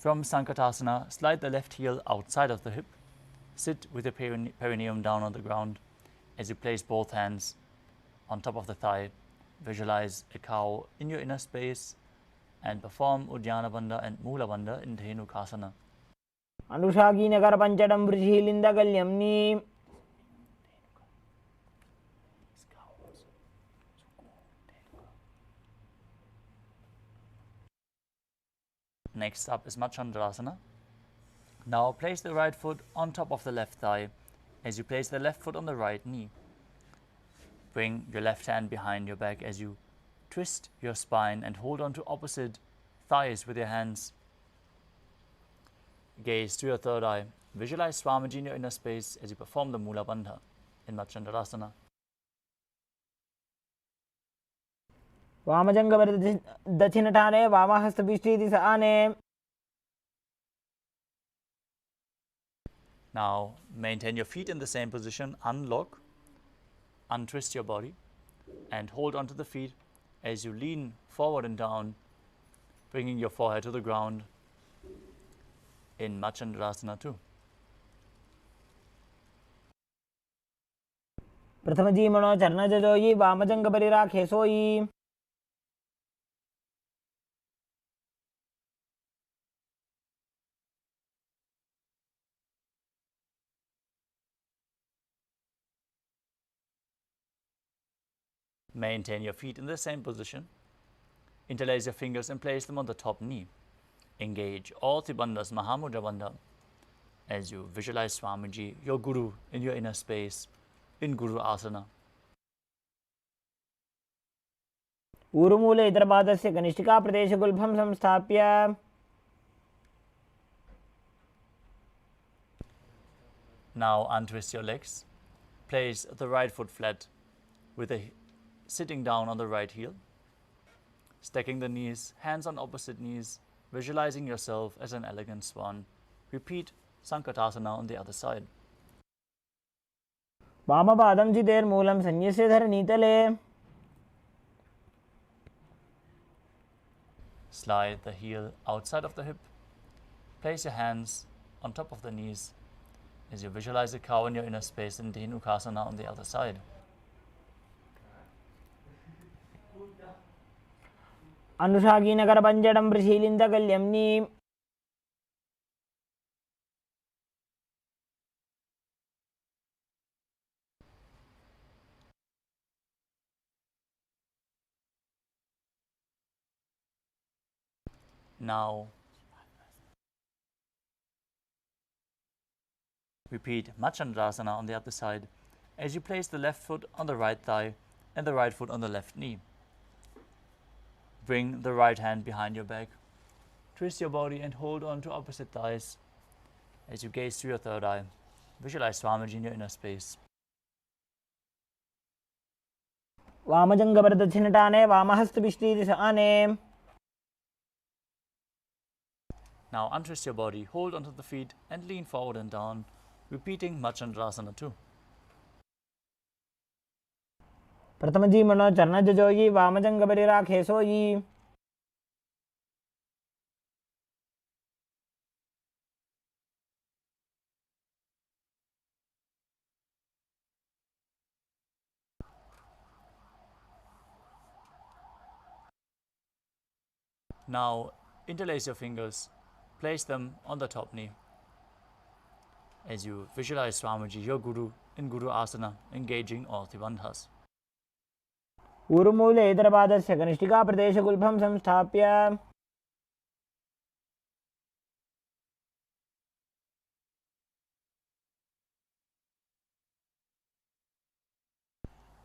From Sankatasana, slide the left heel outside of the hip. Sit with your perineum down on the ground. As you place both hands on top of the thigh, visualize a cow in your inner space and perform Uddiyana Bandha and Mula Bandha in Dhenukasana. Anushagi Nagara Panchadam Vrishhilinda Galyamni. Next up is Machandrasana. Now place the right foot on top of the left thigh as you place the left foot on the right knee. Bring your left hand behind your back as you twist your spine and hold on to opposite thighs with your hands. Gaze to your third eye. Visualize Swamiji in your inner space as you perform the Mula Bandha in Machandrasana. Vamajanga Dachinatane, Vamahastabishti Ane. Now maintain your feet in the same position, unlock, untwist your body, and hold onto the feet as you lean forward and down, bringing your forehead to the ground in Machandrasana 2. Prathamaji Mano Charna Jajoyi, Vamajanga Parira Khesoi. Maintain your feet in the same position. Interlace your fingers and place them on the top knee. Engage all Tribandhas Mahamudra Bandha as you visualize Swamiji, your Guru, in your inner space, in Guru Asana. Urumule Idrabadasya Ganishtika Pradesha Gulbham Samstapya. Now untwist your legs. Place the right foot flat with the sitting down on the right heel. Stacking the knees, hands on opposite knees, visualizing yourself as an elegant swan. Repeat Sankatasana on the other side. Vama Padam Jiter Moolam Sanyasya Dharanitale. Slide the heel outside of the hip. Place your hands on top of the knees as you visualize a cow in your inner space in Dhenukasana on the other side. Anushagi Nagara Panchadam Vrishhilinda Galyamni. Now repeat Machandrasana on the other side as you place the left foot on the right thigh and the right foot on the left knee. Bring the right hand behind your back. Twist your body and hold on to opposite thighs as you gaze through your third eye. Visualize Swamiji in your inner space. Vamajanga Dachinatane, Vamahastabishti Ane. Now untwist your body, hold onto the feet and lean forward and down, repeating Machandrasana 2. Prathamaji Mano Charna Jajoyi, Vamajanga Parira Khesoi. Now interlace your fingers, place them on the top knee as you visualize Swamiji, your Guru, in Guru Asana, engaging all Tribandhas. Urumule Idrabadasya Ganishtika Pradesha Gulbham Samstapya.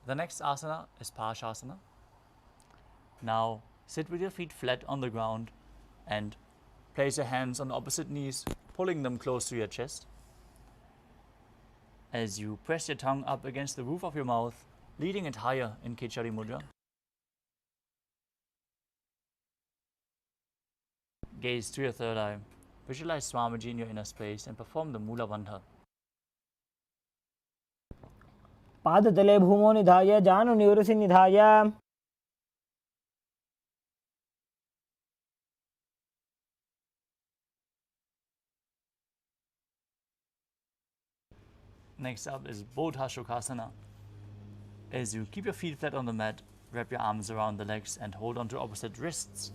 The next asana is Parshasana. Now sit with your feet flat on the ground and place your hands on the opposite knees, pulling them close to your chest. As you press your tongue up against the roof of your mouth, leading it higher in Khechari Mudra. Gaze to your third eye. Visualize Swamiji in your inner space and perform the Mula Bandha. Padatale Bhumo Nidhaya, Janu Nivrasi Nidhaya. Next up is Bodhashokasana. As you keep your feet flat on the mat, wrap your arms around the legs and hold on to opposite wrists.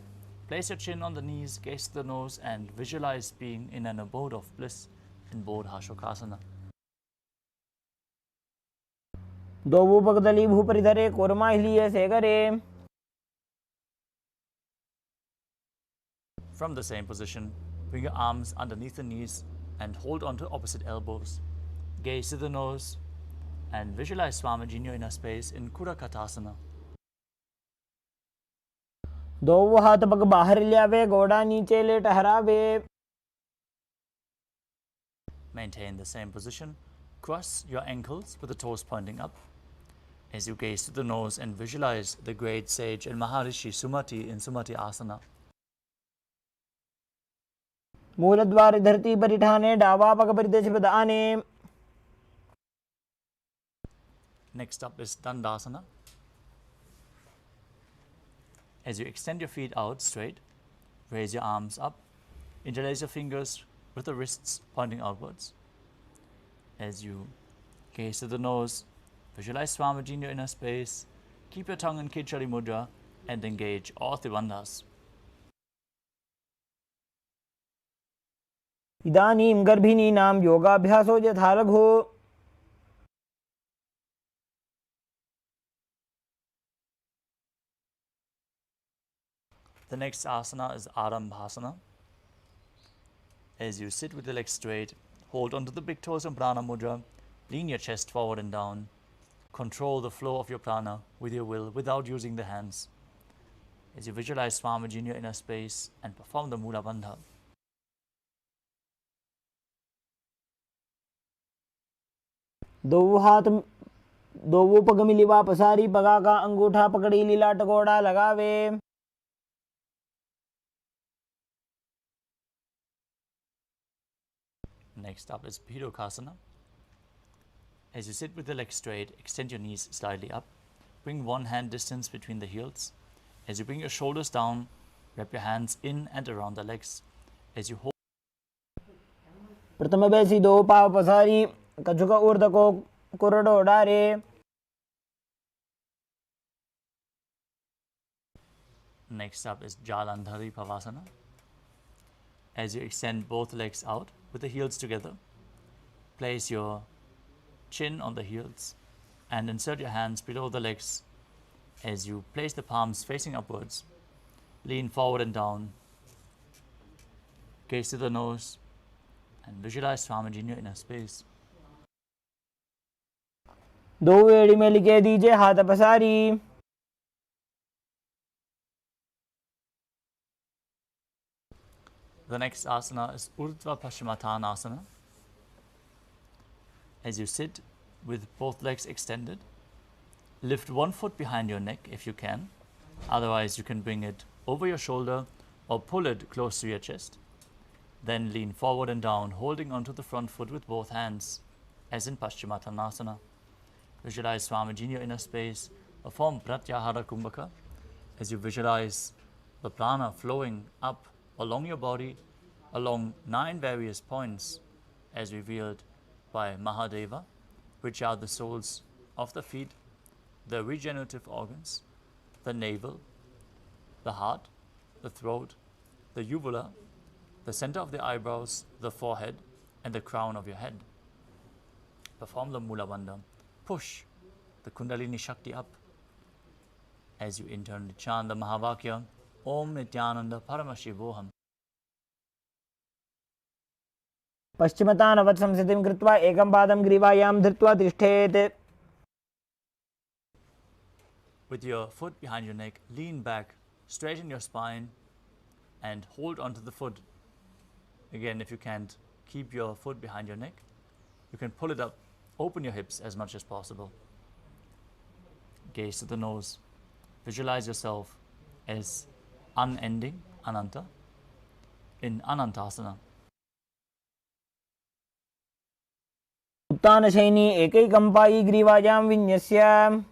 Place your chin on the knees, gaze to the nose, and visualize being in an abode of bliss in Bodhashokasana. दोवुपगदली भूपरिधरे korma सेगरे. From the same position, bring your arms underneath the knees and hold on to opposite elbows. Gaze to the nose and visualize Swamiji in your inner space in Kurakatasana. दोवु हाथ पग बाहर लियावे, गोड़ा नीचे ले टहरावे. Maintain the same position. Cross your ankles with the toes pointing up. As you gaze to the nose and visualize the great sage and Maharishi Sumati in Sumati Asana. मूलद्वार धरती परिठाने, डावा पग परिदेश प्रदाने. Next up is Dandasana. As you extend your feet out straight, raise your arms up, interlace your fingers with the wrists pointing outwards. As you gaze to the nose, visualize Swamiji in your inner space, keep your tongue in Kichari Mudra and engage all Tribandhas. इदानीं गर्भिणीनां योगाभ्यासो यथा लघु. The next asana is Arambhasana. As you sit with your legs straight, hold onto the big toes in Prana Mudra, lean your chest forward and down. Control the flow of your prana with your will without using the hands. As you visualize Swamiji in your inner space and perform the Mula Bandha. दोवु हाथ दोवु पग मिलिवा पसारी, पगा का अंगूठा पकड़ी लीला टकोड़ा लगावे. Next up is Pidokasana. As you sit with the legs straight, extend your knees slightly up. Bring one hand distance between the heels. As you bring your shoulders down, wrap your hands in and around the legs. As you hold प्रथम बेसी दो पाव पसारी, कछुक ऊर्ध को कुरडो डारे. Next up is Jalandhari Pavasana. As you extend both legs out with the heels together, place your chin on the heels and insert your hands below the legs. As you place the palms facing upwards, lean forward and down, gaze to the nose and visualize Swamiji in your inner space. दो एड़ी में लिखे दीजिए हाथ पसारी. The next asana is Urdhva Paschimottanasana. As you sit with both legs extended, lift one foot behind your neck if you can. Otherwise, you can bring it over your shoulder or pull it close to your chest. Then lean forward and down, holding onto the front foot with both hands, as in Paschimottanasana. Visualize Swamiji in your inner space. Perform Pratyahara Kumbhaka as you visualize the prana flowing up along your body, along 9 various points, as revealed by Mahadeva, which are the soles of the feet, the regenerative organs, the navel, the heart, the throat, the uvula, the center of the eyebrows, the forehead, and the crown of your head. Perform the Mula Bandha. Push the Kundalini Shakti up as you internally chant the Mahavakya, Om Nithyananda Paramashivoham. पश्चिमतानवत् संस्थितिं कृत्वा एकं पादं ग्रीवायां धृत्वा तिष्ठेत्. With your foot behind your neck, lean back, straighten your spine, and hold onto the foot. Again, if you can't keep your foot behind your neck, you can pull it up, open your hips as much as possible. Gaze to the nose. Visualize yourself as unending, Ananta, in Anantasana. उत्तानशयनी एकैकं पायी ग्रीवायां विन्यस्य.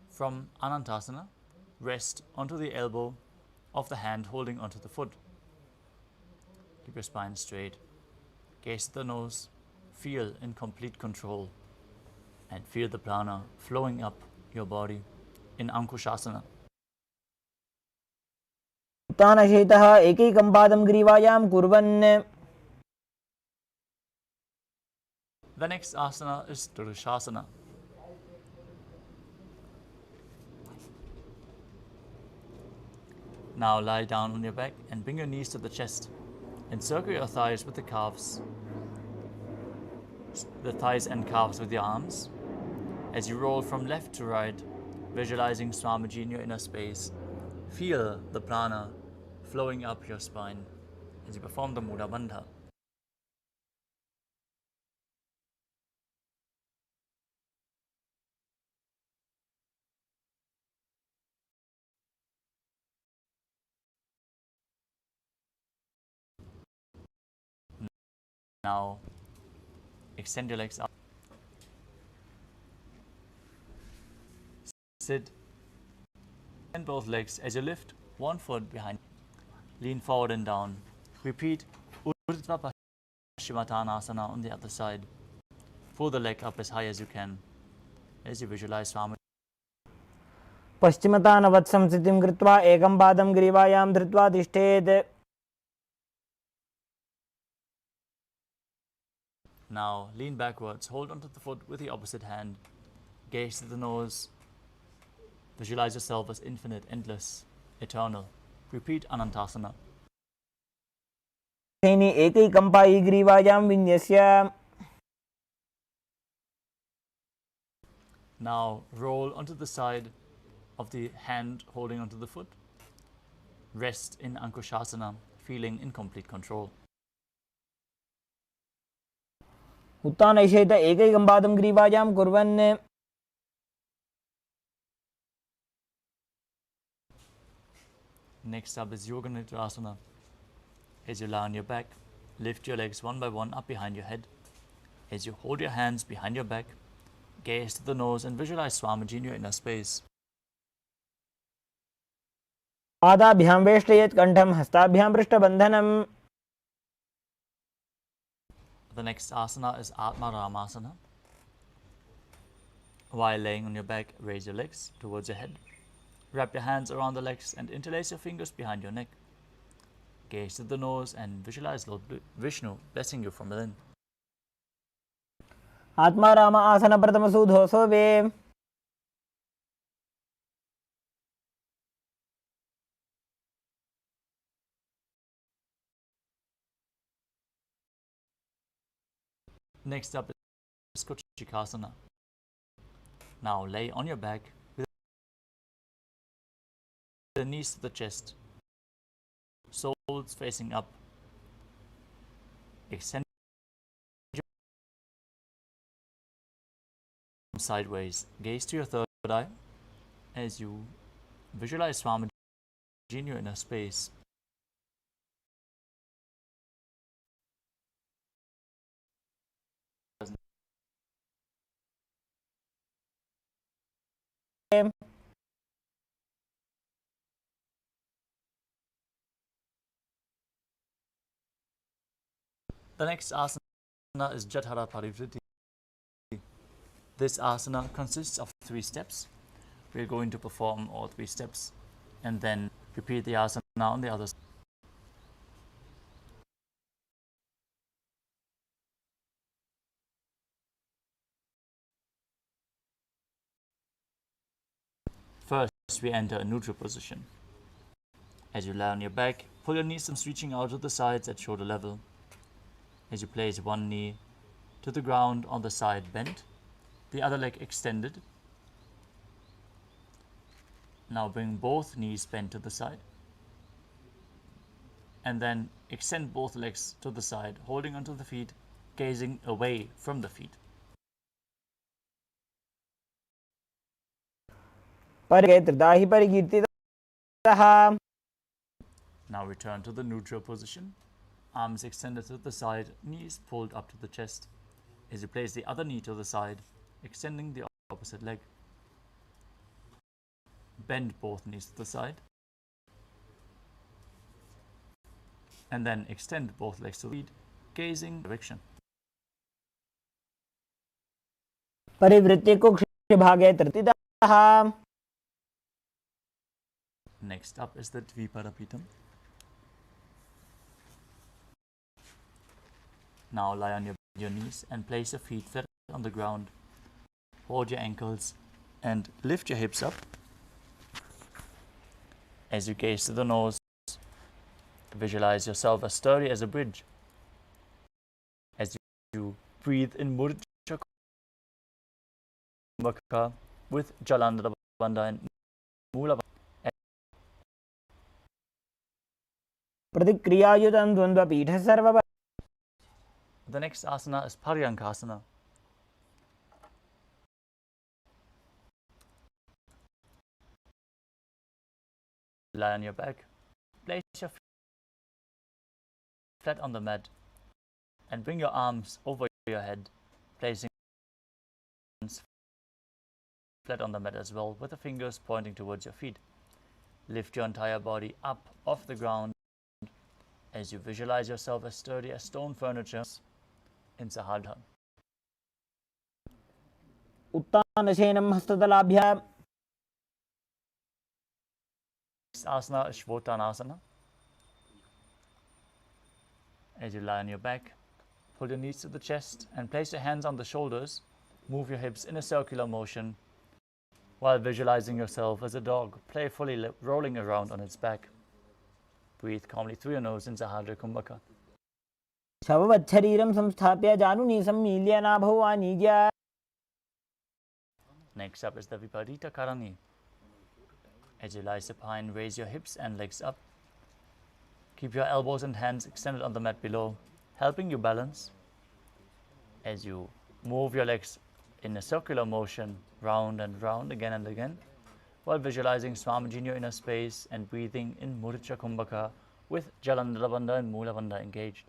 From Anantasana, rest onto the elbow of the hand holding onto the foot. Keep your spine straight. Gaze at the nose, feel in complete control, and feel the prana flowing up your body in Ankushasana. उत्तानशयितः एकैकं पादं ग्रीवायां कुर्वन् The next asana is Durshasana. Now lie down on your back and bring your knees to the chest. Encircle your thighs with the calves, the thighs and calves with your arms. As you roll from left to right, visualizing Swamiji in your inner space, feel the prana flowing up your spine as you perform the Mudra Bandha. Now, extend your legs up. Sit. Extend both legs as you lift one foot behind. Lean forward and down. Repeat Urdhva Paschimottanasana on the other side. Pull the leg up as high as you can as you visualize Swami. पश्चिमतानवत्संस्थितिं कृत्वा एकं पादं ग्रीवायां धृत्वा तिष्ठेत्. Now lean backwards, hold onto the foot with the opposite hand. Gaze at the nose. Visualize yourself as infinite, endless, eternal. Repeat Anantasana. एकैकं पायी ग्रीवायां विन्यस्य. Now roll onto the side of the hand holding onto the foot. Rest in Ankushasana, feeling in complete control. उत्तानशयितः एकैकं पादं ग्रीवायां कुर्वन्. Next up is Yoga Nidrasana. As you lie on your back, lift your legs one by one up behind your head. As you hold your hands behind your back, gaze to the nose and visualize Swamiji in your inner space. पादाभ्यां वेष्टयेत् कण्ठं हस्ताभ्यां पृष्ठबन्धनम्. The next asana is Atma Ramasana. While laying on your back, raise your legs towards your head. Wrap your hands around the legs and interlace your fingers behind your neck. Gaze to the nose and visualize Lord Vishnu blessing you from within. Atmaram आसन प्रथमसूधो सोवे. Next up is Kuchikasana. Now lay on your back with the knees to the chest, soles facing up. Extend sideways. Gaze to your third eye as you visualize Swamiji in your inner space. The next asana is Jatara Parivritti. This asana consists of 3 steps. We're going to perform all 3 steps and then repeat the asana on the other side. First, we enter a neutral position. As you lie on your back, pull your knees reaching out to the sides at shoulder level. As you place one knee to the ground on the side bent, the other leg extended. Now bring both knees bent to the side. And then extend both legs to the side, holding onto the feet, gazing away from the feet. Now return to the neutral position. Arms extended to the side, knees pulled up to the chest. As you place the other knee to the side, extending the opposite leg. Bend both knees to the side. And then extend both legs to the feet, gazing direction. परिवृत्ति कुक्षिभागे तृतीयः. Next up is the Dvipadapitam. Now lie on your knees and place your feet flat on the ground. Hold your ankles and lift your hips up. As you gaze to the nose, visualize yourself as sturdy as a bridge. As you breathe in Mudra Kumbhaka with Jalandhara Bandha and Mula. प्रतिक्रियायुतं द्वन्द्वपीठः serve. The next asana is Paryankasana. Lie on your back, place your feet flat on the mat and bring your arms over your head, placing flat on the mat as well with the fingers pointing towards your feet. Lift your entire body up off the ground as you visualize yourself as sturdy as stone furniture in Sahadha. उत्तानशयनं हस्ततलाभ्याम्. Next asana is Shvotanasana. As you lie on your back, pull your knees to the chest and place your hands on the shoulders. Move your hips in a circular motion while visualizing yourself as a dog playfully rolling around on its back. Breathe calmly through your nose in Sahadra Kumbhaka. शववच्छरीरं संस्थाप्य जानुनी सम्मील्य नाभौ आनीय. Next up is the Viparita Karani. As you lie supine, raise your hips and legs up. Keep your elbows and hands extended on the mat below, helping you balance. As you move your legs in a circular motion, round and round again and again, while visualizing Swamiji in your inner space and breathing in Mudra Kumbhaka with Jalandhara Bandha and Mula Bandha engaged.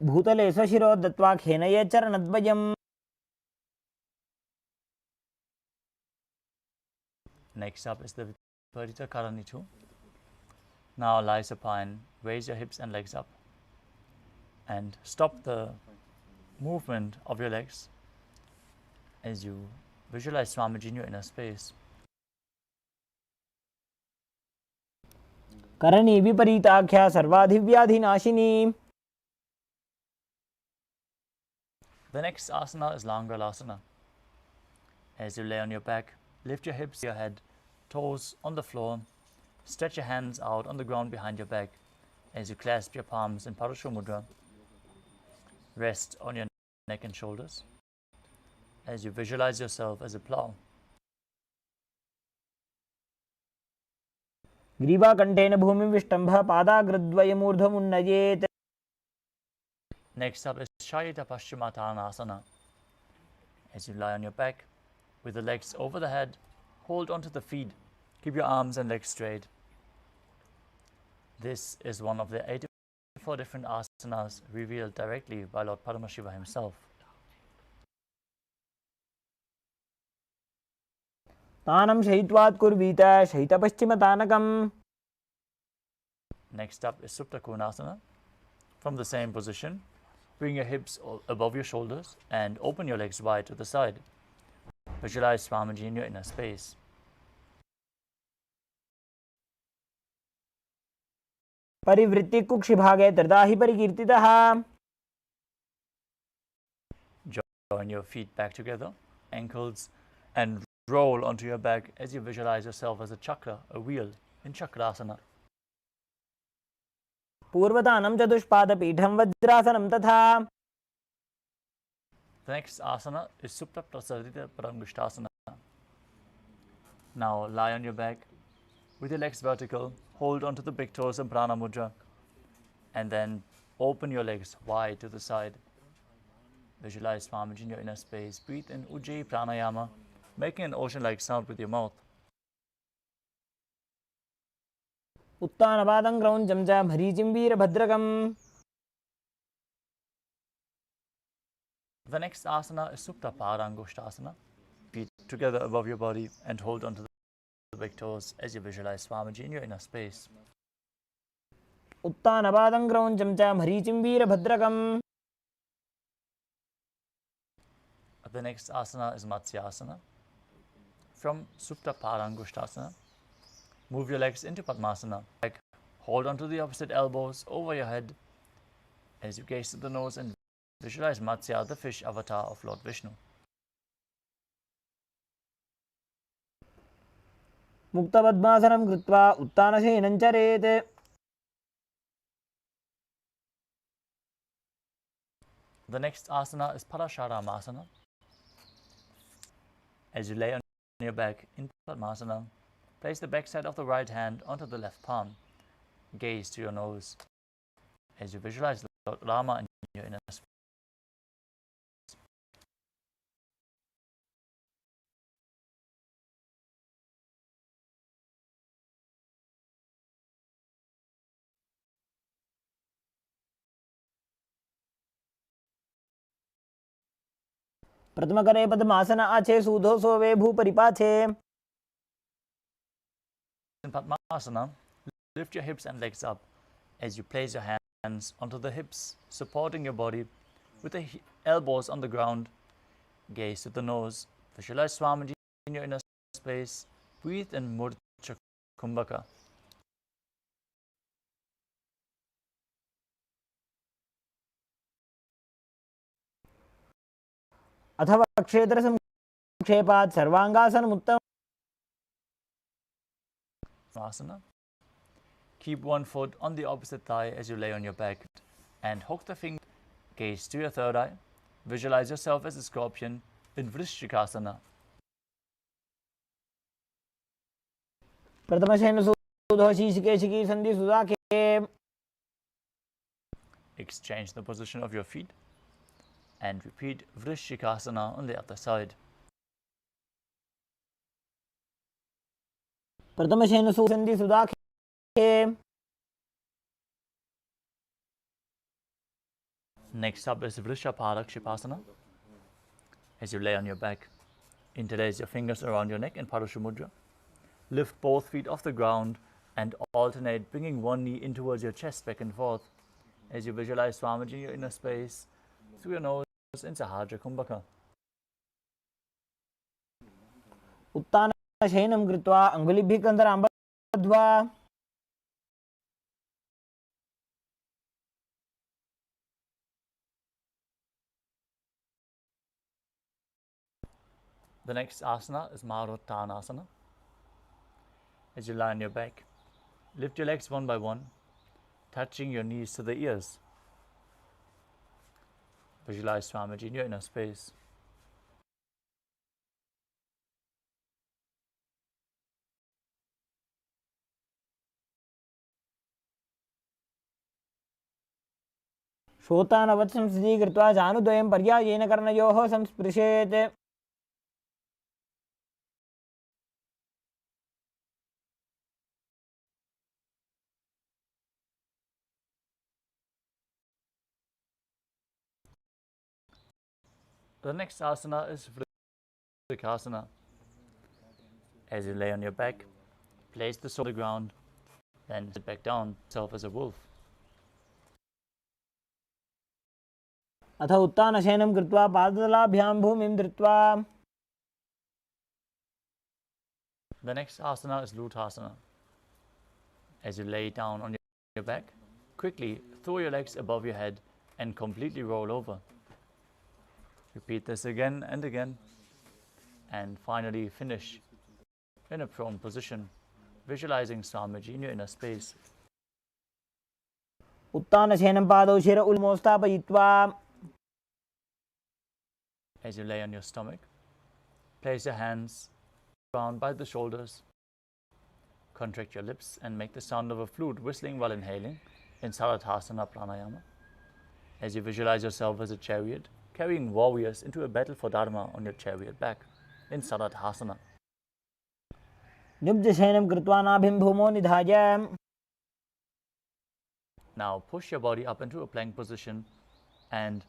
भूतले स्वशिरो दत्त्वा खेनये चरणद्वयम्. Next up is the Viparita Karani 2. Now lie supine, raise your hips and legs up, and stop the movement of your legs as you visualize Swamiji in your inner space. Karni विपरीताख्या सर्वाधिव्याधिनाशिनी. The next asana is Langalasana. As you lay on your back, lift your hips, your head, toes on the floor. Stretch your hands out on the ground behind your back as you clasp your palms in Parashu Mudra. Rest on your neck and shoulders as you visualize yourself as a plow. ग्रीवाकण्ठेन भूमिं विष्टम्भः पादाग्रद्वयमूर्ध्वमुन्नयेत्. Next up is Shayita Paschimottanasana. As you lie on your back with the legs over the head, hold onto the feet. Keep your arms and legs straight. This is one of the 84 different asanas revealed directly by Lord Paramashiva himself. तानं शयित्वात् कुर्वीत शयितपश्चिमतानकम्. Next up is Supta Konasana. From the same position, bring your hips above your shoulders and open your legs wide to the side. Visualize Swamiji in your inner space. परिवृत्ति कुक्षिभागे त्रिधाहि परिकीर्तितः. Join your feet back together, ankles, and roll onto your back as you visualize yourself as a chakra, a wheel, in Chakrasana. पूर्वतानं चतुष्पादपीठं वज्रासनं तथा. The next asana is Supta Prasarita Paramgushtasana. Now lie on your back with your legs vertical, hold onto the big toes in Prana Mudra, and then open your legs wide to the side. Visualize Swamiji in your inner space. Breathe in Ujjayi Pranayama, making an ocean-like sound with your mouth. उत्तानपादं क्रौञ्चं च मरीचिं वीरभद्रकम्. The next asana is Supta Parangushtasana. Feet together above your body and hold onto big toes as you visualize Swamiji in your inner space. उत्तानपादं क्रौञ्चं च मरीचिं वीरभद्रकम्. The next asana is Matsyasana. From Supta Padangushtasana, move your legs into Padmasana. Hold onto the opposite elbows over your head as you gaze to the nose and visualize Matsya, the fish avatar of Lord Vishnu. मुक्तपद्मासनं कृत्वा उत्तानशयनं चरेत्. The next asana is Parasharamasana. As you lay on your back in Padmasana, place the back side of the right hand onto the left palm. Gaze to your nose as you visualize Lord Rama in your inner space. प्रथमकरे पद्मासन आछे सूधो सोवे भूपरिपाछे. In Padmasana, lift your hips and legs up as you place your hands onto the hips, supporting your body with the elbows on the ground. Gaze to the nose. Visualize Swamiji in your inner space. Breathe in Murcha Kumbhaka. अथवा क्षेत्रसंक्षेपात् सर्वांगासनमुत्तमम्. Asana. Keep one foot on the opposite thigh as you lay on your back and hook the finger. Gaze to your third eye. Visualize yourself as a scorpion in Vrishchikasana. प्रथमशयन सूधो शीर्षकेशिकी संधि सुदाखे. Exchange the position of your feet and repeat Vrishchikasana on the other side. प्रथमशयन संधि सुदाखे. Next up is Vrishaparaksipasana. As you lay on your back, interlace your fingers around your neck in Parashamudra. Lift both feet off the ground and alternate, bringing one knee in towards your chest back and forth as you visualize Swamiji in your inner space through your nose in Sahajra Kumbhaka. उत्तानशयनं कृत्वा अङ्गुलिभिः कन्दरां बद्ध्वा. The next asana is Maruttanasana. As you lie on your back, lift your legs one by one, touching your knees to the ears. Visualize Swamiji in your inner space. श्रोतानवत् संस्थितीकृत्वा जानुद्वयं पर्यायेन कर्णयोः संस्पृशेत्. The next asana is Vrikasana. As you lay on your back, place the soul on the ground, then sit back down, self as a wolf. अथ उत्तानशयनं कृत्वा पादतलाभ्यां भूमिं धृत्वा. The next asana is Lutasana. As you lay down on your back, quickly throw your legs above your head and completely roll over. Repeat this again and again, and finally finish in a prone position, visualizing Swamiji in your inner space. उत्तानशयनं पादौ शिर उल्मो स्थापयित्वा. As you lay on your stomach, place your hands around by the shoulders. Contract your lips and make the sound of a flute whistling while inhaling in Sarathasana Pranayama. As you visualize yourself as a chariot, carrying warriors into a battle for Dharma on your chariot back in Sarathasana. निब्जशयनं कृत्वा नाभिं भूमौ निधाय. Now push your body up into a plank position and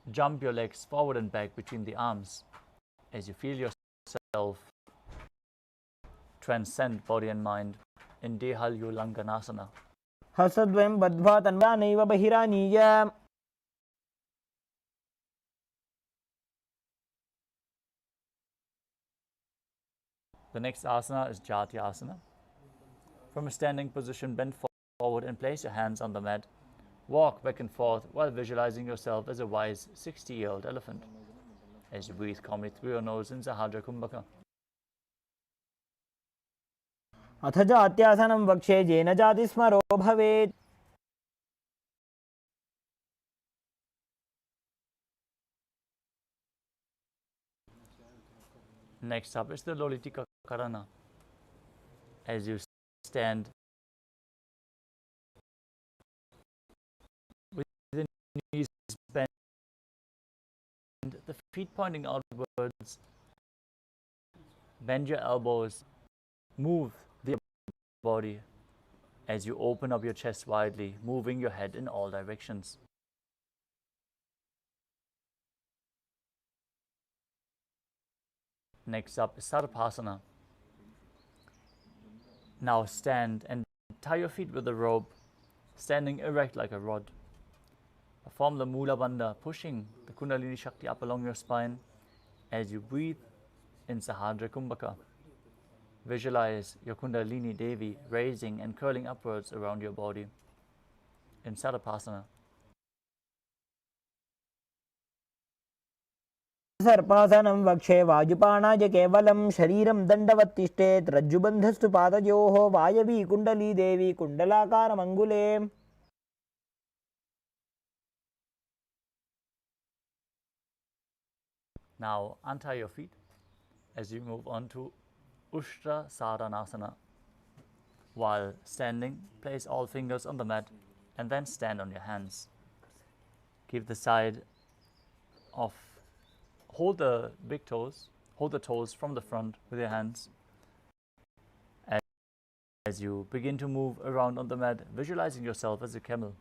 jump your legs forward and back between the arms as you feel yourself transcend body and mind in Dehalyulanganasana. हसद्वयं बद्ध्वा तन्वानैव बहिरानीय. The next asana is Jatyasana. From a standing position, bend forward and place your hands on the mat. Walk back and forth while visualizing yourself as a wise 60-year-old elephant. As you breathe calmly through your nose in Sahadra Kumbhaka. अथ जात्यासनं वक्षे येन जातिस्मरो भवेत्. Next up is the Lolitika Karana. As you stand with the knees bent, the feet pointing outwards, bend your elbows, move the body as you open up your chest widely, moving your head in all directions. Next up is Sarvasana. Now stand and tie your feet with a rope, standing erect like a rod. Perform the Mula Bandha, pushing the Kundalini Shakti up along your spine as you breathe in Sahadra Kumbhaka. Visualize your Kundalini Devi raising and curling upwards around your body in Sarvasana. सर्पासनं वक्षे वायुपाणाय केवलं शरीरं दण्डवत् तिष्ठेत् रज्जुबन्धस्तु पादयोः वायवी कुण्डली देवी कुण्डलाकारमङ्गुले. Now untie your feet as you move on to Ushtra Saranasana. While standing, place all fingers on the mat and then stand on your hands. Keep the side of, hold the big toes, hold the toes from the front with your hands. As you begin to move around on the mat, visualizing yourself as a camel.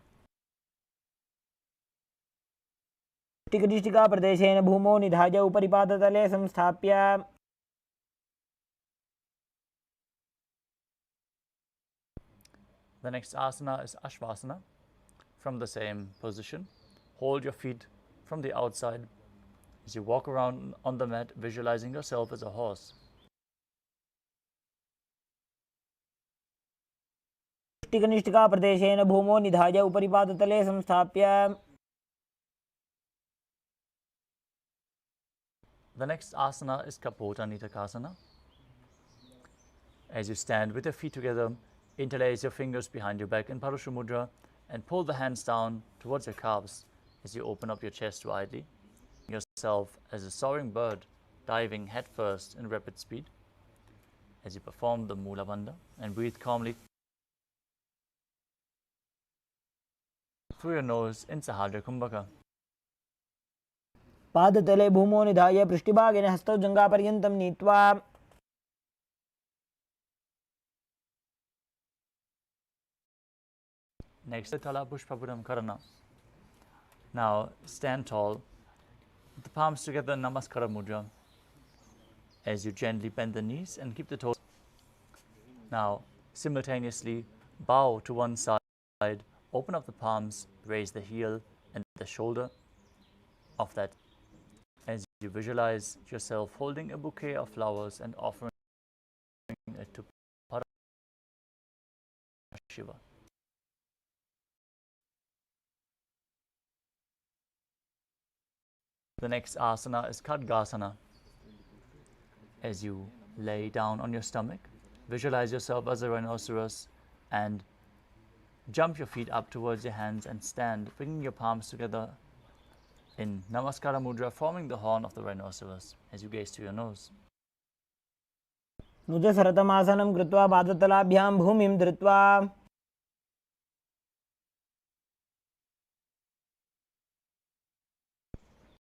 टिकटिष्टिका प्रदेशेन भूमौ निधाय उपरिपादतले संस्थाप्य. The next asana is Ashvasana. From the same position, hold your feet from the outside as you walk around on the mat, visualizing yourself as a horse. टिकनिष्ठिका प्रदेशेन भूमौ निधाय उपरिपादतले संस्थाप्य. The next asana is Kapota Nitakasana. As you stand with your feet together, interlace your fingers behind your back in Parusha Mudra and pull the hands down towards your calves as you open up your chest widely. Yourself as a soaring bird diving headfirst in rapid speed. As you perform the Mula Bandha and breathe calmly through your nose in Sahadra Kumbhaka. पादतले भूमौ निधाय पृष्ठभागेन हस्तौ जङ्घापर्यन्तं नीत्वा. Next, the Tala Pushpapuram Karana. Now stand tall, with the palms together, Namaskara Mudra. As you gently bend the knees and keep the toes. Now simultaneously bow to one side, open up the palms, raise the heel and the shoulder of that. As you visualize yourself holding a bouquet of flowers and offering it to Paramashiva. The next asana is Khadgasana. As you lay down on your stomach, visualize yourself as a rhinoceros and jump your feet up towards your hands and stand, bringing your palms together in Namaskara Mudra, forming the horn of the rhinoceros as you gaze to your nose. नुजसरतमासनं कृत्वा पादतलाभ्यां भूमिं धृत्वा.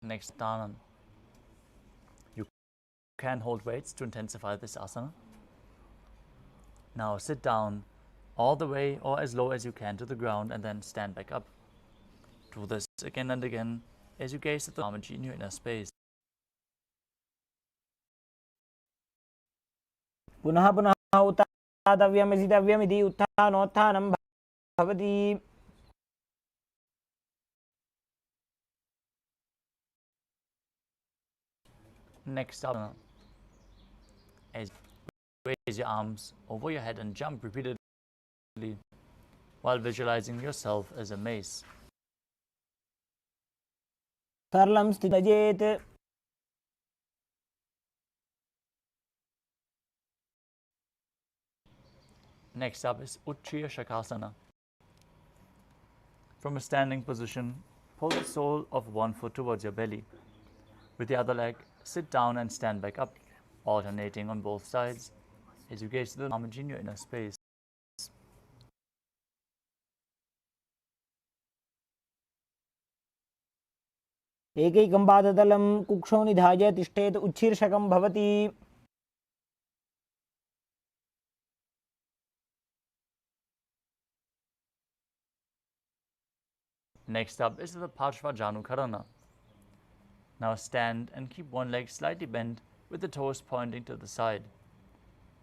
Next, Darshan. You can hold weights to intensify this asana. Now sit down all the way or as low as you can to the ground and then stand back up. Do this again and again as you gaze at the Dharmaji in your inner space. पुनः पुनः उत्थातव्यम् इति उत्थानोत्थानं भवति. Next up, as you raise your arms over your head and jump repeatedly while visualizing yourself as a mace. सरलं स्थितजेत्. Next up is Uttriya Shakasana. From a standing position, pull the sole of one foot towards your belly. With the other leg, sit down and stand back up, alternating on both sides as you gaze to the image in your inner space. एकैकं पादतलं कुक्षौ निधाय तिष्ठेत्. उच्छीर्षकं भवति. Next up is the Parshvajanukarana. Now stand and keep one leg slightly bent with the toes pointing to the side.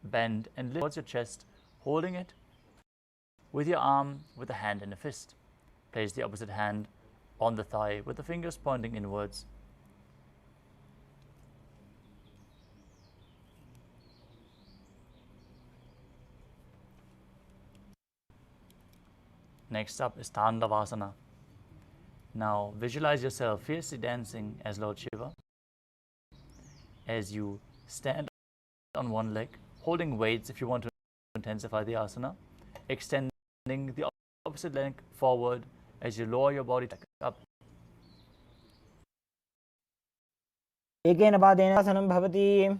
Bend and lift towards your chest, holding it with your arm with a hand in a fist. Place the opposite hand on the thigh with the fingers pointing inwards. Next up is Tandavasana. Now visualize yourself fiercely dancing as Lord Shiva as you stand on one leg, holding weights if you want to intensify the asana, extending the opposite leg forward as you lower your body up. एकेन पादेन आसनं भवति.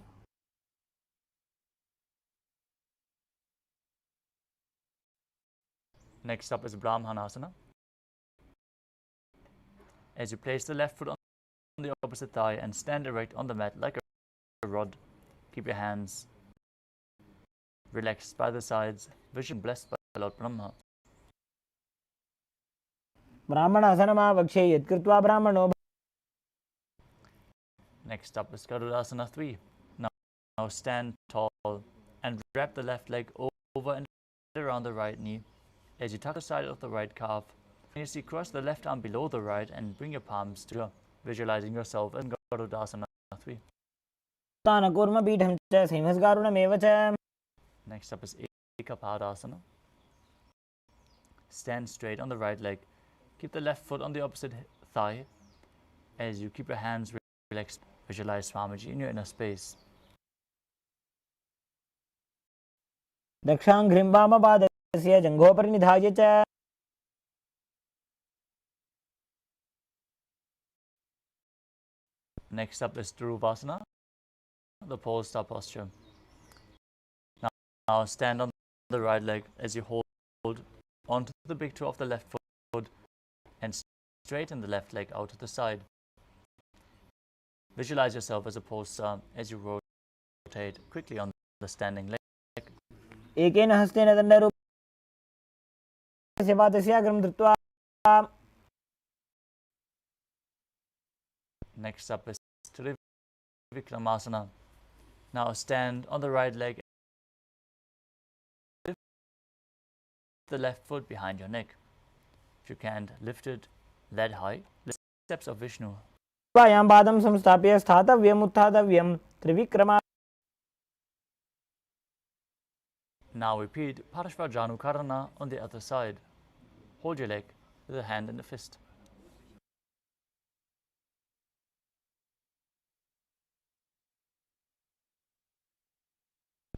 Next up is Brahmanasana. As you place the left foot on the opposite thigh and stand erect on the mat like a rod, keep your hands relaxed by the sides, vision blessed by Lord Brahma. ब्राह्मणासनमावक्ष्ये यत्कृत्वा ब्राह्मणो. Next up is Garudasana 3. Now stand tall and wrap the left leg over and around the right knee as you tuck the side of the right calf. As you cross the left arm below the right and bring your palms together, visualizing yourself in Garudasana 3. तानकूर्मपीठं च सिंहस्गारुणमेव च. Next up is Ekapadasana. Stand straight on the right leg. Keep the left foot on the opposite thigh as you keep your hands relaxed. Visualize Swamiji in your inner space. दक्षाङ्घ्रिं वामपादस्य जङ्घोपरि निधाय च. Next up is Dhuruvasana, the pole star posture. Now stand on the right leg as you hold onto the big toe of the left foot and straighten the left leg out to the side. Visualize yourself as a pole star as you rotate quickly on the standing leg. एकेन हस्तेन दण्डरूपस्य पादस्याग्रं धृत्वा. Next up is Trivikramasana. Now stand on the right leg. Lift the left foot behind your neck. If you can't lift it that high, lift the steps of Vishnu. वायां पादं संस्थाप्य स्थातव्यम् उत्थातव्यं Trivikrama. Now repeat Parashvajanukarana on the other side. Hold your leg with a hand in the fist.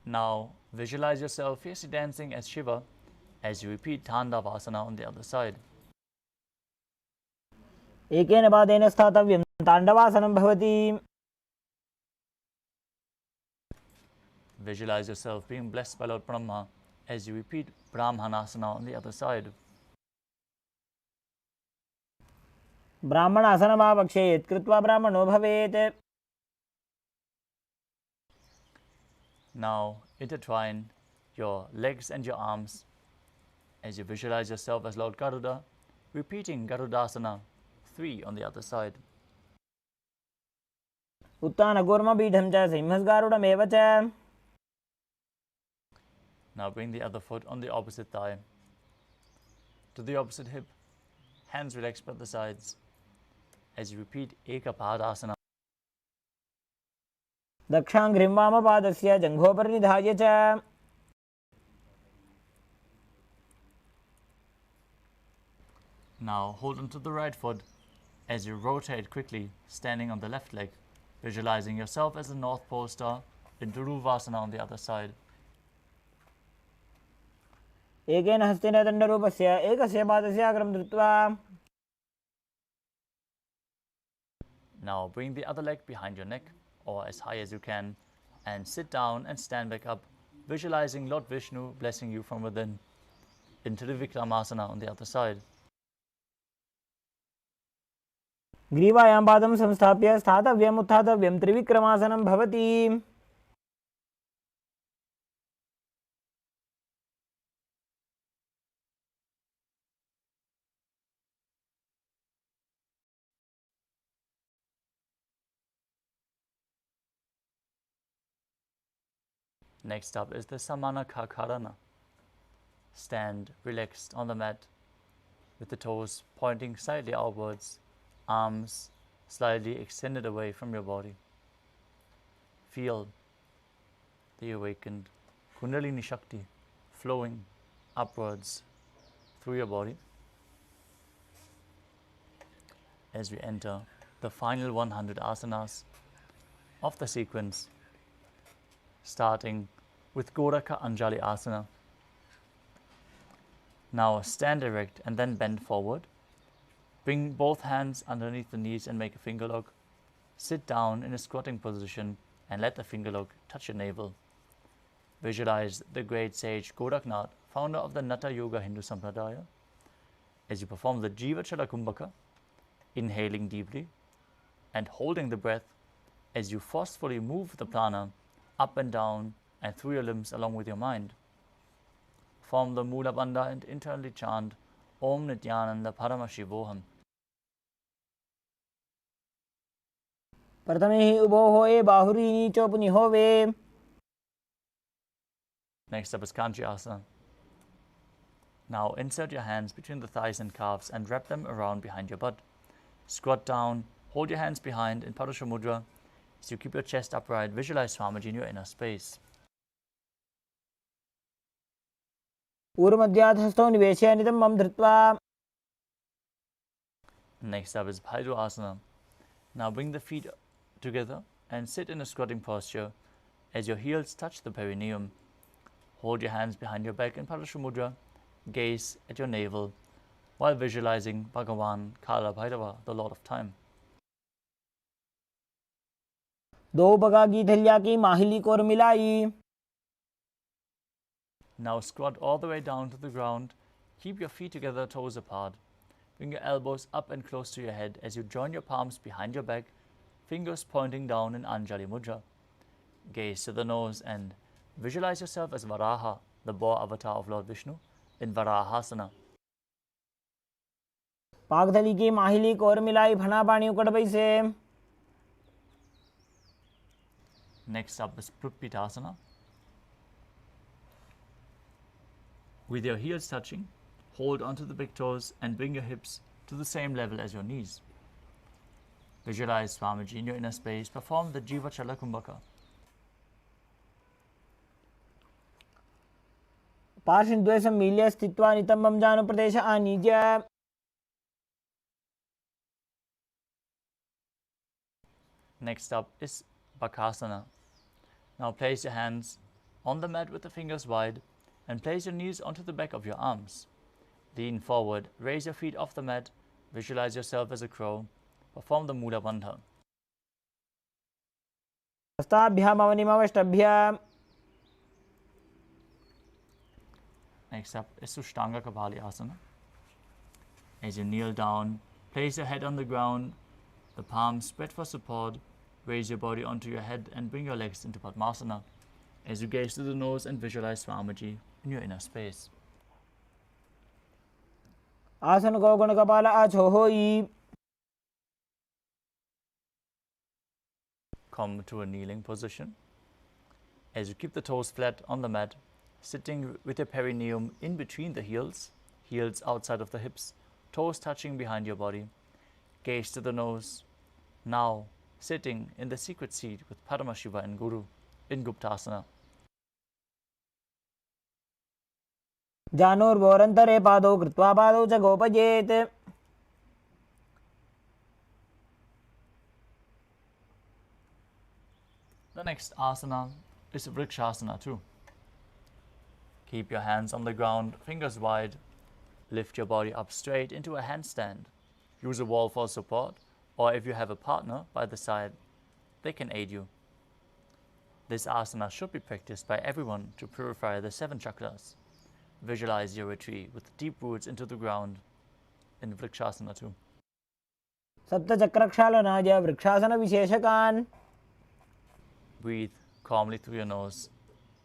Now visualize yourself fiercely dancing as Shiva as you repeat Tandavasana on the other side. एकेन पादेन स्थातव्यं ताण्डवासनं भवति. Visualize yourself being blessed by Lord Brahma as you repeat Brahmanasana on the other side. ब्राह्मणासनमावक्ष्ये यत्कृत्वा ब्राह्मणो भवेत्. Now intertwine your legs and your arms as you visualize yourself as Lord Garuda, repeating Garudasana 3 on the other side. उत्तानकूर्मपीठं च सिंहस्गारुडमेव च. Now bring the other foot on the opposite thigh to the opposite hip. Hands relaxed by the sides as you repeat Ekapadasana. दक्षाङ्घ्रिं वामपादस्य जङ्घोपरि निधाय च Now hold onto the right foot as you rotate quickly, standing on the left leg, visualizing yourself as a North Pole star in Duruvasana on the other side. एकेन हस्तेन दण्डरूपस्य एकस्य पादस्य अग्रं धृत्वा Now bring the other leg behind your neck or as high as you can and sit down and stand back up, visualizing Lord Vishnu blessing you from within into the Vikramasana on the other side. ग्रीवायां पादं संस्थाप्य स्थातव्यम् उत्थातव्यं त्रिविक्रमासनं भवति. Next up is the Samana Kakarana. Stand relaxed on the mat with the toes pointing slightly outwards, arms slightly extended away from your body. Feel the awakened Kundalini Shakti flowing upwards through your body as we enter the final 100 asanas of the sequence, starting with Goraka Anjali Asana. Now stand erect and then bend forward. Bring both hands underneath the knees and make a finger lock. Sit down in a squatting position and let the finger lock touch your navel. Visualize the great sage Goraknath, founder of the Natha Yoga Hindu Sampradaya, as you perform the Jiva Chala Kumbhaka, inhaling deeply and holding the breath as you forcefully move the prana up and down and through your limbs along with your mind. Form the Mula Bandha and internally chant Om Nithyananda Paramashivoham. प्रथमे हि उभो होए बाहुरीनी चोपनि होवे. Next up is Kanchi Asana. Now insert your hands between the thighs and calves and wrap them around behind your butt. Squat down, hold your hands behind in Padusha Mudra. As you keep your chest upright, visualize Swamiji in your inner space. ऊर्ध्वमध्यात् हस्तौ निवेश्य नितम्बं धृत्वा. Next up is Bhairu Asana. Now bring the feet together and sit in a squatting posture as your heels touch the perineum. Hold your hands behind your back in Padusha Mudra. Gaze at your navel while visualizing Bhagavan Kala Bhairava, the Lord of Time. दो बगागी धैल्या की माहिली core मिलाई. Now squat all the way down to the ground. Keep your feet together, toes apart. Bring your elbows up and close to your head as you join your palms behind your back, fingers pointing down in Anjali Mudra. Gaze to the nose and visualize yourself as Varaha, the boar avatar of Lord Vishnu, in Varahasana. पागधली की माहिली core मिलाई फना पानी उकड़ पैसे. Next up is Prukpitasana. With your heels touching, hold onto the big toes and bring your hips to the same level as your knees. Visualize Swamiji in your inner space. Perform the Jiva Chala Kumbhaka. पार्श्वद्वये सम्मील्य स्थित्वा नितम्बं जानुप्रदेश आनीज्य. Next up is Bakasana. Now place your hands on the mat with the fingers wide and place your knees onto the back of your arms. Lean forward, raise your feet off the mat, visualize yourself as a crow. Perform the Mula Bandha. हस्ताभ्याम् अवनिमवष्टभ्य. Next up is Sushtanga Kapali Asana. As you kneel down, place your head on the ground, the palms spread for support. Raise your body onto your head and bring your legs into Padmasana as you gaze to the nose and visualize Swamiji in your inner space. आसन को गुण कपाल आछो होई. Come to a kneeling position. As you keep the toes flat on the mat, sitting with your perineum in between the heels, heels outside of the hips, toes touching behind your body, gaze to the nose. Now, sitting in the secret seat with Paramashiva and Guru in Guptasana. जानोर्भोरन्तरे पादौ कृत्वा पादौ च गोपयेत्. The next asana is Vrikshasana too. Keep your hands on the ground, fingers wide. Lift your body up straight into a handstand. Use a wall for support, or if you have a partner by the side, they can aid you. This asana should be practiced by everyone to purify the 7 chakras. Visualize your retreat with deep roots into the ground in Vrikshasana too. सप्तचक्रक्षालनाय वृक्षासनविशेषकान्. Breathe calmly through your nose.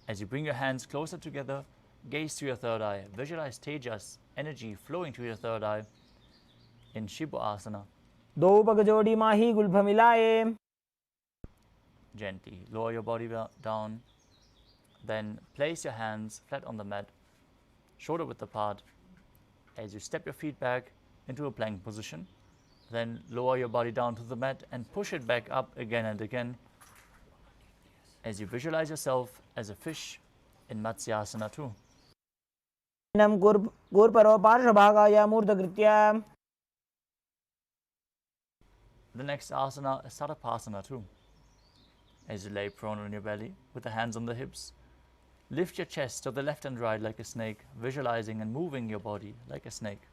As you bring your hands closer together, gaze to your third eye. Visualize Tejas, energy flowing through your third eye in Shibha Asana. दो पग जोड़ी माही Gulf मिलाए. Gently lower your body down. Then place your hands flat on the mat, shoulder width apart. As you step your feet back into a plank position, then lower your body down to the mat and push it back up again and again. As you visualize yourself as a fish in Matsyasana too. नम गुरपरो पार्श्वभागाय मूर्धकृत्य. The next asana is Sarapasana too. As you lay prone on your belly with the hands on the hips, lift your chest to the left and right like a snake, visualizing and moving your body like a snake.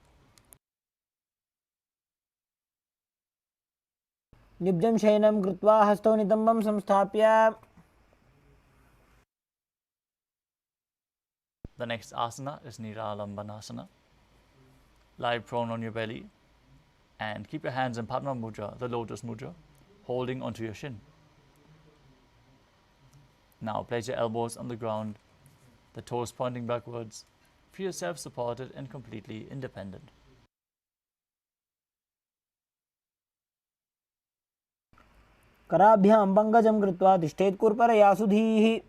निब्जं शयनं कृत्वा हस्तौ नितम्बं संस्थाप्य. The next asana is Niralambanasana. Lie prone on your belly and keep your hands in Padma Mudra, the lotus mudra, holding onto your shin. Now place your elbows on the ground, the toes pointing backwards. Feel self-supported and completely independent. कराभ्यां पङ्कजं कृत्वा तिष्ठेत् कुर्परया सुधीः.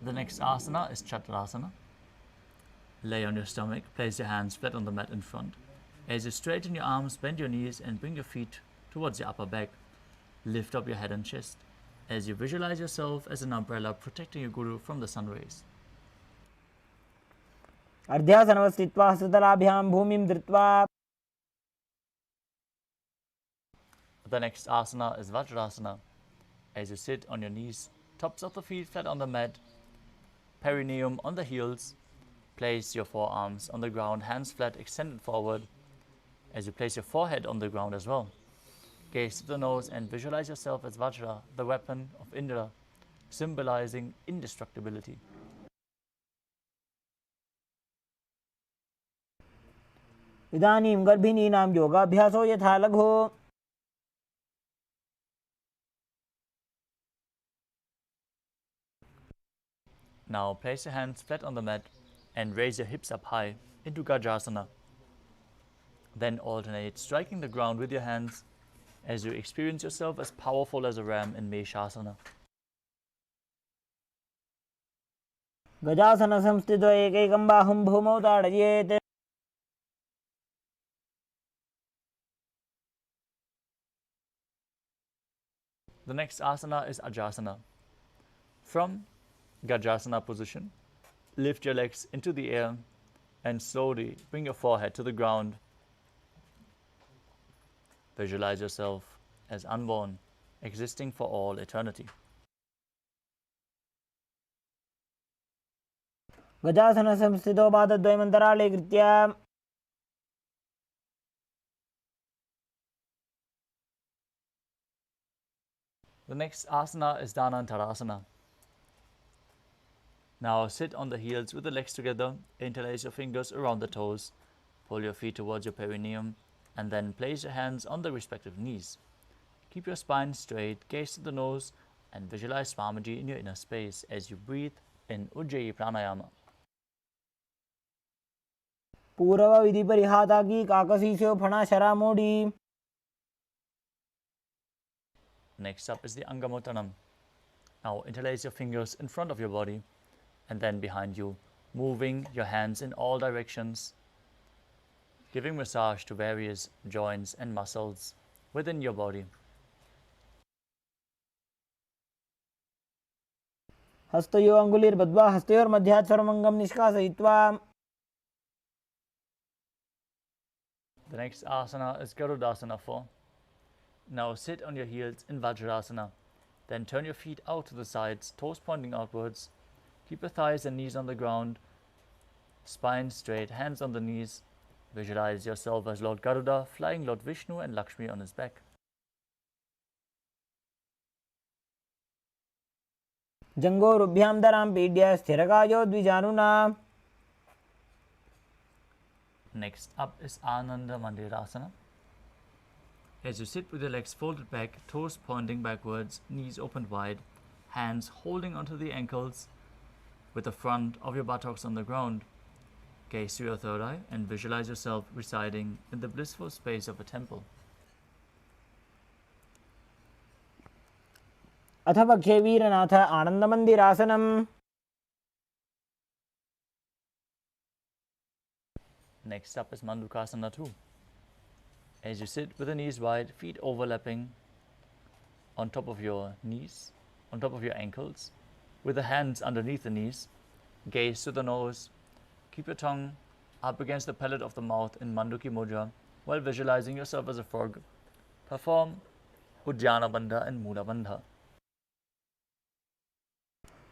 The next asana is Chaturasana. Lay on your stomach, place your hands flat on the mat in front. As you straighten your arms, bend your knees and bring your feet towards your upper back. Lift up your head and chest as you visualize yourself as an umbrella protecting your Guru from the sun rays. अर्ध्यासनवत् स्थित्वा हस्ततलाभ्यां भूमिं धृत्वा. The next asana is Vajrasana. As you sit on your knees, tops of the feet flat on the mat, perineum on the heels, place your forearms on the ground, hands flat extended forward. As you place your forehead on the ground as well, gaze to the nose and visualize yourself as Vajra, the weapon of Indra, symbolizing indestructibility. इदानीं गर्भिणीनां योगाभ्यासो यथा लघो. Now place your hands flat on the mat and raise your hips up high into Gajasana. Then alternate striking the ground with your hands as you experience yourself as powerful as a ram in Meshasana. गजासन संस्थितो एकैकं बाहुं भूमौ ताडयेत्. The next asana is Ajasana. From Gajasana position, lift your legs into the air and slowly bring your forehead to the ground. Visualize yourself as unborn, existing for all eternity. गजासन संस्थितो पादद्वयमन्तराळे कृत्य. The next asana is Dhanantarasana. Now sit on the heels with the legs together, interlace your fingers around the toes, pull your feet towards your perineum, and then place your hands on the respective knees. Keep your spine straight, gaze to the nose, and visualize Swamiji in your inner space as you breathe in Ujjayi Pranayama. पूर्व विधि परिहाता की काकसीस्यो फणा शरा मोड़ी. Next up is the Angamottanam. Now interlace your fingers in front of your body and then behind you, moving your hands in all directions, giving massage to various joints and muscles within your body. हस्तयो अंगुलिर्बद्ध्वा हस्तयोर्मध्यात् सर्वमङ्गं निष्कासयित्वा. The next asana is Garudasana 4. Now sit on your heels in Vajrasana. Then turn your feet out to the sides, toes pointing outwards. Keep your thighs and knees on the ground, spine straight, hands on the knees. Visualize yourself as Lord Garuda, flying Lord Vishnu and Lakshmi on his back. जंगोरुभ्यां दरां पीड्य स्थिरकायो द्विजानुना. Next up is Ananda Mandirasana. As you sit with your legs folded back, toes pointing backwards, knees opened wide, hands holding onto the ankles with the front of your buttocks on the ground. Gaze to your third eye and visualize yourself residing in the blissful space of a temple. अथ पक्षे वीरनाथ आनन्दमन्दिरासनम्. Next up is Mandukasana 2. As you sit with the knees wide, feet overlapping on top of your knees, on top of your ankles, with the hands underneath the knees, gaze to the nose, keep your tongue up against the palate of the mouth in Manduki Mudra while visualizing yourself as a frog. Perform Ujjana Bandha and Mula Bandha.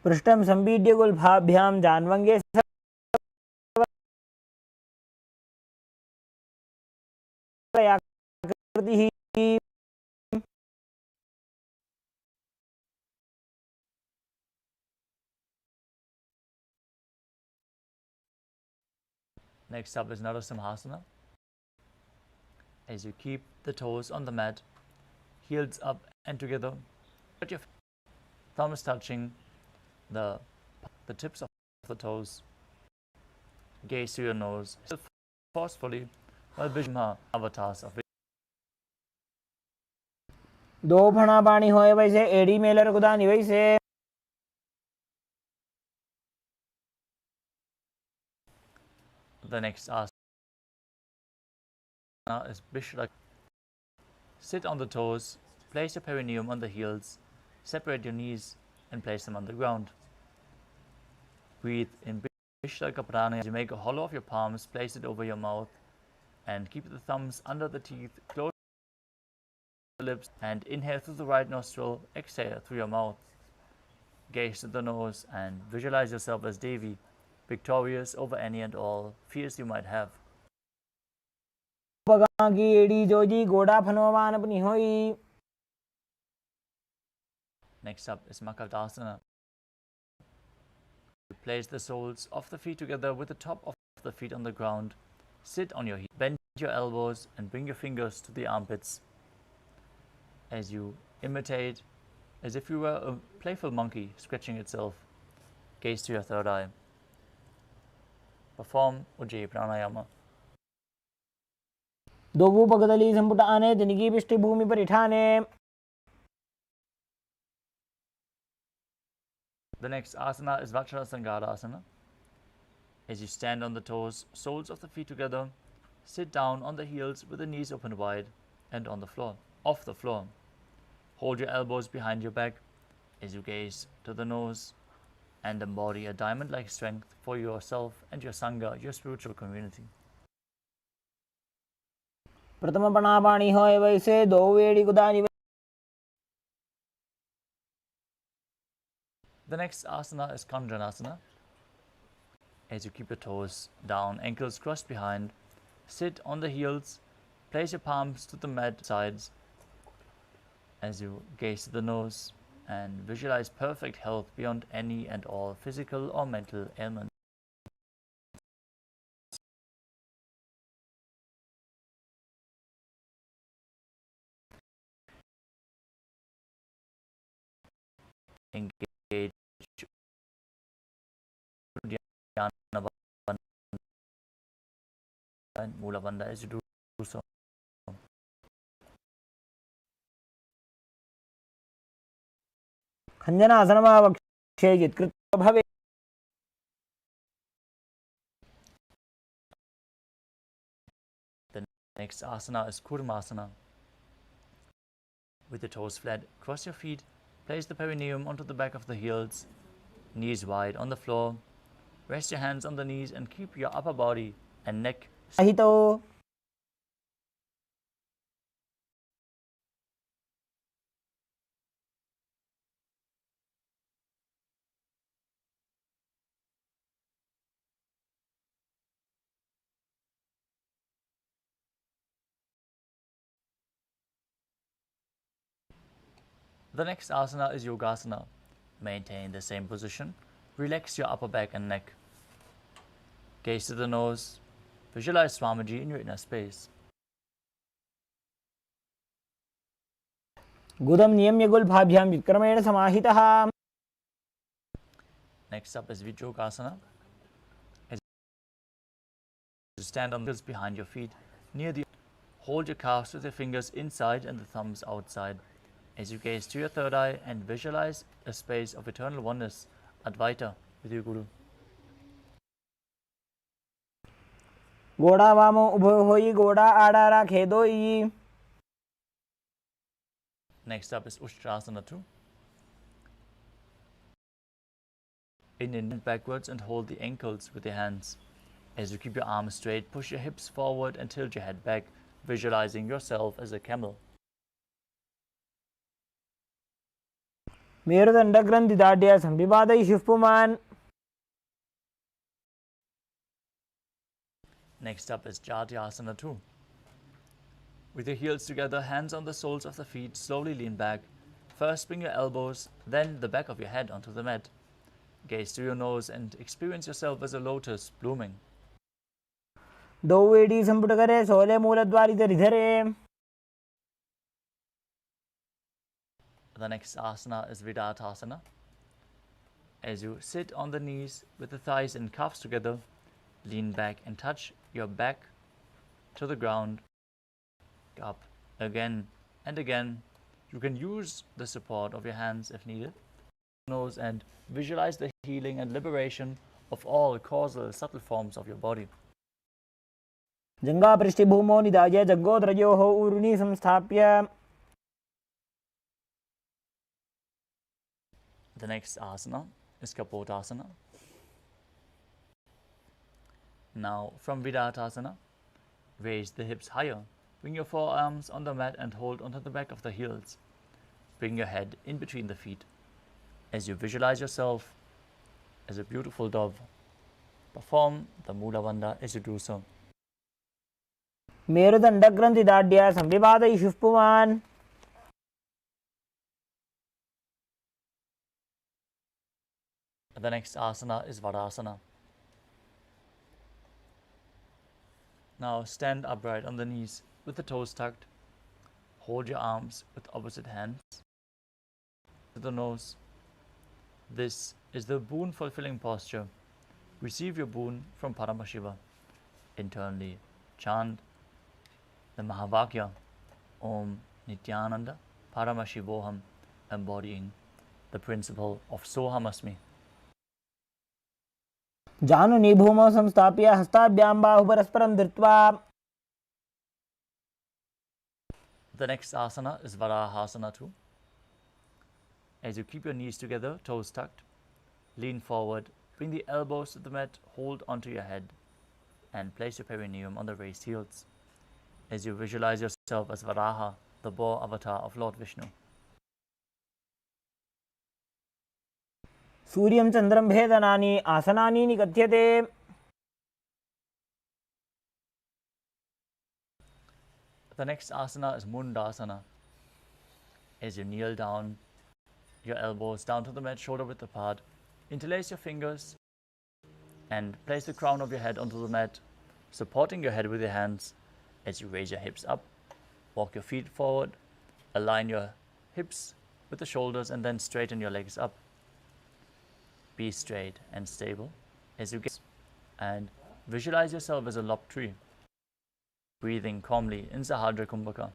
पृष्ठं सम्पीड्य गुल्फाभ्यां जान्वङ्गे सर्वयाकृतिः. Next up is Narasimhasana. As you keep the toes on the mat, heels up and together, but your thumbs touching the tips of the toes. Gaze to your nose forcefully while Vishma avatars of दो फणा पानी होए वैसे एड़ी Mailer गुदानी वैसे. The next asana is Bishra. Sit on the toes, place your perineum on the heels, separate your knees and place them on the ground. Breathe in Vishraka Prana as you make a hollow of your palms, place it over your mouth and keep the thumbs under the teeth, close the lips and inhale through the right nostril, exhale through your mouth. Gaze to the nose and visualize yourself as Devi, victorious over any and all fears you might have. पगां की एड़ी जोजी गोड़ा फनोमान अपनी होई. Next up is Makadasana. Place the soles of the feet together with the top of the feet on the ground. Sit on your heels, bend your elbows and bring your fingers to the armpits as you imitate as if you were a playful monkey scratching itself. Gaze to your third eye. Perform Ujjayi Pranayama. दोवु पगदली संपुट आने दिनगी पिष्टि भूमि पर इठाने. The next asana is Vajrasangadasana. As you stand on the toes, soles of the feet together, sit down on the heels with the knees open wide and on the floor, off the floor. Hold your elbows behind your back as you gaze to the nose and embody a diamond-like strength for yourself and your Sangha, your spiritual community. प्रथम पणा पानी होए वैसे दो एड़ी गुदानी. The next asana is Kanjanasana. As you keep your toes down, ankles crossed behind, sit on the heels, place your palms to the mat sides as you gaze to the nose and visualize perfect health beyond any and all physical or mental ailments. Engage Dhyana Bandha and Mula Bandha as you do so. हञ्जनासनमावक्ष्ये यत्कृत्वा भवेत्. The next asana is Kurmasana. With the toes flat, cross your feet, place the perineum onto the back of the heels, knees wide on the floor. Rest your hands on the knees and keep your upper body and neck. हितो The next asana is Yogasana. Maintain the same position. Relax your upper back and neck. Gaze to the nose. Visualize Swamiji in your inner space. गुदं नियम्य गुल्फाभ्यां विक्रमेण समाहितः. Next up is Vijokasana. As you stand on the heels behind your feet, near the hold your calves with your fingers inside and the thumbs outside. As you gaze to your third eye and visualize a space of eternal oneness, Advaita, with your Guru. गोड़ा वामो उभो होई गोड़ा आड़ा राखे दोई. Next up is Ustrasana 2. Bend backwards and hold the ankles with your hands. As you keep your arms straight, push your hips forward and tilt your head back, visualizing yourself as a camel. मेरुदण्डग्रन्थिदाढ्य संविवादयिषुः पुमान्. Next up is Jatyasana 2. With your heels together, hands on the soles of the feet, slowly lean back. First bring your elbows, then the back of your head onto the mat. Gaze to your nose and experience yourself as a lotus blooming. दौवेडी संपुटकरे Sole मूलद्वारिधरिधरे. The next asana is Vidatasana. As you sit on the knees with the thighs and calves together, lean back and touch your back to the ground. Up again and again. You can use the support of your hands if needed. Nose and visualize the healing and liberation of all causal subtle forms of your body. जङ्घापृष्ठभूमौ निधाय जग्गोत्रयोः ऊरुनी संस्थाप्य. The next asana is Kapotasana. Now from Vidatasana, raise the hips higher. Bring your forearms on the mat and hold onto the back of the heels. Bring your head in between the feet. As you visualize yourself as a beautiful dove, perform the Mula Bandha as you do so. मेरुदण्डग्रन्थिदाढ्य संविवादयिषुः पुमान्. The next asana is Vadasana. Now stand upright on the knees with the toes tucked. Hold your arms with opposite hands to the nose. This is the boon fulfilling posture. Receive your boon from Paramashiva. Internally chant the Mahavakya Om Nithyananda Paramashivoham, embodying the principle of Sohamasmi. जानुनी भूमौ संस्थाप्य हस्ताभ्यां बाहुपरस्परं धृत्वा. The next asana is Varahasana 2. As you keep your knees together, toes tucked, lean forward, bring the elbows to the mat, hold onto your head, and place your perineum on the raised heels. As you visualize yourself as Varaha, the boar avatar of Lord Vishnu. सूर्यं चन्द्रं भेदनानि आसनानि निकथ्यते. The next asana is Mundasana. As you kneel down, your elbows down to the mat, shoulder width apart, interlace your fingers and place the crown of your head onto the mat, supporting your head with your hands. As you raise your hips up, walk your feet forward, align your hips with the shoulders and then straighten your legs up. Be straight and stable as you get, and visualize yourself as a lopped tree, breathing calmly in Sahadra Kumbhaka.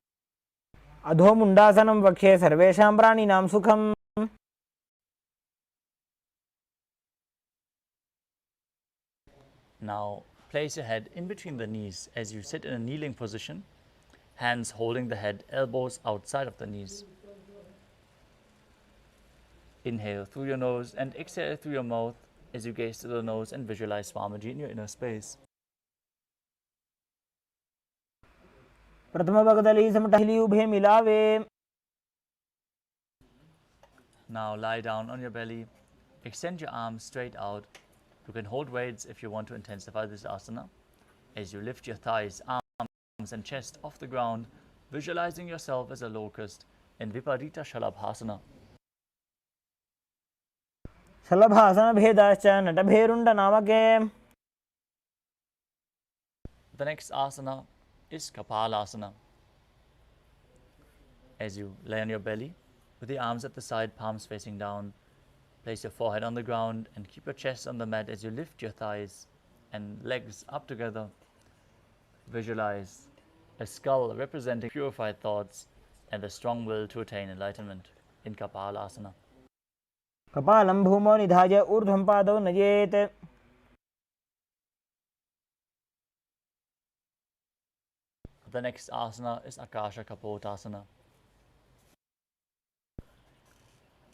अधो मुण्डासनं वक्षे सर्वेषां प्राणिनां सुखम्. Now place your head in between the knees as you sit in a kneeling position, hands holding the head, elbows outside of the knees. Inhale through your nose and exhale through your mouth as you gaze to the nose and visualize Swamiji in your inner space. प्रथम भगदली समटहली उभे मिलावे. Now lie down on your belly, extend your arms straight out. You can hold weights if you want to intensify this asana. As you lift your thighs, arms and chest off the ground, visualizing yourself as a locust in Viparita Shalabhasana. शलभासन भेदाश्च नटभेरुंड नामके. The next asana is Kapalasana. As you lay on your belly, with the arms at the side, palms facing down, place your forehead on the ground and keep your chest on the mat as you lift your thighs and legs up together. Visualize a skull representing purified thoughts and the strong will to attain enlightenment in Kapalasana. कपालं भूमौ निधाय ऊर्ध्वं पादौ नयेत्. The next asana is Akasha Kapotasana.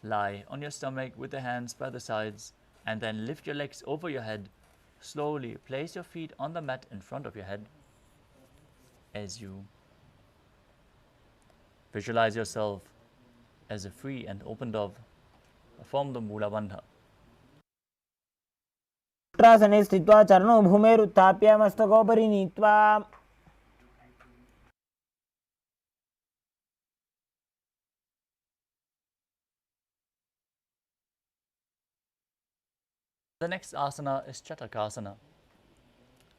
Lie on your stomach with the hands by the sides and then lift your legs over your head. Slowly place your feet on the mat in front of your head. As you visualize yourself as a free and open dove, form the Mula Bandha. उत्तरासने स्थित्वा चरणौ भूमेरुत्थाप्य मस्तकोपरि नीत्वा. The next asana is Chatakasana.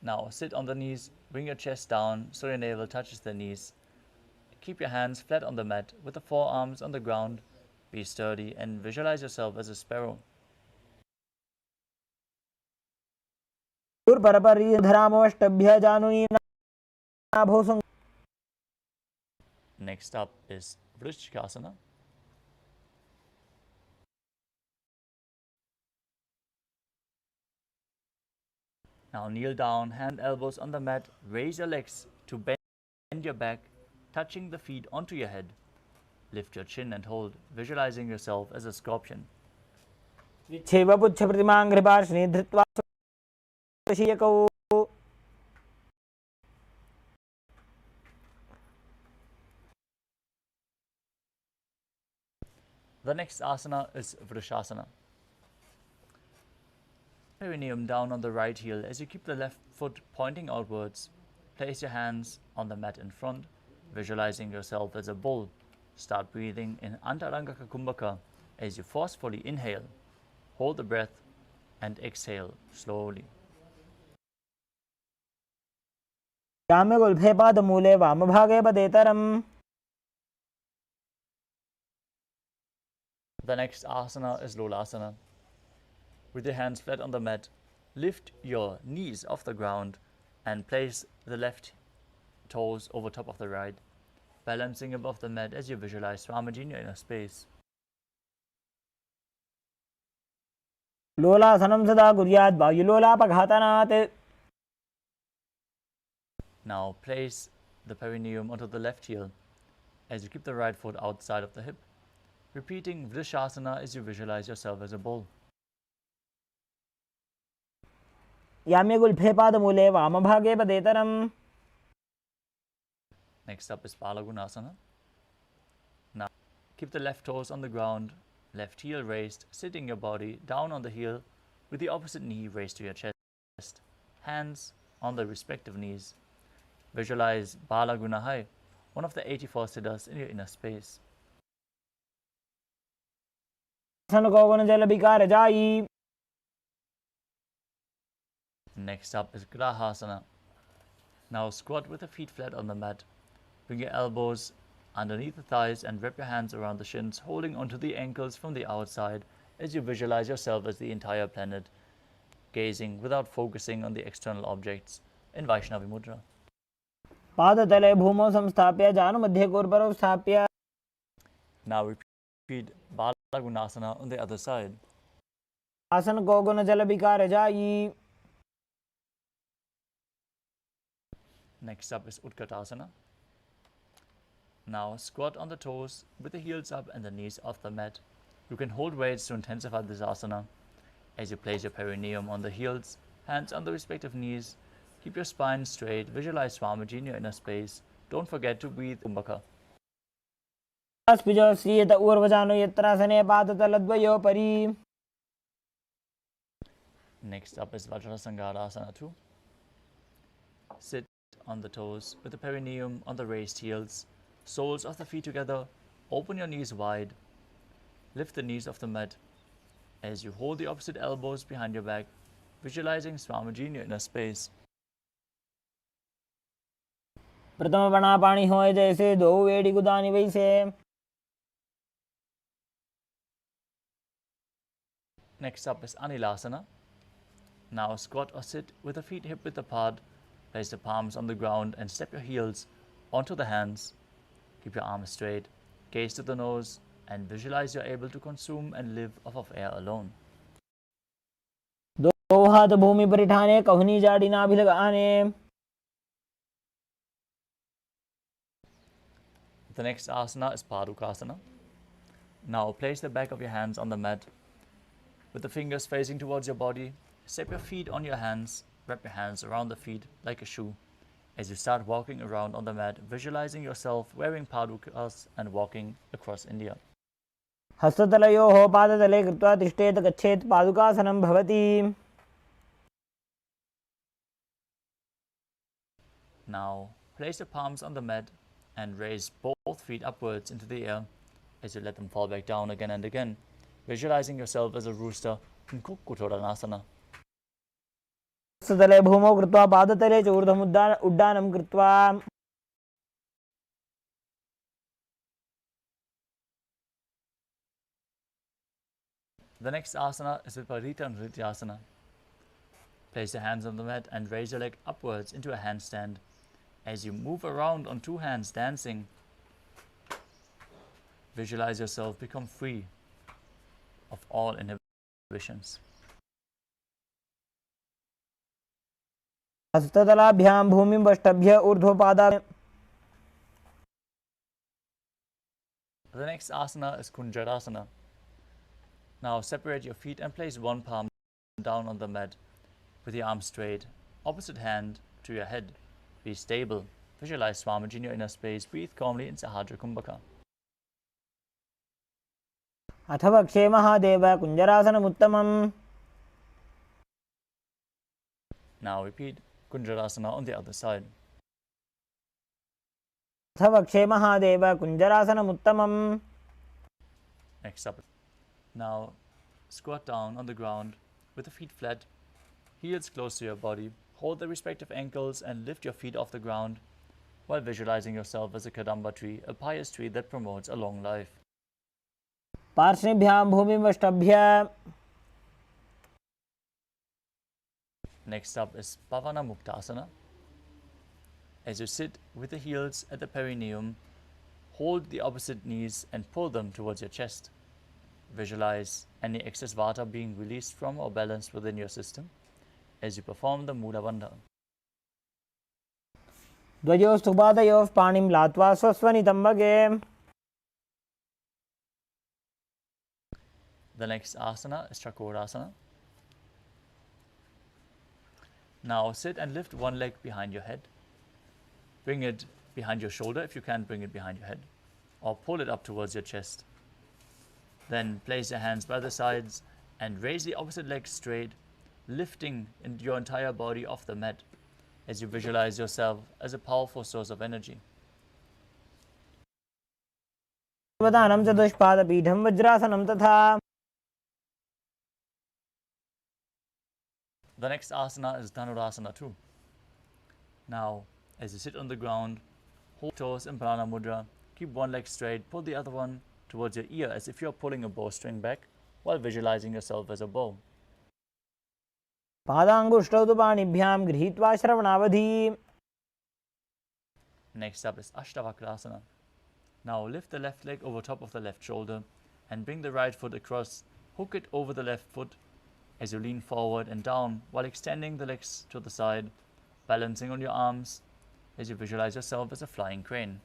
Now sit on the knees, bring your chest down so your navel touches the knees. Keep your hands flat on the mat with the forearms on the ground. Be sturdy and visualize yourself as a sparrow. धरामोष्टभ्य जानुनी नाभोसं. Next up is Vrishchikasana. Now kneel down, hand elbows on the mat, raise your legs to bend your back, touching the feet onto your head. Lift your chin and hold, visualizing yourself as a scorpion. विच्छेवपुच्छ प्रतिमाङ्घ्रिपार्श्वनि धृत्वा स्वशीयकौ. The next asana is Vrishasana. Perineum down on the right heel as you keep the left foot pointing outwards. Place your hands on the mat in front, visualizing yourself as a bull. Start breathing in Antarangaka Kumbhaka as you forcefully inhale. Hold the breath and exhale slowly. याम्यगुल्फे पादमूले वामभागे पदेतरम्. The next asana is Lolasana. With your hands flat on the mat, lift your knees off the ground and place the left toes over top of the right, balancing above the mat as you visualize Swamiji in your inner space. लोलासनं सदा कुर्यात् वायुलोलापघातनात्. Now place the perineum onto the left heel as you keep the right foot outside of the hip, repeating Vrishasana as you visualize yourself as a bull. याम्यगुल्फे पादमूले वामभागे पदेतरम्. Next up is Balagunasana. Now keep the left toes on the ground, left heel raised, sitting your body down on the heel with the opposite knee raised to your chest, hands on the respective knees. Visualize Balagunahai, one of the 84 siddhas in your inner space. Next up is Grahasana. Now squat with the feet flat on the mat. Bring your elbows underneath the thighs and wrap your hands around the shins, holding onto the ankles from the outside as you visualize yourself as the entire planet, gazing without focusing on the external objects in Vaishnavi Mudra. पादतले भूमौ संस्थाप्य जानुमध्ये कोर्परौ स्थाप्य. Now repeat Balagunasana on the other side. आसन को गुण जल विकार जाई. Next up is Utkatasana. Now squat on the toes with the heels up and the knees off the mat. You can hold weights to intensify this asana. As you place your perineum on the heels, hands on the respective knees, keep your spine straight, visualize Swamiji in your inner space. Don't forget to breathe Kumbhaka. श्रियत ऊर्वजानो यत्रासने पादतलद्वयोपरि. Next up is Vajrasangarasana 2. Sit on the toes with the perineum on the raised heels, soles of the feet together, open your knees wide, lift the knees off the mat. As you hold the opposite elbows behind your back, visualizing Swamiji in your inner space. प्रथम बना पानी होए जैसे दो वेड़ी गुदानी वैसे. Next up is Anilasana. Now squat or sit with the feet hip width apart. Place the palms on the ground and step your heels onto the hands. Keep your arms straight, gaze to the nose, and visualize you're able to consume and live off of air alone. दो हाथ भूमि पर ठाने कहनी जाड़ी नाभि लगाने. The next asana is Padukasana. Now place the back of your hands on the mat with the fingers facing towards your body. Step your feet on your hands, wrap your hands around the feet like a shoe. As you start walking around on the mat, visualizing yourself wearing padukas and walking across India. हस्ततलयोः पादतले कृत्वा तिष्ठेत गच्छेत् पादुकासनं भवति. Now place your palms on the mat and raise both feet upwards into the air as you let them fall back down again and again, visualizing yourself as a rooster in Kukutoranasana. हस्ततले भूमौ कृत्वा पादतले च ऊर्ध्वमुड्डानं कृत्वा. The next asana is Viparita Nrityasana. Place your hands on the mat and raise your leg upwards into a handstand. As you move around on two hands dancing, visualize yourself become free of all inhibitions. हस्ततलाभ्यां भूमिं वष्टभ्य ऊर्ध्वपादा. The next asana is Kunjarasana. Now separate your feet and place one palm down on the mat with your arms straight, opposite hand to your head. Be stable. Visualize Swamiji in your inner space. Breathe calmly in Sahadra Kumbhaka. अथ वक्षे Mahadev कुञ्जरासनमुत्तमम्. Now repeat Kunjarasana on the other side. अथ वक्षे Mahadev कुञ्जरासनमुत्तमम्. Next up. Now squat down on the ground with the feet flat, heels close to your body. Hold the respective ankles and lift your feet off the ground while visualizing yourself as a Kadamba tree, a pious tree that promotes a long life. पार्श्वेभ्यां भूमिं वष्टभ्य. Next up is Pavana Muktasana. As you sit with the heels at the perineum, hold the opposite knees and pull them towards your chest. Visualize any excess vata being released from or balanced within your system as you perform the Mula Bandha. द्वयोस्तु पादयोः पाणिं लात्वा स्वस्वनितं भगे. The next asana is Chakorasana. Now sit and lift one leg behind your head. Bring it behind your shoulder if you can't bring it behind your head, or pull it up towards your chest. Then place your hands by the sides and raise the opposite leg straight, lifting your entire body off the mat as you visualize yourself as a powerful source of energy. वदानं चतुष्पादपीठं वज्रासनं तथा. The next asana is Dhanurasana 2. Now, as you sit on the ground, hold toes in Prana Mudra, keep one leg straight, pull the other one towards your ear as if you're pulling a bowstring back while visualizing yourself as a bow. पादाङ्गुष्ठौ तु पाणिभ्यां गृहीत्वा श्रवणावधि. Next up is Ashtavakrasana. Now lift the left leg over top of the left shoulder and bring the right foot across. Hook it over the left foot as you lean forward and down while extending the legs to the side, balancing on your arms as you visualize yourself as a flying crane.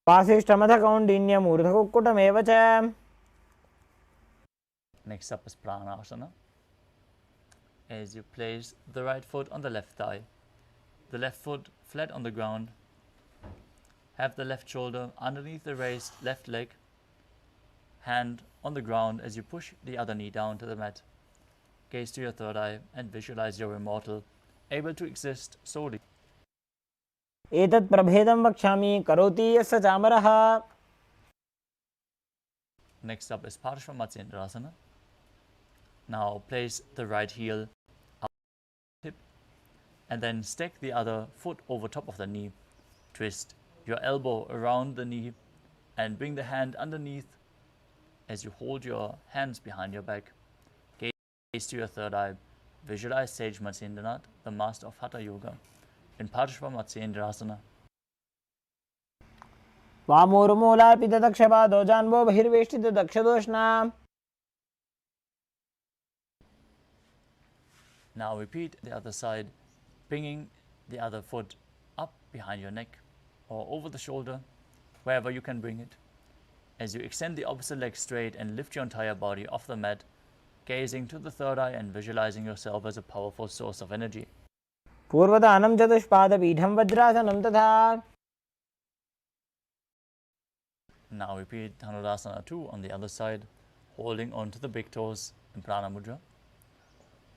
वासिष्ठमथ कौण्डिन्यमूर्धकुक्कुटमेव च. Next up is Pranasana. As you place the right foot on the left thigh, the left foot flat on the ground, have the left shoulder underneath the raised left leg, hand on the ground as you push the other knee down to the mat. Gaze to your third eye and visualize you're immortal, able to exist solely. एतत् प्रभेदं वक्ष्यामि करोति यस्य चामरः. Next up is Paramashivoham. Now place the right heel up the hip and then stack the other foot over top of the knee. Twist your elbow around the knee and bring the hand underneath as you hold your hands behind your back. Gaze to your third eye. Visualize Sage Nithyananda, the master of Hatha Yoga, in Paramashivoham. वामोर्मूलार्पितदक्षपादो जान्वो बहिर्वेष्टितदक्षदोष्णा. Now repeat the other side, bringing the other foot up behind your neck or over the shoulder, wherever you can bring it. As you extend the opposite leg straight and lift your entire body off the mat, gazing to the third eye and visualizing yourself as a powerful source of energy. पूर्वदानं चतुष्पादपीठं वज्रासनं तथा. Now repeat Dhanurasana 2 on the other side, holding onto the big toes in Prana Mudra.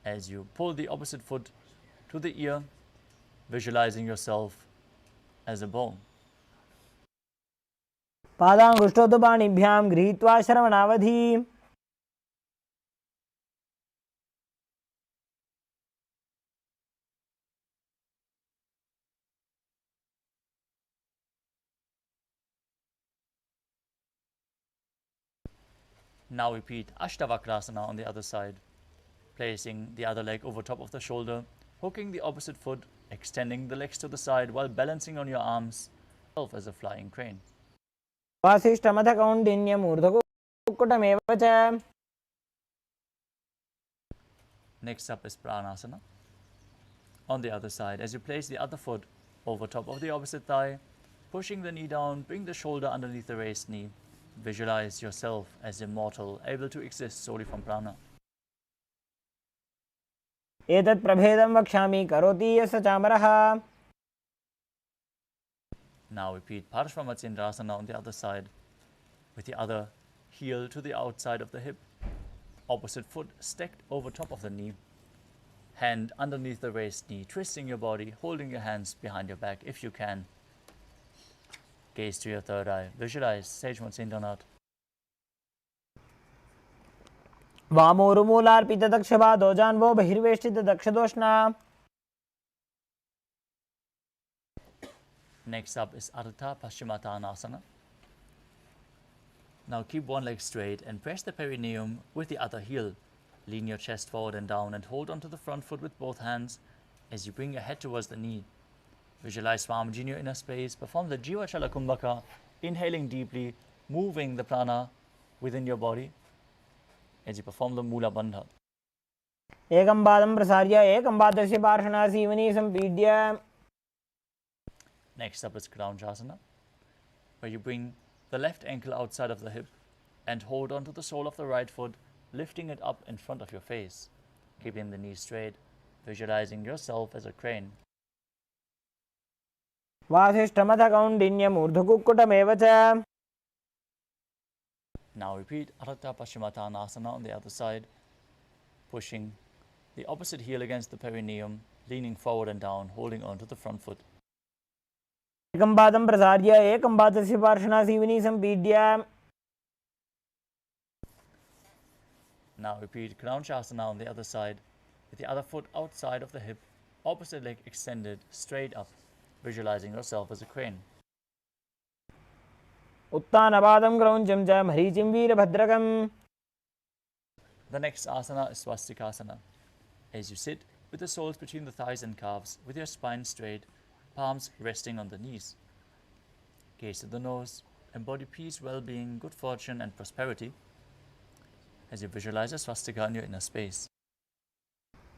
As you pull the opposite foot to the ear, visualizing yourself as a bow. पादाङ्गुष्ठोत्थपाणिभ्यां गृहीत्वा श्रवणावधि. Now repeat Ashtavakrasana on the other side, placing the other leg over top of the shoulder, hooking the opposite foot, extending the legs to the side while balancing on your arms, as a flying crane. वासिष्ठमथ कौण्डिन्यमूर्धकुक्कुटमेव च. Next up is Pranasana. On the other side, as you place the other foot over top of the opposite thigh, pushing the knee down, bring the shoulder underneath the raised knee. Visualize yourself as immortal, able to exist solely from prana. एतत् प्रभेदं वक्ष्यामि करोति यस्य चामरः. Now repeat Paramashivoham on the other side, with the other heel to the outside of the hip, opposite foot stacked over top of the knee, hand underneath the raised knee, twisting your body, holding your hands behind your back if you can. Gaze to your third eye. Visualize Sage Nithyananda. वामोर्मूलार्पितदक्षपादो जान्वो बहिर्वेष्टितदक्षदोष्णा. Next up is Ardha Paschimottanasana. Now keep one leg straight and press the perineum with the other heel. Lean your chest forward and down and hold onto the front foot with both hands as you bring your head towards the knee. Visualize Swamiji in your inner space. Perform the Jiva Chala Kumbhaka, inhaling deeply, moving the prana within your body as you perform the Mula Bandha. एकं पादं प्रसार्य एकं पादस्य पार्श्वनासीवने सम्पीड्य. Next up is Kranjasana, where you bring the left ankle outside of the hip and hold onto the sole of the right foot, lifting it up in front of your face, keeping the knees straight, visualizing yourself as a crane. वासिष्ठमथ कौण्डिन्यमूर्धकुक्कुटमेव च. Now repeat Ardha Paschimottanasana on the other side, pushing the opposite heel against the perineum, leaning forward and down, holding onto the front foot. एकं पादं प्रसार्य एकं पादस्य पार्श्वनासीवने सम्पीड्य. Now repeat Kranjasana on the other side, with the other foot outside of the hip, opposite leg extended straight up, visualizing yourself as a crane. उत्तानपादं क्रौञ्चं च मरीचिं वीरभद्रकम्. The next asana is Swastikasana. As you sit with the soles between the thighs and calves, with your spine straight, palms resting on the knees. Gaze to the nose, embody peace, well-being, good fortune and prosperity as you visualize a swastika in your inner space.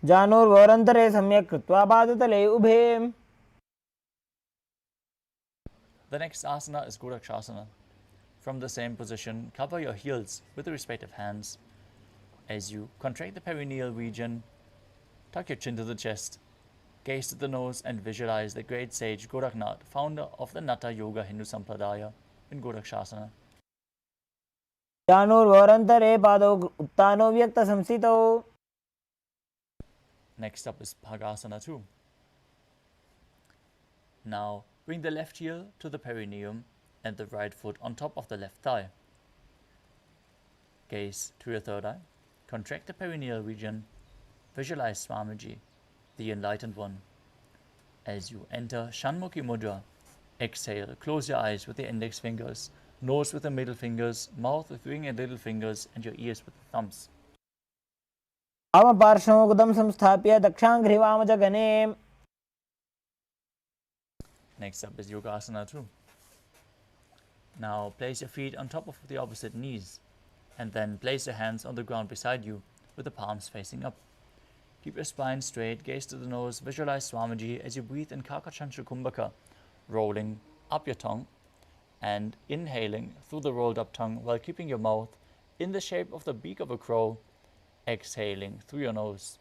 जानोर्वोरन्तरे सम्यक् कृत्वा पादतले उभे. The next asana is Gorakshasana. From the same position, cover your heels with the respective hands. As you contract the perineal region, tuck your chin to the chest, gaze to the nose, and visualize the great sage Goraknath, founder of the Natha Yoga Hindu Sampradaya, in Gorakshasana. जानुर्वरन्तरे पादौ उत्तानो व्यक्तसंस्थितौ. Next up is Bhagasana 2. Now, bring the left heel to the perineum and the right foot on top of the left thigh. Gaze to your third eye. Contract the perineal region. Visualize Swamiji, the enlightened one. As you enter Shanmukhi Mudra, exhale, close your eyes with the index fingers, nose with the middle fingers, mouth with ring and little fingers, and your ears with the thumbs. वामपार्श्वमुदं संस्थाप्य दक्षाङ्घ्रिवामजगने. Next up is Yogasana 2. Now place your feet on top of the opposite knees, and then place your hands on the ground beside you with the palms facing up. Keep your spine straight, gaze to the nose, visualize Swamiji as you breathe in Kakachantra Kumbhaka, rolling up your tongue and inhaling through the rolled up tongue while keeping your mouth in the shape of the beak of a crow, exhaling through your nose.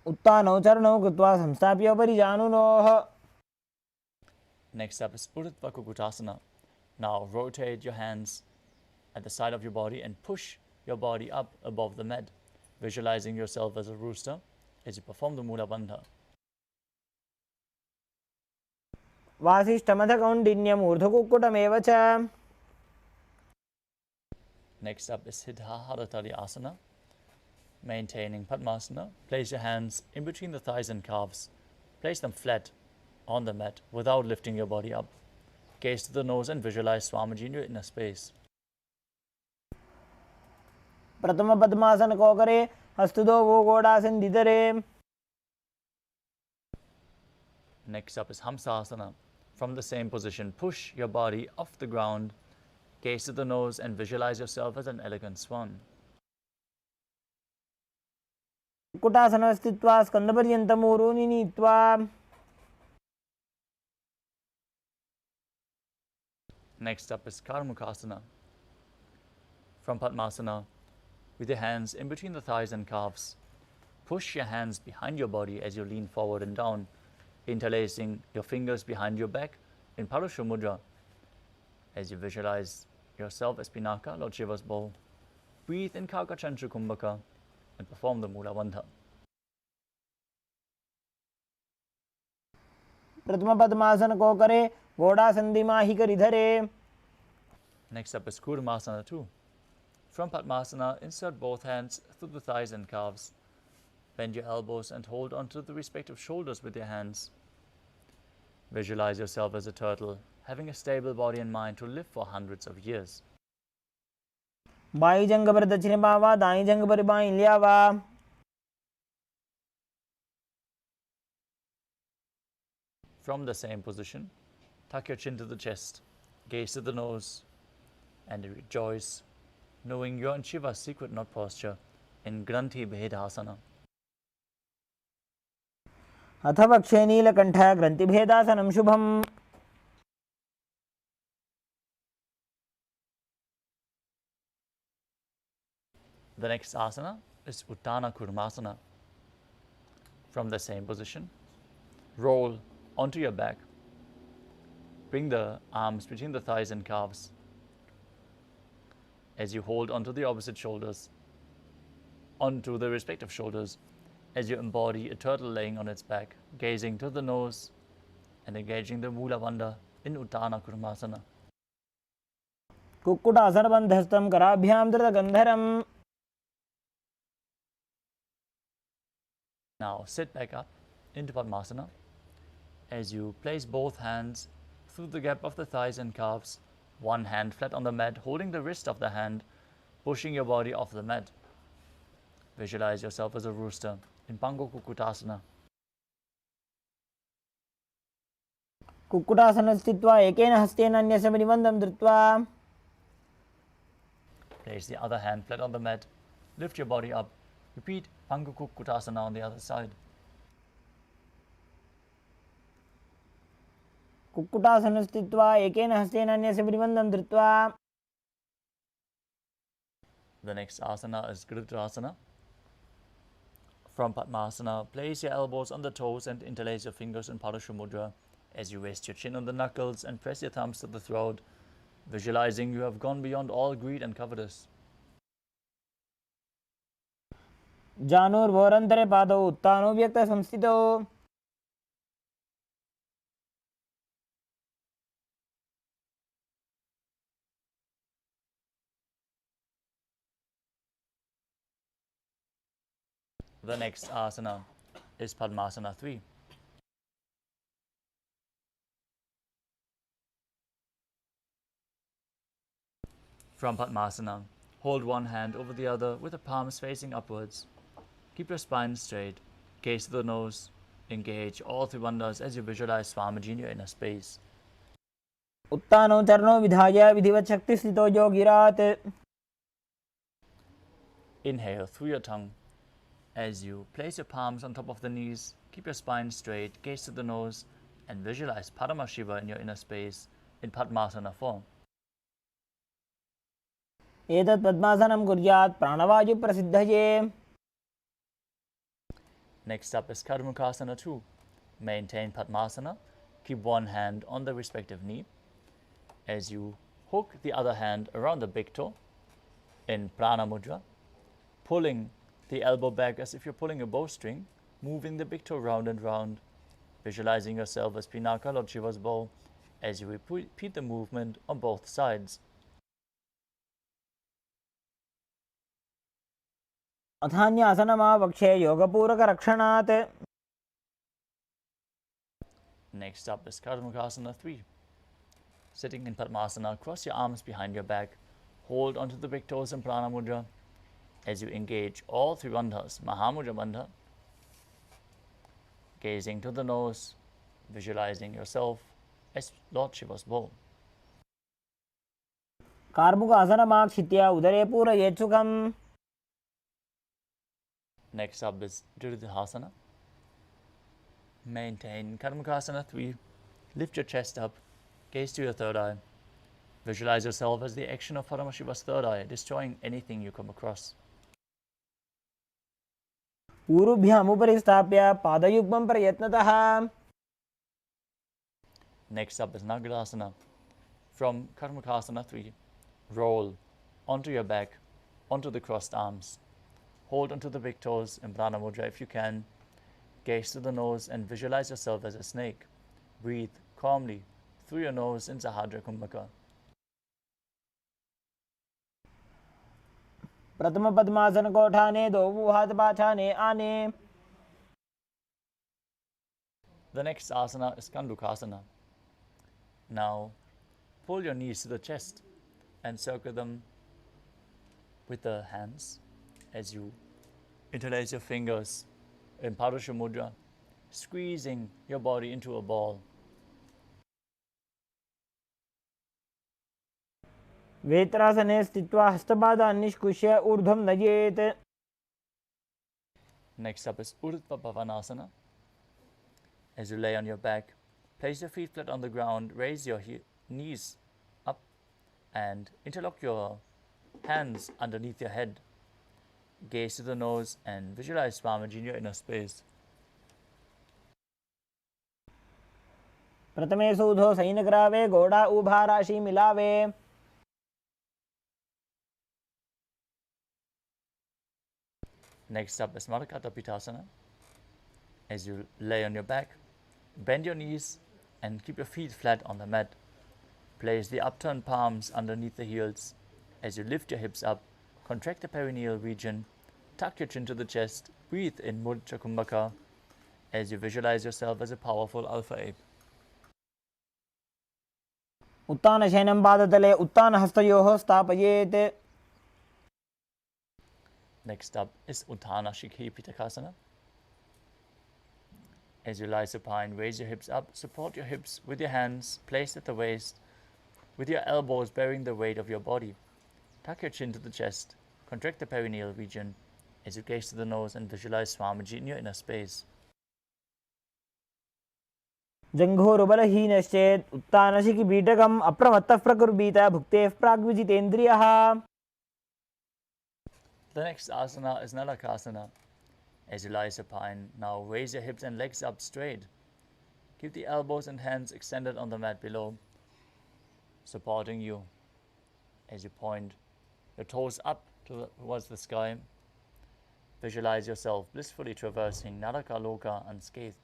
उत्तानौ चरणौ कृत्वा संस्थाप्य उपरि जानुनोः. Next up is Urdhva Kukutasana. Now rotate your hands at the side of your body and push your body up above the mat, visualizing yourself as a rooster as you perform the Mula Bandha. वासिष्ठमथकौण्डिन्यम् ऊर्ध्वकुक्कुटमेव च. Next up is Siddhaharatali Asana. Maintaining Padmasana, place your hands in between the thighs and calves. Place them flat on the mat without lifting your body up. Gaze to the nose and visualize Swamiji in your inner space. प्रथम पद्मासन को करे हस्तुदो वो गोडासन दिदरे. Next up is Hamsasana. From the same position, push your body off the ground. Gaze to the nose and visualize yourself as an elegant swan. Kukkutasana स्थित्वा स्कन्दपर्यन्तं ऊरूनि नीत्वा. Next up is Karmukasana. From Padmasana, with your hands in between the thighs and calves, push your hands behind your body as you lean forward and down, interlacing your fingers behind your back in Parusha Mudra as you visualize yourself as Pinaka, Lord Shiva's bowl. Breathe in Kakachantra Kumbhaka and perform the Mula Bandha. प्रथम पद्मासन को करे घोड़ासन दिमाहि करि धरे. Next up is Kurmasana 2. From Padmasana, insert both hands through the thighs and calves. Bend your elbows and hold onto the respective shoulders with your hands. Visualize yourself as a turtle, having a stable body and mind to live for hundreds of years. By जंग पर दक्षिण बावा दाई जंग पर by ल्यावा. From the same position, tuck your chin to the chest, gaze to the nose, and rejoice, knowing you're in Shiva's secret knot posture in Granthi Bhedasana. अथ वक्षे नीलकण्ठ ग्रन्थिभेदासनं शुभम्. The next asana is Uttana Kurmasana. From the same position, roll onto your back. Bring the arms between the thighs and calves as you hold onto the opposite shoulders, onto the respective shoulders, as you embody a turtle laying on its back, gazing to the nose and engaging the Mula Bandha in Uttana Kurmasana. Kukkutasana बन्धस्थं कराभ्यां धृतगन्धरम्. Now sit back up into Padmasana as you place both hands through the gap of the thighs and calves, one hand flat on the mat, holding the wrist of the hand, pushing your body off the mat. Visualize yourself as a rooster in Pango Kukutasana. Kukkutasana स्थित्वा एकेन हस्तेन अन्यस्य परिबन्धं धृत्वा. Place the other hand flat on the mat. Lift your body up. Repeat Pango Kukutasana on the other side. कुक्कुटासनं स्थित्वा एकेन हस्तेन अन्यस्य प्रतिबन्धं धृत्वा. The next asana is Gridrasana. From Padmasana, place your elbows on the toes and interlace your fingers in Parashamudra as you rest your chin on the knuckles and press your thumbs to the throat, visualizing you have gone beyond all greed and covetous. जानुर्भोरन्तरे पादौ उत्तानो व्यक्तसंस्थितौ. The next asana is Padmasana 3. From Padmasana, hold one hand over the other with the palms facing upwards. Keep your spine straight, gaze to the nose, engage all three bandhas as you visualize Swamiji in your inner space. उत्तानौ चरणौ विधाय विधिवत् शक्तिस्थितो योगिरात्. Inhale through your tongue. As you place your palms on top of the knees, keep your spine straight, gaze to the nose, and visualize Paramashiva in your inner space in Padmasana form. एतत् पद्मासनं कुर्यात् प्राणवायुप्रसिद्धये. Next up is Karmukasana 2. Maintain Padmasana. Keep one hand on the respective knee. As you hook the other hand around the big toe in Prana Mudra, pulling the elbow back as if you're pulling a bowstring, moving the big toe round and round, visualizing yourself as Pinaka, Lord Shiva's bow, as you repeat the movement on both sides. अथान्यासनमावक्षे योगपूरकरक्षणात्. Next up is Karmukasana 3. Sitting in Padmasana, cross your arms behind your back, hold onto the big toes in Prana Mudra as you engage all three bandhas, Mahamudra Bandha, gazing to the nose, visualizing yourself as Lord Shiva's bow. कार्मुकासनमाक्षित्य उदरे पूरयेत् सुखम्. Next up is Dirdhasana. Maintain Karmukasana 3. Lift your chest up, gaze to your third eye. Visualize yourself as the action of Paramashiva's third eye, destroying anything you come across. ऊरुभ्यामुपरि स्थाप्य पादयुग्मं प्रयत्नतः. Next up is Nagadasana. From Karmukasana 3, roll onto your back, onto the crossed arms. Hold onto the big toes in Prana Mudra if you can. Gaze to the nose and visualize yourself as a snake. Breathe calmly through your nose in Sahadra Kumbhaka. प्रथम पद्मासन कोठाने दो हाथ पाछाने आने. The next asana is Kandukasana. Now, pull your knees to the chest and circle them with the hands as you interlace your fingers in Parusha Mudra, squeezing your body into a ball. वेत्रासने स्थित्वा हस्तपादान् निष्कुष्य ऊर्ध्वं नयेत्. Next up is Urdhva Bhavanasana. As you lay on your back, place your feet flat on the ground, raise your knees up and interlock your hands underneath your head. Gaze to the nose and visualize Swamiji in your inner space. प्रथमे सूधो सैनग्रावे घोड़ा उभा राशि मिलावे. Next up is Marakata Pitasana. As you lay on your back, bend your knees and keep your feet flat on the mat. Place the upturned palms underneath the heels. As you lift your hips up, contract the perineal region, tuck your chin to the chest, breathe in Mudra Kumbhaka as you visualize yourself as a powerful alpha ape. उत्तानशयनं पादतले उत्तानहस्तयोः स्थापयेत्. Next up is Uttana Shikhi Pitakasana. As you lie supine, raise your hips up, support your hips with your hands placed at the waist, with your elbows bearing the weight of your body. Tuck your chin to the chest, contract the perineal region as you gaze to the nose and visualize Swamiji in your inner space. जङ्घोरुबलहीनश्चेत् उत्तानशिखिपीठकम् अप्रमत्तः प्रकुर्वीत भुक्तेः प्राग्विजितेन्द्रियः. The next asana is Nalakasana. As you lie supine, now raise your hips and legs up straight. Keep the elbows and hands extended on the mat below, supporting you. As you point your toes up towards the sky, visualize yourself blissfully traversing Narakaloka unscathed.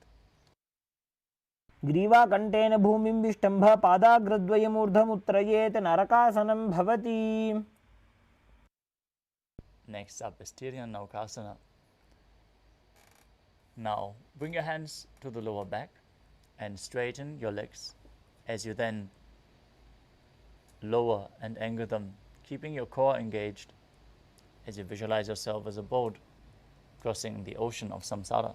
ग्रीवाकण्ठेन भूमिं विष्टम्भ पादाग्रद्वयमूर्धमुत्त्रयेत् नरकासनं भवति. Next up is Tiryanavakasana. Now bring your hands to the lower back and straighten your legs as you then lower and angle them, keeping your core engaged as you visualize yourself as a boat crossing the ocean of samsara.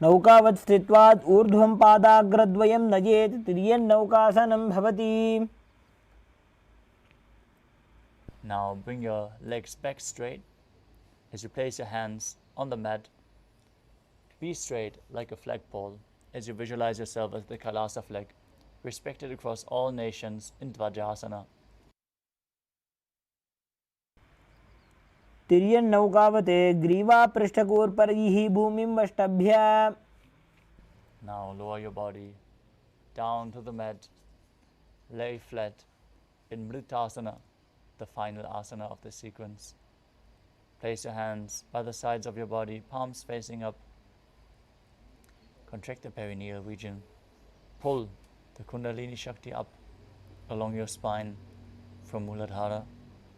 नौकावत् स्थित्वात् ऊर्ध्वं पादाग्रद्वयं नयेत् तिर्यन्नौकासनं भवति. Now bring your legs back straight as you place your hands on the mat. Be straight like a flagpole as you visualize yourself as the Kailasa flag, respected across all nations in Dvajasana. तिर्यन्नौकावते ग्रीवापृष्ठकूर्परैः भूमिं वष्टभ्य. Now lower your body down to the mat, lay flat in Mritasana, the final asana of the sequence. Place your hands by the sides of your body, palms facing up. Contract the perineal region. Pull the Kundalini Shakti up along your spine from Muladhara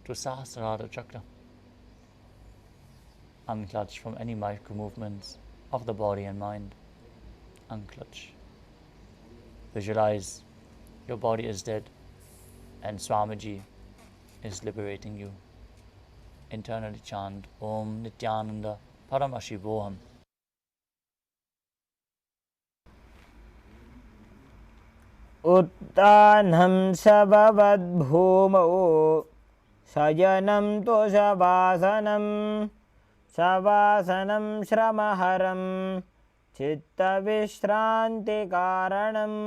to Sahasrara Chakra. Unclutch from any micro movements of the body and mind. Unclutch. Visualize your body is dead and Swamiji is liberating you. Internally chant Om Nithyananda Paramashivoham. उत्तानं शववद्भूमौ शयनं तोषवासनं शवासनं श्रमहरं चित्तविश्रान्तिकारणम्.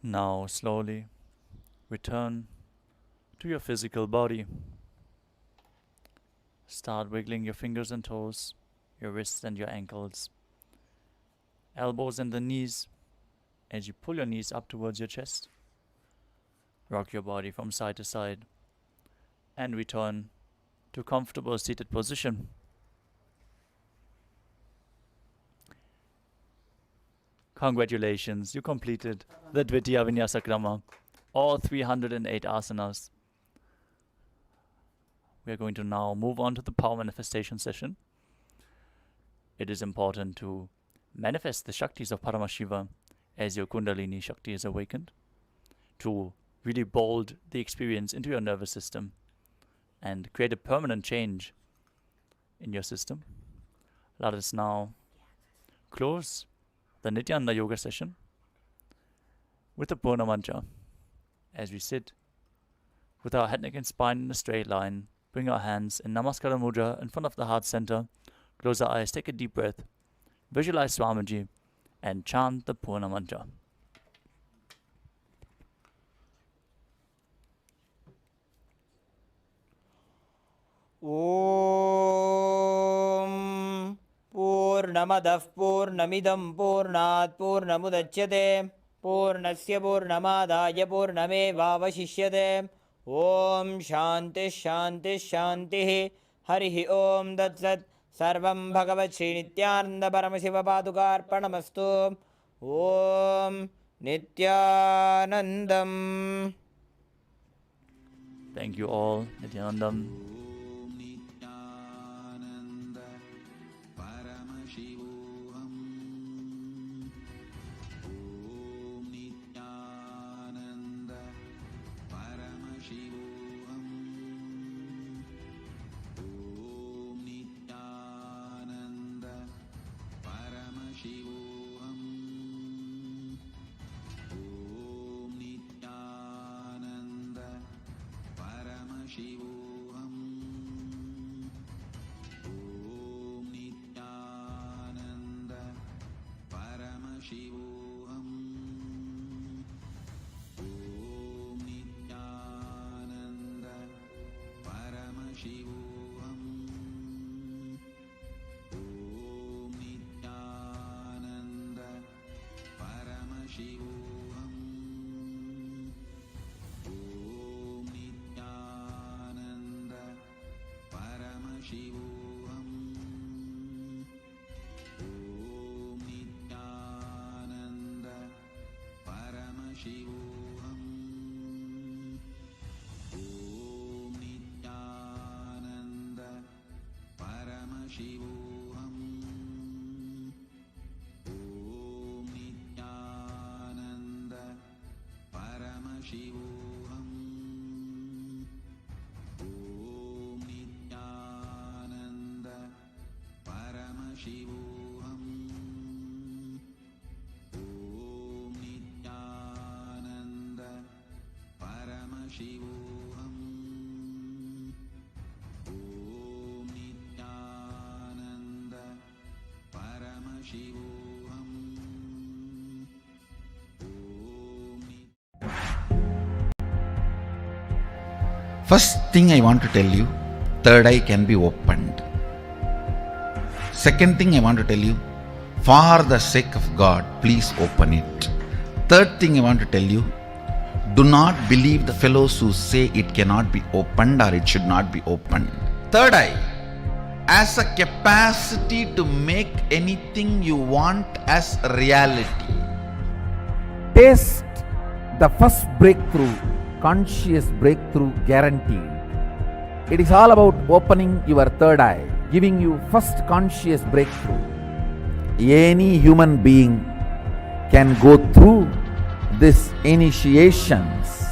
Now slowly return to your physical body. Start wiggling your fingers and toes, your wrists and your ankles, elbows and the knees as you pull your knees up towards your chest. Rock your body from side to side and return to comfortable seated position. Congratulations, you completed the Dvitiya Vinyasa Krama, all 308 asanas. We are going to now move on to the power manifestation session. It is important to manifest the Shaktis of Paramashiva as your Kundalini Shakti is awakened, to really bold the experience into your nervous system and create a permanent change in your system. Let us now close the Nithyananda Yoga session with the Purna Mantra. As we sit with our head, neck and spine in a straight line, bring our hands in Namaskara Mudra in front of the heart center, close our eyes, take a deep breath, visualize Swamiji and chant the Purna Mantra. Om Purnamadah Purnamidam Purnat Purnamudachyate Purnasya Purnamadaya Purnamevavashishyate. Om Shanti Shanti Shanti. Harihi Om Tat Sat. Sarvam Bhagavat Shri Nithyananda Paramashiva Padukarpanamastu. Om Nithyanandam. Thank you all, Nithyanandam. Paramashivoham. Om Nithyananda Paramashivoham. Om Nithyananda Paramashivoham. Om Nithyananda Paramashivoham. Om Nithyananda Paramashivoham. Om Nithyananda Paramashivoham. Om Nithyananda Paramashivoham. Om Nithyananda Paramashivoham. Om Nithyananda Paramashivoham. Om Nithyananda Paramashivoham. Om Nithyananda Paramashivoham. Om Nithyananda Paramashivoham. Om Nithyananda Paramashivoham. Om Nithyananda Paramashivoham. First thing I want to tell you, third eye can be opened. Second thing I want to tell you, for the sake of God, please open it. Third thing I want to tell you, do not believe the fellows who say it cannot be opened or it should not be opened. Third eye has a capacity to make anything you want as reality. Taste the first breakthrough, conscious breakthrough guaranteed. It is all about opening your third eye, giving you first conscious breakthrough. Any human being can go through these initiations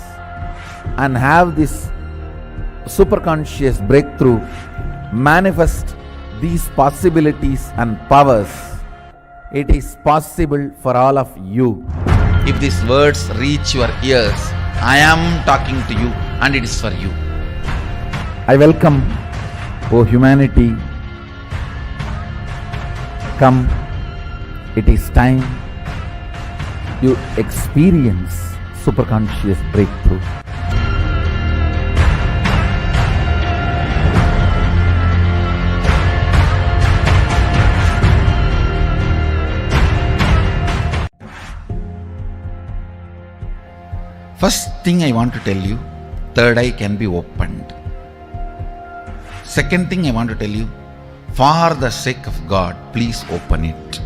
and have this superconscious breakthrough, manifest these possibilities and powers. It is possible for all of you. If these words reach your ears, I am talking to you and it is for you. I welcome, O humanity, come, it is time you experience superconscious breakthrough. 1, First thing I want to tell you, third eye can be opened. Second thing I want to tell you, for the sake of God, please open it.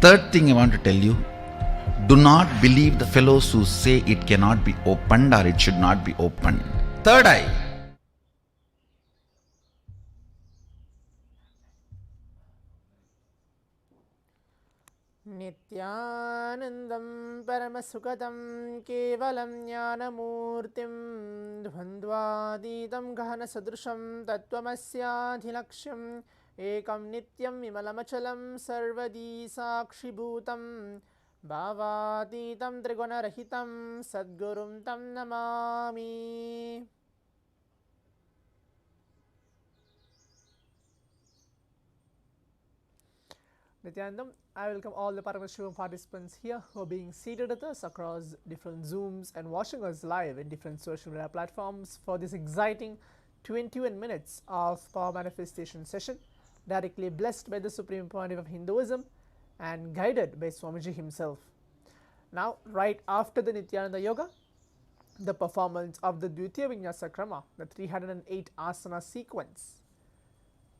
Third thing I want to tell you, do not believe the fellows who say it cannot be opened or it should not be opened. Third eye. नित्यानन्दं परमसुखदं केवलं ज्ञानमूर्तिं द्वन्द्वातीतं गहनसदृशं तत्त्वमस्याधिलक्ष्यम् एकं नित्यं विमलमचलं सर्वदी साक्षिभूतं भावातीतं त्रिगुणरहितं सद्गुरुं तं Namami. Nithyanandam, I welcome all the Paramashivam participants here who are being seated with us across different Zooms and watching us live in different social media platforms for this exciting 21 minutes of Power Manifestation session, directly blessed by the Supreme Pontiff of Hinduism and guided by Swamiji himself. Now, right after the Nithyananda Yoga, the performance of the Dvitiya Vinyasa Krama, the 308 asana sequence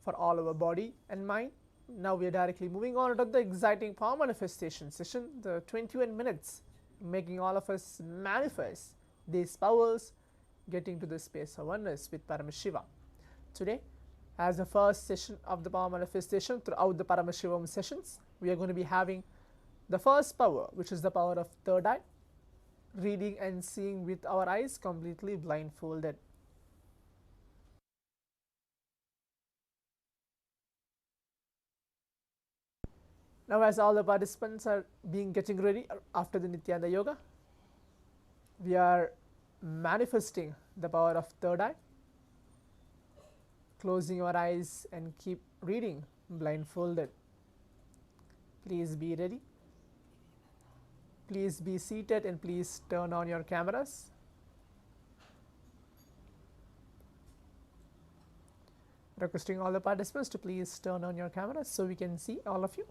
for all our body and mind. Now we are directly moving on to the exciting power manifestation session, the 21 minutes, making all of us manifest these powers, getting to the space of oneness with Paramashiva. Today, as the first session of the power manifestation throughout the Paramashivam sessions, we are going to be having the first power, which is the power of third eye, reading and seeing with our eyes completely blindfolded. Now, as all the participants are getting ready after the Nithyananda Yoga, we are manifesting the power of third eye, closing your eyes and keep reading blindfolded. Please be ready. Please be seated and please turn on your cameras. Requesting all the participants to please turn on your cameras so we can see all of you.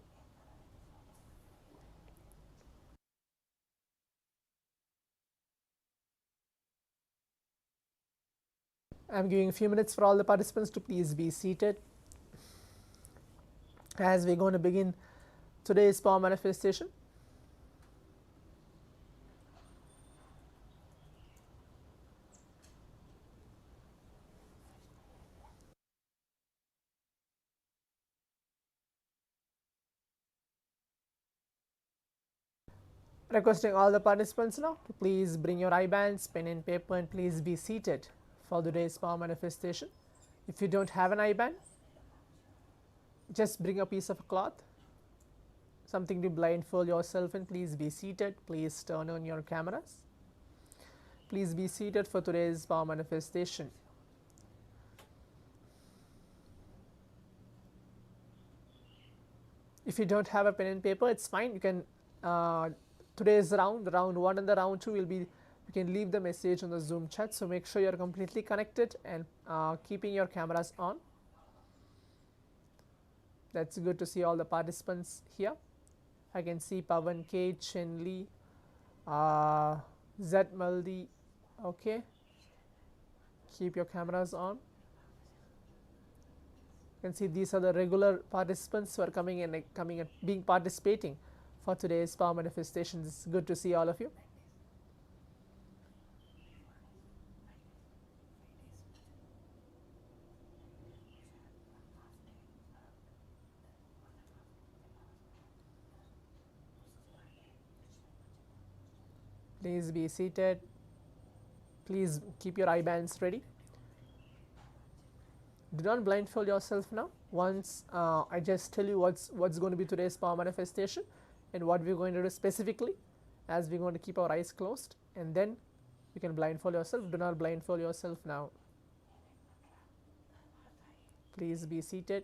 I'm giving a few minutes for all the participants to please be seated as we're going to begin today's power manifestation. Requesting all the participants now to please bring your eye bands, pen and paper, and please be seated for today's power manifestation. If you don't have an eye band, just bring a piece of cloth, something to blindfold yourself in. Please be seated. Please turn on your cameras. Please be seated for today's power manifestation. If you don't have a pen and paper, it's fine. You can today's round 1 and the round 2 will be, you can leave the message on the Zoom chat, so make sure you're completely connected and keeping your cameras on. That's good to see all the participants here. I can see Pavan K, Chen Lee, Zed Maldi. Okay, keep your cameras on. You can see these are the regular participants who are coming and being participating for today's power manifestations. It's good to see all of you. Please be seated. Please keep your eye bands ready. Do not blindfold yourself now. Once I just tell you what's going to be today's power manifestation and what we're going to do specifically, as we're going to keep our eyes closed, and then you can blindfold yourself. Do not blindfold yourself now. Please be seated.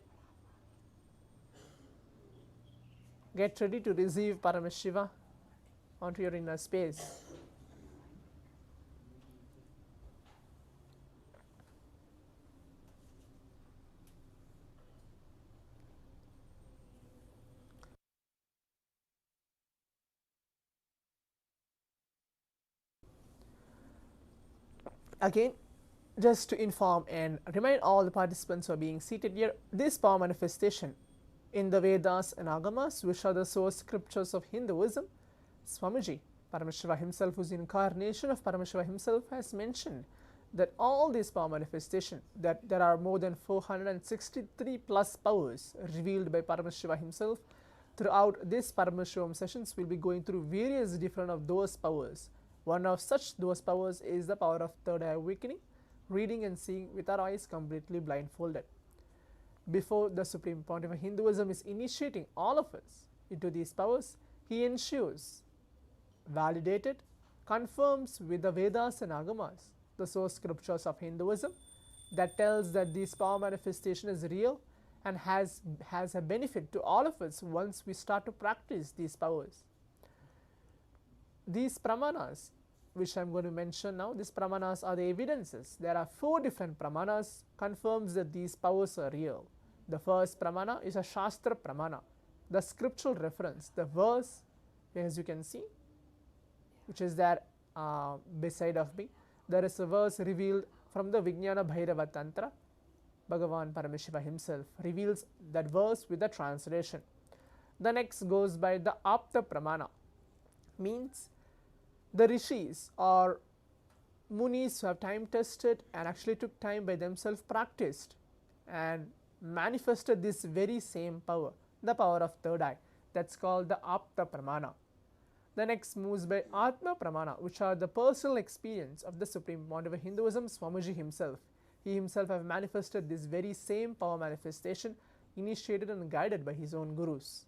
Get ready to receive Paramashiva onto your inner space. Again, just to inform and remind all the participants who are being seated here, this power manifestation in the Vedas and Agamas, which are the source scriptures of Hinduism, Swamiji, Paramashiva himself, who is the incarnation of Paramashiva himself, has mentioned that all these power manifestation, that there are more than 463 plus powers revealed by Paramashiva himself. Throughout this Paramashivam sessions, we'll be going through various different of those powers. One of such those powers is the power of third eye awakening, reading and seeing with our eyes completely blindfolded. Before the Supreme Pontiff of Hinduism is initiating all of us into these powers, he ensures, validated, confirms with the Vedas and Agamas, the source scriptures of Hinduism, that tells that this power manifestation is real and has a benefit to all of us once we start to practice these powers. These pramanas, which I am going to mention now, these pramanas are the evidences. There are 4 different pramanas confirms that these powers are real. The first pramana is a Shastra pramana, the scriptural reference, the verse, as you can see, which is there beside of me. There is a verse revealed from the Vijnana Bhairava Tantra. Bhagavan Paramashivam himself reveals that verse with the translation. The next goes by the Apta Pramana, means the rishis or munis who have time tested and actually took time by themselves, practiced and manifested this very same power, the power of third eye. That's called the Apta Pramana. The next moves by Atma Pramana, which are the personal experience of the Supreme Pontiff of Hinduism, Swamiji himself. He himself have manifested this very same power manifestation, initiated and guided by his own gurus.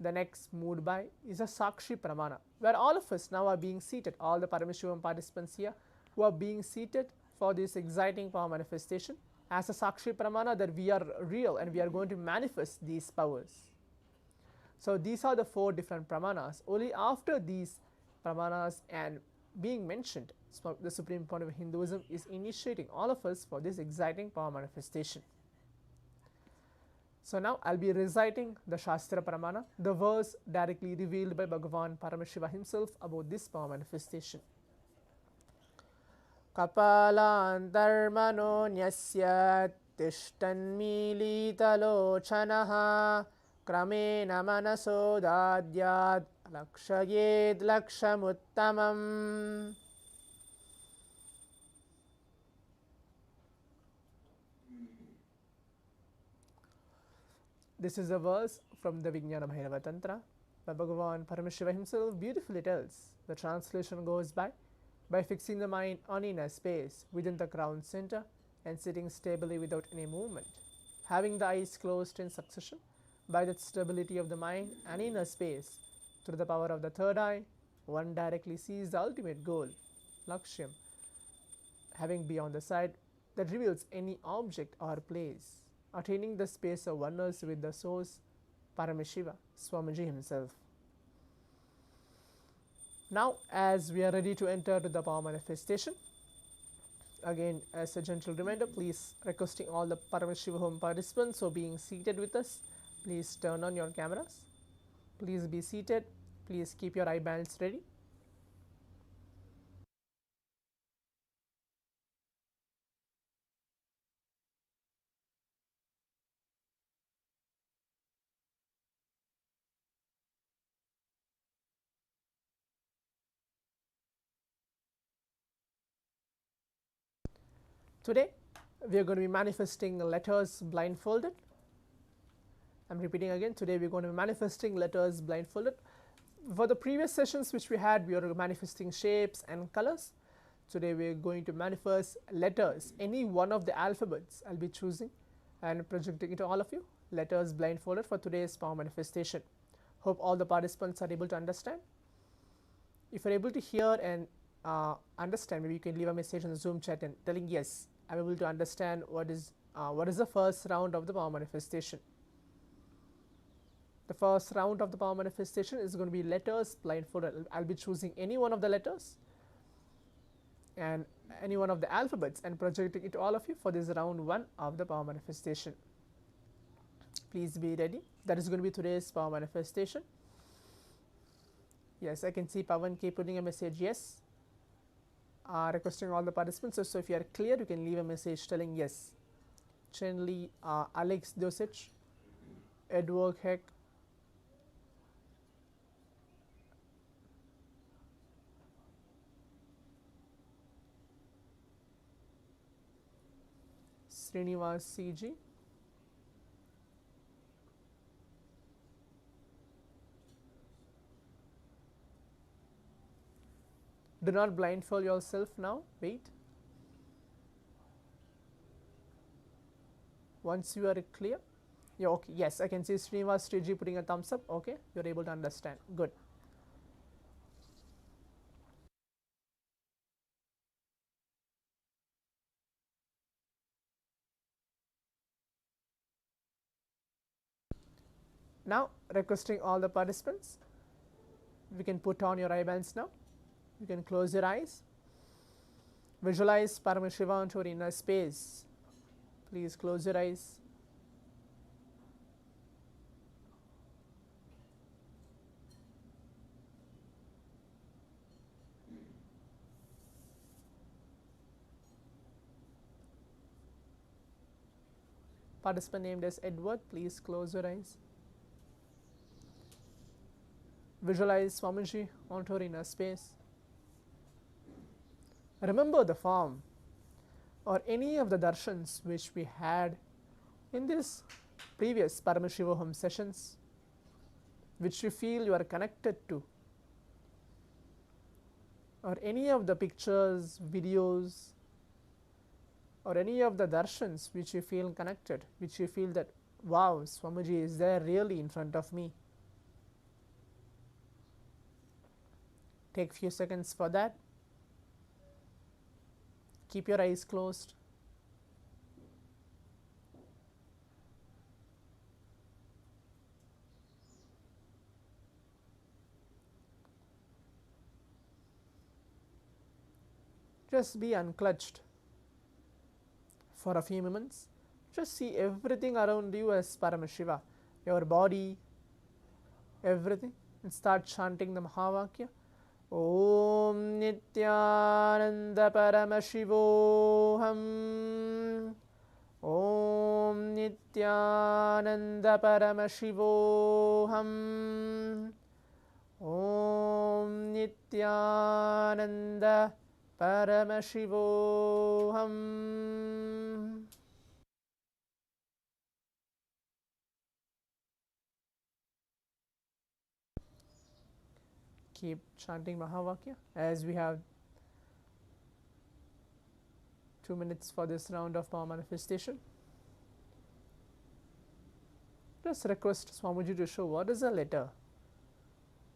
The next moved by is a Sakshi Pramana, where all of us now are being seated, all the Paramashivam participants here who are being seated for this exciting power manifestation as a Sakshi Pramana, that we are real and we are going to manifest these powers. So these are the 4 different pramanas. Only after these pramanas and being mentioned, the Supreme Pontiff of Hinduism is initiating all of us for this exciting power manifestation. So now I'll be reciting the Shastra Pramana, the verse directly revealed by Bhagavan Paramashivam himself about this power manifestation. Kapalantarmano nyasya tishtanmilitalochanaha kramena manaso dadyad lakshayed lakshamuttamam. This is a verse from the Vijnana Bhairava Tantra by Bhagavan Paramashivam himself beautifully tells. The translation goes by fixing the mind on inner space within the crown center and sitting stably without any movement, having the eyes closed in succession, by that stability of the mind and inner space, through the power of the third eye, one directly sees the ultimate goal, Lakshyam, having beyond the sight that reveals any object or place, attaining the space of oneness with the source, Paramashiva, Swamiji himself. Now, as we are ready to enter to the power manifestation, again, as a gentle reminder, please requesting all the Paramashivoham participants who are being seated with us, please turn on your cameras. Please be seated. Please keep your eye bands ready. Today, we are going to be manifesting letters blindfolded. I'm repeating again, today we're going to be manifesting letters blindfolded. For the previous sessions which we had, we were manifesting shapes and colors. Today we're going to manifest letters, any one of the alphabets I'll be choosing and projecting it to all of you. Letters blindfolded for today's power manifestation. Hope all the participants are able to understand. If you're able to hear and understand, maybe you can leave a message in the Zoom chat and telling yes, I'm able to understand what is the first round of the power manifestation. The first round of the power manifestation is going to be letters blindfolded. I'll be choosing any one of the letters and any one of the alphabets and projecting it to all of you for this round 1 of the power manifestation. Please be ready. That is going to be today's power manifestation. Yes, I can see Pavan K putting a message yes. requesting all the participants. So if you are clear, you can leave a message telling yes. Chenli, Alex Dosich, Edward Heck, Srinivas CG, do not blindfold yourself now, wait. Once you are clear, yeah, okay, yes, I can see Srinivas CG putting a thumbs up, okay, you are able to understand, good. Now requesting all the participants, we can put on your eye bands now, you can close your eyes, visualize Paramashivam into your inner space, please close your eyes. Participant named as Edward, please close your eyes. Visualize Swamiji onto your inner space. Remember the form or any of the darshans which we had in this previous Paramashivoham sessions, which you feel you are connected to, or any of the pictures, videos, or any of the darshans which you feel connected, which you feel that, wow, Swamiji is there really in front of me. Take few seconds for that. Keep your eyes closed. Just be unclutched for a few moments. Just see everything around you as Paramashiva, your body, everything, and start chanting the Mahavakya. Om Nithyananda Paramashivoham. Om Nithyananda Paramashivoham. Om Nithyananda Paramashivoham. Keep chanting Mahavakya as we have 2 minutes for this round of power manifestation. Just request Swamiji to show what is the letter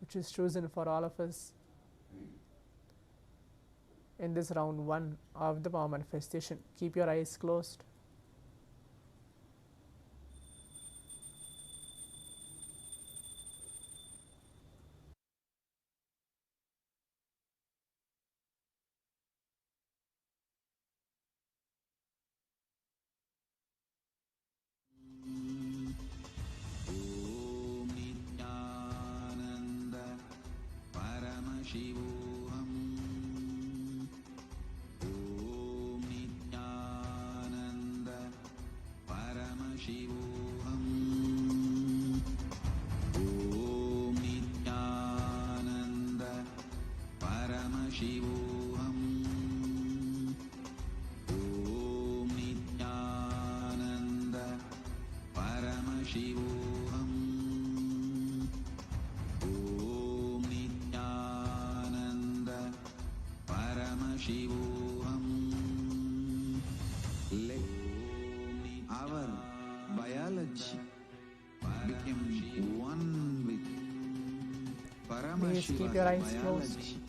which is chosen for all of us in this round 1 of the power manifestation. Keep your eyes closed. Paramashivoham. Om Nithyananda Paramashivoham. Om Nithyananda Paramashivoham. Om Nithyananda Paramashivoham. Paramashivoham. Let our biology become one with Paramashiva's Please keep your eyes closed. biology.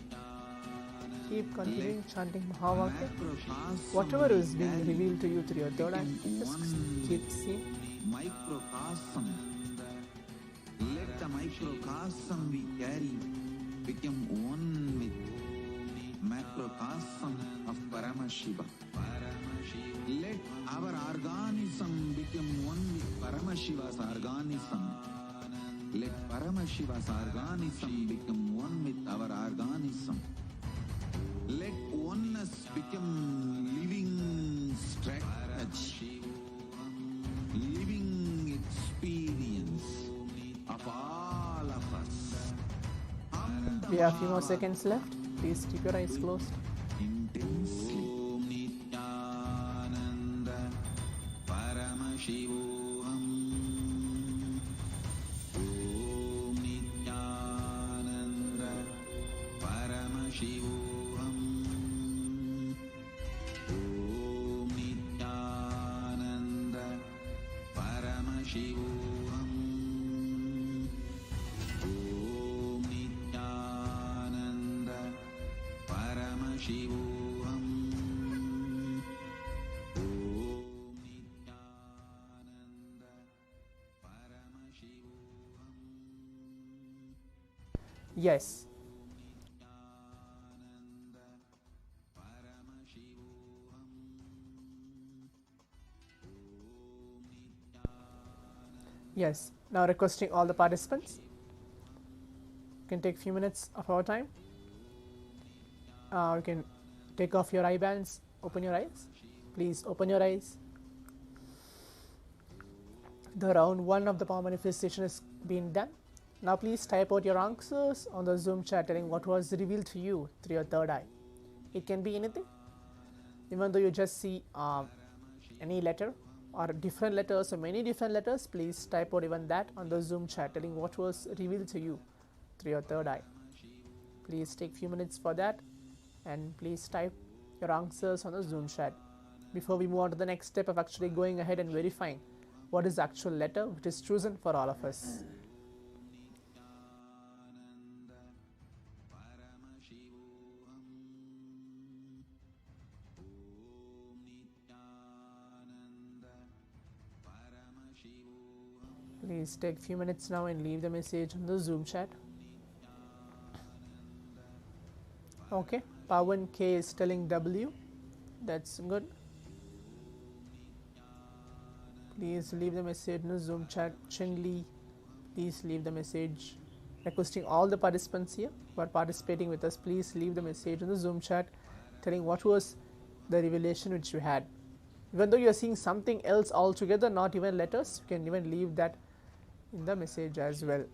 Keep continuing chanting Mahavakya. Macrocosm Whatever is being revealed to you through your third eye, just keep seeing. Microcosm. Let the microcosm we carry become one with macrocosm of Paramashiva. Let our organism become one with Paramashiva's organism. Let Paramashiva's organism become one with our organism. Let oneness We have a few more seconds left. Please keep your eyes closed. Om Nithyananda Paramashivoham. Om Nithyananda Paramashivoham. Om Nithyananda Paramashivoham. Om Nithyananda Paramashivoham. Om Nithyananda Paramashivoham. Yes. Nithyananda Paramashivoham. Yes. Now requesting all the participants. You can take a few minutes of our time. You can take off your eye bands, open your eyes. Please open your eyes. The round 1 of the power manifestation is being done. Now please type out your answers on the Zoom chat telling what was revealed to you through your third eye. It can be anything. Even though you just see any letter or different letters or many different letters, please type out even that on the Zoom chat telling what was revealed to you through your third eye. Please take a few minutes for that and please type your answers on the Zoom chat before we move on to the next step of actually going ahead and verifying what is the actual letter which is chosen for all of us. Nithyananda Paramashivoham. Om Nithyananda Paramashivoham. Please take a few minutes now and leave the message on the Zoom chat. Okay, Pawan K is telling W. That's good. Please leave the message in the Zoom chat. Chen Li, please leave the message. Requesting all the participants here who are participating with us, please leave the message in the Zoom chat telling what was the revelation which you had. Even though you are seeing something else altogether, not even letters, you can even leave that in the message as well.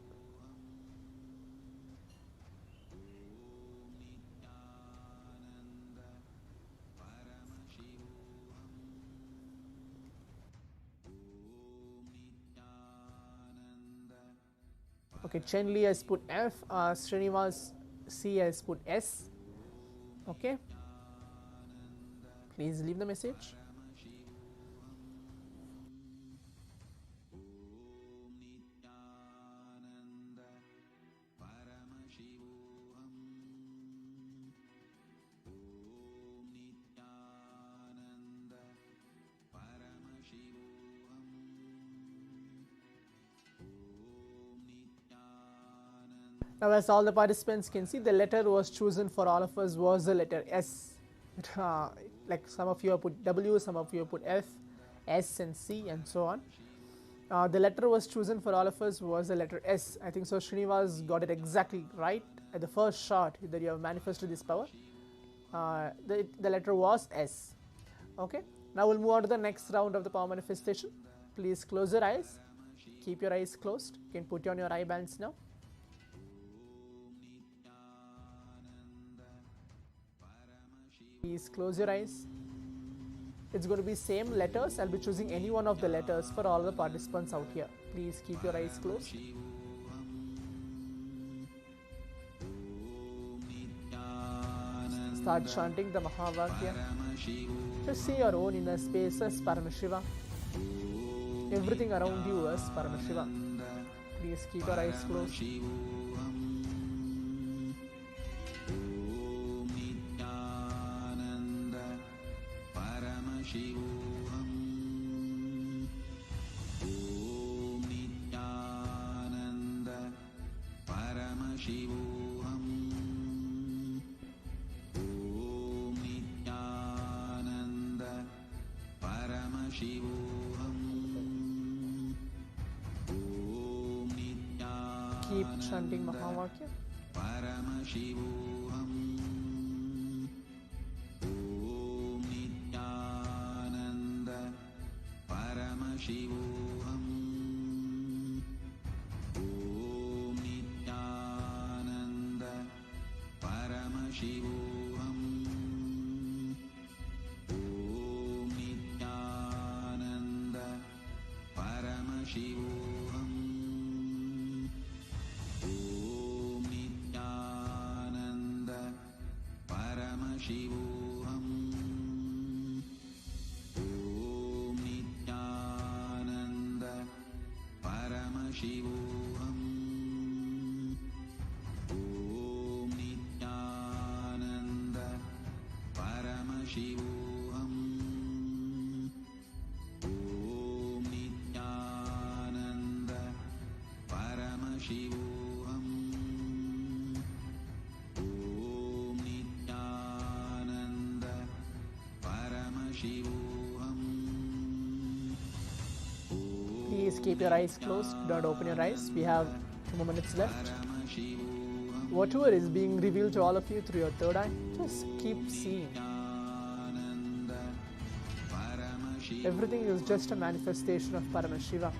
Okay, Chen Li has put F, Srinivas C has put S. Okay, please leave the message. Now, as all the participants can see, the letter was chosen for all of us was the letter S. Like some of you have put W, some of you have put F, S and C and so on. The letter was chosen for all of us was the letter S. I think so Srinivas got it exactly right at the first shot that you have manifested this power. The letter was S. Okay, now we'll move on to the next round of the power manifestation. Please close your eyes. Keep your eyes closed. You can put on your eye bands now. Please close your eyes. It's going to be same letters. I'll be choosing any one of the letters for all the participants out here. Please keep your eyes closed. Start chanting the Mahavakya. Just see your own inner space as Paramashiva. Everything around you as Paramashiva. Please keep your eyes closed. Paramashivoham. Om Nithyananda Paramashivoham. Om Nithyananda Paramashivoham. Om Nithyananda Keep chanting Mahavakya. Paramashivoham. Om Nithyananda Paramashivoham. Om Nithyananda Paramashivoham. Om Nithyananda Paramashivoham. Om Nithyananda Paramashivoham. Om Nithyananda Paramashivoham. Om Nithyananda Paramashivoham. Om Nithyananda Paramashivoham. Om Nithyananda Paramashivoham. Please keep your eyes closed, don't open your eyes. We have 2 more minutes left. Whatever is being revealed to all of you through your third eye, just keep seeing. Everything is just a manifestation of Paramashiva.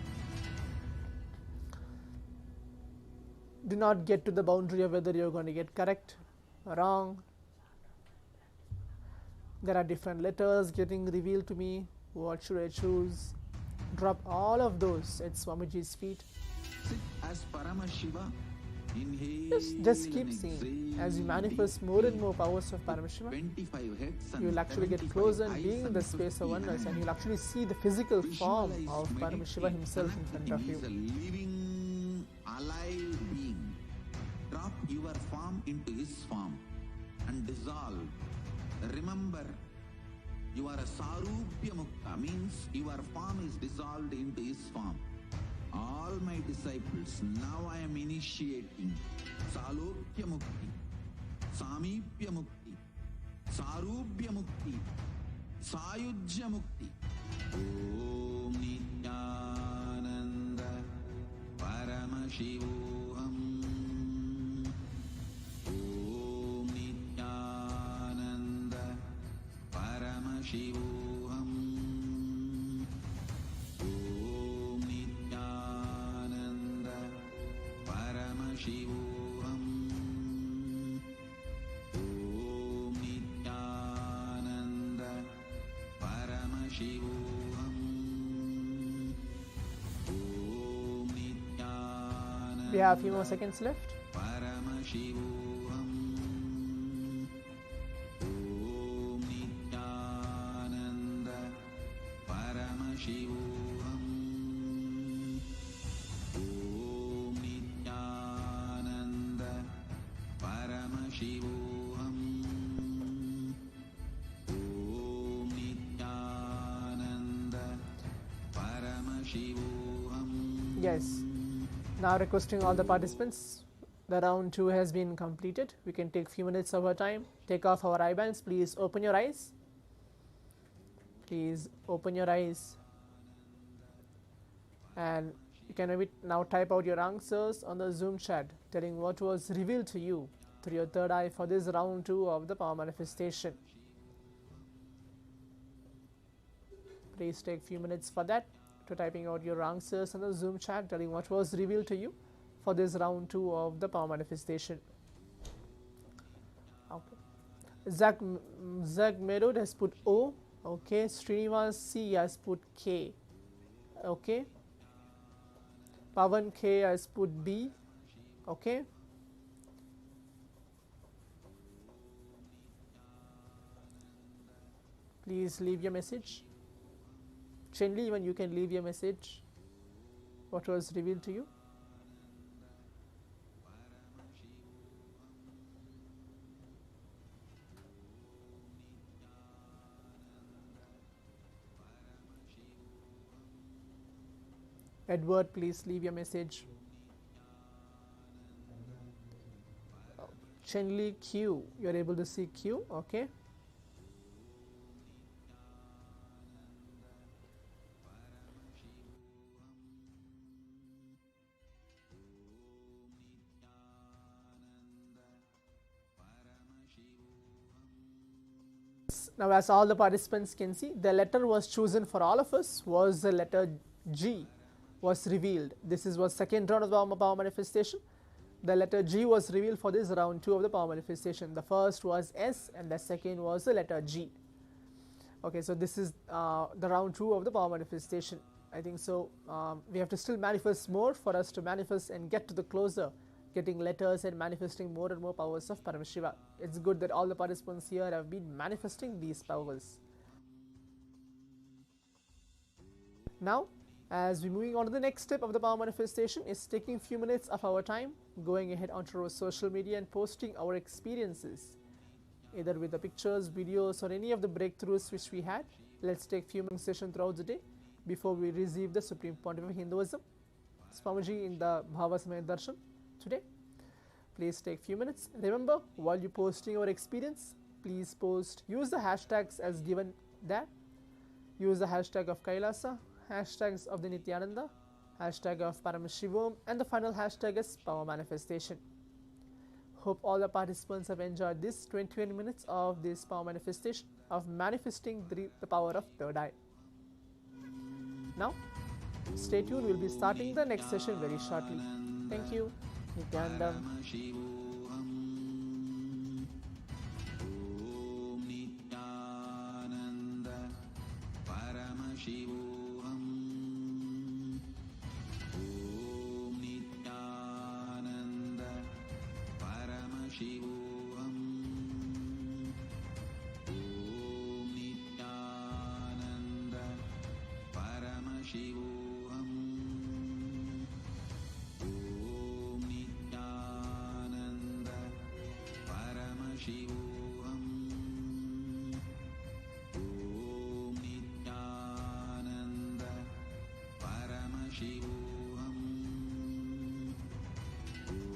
Do not get to the boundary of whether you're going to get correct or wrong. There are different letters getting revealed to me. What should I choose? Drop all of those at Swamiji's feet. Sit as Paramashiva. Inhale. Just keep seeing. As you manifest more and more powers of Paramashiva, 25 heads and you will actually get 75 closer and eyes being in and the space of 50 oneness, and hands. you'll actually see the physical form of Visualize, Paramashiva himself in front of He is a you. living, alive being. Drop your form into his form and dissolve. Remember, you are a Sarupya Mukta, means your form is dissolved into his form. All my disciples, now I am initiating Salokya Mukti, Samipya Mukti, Sarupya Mukti, Sayujya Mukti. Om Nithyananda Paramashivoham. Om Nithyananda Paramashivoham. Om Nithyananda Paramashivoham. Om Nithyananda Paramashivoham. Om Nithyananda We have a few more seconds left. Paramashivoham. Om Nithyananda Paramashivoham. Om Nithyananda Paramashivoham. Om Nithyananda Paramashivoham. Yes. Now requesting all the participants, the round 2 has been completed. We can take few minutes of our time. Take off our eye bands. Please open your eyes. Please open your eyes. And you can maybe now type out your answers on the Zoom chat, telling what was revealed to you through your third eye for this round 2 of the power manifestation. Please take few minutes for that, to typing out your answers on the Zoom chat, telling what was revealed to you for this round 2 of the power manifestation. Okay. Zach Merod has put O. Okay. Srinivas C has put K. Okay. Pavan K has put B. Okay. Please leave your message. Chenli, even you can leave your message. What was revealed to you? Edward, please leave your message. Chenli Q, you are able to see Q, okay. Now, as all the participants can see, the letter was chosen for all of us was the letter G was revealed. This was second round of the power manifestation. the letter G was revealed for this round 2 of the power manifestation. The first was S and the second was the letter G. Okay, so this is the round 2 of the power manifestation. I think so we have to still manifest more for us to manifest and get to the closer, getting letters and manifesting more and more powers of Paramashiva. It's good that all the participants here have been manifesting these powers. Now, as we're moving on to the next step of the power manifestation is taking a few minutes of our time, going ahead onto our social media and posting our experiences, either with the pictures, videos or any of the breakthroughs which we had. Let's take a few minutes session throughout the day before we receive the Supreme Pontiff of Hinduism, Swamiji in the Bhavasamaya Darshan today. Please take a few minutes. Remember, while you're posting your experience, please post, use the hashtags as given there. Use the hashtag of Kailasa, hashtags of the Nithyananda, hashtag of Paramashivoham, and the final hashtag is power manifestation. Hope all the participants have enjoyed this 21 minutes of this power manifestation of manifesting the power of third eye. Now, stay tuned. We'll be starting the next session very shortly. Thank you. Nithyanandam. Paramashivoham. Om Nithyananda Paramashivoham. Om Nithyananda Paramashivoham. Om Nithyananda Paramashivoham. Paramashivoham. Om Nithyananda Paramashivoham. Om Nithyananda Paramashivoham.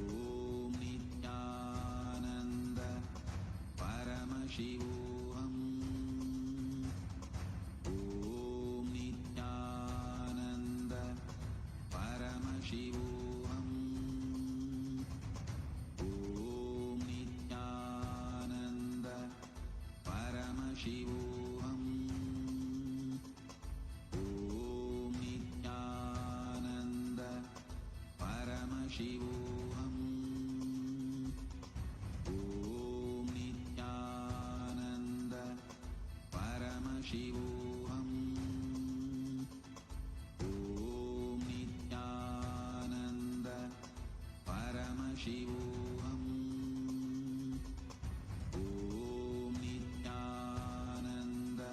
Om Nithyananda Paramashivoham. Om Nithyananda Paramashivoham. Om Nithyananda Paramashivoham. Om Nithyananda Paramashivoham. Om Nithyananda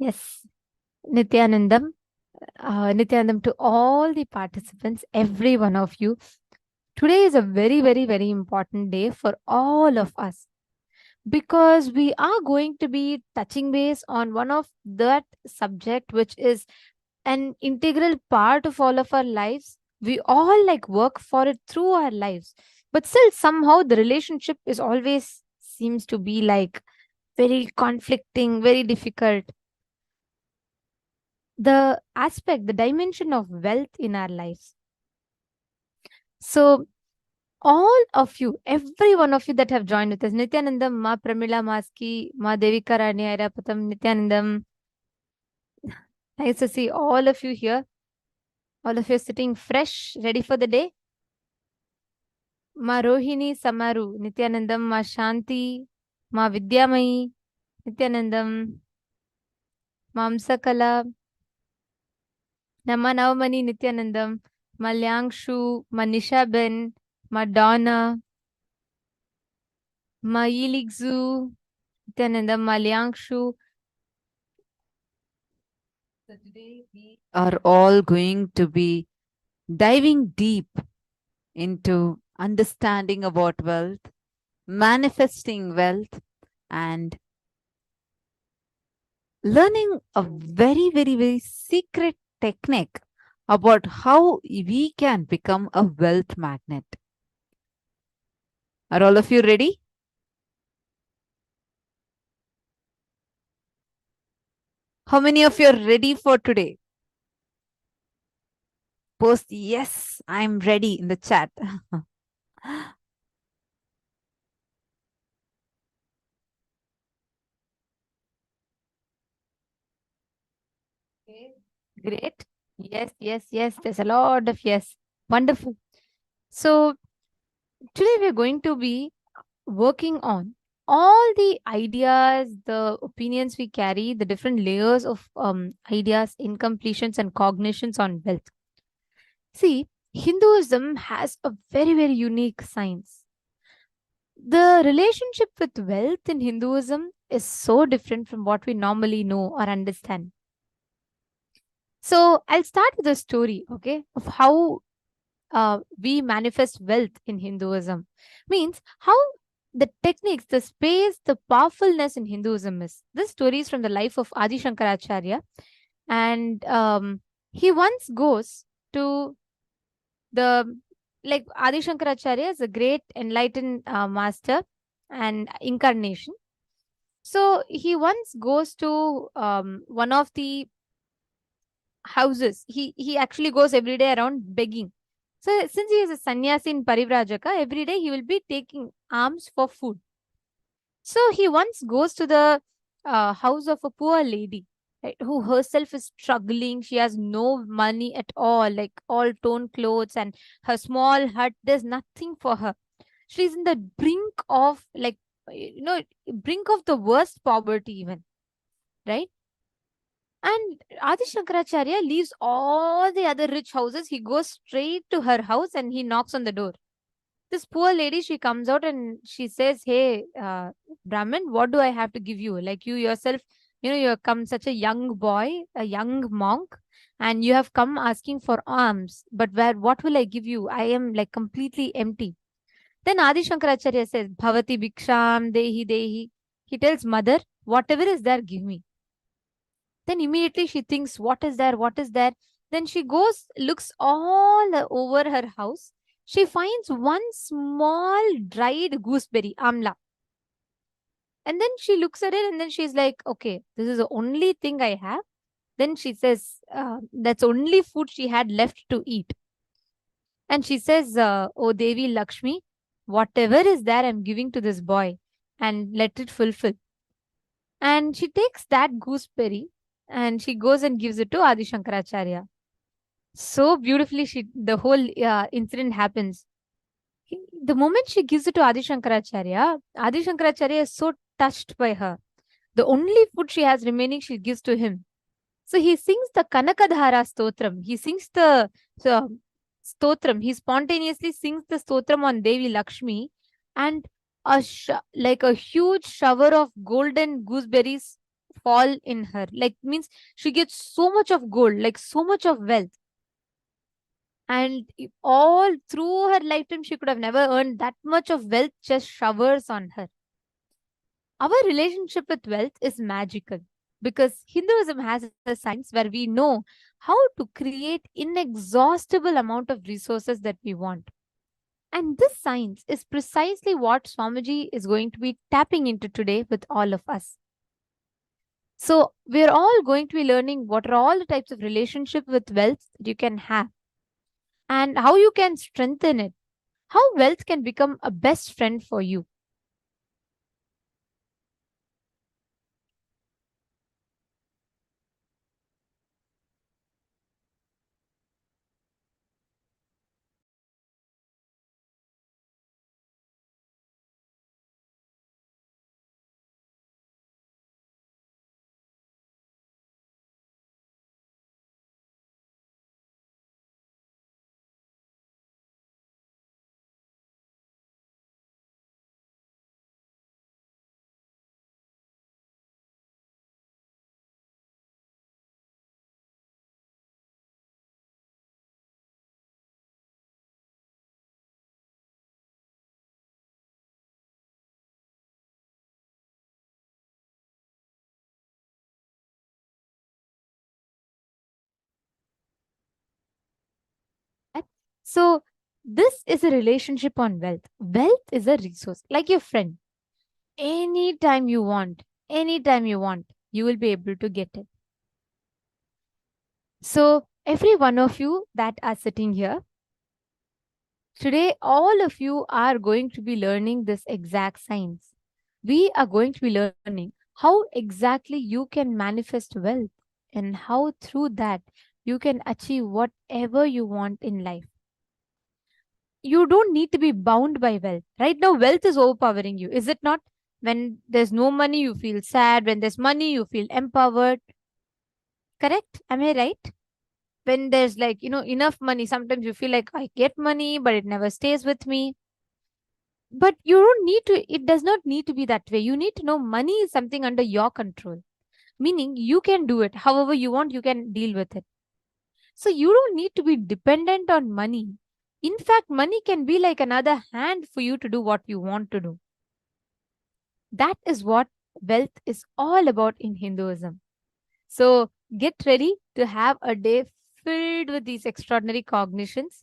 Yes, Nithyanandam. Nithyanandam to all the participants, every one of you. Today is a very, very, very important day for all of us because we are going to be touching base on one of that subject which is an integral part of all of our lives. We all like work for it through our lives, but still somehow the relationship is always seems to be like very conflicting, very difficult. The aspect, the dimension of wealth in our lives. So all of you, every one of you that have joined with us, Nithyanandam, Ma Pramila Maski, Ma Devika Rani Airapatam, Nithyanandam. Nice to see all of you here. All of you sitting fresh, ready for the day. Ma Rohini Samaru, Nithyanandam, Ma Shanti, Ma Vidyamayi, Nithyanandam, Ma Amsakala, Nama Navamani, Nithyanandam, Ma Lyangshu, Ma Nisha Ben, Ma Donna, Ma Yiligzu, Nithyanandam, Ma Lyangshu. So today we are all going to be diving deep into understanding about wealth, manifesting wealth, and learning a very, very, very secret technique about how we can become a wealth magnet. Are all of you ready? How many of you are ready for today? Post yes, I'm ready in the chat. Okay, great. Yes, yes, yes. There's a lot of yes. Wonderful. So today we're going to be working on all the ideas, the opinions we carry, the different layers of ideas, incompletions, and cognitions on wealth. See, Hinduism has a very, very unique science. The relationship with wealth in Hinduism is so different from what we normally know or understand. So I'll start with a story, okay, of how we manifest wealth in Hinduism. Means how the techniques, the space, the powerfulness in Hinduism is. This story is from the life of Adi Shankaracharya, and he once goes to the like Adi Shankaracharya is a great enlightened master and incarnation. So he once goes to one of the houses. He actually goes every day around begging. So since he is a sannyasi in Parivrajaka, every day he will be taking alms for food. So he once goes to the house of a poor lady, right, who herself is struggling. She has no money at all, like all torn clothes and her small hut. There's nothing for her. She's in the brink of brink of the worst poverty even, right? And Adi Shankaracharya leaves all the other rich houses. He goes straight to her house and he knocks on the door. This poor lady, she comes out and she says, "Hey, Brahmin, what do I have to give you? Like you yourself, you have come such a young boy, a young monk, and you have come asking for alms. But what will I give you? I am like completely empty." Then Adi Shankaracharya says, "Bhavati bhiksham dehi dehi." He tells mother, "Whatever is there, give me." Then immediately she thinks, what is there? What is there? Then she goes, looks all over her house. She finds one small dried gooseberry, amla. And then she looks at it and then she's like, okay, this is the only thing I have. Then she says, that's only food she had left to eat. And she says, oh Devi Lakshmi, whatever is there, I'm giving to this boy and let it fulfill. And she takes that gooseberry and she goes and gives it to Adi Shankaracharya. So beautifully, the whole incident happens. The moment she gives it to Adi Shankaracharya is so touched by her. The only food she has remaining, she gives to him. So he sings the Kanakadhara Stotram. He sings the Stotram. He spontaneously sings the Stotram on Devi Lakshmi, and like a huge shower of golden gooseberries fall in her. Like, means she gets so much of gold, like so much of wealth. And all through her lifetime, she could have never earned that much of wealth, just showers on her. Our relationship with wealth is magical because Hinduism has a science where we know how to create inexhaustible amount of resources that we want. And this science is precisely what Swamiji is going to be tapping into today with all of us. So we're all going to be learning what are all the types of relationship with wealth that you can have and how you can strengthen it, how wealth can become a best friend for you. So this is a relationship on wealth. Wealth is a resource, like your friend. Anytime you want, you will be able to get it. So every one of you that are sitting here, today all of you are going to be learning this exact science. We are going to be learning how exactly you can manifest wealth and how through that you can achieve whatever you want in life. You don't need to be bound by wealth. Right now, wealth is overpowering you, is it not? When there's no money, you feel sad. When there's money, you feel empowered. Correct? Am I right? When there's enough money, sometimes you feel like I get money, but it never stays with me. But you don't need to, it does not need to be that way. You need to know money is something under your control. Meaning you can do it however you want, you can deal with it. So you don't need to be dependent on money. In fact, money can be like another hand for you to do what you want to do. That is what wealth is all about in Hinduism. So get ready to have a day filled with these extraordinary cognitions.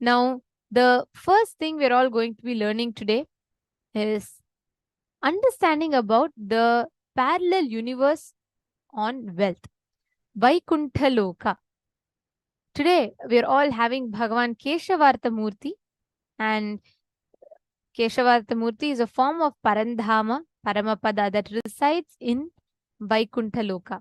Now, the first thing we're all going to be learning today is understanding about the parallel universe on wealth, Vaikuntha Loka. Today, we're all having Bhagavan Keshavartha Murti, and Keshavartha Murti is a form of Parandhama, Paramapada that resides in Vaikuntha Loka.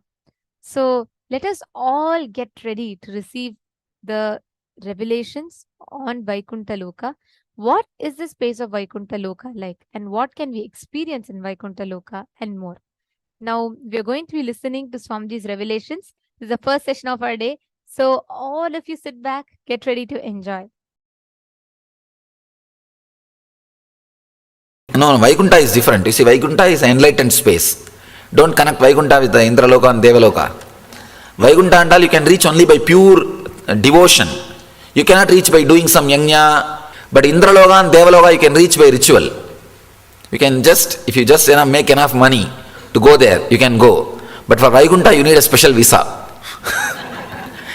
So let us all get ready to receive the revelations on Vaikuntha Loka. What is the space of Vaikuntha Loka like, and what can we experience in Vaikuntha Loka, and more. Now, we are going to be listening to Swamiji's revelations. This is the first session of our day. So all of you sit back, get ready to enjoy. No, Vaikuntha is different. You see, Vaikuntha is an enlightened space. Don't connect Vaikuntha with the Indraloka and Devaloka. Vaikuntha and all you can reach only by pure devotion. You cannot reach by doing some yajna. But Indraloka and Devaloka you can reach by ritual. You can just, if you just make enough money to go there, you can go. But for Vaikuntha you need a special visa.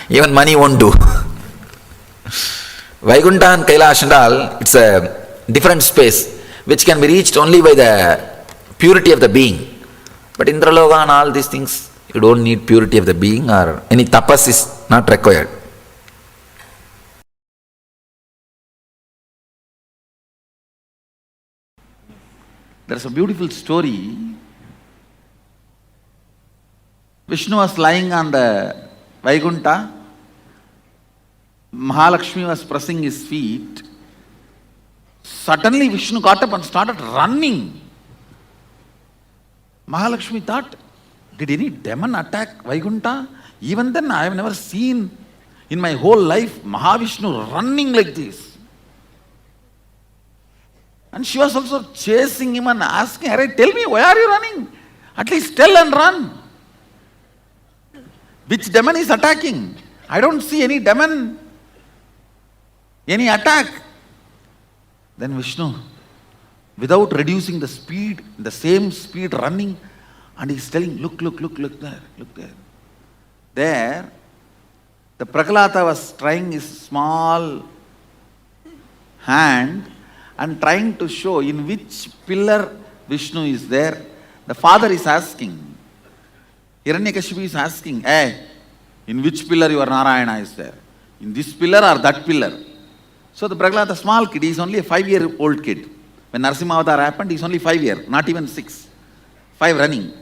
Even money won't do. Vaikuntha and Kailasa and all, it's a different space which can be reached only by the purity of the being. But Indraloka and all these things, you don't need purity of the being, or any tapas is not required. There's a beautiful story. Vishnu was lying on the Vaikuntha. Mahalakshmi was pressing his feet. Suddenly Vishnu got up and started running. Mahalakshmi thought, did any demon attack Vaikuntha? Even then I have never seen in my whole life Mahavishnu running like this. And she was also chasing him and asking, "Arey, tell me, why are you running? At least tell and run." Which demon is attacking? I don't see any demon, any attack. Then Vishnu, without reducing the speed, the same speed running, and he's telling, look there, look there. There, the Prahlada was trying his small hand and trying to show in which pillar Vishnu is there. The father is asking, Hiranyakashipu is asking, hey, in which pillar your Narayana is there? In this pillar or that pillar? So the Prahlada, small kid, he is only a 5-year-old kid. When Narasimha Avatar happened, he is only 5 years, not even 6. 5 running.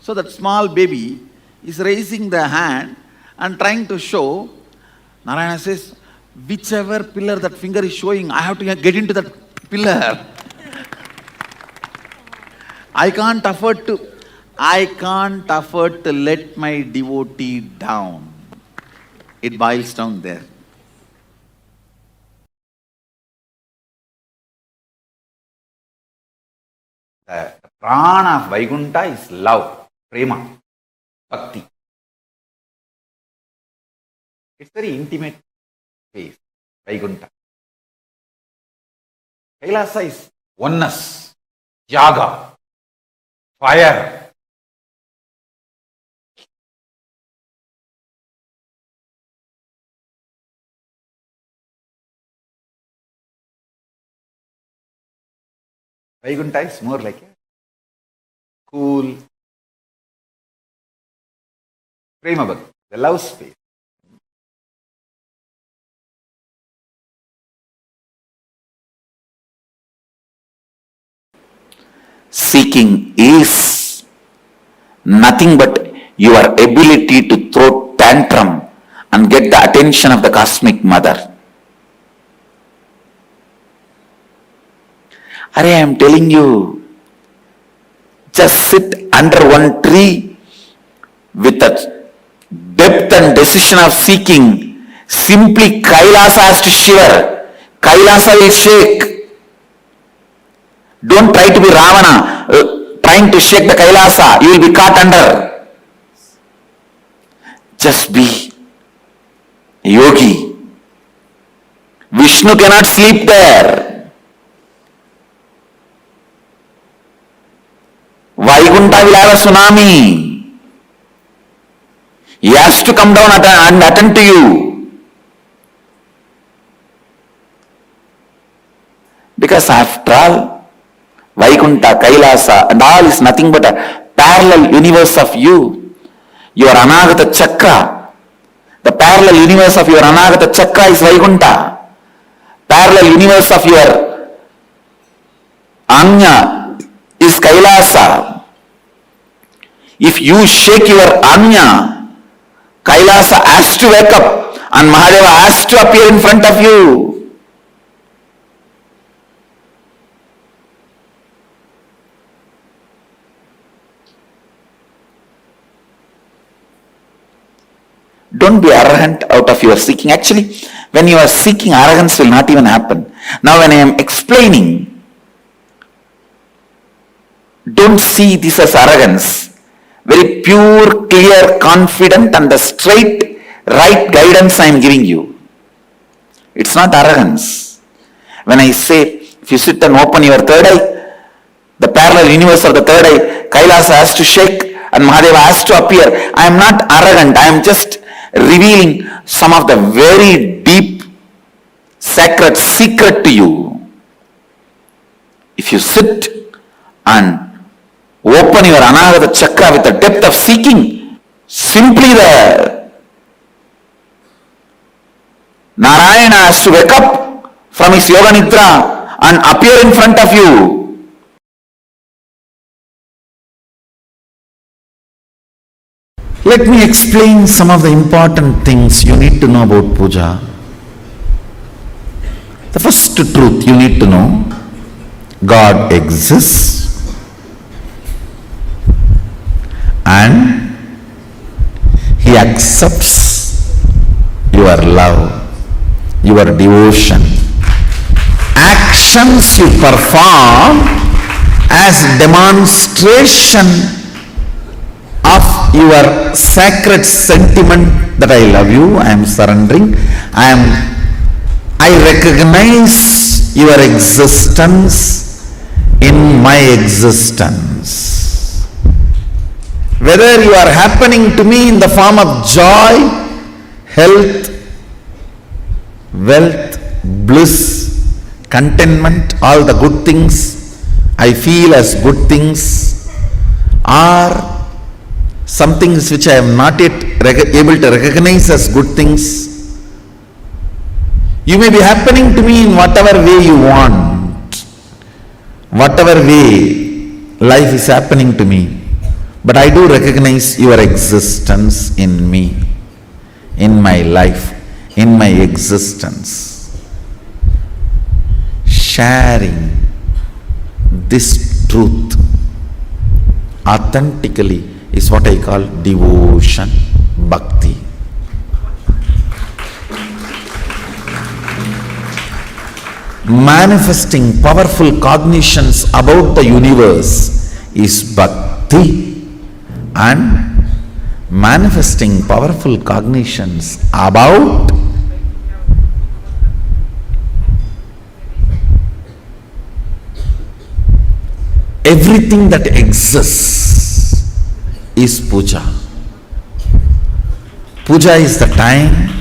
So that small baby is raising the hand and trying to show. Narayana says, whichever pillar that finger is showing, I have to get into that pillar. I can't afford to let my devotee down. It boils down there. The prana of Vaikuntha is love, prema, bhakti. It's very intimate space, Vaikuntha. Kailasa is oneness, yaga, fire. Vaikuntha is more like a cool, prema bhakti, the love space. Seeking is nothing but your ability to throw tantrum and get the attention of the cosmic mother. I am telling you, just sit under one tree with a depth and decision of seeking. Simply Kailasa has to shiver. Kailasa will shake. Don't try to be Ravana, trying to shake the Kailasa. You will be caught under. Just be a yogi. Vishnu cannot sleep there. Vaikuntha will have a tsunami. He has to come down and attend to you. Because after all, Vaikuntha, Kailasa and all is nothing but a parallel universe of you. Your Anagata Chakra. The parallel universe of your Anagata Chakra is Vaikuntha. Parallel universe of your Anya is Kailasa. If you shake your Anya, Kailasa has to wake up and Mahadeva has to appear in front of you. Don't be arrogant out of your seeking. Actually, when you are seeking, arrogance will not even happen. Now when I am explaining, don't see this as arrogance. Very pure, clear, confident and the straight, right guidance I am giving you. It's not arrogance. When I say, if you sit and open your third eye, the parallel universe of the third eye, Kailasa has to shake and Mahadeva has to appear. I am not arrogant. I am just revealing some of the very deep, sacred secret to you. If you sit and open your Anagata Chakra with the depth of seeking, simply the Narayana has to wake up from his Yoga Nidra and appear in front of you. Let me explain some of the important things you need to know about puja. The first truth you need to know, God exists. And He accepts your love, your devotion. Actions you perform as demonstration of your sacred sentiment that I love you, I am surrendering, I recognize your existence in my existence. Whether you are happening to me in the form of joy, health, wealth, bliss, contentment, all the good things I feel as good things, or some things which I am not yet able to recognize as good things. You may be happening to me in whatever way you want, whatever way life is happening to me, but I do recognize your existence in me, in my life, in my existence. Sharing this truth authentically is what I call devotion, bhakti. Manifesting powerful cognitions about the universe is bhakti, and manifesting powerful cognitions about everything that exists is puja. Puja is the time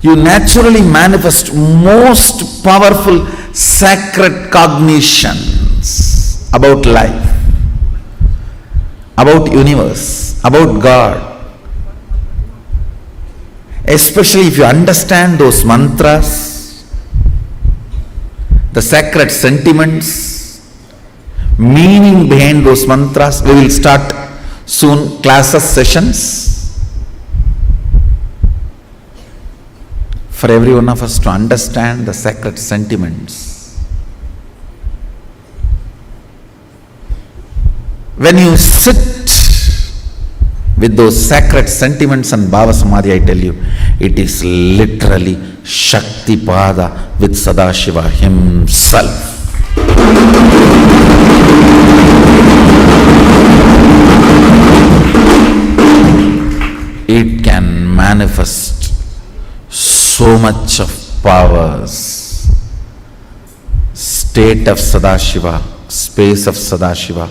you naturally manifest most powerful sacred cognitions about life, about universe, about God. Especially if you understand those mantras, the sacred sentiments, meaning behind those mantras. We will start soon classes, sessions, for every one of us to understand the sacred sentiments. When you sit with those sacred sentiments and Bhava Samadhi, I tell you, it is literally Shakti Pada with Sadashiva himself. It can manifest so much of powers, state of Sadashiva, space of Sadashiva,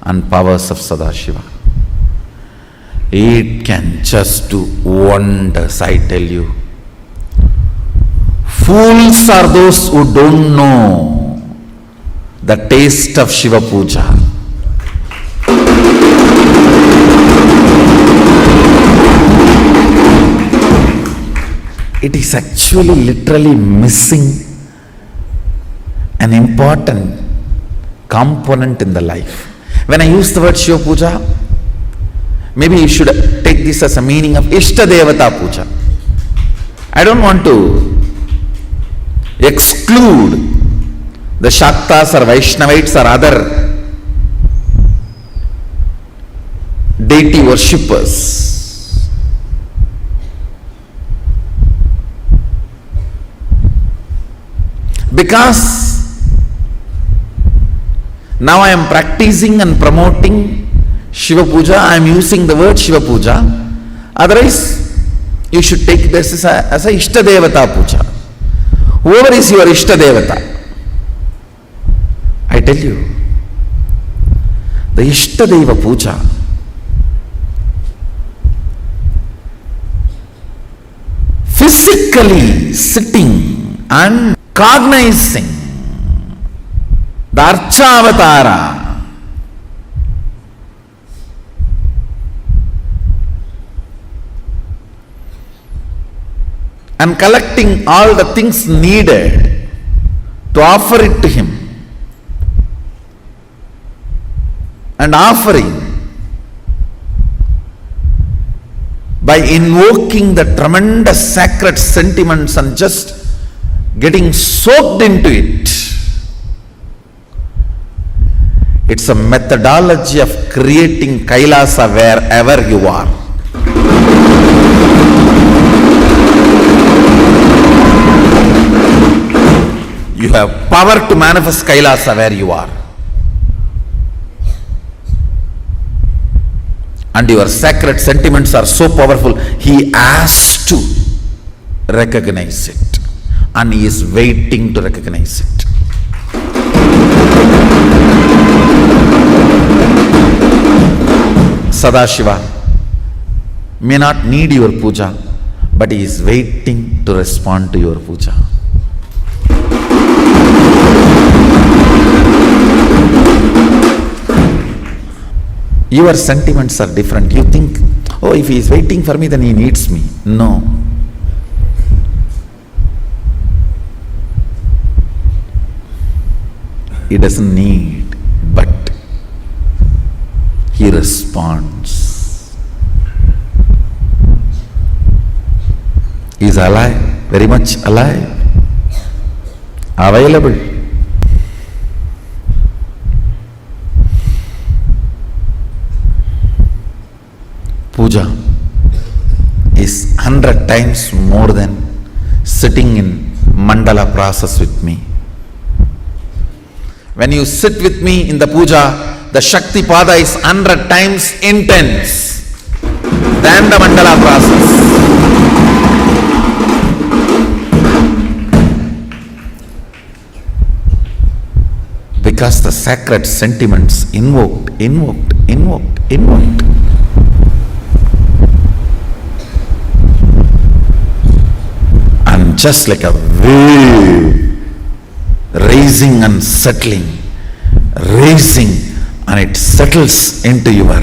and powers of Sadashiva. It can just do wonders, I tell you. Fools are those who don't know the taste of Shiva Puja. It is actually literally missing an important component in the life. When I use the word Shiva Puja, maybe you should take this as a meaning of Ishta Devata Puja. I don't want to exclude the Shaktas or Vaishnavites or other deity worshippers. Because now I am practicing and promoting Shiva Puja, I am using the word Shiva Puja. Otherwise, you should take this as a Ishta Devata Puja. Whoever is your Ishta Devata, I tell you, the Ishta Deva Puja physically sitting and cognizing the Archavatara, and collecting all the things needed to offer it to him, and offering by invoking the tremendous sacred sentiments and just getting soaked into it. It's a methodology of creating Kailasa wherever you are. You have power to manifest Kailasa where you are. and your sacred sentiments are so powerful, he has to recognize it, and he is waiting to recognize it. Sadashiva may not need your puja, but he is waiting to respond to your puja. Your sentiments are different. You think, oh, if he is waiting for me, then he needs me. No. He doesn't need, but he responds. He is alive, very much alive, available. Puja is 100 times more than sitting in mandala process with me. When you sit with me in the puja, the Shakti Pada is 100 times intense than the mandala process. Because the sacred sentiments invoked. And just like a wave, raising and settling, raising, and it settles into your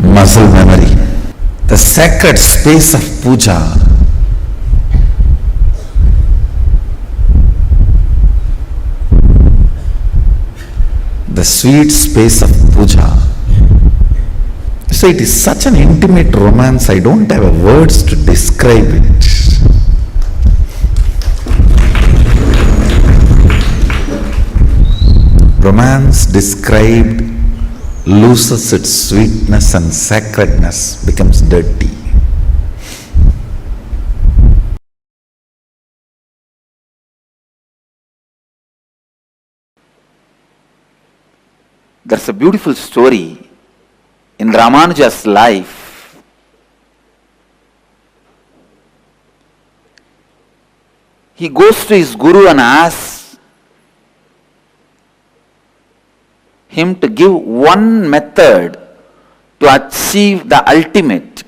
muscle memory. The sacred space of puja the sweet space of puja. So it is such an intimate romance, I don't have words to describe it. Romance described loses its sweetness and sacredness, becomes dirty. There's a beautiful story in Ramanuja's life. He goes to his guru and asks him to give one method to achieve the ultimate.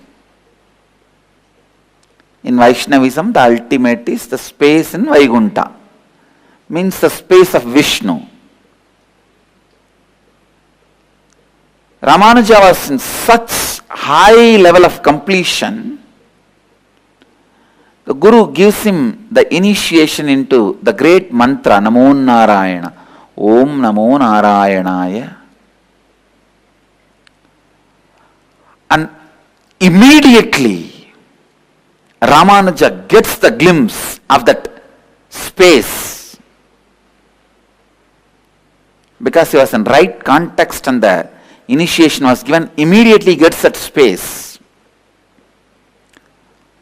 In Vaishnavism, the ultimate is the space in Vaikuntha, means the space of Vishnu. Ramanuja was in such high level of completion, the Guru gives him the initiation into the great mantra, Namo Narayana, Om Namo Narayanaya. And immediately, Ramanuja gets the glimpse of that space, because he was in right context and the initiation was given, immediately gets that space.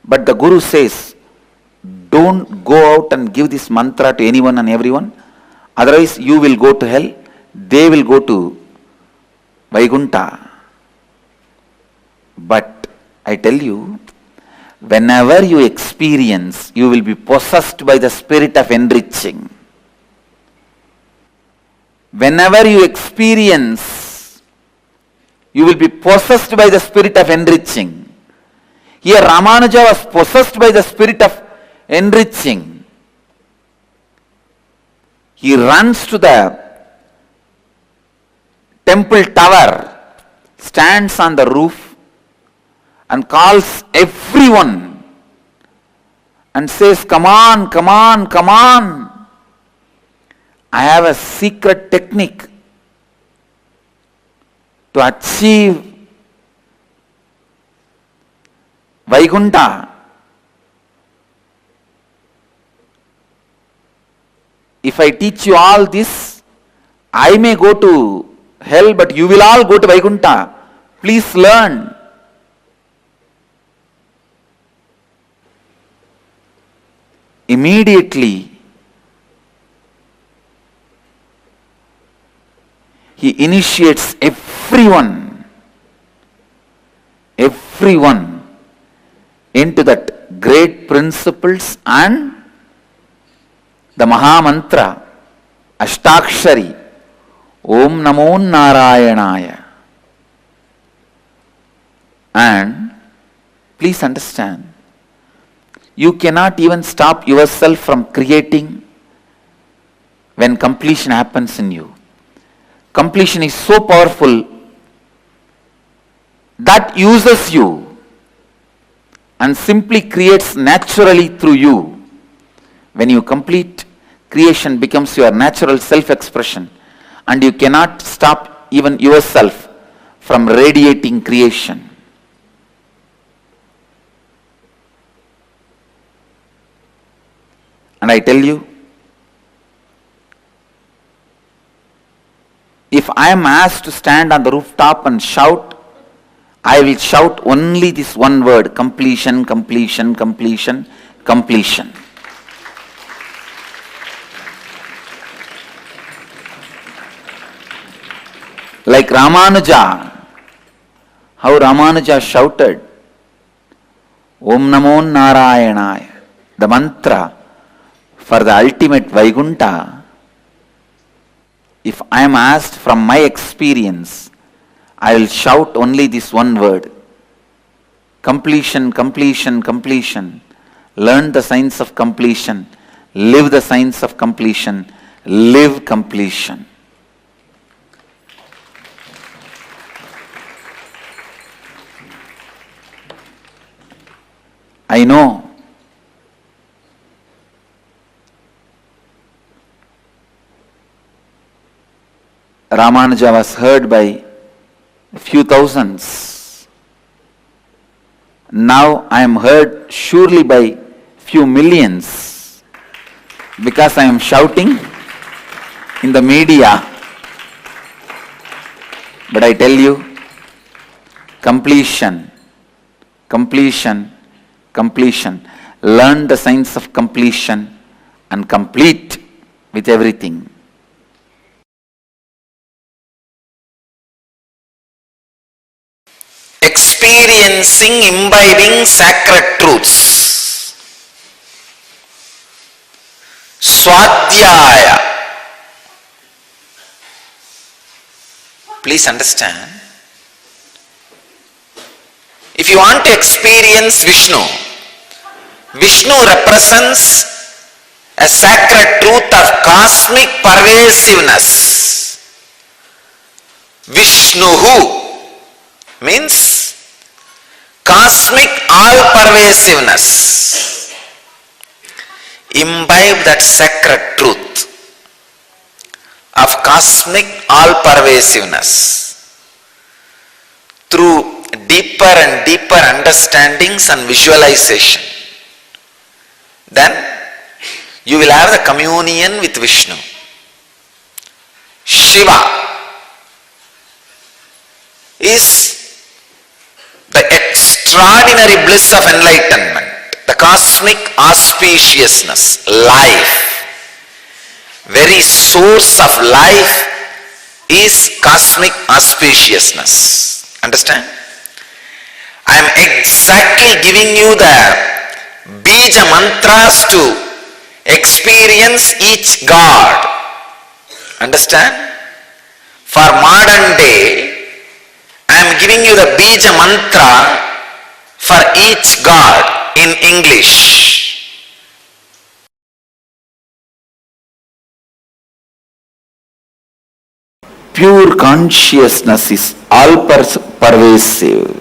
But the Guru says, don't go out and give this mantra to anyone and everyone, otherwise you will go to hell, they will go to Vaikuntha. But I tell you, whenever you experience, you will be possessed by the spirit of enriching. Whenever you experience, you will be possessed by the spirit of enriching. Here Ramanuja was possessed by the spirit of enriching. He runs to the temple tower, stands on the roof and calls everyone and says, come on, come on, come on. I have a secret technique to achieve Vaikuntha. If I teach you all this, I may go to hell, but you will all go to Vaikuntha. Please learn. immediately he initiates everyone into that great principles and the Mahamantra, Ashtakshari, Om Namo Narayanaya. And please understand, you cannot even stop yourself from creating when completion happens in you. Completion is so powerful that uses you and simply creates naturally through you. When you complete, creation becomes your natural self-expression, and you cannot stop even yourself from radiating creation. And I tell you, if I am asked to stand on the rooftop and shout, I will shout only this one word: completion, completion, completion, completion. Like Ramanuja, how Ramanuja shouted, Om Namo Narayanaya, the mantra for the ultimate Vaikuntha. If I am asked from my experience, I will shout only this one word: completion, completion, completion. Learn the science of completion. Live the science of completion. Live completion. I know Ramanuja was heard by a few thousands. Now I am heard surely by few millions, because I am shouting in the media. But I tell you, completion, completion, completion. Learn the science of completion and complete with everything. Experiencing, imbibing sacred truths. Swadhyaya. Please understand, if you want to experience Vishnu, Vishnu represents a sacred truth of cosmic pervasiveness. Vishnuhu means cosmic all-pervasiveness. Imbibe that sacred truth of cosmic all-pervasiveness through deeper and deeper understandings and visualization. Then you will have the communion with Vishnu. Shiva is the extraordinary bliss of enlightenment, the cosmic auspiciousness, life. Very source of life is cosmic auspiciousness. Understand? I am exactly giving you the bija mantras to experience each God. Understand? For modern day, I am giving you the bija mantra for each God in English. Pure consciousness is all-pervasive.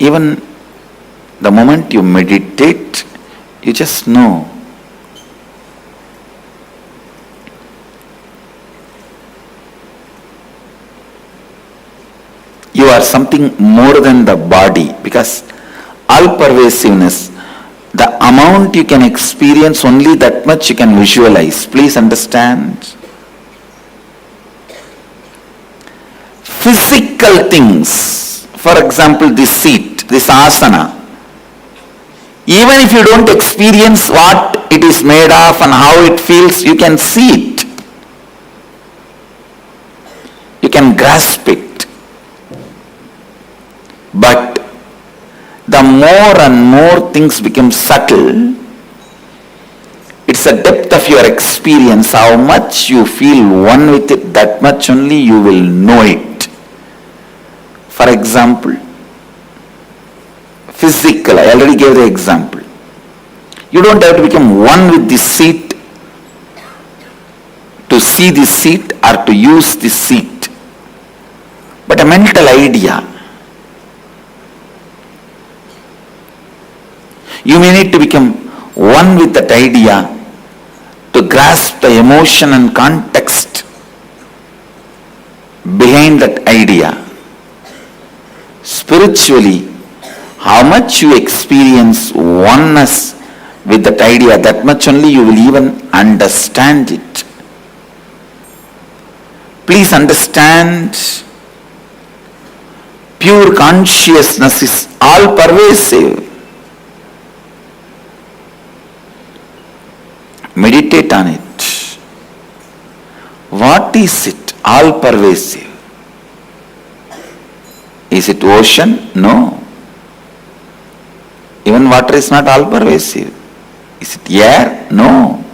Even the moment you meditate, you just know. You are something more than the body, because all-pervasiveness, the amount you can experience, only that much you can visualize. Please understand. Physical things, for example, this seat, this asana, Even if you don't experience what it is made of and how it feels, you can see it. You can grasp it. But the more and more things become subtle, it's the depth of your experience, how much you feel one with it, that much only you will know it. For example, physical, I already gave the example. You don't have to become one with the seat to see the seat or to use the seat. But a mental idea. You may need to become one with that idea to grasp the emotion and context behind that idea. Spiritually, how much you experience oneness with that idea, that much only you will even understand it. Please understand, pure consciousness is all pervasive. Meditate on it. What is it? All pervasive. Is it ocean? No. Even water is not all pervasive. Is it air? No.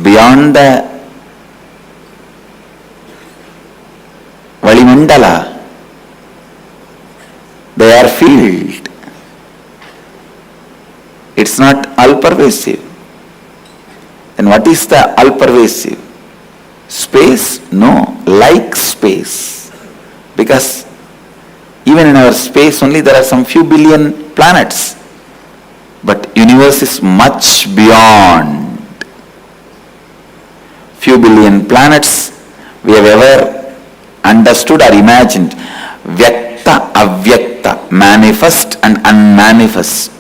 Beyond the Valimandala, the air field, it's not all pervasive. Then what is the all pervasive? Space? No. Like space. Because even in our space only there are some few billion planets. But universe is much beyond. Few billion planets we have ever understood or imagined. Vyakta, avyakta, manifest and unmanifest.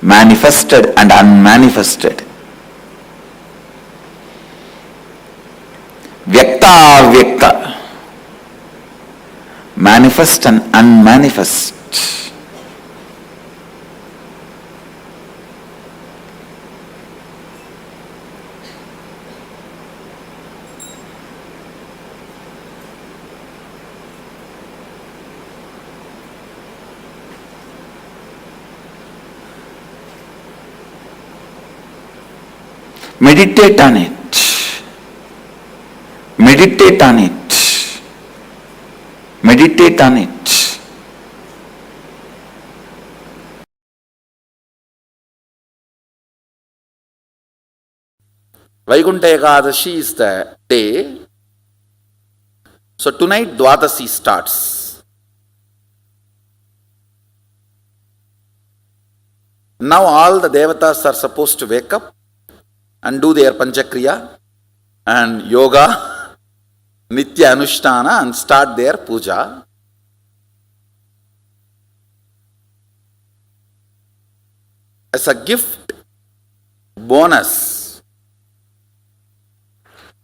Manifested and unmanifested. Vyakta, avyakta. Manifest and unmanifest. Meditate on it. Meditate on it. Meditate on it. Vaikuntha Ekadashi is the day. So tonight Dwadasi starts. Now all the devatas are supposed to wake up and do their panchakriya and yoga, nitya anushtana, and start their puja. As a gift, bonus,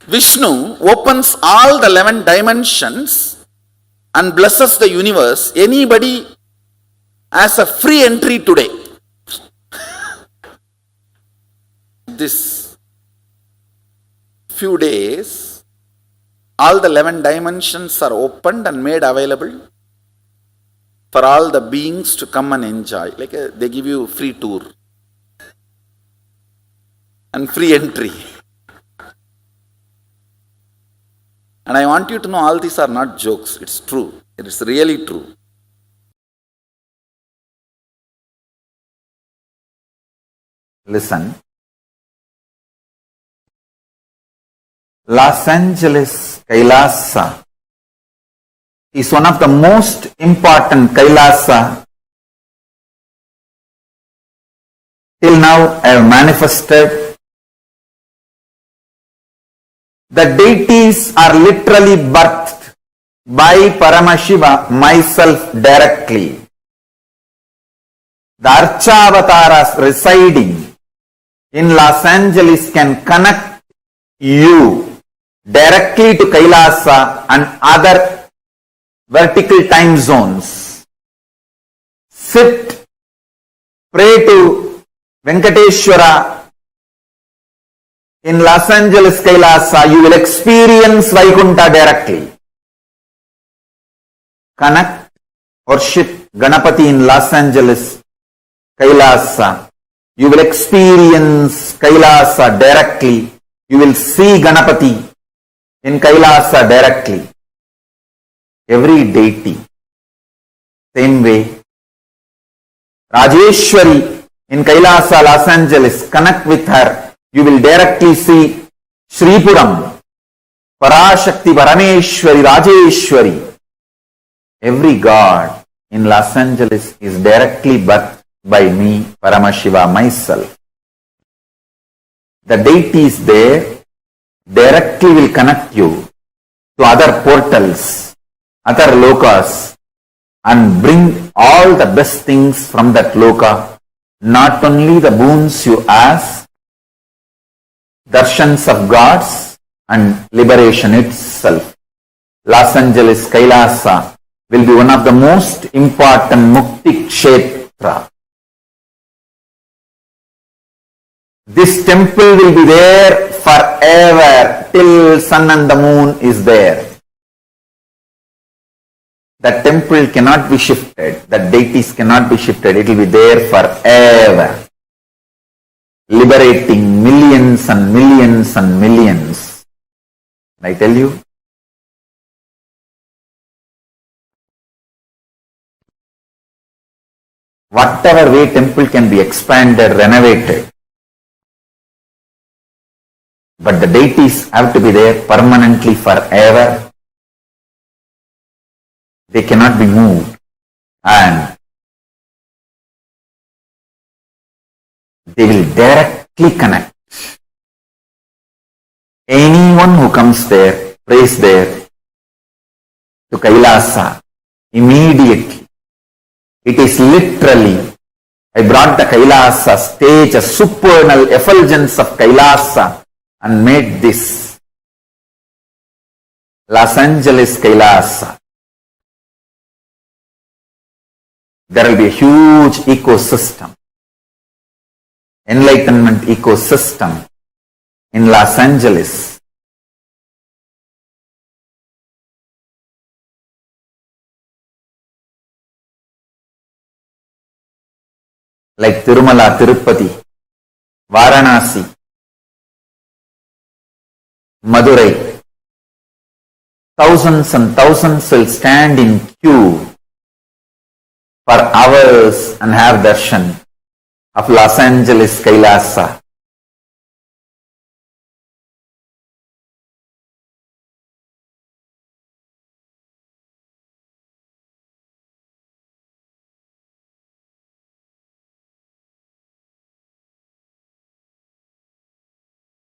Vishnu opens all the 11 dimensions and blesses the universe. Anybody has a free entry today. This few days, all the 11 dimensions are opened and made available for all the beings to come and enjoy. Like they give you free tour and free entry. And I want you to know all these are not jokes. It's true. It is really true. Listen. Los Angeles Kailasa is one of the most important Kailasa till now I have manifested. The deities are literally birthed by Paramashiva, myself directly. The Archavataras residing in Los Angeles can connect you directly to Kailasa and other vertical time zones. Sit to Venkateshwara in Los Angeles, Kailasa, you will experience Vaikunta directly. Connect, worship Ganapati in Los Angeles, Kailasa. You will experience Kailasa directly. You will see Ganapati in Kailasa directly. Every deity. Same way. Rajeshwari in Kailasa, Los Angeles. Connect with her. You will directly see Sripuram, Parashakti, Parameshwari, Rajeshwari. Every god in Los Angeles is directly birthed by me, Paramashiva, myself. The deities there directly will connect you to other portals, other lokas, and bring all the best things from that loka, not only the boons you ask, darshans of gods, and liberation itself. Los Angeles, Kailasa will be one of the most important Mukti Kshetra. This temple will be there forever till sun and the moon is there. That temple cannot be shifted. That deities cannot be shifted. It will be there forever. Liberating millions and millions and millions. I tell you. Whatever way temple can be expanded, renovated. But the deities have to be there permanently forever. They cannot be moved. And they will directly connect. Anyone who comes there, prays there, to Kailasa, immediately. It is literally, I brought the Kailasa stage, a supernal effulgence of Kailasa, and made this Los Angeles Kailasa. There will be a huge ecosystem, enlightenment ecosystem in Los Angeles. Like Tirumala, Tirupati, Varanasi, Madurai. Thousands and thousands will stand in queue for hours and have darshan of Los Angeles Kailasa.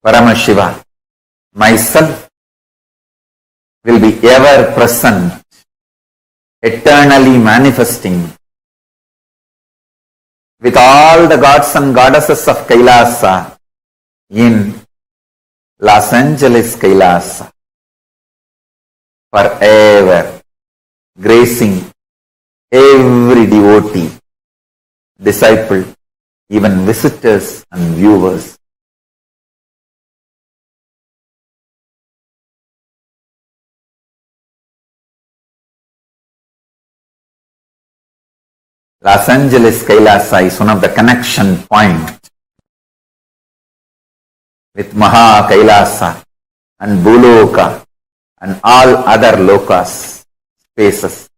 Paramashiva, myself, will be ever present, eternally manifesting with all the gods and goddesses of Kailasa in Los Angeles Kailasa forever, gracing every devotee, disciple, even visitors and viewers. Los Angeles Kailasa is one of the connection points with Maha Kailasa and Buloka and all other lokas, spaces.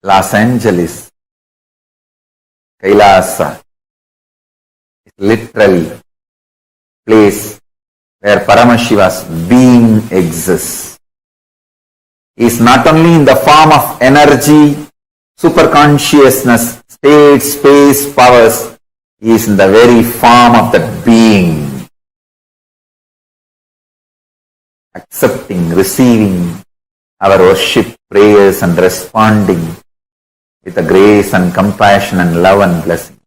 Los Angeles, Kailasa, is literally place where Paramashiva's being exists. He is not only in the form of energy, superconsciousness, state, space, powers, he is in the very form of that being. Accepting, receiving our worship, prayers and responding with the grace and compassion and love and blessing.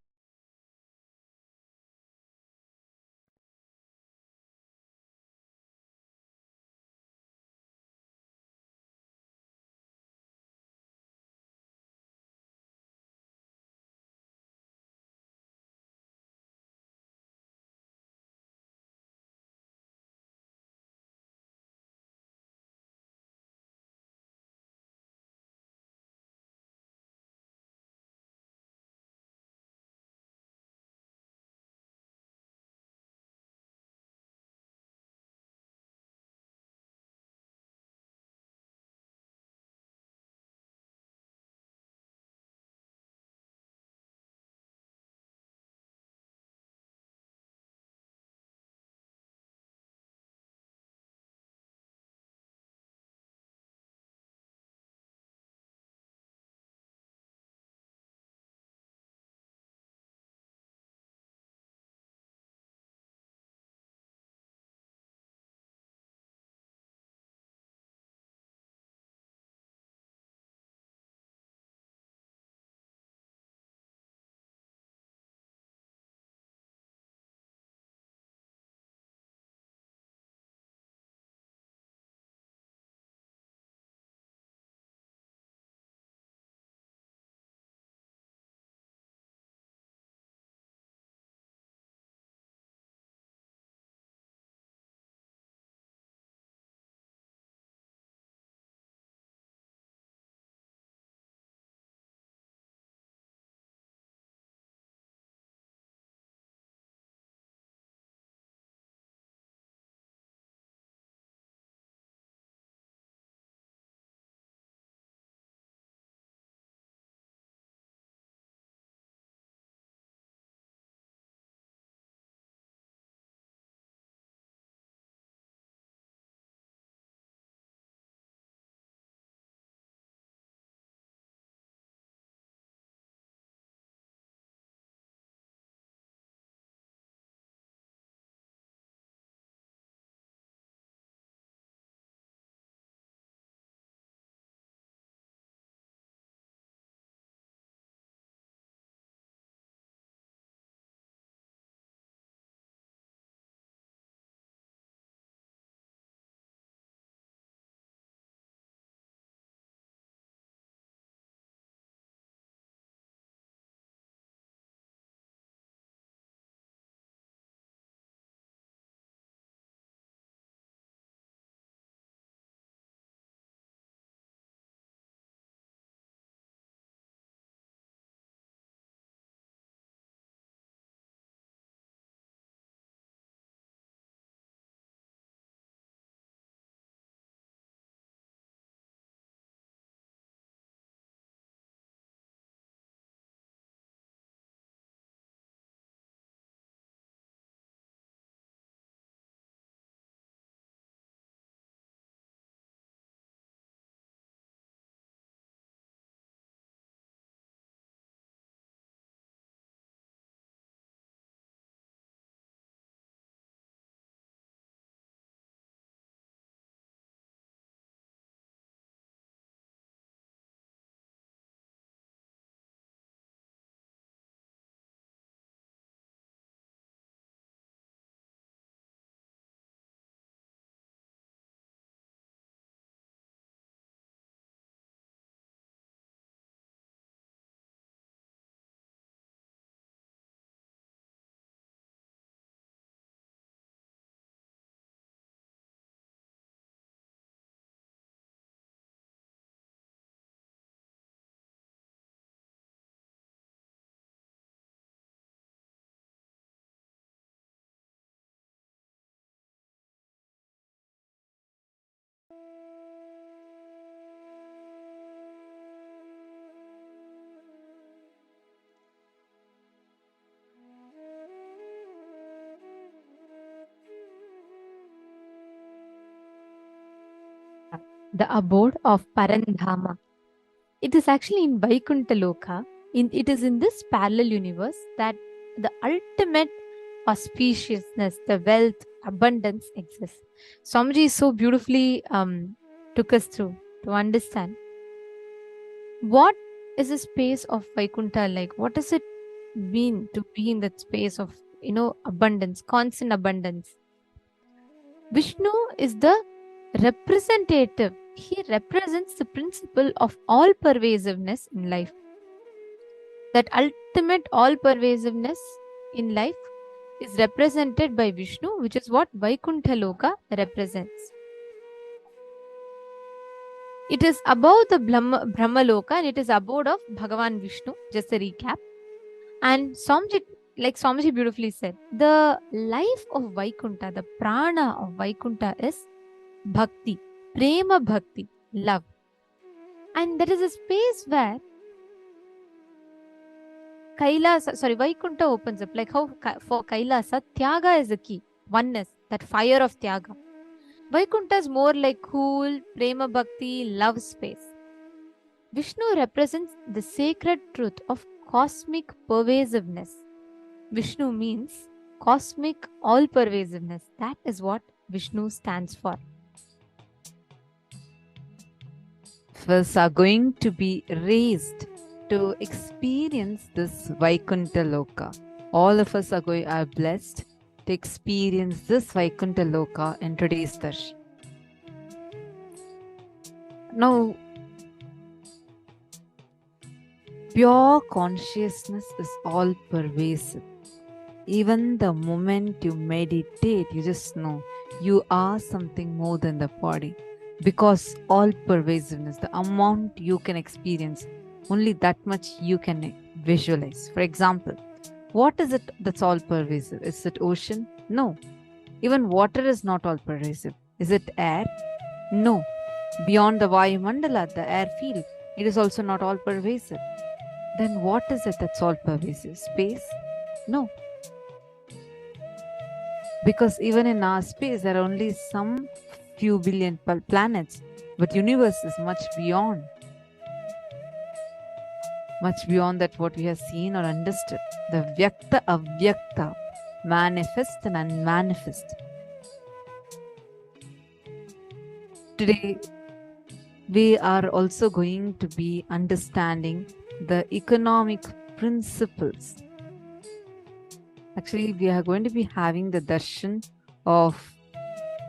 the abode of Parandhama. It is actually in Vaikuntha Loka. It is in this parallel universe that the ultimate auspiciousness, the wealth, abundance exists. Swamiji so beautifully took us through to understand what is the space of Vaikuntha like. What does it mean to be in that space of abundance, constant abundance? Vishnu is the representative. He represents the principle of all pervasiveness in life. That ultimate all pervasiveness in life is represented by Vishnu, which is what Vaikuntha Loka represents. It is above the Brahma Loka and it is abode of Bhagavan Vishnu. Just a recap. And Swamiji, like Swamiji beautifully said, the life of Vaikuntha, the prana of Vaikuntha is bhakti, prema bhakti, love. And that is a space where Vaikuntha opens up. Like how for Kailasa, Tyaga is the key, oneness, that fire of Tyaga. Vaikuntha is more like cool, prema bhakti, love space. Vishnu represents the sacred truth of cosmic pervasiveness. Vishnu means cosmic all pervasiveness. That is what Vishnu stands for. Us are going to be raised to experience this Vaikuntha Loka. All of us are blessed to experience this Vaikuntha Loka in today's darshan. Now, pure consciousness is all pervasive. Even the moment you meditate, you just know you are something more than the body. Because all pervasiveness, the amount you can experience, only that much you can visualize. For example, what is it that's all pervasive? Is it ocean? No. Even water is not all pervasive. Is it air? No. Beyond the Vayu Mandala, the air field, it is also not all pervasive. Then what is it that's all pervasive? Space? No. Because even in our space, there are only some few billion planets, but universe is much beyond that what we have seen or understood. The Vyakta Avyakta, manifest and unmanifest. Today, we are also going to be understanding the economic principles. Actually, we are going to be having the darshan of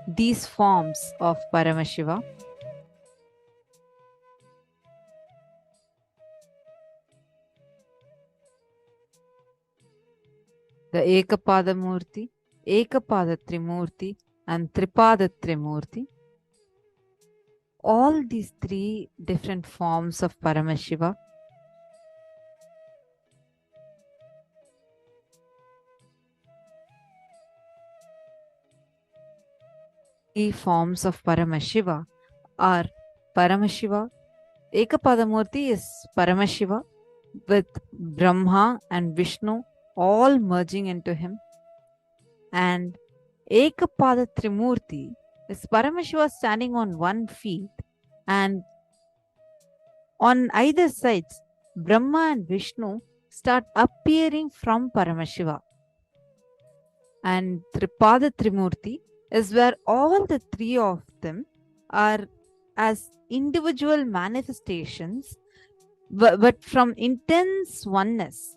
these forms of Paramashiva. The Ekapada Murti, Ekapada Trimurti, and Tripada Trimurti. All these three different forms of Paramashiva forms of Paramashiva are Paramashiva. Ekapadamurti is Paramashiva with Brahma and Vishnu all merging into him. And Ekapada Trimurti is Paramashiva standing on one feet, and on either sides, Brahma and Vishnu start appearing from Paramashiva. And Tripada Trimurti is where all the three of them are as individual manifestations, but from intense oneness.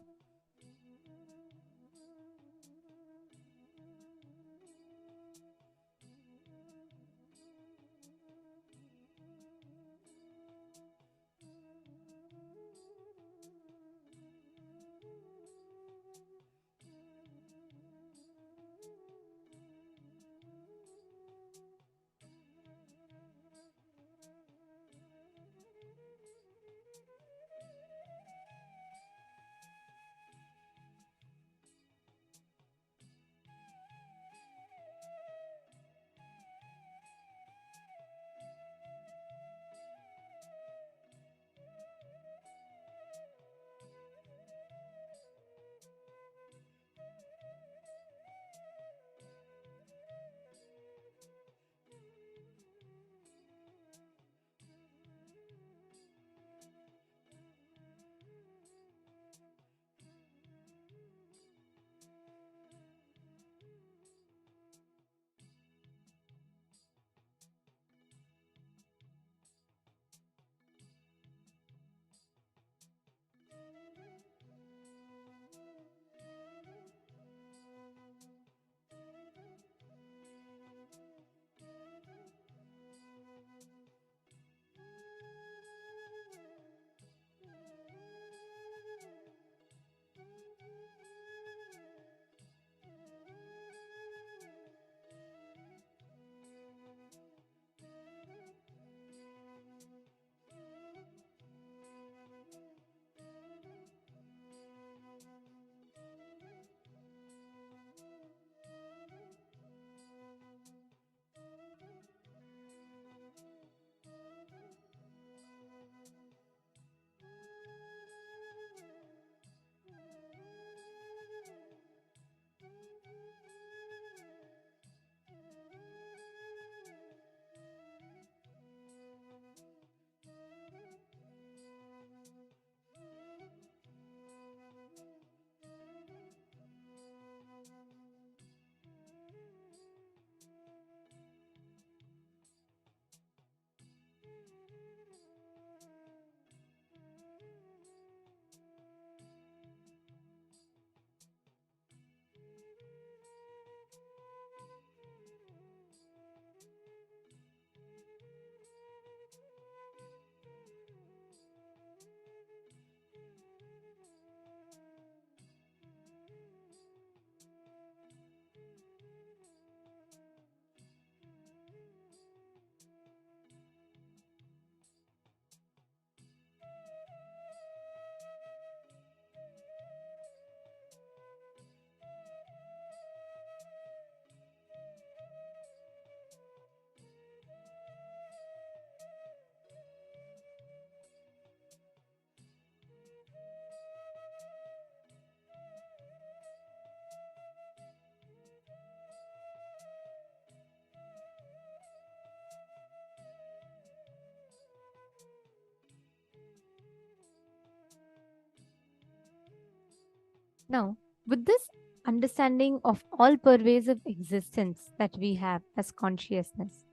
Now, with this understanding of all pervasive existence that we have as consciousness,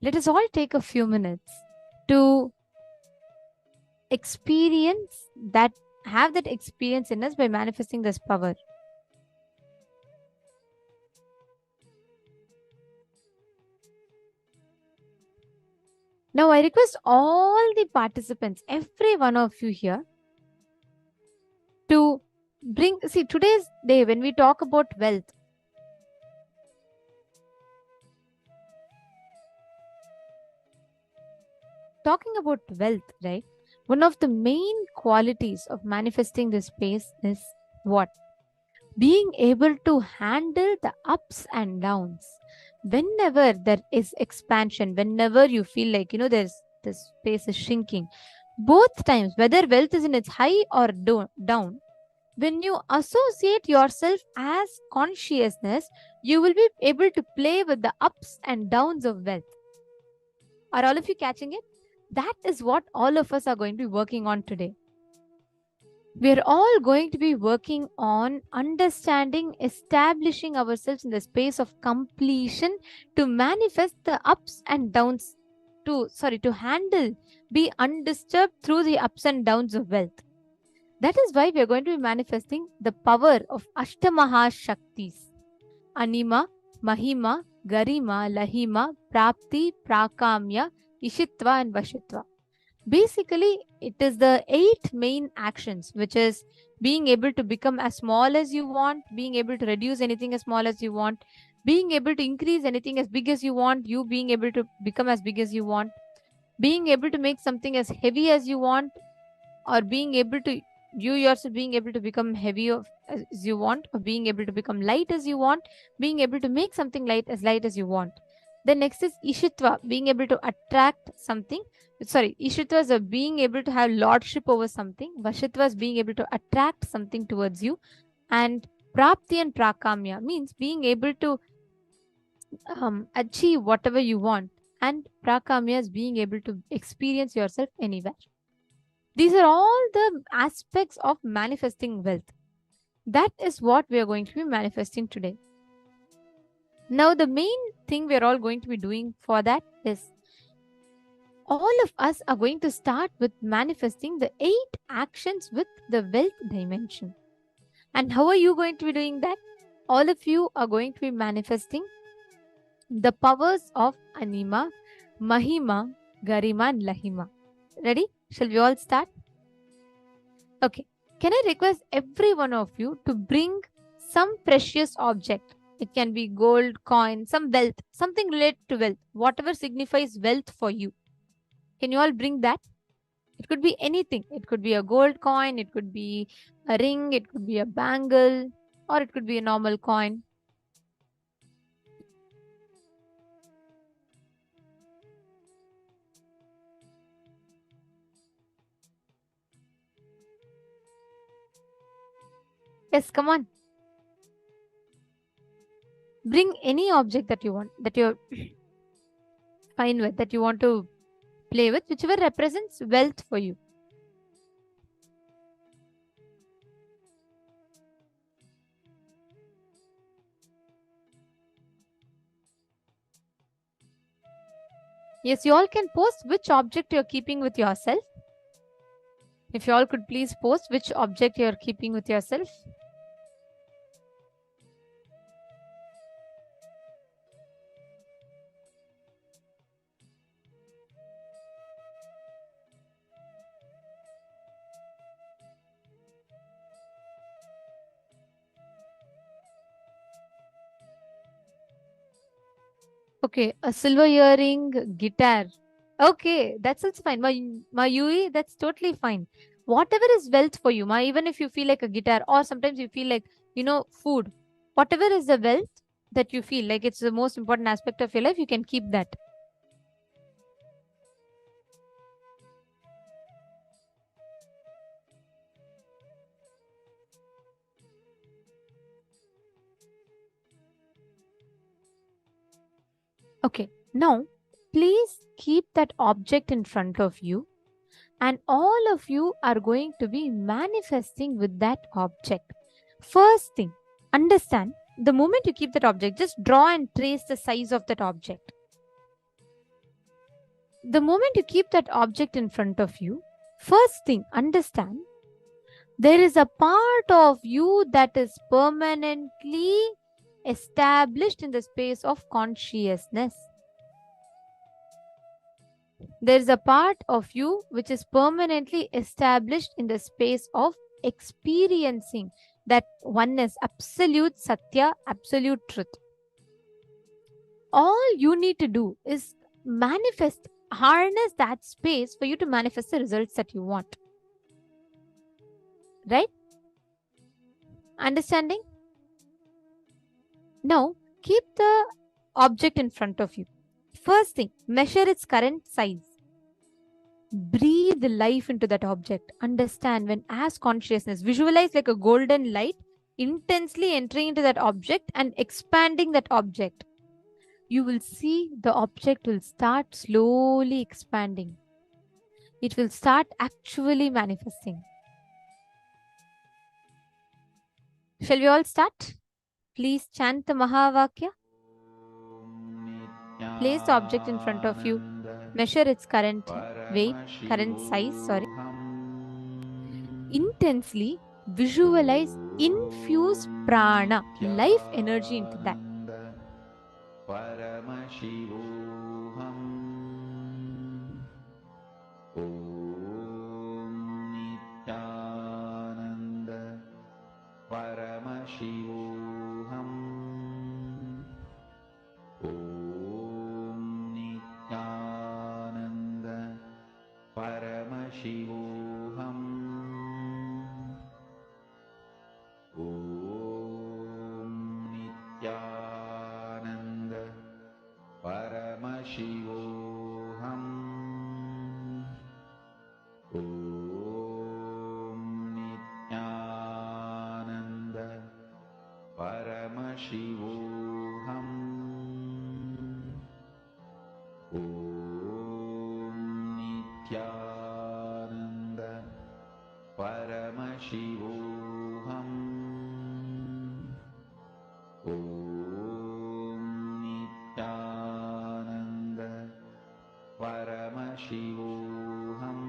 let us all take a few minutes to experience that, have that experience in us by manifesting this power. Now, I request all the participants, every one of you here, to bring, see, today's day, when we talk about wealth, talking about wealth, right? One of the main qualities of manifesting this space is what? Being able to handle the ups and downs. Whenever there is expansion, whenever you feel like, there's the space is shrinking, both times, whether wealth is in its high or down, when you associate yourself as consciousness, you will be able to play with the ups and downs of wealth. Are all of you catching it? That is what all of us are going to be working on today. We are all going to be working on understanding, establishing ourselves in the space of completion to manifest the ups and downs, to handle, be undisturbed through the ups and downs of wealth. That is why we are going to be manifesting the power of Ashtamaha Shaktis: Anima, Mahima, Garima, Lahima, Prapti, Prakamya, Ishitva, and Vashitva. Basically, it is the 8 main actions, which is being able to become as small as you want, being able to reduce anything as small as you want, being able to increase anything as big as you want, you being able to become as big as you want, being able to make something as heavy as you want, or being able to, you yourself being able to become heavy as you want, or being able to become light as you want, being able to make something light as you want. Then next is Ishitva, being able to attract something. Ishitva is being able to have lordship over something. Vashitva is being able to attract something towards you. And Prapti and Prakamya means being able to achieve whatever you want. And Prakamya is being able to experience yourself anywhere. These are all the aspects of manifesting wealth. That is what we are going to be manifesting today. Now, the main thing we are all going to be doing for that is, all of us are going to start with manifesting the 8 actions with the wealth dimension. And how are you going to be doing that? All of you are going to be manifesting the powers of Anima, Mahima, Garima, and Lahima. Ready? Shall we all start? Okay. Can I request every one of you to bring some precious object? It can be gold, coin, some wealth, something related to wealth, whatever signifies wealth for you. Can you all bring that? It could be anything. It could be a gold coin, it could be a ring, it could be a bangle, or it could be a normal coin. Yes, come on. Bring any object that you want, that you're fine with, that you want to play with, whichever represents wealth for you. Yes, you all can post which object you're keeping with yourself. If you all could please post which object you're keeping with yourself. Okay, a silver earring, guitar. Okay, that's also fine. My Yui, that's totally fine. Whatever is wealth for you, even if you feel like a guitar, or sometimes you feel like, food. Whatever is the wealth that you feel like it's the most important aspect of your life, you can keep that. Okay, now please keep that object in front of you and all of you are going to be manifesting with that object. First thing, understand, the moment you keep that object, just draw and trace the size of that object. The moment you keep that object in front of you, first thing, understand, there is a part of you that is permanently established in the space of consciousness. There is a part of you which is permanently established in the space of experiencing that oneness, absolute Satya, absolute truth. All you need to do is manifest, harness that space for you to manifest the results that you want. Right? Understanding? Now, keep the object in front of you. First thing, measure its current size. Breathe life into that object. Understand, when as consciousness, visualize like a golden light intensely entering into that object and expanding that object. You will see the object will start slowly expanding. It will start actually manifesting. Shall we all start? Please chant the Mahavakya. Place the object in front of you. Measure its current weight, current size, Intensely visualize, infuse prana, life energy into that. Paramashivoham. Om Nithyananda Paramashivoham. Om Nithyananda Paramashivoham. Om Nithyananda Paramashivoham. Om Nithyananda Paramashivoham. Om Nithyananda Paramashivoham. Om Nithyananda Paramashivoham. Om Nithyananda Paramashivoham.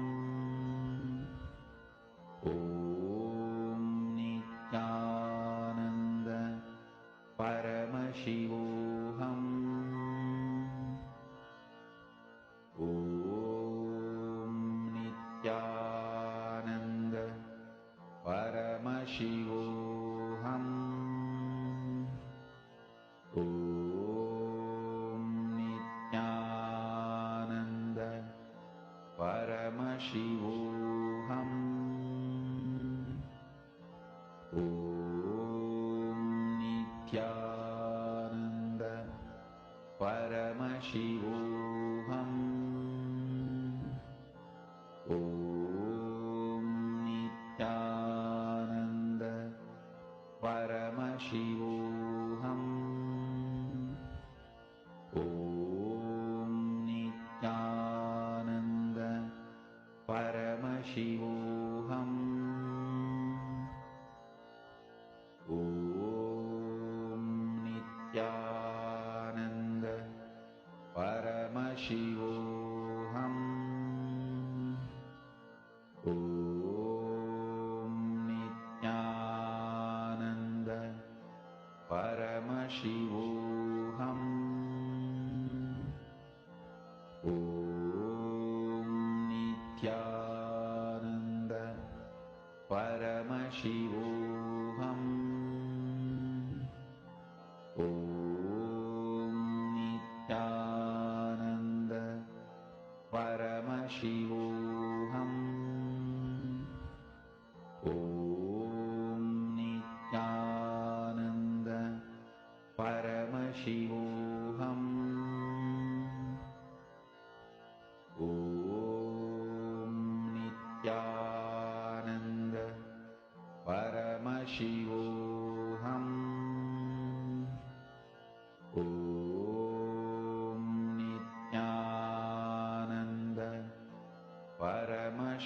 Om Nithyananda Paramashivoham. Om Nithyananda Paramashivoham. Om Nithyananda Paramashivoham. Om Nithyananda Paramashivoham. Om Nithyananda Paramashivoham. Om Nithyananda Paramashivoham. Om Nithyananda Paramashivoham. Om Nithyananda Paramashivoham. Om Nithyananda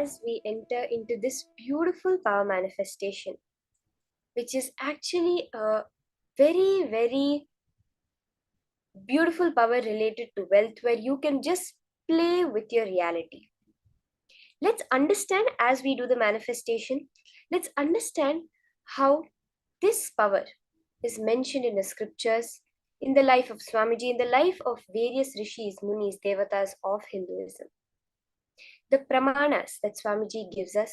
As we enter into this beautiful power manifestation, which is actually a very, very beautiful power related to wealth, where you can just play with your reality. Let's understand as we do the manifestation, let's understand how this power is mentioned in the scriptures, in the life of Swamiji, in the life of various rishis, munis, devatas of Hinduism. The pramanas that Swamiji gives us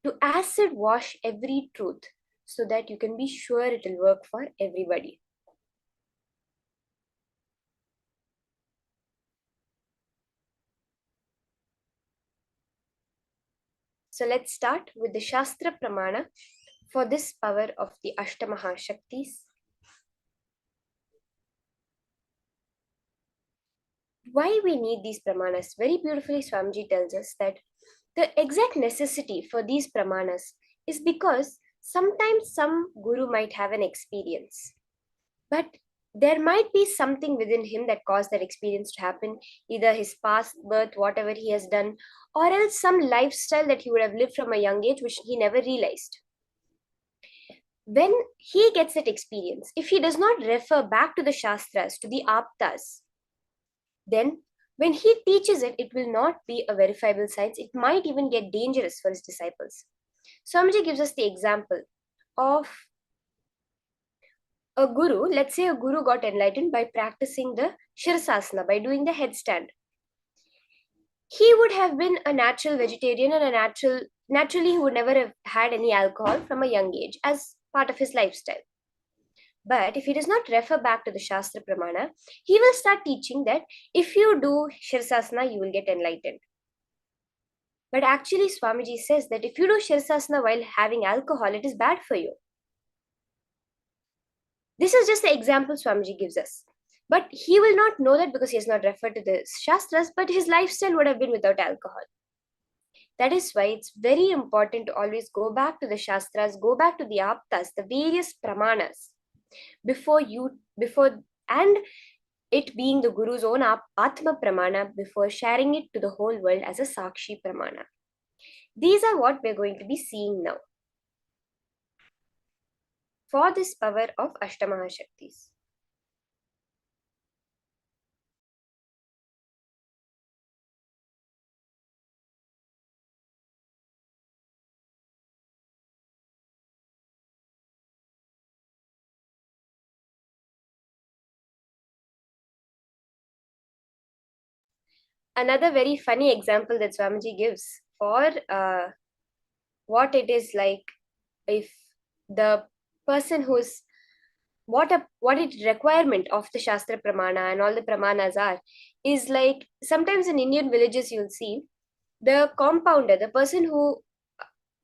to acid wash every truth so that you can be sure it will work for everybody. So let's start with the Shastra Pramana for this power of the Ashtamaha Shaktis. Why we need these pramanas? Very beautifully, Swamiji tells us that the exact necessity for these pramanas is because sometimes some guru might have an experience, but there might be something within him that caused that experience to happen, either his past birth, whatever he has done, or else some lifestyle that he would have lived from a young age which he never realized. When he gets that experience, if he does not refer back to the Shastras, to the Aptas, then when he teaches it, it will not be a verifiable science. It might even get dangerous for his disciples. Swamiji gives us the example of a guru. Let's say a guru got enlightened by practicing the Shirsasana, by doing the headstand. He would have been a natural vegetarian and naturally he would never have had any alcohol from a young age as part of his lifestyle. But if he does not refer back to the Shastra Pramana, he will start teaching that if you do Shirsasana, you will get enlightened. But actually, Swamiji says that if you do Shirsasana while having alcohol, it is bad for you. This is just the example Swamiji gives us. But he will not know that because he has not referred to the Shastras, but his lifestyle would have been without alcohol. That is why it's very important to always go back to the Shastras, go back to the Aptas, the various Pramanas, and it being the Guru's own Atma Pramana before sharing it to the whole world as a Sakshi Pramana. These are what we're going to be seeing now for this power of Ashtamaha Shaktis. Another very funny example that Swamiji gives for what it is like if the person who's what it requirement of the Shastra Pramana and all the Pramanas are is like sometimes in Indian villages you'll see the compounder, the person who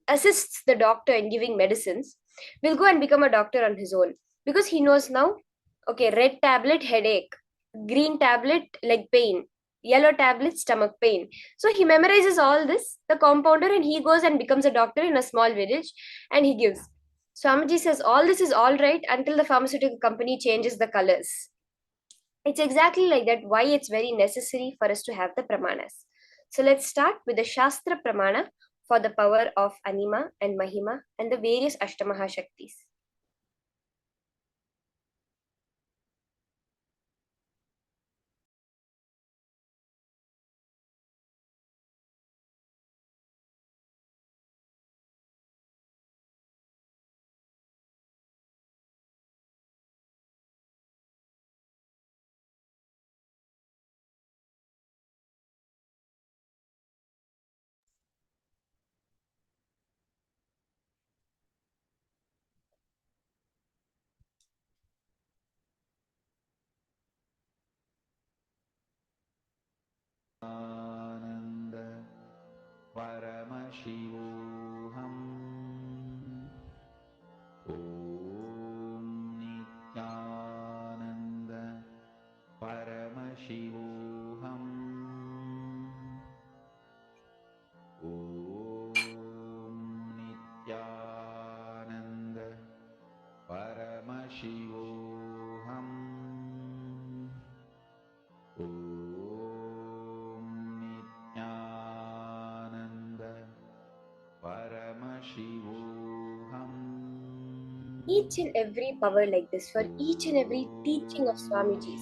assists the doctor in giving medicines, will go and become a doctor on his own because he knows now, okay, red tablet headache, green tablet leg pain, yellow tablet stomach pain. So he memorizes all this, the compounder, and he goes and becomes a doctor in a small village and he gives. Swamiji says all this is all right until the pharmaceutical company changes the colors. It's exactly like that why it's very necessary for us to have the pramanas. So let's start with the Shastra Pramana for the power of Anima and Mahima and the various Ashtamaha Shaktis. Paramashivoham. Om Nithyananda Paramashivoham. Om Nithyananda Paramashivoham. Om each and every power like this, for each and every teaching of Swamiji's.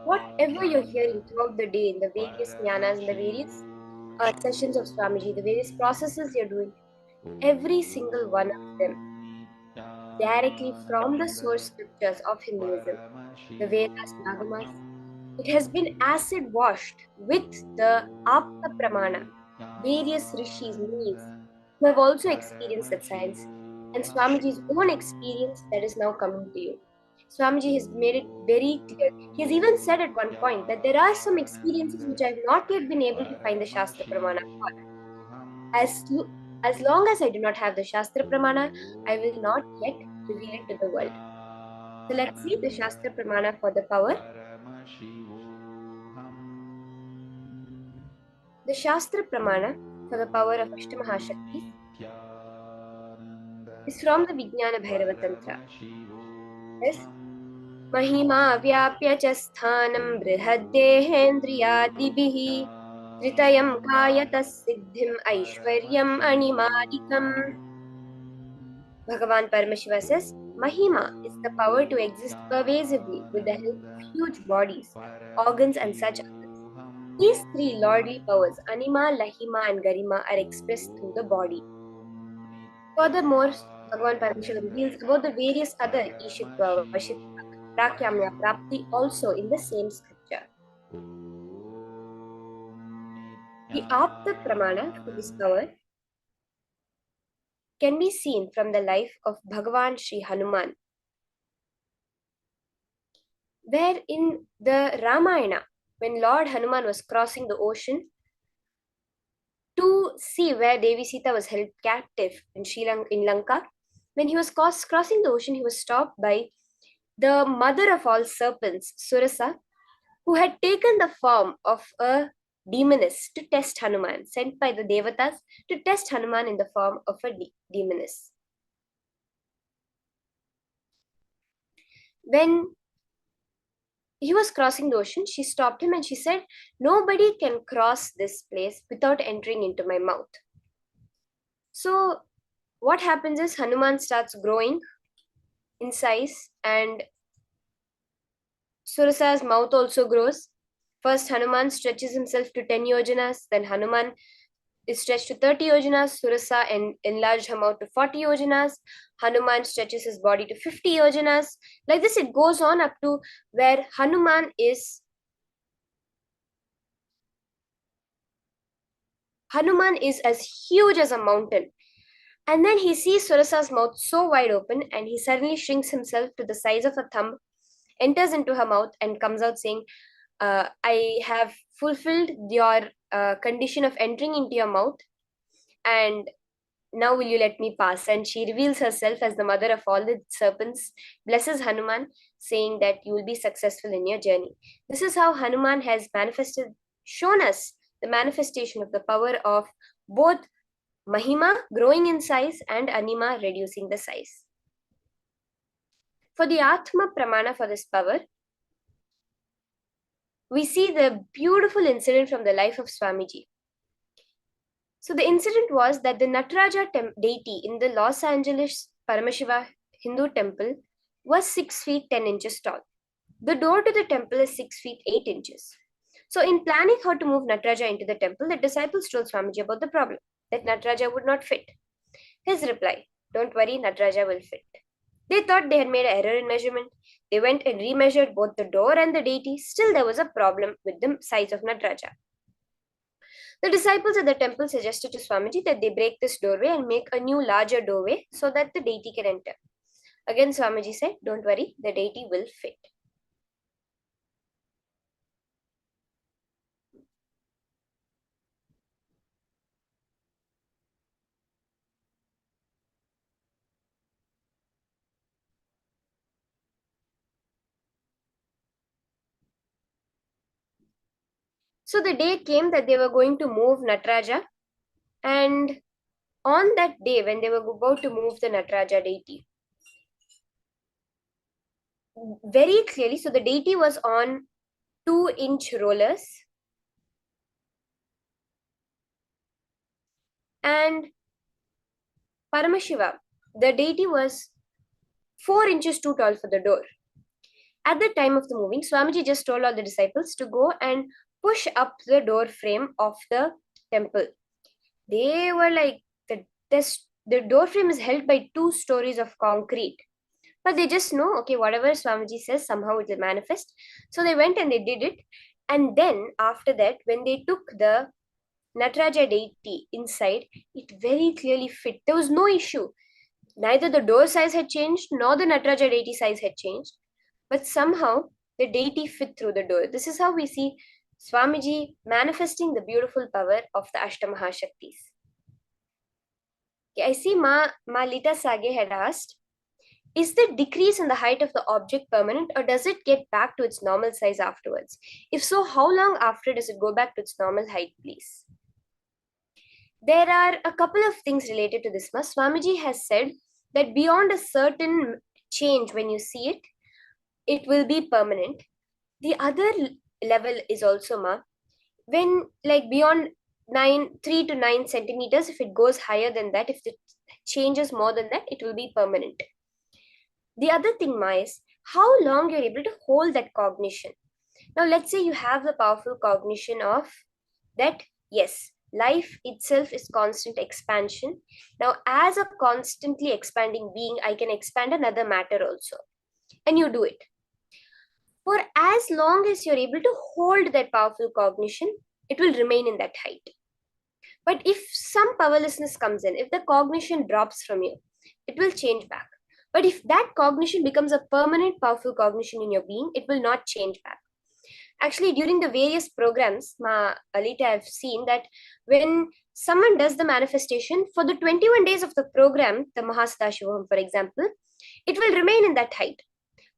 Whatever you're hearing throughout the day in the various jnanas and the various sessions of Swamiji, the various processes you're doing, every single one of them, directly from the source scriptures of Hinduism, the Vedas, Nagamas, it has been acid washed with the Apta Pramana, various rishis, munis, who have also experienced that science, and Swamiji's own experience that is now coming to you. Swamiji has made it very clear. He has even said at one point that there are some experiences which I have not yet been able to find the Shastra Pramana for. As long as I do not have the Shastra Pramana, I will not yet reveal it to the world. So let's see the Shastra Pramana for the power. The Shastra Pramana for the power of Ashtamahashaktis is from the Vijnana Bhairava Tantra. Yes. Mahima vyapya cha sthanam brihadehendriyadibihi tritayam kayatas siddhim aishwaryam animadikam. Bhagavan Paramashiva says, Mahima is the power to exist pervasively with the help of huge bodies, organs and such others. These three lordly powers, Anima, Lahima and Garima, are expressed through the body. Furthermore, Bhagavan Paramashiva reveals about the various other Ishitva, Vashitva, Prakyamya, Prapti also in the same scripture. The Apta Pramana for this power can be seen from the life of Bhagavan Sri Hanuman, where in the Ramayana, when Lord Hanuman was crossing the ocean to see where Devi Sita was held captive in Lanka, when he was crossing the ocean, he was stopped by the mother of all serpents, Surasa, who had taken the form of a demoness to test Hanuman, sent by the Devatas to test Hanuman in the form of a demoness. When he was crossing the ocean, she stopped him and she said, "Nobody can cross this place without entering into my mouth." So what happens is Hanuman starts growing in size and Surasa's mouth also grows. First, Hanuman stretches himself to 10 yojanas, then Hanuman is stretched to 30 yojanas, Surasa enlarged her mouth to 40 yojanas, Hanuman stretches his body to 50 yojanas. Like this, it goes on up to where Hanuman is as huge as a mountain. And then he sees Surasa's mouth so wide open and he suddenly shrinks himself to the size of a thumb, enters into her mouth and comes out saying, I have fulfilled your condition of entering into your mouth and now will you let me pass? And she reveals herself as the mother of all the serpents, blesses Hanuman, saying that you will be successful in your journey. This is how Hanuman has shown us the manifestation of the power of both Mahima growing in size and Anima reducing the size. For the Atma Pramana for this power, we see the beautiful incident from the life of Swamiji. So the incident was that the Nataraja deity in the Los Angeles Paramashiva Hindu temple was 6 feet 10 inches tall. The door to the temple is 6 feet 8 inches. So in planning how to move Nataraja into the temple, the disciples told Swamiji about the problem, that Nataraja would not fit. His reply, don't worry, Nataraja will fit. They thought they had made an error in measurement. They went and remeasured both the door and the deity. Still there was a problem with the size of Nataraja. The disciples at the temple suggested to Swamiji that they break this doorway and make a new larger doorway so that the deity can enter. Again, Swamiji said, don't worry, the deity will fit. So the day came that they were going to move Nataraja, and on that day when they were about to move the Nataraja deity, very clearly, so the deity was on 2-inch rollers, and Paramashiva, the deity was 4 inches too tall for the door. At the time of the moving, Swamiji just told all the disciples to go and push up the door frame of the temple. They were like, the door frame is held by 2 stories of concrete. But they just know, okay, whatever Swamiji says, somehow it will manifest. So they went and they did it. And then after that, when they took the Nataraja deity inside, it very clearly fit. There was no issue. Neither the door size had changed, nor the Nataraja deity size had changed. But somehow the deity fit through the door. This is how we see Swamiji manifesting the beautiful power of the Ashtamahashaktis. Okay, I see Ma Lita Sage had asked, is the decrease in the height of the object permanent, or does it get back to its normal size afterwards? If so, how long after does it go back to its normal height, please? There are a couple of things related to this. Swamiji has said that beyond a certain change, when you see it, it will be permanent. The other level is also, when like beyond 3 to 9 centimeters, if it goes higher than that, if it changes more than that, it will be permanent. The other thing, is how long you're able to hold that cognition. Now, let's say you have the powerful cognition of that, yes, life itself is constant expansion. Now, as a constantly expanding being, I can expand another matter also. And you do it. For as long as you're able to hold that powerful cognition, it will remain in that height. But if some powerlessness comes in, if the cognition drops from you, it will change back. But if that cognition becomes a permanent powerful cognition in your being, it will not change back. Actually, during the various programs, Alita, I've seen that when someone does the manifestation, for the 21 days of the program, the Mahasivoham, for example, it will remain in that height.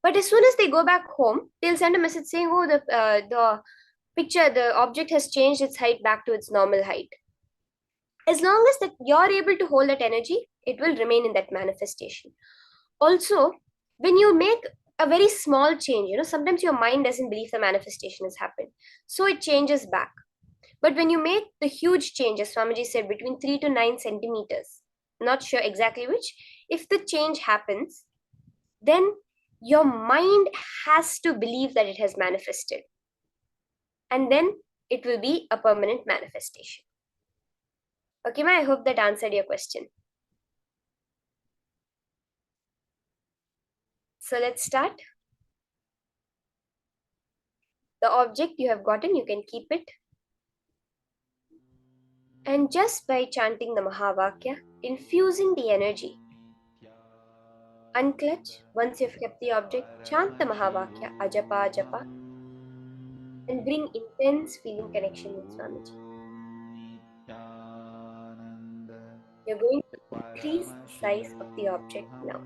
But as soon as they go back home, they'll send a message saying, oh, the picture, the object has changed its height back to its normal height. As long as that you're able to hold that energy, it will remain in that manifestation. Also, when you make a very small change, sometimes your mind doesn't believe the manifestation has happened. So it changes back. But when you make the huge change, as Swamiji said, between 3 to 9 centimeters, not sure exactly which, if the change happens, then your mind has to believe that it has manifested. And then it will be a permanent manifestation. Okay, I hope that answered your question. So let's start. The object you have gotten, you can keep it. And just by chanting the Mahavakya, infusing the energy, unclutch. Once you've kept the object, chant the Mahavakya, Ajapa, Ajapa, and bring intense feeling connection with Swamiji. You're going to increase the size of the object now.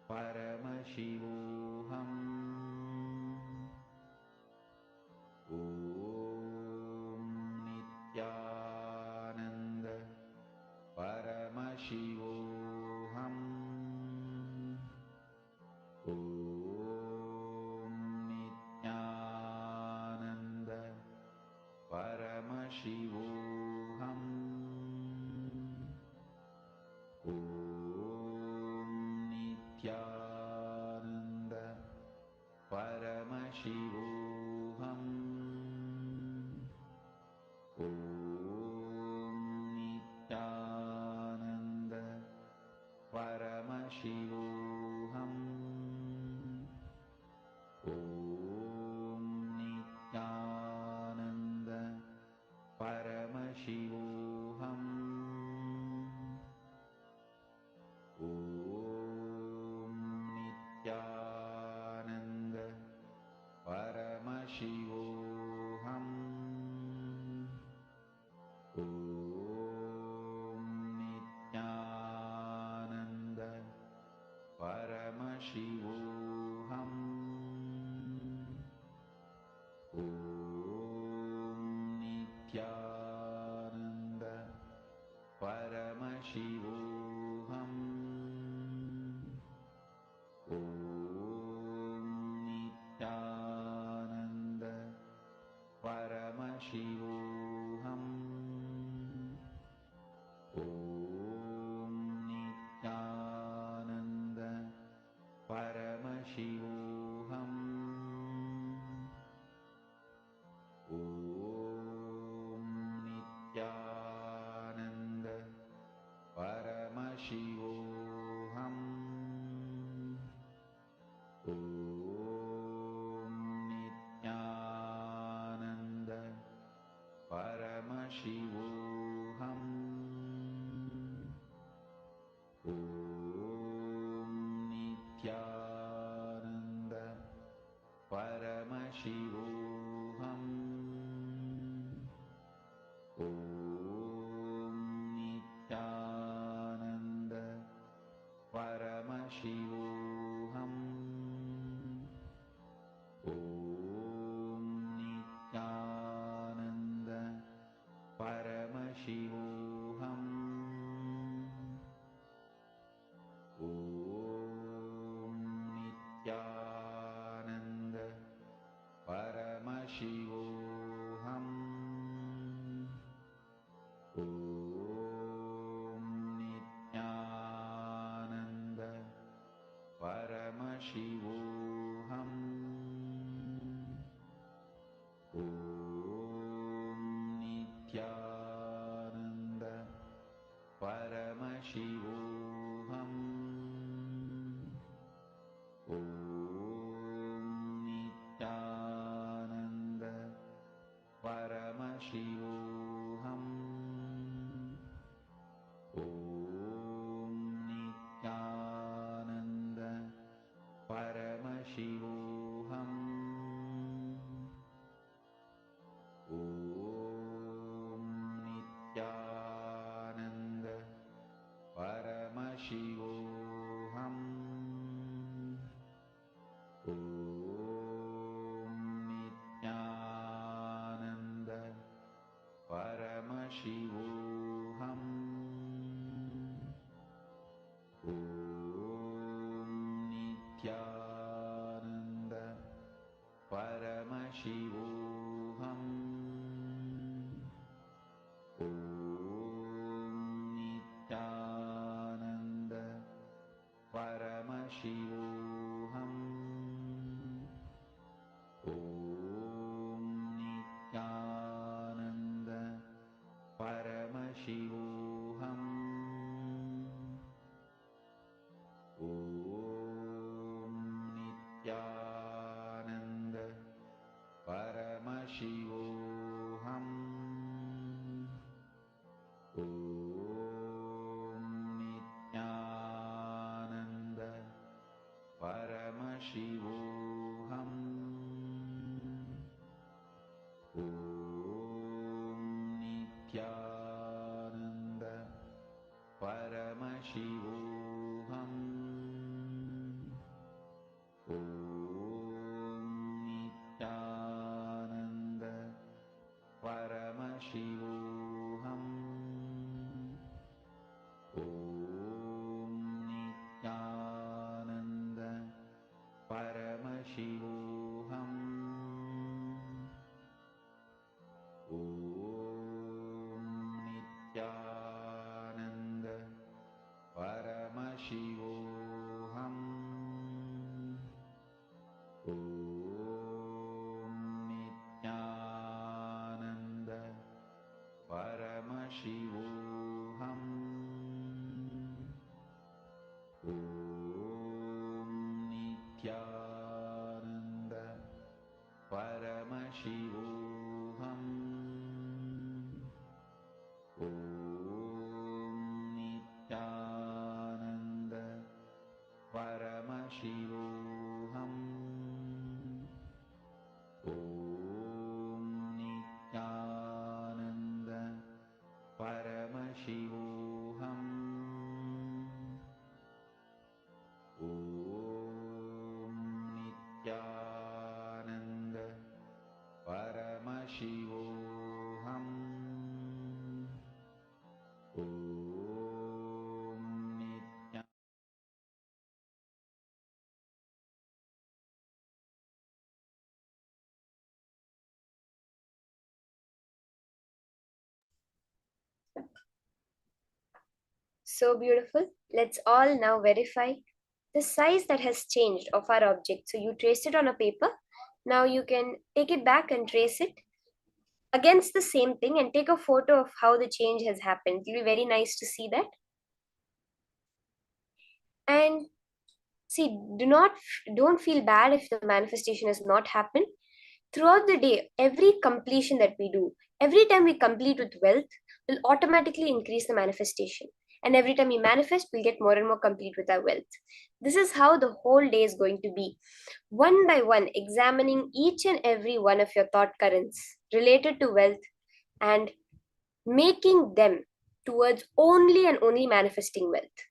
Paramashivoham. Om Nithyananda Paramashivoham. Om Nithyananda Paramashivoham. Om Nithyananda Paramashivoham. Om Nithyananda Paramashivoham. Om Nithyananda Paramashivoham. Om Nithyananda Paramashivoham. Om Nithyananda Paramashivoham. Om Nithyananda Paramashivoham. Om Nithyananda Paramashivoham. Om Nithyananda Paramashivoham. Om Nithyananda Paramashivoham. Om Nithyananda Paramashivoham. Om Nithyananda Paramashivoham. Om Nithyananda Paramashivoham. Om Nithyananda Paramashivoham. Om Nithyananda Paramashivoham. Om Nithyananda Paramashivoham. Om Nithyananda Paramashivoham. Om Nithyananda Paramashivoham. Om Nithyananda Paramashivoham. Om Nithyananda Paramashivoham. Om Nithyananda Paramashivoham. Om Nithyananda Paramashivoham. Om Nithyananda Paramashivoham. Om Nithyananda Paramashivoham. Om Nithyananda Paramashivoham. Om Nithyananda. So beautiful. Let's all now verify the size that has changed of our object. So you traced it on a paper. Now you can take it back and trace it against the same thing and take a photo of how the change has happened. It'll be very nice to see that. And see, don't feel bad if the manifestation has not happened. Throughout the day, every completion that we do, every time we complete with wealth, will automatically increase the manifestation. And every time we manifest, we'll get more and more complete with our wealth. This is how the whole day is going to be. One by one, examining each and every one of your thought currents related to wealth and making them towards only and only manifesting wealth.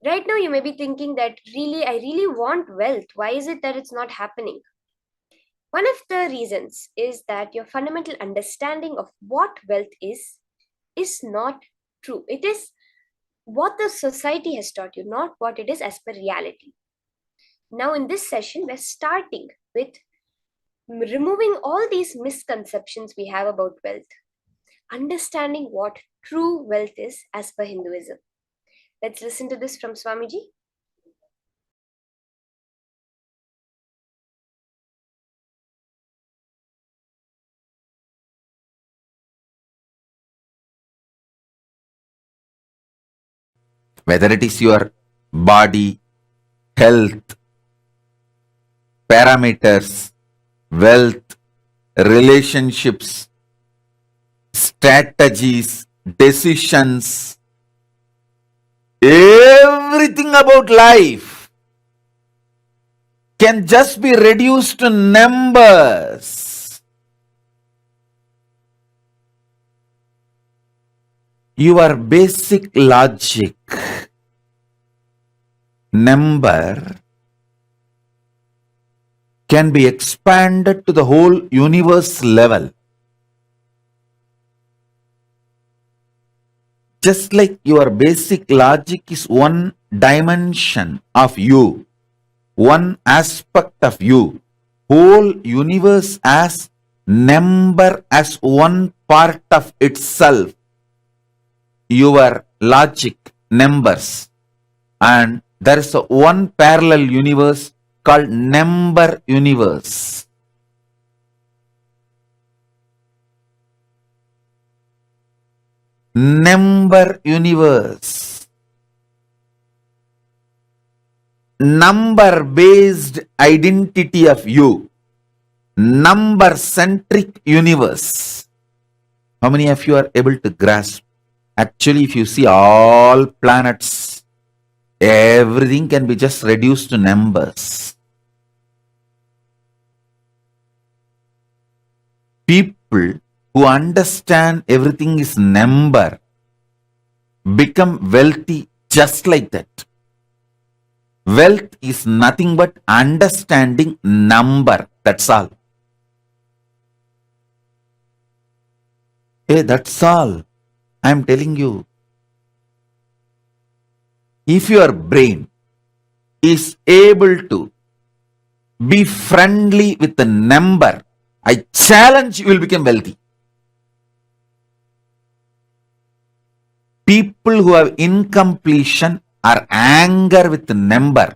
Right now, you may be thinking that I really want wealth. Why is it that it's not happening? One of the reasons is that your fundamental understanding of what wealth is not true. It is what the society has taught you, not what it is as per reality. Now, in this session, we're starting with removing all these misconceptions we have about wealth, understanding what true wealth is as per Hinduism. Let's listen to this from Swamiji. Whether it is your body, health, parameters, wealth, relationships, strategies, decisions, everything about life can just be reduced to numbers. Your basic logic, number, can be expanded to the whole universe level. Just like your basic logic is one dimension of you, one aspect of you, whole universe as number as one part of itself. Your logic, numbers, and there is a one parallel universe called number universe. Number universe. Number based identity of you. Number centric universe. How many of you are able to grasp? Actually, if you see all planets, everything can be just reduced to numbers. People who understand everything is number become wealthy just like that. Wealth is nothing but understanding number. That's all. Hey, that's all. I am telling you. If your brain is able to be friendly with the number, I challenge you will become wealthy. People who have incompletion or anger with the number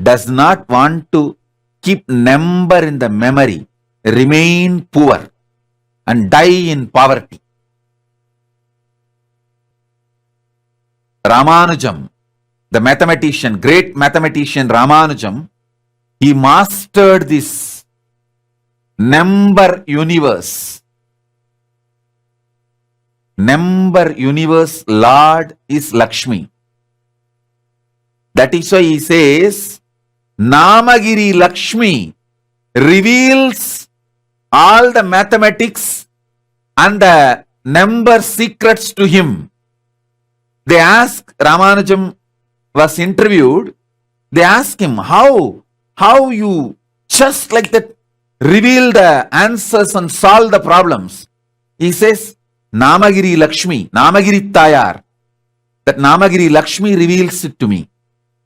does not want to keep number in the memory, remain poor and die in poverty. Ramanujam, the mathematician, great mathematician Ramanujam, he mastered this number universe. Number universe Lord is Lakshmi. That is why he says, Namagiri Lakshmi reveals all the mathematics and the number secrets to him. They ask, Ramanujam was interviewed, they asked him, how you just like that reveal the answers and solve the problems. He says, Namagiri Lakshmi, Namagiri Tayar. That Namagiri Lakshmi reveals it to me.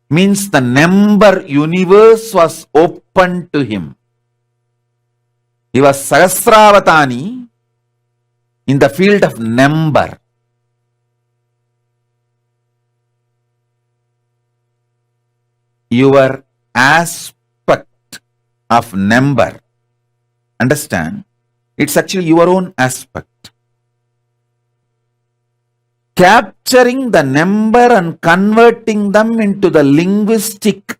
Means the number universe was open to him. He was Sahasravatani in the field of number. Your aspect of number, understand, it's actually your own aspect. Capturing the number and converting them into the linguistic,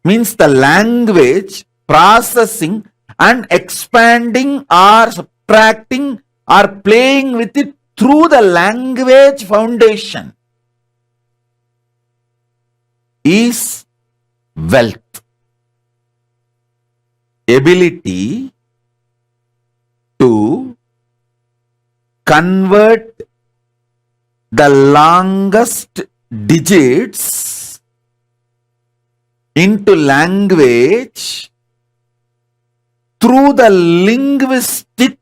means the language, processing and expanding or subtracting or playing with it through the language foundation is wealth. Ability to convert the longest digits into language through the linguistic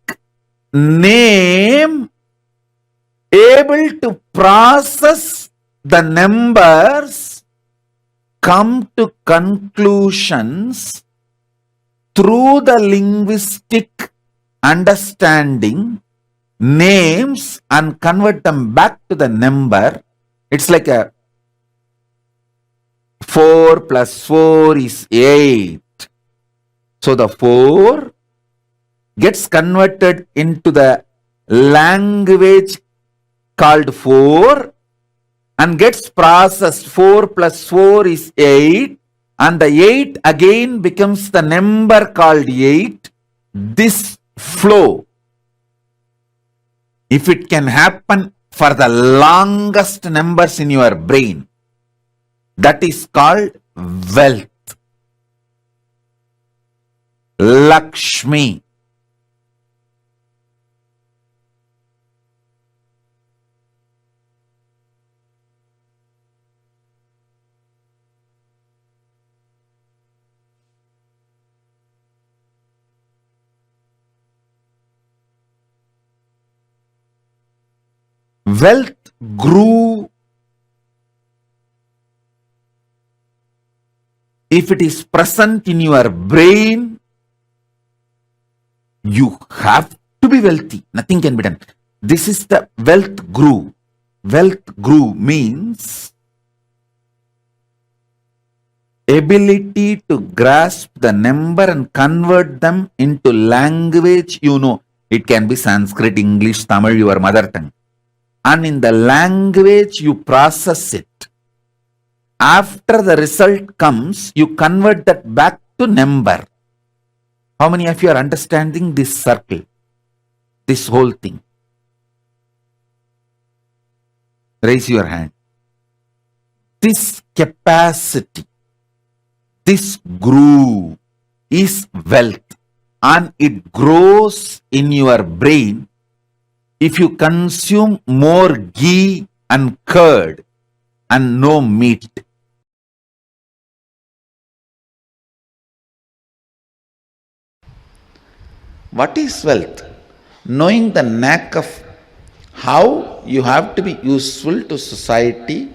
name, able to process the numbers, come to conclusions through the linguistic understanding, names, and convert them back to the number. It's like a 4 plus 4 is 8. So the 4 gets converted into the language called 4 and gets processed. 4 plus 4 is 8, and the 8 again becomes the number called 8. This flow if it can happen for the longest numbers in your brain, that is called wealth. Lakshmi. Wealth grew if it is present in your brain. You have to be wealthy. Nothing can be done. This is the wealth grew. Wealth grew means ability to grasp the number and convert them into language you know. It can be Sanskrit, English, Tamil, your mother tongue. And in the language you process it. After the result comes, you convert that back to number. How many of you are understanding this circle? This whole thing? Raise your hand. This capacity, this groove is wealth, and it grows in your brain if you consume more ghee and curd and no meat. What is wealth? Knowing the knack of how you have to be useful to society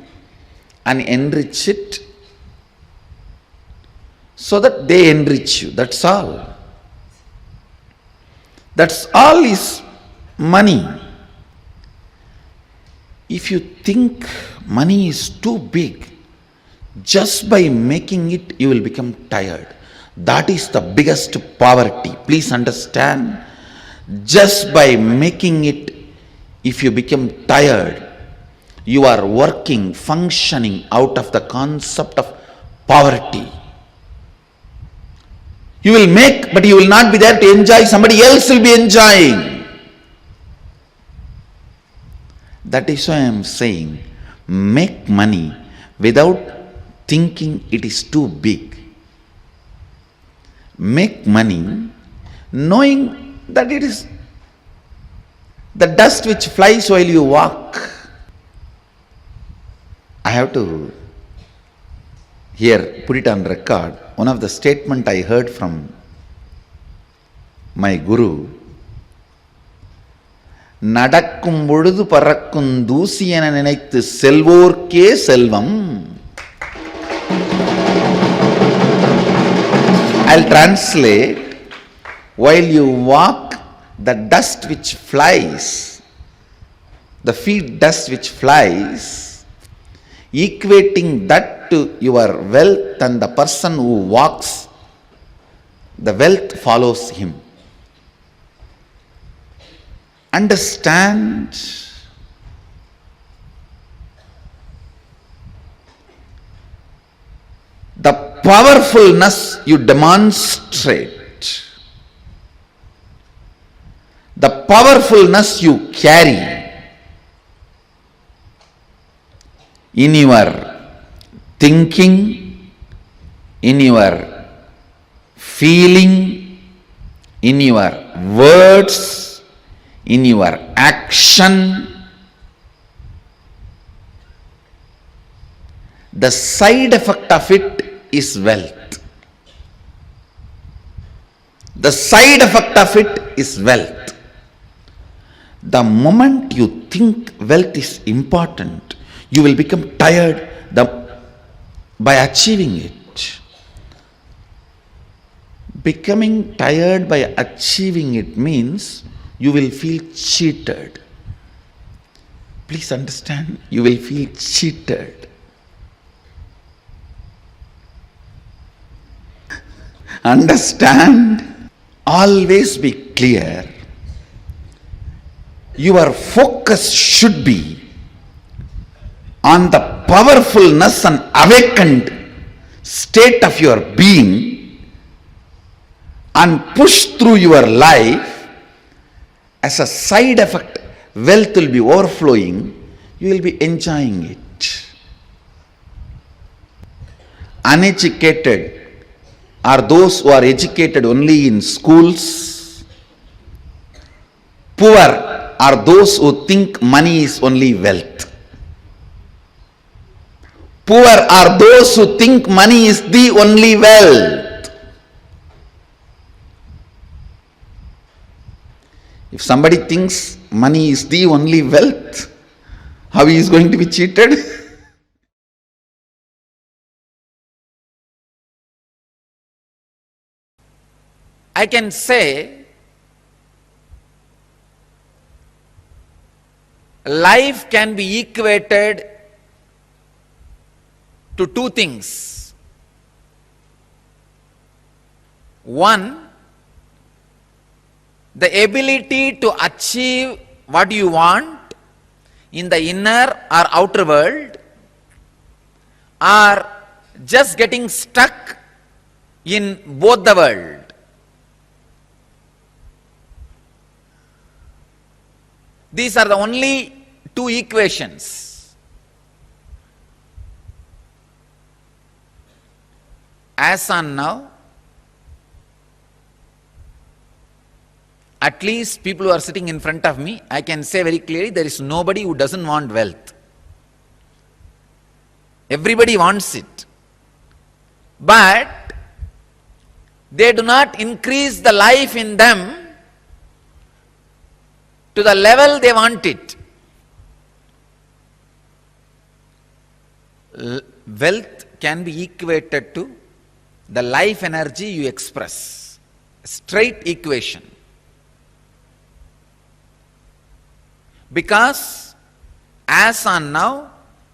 and enrich it so that they enrich you. That's all. That's all is money. If you think money is too big, just by making it, you will become tired. That is the biggest poverty. Please understand. Just by making it, if you become tired, you are working, functioning out of the concept of poverty. You will make, but you will not be there to enjoy. Somebody else will be enjoying. That is why I am saying, make money without thinking it is too big. Make money knowing that it is the dust which flies while you walk. I have to here put it on record. One of the statement I heard from my guru, நடக்கும் பொழுது பறக்கும் தூசி என நினைத்து செல்வோர்க்கே செல்வம். I'll translate. While you walk, the dust which flies, the feet dust which flies, equating that to your wealth, and the person who walks, the wealth follows him. Understand? The powerfulness you demonstrate, the powerfulness you carry in your thinking, in your feeling, in your words, in your action, the side effect of it is wealth. The side effect of it is wealth. The moment you think wealth is important, you will become tired by achieving it. Becoming tired by achieving it means you will feel cheated. Please understand, you will feel cheated. Understand? Always be clear. Your focus should be on the powerfulness and awakened state of your being, and push through your life. As a side effect, wealth will be overflowing, you will be enjoying it. Uneducated are those who are educated only in schools. Poor are those who think money is only wealth. Poor are those who think money is the only wealth. If somebody thinks money is the only wealth, how he is going to be cheated? I can say life can be equated to two things. One, the ability to achieve what you want in the inner or outer world, or just getting stuck in both the world. These are the only two equations. As on now, at least people who are sitting in front of me, I can say very clearly, there is nobody who doesn't want wealth. Everybody wants it. But they do not increase the life in them to the level they want it. Wealth can be equated to the life energy you express. Straight equation. Because as on now,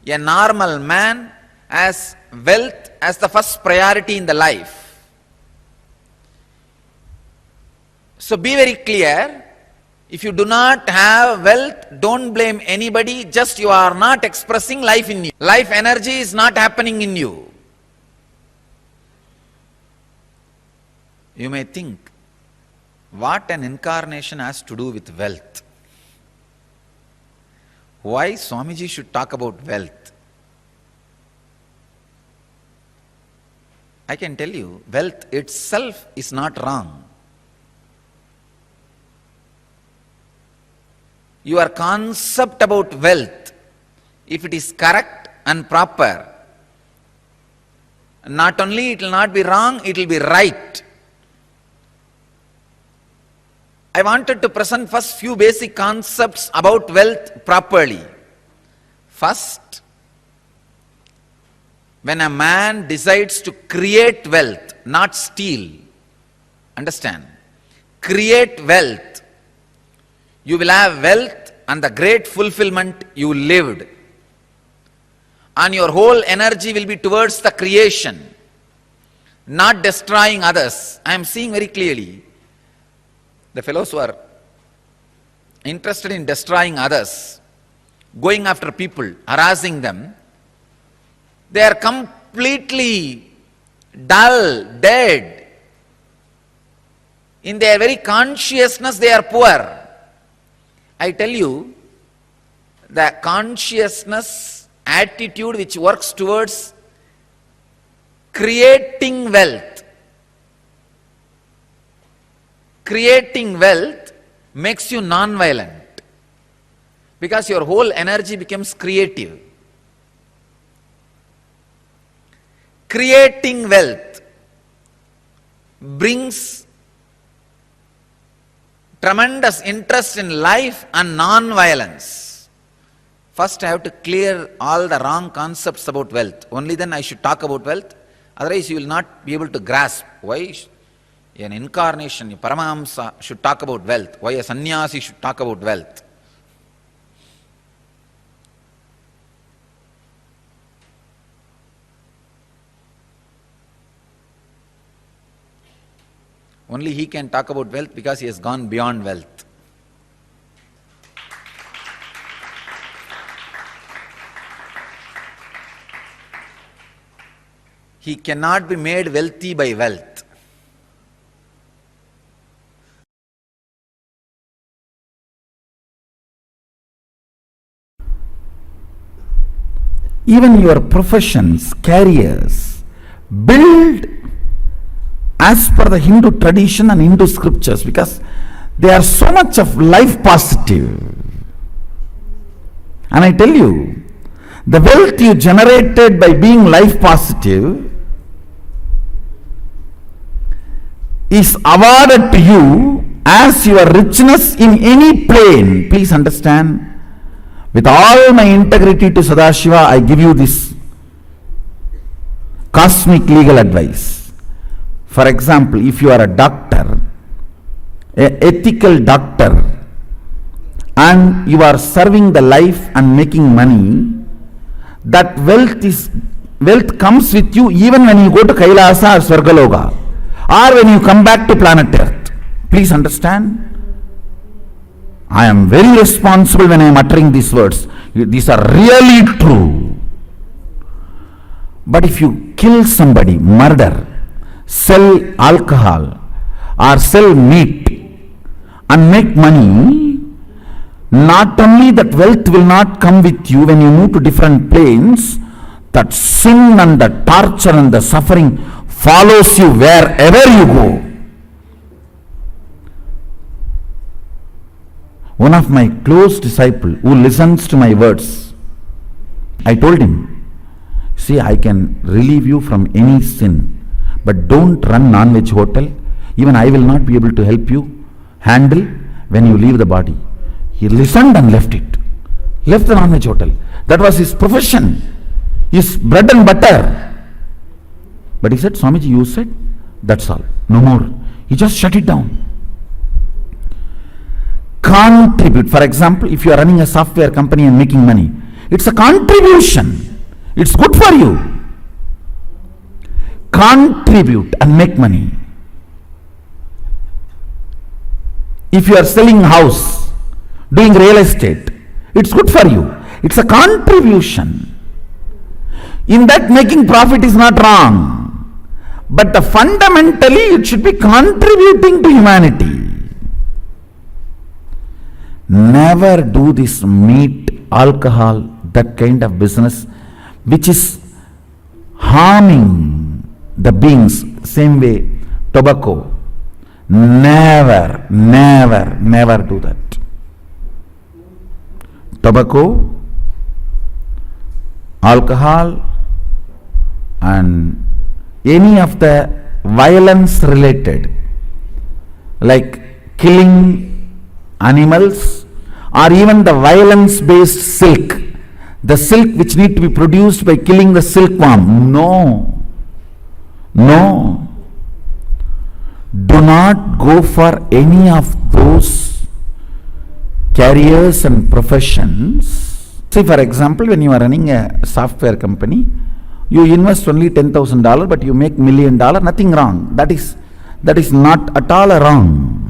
a normal man has wealth as the first priority in the life. So be very clear. If you do not have wealth, don't blame anybody, just you are not expressing life in you. Life energy is not happening in you. You may think, what an incarnation has to do with wealth? Why Swamiji should talk about wealth? I can tell you, wealth itself is not wrong. Your concept about wealth, if it is correct and proper, not only it will not be wrong, it will be right. I wanted to present first few basic concepts about wealth properly. First, when a man decides to create wealth, not steal, understand, create wealth, you will have wealth and the great fulfillment you lived. And your whole energy will be towards the creation, not destroying others. I am seeing very clearly, the fellows who are interested in destroying others, going after people, harassing them, they are completely dull, dead. In their very consciousness they are poor. I tell you, the consciousness attitude which works towards creating wealth makes you non-violent, because your whole energy becomes creative. Creating wealth brings tremendous interest in life and non-violence. First I have to clear all the wrong concepts about wealth. Only then I should talk about wealth. Otherwise you will not be able to grasp why an incarnation, a Paramahamsa should talk about wealth, why a sannyasi should talk about wealth. Only he can talk about wealth because he has gone beyond wealth. He cannot be made wealthy by wealth. even your professions, careers, build as per the Hindu tradition and Hindu scriptures, because they are so much of life positive. And I tell you, the wealth you generated by being life positive is awarded to you as your richness in any plane. Please understand, with all my integrity to Sadashiva, I give you this cosmic legal advice. For example, if you are a doctor, an ethical doctor, and you are serving the life and making money, that wealth comes with you even when you go to Kailasa or Swargaloka, or when you come back to planet Earth. Please understand, I am very responsible when I am uttering these words. These are really true. But if you kill somebody, murder, sell alcohol, or sell meat and make money, not only that wealth will not come with you when you move to different planes, that sin and the torture and the suffering follows you wherever you go. One of my close disciples who listens to my words, I told him, see, I can relieve you from any sin, but don't run non-veg hotel. Even I will not be able to help you handle when you leave the body. He listened and left it. Left the non-veg hotel. That was his profession, his bread and butter. But he said, Swamiji, you said, that's all. No more. He just shut it down. Contribute. For example, if you are running a software company and making money, it's a contribution. It's good for you. Contribute and make money. If you are selling house, doing real estate, it's good for you. It's a contribution. In that, making profit is not wrong, but fundamentally it should be contributing to humanity. Never do this meat, alcohol, that kind of business which is harming the beings. Same way, tobacco. Never, never, never do that. Tobacco, alcohol, and any of the violence related, like killing animals, or even the violence based silk, the silk which need to be produced by killing the silkworm. No, no, do not go for any of those careers and professions. See, for example, when you are running a software company, you invest only $10,000, but you make $1 million, nothing wrong. That is not at all wrong.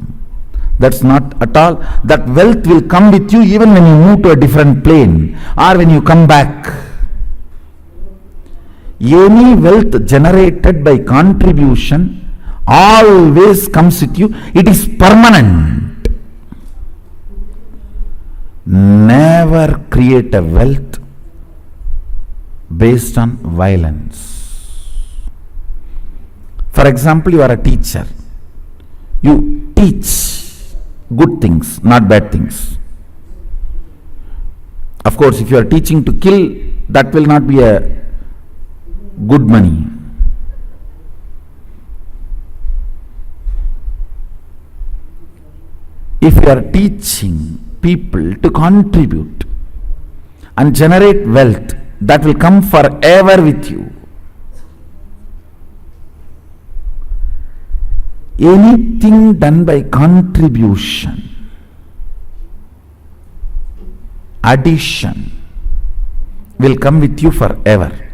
That's not at all. That wealth will come with you even when you move to a different plane or when you come back. Any wealth generated by contribution always comes with you. It is permanent. Never create a wealth based on violence. For example, you are a teacher. You teach good things, not bad things. Of course, if you are teaching to kill, that will not be a good money. If you are teaching people to contribute and generate wealth, that will come forever with you. Anything done by contribution, addition, will come with you forever.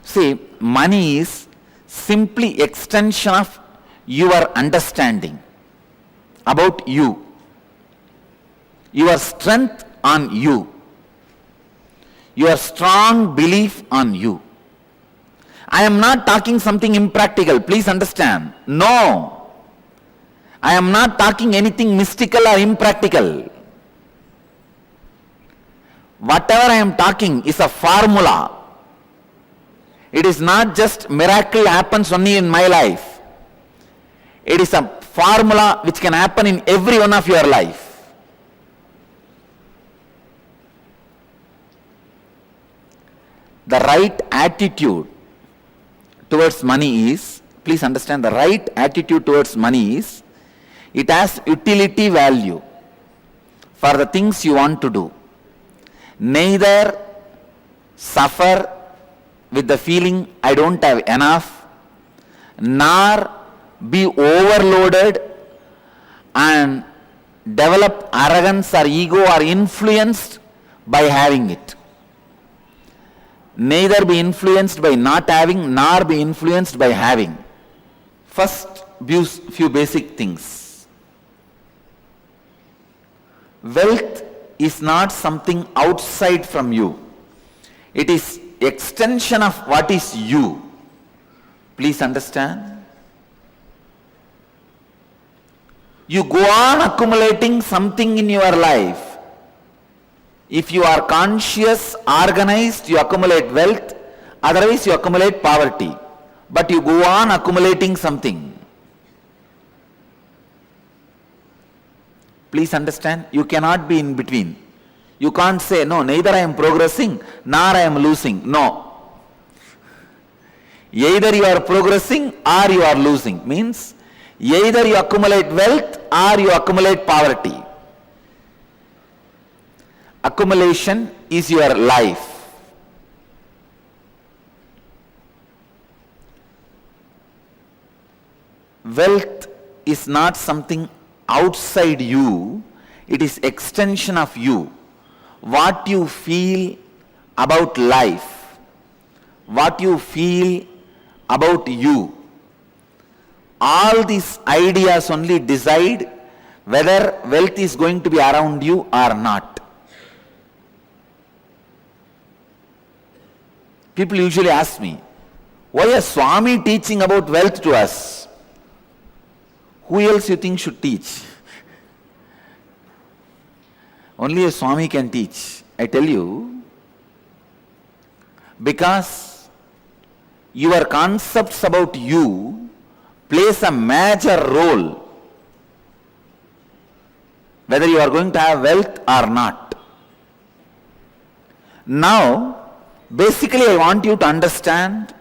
See, money is simply extension of your understanding about you, your strength on you, your strong belief on you. I am not talking something impractical, please understand. No, I am not talking anything mystical or impractical. Whatever I am talking is a formula. It is not just miracle happens only in my life. It is a formula which can happen in every one of your life. The right attitude towards money is, please understand, the right attitude towards money is, it has utility value for the things you want to do. Neither suffer with the feeling I don't have enough, nor be overloaded and develop arrogance or ego or influenced by having it. Neither be influenced by not having, nor be influenced by having. First, few basic things. Wealth is not something outside from you. It is extension of what is you. Please understand. You go on accumulating something in your life. If you are conscious, organized, you accumulate wealth. Otherwise, you accumulate poverty. But you go on accumulating something. Please understand, you cannot be in between. You can't say, no, neither I am progressing, nor I am losing. No. Either you are progressing or you are losing. Means, either you accumulate wealth or you accumulate poverty. Accumulation is your life. Wealth is not something outside you, it is extension of you. What you feel about life, what you feel about you, all these ideas only decide whether wealth is going to be around you or not. People usually ask me, why is Swami teaching about wealth to us? Who else you think should teach? Only a Swami can teach. I tell you, because your concepts about you plays a major role whether you are going to have wealth or not. Now, basically, I want you to understand,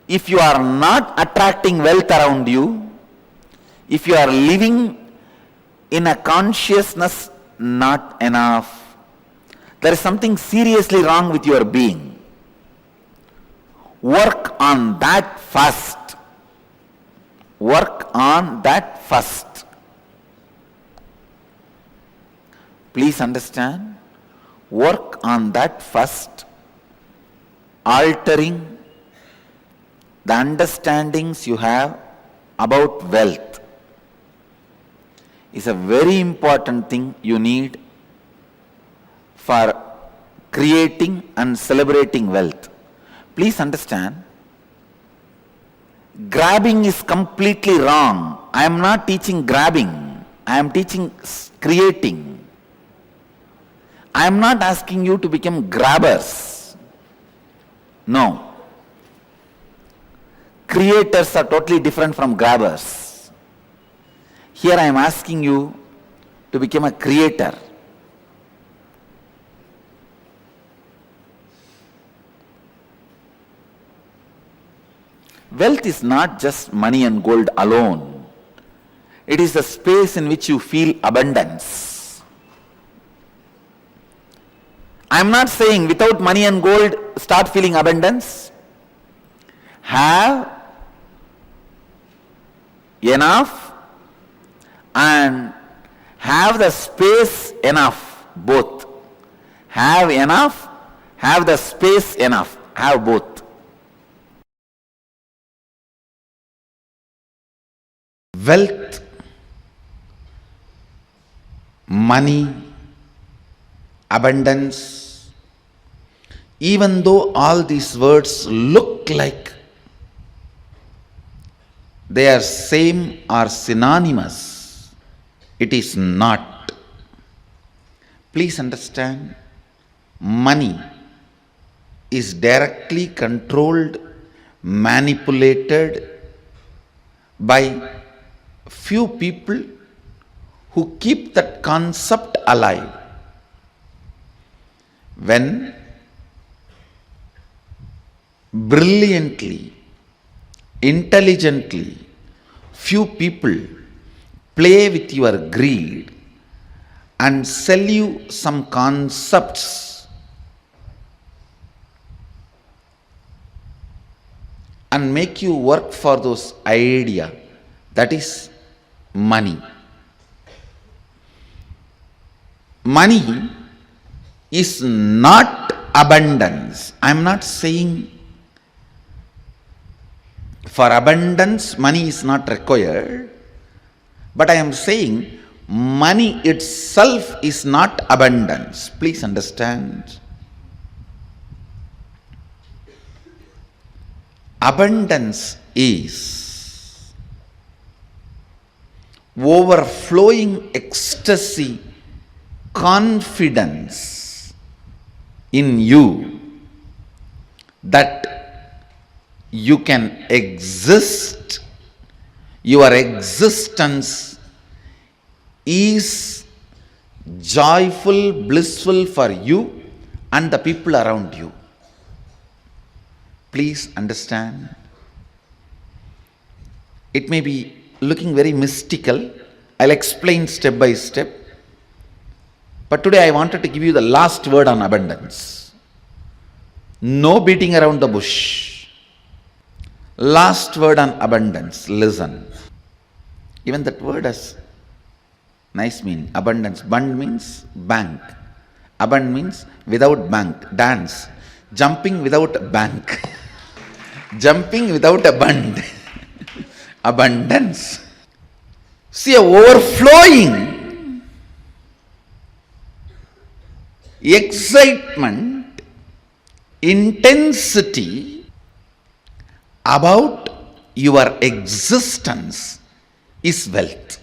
if you are not attracting wealth around you, if you are living in a consciousness not enough, there is something seriously wrong with your being. Work on that first. Work on that first. Please understand. Work on that first, altering the understandings you have about wealth is a very important thing you need for creating and celebrating wealth. Please understand, grabbing is completely wrong. I am not teaching grabbing, I am teaching creating. I am not asking you to become grabbers. No. Creators are totally different from grabbers. Here I am asking you to become a creator. Wealth is not just money and gold alone. It is a space in which you feel abundance. I am not saying without money and gold start feeling abundance. Have enough and have the space enough, both. Have enough, have the space enough, have both. Wealth, money, abundance, even though all these words look like they are same or synonymous. It is not. Please understand, money is directly controlled, manipulated by few people who keep that concept alive. When brilliantly, intelligently, few people play with your greed and sell you some concepts and make you work for those ideas, that is money. Money is not abundance. I am not saying for abundance money is not required, but I am saying money itself is not abundance. Please understand. Abundance is overflowing ecstasy, confidence in you that you can exist. Your existence is joyful, blissful for you and the people around you. Please understand. It may be looking very mystical. I'll explain step by step. But today I wanted to give you the last word on abundance. No beating around the bush. Last word on abundance. Listen. Even that word has nice meaning. Abundance. Bund means bank. Abund means without bank. Dance. Jumping without a bank. Jumping without a bund. Abundance. See, a overflowing excitement, intensity about your existence is wealth.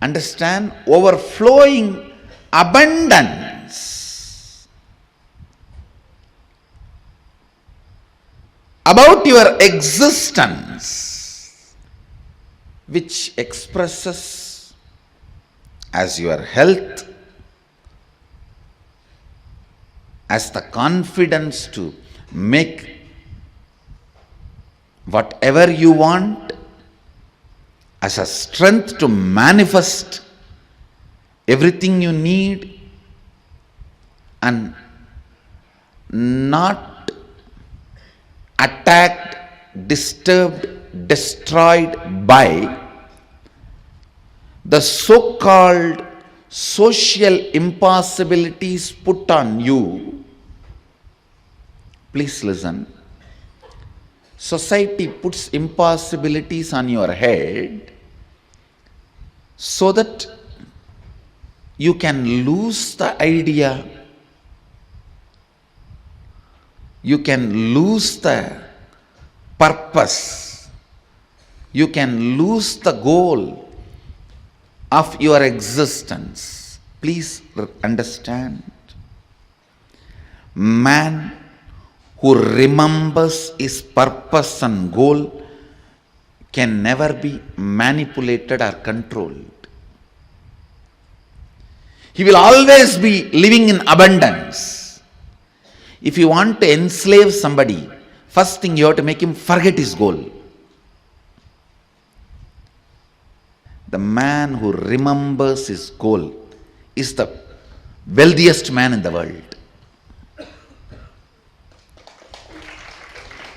Understand? Overflowing abundance about your existence, which expresses as your health, as the confidence to make whatever you want, as a strength to manifest everything you need, and not attacked, disturbed, destroyed by the so-called social impossibilities put on you. Please listen. Society puts impossibilities on your head so that you can lose the idea, you can lose the purpose, you can lose the goal of your existence. Please understand. Man who remembers his purpose and goal can never be manipulated or controlled. He will always be living in abundance. If you want to enslave somebody, first thing you have to make him forget his goal. The man who remembers his goal is the wealthiest man in the world.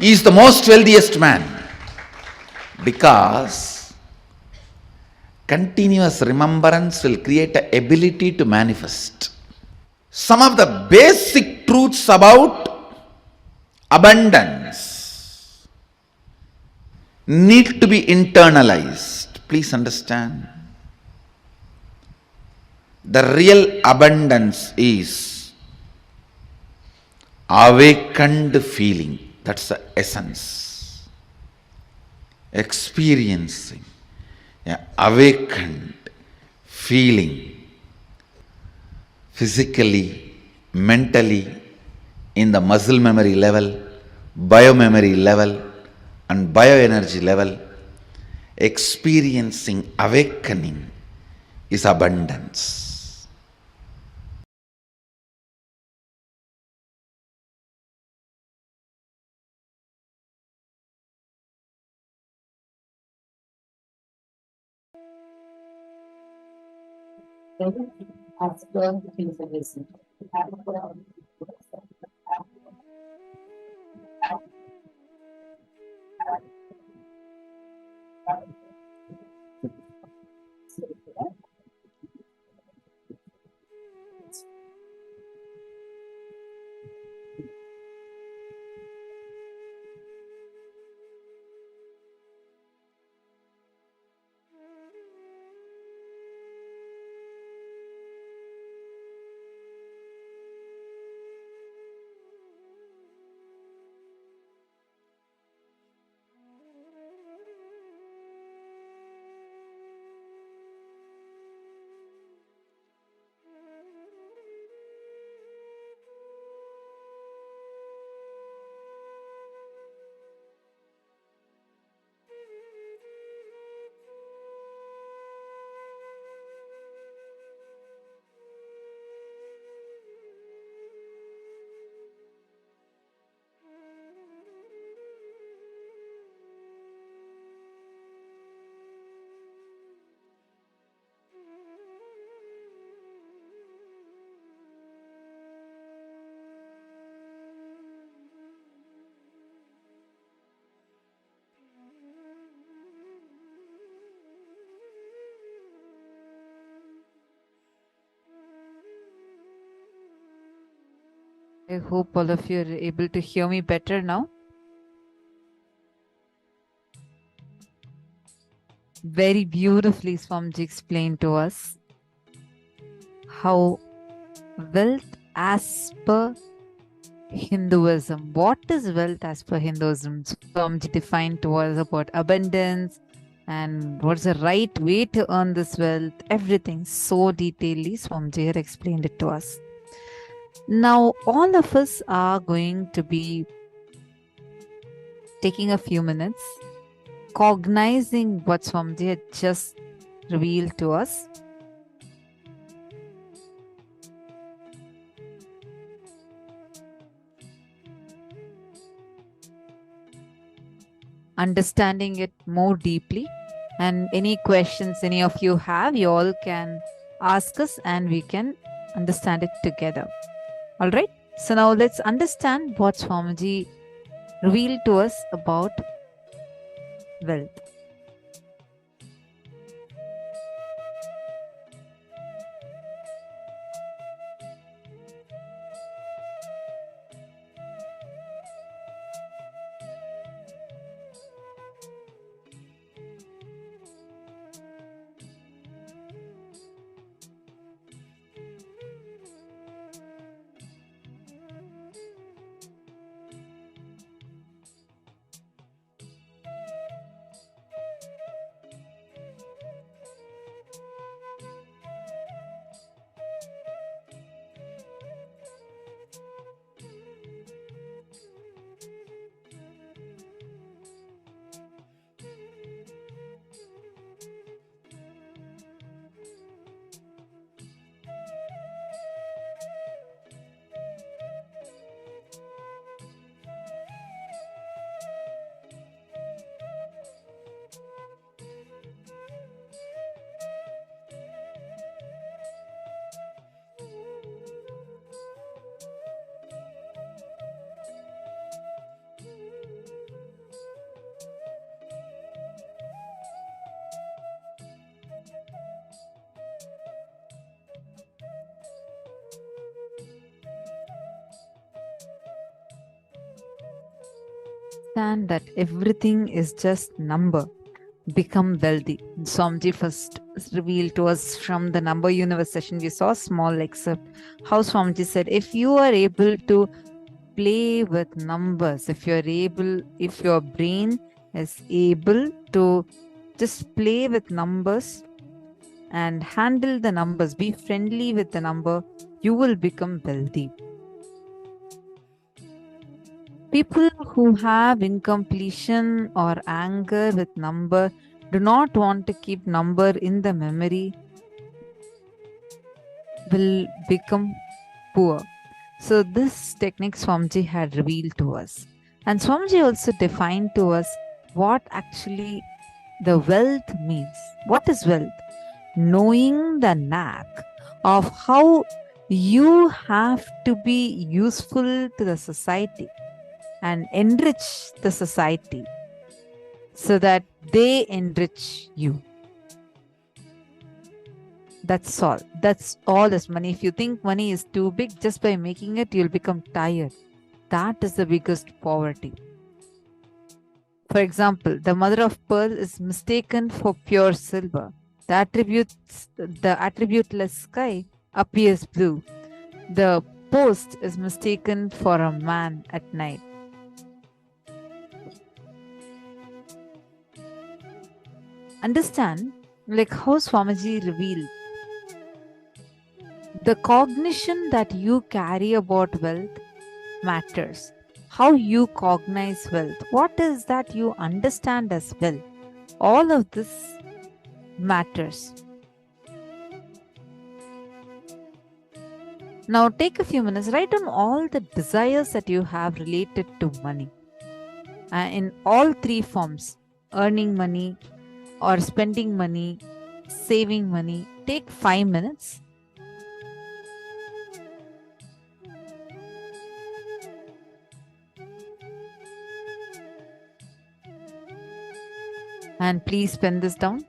He is the most wealthiest man because continuous remembrance will create an ability to manifest. Some of the basic truths about abundance need to be internalized. Please understand. The real abundance is awakened feeling. That's the essence. experiencing an awakened feeling physically, mentally, in the muscle memory level, biomemory level, and bioenergy level. Experiencing awakening is abundance. I hope all of you are able to hear me better now. Very beautifully, Swamiji explained to us how wealth as per Hinduism. What is wealth as per Hinduism? Swamiji defined to us about abundance and what's the right way to earn this wealth. Everything so detailedly Swamiji had explained it to us. Now, all of us are going to be taking a few minutes, cognizing what Swamiji had just revealed to us. Understanding it more deeply, and any questions any of you have, you all can ask us and we can understand it together. All right, so now let's understand what Swamiji revealed to us about wealth. Understand that everything is just number. Become wealthy. Swamiji first revealed to us from the number universe session. We saw a small excerpt how Swamiji said, if you are able to play with numbers, if your brain is able to just play with numbers and handle the numbers, be friendly with the number, you will become wealthy. People who have incompletion or anger with number do not want to keep number in the memory will become poor. So this technique Swamiji had revealed to us. And Swamiji also defined to us what actually the wealth means. What is wealth? Knowing the knack of how you have to be useful to the society and enrich the society so that they enrich you. That's all. That's all is money. If you think money is too big, just by making it, you'll become tired. That is the biggest poverty. For example, the mother of pearl is mistaken for pure silver. The attributeless sky appears blue. The post is mistaken for a man at night. Understand, like how Swamiji revealed, the cognition that you carry about wealth matters. How you cognize wealth, what is that you understand as wealth, all of this matters. Now take a few minutes, write down all the desires that you have related to money. In all three forms, earning money or spending money, saving money. Take 5 minutes. And please pen this down.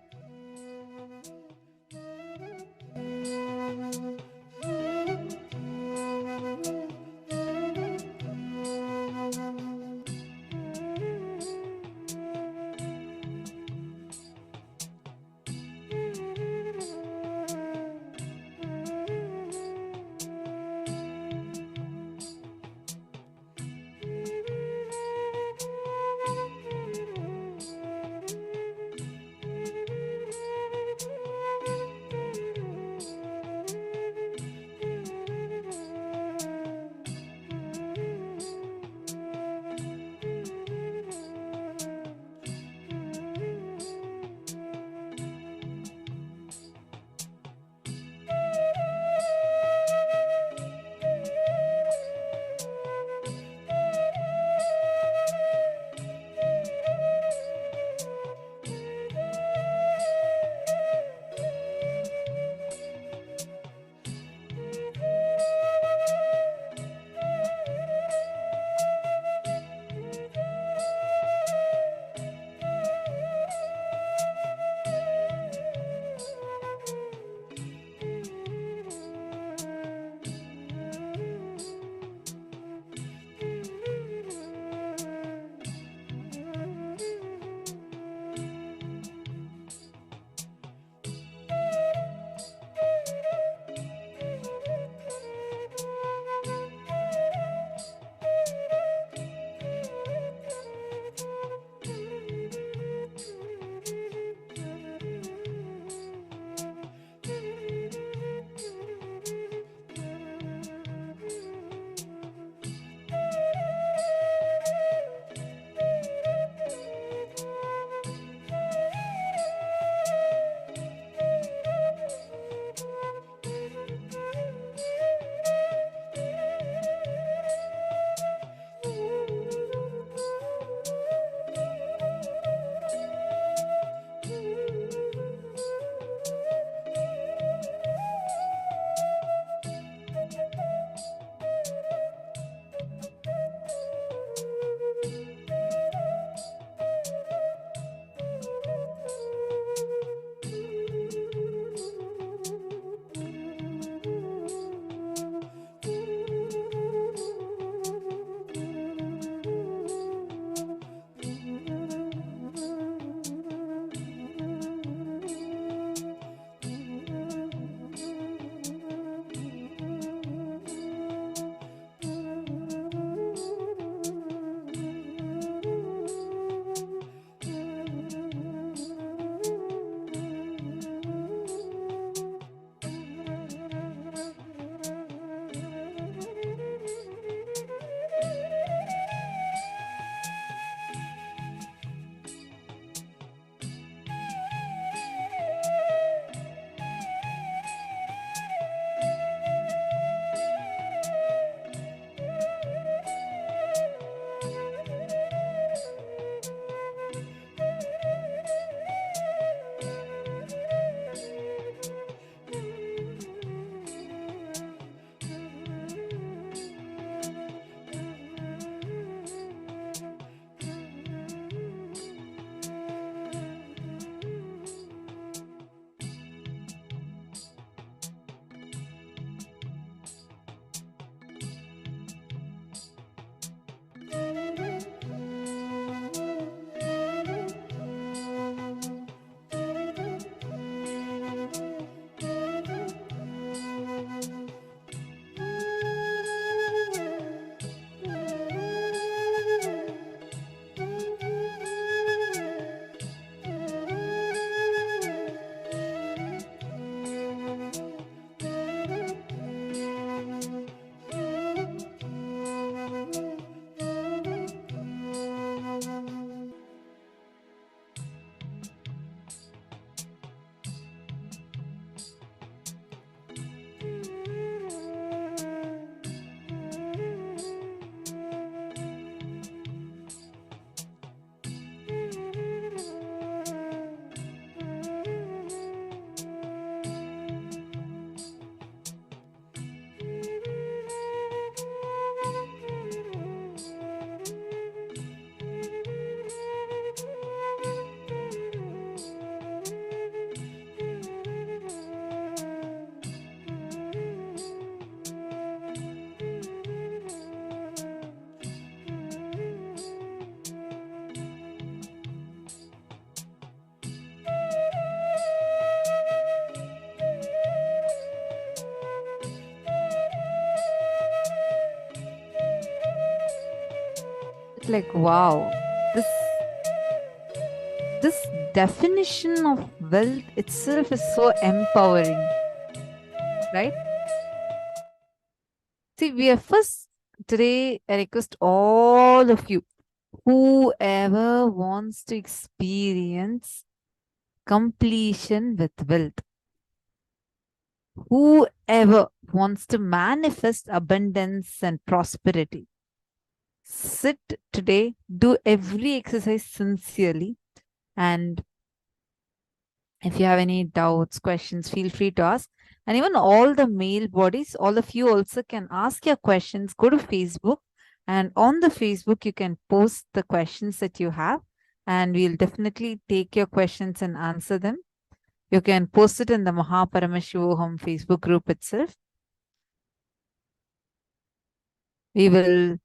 like, wow, this definition of wealth itself is so empowering, right? See, we are first today, I request all of you, whoever wants to experience completion with wealth, whoever wants to manifest abundance and prosperity, sit today, do every exercise sincerely, and if you have any doubts, questions, feel free to ask. And even all the male bodies, all of you also can ask your questions. Go to Facebook, and on the Facebook, you can post the questions that you have, and we'll definitely take your questions and answer them. You can post it in the Paramashivoham Facebook group itself. We will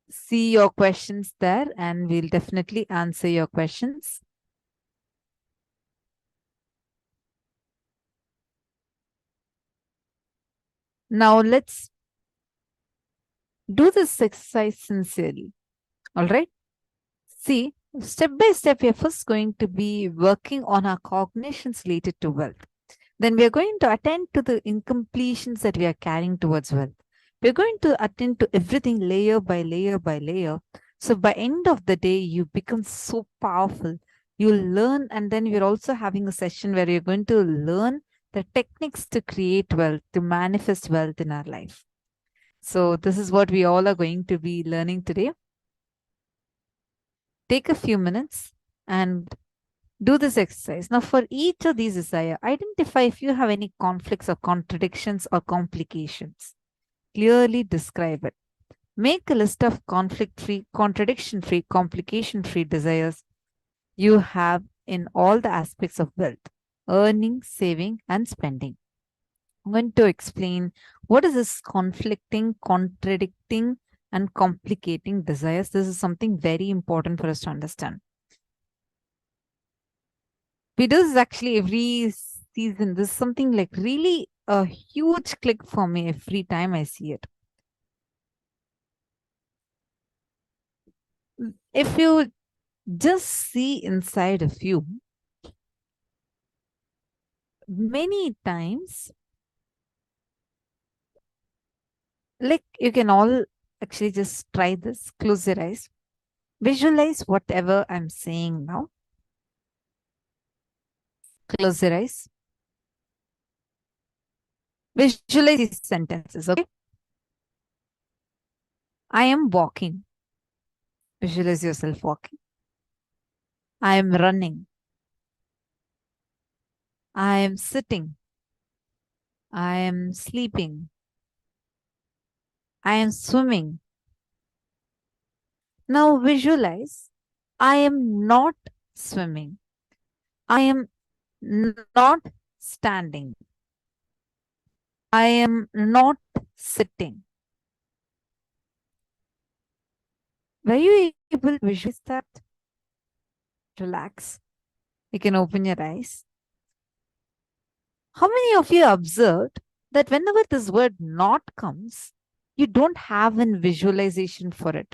see your questions there, and we'll definitely answer your questions. Now let's do this exercise sincerely. All right. See, step by step, we are first going to be working on our cognitions related to wealth. Then we are going to attend to the incompletions that we are carrying towards wealth. We're going to attend to everything layer by layer by layer. So by end of the day, you become so powerful. You'll learn, and then we're also having a session where you're going to learn the techniques to create wealth, to manifest wealth in our life. So this is what we all are going to be learning today. Take a few minutes and do this exercise. Now, for each of these desires, identify if you have any conflicts or contradictions or complications. Clearly describe it. Make a list of conflict-free, contradiction-free, complication-free desires you have in all the aspects of wealth: earning, saving, and spending. I'm going to explain what is this conflicting, contradicting, and complicating desires. This is something very important for us to understand. We do this actually every season. This is something like really a huge click for me every time I see it. If you just see inside of you, many times, like you can all actually just try this. Close your eyes. Visualize whatever I'm saying now. Close your eyes. Visualize these sentences, okay? I am walking. Visualize yourself walking. I am running. I am sitting. I am sleeping. I am swimming. Now visualize, I am not swimming. I am not standing. I am not sitting. Were you able to visualize that? Relax. You can open your eyes. How many of you observed that whenever this word not comes, you don't have a visualization for it?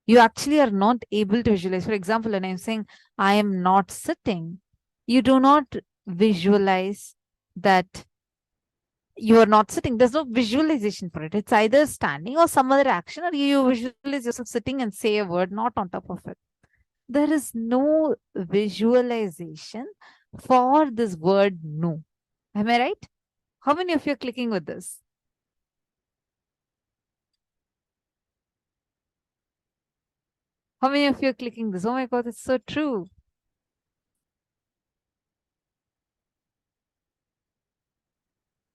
You actually are not able to visualize. For example, when I'm saying I am not sitting, you do not visualize that you are not sitting. There's no visualization for it. It's either standing or some other action, or you visualize yourself sitting and say a word not on top of it. There is no visualization for this word no. Am I right? How many of you are clicking with this? How many of you are clicking this? Oh my God, it's so true.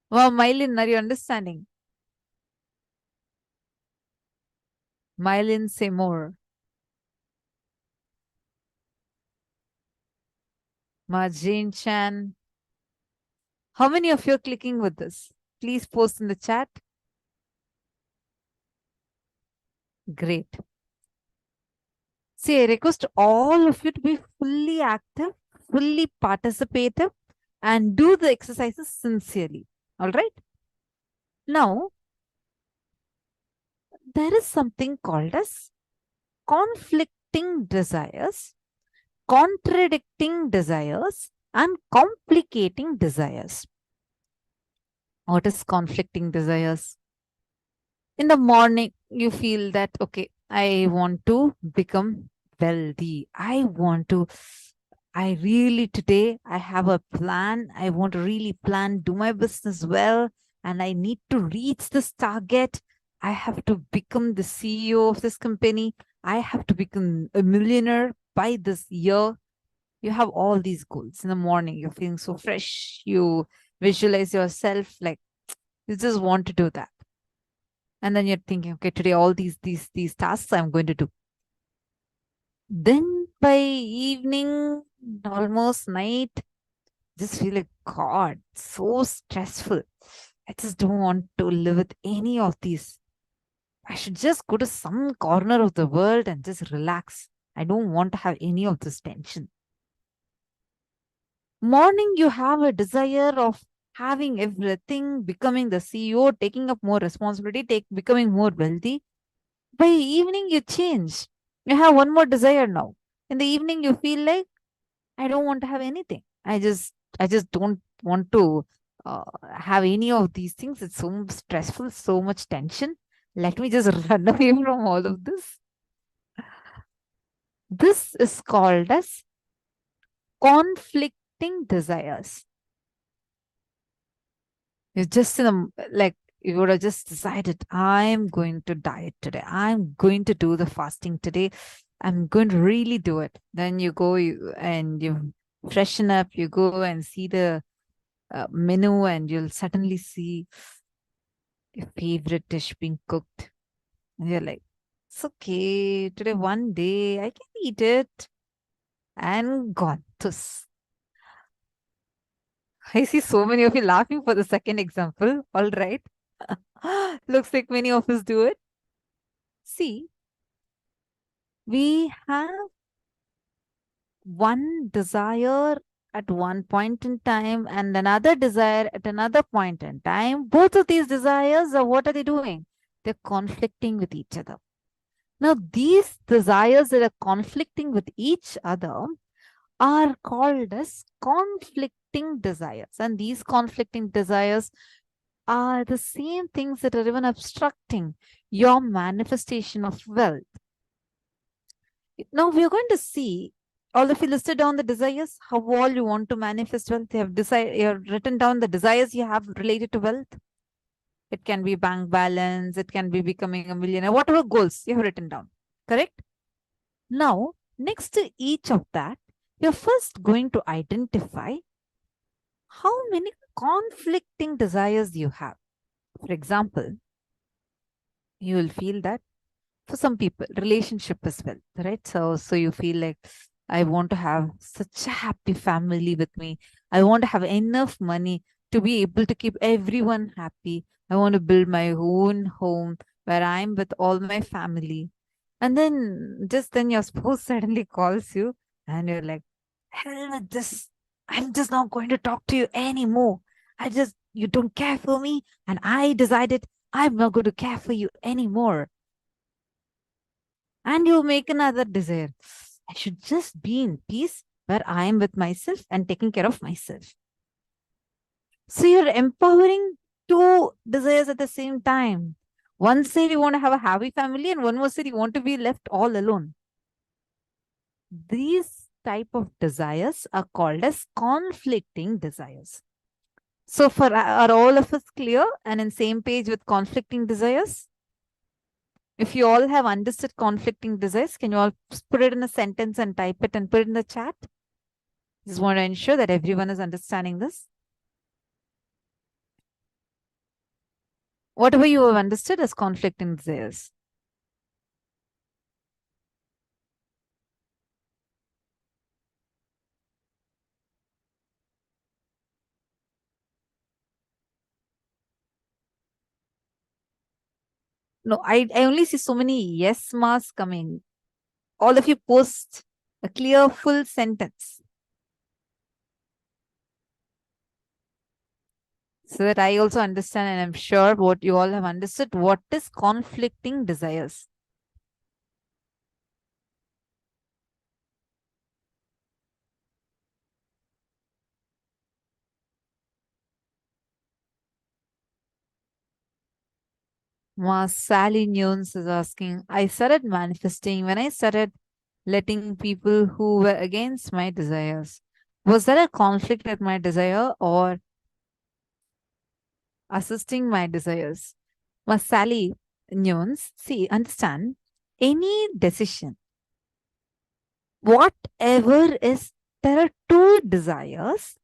Wow, Mylin, are you understanding? Mylin, say more. Majin Chan. How many of you are clicking with this? Please post in the chat. Great. See, I request all of you to be fully active, fully participative, and do the exercises sincerely. All right? Now, there is something called as conflicting desires, contradicting desires, and complicating desires. What is conflicting desires? In the morning, you feel that, okay, I want to become wealthy. I really today, I have a plan. I want to really plan, do my business well, and I need to reach this target. I have to become the CEO of this company. I have to become a millionaire by this year. You have all these goals in the morning. You're feeling so fresh. You visualize yourself like you just want to do that. And then you're thinking, okay, today all these tasks I'm going to do. Then by evening, almost night, just feel like, God, so stressful. I just don't want to live with any of these. I should just go to some corner of the world and just relax. I don't want to have any of this tension. Morning, you have a desire of having everything, becoming the CEO, taking up more responsibility, becoming more wealthy. By evening, you change. You have one more desire now. In the evening, you feel like, I don't want to have anything. I just don't want to have any of these things. It's so stressful, so much tension. Let me just run away from all of this. This is called as conflicting desires. You're just in a, like, you would have just decided, I'm going to diet today. I'm going to do the fasting today. I'm going to really do it. Then you go and you freshen up, you go and see the menu, and you'll suddenly see your favorite dish being cooked. And you're like, it's okay. Today, one day, I can eat it. And gone. I see so many of you laughing for the second example. All right. Looks like many of us do it. See, we have one desire at one point in time and another desire at another point in time. Both of these desires are, what are they doing? They're conflicting with each other. Now, these desires that are conflicting with each other are called as conflicting desires. And these conflicting desires are the same things that are even obstructing your manifestation of wealth. Now, we are going to see, all of you listed down the desires, how all you want to manifest wealth. You have written down the desires you have related to wealth. It can be bank balance, it can be becoming a millionaire, whatever goals you have written down, correct? Now, next to each of that, you're first going to identify how many conflicting desires you have. For example, you will feel that for some people, relationship as well, right? So you feel like, I want to have such a happy family with me. I want to have enough money to be able to keep everyone happy. I want to build my own home where I'm with all my family. And then just then your spouse suddenly calls you and you're like, hell with this. I'm just not going to talk to you anymore. You don't care for me. And I decided I'm not going to care for you anymore. And you make another desire. I should just be in peace where I am with myself and taking care of myself. So you're empowering two desires at the same time. One said you want to have a happy family, and one more said you want to be left all alone. These type of desires are called as conflicting desires. So are all of us clear and in same page with conflicting desires? If you all have understood conflicting desires, can you all put it in a sentence and type it and put it in the chat? Just want to ensure that everyone is understanding this. Whatever you have understood as conflicting desires. No, I only see so many yes marks coming. All of you post a clear full sentence. so that I also understand, and I'm sure what you all have understood, what is conflicting desires. Sally Nunes is asking, I started manifesting when I started letting people who were against my desires. Was there a conflict with my desire or assisting my desires? Sally Nunes, see, understand, any decision, whatever is, there are two desires.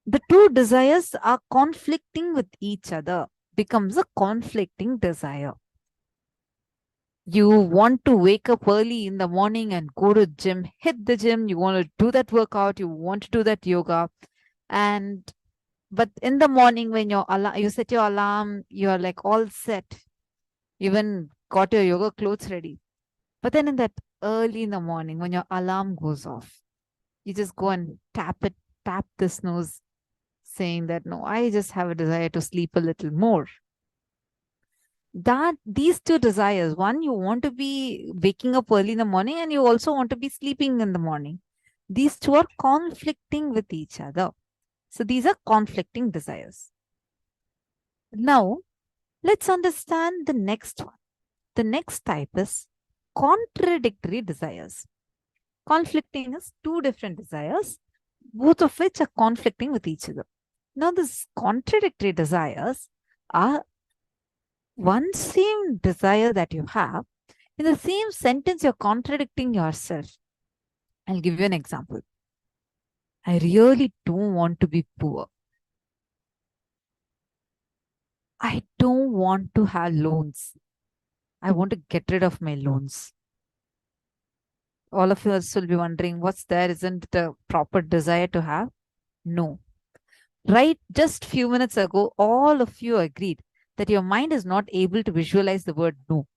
The two desires are conflicting with each other, becomes a conflicting desire. You want to wake up early in the morning and go to gym, hit the gym, you want to do that workout, you want to do that yoga. But in the morning when you set your alarm, you're like all set, even got your yoga clothes ready. But then in that early in the morning when your alarm goes off, you just go and tap the snooze, saying that, no, I just have a desire to sleep a little more. That these two desires, one, you want to be waking up early in the morning and you also want to be sleeping in the morning. These two are conflicting with each other. So these are conflicting desires. Now, let's understand the next one. The next type is contradictory desires. Conflicting is two different desires, both of which are conflicting with each other. Now, these contradictory desires are one same desire that you have. In the same sentence, you're contradicting yourself. I'll give you an example. I really don't want to be poor. I don't want to have loans. I want to get rid of my loans. All of us will be wondering, what's there? Isn't the proper desire to have? No. Right, just few minutes ago, all of you agreed that your mind is not able to visualize the word no.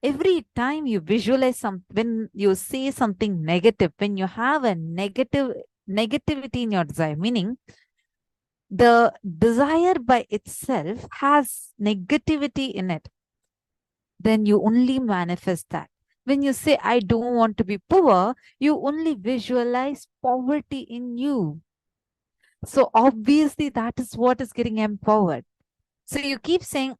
Every time you visualize when you say something negative, when you have a negativity in your desire, meaning the desire by itself has negativity in it, then you only manifest that. When you say, I don't want to be poor, you only visualize poverty in you. So obviously that is what is getting empowered. So you keep saying,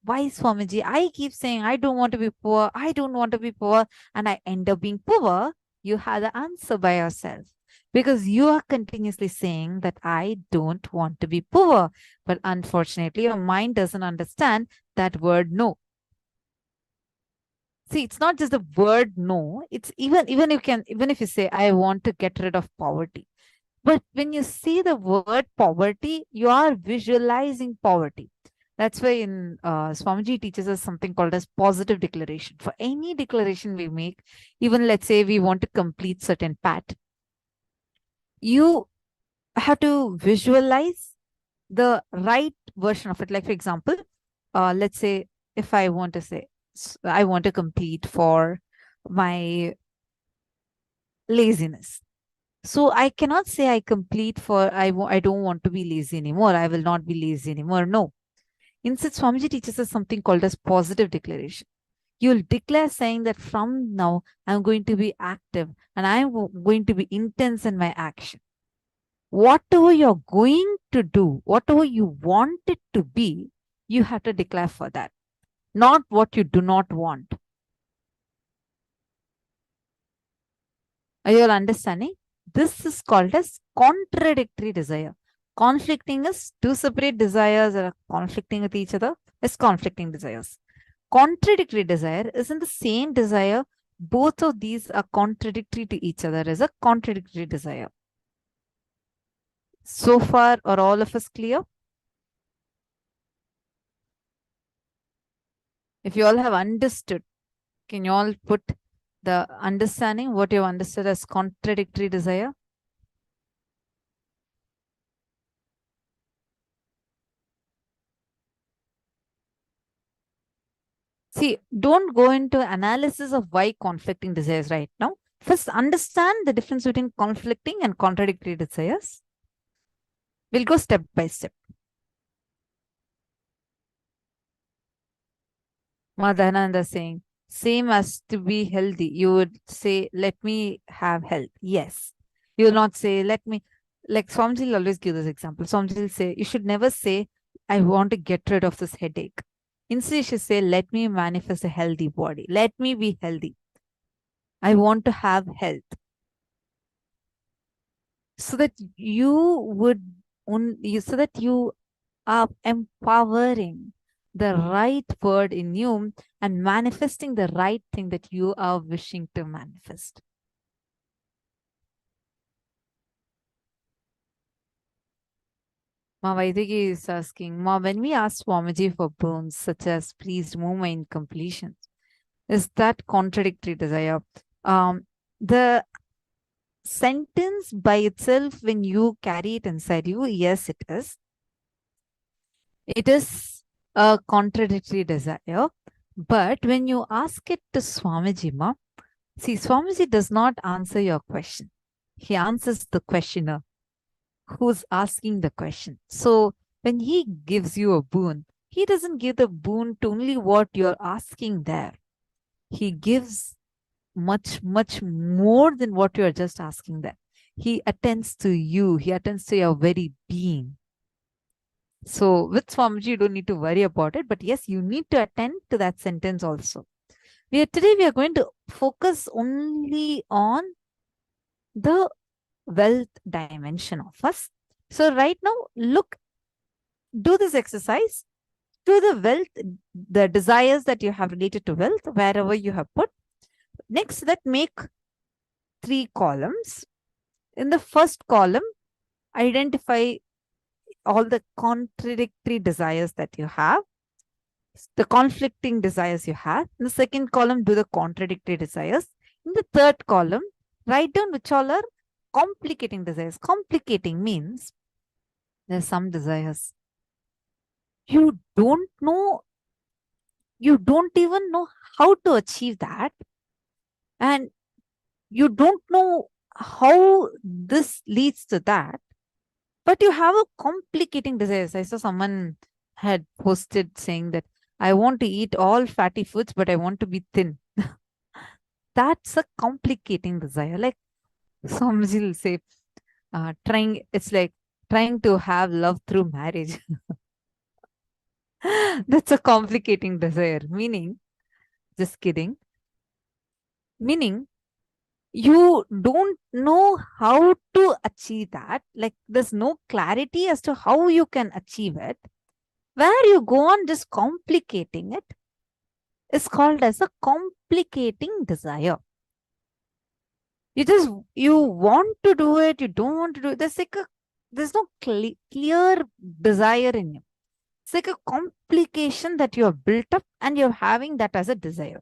why Swamiji? I keep saying, I don't want to be poor. I don't want to be poor. And I end up being poor. You have the answer by yourself. Because you are continuously saying that I don't want to be poor. But unfortunately, your mind doesn't understand that word no. See, it's not just the word no. It's even if you say, I want to get rid of poverty. But when you see the word poverty, you are visualizing poverty. That's why in Swamiji teaches us something called as positive declaration. For any declaration we make, even let's say we want to complete certain path, you have to visualize the right version of it. Like, for example, let's say if I want to say, I want to complete for my laziness. So I cannot say I complete for, I don't want to be lazy anymore. I will not be lazy anymore. No. Instead, Swamiji teaches us something called as positive declaration. You'll declare saying that from now, I'm going to be active and I'm going to be intense in my action. Whatever you're going to do, whatever you want it to be, you have to declare for that. Not what you do not want. Are you all understanding? This is called as contradictory desire. Conflicting is two separate desires that are conflicting with each other is conflicting desires. Contradictory desire is in the same desire. Both of these are contradictory to each other as a contradictory desire. So far, are all of us clear? If you all have understood, can you all put the understanding, what you understood as contradictory desire? See, don't go into analysis of why conflicting desires right now. First, understand the difference between conflicting and contradictory desires. We'll go step by step. Madhananda saying, same as to be healthy. You would say, let me have health. Yes. You will not say, let me, like Swamiji will always give this example. Swamiji will say, you should never say, I want to get rid of this headache. Instead, you should say, let me manifest a healthy body. Let me be healthy. I want to have health. So that you would, so that you are empowering the right word in you and manifesting the right thing that you are wishing to manifest. Ma Vaidiki is asking, Ma, when we ask Swamiji for boons such as please remove my incompletions, is that contradictory desire? The sentence by itself, when you carry it inside you, yes, it is. It is a contradictory desire. But when you ask it to Swamiji, Ma, see, Swamiji does not answer your question. He answers the questioner who's asking the question. So when he gives you a boon, he doesn't give the boon to only what you're asking there. He gives much, much more than what you're just asking there. He attends to you. He attends to your very being. So with Swamiji, you don't need to worry about it. But yes, you need to attend to that sentence also. Today we are going to focus only on the wealth dimension of us. So right now, look, do this exercise. Do the wealth, the desires that you have related to wealth, wherever you have put. Next, that make 3 columns. In the first column, identify all the contradictory desires that you have, the conflicting desires you have. In the second column, do the contradictory desires. In the third column, write down which all are complicating desires. Complicating means there's some desires you don't know, you don't even know how to achieve that, and you don't know how this leads to that, but you have a complicating desires. I saw someone had posted saying that I want to eat all fatty foods, but I want to be thin. That's a complicating desire. Like somebody will say, it's like trying to have love through marriage. That's a complicating desire. Meaning, just kidding. Meaning, you don't know how to achieve that. Like there's no clarity as to how you can achieve it. Where you go on just complicating it is called as a complicating desire. You want to do it, you don't want to do it. There's no clear desire in you. It's like a complication that you have built up and you're having that as a desire.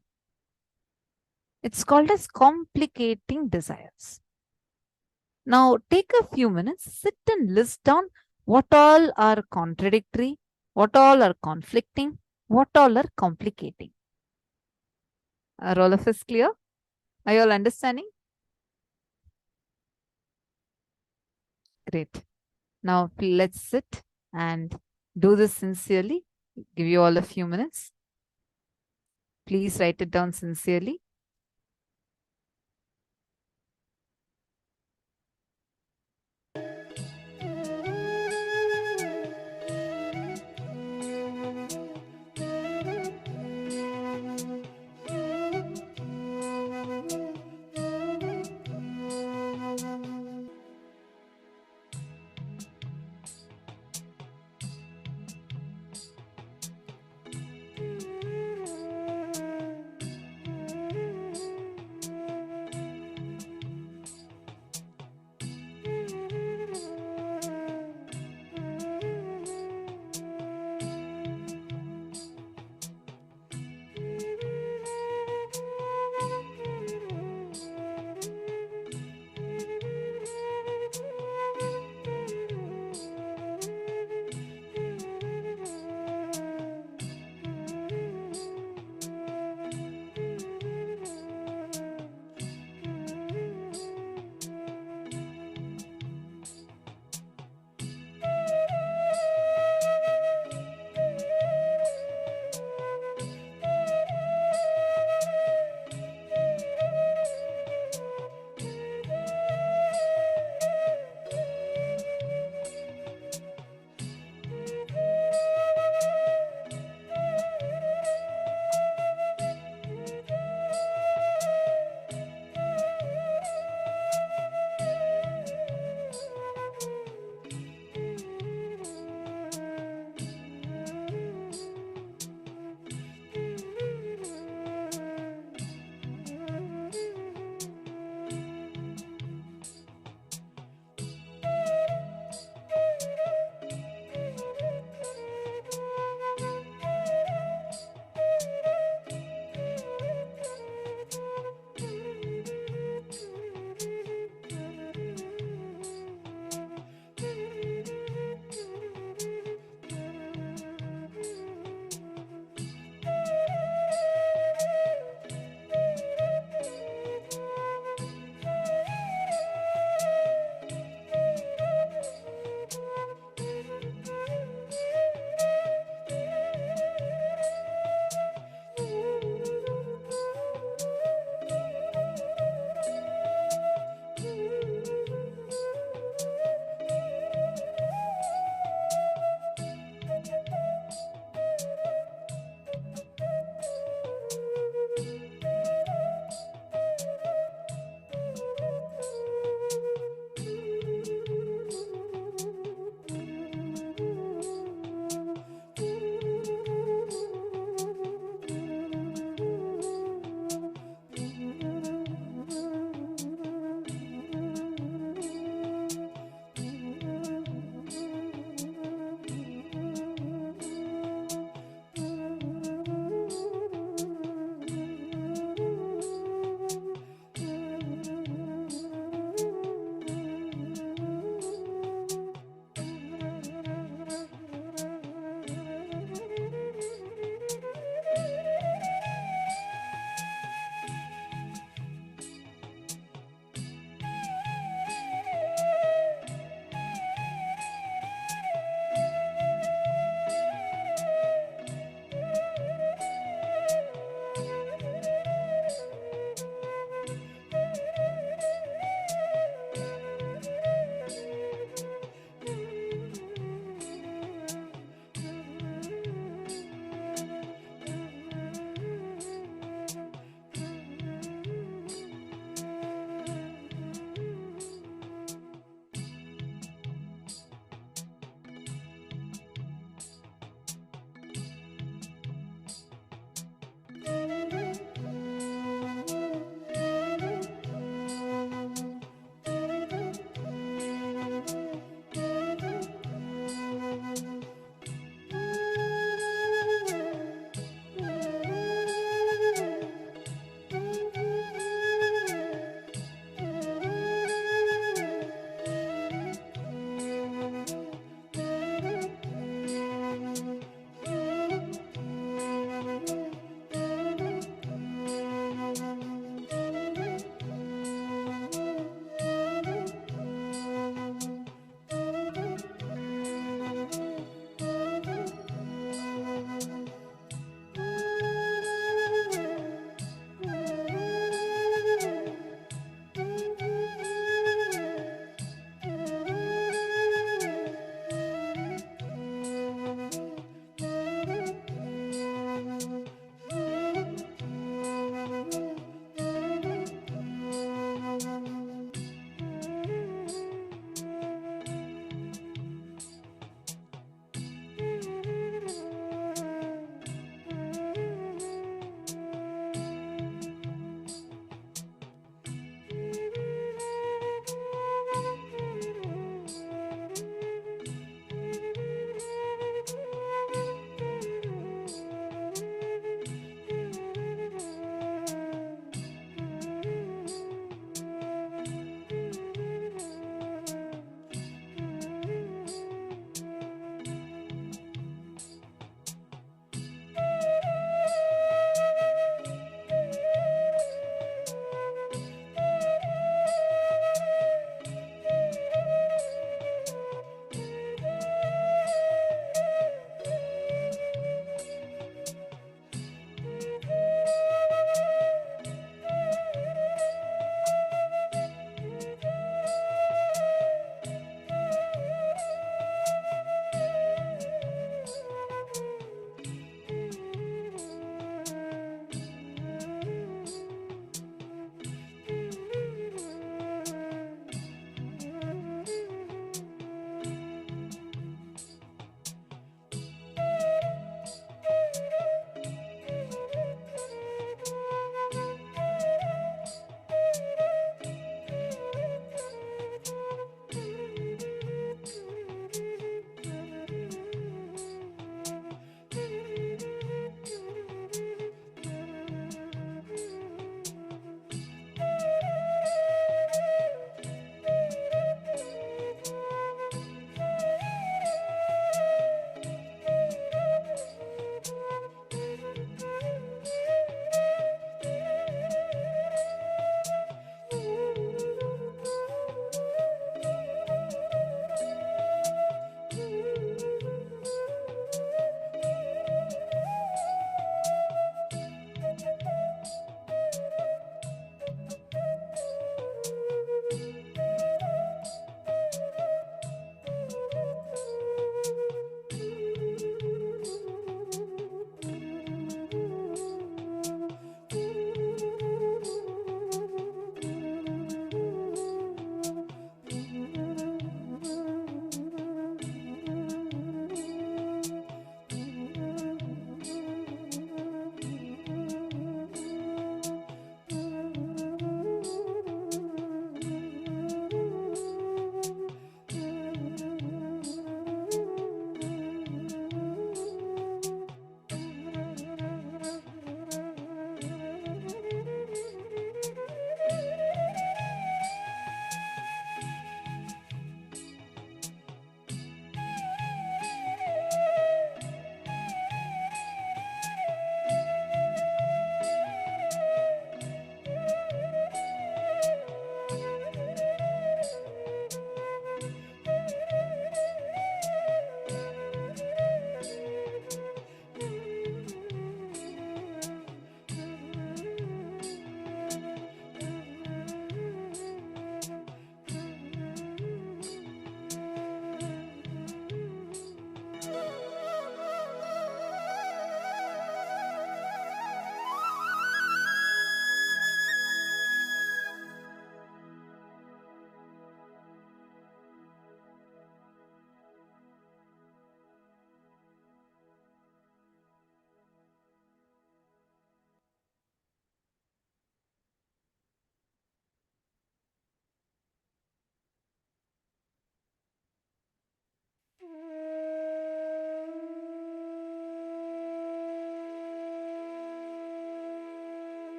It's called as complicating desires. Now take a few minutes, sit and list down what all are contradictory, what all are conflicting, what all are complicating. Are all of us clear? Are you all understanding? Great. Now let's sit and do this sincerely. Give you all a few minutes. Please write it down sincerely.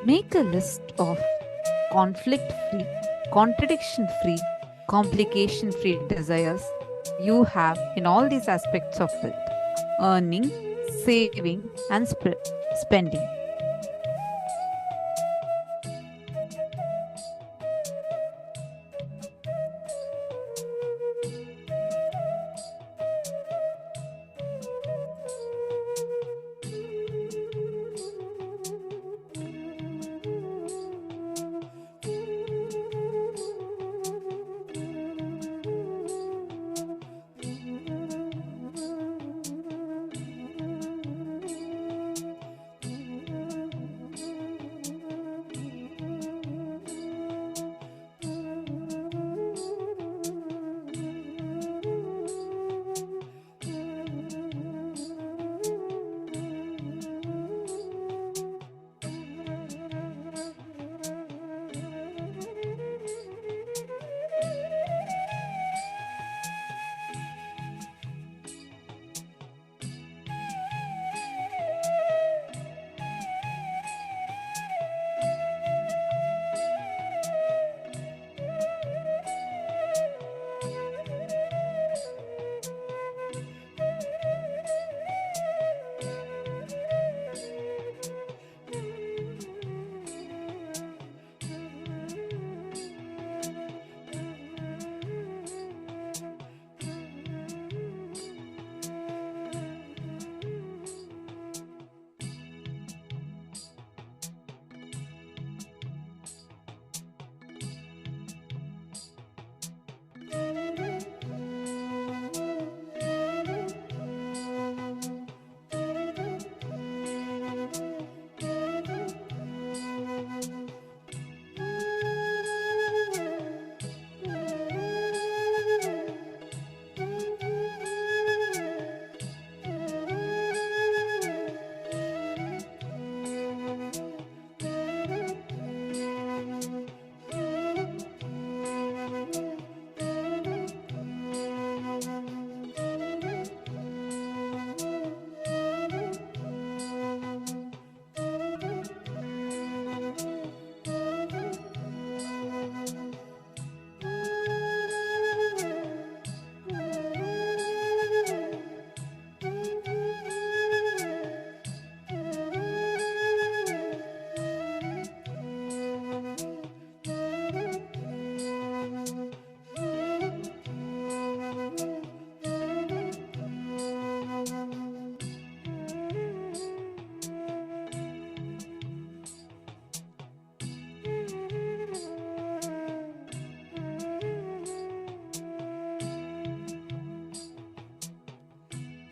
Make a list of conflict free, contradiction free, complication free desires you have in all these aspects of wealth: earning, saving, and spending.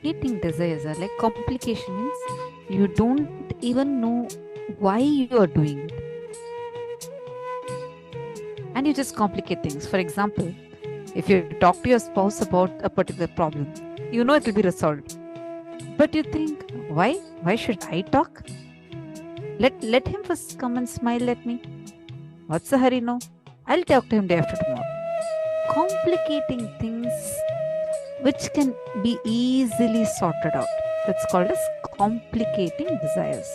Eating desires are like complication, means you don't even know why you are doing it, and you just complicate things. For example, if you talk to your spouse about a particular problem, you know it will be resolved, but you think, why should I talk? Let him first come and smile at me. What's the hurry? No, I'll talk to him day after tomorrow. Complicating things which can be easily sorted out. That's called as complicating desires.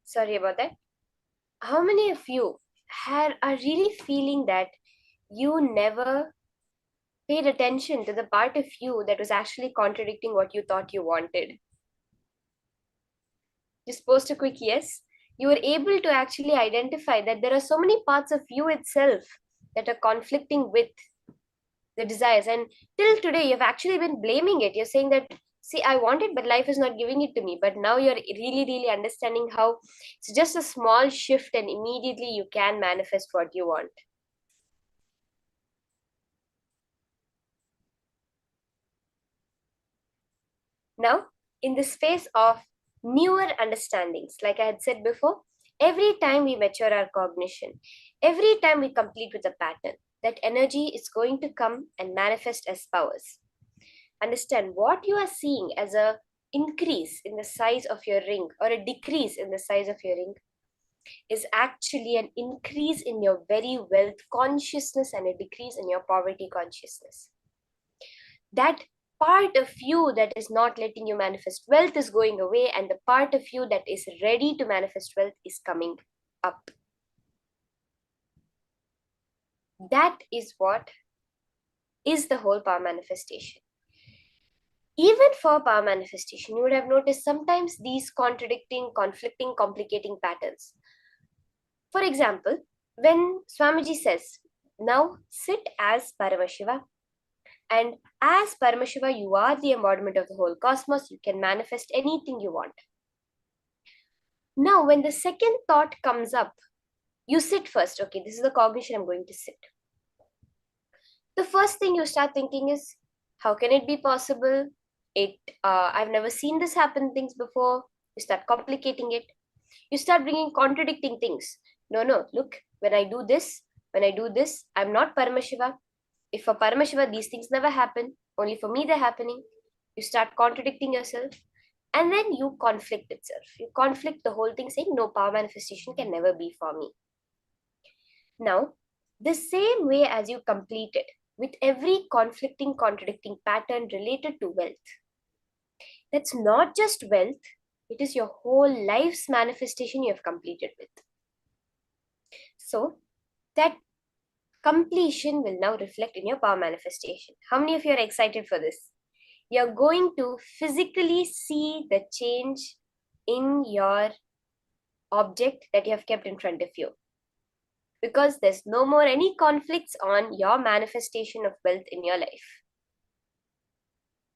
Sorry about that. How many of you are really feeling that you never paid attention to the part of you that was actually contradicting what you thought you wanted? Just post a quick yes. You were able to actually identify that there are so many parts of you itself that are conflicting with the desires. And till today, you've actually been blaming it. You're saying that, see, I want it, but life is not giving it to me. But now you're really, really understanding how it's just a small shift and immediately you can manifest what you want. Now, in the space of newer understandings, like I had said before, every time we mature our cognition, every time we complete with a pattern, that energy is going to come and manifest as powers. Understand what you are seeing as a increase in the size of your ring or a decrease in the size of your ring is actually an increase in your very wealth consciousness and a decrease in your poverty consciousness. That part of you that is not letting you manifest wealth is going away, and the part of you that is ready to manifest wealth is coming up. That is what is the whole power manifestation. Even for power manifestation, you would have noticed sometimes these contradicting, conflicting, complicating patterns. For example, when Swamiji says, now sit as Paramashiva, and as Paramashiva, you are the embodiment of the whole cosmos, you can manifest anything you want. Now, when the second thought comes up, you sit first. Okay, this is the cognition, I'm going to sit. The first thing you start thinking is, how can it be possible? I've never seen this happen things before. You start complicating it. You start bringing contradicting things. No, look, when I do this, I'm not Paramashiva. If for Paramashiva, these things never happen. Only for me, they're happening. You start contradicting yourself. And then you conflict itself. You conflict the whole thing saying, no, power manifestation can never be for me. Now, the same way as you complete it, with every conflicting, contradicting pattern related to wealth, that's not just wealth, it is your whole life's manifestation you have completed with. So, that completion will now reflect in your power manifestation. How many of you are excited for this? You're going to physically see the change in your object that you have kept in front of you. Because there's no more any conflicts on your manifestation of wealth in your life.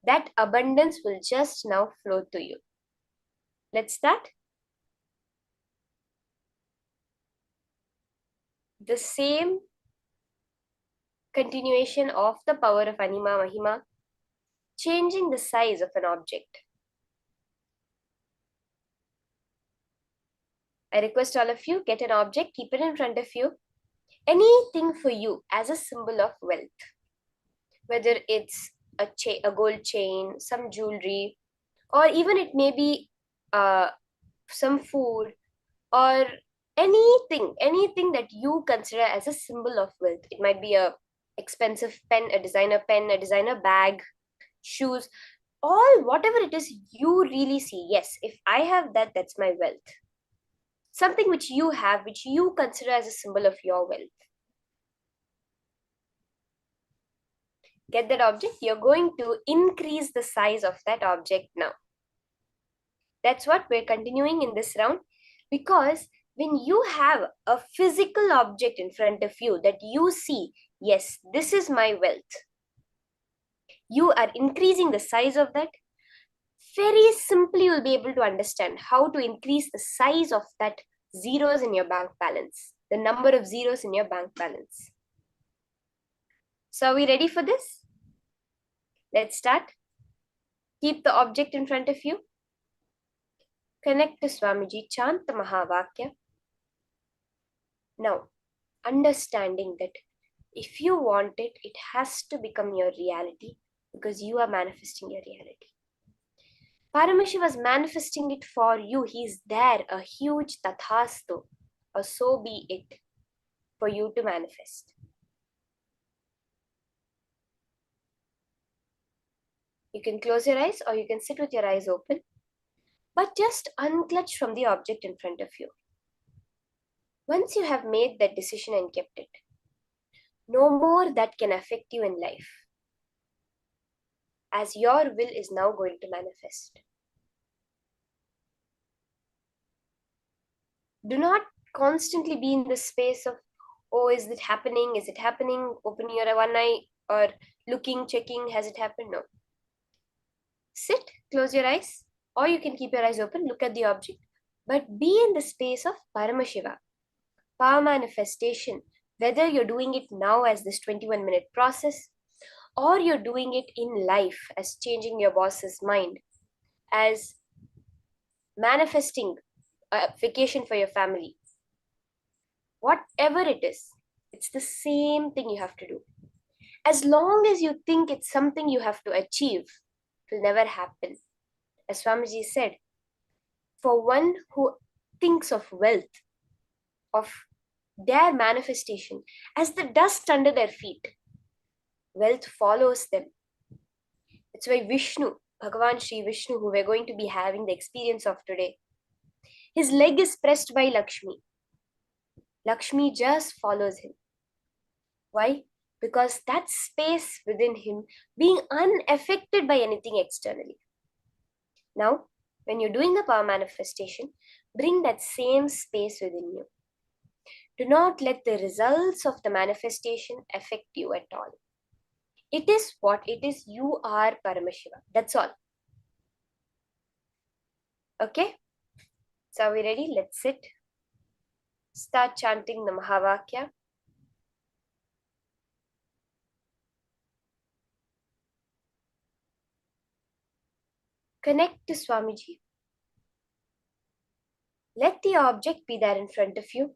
That abundance will just now flow to you. Let's start. The same continuation of the power of Anima Mahima, changing the size of an object. I request all of you, get an object, keep it in front of you. Anything for you as a symbol of wealth. Whether it's a gold chain, some jewelry, or even it may be some food, or anything that you consider as a symbol of wealth. It might be a expensive pen, a designer bag, shoes, all whatever it is you really see. Yes, if I have that, that's my wealth. Something which you have, which you consider as a symbol of your wealth. Get that object, you're going to increase the size of that object now. That's what we're continuing in this round, because when you have a physical object in front of you that you see, yes, this is my wealth, you are increasing the size of that. Very simply, you'll be able to understand how to increase the size of that zeros in your bank balance, the number of zeros in your bank balance. So are we ready for this? Let's start. Keep the object in front of you. Connect to Swamiji, chant the Mahavakya. Now, understanding that if you want it, it has to become your reality, because you are manifesting your reality. Paramashiva was manifesting it for you. He's there, a huge tathastu, or so be it, for you to manifest. You can close your eyes or you can sit with your eyes open. but just unclutch from the object in front of you. Once you have made that decision and kept it, no more that can affect you in life, as your will is now going to manifest. Do not constantly be in the space of, oh, is it happening? Is it happening? Open your one eye or looking, checking, has it happened? No. Sit, close your eyes, or you can keep your eyes open, look at the object, but be in the space of Paramashiva, power manifestation, whether you're doing it now as this 21-minute process, or you're doing it in life as changing your boss's mind, as manifesting a vacation for your family. Whatever it is, it's the same thing you have to do. As long as you think it's something you have to achieve, it will never happen. As Swamiji said, for one who thinks of wealth, of their manifestation as the dust under their feet, wealth follows them. That's why Vishnu, Bhagavan Sri Vishnu, who we're going to be having the experience of today, his leg is pressed by Lakshmi. Lakshmi just follows him. Why? Because that space within him being unaffected by anything externally. Now, when you're doing the power manifestation, bring that same space within you. Do not let the results of the manifestation affect you at all. It is what it is. You are Paramashiva. That's all. Okay? So are we ready? Let's sit. Start chanting the Mahavakya. Connect to Swamiji. Let the object be there in front of you,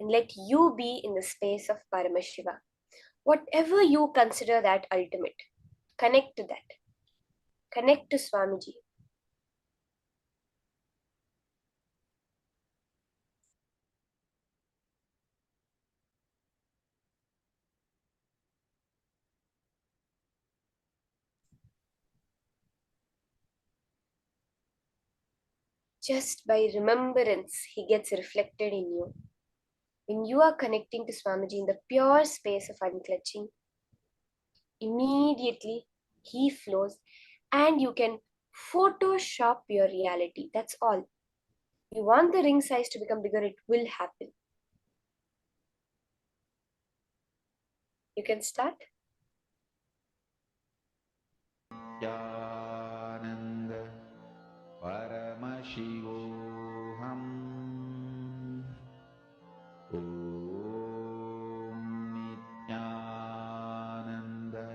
and let you be in the space of Paramashiva. Whatever you consider that ultimate, connect to that. Connect to Swamiji. Just by remembrance, he gets reflected in you. When you are connecting to Swamiji in the pure space of unclutching, immediately he flows and you can Photoshop your reality. That's all. You want the ring size to become bigger, it will happen. You can start. Nithyananda Paramashivoham. Om Nithyananda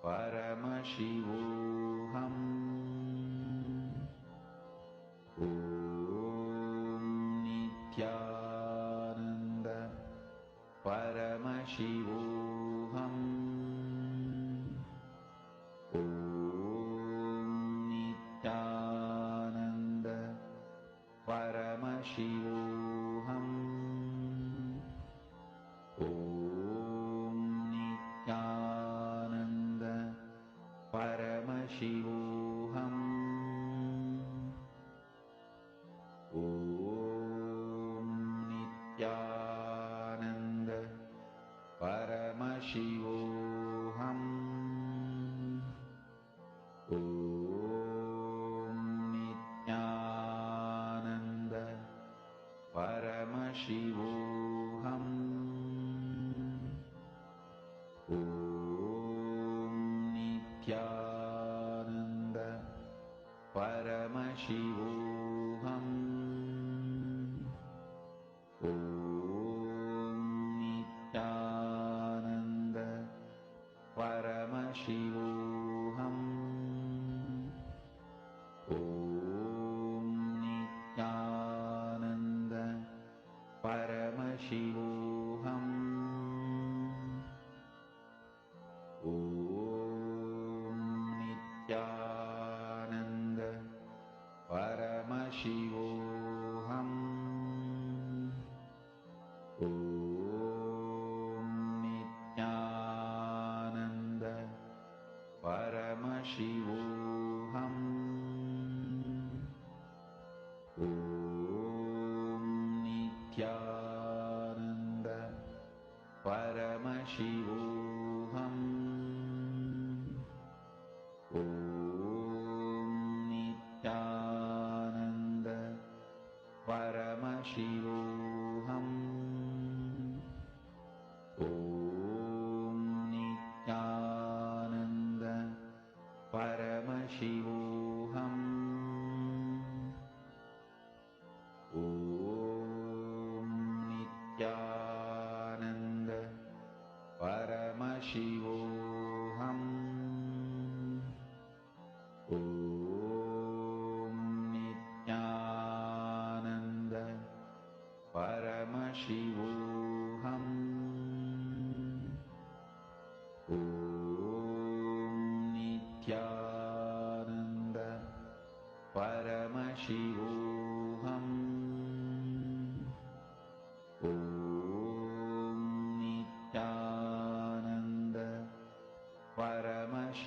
Paramashivoham. Om Nithyananda Paramashivoham. Om Nithyananda Paramashivoham. Om Nithyananda Paramashivoham. Om Nithyananda Paramashivoham. Om Nithyananda Paramashivoham. Om Nithyananda Paramashivoham. Om Nithyananda Paramashivoham. Om Nithyananda Paramashivoham. Om Nithyananda Paramashivoham. Om Nithyananda Paramashivoham.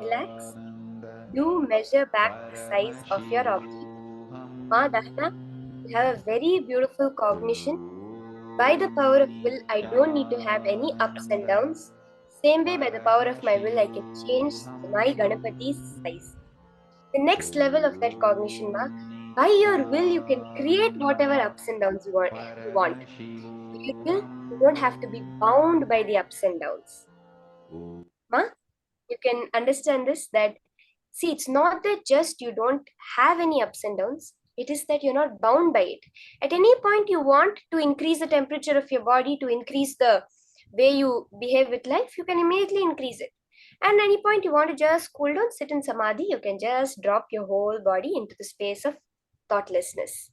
Relax. Do measure back the size of your object. Ma Dahna, you have a very beautiful cognition. By the power of will, I don't need to have any ups and downs. Same way, by the power of my will, I can change my Ganapati's size. The next level of that cognition, ma, by your will, you can create whatever ups and downs you want. By your will, you don't have to be bound by the ups and downs. Ma, you can understand this that, see, it's not that just you don't have any ups and downs, it is that you're not bound by it. At any point you want to increase the temperature of your body, to increase the way you behave with life, you can immediately increase it. And any point you want to just cool down, sit in samadhi, you can just drop your whole body into the space of thoughtlessness.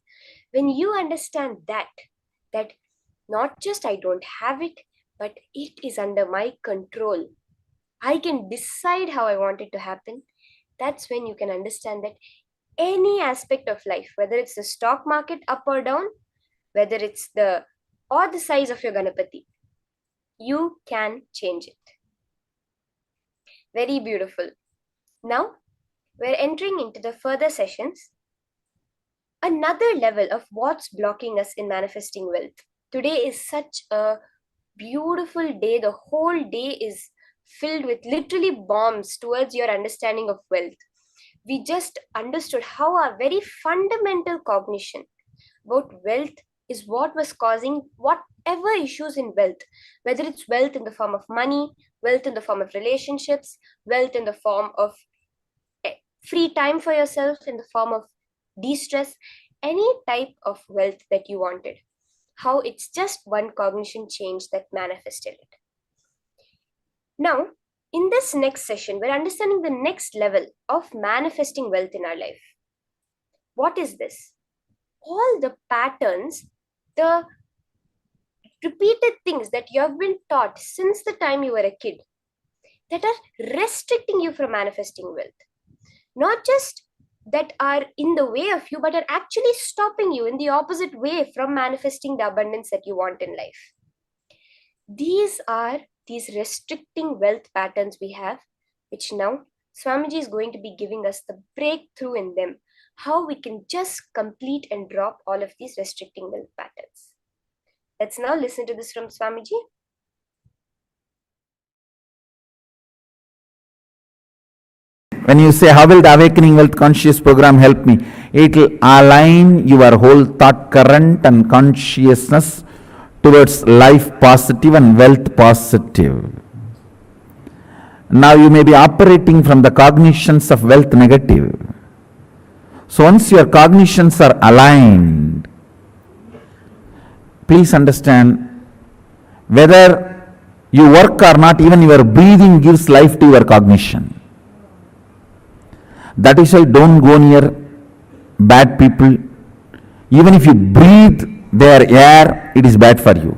When you understand that not just I don't have it, but it is under my control, I can decide how I want it to happen, that's when you can understand that any aspect of life, whether it's the stock market up or down, whether it's the size of your Ganapati, you can change it. Very beautiful. Now we're entering into the further sessions. Another level of what's blocking us in manifesting wealth. Today is such a beautiful day. The whole day is filled with literally bombs towards your understanding of wealth. We just understood how our very fundamental cognition about wealth is what was causing whatever issues in wealth, whether it's wealth in the form of money, wealth in the form of relationships, wealth in the form of free time for yourself, in the form of de-stress, any type of wealth that you wanted, how it's just one cognition change that manifested it. Now, in this next session, we're understanding the next level of manifesting wealth in our life. What is this? All the patterns, the repeated things that you have been taught since the time you were a kid that are restricting you from manifesting wealth. Not just that are in the way of you, but are actually stopping you in the opposite way from manifesting the abundance that you want in life. These are these restricting wealth patterns we have, which now Swamiji is going to be giving us the breakthrough in them, how we can just complete and drop all of these restricting wealth patterns. Let's now listen to this from Swamiji. When you say, how will the Awakening Wealth Conscious program help me? It will align your whole thought current and consciousness towards life positive and wealth positive. Now you may be operating from the cognitions of wealth negative. So once your cognitions are aligned, please understand, whether you work or not, even your breathing gives life to your cognition. That is why don't go near bad people. Even if you breathe their air, it is bad for you.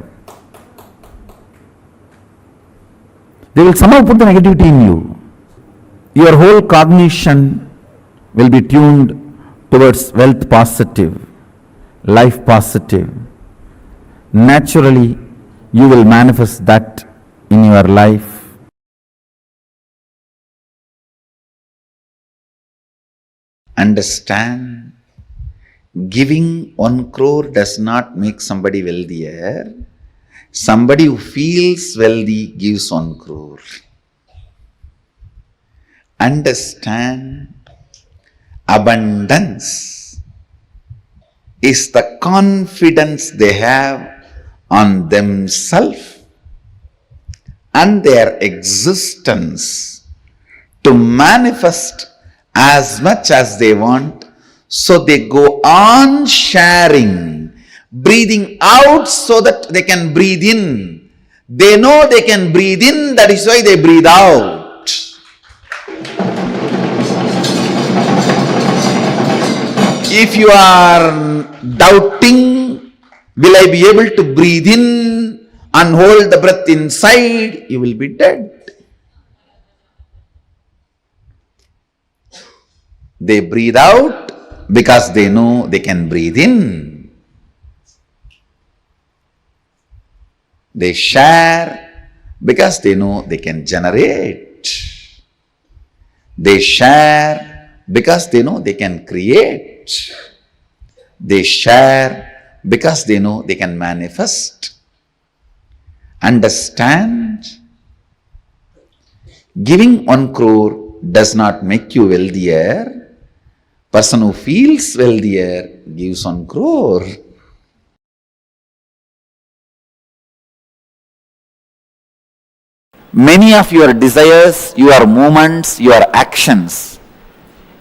They will somehow put the negativity in you. Your whole cognition will be tuned towards wealth positive, life positive. Naturally, you will manifest that in your life. Understand, giving 1 crore does not make somebody wealthier. Somebody who feels wealthy gives 1 crore. Understand, abundance is the confidence they have on themselves and their existence to manifest as much as they want, so they go on sharing, breathing out so that they can breathe in. They know they can breathe in, that is why they breathe out. If you are doubting, will I be able to breathe in and hold the breath inside, you will be dead. They breathe out because they know they can breathe in. They share because they know they can generate. They share because they know they can create. They share because they know they can manifest. Understand? Giving 1 crore does not make you wealthier. Person who feels wealthier gives 1 crore. Many of your desires, your movements, your actions,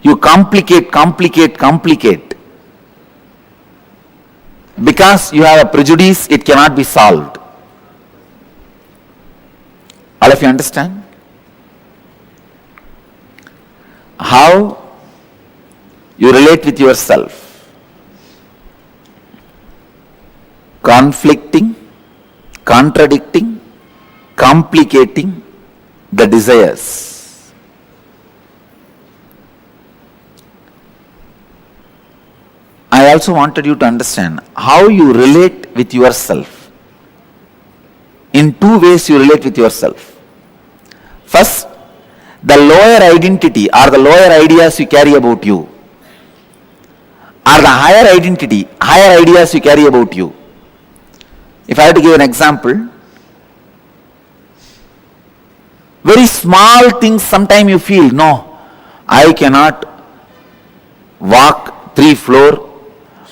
you complicate. Because you have a prejudice, it cannot be solved. All of you understand? How you relate with yourself. Conflicting, contradicting, complicating the desires. I also wanted you to understand how you relate with yourself. In 2 ways you relate with yourself. First, the lower identity or the lower ideas you carry about you, or the higher identity, higher ideas you carry about you. If I have to give an example, very small things sometimes you feel, no, I cannot walk 3 floors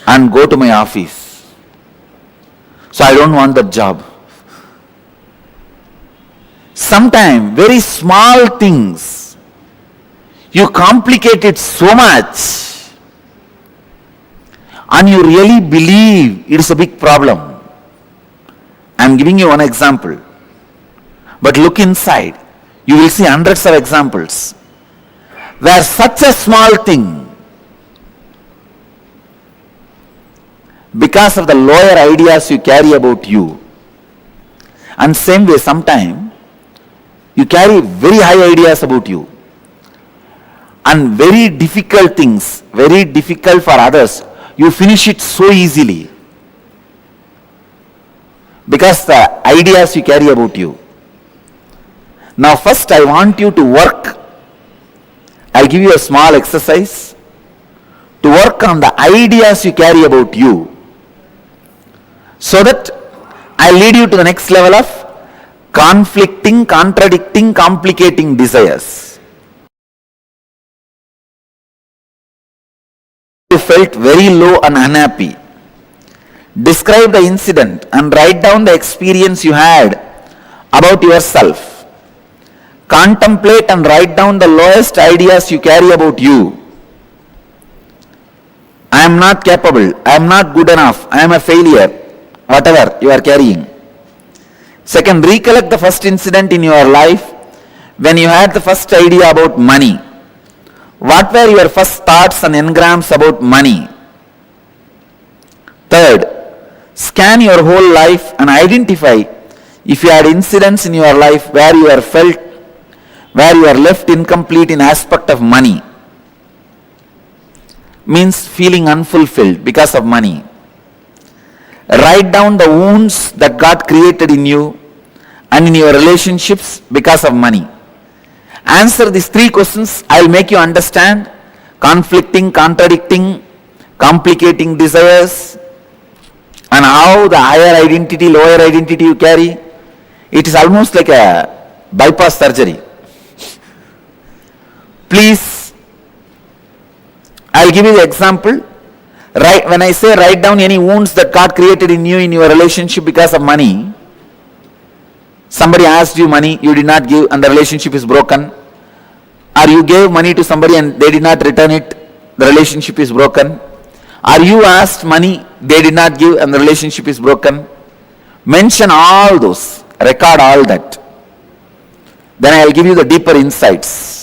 and go to my office. So I don't want that job. Sometimes very small things, you complicate it so much and you really believe it is a big problem. I am giving you one example. But look inside, you will see hundreds of examples where such a small thing, because of the lower ideas you carry about you, and same way sometimes you carry very high ideas about you, and very difficult things, very difficult for others, you finish it so easily because the ideas you carry about you. Now first I want you to work. I'll give you a small exercise to work on the ideas you carry about you, so that I'll lead you to the next level of conflicting, contradicting, complicating desires. You felt very low and unhappy. Describe the incident and write down the experience you had about yourself. Contemplate and write down the lowest ideas you carry about you. I am not capable, I am not good enough, I am a failure, whatever you are carrying. Second, recollect the first incident in your life when you had the first idea about money. What were your first thoughts and engrams about money? Third, scan your whole life and identify if you had incidents in your life where you are left incomplete in aspect of money. Means feeling unfulfilled because of money. Write down the wounds that got created in you and in your relationships because of money. Answer these 3 questions. I will make you understand conflicting, contradicting, complicating desires, and how the higher identity, lower identity you carry. It is almost like a bypass surgery. Please, I will give you the example. When I say write down any wounds that got created in you in your relationship because of money, somebody asked you money, you did not give and the relationship is broken. Or you gave money to somebody and they did not return it, the relationship is broken. Or you asked money, they did not give and the relationship is broken. Mention all those, record all that. Then I will give you the deeper insights.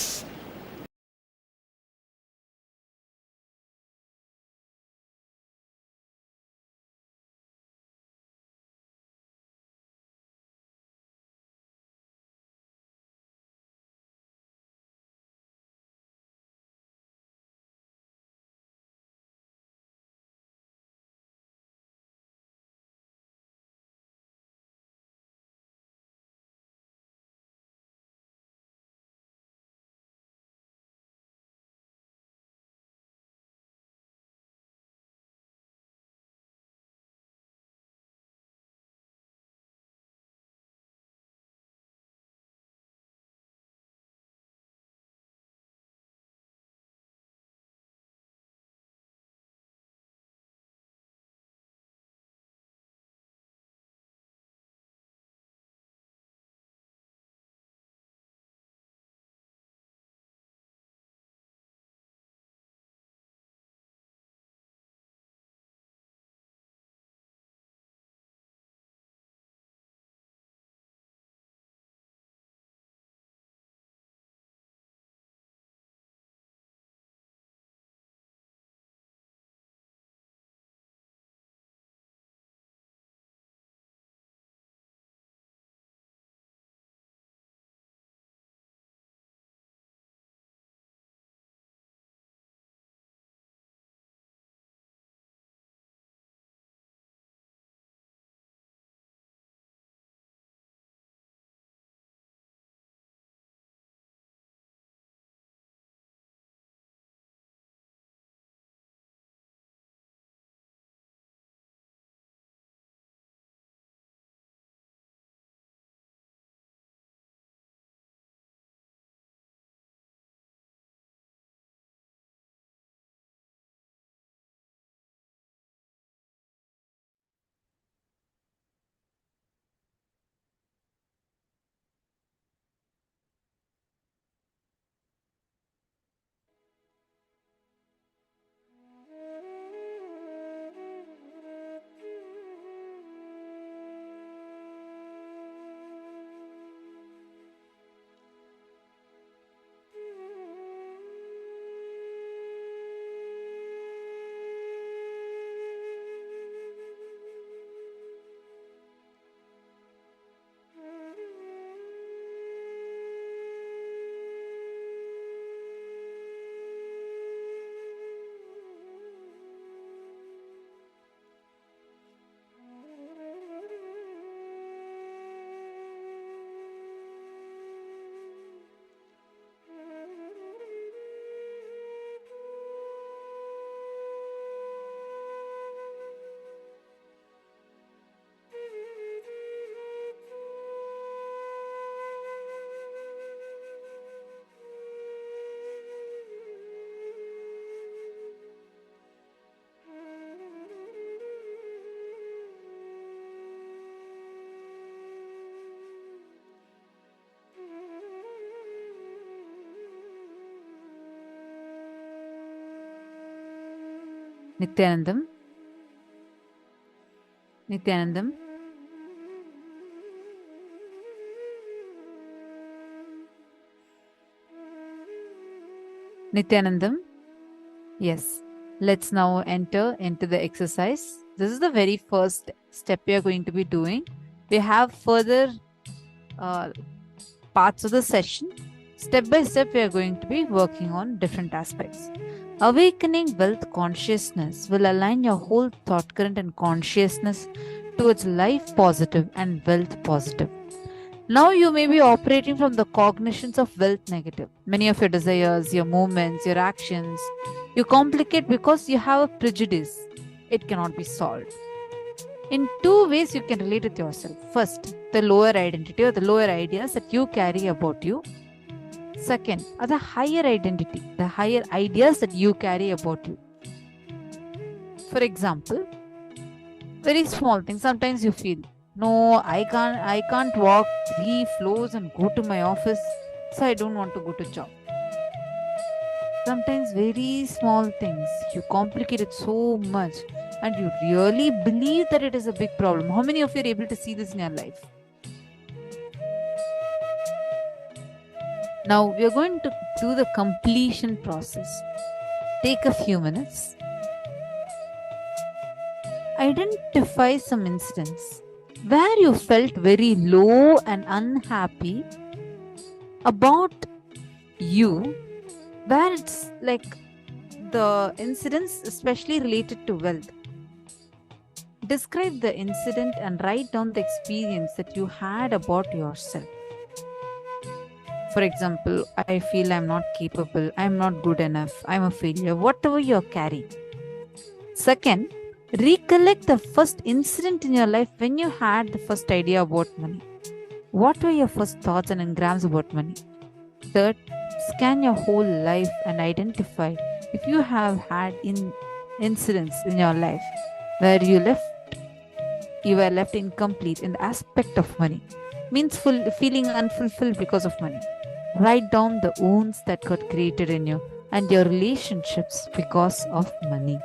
Nithyanandam. Nithyanandam. Nithyanandam. Yes. Let's now enter into the exercise. This is the very first step we are going to be doing. We have further parts of the session. Step by step, we are going to be working on different aspects. Awakening wealth consciousness will align your whole thought current and consciousness towards life positive and wealth positive. Now you may be operating from the cognitions of wealth negative. Many of your desires, your movements, your actions, you complicate because you have a prejudice. It cannot be solved. In two ways you can relate with yourself. First, the lower identity or the lower ideas that you carry about you. Second, are the higher identity, the higher ideas that you carry about you. For example, very small things. Sometimes you feel, no, I can't walk 3 floors and go to my office, so I don't want to go to job. Sometimes very small things, you complicate it so much and you really believe that it is a big problem. How many of you are able to see this in your life? Now we are going to do the completion process. Take a few minutes. Identify some instance where you felt very low and unhappy about you, where it's like the incidents especially related to wealth. Describe the incident and write down the experience that you had about yourself. For example, I feel I'm not capable, I'm not good enough, I'm a failure, whatever you're carrying. Second, recollect the first incident in your life when you had the first idea about money. What were your first thoughts and engrams about money? Third, scan your whole life and identify if you have had incidents in your life where you were left incomplete in the aspect of money, means feeling unfulfilled because of money. Write down the wounds that got created in you and your relationships because of money.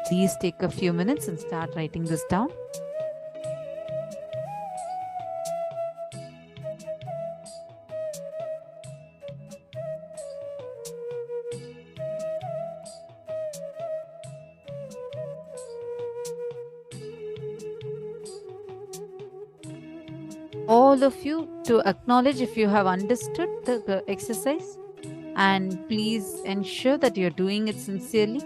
Please take a few minutes and start writing this down. All of you to acknowledge if you have understood the exercise, and please ensure that you're doing it sincerely.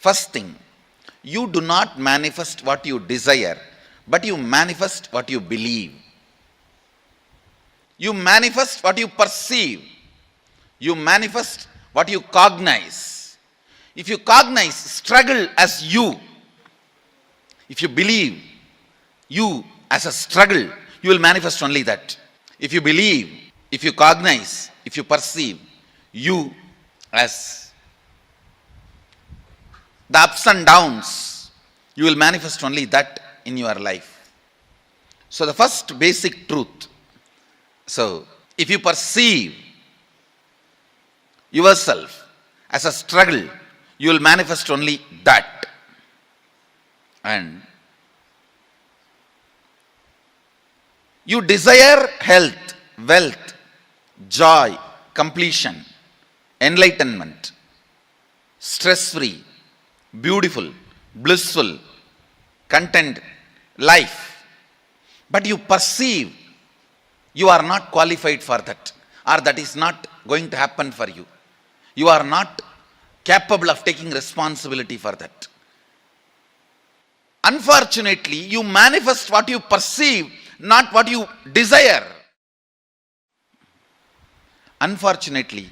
First thing, you do not manifest what you desire, but you manifest what you believe. You manifest what you perceive. You manifest what you cognize. If you cognize struggle as you, if you believe you as a struggle, you will manifest only that. If you believe, if you cognize, if you perceive you as the ups and downs, you will manifest only that in your life. So the first basic truth. So if you perceive yourself as a struggle, you will manifest only that. And you desire health, wealth, joy, completion, enlightenment, stress-free, beautiful, blissful, content life. But you perceive you are not qualified for that, or that is not going to happen for you. You are not capable of taking responsibility for that. Unfortunately, you manifest what you perceive, not what you desire. Unfortunately,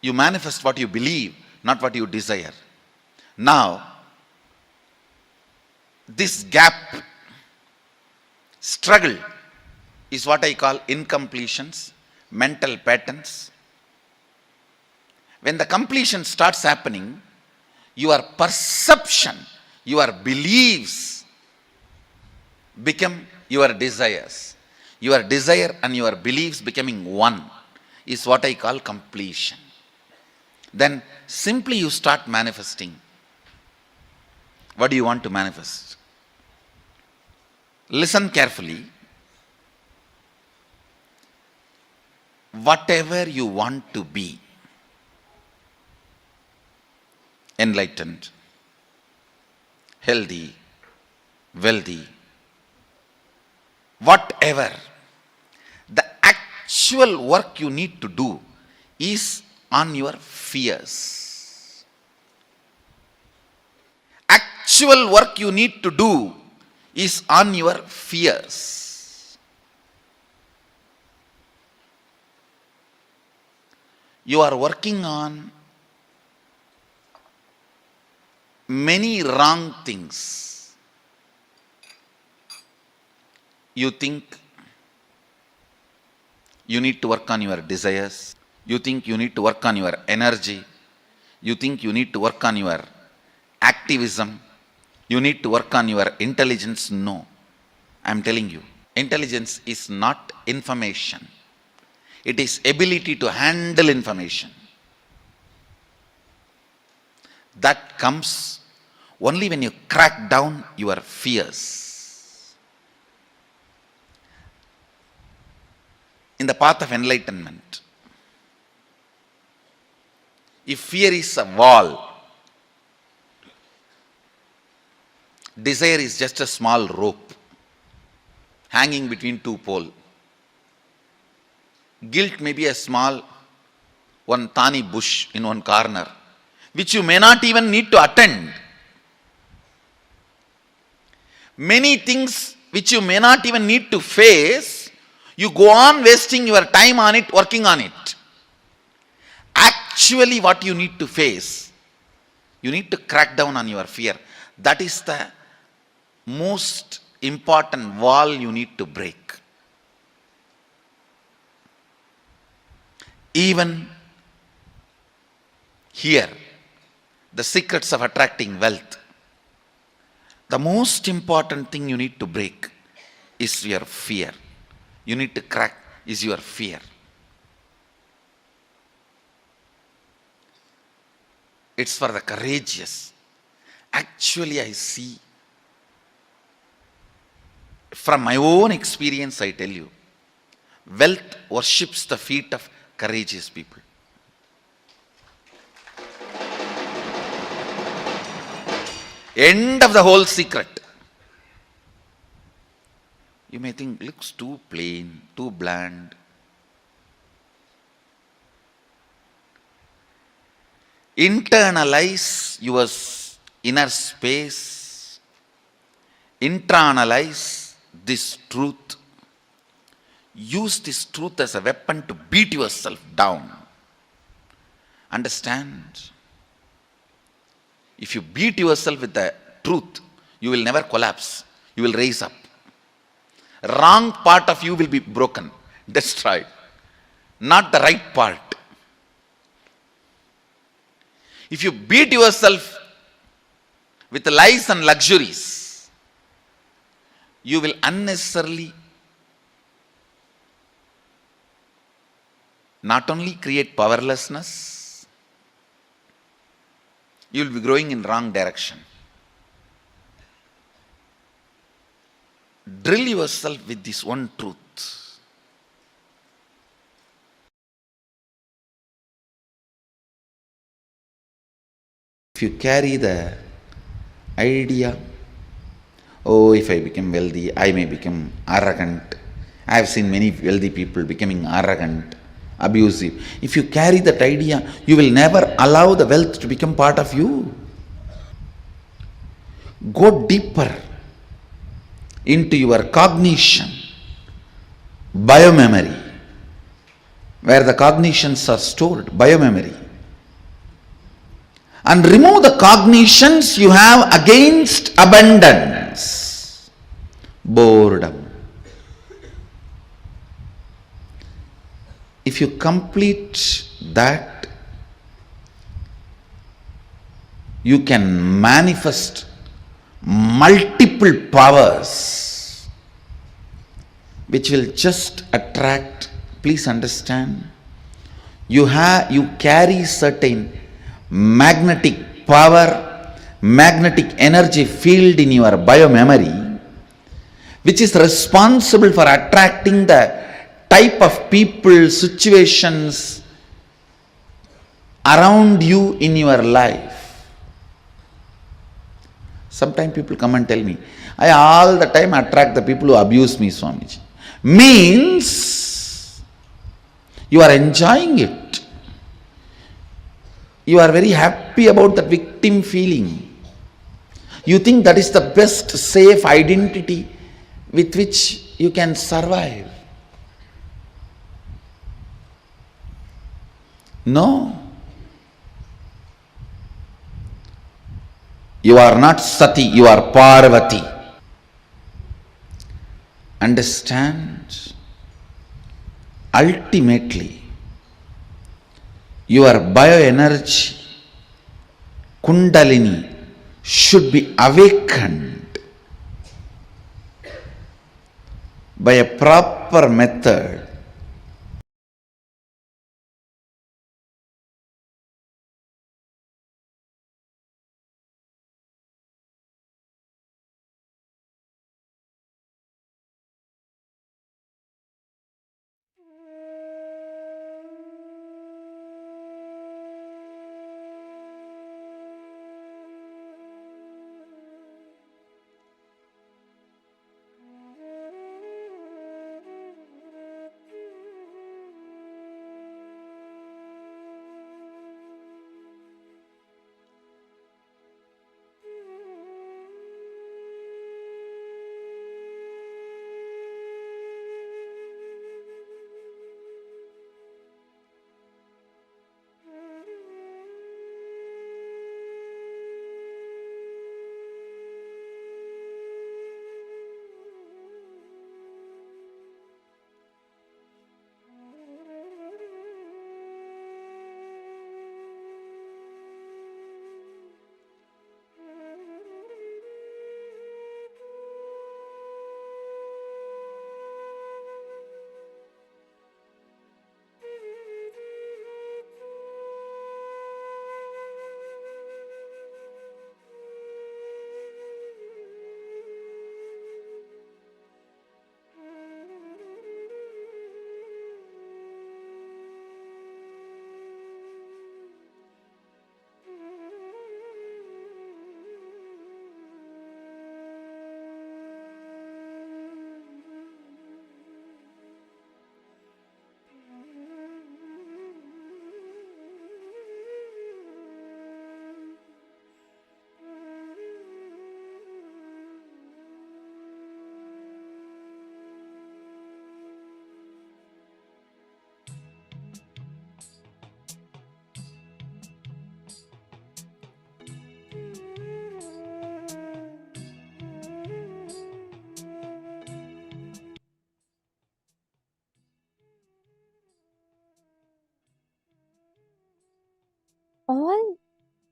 you manifest what you believe, not what you desire. Now, this gap, struggle, is what I call incompletions, mental patterns. When the completion starts happening, your perception, your beliefs become your desires. Your desire and your beliefs becoming one is what I call completion. Then simply you start manifesting. What do you want to manifest? Listen carefully. Whatever you want to be, enlightened, healthy, wealthy, whatever, the actual work you need to do is on your fears. Actual work you need to do is on your fears. You are working on many wrong things. You think you need to work on your desires. You think you need to work on your energy. You think you need to work on your activism. You need to work on your intelligence. No. I am telling you, intelligence is not information. It is ability to handle information. That comes only when you crack down your fears. In the path of enlightenment, if fear is a wall, desire is just a small rope hanging between two poles. Guilt may be a small one thani bush in one corner, which you may not even need to attend. Many things which you may not even need to face, you go on wasting your time on it, working on it. Actually, what you need to face, you need to crack down on your fear. That is the most important wall you need to break. Even here, the secrets of attracting wealth, the most important thing you need to break is your fear. You need to crack is your fear. It's for the courageous. Actually, I see, from my own experience, I tell you, wealth worships the feet of courageous people. End of the whole secret. You may think, looks too plain, too bland. internalize your inner space, internalize this truth, use this truth as a weapon to beat yourself down. Understand? If you beat yourself with the truth, you will never collapse. You will raise up. Wrong part of you will be broken, destroyed. Not the right part. If you beat yourself with lies and luxuries, you will unnecessarily not only create powerlessness, you will be growing in wrong direction. Drill yourself with this one truth. If you carry the idea, oh, if I become wealthy, I may become arrogant. I have seen many wealthy people becoming arrogant, abusive. If you carry that idea, you will never allow the wealth to become part of you. Go deeper into your cognition, biomemory, where the cognitions are stored, biomemory. And remove the cognitions you have against abundance, boredom. If you complete that, you can manifest multiple powers which will just attract. Please understand, you carry certain magnetic power, magnetic energy field in your biomemory, which is responsible for attracting the type of people, situations around you in your life. Sometimes people come and tell me, I all the time attract the people who abuse me, Swamiji. Means you are enjoying it. You are very happy about that victim feeling. You think that is the best safe identity with which you can survive. No. You are not Sati, you are Parvati. Understand? Ultimately, your bioenergy, Kundalini, should be awakened by a proper method.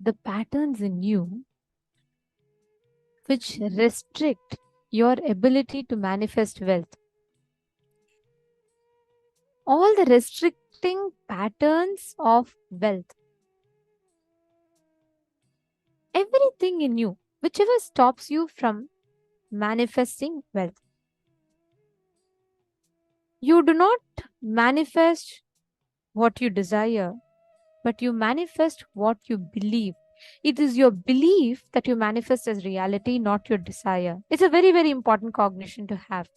the patterns in you which restrict your ability to manifest wealth. All the restricting patterns of wealth. Everything in you, whichever stops you from manifesting wealth. You do not manifest what you desire, but you manifest what you believe. It is your belief that you manifest as reality, not your desire. It's a very, very important cognition to have.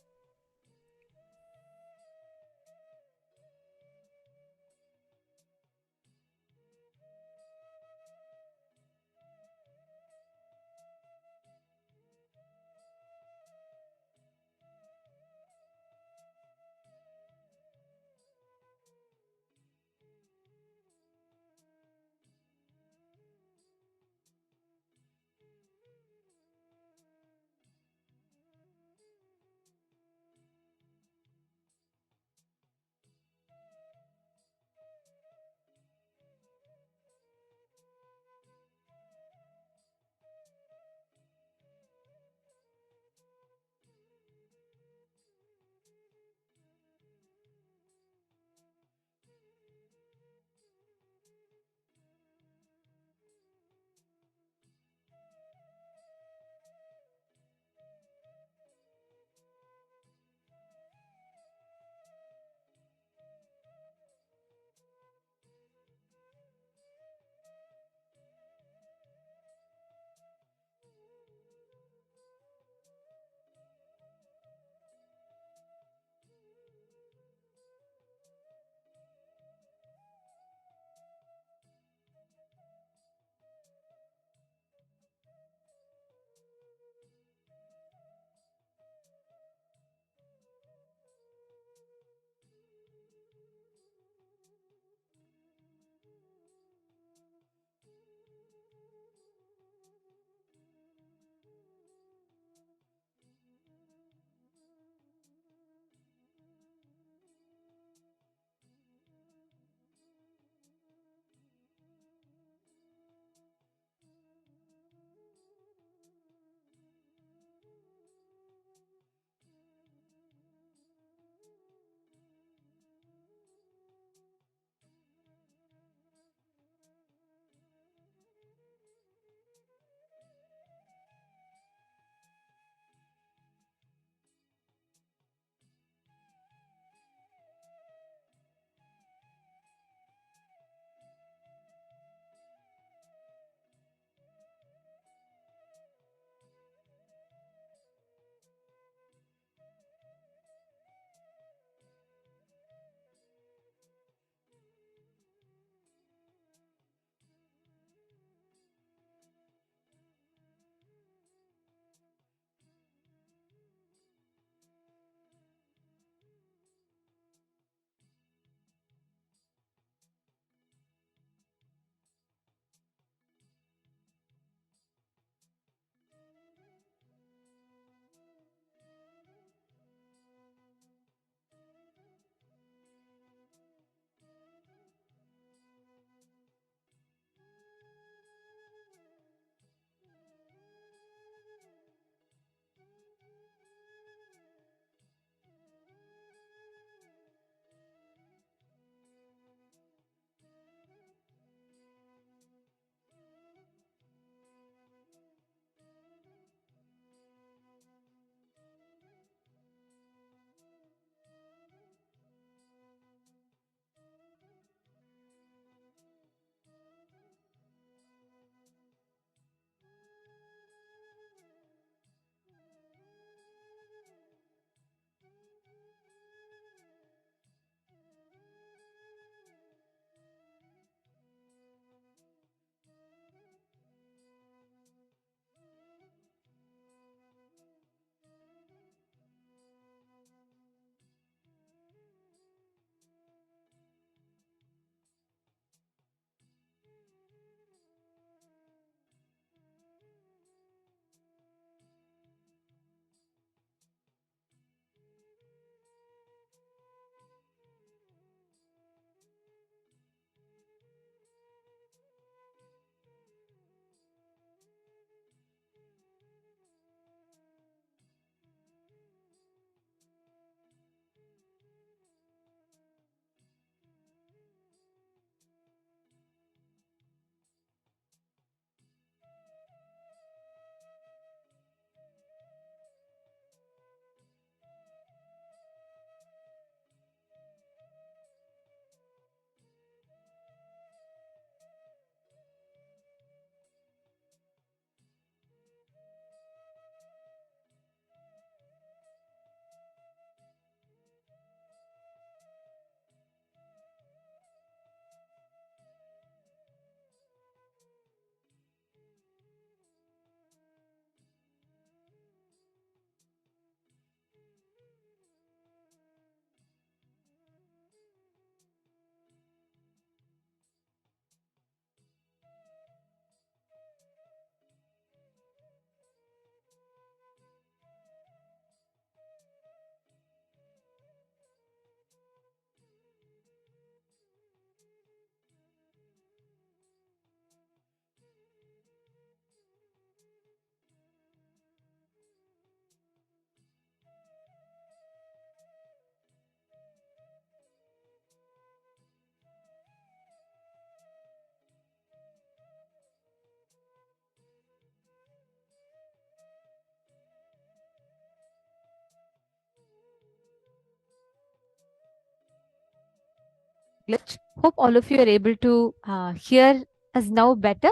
glitch. Hope all of you are able to hear us now better.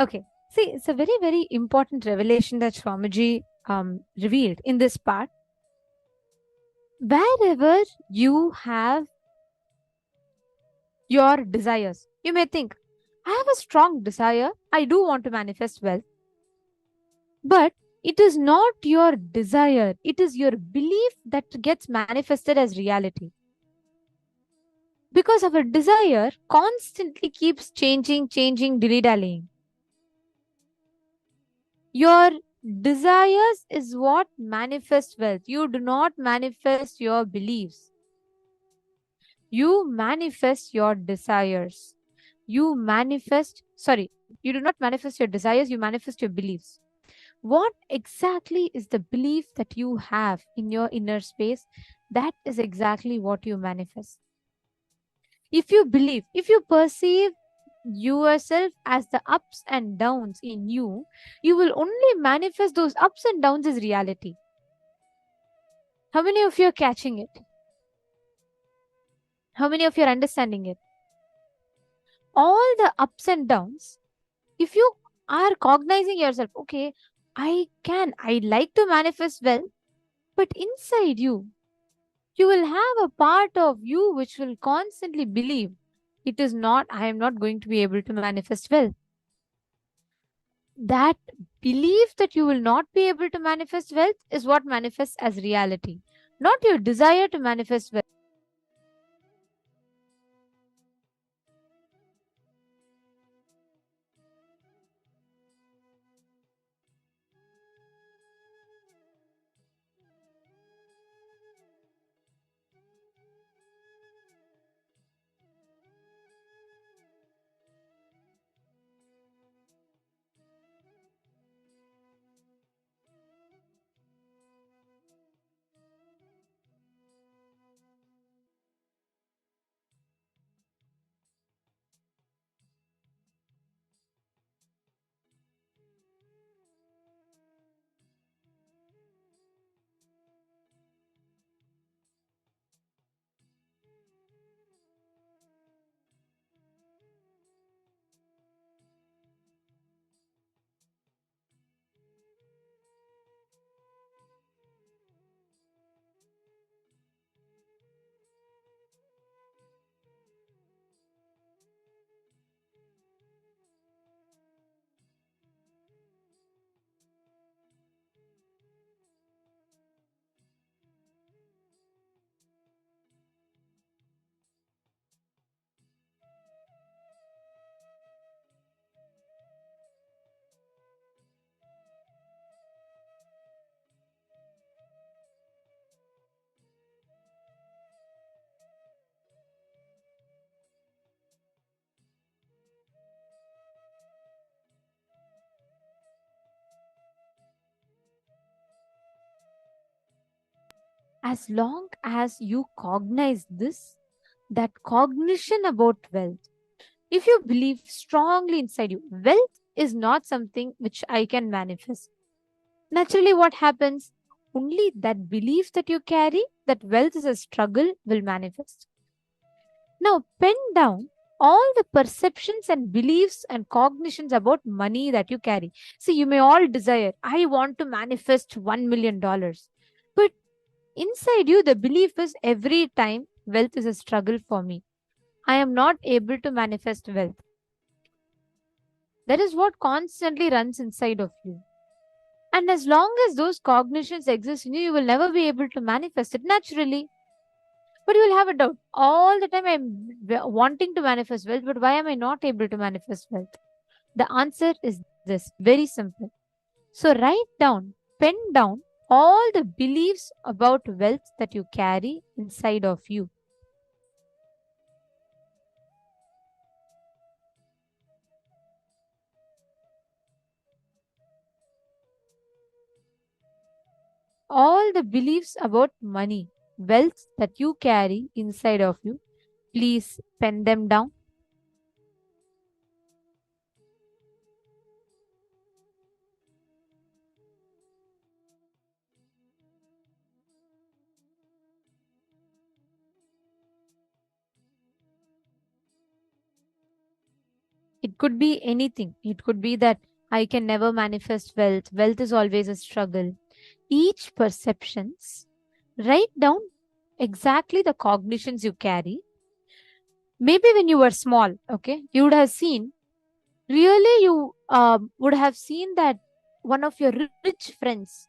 Okay. See, it's a very, very important revelation that Swamiji revealed in this part. Wherever you have your desires, you may think, I have a strong desire. I do want to manifest wealth. But it is not your desire. It is your belief that gets manifested as reality. Because our desire constantly keeps changing, dilly-dallying. Your desires is what manifests wealth. You do not manifest your beliefs. You manifest your desires. You do not manifest your desires, you manifest your beliefs. What exactly is the belief that you have in your inner space? That is exactly what you manifest. If you believe, if you perceive yourself as the ups and downs in you, you will only manifest those ups and downs as reality. How many of you are catching it? How many of you are understanding it? All the ups and downs, if you are cognizing yourself, okay, I like to manifest well, but inside you will have a part of you which will constantly believe I am not going to be able to manifest well. That belief that you will not be able to manifest wealth is what manifests as reality, not your desire to manifest wealth. As long as you cognize this, that cognition about wealth, if you believe strongly inside you, wealth is not something which I can manifest. Naturally, what happens? Only that belief that you carry, that wealth is a struggle, will manifest. Now, pen down all the perceptions and beliefs and cognitions about money that you carry. See, you may all desire, I want to manifest $1 million. But inside you, the belief is every time wealth is a struggle for me. I am not able to manifest wealth. That is what constantly runs inside of you. And as long as those cognitions exist in you, you will never be able to manifest it naturally. But you will have a doubt. All the time I'm wanting to manifest wealth, but why am I not able to manifest wealth? The answer is this, very simple. So write down, pen down all the beliefs about wealth that you carry inside of you. All the beliefs about money, wealth that you carry inside of you, please pen them down. It could be anything. It could be that I can never manifest wealth. Wealth is always a struggle. Each perceptions, write down exactly the cognitions you carry. Maybe when you were small, okay, you would have seen, really, you would have seen that one of your rich friends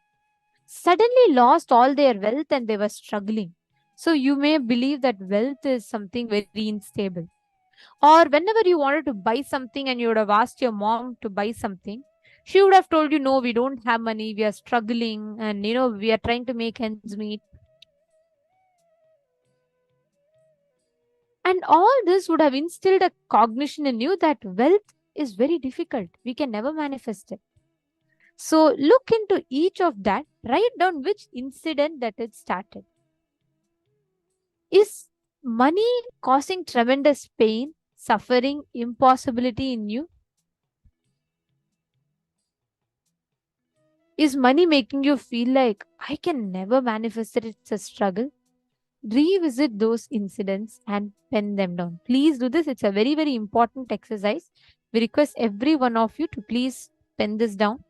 suddenly lost all their wealth and they were struggling. So you may believe that wealth is something very unstable. Or whenever you wanted to buy something and you would have asked your mom to buy something, she would have told you, no, we don't have money, we are struggling, and we are trying to make ends meet. And all this would have instilled a cognition in you that wealth is very difficult. We can never manifest it. So look into each of that, write down which incident that it started. Is money causing tremendous pain, suffering, impossibility in you? Is money making you feel like I can never manifest it? It's a struggle. Revisit those incidents and pen them down. Please do this. It's a very, very important exercise. We request every one of you to please pen this down.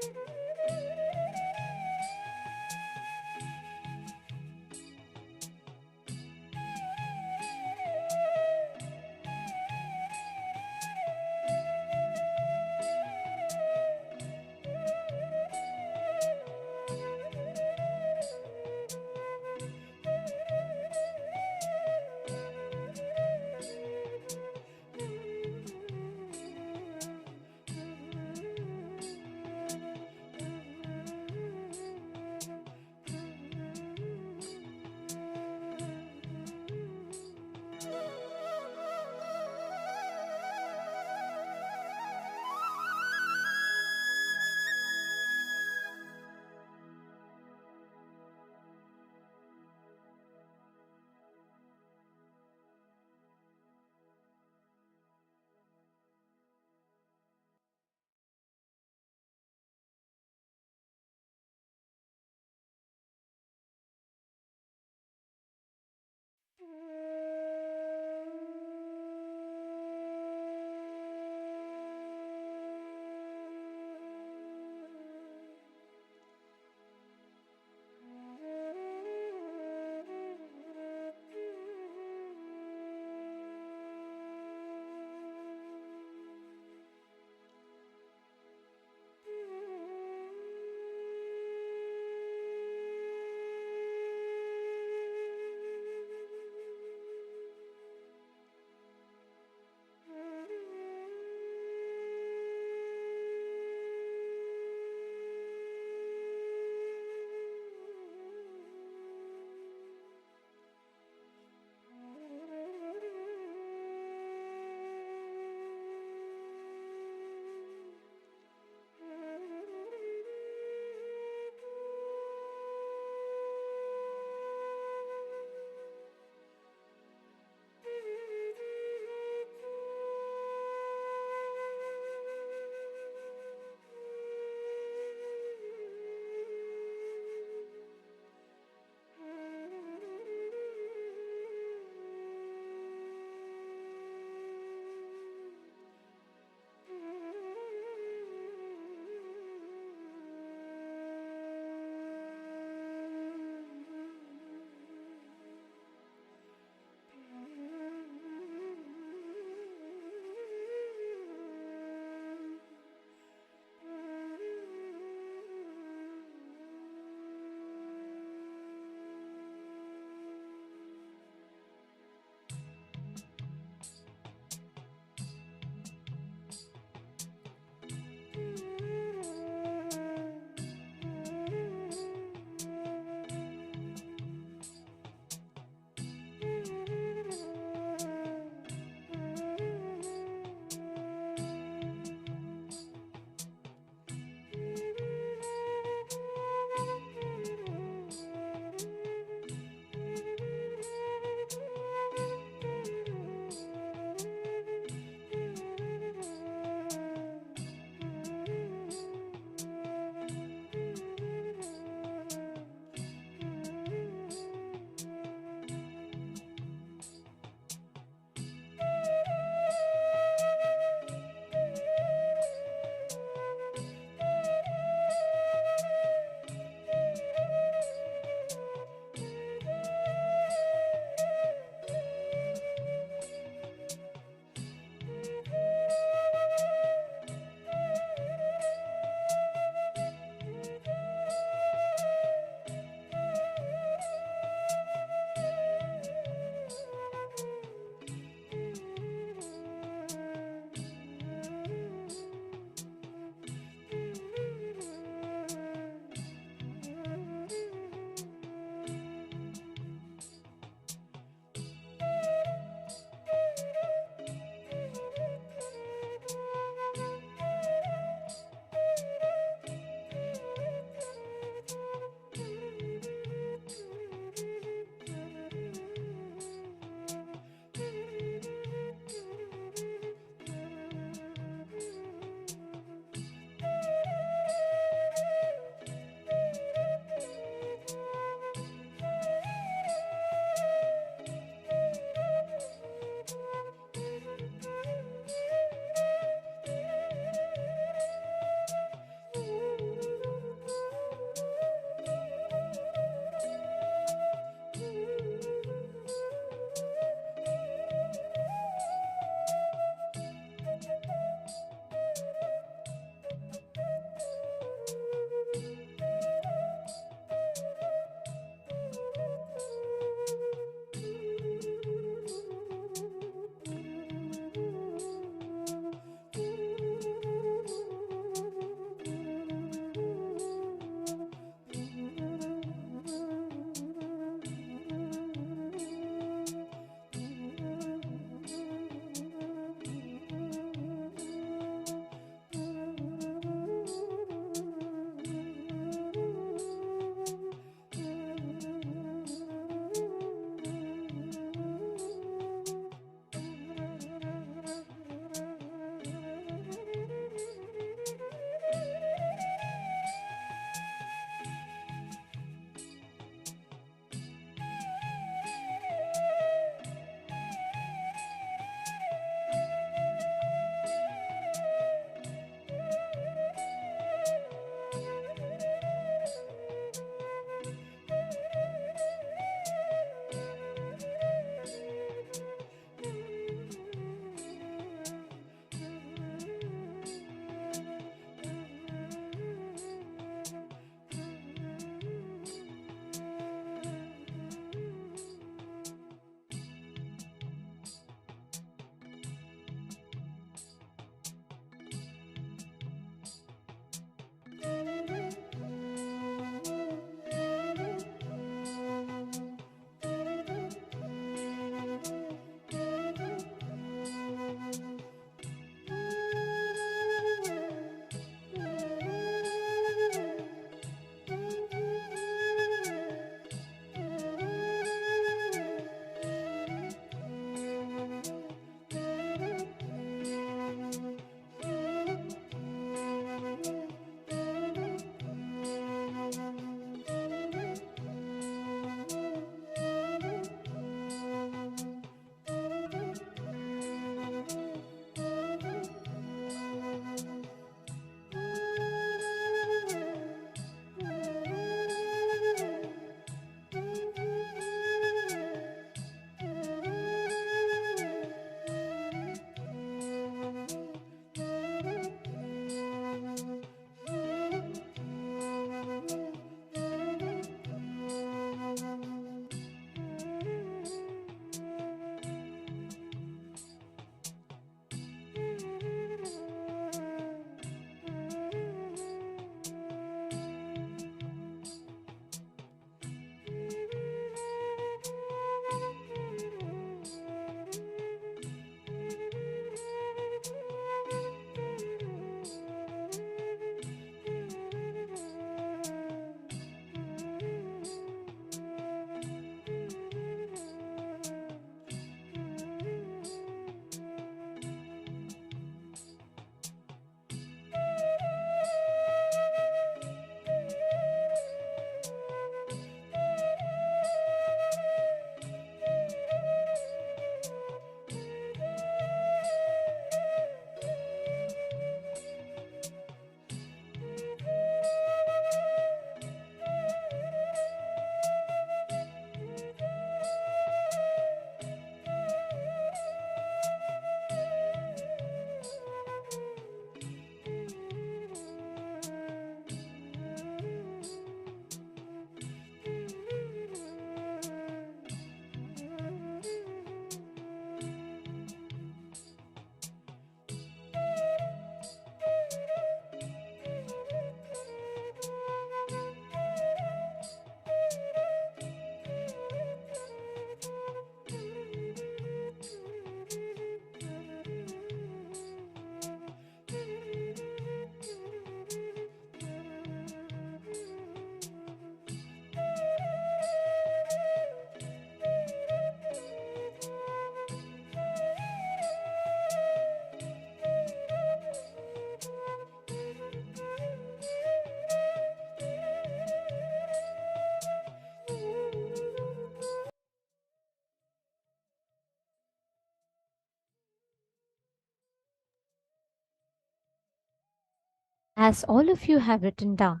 As all of you have written down,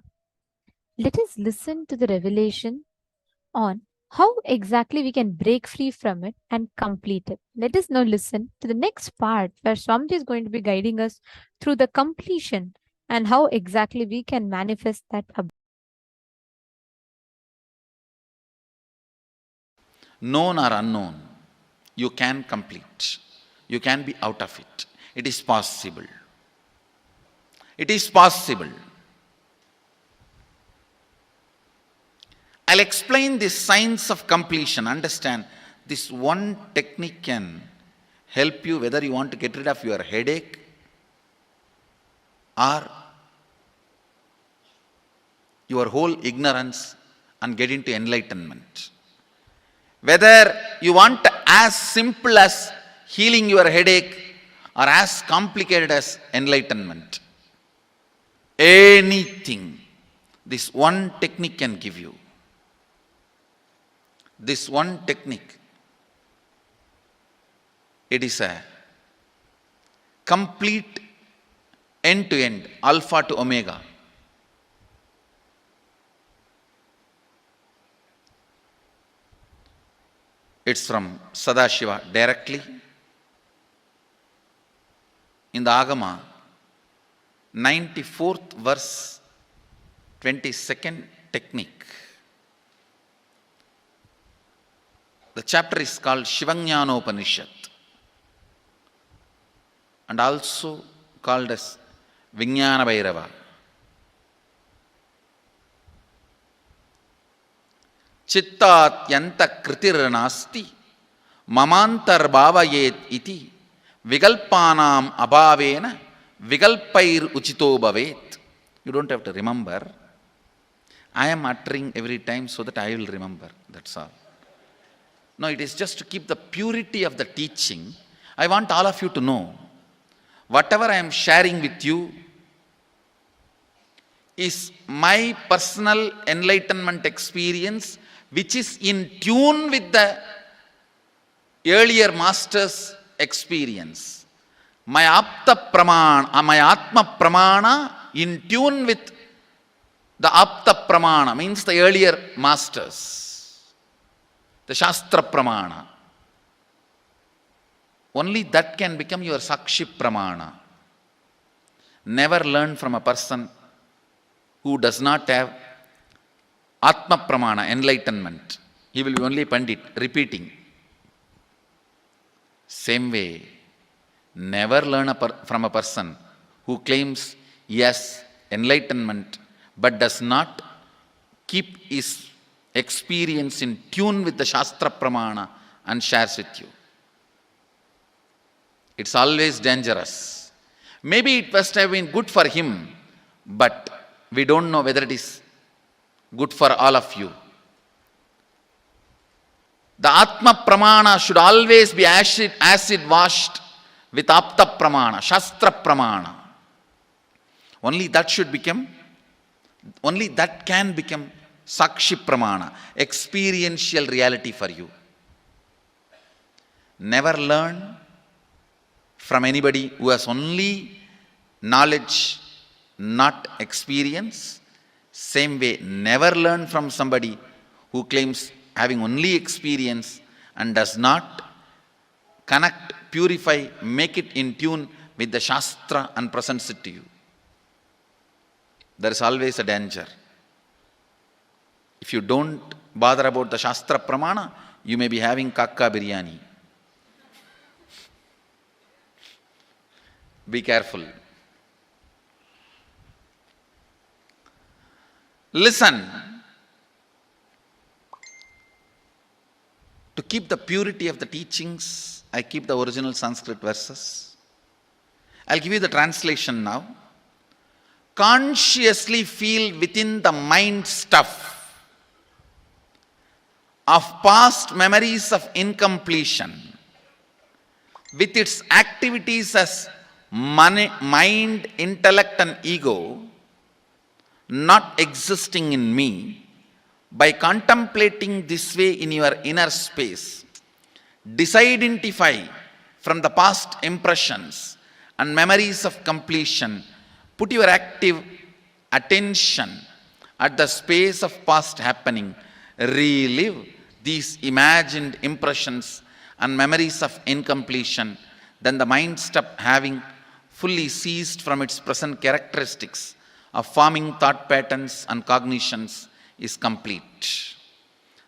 let us listen to the revelation on how exactly we can break free from it and complete it. Let us now listen to the next part where Swamiji is going to be guiding us through the completion and how exactly we can manifest that. Known or unknown, you can complete. You can be out of it. It is possible. It is possible. I'll explain the science of completion. Understand, this one technique can help you whether you want to get rid of your headache or your whole ignorance and get into enlightenment. Whether you want as simple as healing your headache or as complicated as enlightenment. Anything, this one technique can give you. This one technique, it is a complete end-to-end, alpha to omega. It's from Sadashiva directly. In the Agama, 94th verse, 22nd technique. The chapter is called Shivajnanopanishad and also called as Vijnana Bhairava. Chittat yanta kritir nasti mamantar bhavayet iti vigalpanam abhavena vigalpair uchito bhavet. You don't have to remember. I am uttering every time so that I will remember. That's all. No, it is just to keep the purity of the teaching. I want all of you to know, whatever I am sharing with you is my personal enlightenment experience, which is in tune with the earlier master's experience. My Apta Pramana, my Atma Pramana in tune with the Apta Pramana, means the earlier masters. The Shastra Pramana. Only that can become your Sakshi Pramana. Never learn from a person who does not have Atma Pramana, enlightenment. He will be only Pandit, repeating. Same way, never learn from a person who claims yes, enlightenment, but does not keep his experience in tune with the Shastra Pramana and shares with you. It's always dangerous. Maybe it must have been good for him, but we don't know whether it is good for all of you. The Atma Pramana should always be acid washed with Apta Pramana, Shastra Pramana. Only that should become, only that can become Sakshi Pramana, experiential reality for you. Never learn from anybody who has only knowledge, not experience. Same way, never learn from somebody who claims having only experience and does not connect, purify, make it in tune with the Shastra and presents it to you. There is always a danger. If you don't bother about the Shastra Pramana, you may be having kakka biryani. Be careful. Listen. To keep the purity of the teachings, I keep the original Sanskrit verses. I'll give you the translation now. Consciously feel within the mind stuff of past memories of incompletion with its activities as mind, intellect and ego not existing in me. By contemplating this way in your inner space, disidentify from the past impressions and memories of completion Put your active attention at the space of past happening. Relive these imagined impressions and memories of incompletion. Then the mind stop having fully ceased from its present characteristics of forming thought patterns and cognitions is complete.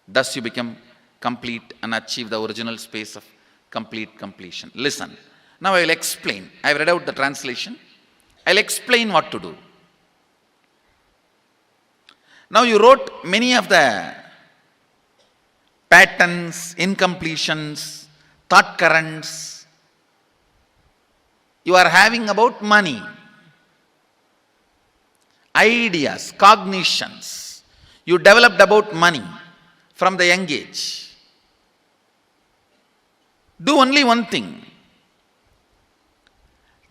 Thus you become complete and achieve the original space of complete completion. Listen. Now I will explain. I have read out the translation. I will explain what to do. Now you wrote many of the patterns, incompletions, thought currents you are having about money, ideas, cognitions you developed about money from the young age. Do only one thing.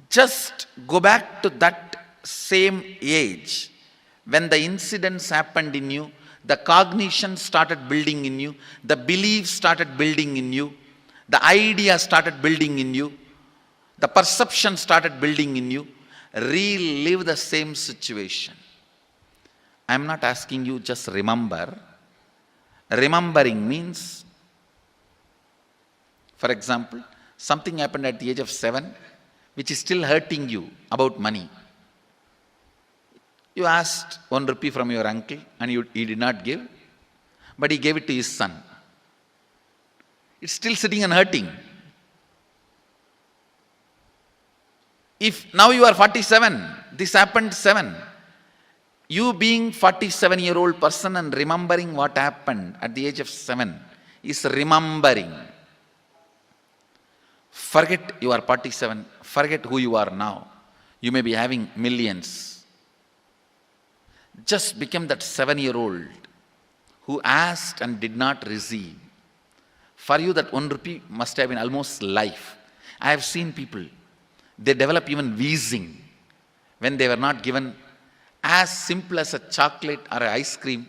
Just go back to that same age when the incidents happened in you, the cognition started building in you, the beliefs started building in you, the idea started building in you, the perception started building in you. Relive the same situation. I am not asking you just remember. Remembering means, for example, something happened at the age of 7 which is still hurting you about money. You asked 1 rupee from your uncle and he did not give, but he gave it to his son. It's still sitting and hurting. If now you are 47, this happened 7. You being 47-year-old person and remembering what happened at the age of 7 is remembering. Forget you are 47. Forget who you are now. You may be having millions. Just become that 7-year-old who asked and did not receive. For you that 1 rupee must have been almost life. I have seen people, they develop even wheezing when they were not given as simple as a chocolate or an ice cream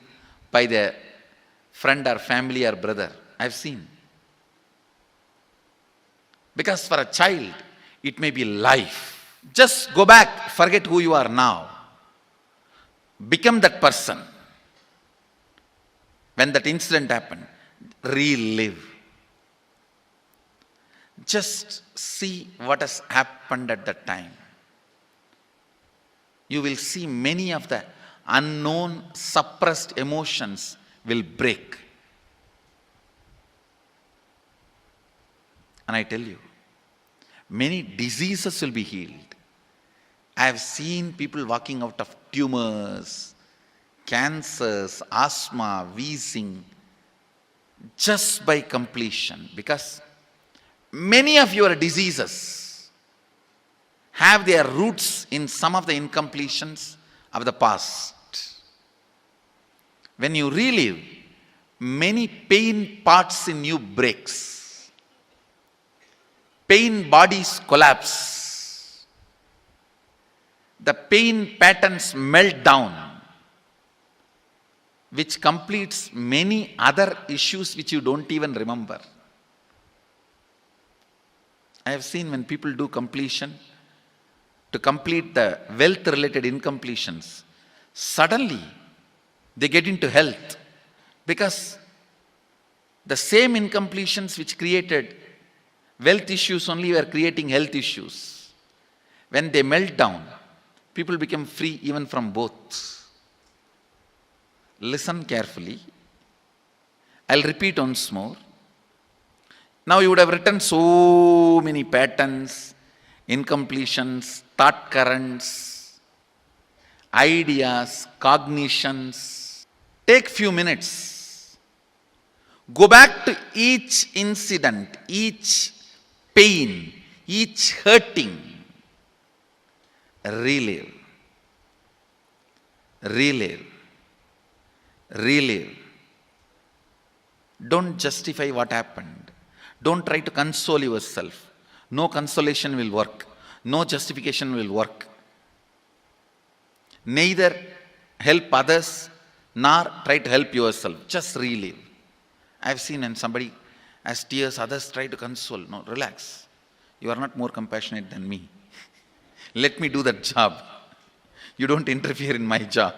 by their friend or family or brother. I have seen. Because for a child, it may be life. Just go back, forget who you are now. Become that person. When that incident happened, relive. Just see what has happened at that time. You will see many of the unknown, suppressed emotions will break. And I tell you, many diseases will be healed. I have seen people walking out of tumors, cancers, asthma, wheezing, just by completion. Because many of your diseases have their roots in some of the incompletions of the past. When you relive, many pain parts in you breaks. Pain bodies collapse. The pain patterns melt down, which completes many other issues which you don't even remember. I have seen when people do completion, to complete the wealth-related incompletions, suddenly they get into health, because the same incompletions which created wealth issues only were creating health issues. When they melt down, people become free even from both. Listen carefully. I'll repeat once more. Now you would have written so many patterns, incompletions, thought currents, ideas, cognitions. Take few minutes. Go back to each incident, each pain, each hurting. Relive. Relive. Relive. Don't justify what happened. Don't try to console yourself. No consolation will work. No justification will work. Neither help others nor try to help yourself. Just relive. I have seen when somebody has tears, others try to console. No, relax. You are not more compassionate than me. Let me do that job. You don't interfere in my job.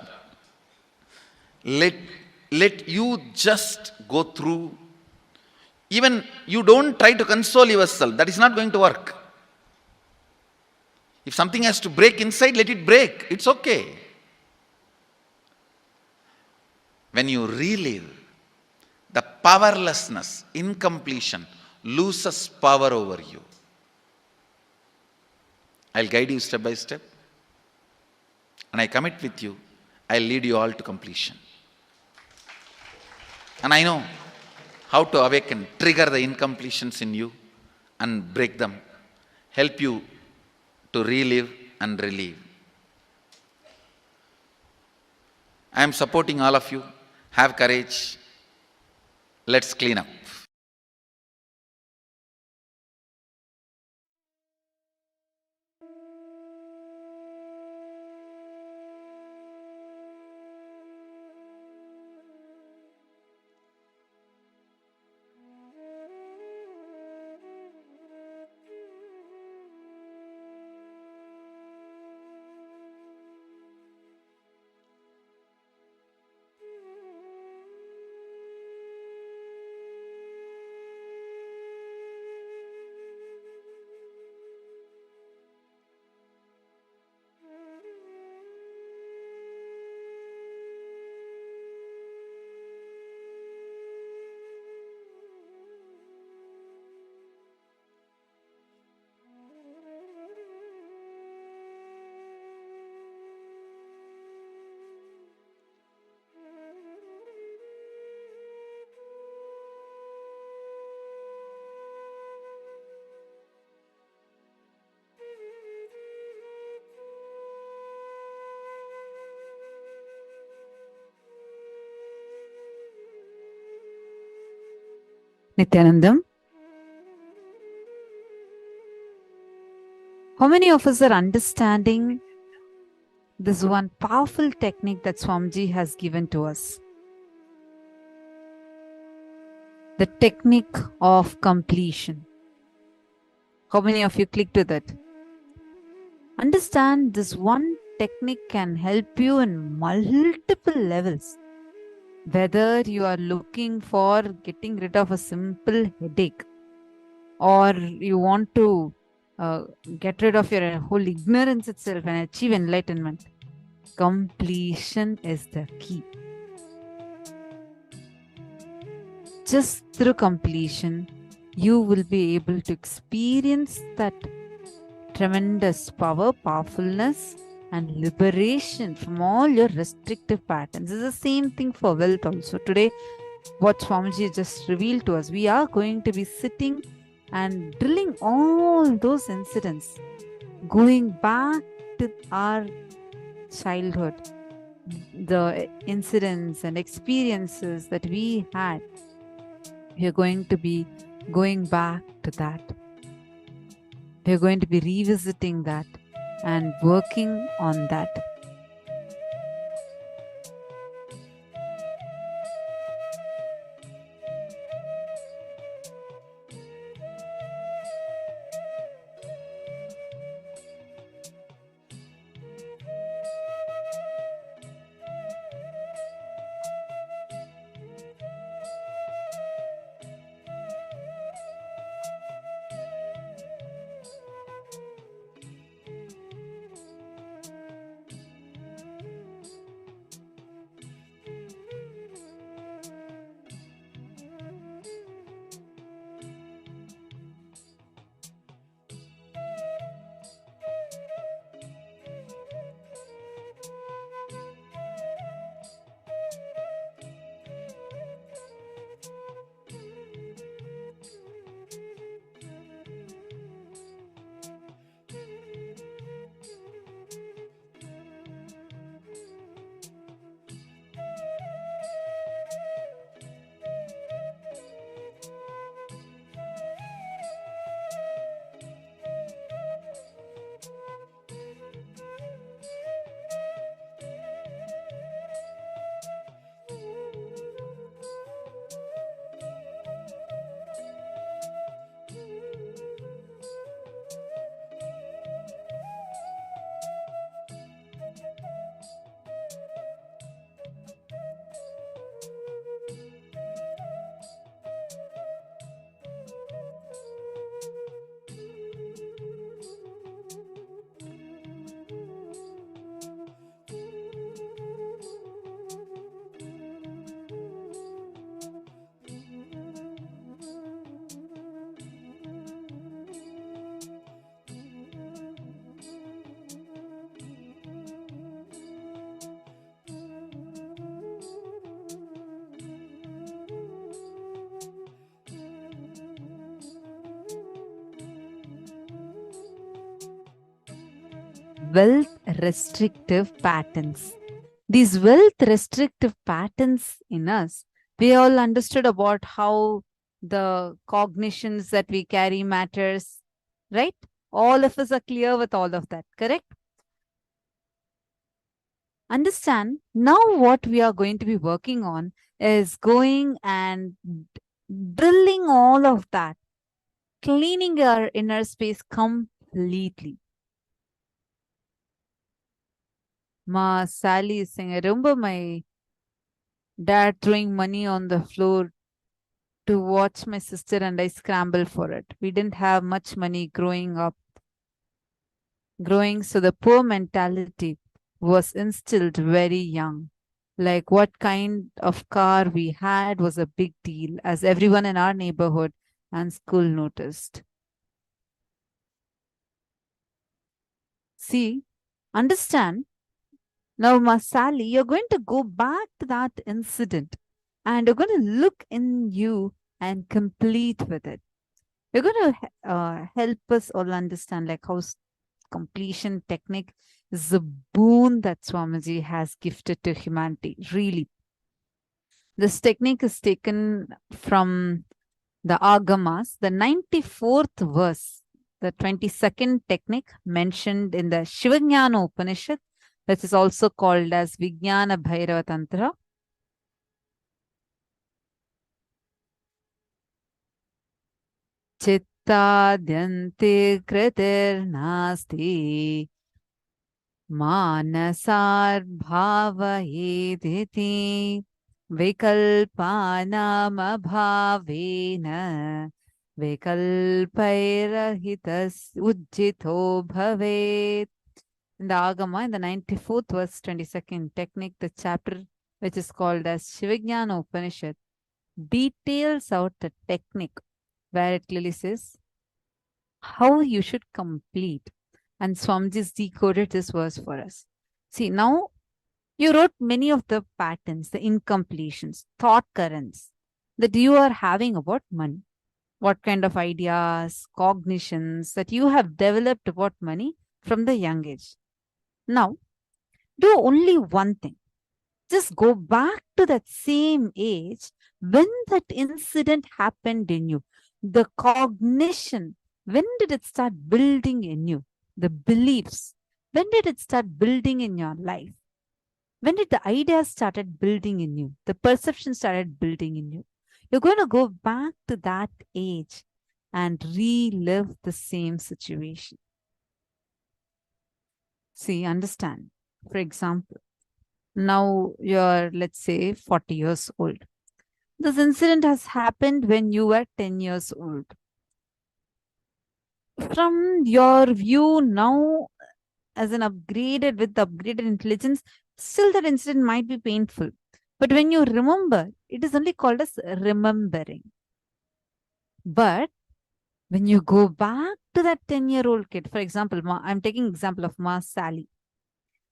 Let you just go through. Even you don't try to console yourself. That is not going to work. If something has to break inside, let it break. It's okay. When you relive, the powerlessness, incompletion, loses power over you. I'll guide you step by step. And I commit with you, I'll lead you all to completion. And I know how to awaken, trigger the incompletions in you and break them. Help you to relive and relive. I am supporting all of you. Have courage. Let's clean up. Nithyanandam, how many of us are understanding this one powerful technique that Swamiji has given to us? The technique of completion. How many of you clicked with it? Understand this one technique can help you in multiple levels. Whether you are looking for getting rid of a simple headache, or you want to get rid of your whole ignorance itself and achieve enlightenment, completion is the key. Just through completion, you will be able to experience that tremendous power, powerfulness, and liberation from all your restrictive patterns. It's the same thing for wealth also. Today, what Swamiji just revealed to us, we are going to be sitting and drilling all those incidents, going back to our childhood, the incidents and experiences that we had. We are going to be going back to that. We are going to be revisiting that and working on that. wealth restrictive patterns. These wealth restrictive patterns in us, we all understood about how the cognitions that we carry matters, right? All of us are clear with all of that, correct? Understand, now what we are going to be working on is going and drilling all of that, cleaning our inner space completely. Ma Sally is saying, I remember my dad throwing money on the floor to watch my sister and I scramble for it. We didn't have much money growing, so the poor mentality was instilled very young. Like what kind of car we had was a big deal, as everyone in our neighborhood and school noticed. See, understand. Now, Masali, you're going to go back to that incident and you're going to look in you and complete with it. You're going to help us all understand like how completion technique is a boon that Swamiji has gifted to humanity. Really. This technique is taken from the Agamas, the 94th verse, the 22nd technique mentioned in the Shivajnana Upanishad, which is also called as Vijnana Bhairava Tantra. Chittadyanti kritir nasti manasar bhavayediti vikalpanam abhavena vikalpairahitas ujjito bhavet. In the Agama, in the 94th verse, 22nd technique, the chapter which is called as Shivajnana Upanishad, details out the technique where it clearly says how you should complete. And Swamiji's decoded this verse for us. See, now you wrote many of the patterns, the incompletions, thought currents that you are having about money. What kind of ideas, cognitions that you have developed about money from the young age. Now, do only one thing. Just go back to that same age when that incident happened in you. The cognition, when did it start building in you? The beliefs, when did it start building in your life? When did the ideas started building in you? The perception started building in you. You're going to go back to that age and relive the same situation. See, understand. For example, now you're, let's say, 40 years old. This incident has happened when you were 10 years old. From your view now, as an upgraded, with upgraded intelligence, still that incident might be painful. But when you remember, it is only called as remembering. But when you go back to that 10-year-old kid, for example, I'm taking example of Ma Sally.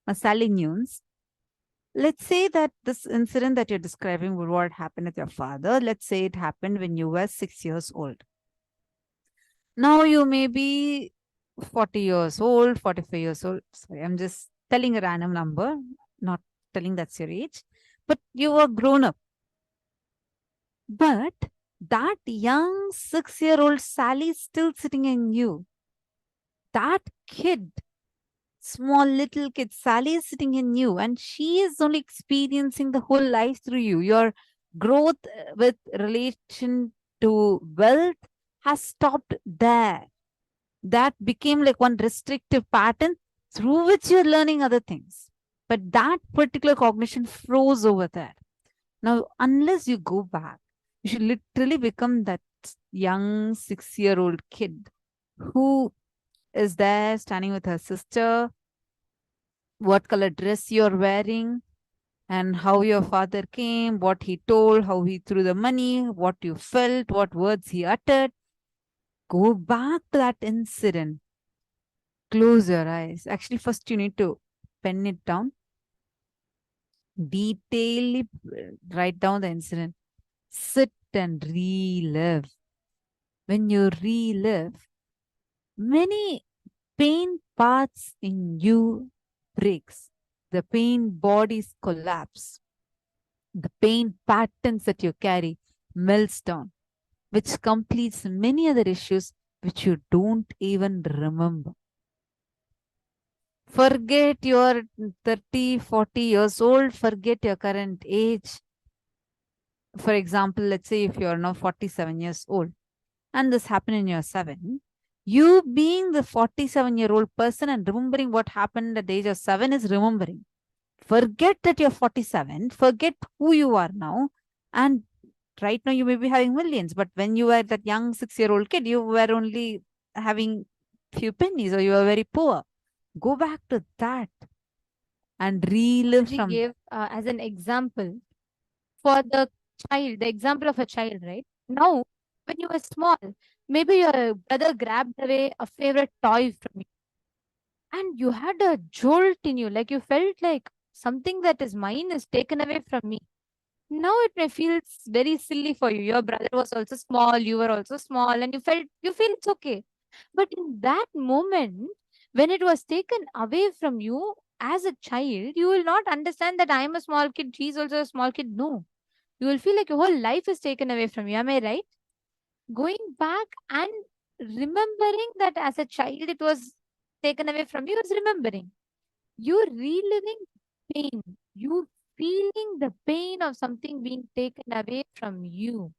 Ma Sally Nunes. Let's say that this incident that you're describing would what happened with your father. Let's say it happened when you were 6 years old. Now you may be 40 years old, 45 years old. Sorry, I'm just telling a random number, not telling that's your age. But you were grown up. But that young 6-year-old Sally is still sitting in you. That kid, small little kid, Sally is sitting in you, and she is only experiencing the whole life through you. Your growth with relation to wealth has stopped there. That became like one restrictive pattern through which you're learning other things. But that particular cognition froze over there. Now, unless you go back, you should literally become that young 6-year-old kid who is there standing with her sister, what color dress you're wearing, and how your father came, what he told, how he threw the money, what you felt, what words he uttered. Go back to that incident. Close your eyes. Actually, first you need to pen it down. Detailedly write down the incident. Sit and relive. When you relive, many pain parts in you breaks. The pain bodies collapse. The pain patterns that you carry melts down, which completes many other issues which you don't even remember. Forget your 30, 40 years old, forget your current age. For example, let's say if you're now 47 years old and this happened in your 7, you being the 47-year-old person and remembering what happened at the age of 7 is remembering. Forget that you're 47, forget who you are now, and right now you may be having millions, but when you were that young 6-year-old kid, you were only having few pennies or you were very poor. Go back to that and relive She from. gave as an example for the child, the example of a child, right? Now, when you were small, maybe your brother grabbed away a favorite toy from you and you had a jolt in you, like you felt like something that is mine is taken away from me. Now it may feel very silly for you. Your brother was also small, you were also small, and you feel it's okay. But in that moment, when it was taken away from you as a child, you will not understand that I am a small kid, she's also a small kid. No. You will feel like your whole life is taken away from you. Am I right? Going back and remembering that as a child it was taken away from you is remembering. You're reliving pain. You feeling the pain of something being taken away from you.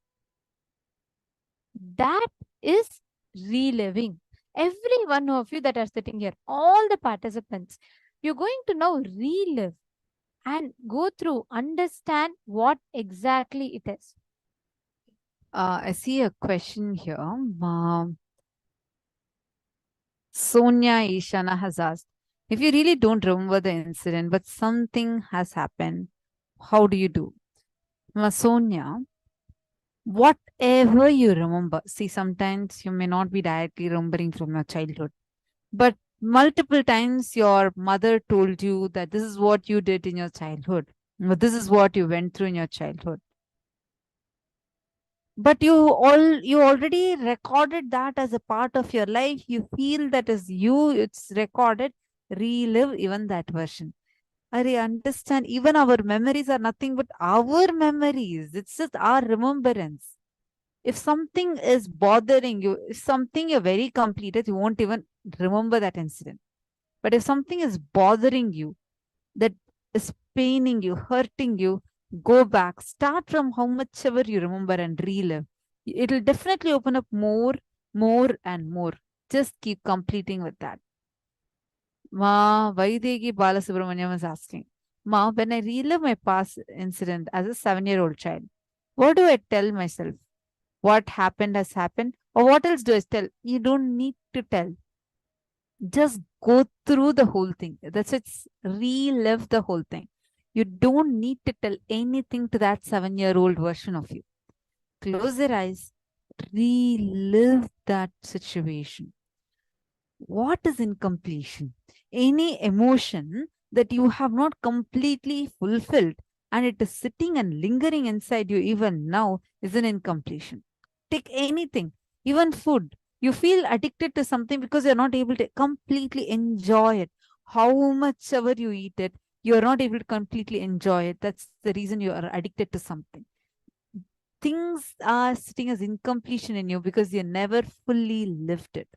That is reliving. Every one of you that are sitting here, all the participants, you're going to now relive and go through, understand what exactly it is. I see a question here. Sonia Ishana has asked, if you really don't remember the incident, but something has happened, how do you do? Sonia, whatever you remember, see, sometimes you may not be directly remembering from your childhood, but multiple times your mother told you that this is what you did in your childhood, or this is what you went through in your childhood. But you already recorded that as a part of your life. You feel that is you, it's recorded. Relive even that version. I understand even our memories are nothing but our memories. It's just our remembrance. If something is bothering you, if something you're very completed, you won't even remember that incident. But if something is bothering you, that is paining you, hurting you, go back. Start from how much ever you remember and relive. It'll definitely open up more, more, and more. Just keep completing with that. Ma Vaidegi Balasubramanyam is asking, Ma, when I relive my past incident as a 7-year-old child, what do I tell myself? What happened has happened? Or what else do I tell? You don't need to tell. Just go through the whole thing. That's it. Relive the whole thing. You don't need to tell anything to that 7-year-old version of you. Close your eyes. Relive that situation. What is incompletion? Any emotion that you have not completely fulfilled and it is sitting and lingering inside you even now is an incompletion. Take anything, even food. You feel addicted to something because you're not able to completely enjoy it. How much ever you eat it, you're not able to completely enjoy it. That's the reason you are addicted to something. Things are sitting as incompletion in you because you never fully lived it.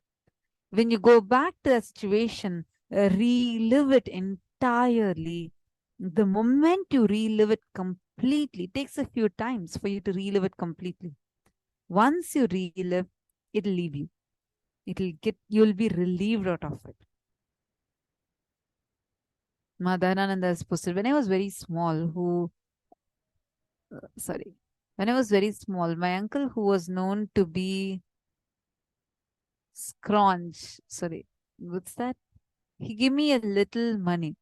When you go back to that situation, relive it entirely. The moment you relive it completely, it takes a few times for you to relive it completely. Once you relive, it'll leave you. You'll be relieved out of it. Madhanananda has posted, when I was very small, when I was very small, my uncle who was known to be what's that? He gave me a little money.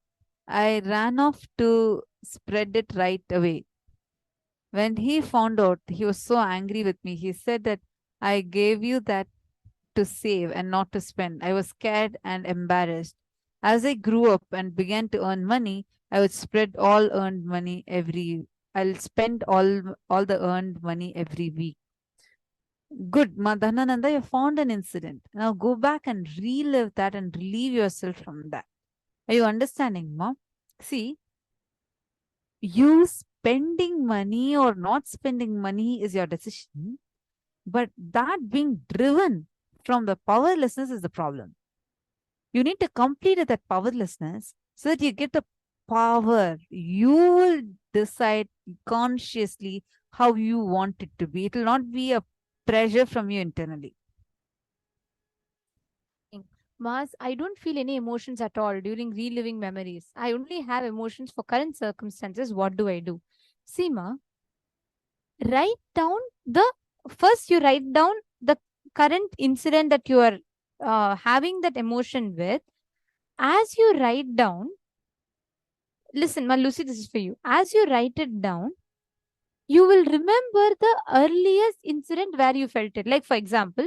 I ran off to spread it right away. When he found out, he was so angry with me. He said that I gave you that to save and not to spend. I was scared and embarrassed. As I grew up and began to earn money, I would spread all earned money I'll spend all the earned money every week. Good, Madhanananda, you found an incident. Now go back and relive that and relieve yourself from that. Are you understanding, Ma? See, you spending money or not spending money is your decision, but that being driven from the powerlessness is the problem. You need to complete that powerlessness so that you get the power. You will decide consciously how you want it to be. It will not be a pressure from you internally. Mars, I don't feel any emotions at all during reliving memories. I only have emotions for current circumstances. What do I do? Seema, write down first you write down the current incident that you are having that emotion with. As you write down, listen, Ma Lucy, this is for you. As you write it down, you will remember the earliest incident where you felt it. Like, for example,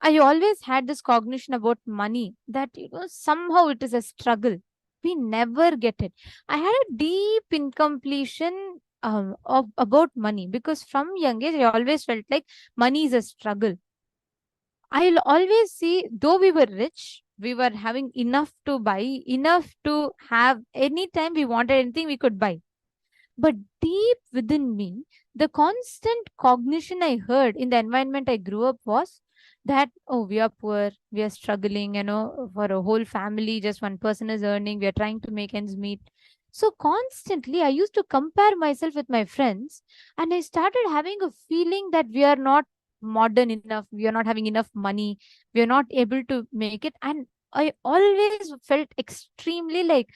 I always had this cognition about money that somehow it is a struggle. We never get it. I had a deep incompletion about money because from young age I always felt like money is a struggle. I'll always see, though we were rich, we were having enough to buy, enough to have anytime we wanted anything we could buy. But deep within me, the constant cognition I heard in the environment I grew up was that, oh, we are poor, we are struggling, for a whole family, just one person is earning, we are trying to make ends meet. So constantly, I used to compare myself with my friends, and I started having a feeling that we are not modern enough, we are not having enough money, we are not able to make it. And I always felt extremely like,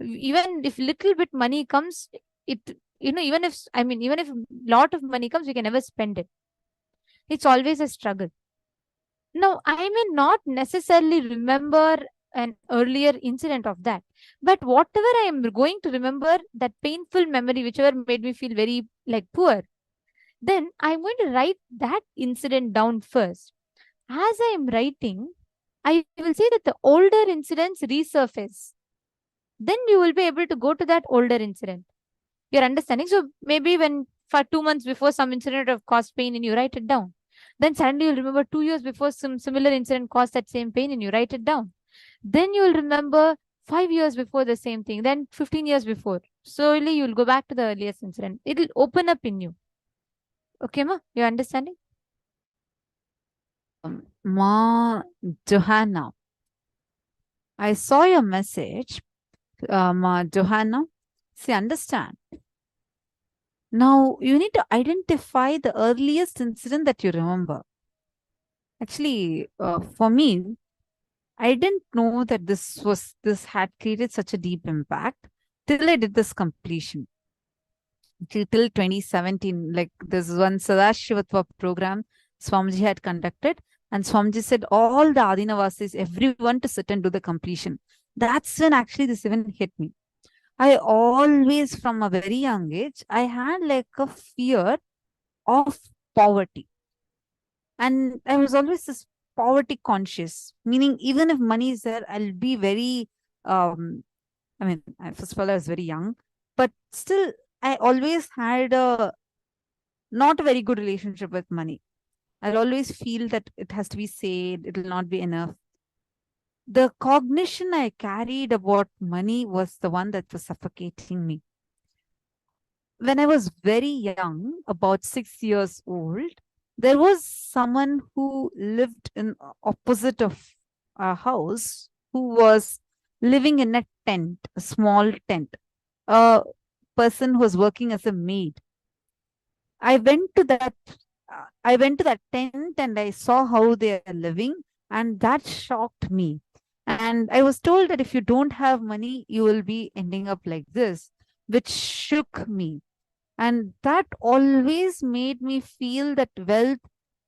even if little bit money comes, it even if lot of money comes, we can never spend it. It's always a struggle. Now, I may not necessarily remember an earlier incident of that, but whatever I am going to remember, that painful memory, whichever made me feel very like poor, then I'm going to write that incident down first. As I am writing, I will say that the older incidents resurface. Then you will be able to go to that older incident. You're understanding? So maybe when for 2 months before some incident of caused pain and you write it down. Then suddenly you'll remember 2 years before some similar incident caused that same pain and you write it down. Then you'll remember 5 years before the same thing, then 15 years before. Slowly you'll go back to the earliest incident. It'll open up in you. Okay, Ma? You're understanding? Ma Johanna, I saw your message. Ma Johanna, see, understand. Now, you need to identify the earliest incident that you remember. Actually, for me, I didn't know that this had created such a deep impact till I did this completion. Till 2017, like this one Sadashivatva program Swamiji had conducted, and Swamiji said all the Adinavasis, everyone to sit and do the completion. That's when actually this even hit me. I always, from a very young age, I had like a fear of poverty. And I was always this poverty conscious, meaning even if money is there, I'll be very, first of all, I was very young, but still, I always had a not a very good relationship with money. I'll always feel that it has to be saved, it will not be enough. The cognition I carried about money was the one that was suffocating me. When I was very young, about 6 years old, there was someone who lived in opposite of our house who was living in a tent, a small tent. A person who was working as a maid. I went to that tent and I saw how they are living, and that shocked me. And I was told that if you don't have money, you will be ending up like this, which shook me. And that always made me feel that wealth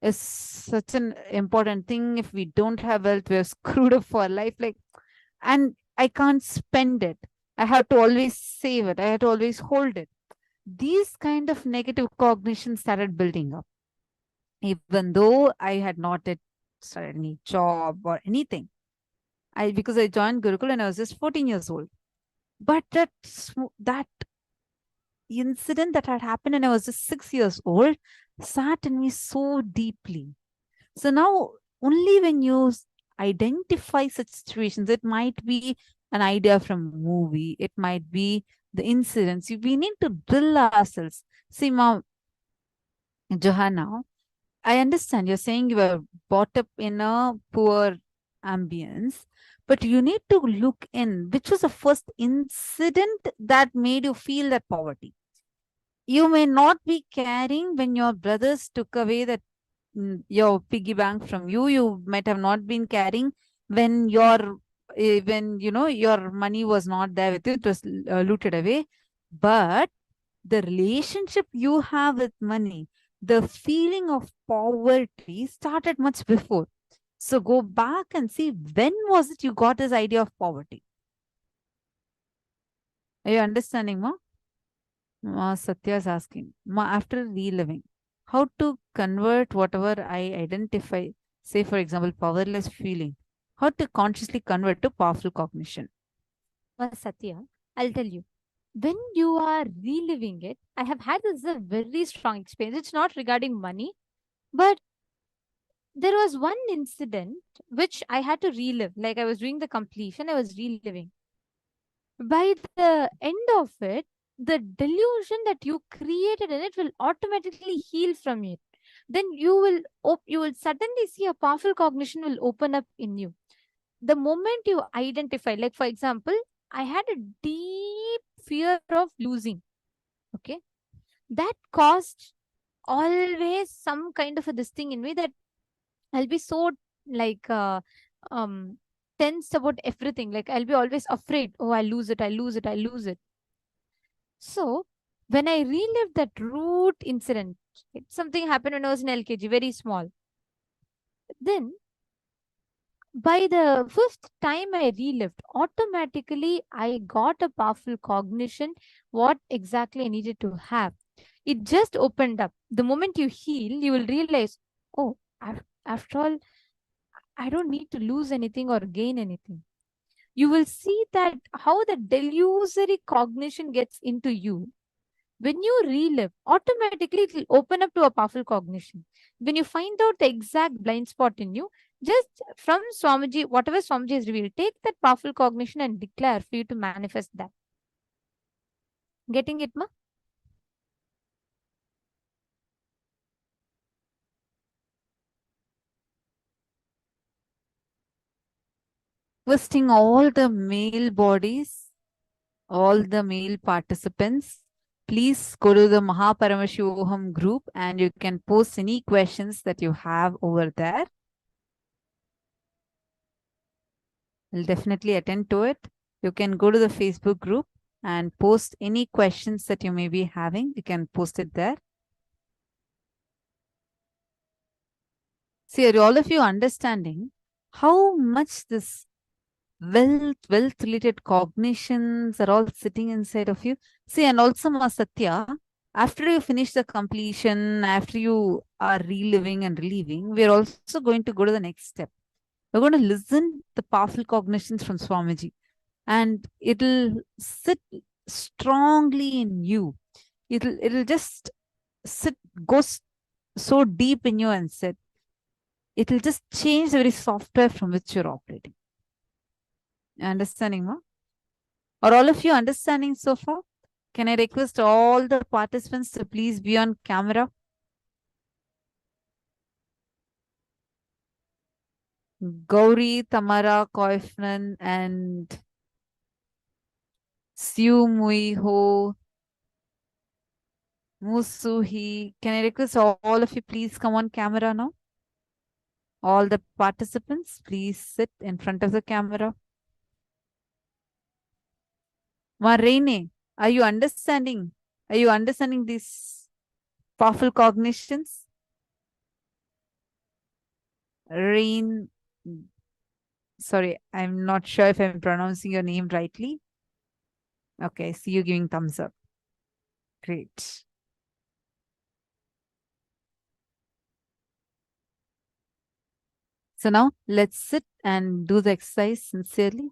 is such an important thing. If we don't have wealth, we're screwed up for life. And I can't spend it. I have to always save it. I have to always hold it. These kind of negative cognition started building up. Even though I had not yet started any job or anything. Because I joined Gurukul and I was just 14 years old. But that incident that had happened when I was just 6 years old sat in me so deeply. So now, only when you identify such situations, it might be an idea from a movie, it might be the incidents. We need to drill ourselves. See, Mom, Johanna, I understand you're saying you were brought up in a poor ambience, but you need to look in which was the first incident that made you feel that poverty. You may not be caring when your brothers took away that your piggy bank from you. You might have not been caring when your money was not there with you. It was looted away. But the relationship you have with money, the feeling of poverty started much before. So go back and see, when was it you got this idea of poverty? Are you understanding, Ma? Satya is asking, Ma, after reliving, how to convert whatever I identify, say for example, powerless feeling, how to consciously convert to powerful cognition? Satya, I'll tell you. When you are reliving it, I have had this a very strong experience. It's not regarding money, but there was one incident which I had to relive. Like I was doing the completion, I was reliving. By the end of it, the delusion that you created in it will automatically heal from it. Then you will suddenly see a powerful cognition will open up in you. The moment you identify, like for example, I had a deep fear of losing. Okay. That caused always some kind of a this thing in me that I'll be so like um tensed about everything. Like I'll be always afraid, oh, I'll lose it, I'll lose it, I'll lose it. So when I relived that root incident, something happened when I was in LKG, very small. Then by the fifth time I relived, automatically I got a powerful cognition what exactly I needed to have. It just opened up. The moment you heal, you will realize, oh, after all, I don't need to lose anything or gain anything. You will see that how the delusory cognition gets into you. When you relive, automatically it will open up to a powerful cognition. When you find out the exact blind spot in you, just from Swamiji, whatever Swamiji has revealed, take that powerful cognition and declare for you to manifest that. Getting it, ma? Requesting all the male bodies, all the male participants, please go to the Paramashivoham group and you can post any questions that you have over there. I'll definitely attend to it. You can go to the Facebook group and post any questions that you may be having. You can post it there. See, are all of you understanding how much this wealth-related cognitions are all sitting inside of you? See, and also, Ma Satya, after you finish the completion, after you are reliving and relieving, we're also going to go to the next step. We're going to listen the powerful cognitions from Swamiji, and it'll sit strongly in you. It'll just go so deep in you and sit. It'll just change the very software from which you're operating. Understanding, ma? Are all of you understanding so far? Can I request all the participants to please be on camera? Gauri, Tamara, Koifnan, and Siu Mui Ho, Musuhi. Can I request all of you please come on camera now? All the participants, please sit in front of the camera. Marine, are you understanding? Are you understanding these powerful cognitions? Rain, sorry, I'm not sure if I'm pronouncing your name rightly. Okay, see you giving thumbs up. Great. So now let's sit and do the exercise sincerely.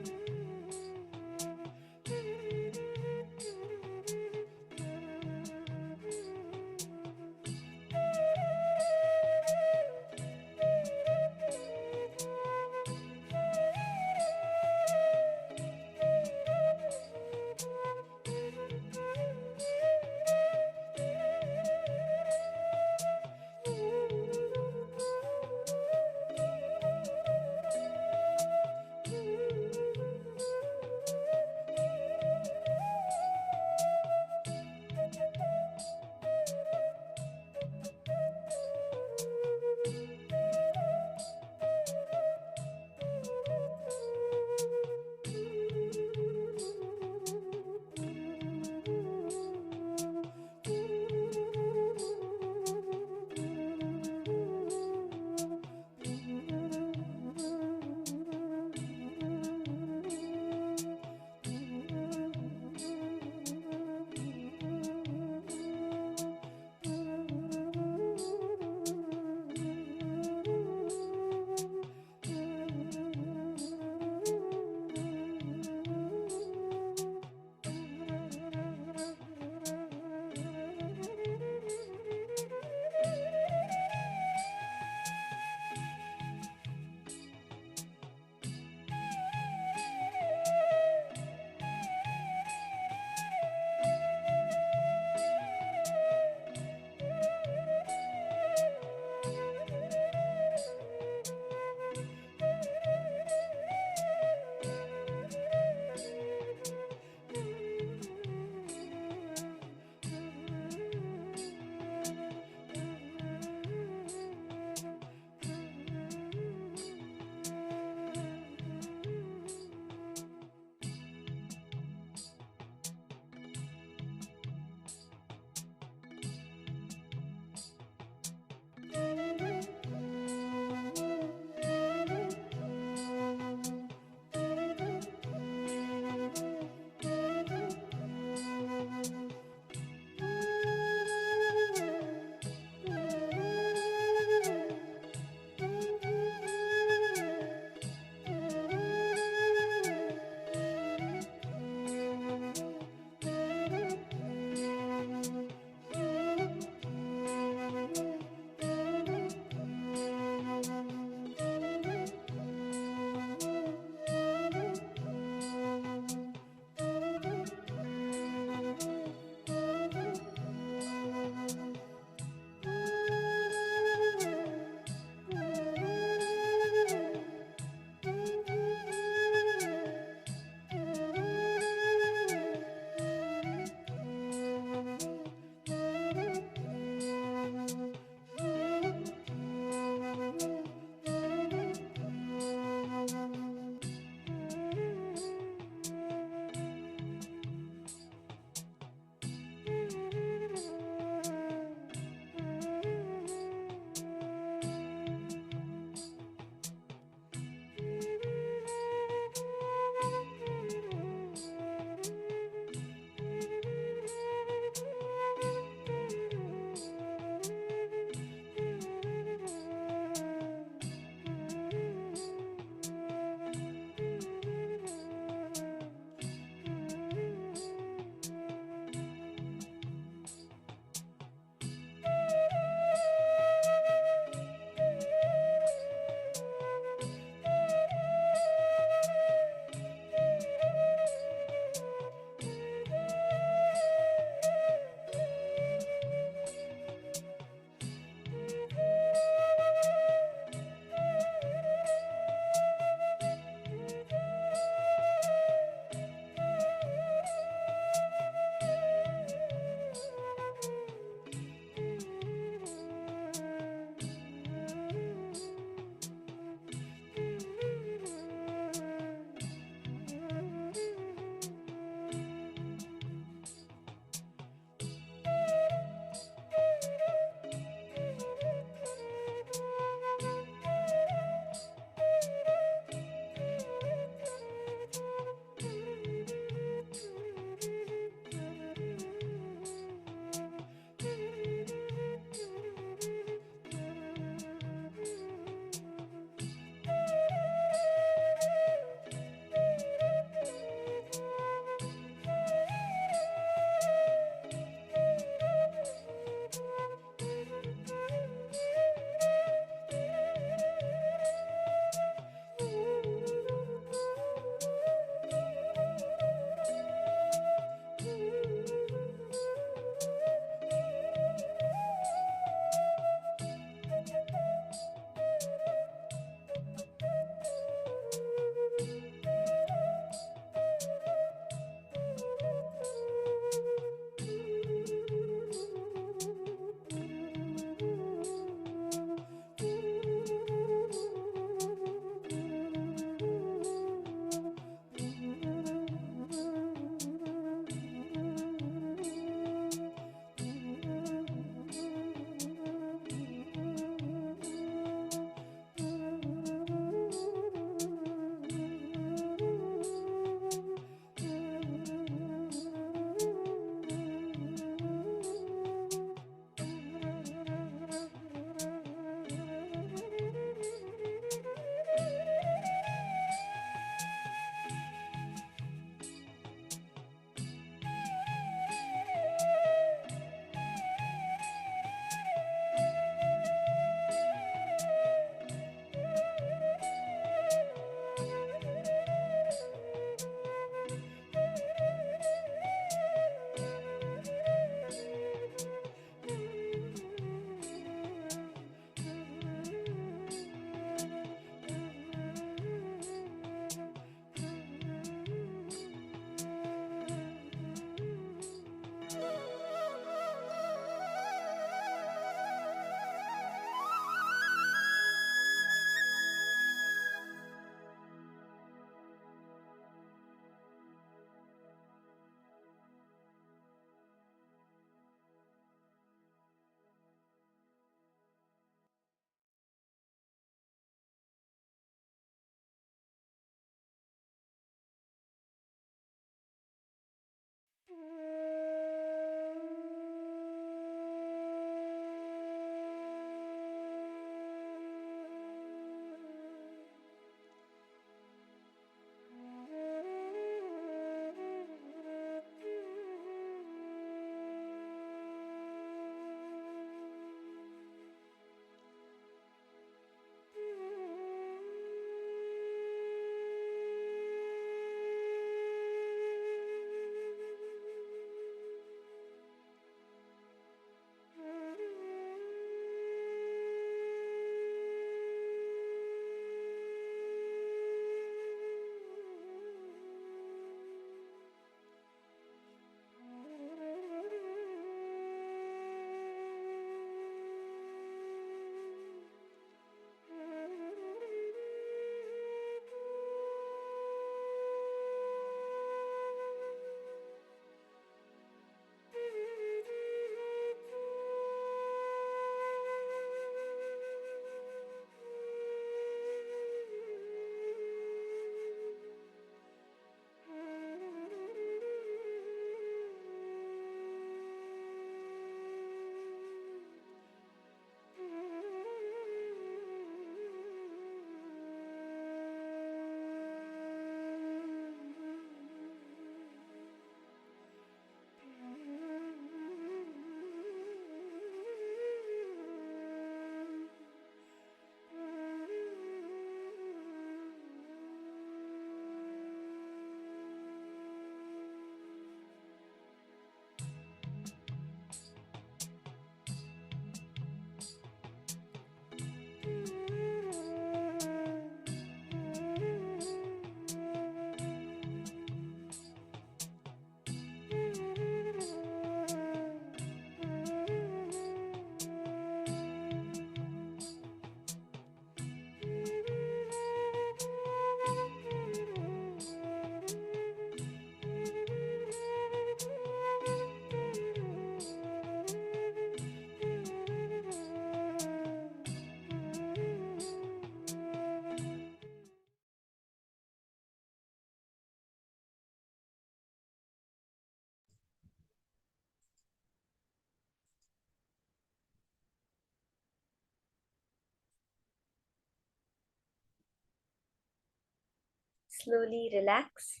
slowly relax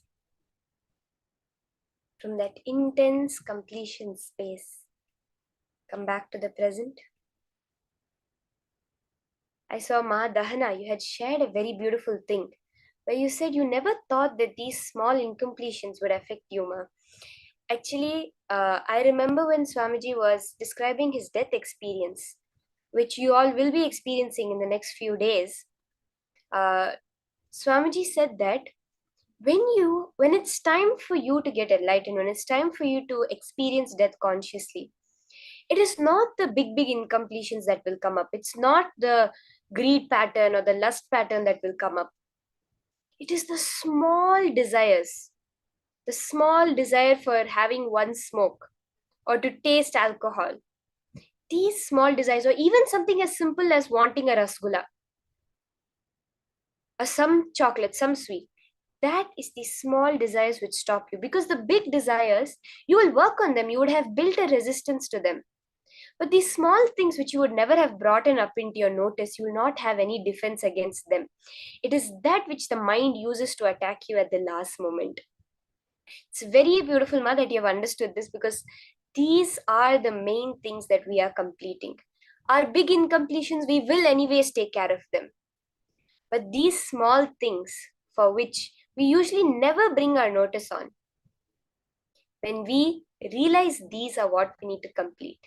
from that intense completion space. Come back to the present. I saw Ma Dahana, you had shared a very beautiful thing where you said you never thought that these small incompletions would affect you, Ma. Actually, I remember when Swamiji was describing his death experience, which you all will be experiencing in the next few days. Swamiji said that when it's time for you to get enlightened, when it's time for you to experience death consciously, it is not the big incompletions that will come up. It's not the greed pattern or the lust pattern that will come up. It is the small desires, the small desire for having one smoke or to taste alcohol. These small desires, or even something as simple as wanting a rasgulla or some chocolate, some sweet, that is the small desires which stop you. Because the big desires, you will work on them, you would have built a resistance to them. But these small things which you would never have brought up into your notice, you will not have any defense against them. It is that which the mind uses to attack you at the last moment. It's very beautiful, Ma, that you have understood this, because these are the main things that we are completing. Our big incompletions, we will anyways take care of them. But these small things for which we usually never bring our notice on, when we realize these are what we need to complete,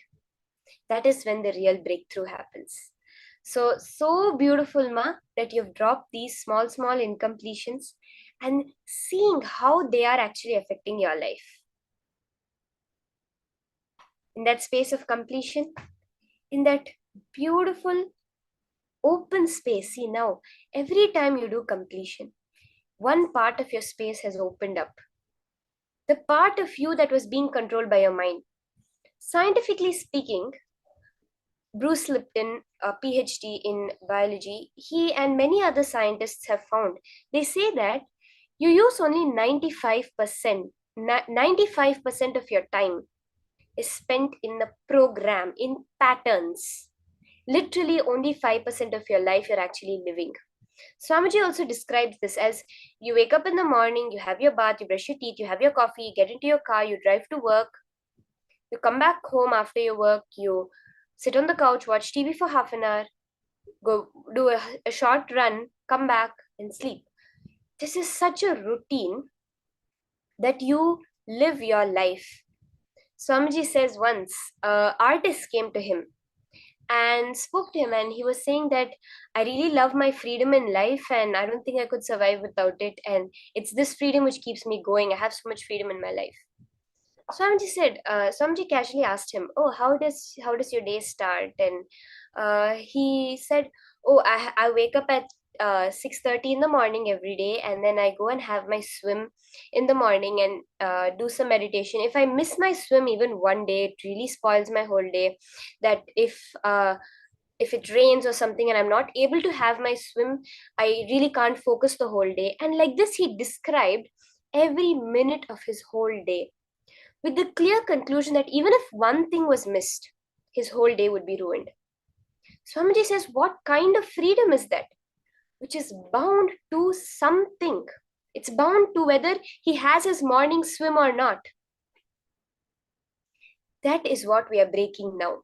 that is when the real breakthrough happens. So beautiful, Ma, that you've dropped these small incompletions and seeing how they are actually affecting your life. In that space of completion, in that beautiful open space, see now, every time you do completion, one part of your space has opened up. The part of you that was being controlled by your mind. Scientifically speaking, Bruce Lipton, a PhD in biology, he and many other scientists have found, they say that you use only 95% of your time is spent in the program, in patterns. Literally only 5% of your life you're actually living. Swamiji also describes this as you wake up in the morning, you have your bath, you brush your teeth, you have your coffee, you get into your car, you drive to work, you come back home after your work, you sit on the couch, watch TV for half an hour, go do a short run, come back and sleep. This is such a routine that you live your life. Swamiji says once, an artist came to him and spoke to him, and he was saying that I really love my freedom in life and I don't think I could survive without it, and it's this freedom which keeps me going. I have so much freedom in my life. Swamiji casually asked him, oh, how does your day start? And he said, oh, I wake up at 6:30 in the morning every day, and then I go and have my swim in the morning and do some meditation. If I miss my swim even one day, it really spoils my whole day. That if it rains or something and I'm not able to have my swim, I really can't focus the whole day. And like this, he described every minute of his whole day, with the clear conclusion that even if one thing was missed, his whole day would be ruined. Swamiji says, what kind of freedom is that? Which is bound to something. It's bound to whether he has his morning swim or not. That is what we are breaking now.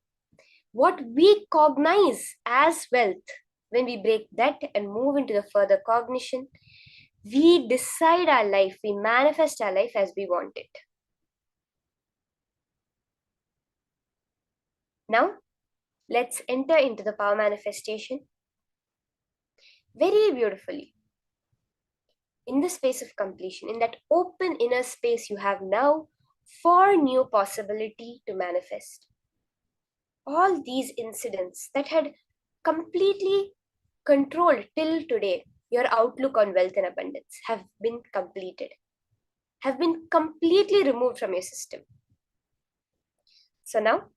What we cognize as wealth, when we break that and move into the further cognition, we decide our life, we manifest our life as we want it. Now, let's enter into the power manifestation very beautifully. In the space of completion, in that open inner space you have now for new possibility to manifest. All these incidents that had completely controlled till today your outlook on wealth and abundance have been completed, have been completely removed from your system. So now,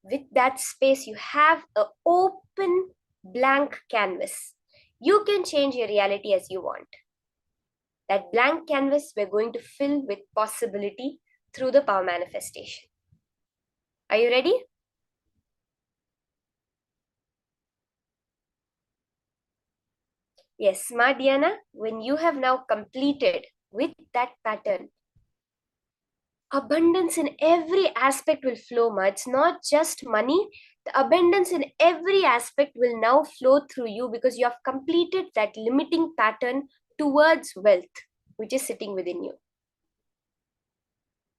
with that space, you have an open blank canvas. You can change your reality as you want. That blank canvas we're going to fill with possibility through the power manifestation. Are you ready? Yes, Madhyana, when you have now completed with that pattern, abundance in every aspect will flow, Ma. It's not just money. The abundance in every aspect will now flow through you because you have completed that limiting pattern towards wealth, which is sitting within you.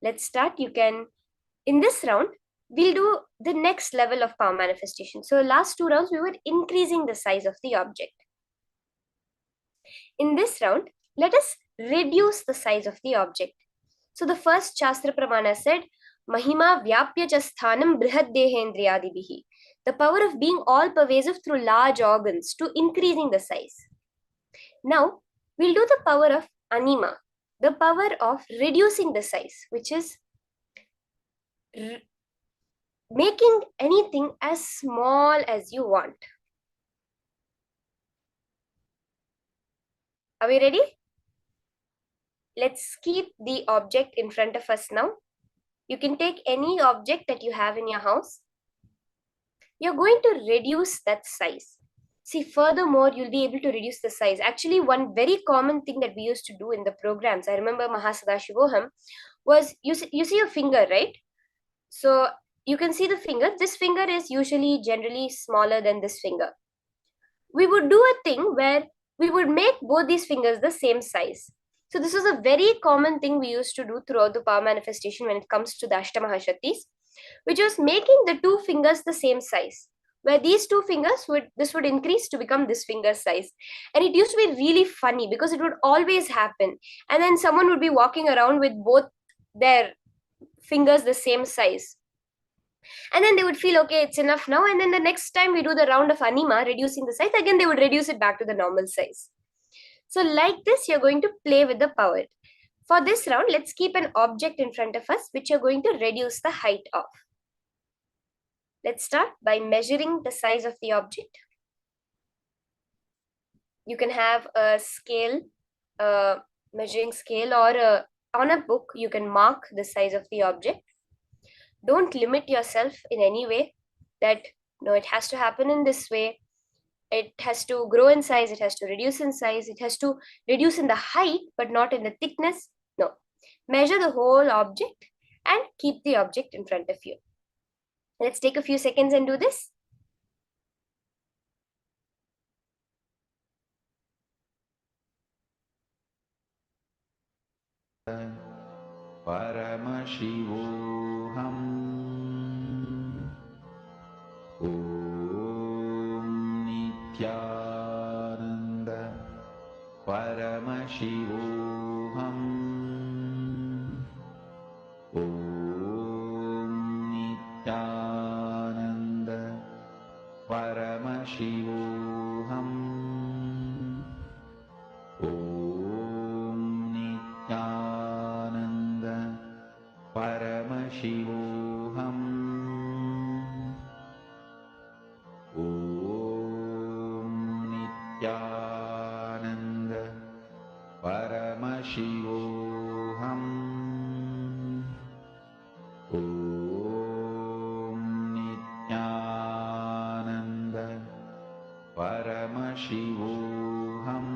Let's start. You can, in this round, we'll do the next level of power manifestation. So last 2 rounds, we were increasing the size of the object. In this round, let us reduce the size of the object. So the first Shastra Pramana said, Mahima Vyapya Chasthanam Brihad Dehendriyadibihi. The power of being all pervasive through large organs to increasing the size. Now, we'll do the power of Anima, the power of reducing the size, which is making anything as small as you want. Are we ready? Let's keep the object in front of us now. You can take any object that you have in your house. You're going to reduce that size. See, furthermore, you'll be able to reduce the size. Actually, one very common thing that we used to do in the programs, I remember Paramashivoham, was you see your finger, right? So you can see the finger. This finger is usually generally smaller than this finger. We would do a thing where we would make both these fingers the same size. So this was a very common thing we used to do throughout the power manifestation when it comes to the Ashtamahashaktis, which was making the 2 fingers the same size. Where these 2 fingers would increase to become this finger size. And it used to be really funny because it would always happen. And then someone would be walking around with both their fingers the same size. And then they would feel, okay, it's enough now. And then the next time we do the round of Anima, reducing the size, again, they would reduce it back to the normal size. So like this, you're going to play with the power. For this round, let's keep an object in front of us, which you're going to reduce the height of. Let's start by measuring the size of the object. You can have a scale, measuring scale, or on a book, you can mark the size of the object. Don't limit yourself in any way that, no, it has to happen in this way. It has to grow in size. It has to reduce in size. It has to reduce in the height, but not in the thickness. No. Measure the whole object and keep the object in front of you. Let's take a few seconds and do this. Paramashivoham. Om Nithyananda Paramashivoham. Om Nithyananda Paramashivoham. Om Nithyananda Paramashivoham. Om Nithyananda Paramashivoham. Om Nithyananda Paramashivoham.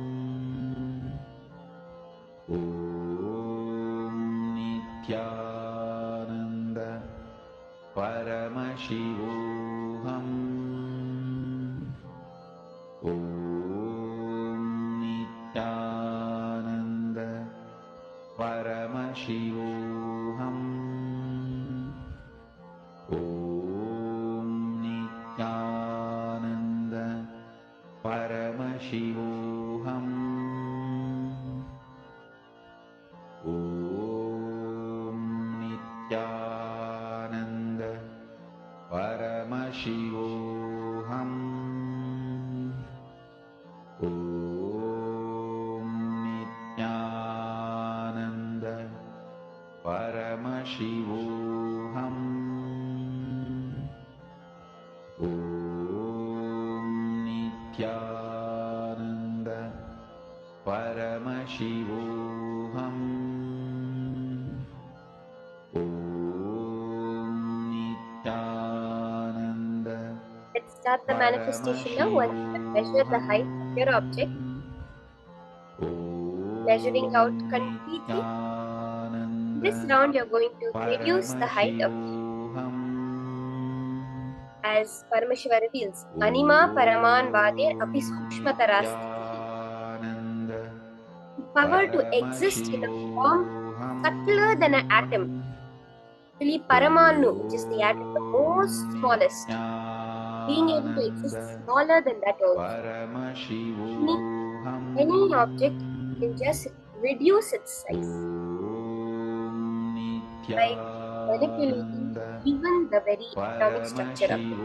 Om Nithyananda Paramashivoham. Om Nithyananda Paramashivoham. Om Nithyananda Paramashivoham. Om Nithyananda Paramashivoham. Om Nithyananda Paramashivoham. Om Nithyananda Paramashivoham. Om Nithyananda Let's start the manifestation now. Once you have measured the height of your object, measuring out completely. This round you're going to reduce the height of as Paramashiva reveals, Anima Paraman Vadir Api Sukshmatarastitihi. The power to exist in a form subtler than an atom. Actually, Paramanu, which is the atom, the most smallest, being able to exist smaller than that also. Meaning, any object can just reduce its size by manipulating even the very atomic structure of it.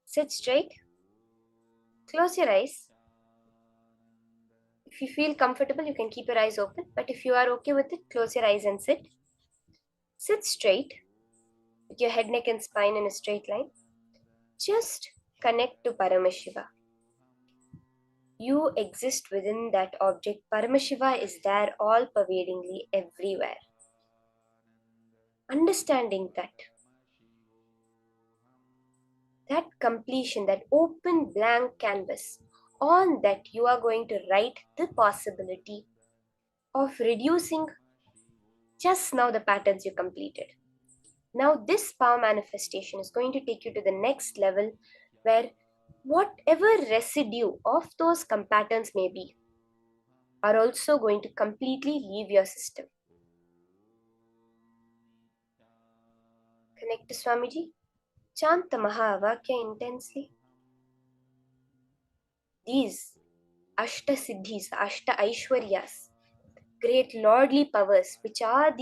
Sit straight, close your eyes. If you feel comfortable, you can keep your eyes open, but if you are okay with it, close your eyes and sit. Sit straight with your head, neck, and spine in a straight line. Just connect to Paramashiva. You exist within that object. Paramashiva is there all pervadingly everywhere. Understanding that completion, that open blank canvas, on that you are going to write the possibility of reducing just now the patterns you completed. Now this power manifestation is going to take you to the next level where whatever residue of those patterns may be are also going to completely leave your system. Connect to Swamiji. Chant the Mahavakya intensely. These Ashta Siddhis, Ashta Aishwaryas, great lordly powers, which are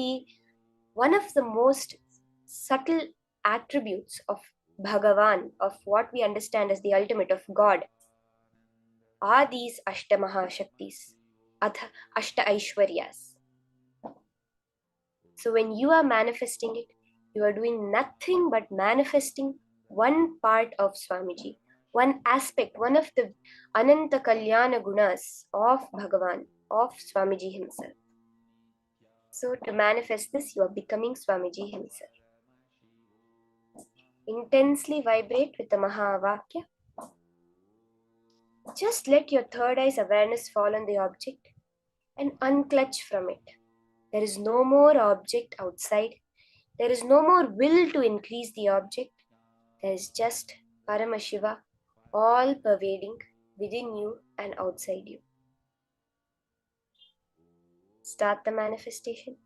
one of the most subtle attributes of Bhagavan, of what we understand as the ultimate of God, are these Ashta Mahashaktis, Ashta Aishwaryas. So when you are manifesting it, you are doing nothing but manifesting one part of Swamiji, one aspect, one of the Ananta Kalyana Gunas of Bhagavan, of Swamiji himself. So to manifest this, you are becoming Swamiji himself. Intensely vibrate with the Mahavakya. Just let your third eye's awareness fall on the object and unclutch from it. There is no more object outside. There is no more will to increase the object. There is just Paramashiva, all pervading within you and outside you. Start the manifestation.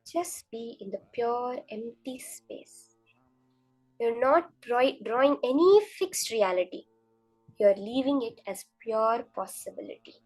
Just be in the pure empty space. You're not drawing any fixed reality. You're leaving it as pure possibility.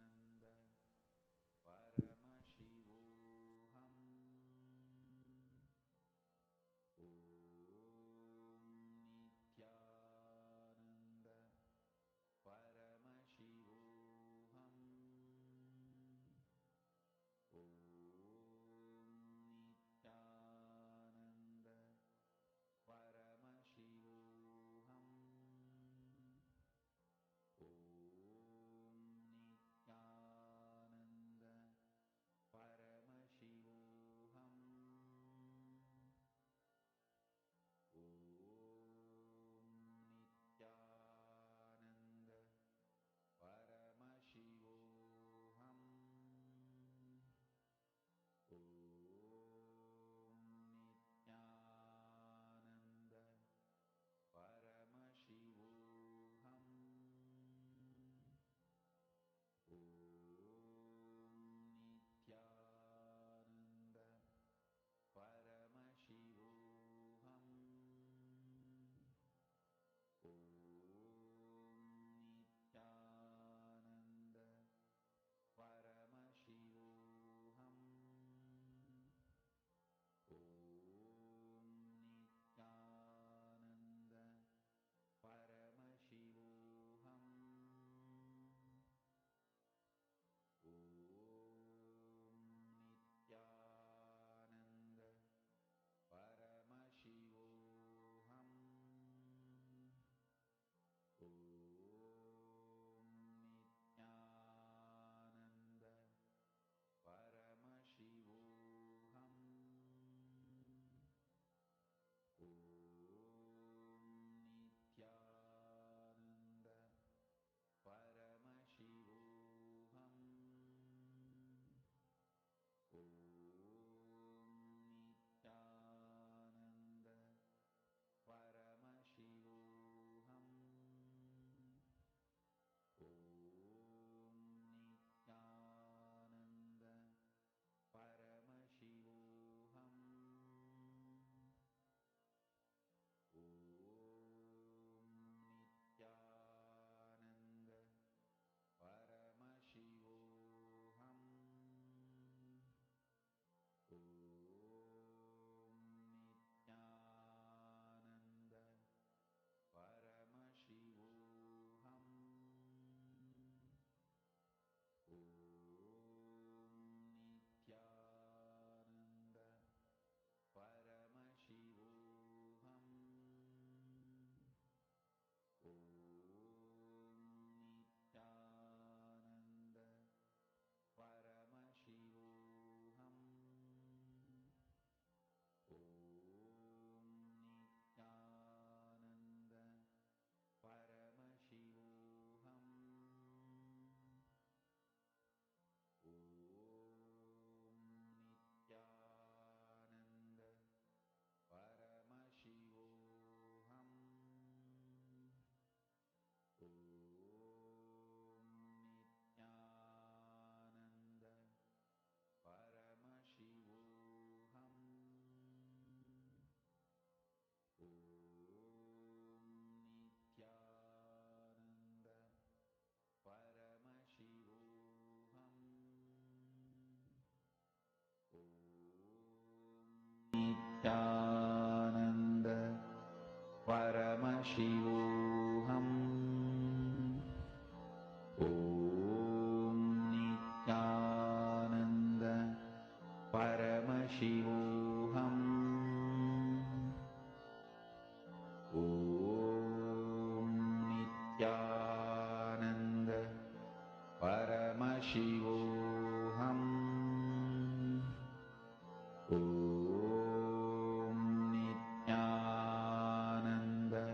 Om Nithyananda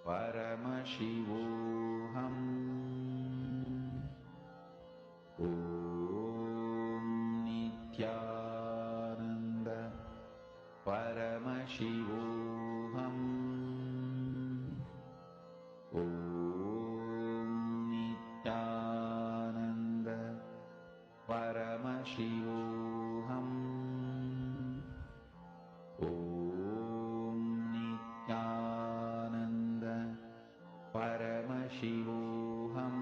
Paramashivoham. Om Nithyananda Paramashivoham. Om Nithyananda Paramashivoham. Om Nithyananda Paramashivoham.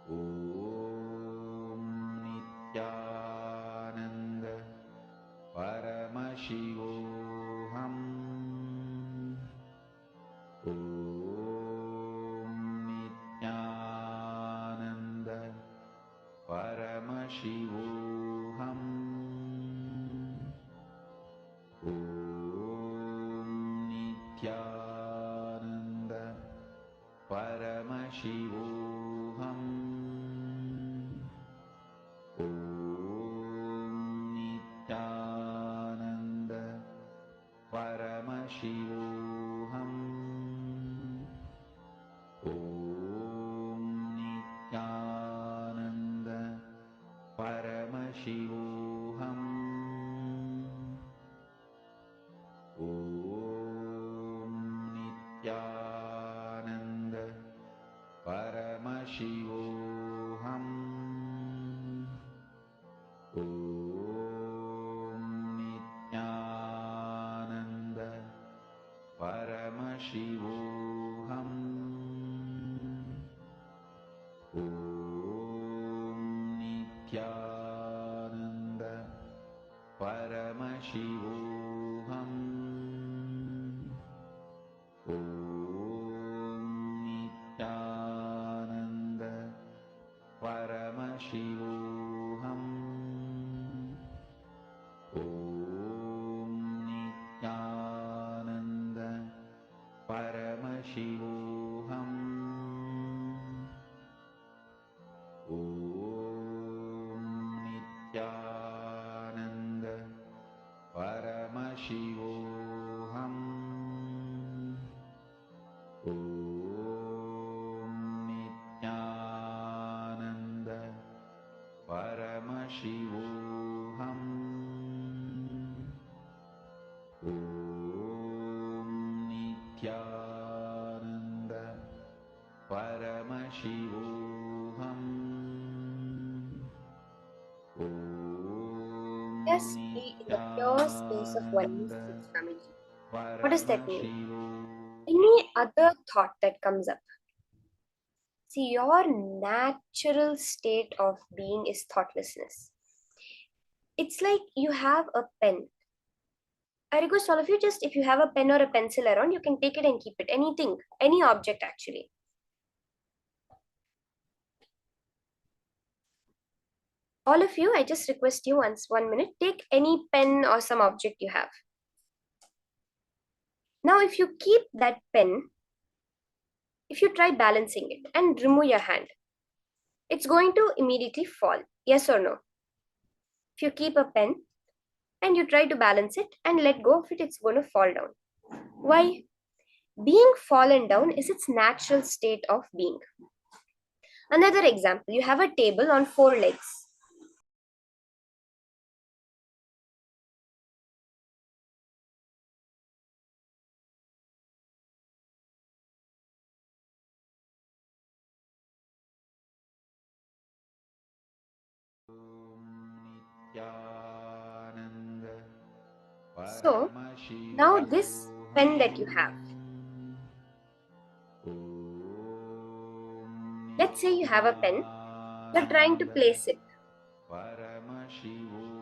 Om Nithyananda Paramashivoham. Om Nithyananda Paramashivoham. Om Nithyananda Paramashivoham. Om Nithyananda Paramashivoham. Om Nithyananda Paramashivoham. Om Nithyananda Paramashivoham. Om Nithyananda Paramashivoham. Om Nithyananda Paramashivoham. Om Nithyananda Paramashivoham. Om Nithyananda Paramashivoham. Om Nithyananda Paramashivoham. Om Nithyananda Paramashivoham. Om Nithyananda Paramashivoham. Om Just be in the pure space of oneness with Swamiji. What does that mean? Any other thought that comes up? See, your natural state of being is thoughtlessness. It's like you have a pen. I request all of you, just if you have a pen or a pencil around, you can take it and keep it. Anything, any object actually. All of you, I just request you once, 1 minute, take any pen or some object you have. Now, if you keep that pen, if you try balancing it and remove your hand, it's going to immediately fall. Yes or no? If you keep a pen and you try to balance it and let go of it, it's going to fall down. Why? Being fallen down is its natural state of being. Another example, you have a table on 4 legs. So, now this pen that you have, let's say you have a pen, you're trying to place it. Paramashivoham.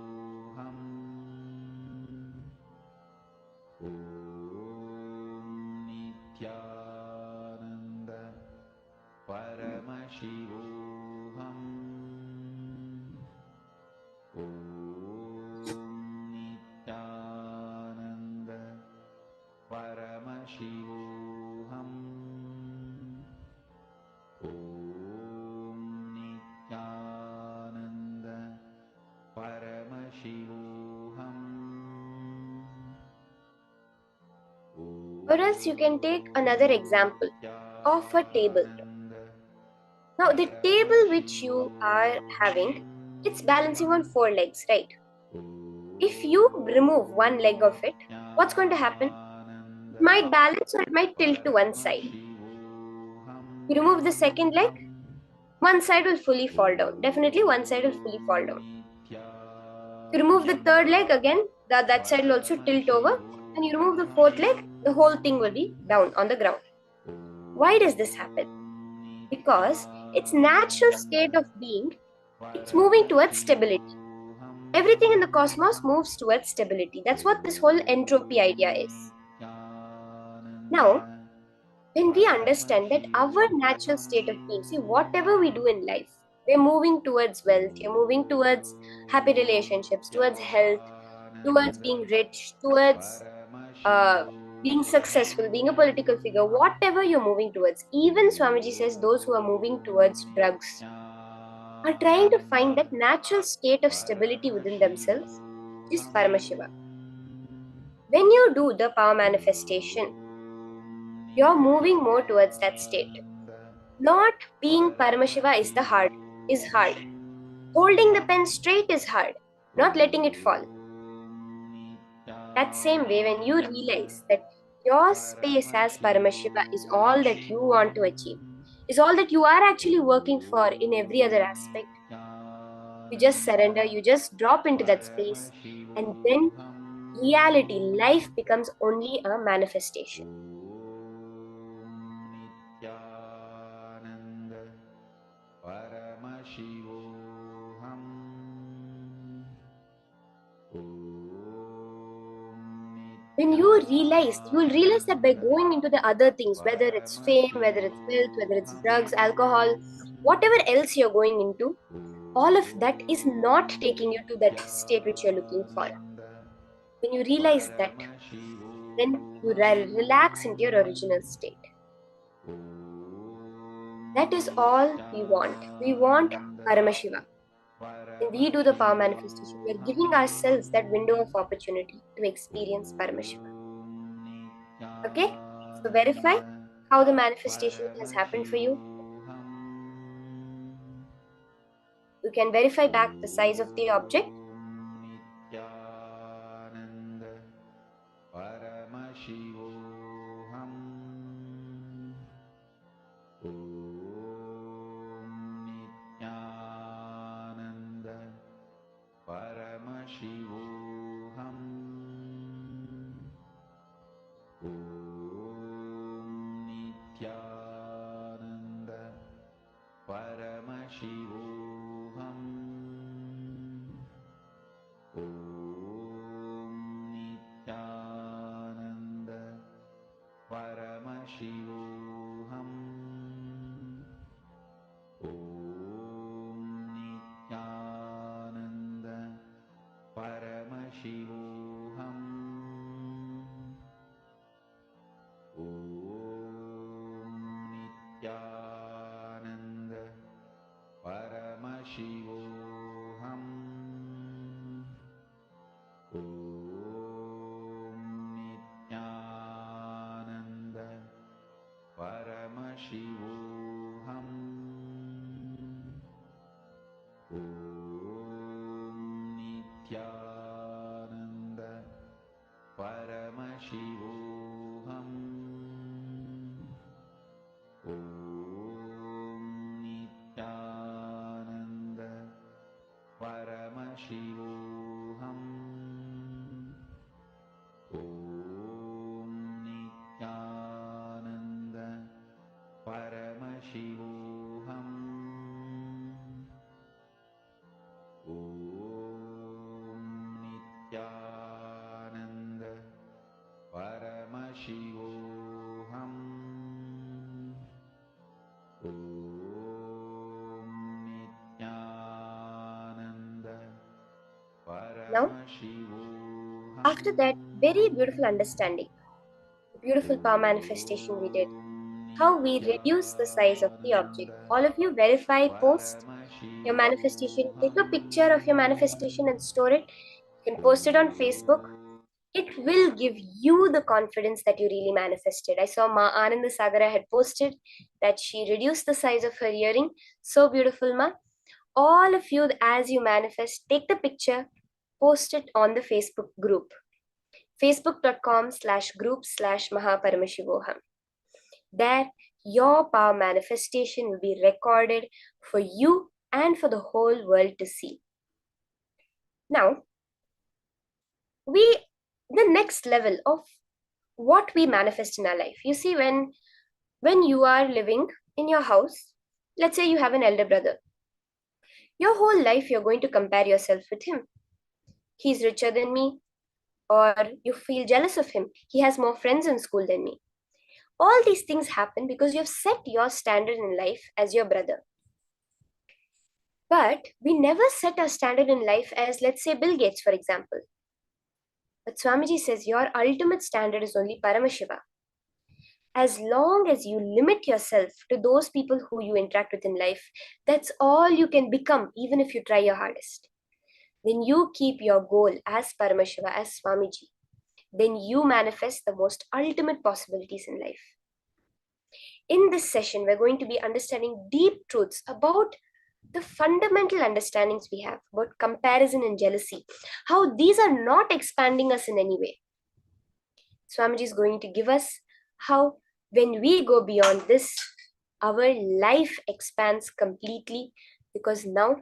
Or else you can take another example of a table. Now the table which you are having, it's balancing on 4 legs, right? If you remove one leg of it, what's going to happen? It might balance or it might tilt to one side. You remove the second leg, one side will fully fall down. Definitely one side will fully fall down. You remove the third leg again, that side will also tilt over. And you remove the fourth leg, the whole thing will be down on the ground. Why does this happen? Because its natural state of being, it's moving towards stability. Everything in the cosmos moves towards stability. That's what this whole entropy idea is. Now, when we understand that our natural state of being, see, whatever we do in life, we're moving towards wealth, you're moving towards happy relationships, towards health, towards being rich, towards being successful, being a political figure, whatever you're moving towards. Even Swamiji says those who are moving towards drugs are trying to find that natural state of stability within themselves, which is Paramashiva. When you do the power manifestation, you're moving more towards that state. Not being Paramashiva is hard. Holding the pen straight is hard. Not letting it fall. That same way, when you realize that your space as Paramashiva is all that you want to achieve, is all that you are actually working for in every other aspect, you just surrender, you just drop into that space, and then reality, life becomes only a manifestation. When you will realize that by going into the other things, whether it's fame, whether it's wealth, whether it's drugs, alcohol, whatever else you're going into, all of that is not taking you to that state which you're looking for. When you realize that, then you relax into your original state. That is all we want. We want Paramashiva. When we do the power manifestation, we are giving ourselves that window of opportunity to experience Paramashiva. Okay? So verify how the manifestation has happened for you. You can verify back the size of the object. Now, after that very beautiful understanding, beautiful power manifestation we did, how we reduce the size of the object. All of you verify, post your manifestation, take a picture of your manifestation and store it. You can post it on Facebook. it will give you the confidence that you really manifested. I saw Ma Ananda Sagara had posted that she reduced the size of her earring. So beautiful, Ma. All of you, as you manifest, take the picture, post it on the Facebook group, facebook.com/group/Mahaparamashivoham. There, your power manifestation will be recorded for you and for the whole world to see. Now, the next level of what we manifest in our life. You see, when you are living in your house, let's say you have an elder brother. Your whole life you're going to compare yourself with him. He's richer than me, or you feel jealous of him. He has more friends in school than me. All these things happen because you've set your standard in life as your brother. But we never set our standard in life as, let's say, Bill Gates, for example. But Swamiji says your ultimate standard is only Paramashiva. As long as you limit yourself to those people who you interact with in life, that's all you can become, even if you try your hardest. When you keep your goal as Paramashiva, as Swamiji, then you manifest the most ultimate possibilities in life. In this session, we're going to be understanding deep truths about the fundamental understandings we have about comparison and jealousy, how these are not expanding us in any way. Swamiji is going to give us how when we go beyond this, our life expands completely, because now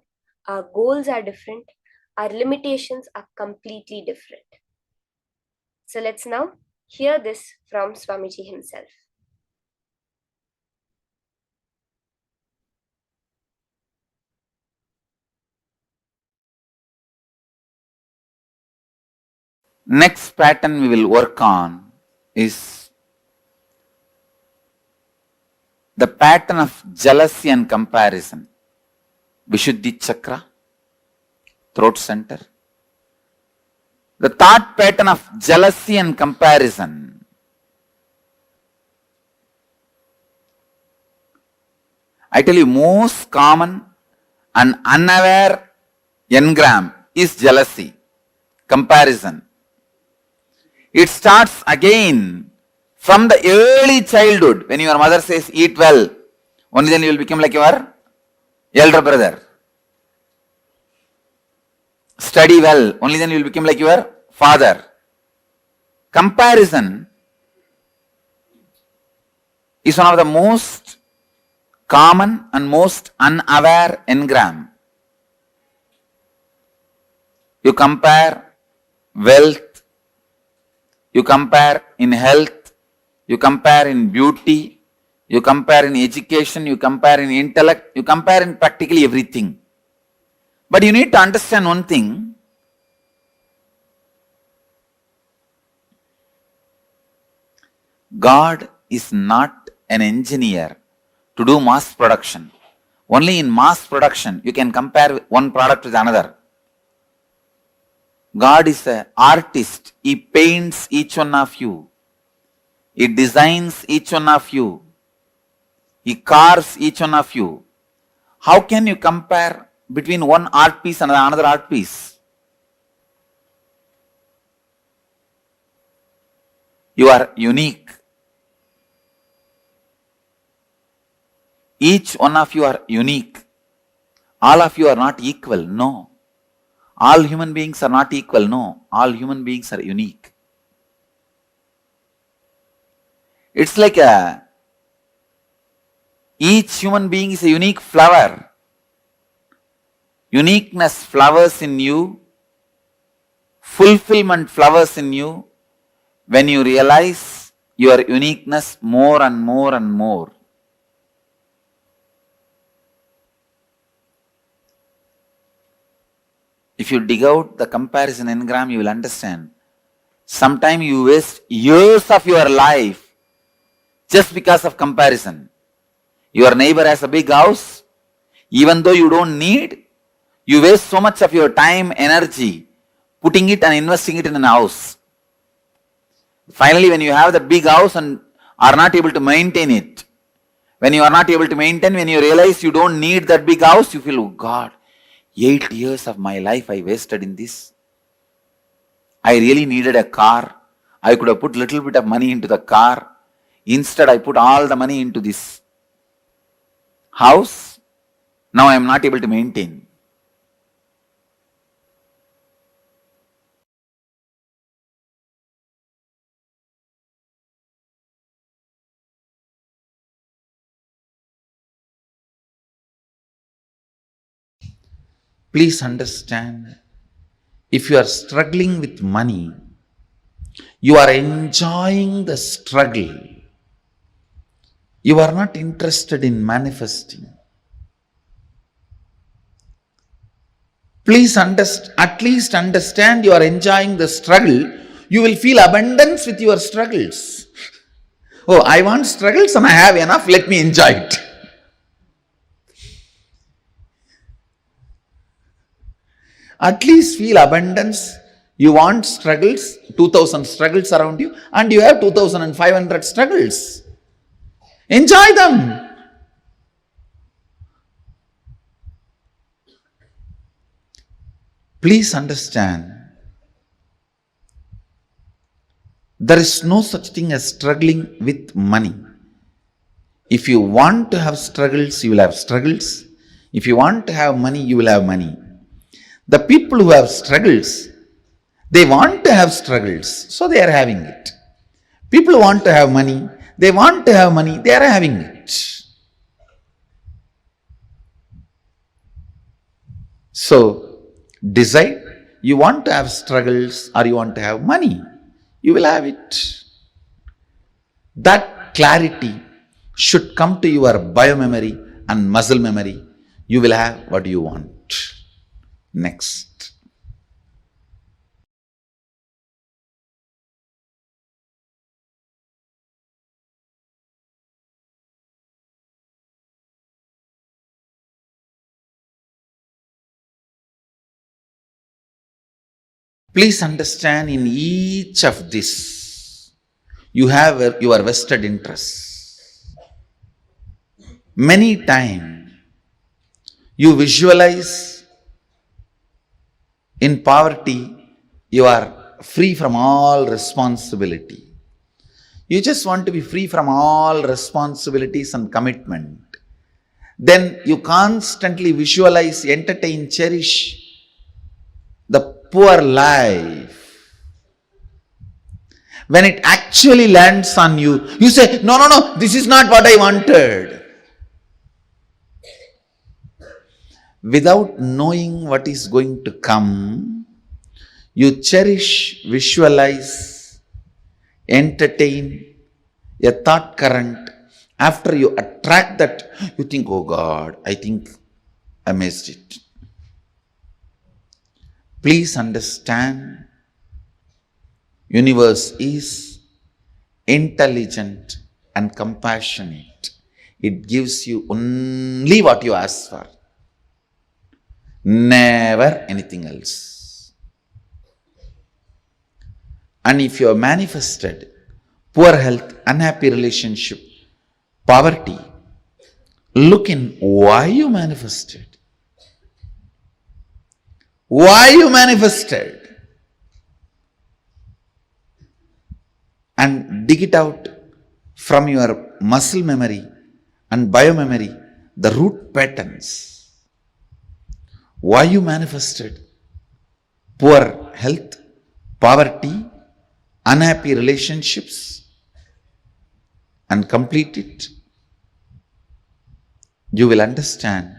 our goals are different, our limitations are completely different. So let's now hear this from Swamiji himself. Next pattern we will work on is the pattern of jealousy and comparison. Vishuddhi chakra, throat center. The thought pattern of jealousy and comparison. I tell you, most common and unaware engram is jealousy, comparison. It starts again from the early childhood. When your mother says, eat well, only then you will become like your elder brother. Study well, only then you will become like your father. Comparison is one of the most common and most unaware engram. You compare wealth, you compare in health, you compare in beauty, you compare in education, you compare in intellect, you compare in practically everything. But you need to understand one thing. God is not an engineer to do mass production. Only in mass production you can compare one product with another. God is an artist. He paints each one of you. He designs each one of you. He carves each one of you. How can you compare between one art piece and another art piece? You are unique. Each one of you are unique. All of you are not equal. No. All human beings are not equal. No. All human beings are unique. It's like each human being is a unique flower. Uniqueness flowers in you. Fulfillment flowers in you when you realize your uniqueness more and more and more. If you dig out the comparison engram, you will understand. Sometimes you waste years of your life just because of comparison. Your neighbor has a big house. Even though you don't need, you waste so much of your time, energy, putting it and investing it in a house. Finally, when you have the big house and are not able to maintain it, when you are not able to maintain, when you realize you don't need that big house, you feel, oh God, 8 years of my life I wasted in this. I really needed a car. I could have put little bit of money into the car. Instead, I put all the money into this house. Now I am not able to maintain. Please understand, if you are struggling with money, you are enjoying the struggle. You are not interested in manifesting. Please at least understand you are enjoying the struggle. You will feel abundance with your struggles. Oh, I want struggles and I have enough, let me enjoy it. At least feel abundance. You want struggles, 2000 struggles around you, and you have 2500 struggles. Enjoy them. Please understand, there is no such thing as struggling with money. If you want to have struggles, you will have struggles. If you want to have money, you will have money. The people who have struggles, they want to have struggles, so they are having it. People who want to have money, they want to have money, they are having it. So, decide, you want to have struggles or you want to have money, you will have it. That clarity should come to your biomemory and muscle memory. You will have what you want. Next. Please understand, in each of this, you have your vested interests. Many times, you visualize in poverty, you are free from all responsibility. You just want to be free from all responsibilities and commitment. Then you constantly visualize, entertain, cherish the poor life. When it actually lands on you, you say, no, this is not what I wanted. Without knowing what is going to come, you cherish, visualize, entertain a thought current. After you attract that, you think, oh God, I think I missed it. Please understand, universe is intelligent and compassionate. It gives you only what you ask for. Never anything else. And if you have manifested poor health, unhappy relationship, poverty, look in why you manifested. Why you manifested. And dig it out from your muscle memory and biomemory, the root patterns. Why you manifested poor health, poverty, unhappy relationships, and complete it. You will understand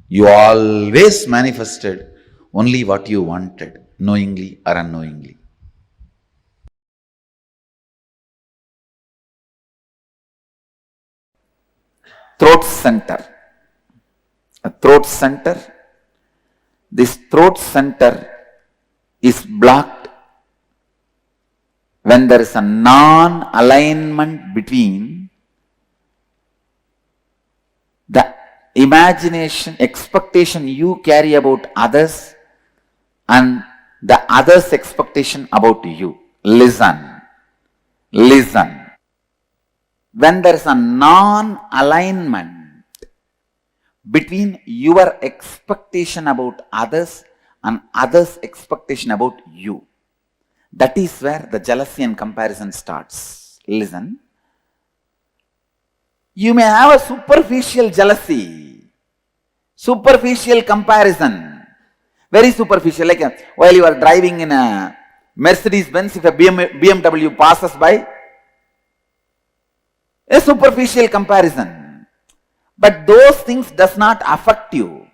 you always manifested only what you wanted, knowingly or unknowingly. Throat center. A throat center. This throat center is blocked when there is a non-alignment between the imagination, expectation you carry about others and the others' expectation about you. Listen. When there is a non-alignment between your expectation about others and others' expectation about you, That is where the jealousy and comparison starts. Listen. You may have a superficial jealousy, superficial comparison, very superficial. Like while you are driving in a Mercedes Benz, if a BMW passes by, a superficial comparison. But those things does not affect you.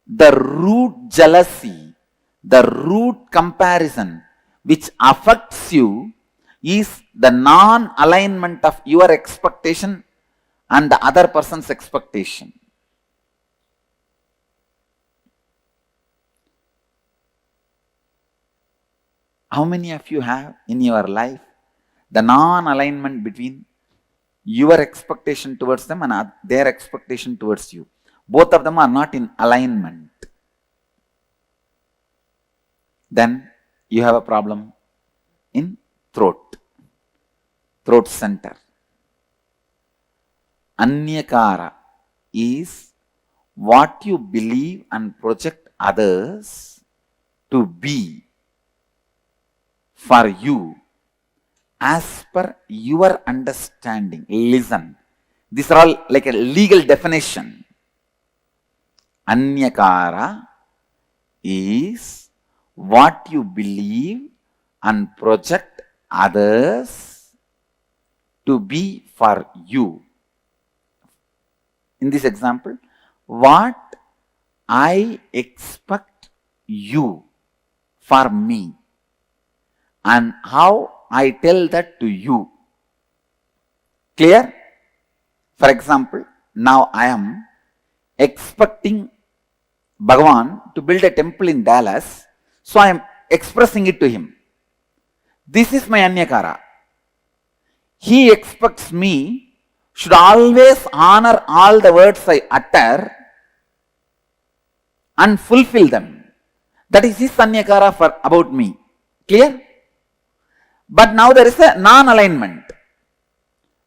The root jealousy, the root comparison which affects you is the non-alignment of your expectation and the other person's expectation. How many of you have in your life the non-alignment between your expectation towards them and their expectation towards you? Both of them are not in alignment. Then you have a problem in throat center. Anyakara is what you believe and project others to be for you as per your understanding. Listen, these are all like a legal definition. Anyakara is what you believe and project others to be for you. In this example, what I expect you for me and how I tell that to you. Clear? For example, now I am expecting Bhagavan to build a temple in Dallas, so I am expressing it to him. This is my Anyakara. He expects me should always honor all the words I utter and fulfill them. That is his Anyakara for about me. Clear? But now there is a non-alignment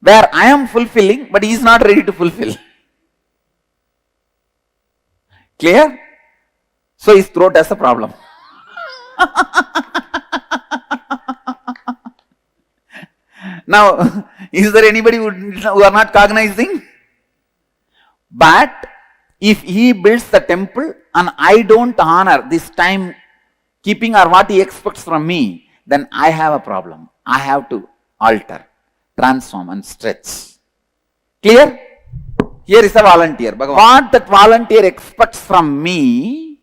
where I am fulfilling but he is not ready to fulfill. Clear? So his throat has a problem. Now, is there anybody who are not cognizing? But if he builds the temple and I don't honor this time keeping or what he expects from me, then I have a problem. I have to alter, transform and stretch. Clear? Here is a volunteer. Bhagavan. What that volunteer expects from me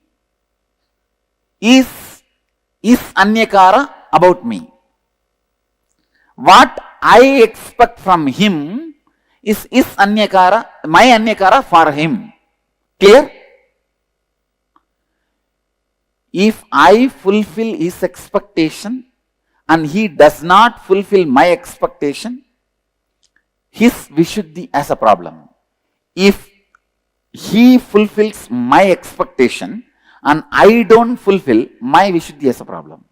is Anyakara about me. What I expect from him is Anyakara, my Anyakara for him. Clear? If I fulfill his expectation and he does not fulfill my expectation, his Vishuddhi has a problem. If he fulfills my expectation and I don't fulfill, my Vishuddhi has a problem.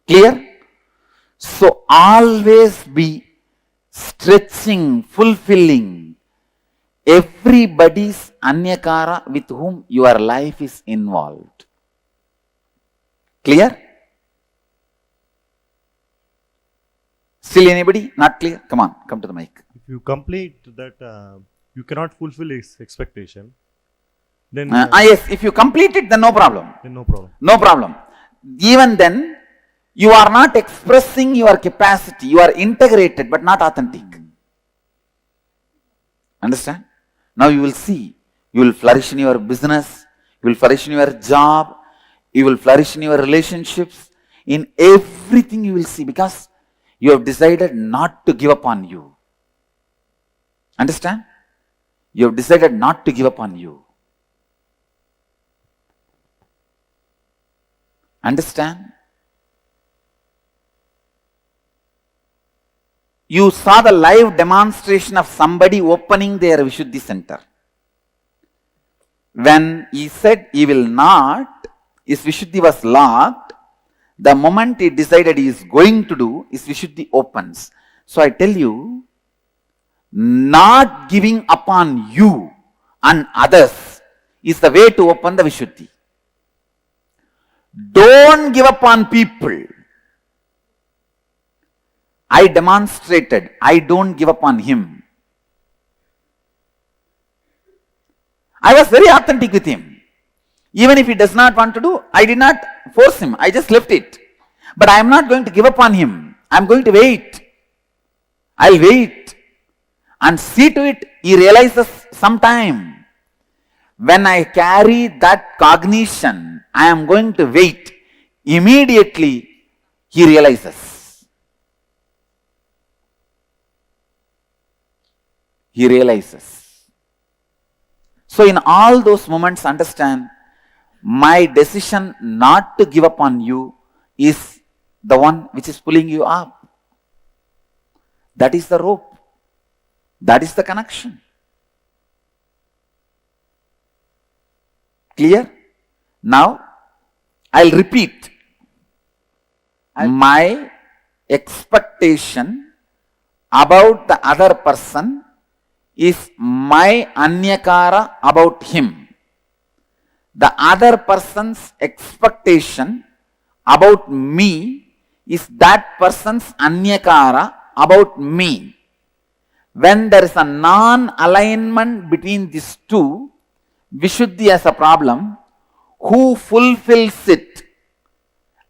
Clear? So always be stretching, fulfilling everybody's Anyakara with whom your life is involved. Clear? Still anybody not clear? Come on, come to the mic. If you complete that, you cannot fulfill his expectation, then yes, if you complete it, then no problem. Then no problem. No problem. Even then, you are not expressing your capacity. You are integrated but not authentic. Understand? Now you will see. You will flourish in your business. You will flourish in your job. You will flourish in your relationships. In everything you will see, because you have decided not to give up on you. Understand? You have decided not to give up on you. Understand? You saw the live demonstration of somebody opening their Vishuddhi center. When he said he will not, his Vishuddhi was locked. The moment he decided he is going to do, his Vishuddhi opens. So I tell you, not giving upon you and others is the way to open the Vishuddhi. Don't give up on people. I demonstrated, I don't give up on him. I was very authentic with him. Even if he does not want to do, I did not force him. I just left it. But I am not going to give up on him. I am going to wait. I'll wait and see to it he realizes sometime. When I carry that cognition, I am going to wait. Immediately he realizes. He realizes. So in all those moments, understand, my decision not to give up on you is the one which is pulling you up. That is the rope. That is the connection. Clear? Now, I'll repeat. My expectation about the other person is my anyakara about him. The other person's expectation about me is that person's anyakara about me. When there is a non-alignment between these two, Vishuddhi as a problem, who fulfills it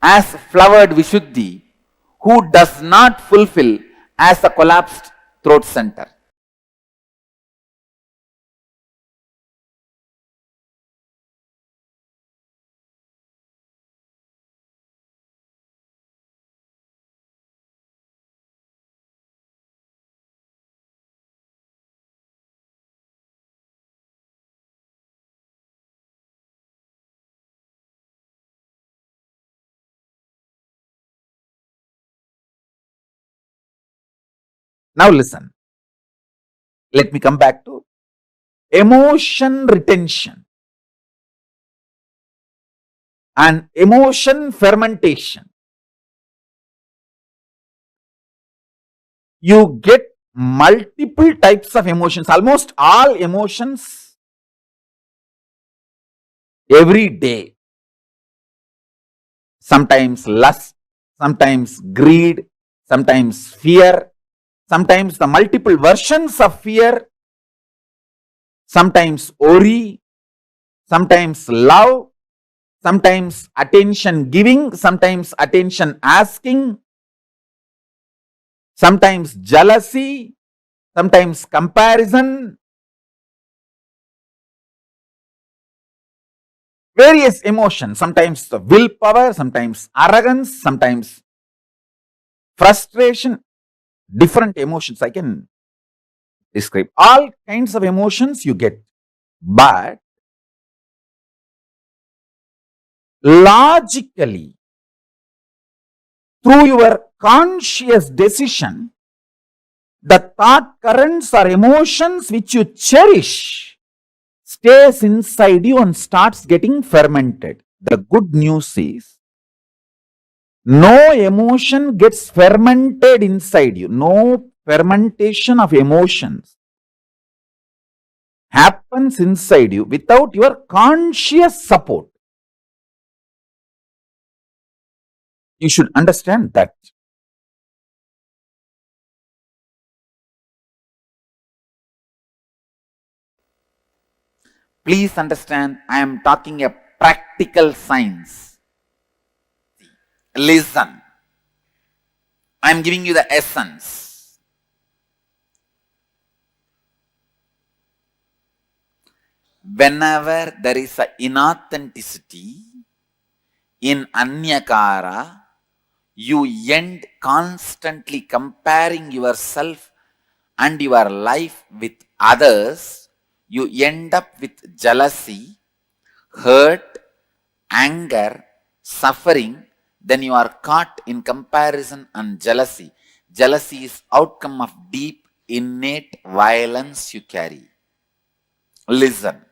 as flowered Vishuddhi, who does not fulfill as a collapsed throat center. Now listen. Let me come back to emotion retention and emotion fermentation. You get multiple types of emotions, almost all emotions every day. Sometimes lust, sometimes greed, sometimes fear, sometimes the multiple versions of fear, sometimes worry, sometimes love, sometimes attention giving, sometimes attention asking, sometimes jealousy, sometimes comparison, various emotions, sometimes the willpower, sometimes arrogance, sometimes frustration, different emotions I can describe. All kinds of emotions you get. But logically, through your conscious decision, the thought currents or emotions which you cherish stays inside you and starts getting fermented. The good news is, no emotion gets fermented inside you. No fermentation of emotions happens inside you without your conscious support. You should understand that. Please understand, I am talking a practical science. Listen. I am giving you the essence. Whenever there is an inauthenticity in anyakara, you end constantly comparing yourself and your life with others. You end up with jealousy, hurt, anger, suffering. Then you are caught in comparison and jealousy. Jealousy is outcome of deep, innate violence you carry. Listen,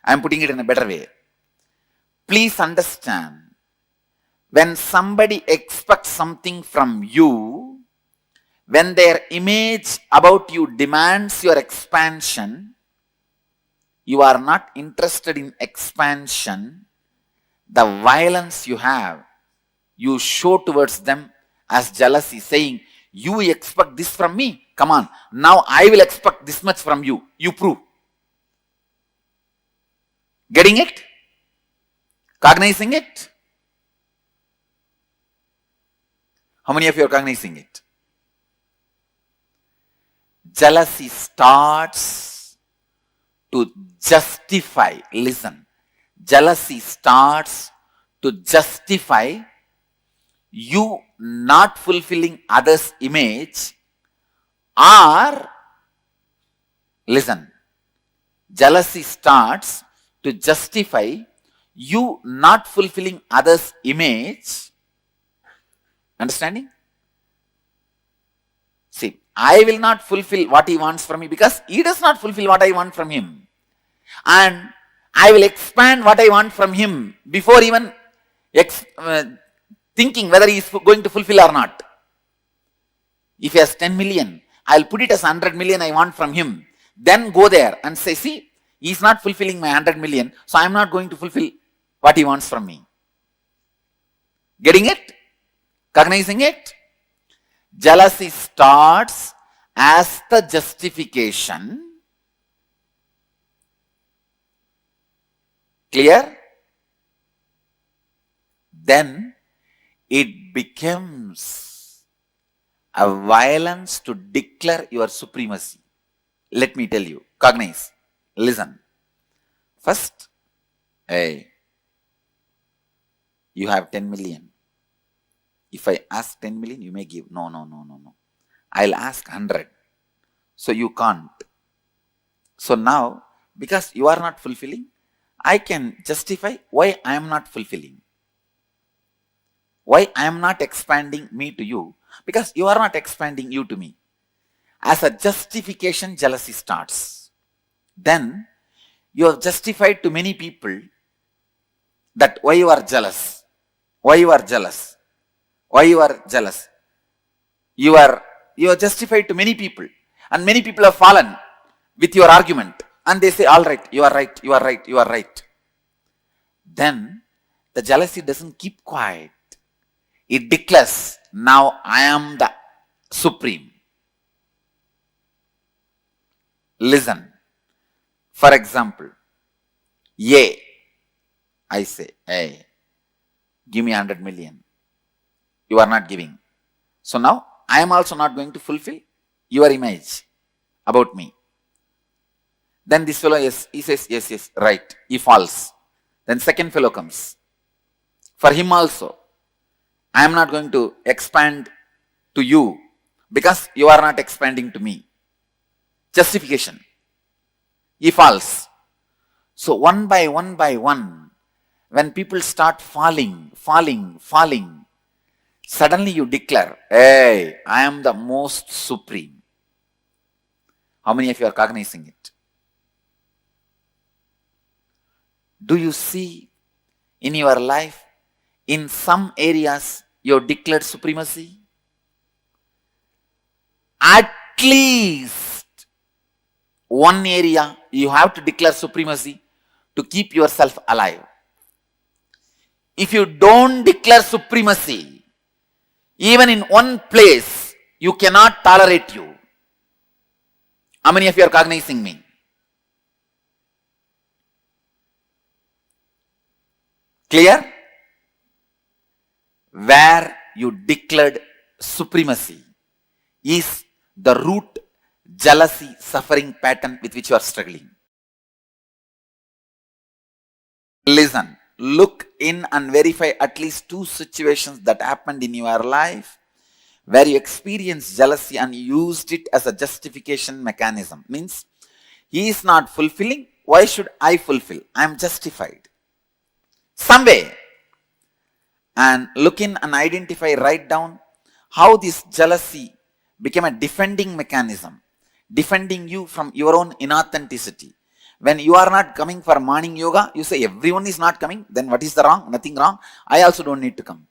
I am putting it in a better way. Please understand, when somebody expects something from you, when their image about you demands your expansion, you are not interested in expansion. The violence you have, you show towards them as jealousy, saying, You expect this from me? Come on. Now I will expect this much from you. You prove. Getting it? Cognizing it? How many of you are cognizing it? Jealousy starts to justify. Listen. Jealousy starts to justify you not fulfilling others' image, or, listen, jealousy starts to justify you not fulfilling others' image. Understanding? See, I will not fulfill what he wants from me because he does not fulfill what I want from him. And I will expand what I want from him before even thinking whether he is going to fulfill or not. If he has 10 million, I will put it as 100 million I want from him. Then go there and say, see, he is not fulfilling my 100 million, so I am not going to fulfill what he wants from me. Getting it? Cognizing it? Jealousy starts as the justification. Clear? Then it becomes a violence to declare your supremacy. Let me tell you, cognize, listen. First, hey, you have 10 million. If I ask 10 million, you may give. No. I'll ask 100. So you can't. So now, because you are not fulfilling, I can justify why I am not fulfilling. Why I am not expanding me to you? Because you are not expanding you to me. As a justification, jealousy starts. Then you have justified to many people that why you are jealous. Why you are jealous. Why you are jealous. You are justified to many people. And many people have fallen with your argument. And they say, all right, you are right, you are right, you are right. Then the jealousy doesn't keep quiet. It declares, now I am the supreme. Listen. For example, I say, hey, give me 100 million. You are not giving. So now I am also not going to fulfill your image about me. Then this fellow, yes, he says, yes, right. He falls. Then second fellow comes. For him also, I am not going to expand to you because you are not expanding to me. Justification. He falls. So one by one, when people start falling, suddenly you declare, hey, I am the most supreme. How many of you are cognizing it? Do you see in your life, in some areas, you have declared supremacy? At least one area you have to declare supremacy to keep yourself alive. If you don't declare supremacy, even in one place, you cannot tolerate you. How many of you are cognizing me? Clear? Where you declared supremacy is the root jealousy suffering pattern with which you are struggling. Listen, look in and verify at least 2 situations that happened in your life where you experienced jealousy and used it as a justification mechanism. Means, he is not fulfilling, why should I fulfill? I am justified. Some way. And look in and identify, write down how this jealousy became a defending mechanism, defending you from your own inauthenticity. When you are not coming for morning yoga, you say everyone is not coming, then what is the wrong? Nothing wrong. I also don't need to come.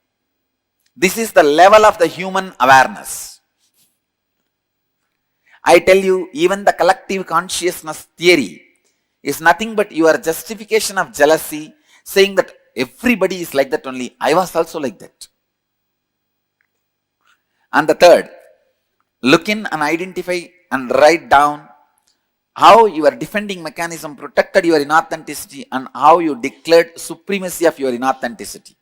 This is the level of the human awareness. I tell you, even the collective consciousness theory is nothing but your justification of jealousy, saying that everybody is like that only. I was also like that. And the third, Look in and identify and write down how your defending mechanism protected your inauthenticity and how you declared supremacy of your inauthenticity.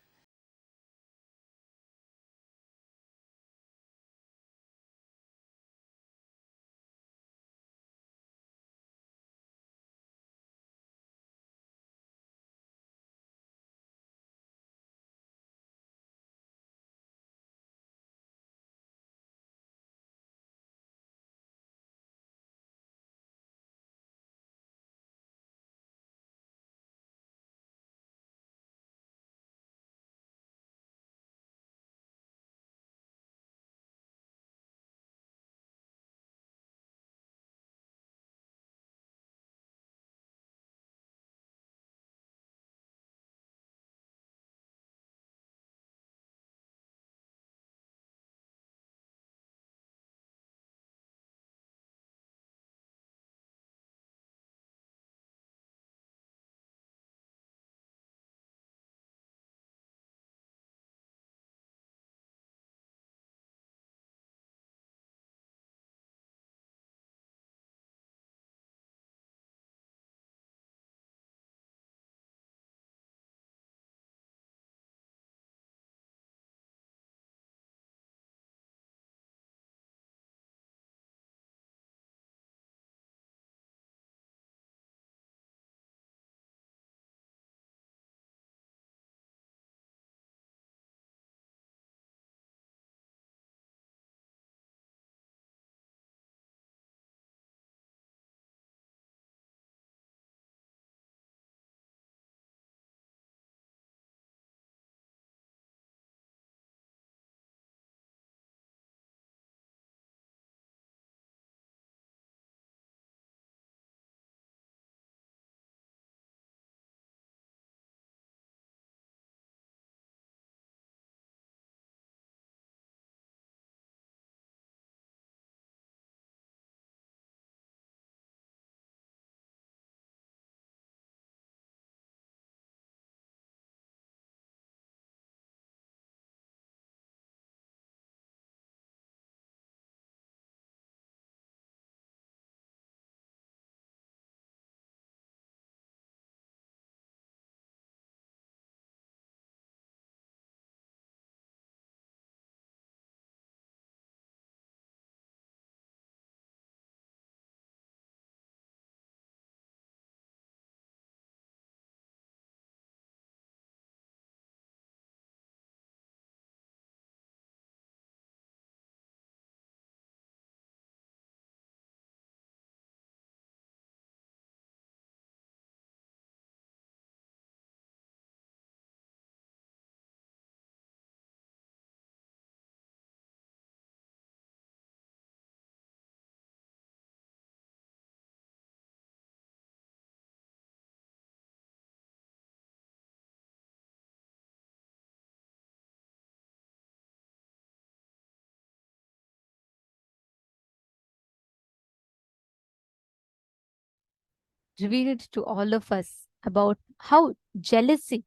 Revealed to all of us about how jealousy,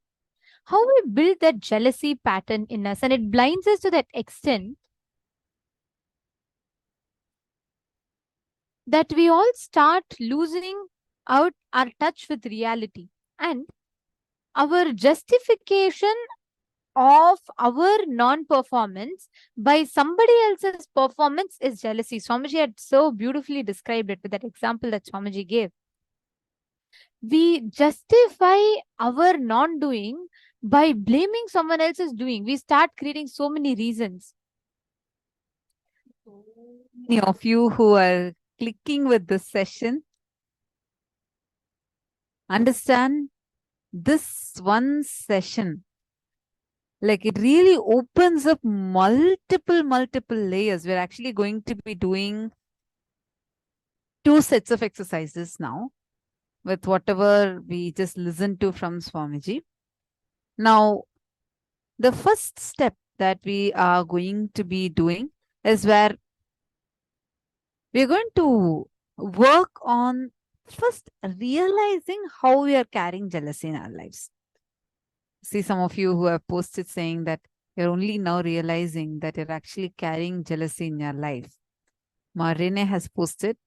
how we build that jealousy pattern in us, and it blinds us to that extent that we all start losing out our touch with reality, and our justification of our non-performance by somebody else's performance is jealousy. Swamiji had so beautifully described it with that example that Swamiji gave. We justify our non-doing by blaming someone else's doing. We start creating so many reasons. Many of you who are clicking with this session understand this one session, like it really opens up multiple layers. We're actually going to be doing 2 sets of exercises now with whatever we just listened to from Swamiji. Now, the first step that we are going to be doing is where we're going to work on first realizing how we are carrying jealousy in our lives. See some of you who have posted saying that you're only now realizing that you're actually carrying jealousy in your life. Marine has posted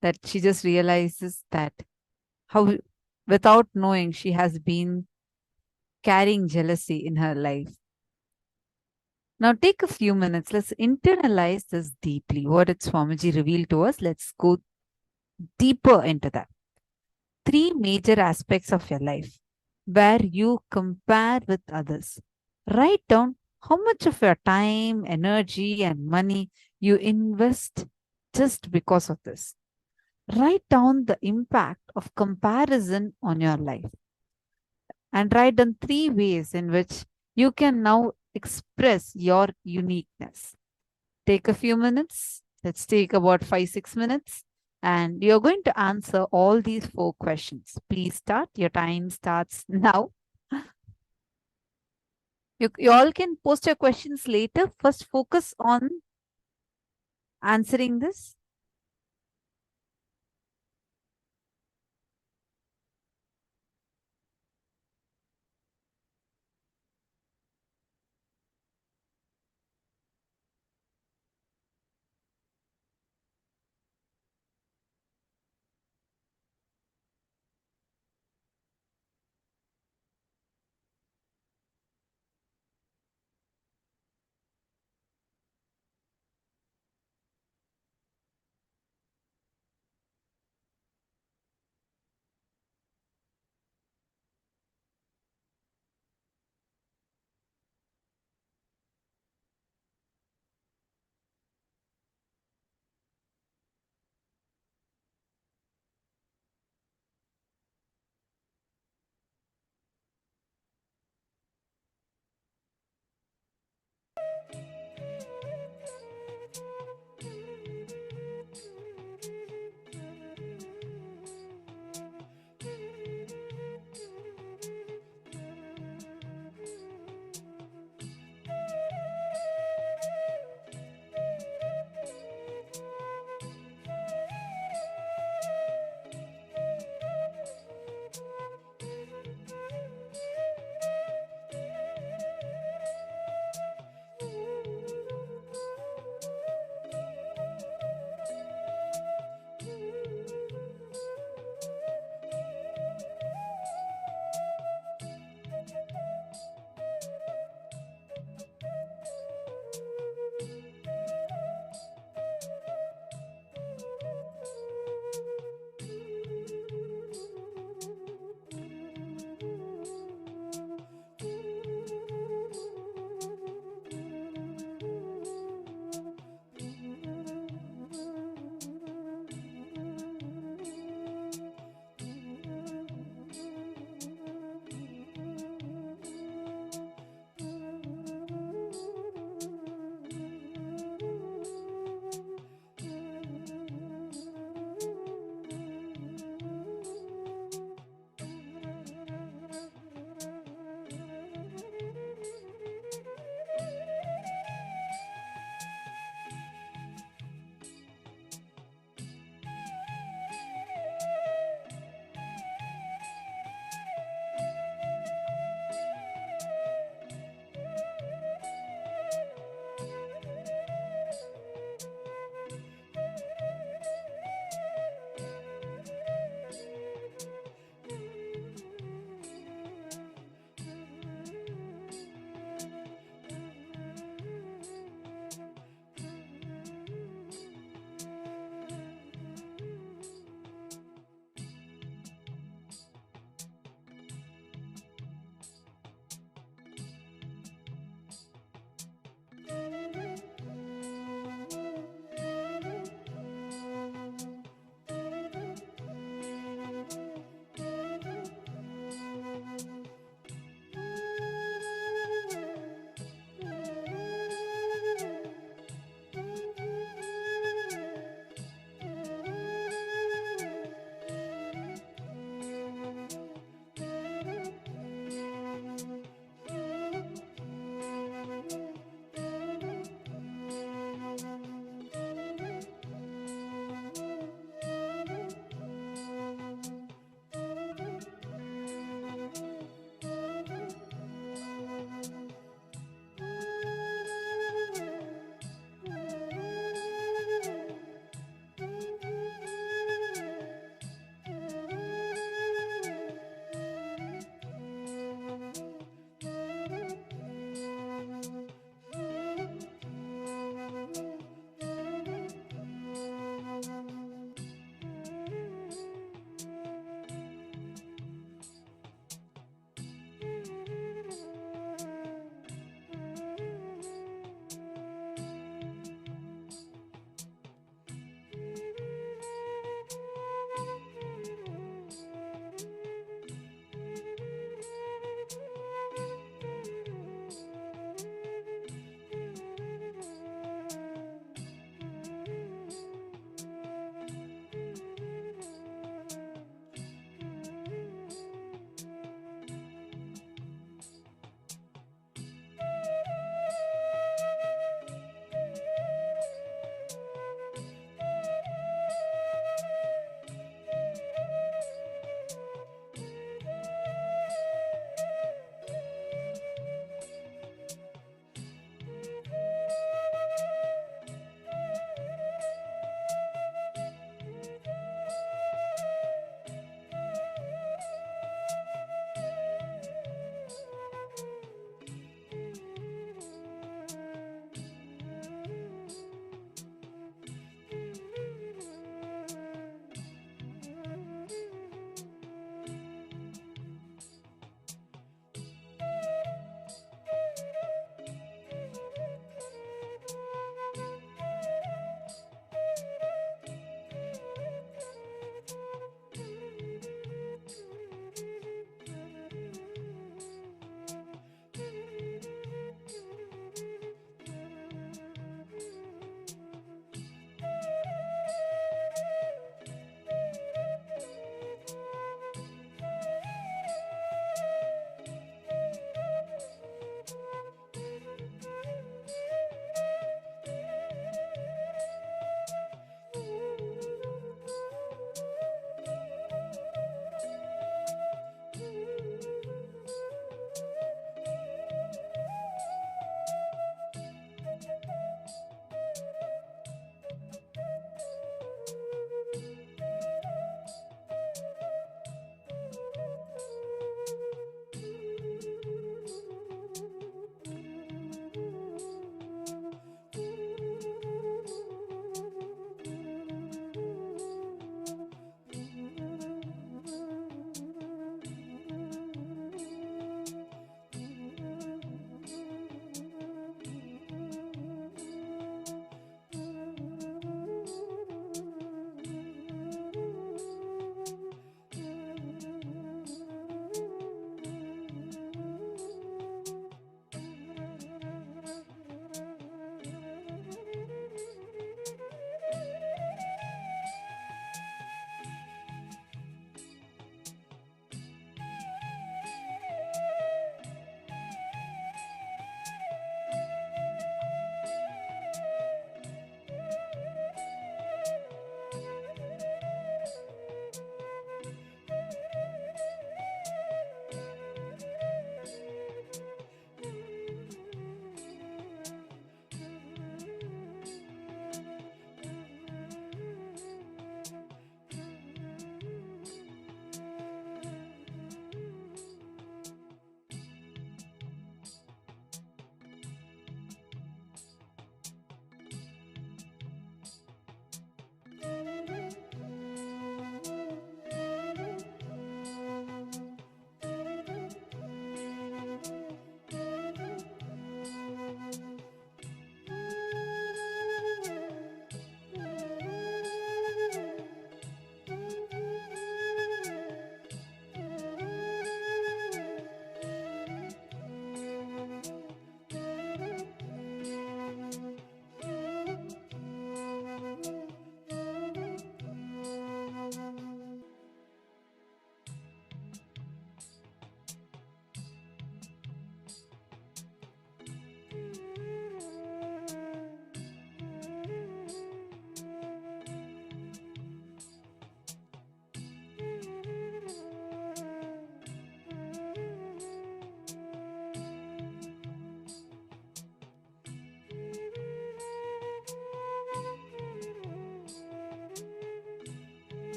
that she just realizes that how, without knowing, she has been carrying jealousy in her life. Now take a few minutes. Let's internalize this deeply. What did Swamiji reveal to us? Let's go deeper into that. 3 major aspects of your life where you compare with others. Write down how much of your time, energy, and money you invest just because of this. Write down the impact of comparison on your life and write down 3 ways in which you can now express your uniqueness. Take a few minutes. Let's take about 5-6 minutes. And you're going to answer all these 4 questions. Please start. Your time starts now. You all can post your questions later. First, focus on answering this.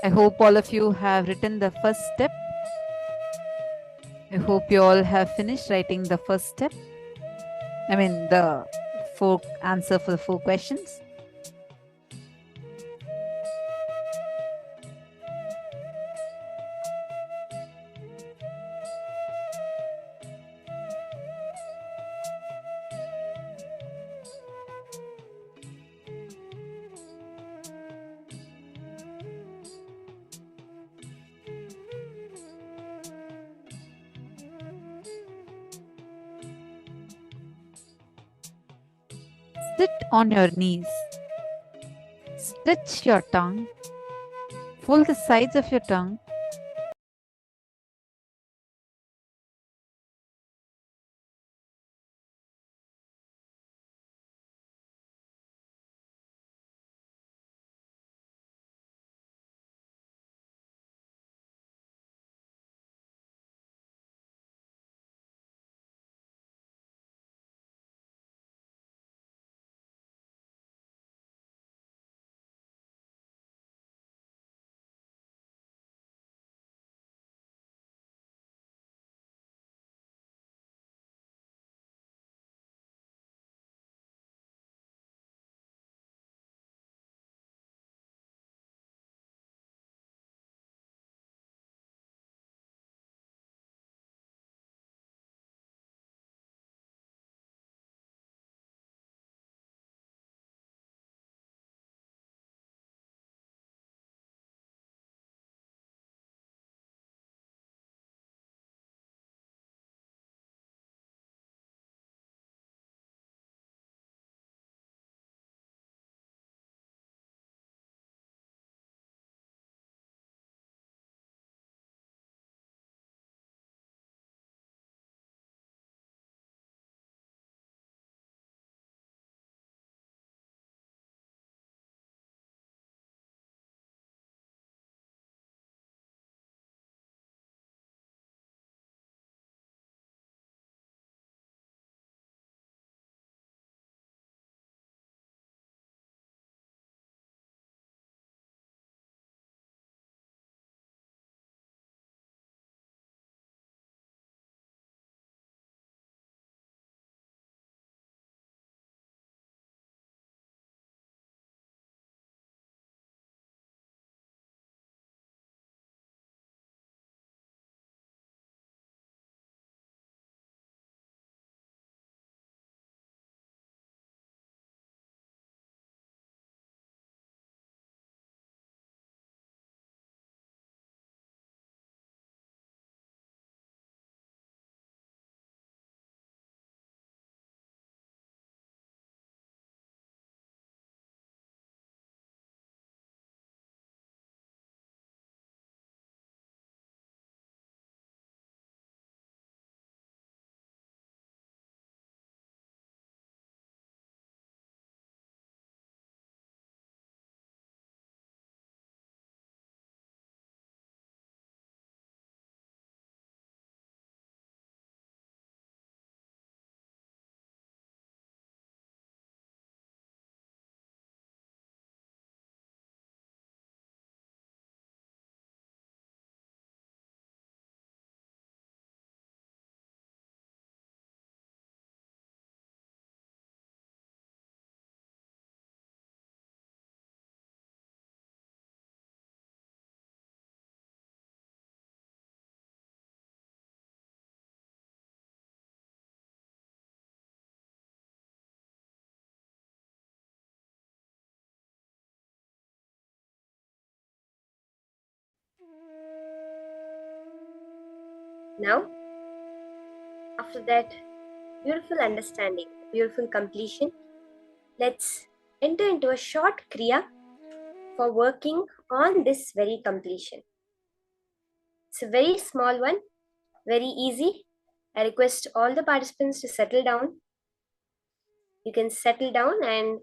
I hope all of you have written the first step. I hope you all have finished writing the first step. I mean, the answer for the 4 questions. Sit on your knees. Stretch your tongue. Fold the sides of your tongue. Now, after that beautiful understanding, beautiful completion, let's enter into a short kriya for working on this very completion. It's a very small one, very easy. I request all the participants to settle down. You can settle down and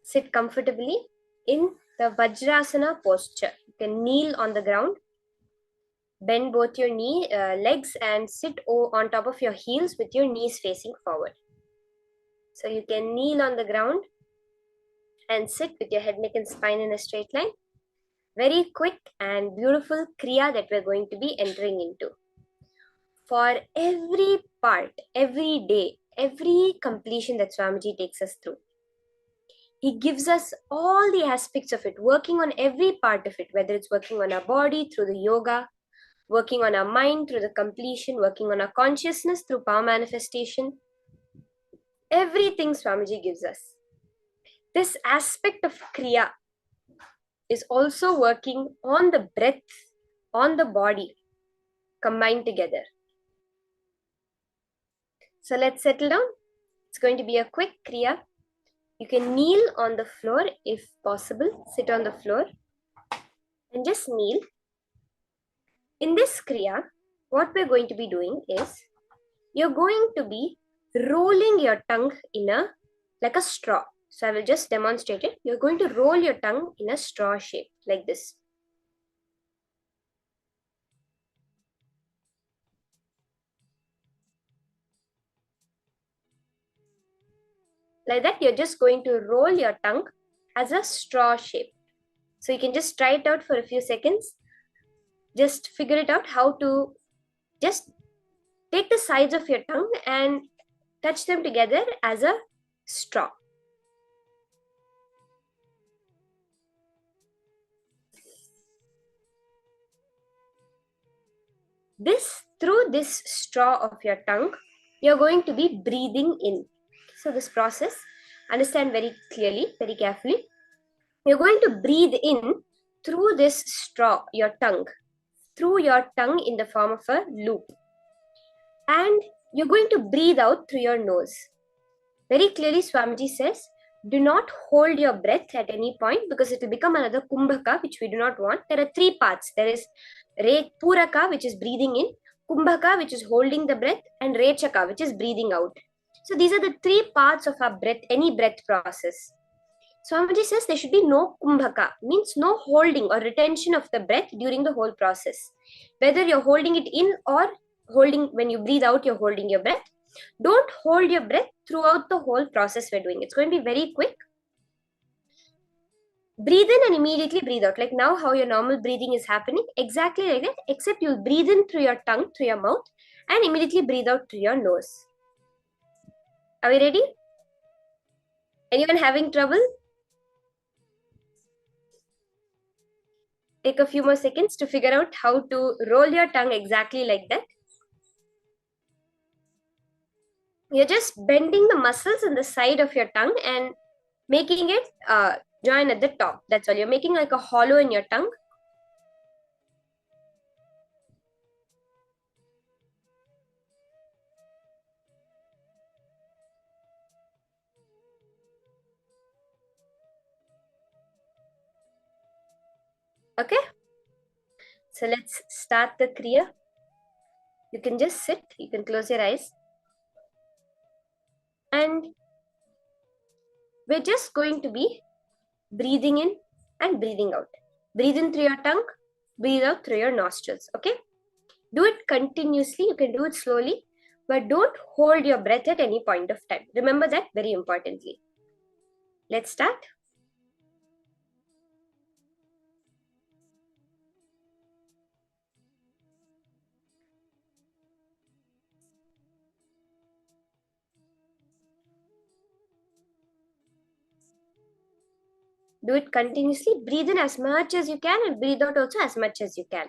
sit comfortably in the Vajrasana posture. You can kneel on the ground, bend both your legs and sit on top of your heels with your knees facing forward. So you can kneel on the ground and sit with your head, neck and spine in a straight line. very quick and beautiful kriya that we're going to be entering into. For every part, every day, every completion that Swamiji takes us through, he gives us all the aspects of it, working on every part of it, whether it's working on our body through the yoga, working on our mind through the completion, working on our consciousness through power manifestation. Everything Swamiji gives us. This aspect of kriya is also working on the breath, on the body, combined together. So let's settle down. It's going to be a quick kriya. You can kneel on the floor if possible. Sit on the floor and just kneel. In this kriya, what we're going to be doing is, you're going to be rolling your tongue like a straw. So I will just demonstrate it. You're going to roll your tongue in a straw shape like this. Like that, you're just going to roll your tongue as a straw shape. So you can just try it out for a few seconds. Just figure it out how to just take the sides of your tongue and touch them together as a straw. Through this straw of your tongue, you're going to be breathing in. So this process, understand very clearly, very carefully. You're going to breathe in through this straw, your tongue, through your tongue in the form of a loop. And you're going to breathe out through your nose. Very clearly, Swamiji says, do not hold your breath at any point because it will become another kumbhaka, which we do not want. There are three parts. There is Puraka, which is breathing in, Kumbhaka, which is holding the breath, and Rechaka, which is breathing out. So these are the three parts of our breath, any breath process. Swamiji says there should be no Kumbhaka, means no holding or retention of the breath during the whole process. Whether you're holding it in or when you breathe out, you're holding your breath. Don't hold your breath throughout the whole process we're doing. It's going to be very quick. Breathe in and immediately breathe out. Like now how your normal breathing is happening, exactly like that, except you'll breathe in through your tongue, through your mouth, and immediately breathe out through your nose. Are we ready? Anyone having trouble? Take a few more seconds to figure out how to roll your tongue exactly like that. You're just bending the muscles on the side of your tongue and making it join at the top. That's all. You're making like a hollow in your tongue. Okay? So let's start the kriya. You can just sit. You can close your eyes. And we're just going to be breathing in and breathing out. Breathe in through your tongue. Breathe out through your nostrils. Okay? Do it continuously. You can do it slowly. But don't hold your breath at any point of time. Remember that very importantly. Let's start. Do it continuously. Breathe in as much as you can and breathe out also as much as you can.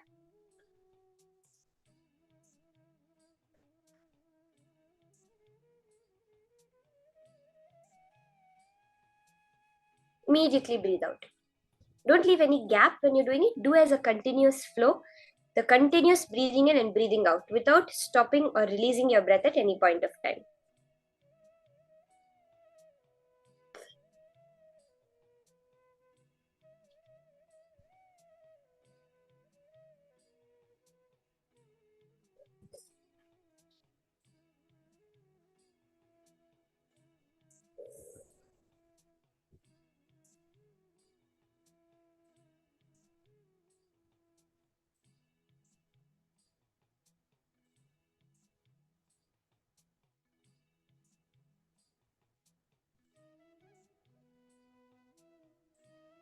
Immediately breathe out. Don't leave any gap when you're doing it. Do as a continuous flow. The continuous breathing in and breathing out without stopping or releasing your breath at any point of time.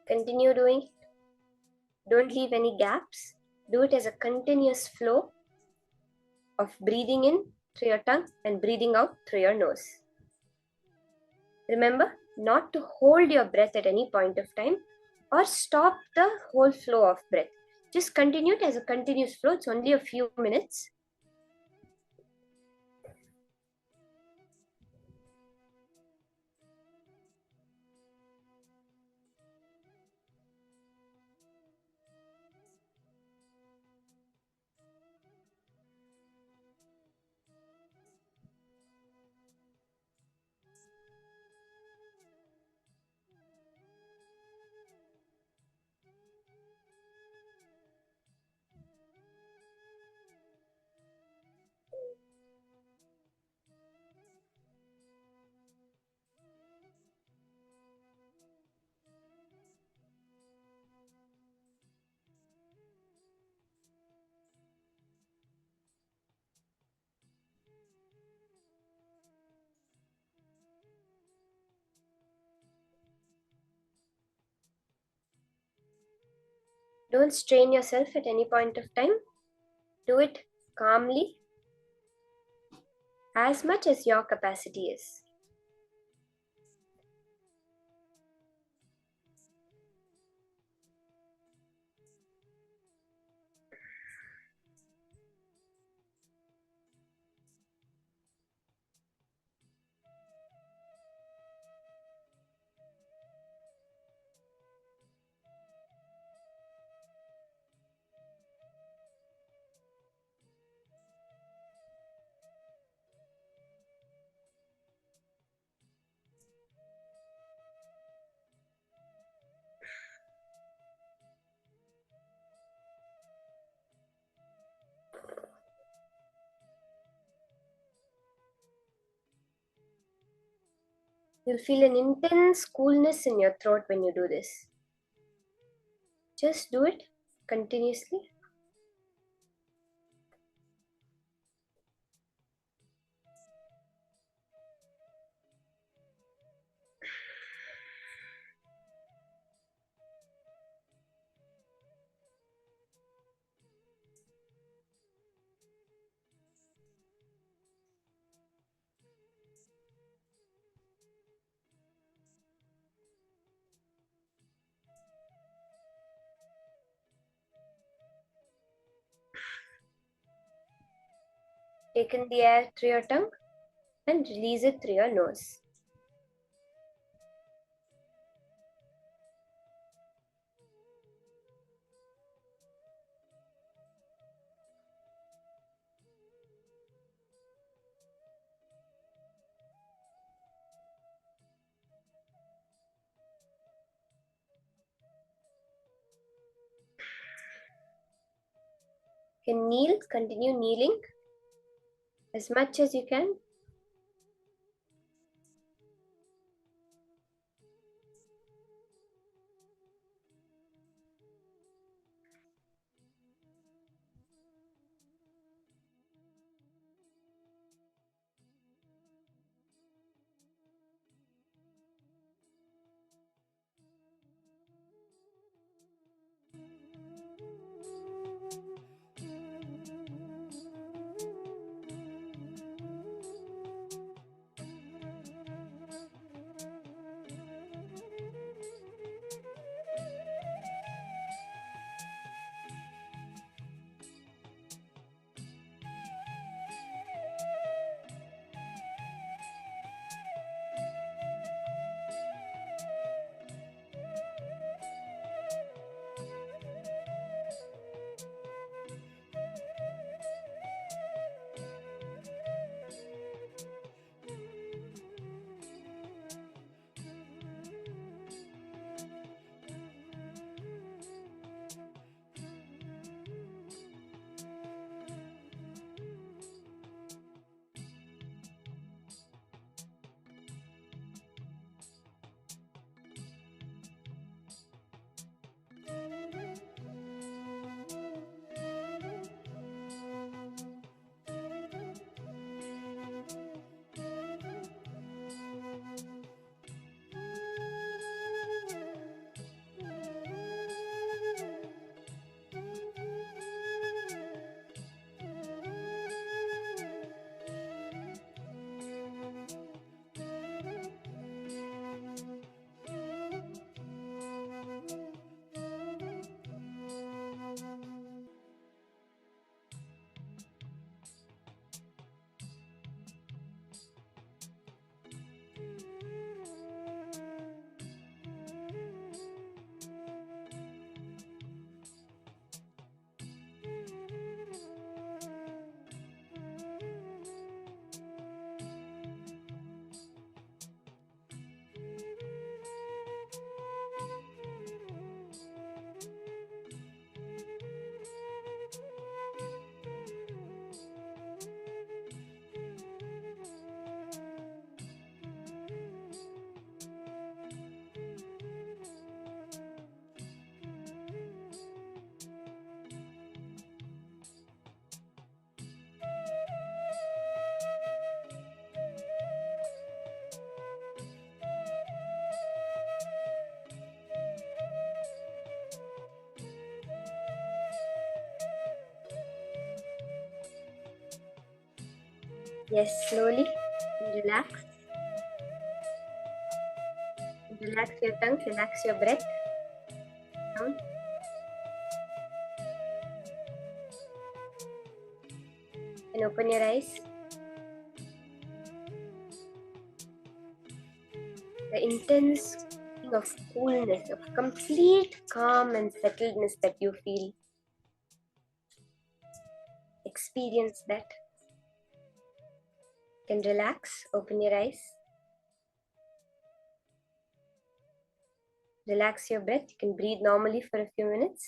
Continue doing it. Don't leave any gaps. Do it as a continuous flow of breathing in through your tongue and breathing out through your nose. Remember not to hold your breath at any point of time or stop the whole flow of breath. Just continue it as a continuous flow. It's only a few minutes. Don't strain yourself at any point of time. Do it calmly, as much as your capacity is. You'll feel an intense coolness in your throat when you do this. Just do it continuously. Take in the air through your tongue and release it through your nose. You can kneel, continue kneeling as much as you can. Yes, slowly. Relax. Relax your tongue, relax your breath. Down. And open your eyes. The intense feeling of coolness, of complete calm and settledness that you feel. Experience that. You can relax, open your eyes. Relax your breath. You can breathe normally for a few minutes.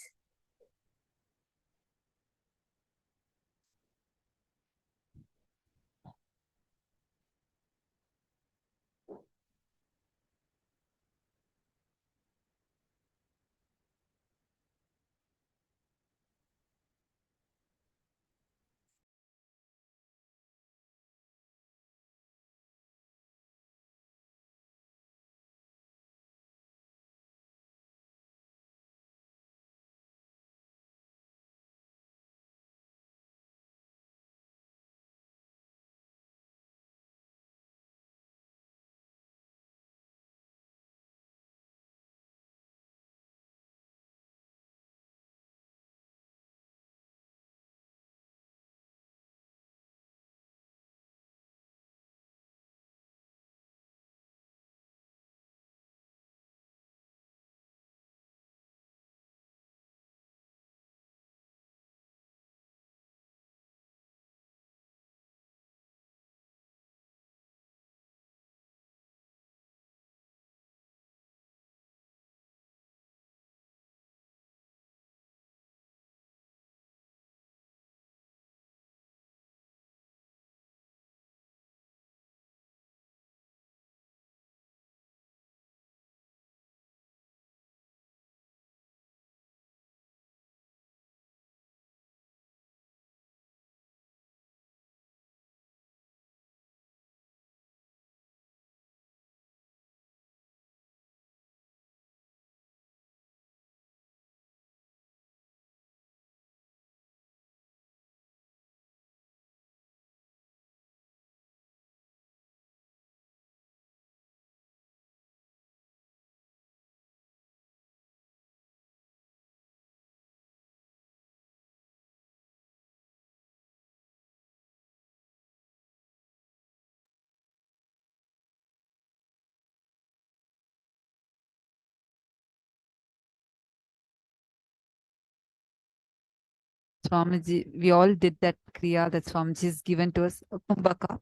Swamiji, we all did that kriya that Swamiji has given to us. Kumbhaka.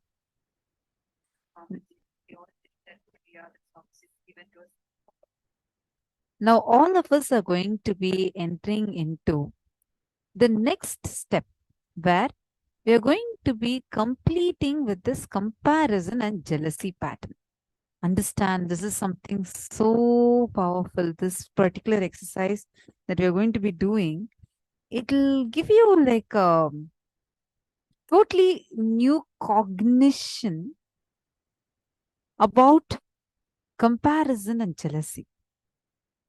Now, all of us are going to be entering into the next step where we are going to be completing with this comparison and jealousy pattern. Understand, this is something so powerful. This particular exercise that we are going to be doing, it'll give you like a totally new cognition about comparison and jealousy.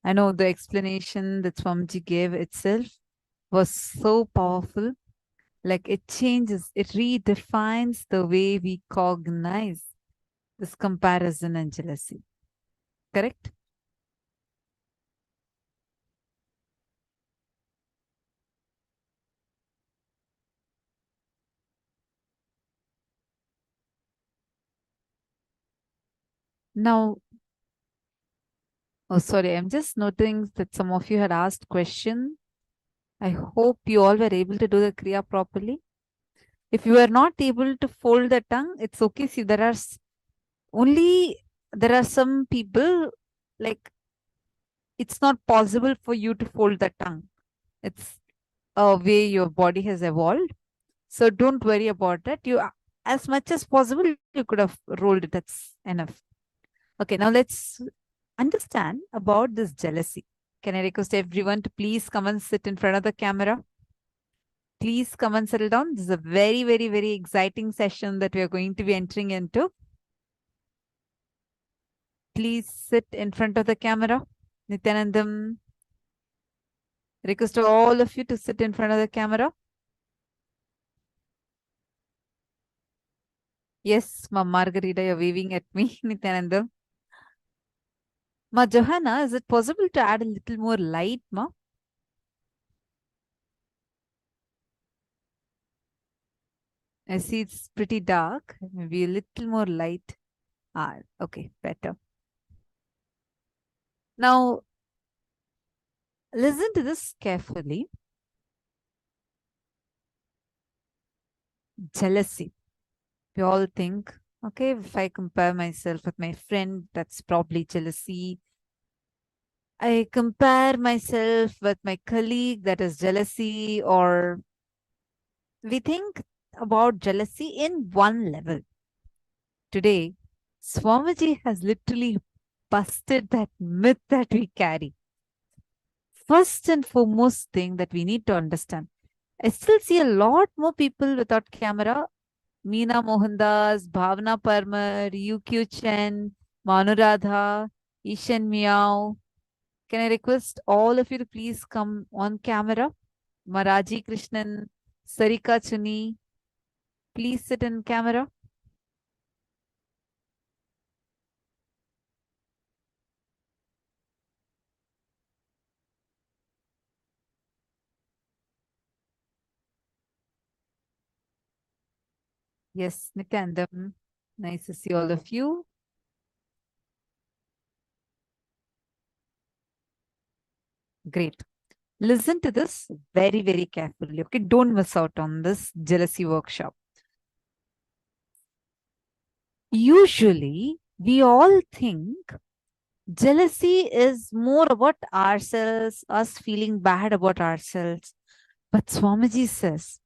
I know the explanation that Swamiji gave itself was so powerful. Like it changes, it redefines the way we cognize this comparison and jealousy. Correct? Now, oh, sorry, I'm just noting that some of you had asked question. I hope you all were able to do the kriya properly. If you are not able to fold the tongue, it's okay. See, there are some people like it's not possible for you to fold the tongue. It's a way your body has evolved. So don't worry about that. You, as much as possible, you could have rolled it. That's enough. Okay, now let's understand about this jealousy. Can I request everyone to please come and sit in front of the camera? Please come and settle down. This is a very, very, very exciting session that we are going to be entering into. Please sit in front of the camera. Nithyanandam, request all of you to sit in front of the camera. Yes, Ma Margarita, you're waving at me, Nityananda. Ma Johanna, is it possible to add a little more light, Ma? I see it's pretty dark. Maybe a little more light. Ah, okay, better. Now, listen to this carefully. Jealousy. We all think, okay, if I compare myself with my friend, that's probably jealousy. I compare myself with my colleague, that is jealousy, or we think about jealousy in one level. Today, Swamiji has literally busted that myth that we carry. First and foremost thing that we need to understand, I still see a lot more people without camera. Meena Mohandas, Bhavna Parmar, UQ Chen, Manuradha, Ishan Meow. Can I request all of you to please come on camera? Maraji Krishnan, Sarika Chuni, please sit in camera. Yes, Nityanandam. Nice to see all of you. Great. Listen to this very, very carefully. Okay, don't miss out on this jealousy workshop. Usually, we all think jealousy is more about ourselves, us feeling bad about ourselves. But Swamiji says,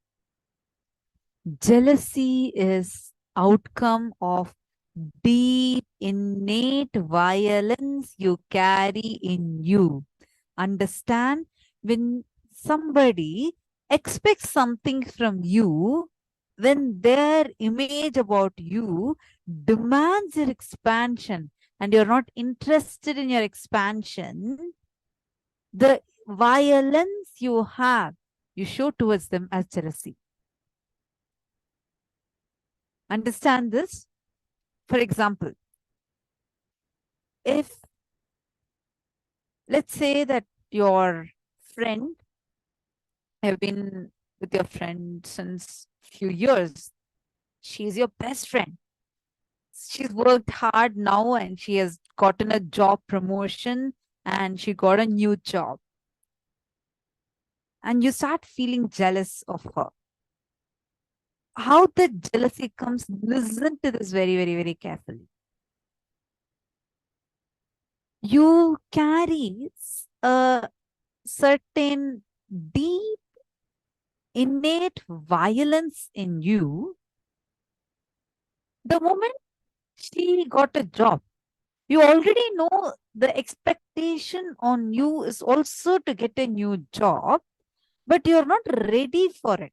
jealousy is outcome of deep innate violence you carry in you. Understand, when somebody expects something from you, when their image about you demands your expansion and you're not interested in your expansion, the violence you have, you show towards them as jealousy. Understand this? For example, if let's say that your friend, have been with your friend since few years, she's your best friend. She's worked hard now and she has gotten a job promotion and she got a new job. And you start feeling jealous of her. How the jealousy comes, listen to this very, very, very carefully. You carry a certain deep, innate violence in you. The moment she got a job, you already know the expectation on you is also to get a new job, but you're not ready for it.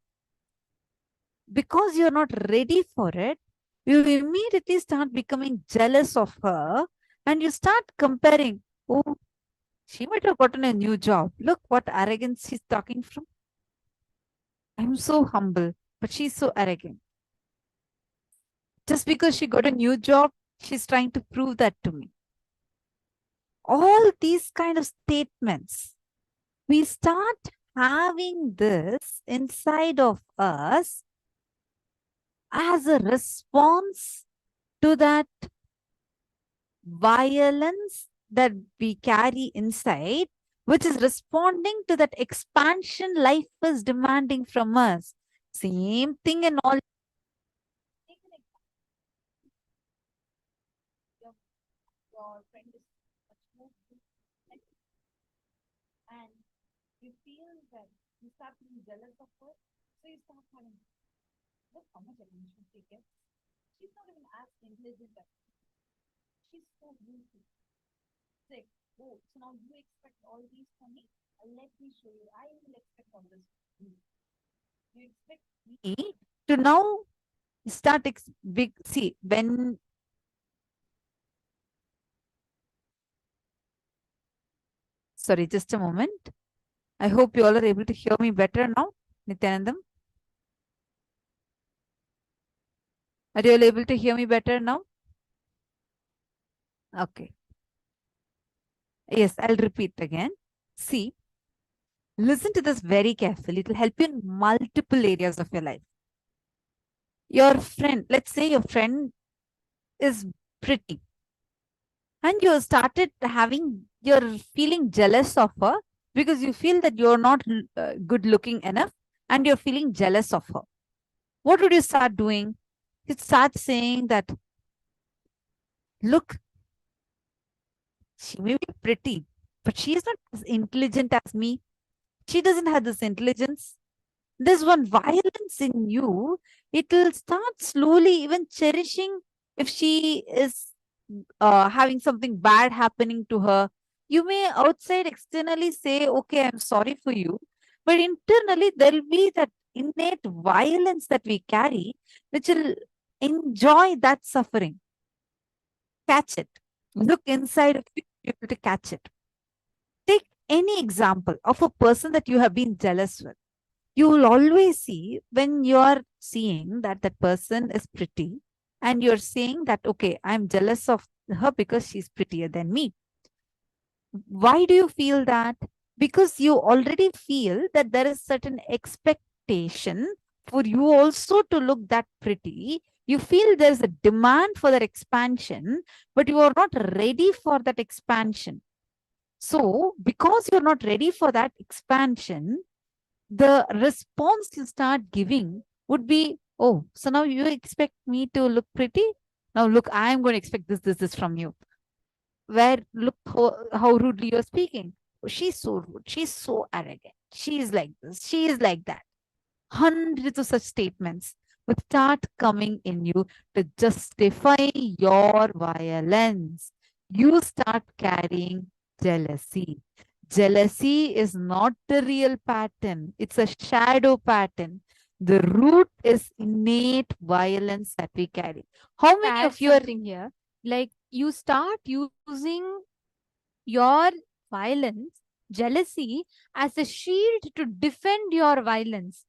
Because you're not ready for it, you immediately start becoming jealous of her and you start comparing. Oh, she might have gotten a new job. Look what arrogance she's talking from. I'm so humble, but she's so arrogant. Just because she got a new job, she's trying to prove that to me. All these kind of statements, we start having this inside of us as a response to that violence that we carry inside, which is responding to that expansion life is demanding from us. Same thing in all. Your friend is much more and you feel that you start being jealous of her, so you start having, look how much attention she gets. She's not even as intelligent as she's so beautiful. Like, oh, so now you expect all these from me? Let me show you. I will expect all this from you. You expect me to now start big. See, when sorry, just a moment. I hope you all are able to hear me better now, Nityanandam. Are you all able to hear me better now? Okay. Yes, I'll repeat again. See, listen to this very carefully. It will help you in multiple areas of your life. Your friend, let's say your friend is pretty, and you're feeling jealous of her because you feel that you're not good looking enough and you're feeling jealous of her. What would you start doing? You'd start saying that, look, she may be pretty, but she is not as intelligent as me. She doesn't have this intelligence. There's one violence in you. It will start slowly even cherishing if she is having something bad happening to her. You may outside externally say, okay, I'm sorry for you. But internally, there'll be that innate violence that we carry, which will enjoy that suffering. Catch it. Look inside of you, be able to catch it. Take any example of a person that you have been jealous with. You will always see when you are seeing that that person is pretty and you're saying that, okay, I'm jealous of her because she's prettier than me. Why do you feel that? Because you already feel that there is certain expectation for you also to look that pretty. You feel there's a demand for that expansion, but you are not ready for that expansion. So, because you're not ready for that expansion, the response you start giving would be, oh, so now you expect me to look pretty? Now look, I'm going to expect this from you. Where look how rudely you're speaking. Oh, she's so rude. She's so arrogant. She is like this. She is like that. Hundreds of such statements would start coming in you to justify your violence. You start carrying jealousy. Jealousy is not the real pattern. It's a shadow pattern. The root is innate violence that we carry. How many of you are here? Like you start using your violence, jealousy, as a shield to defend your violence,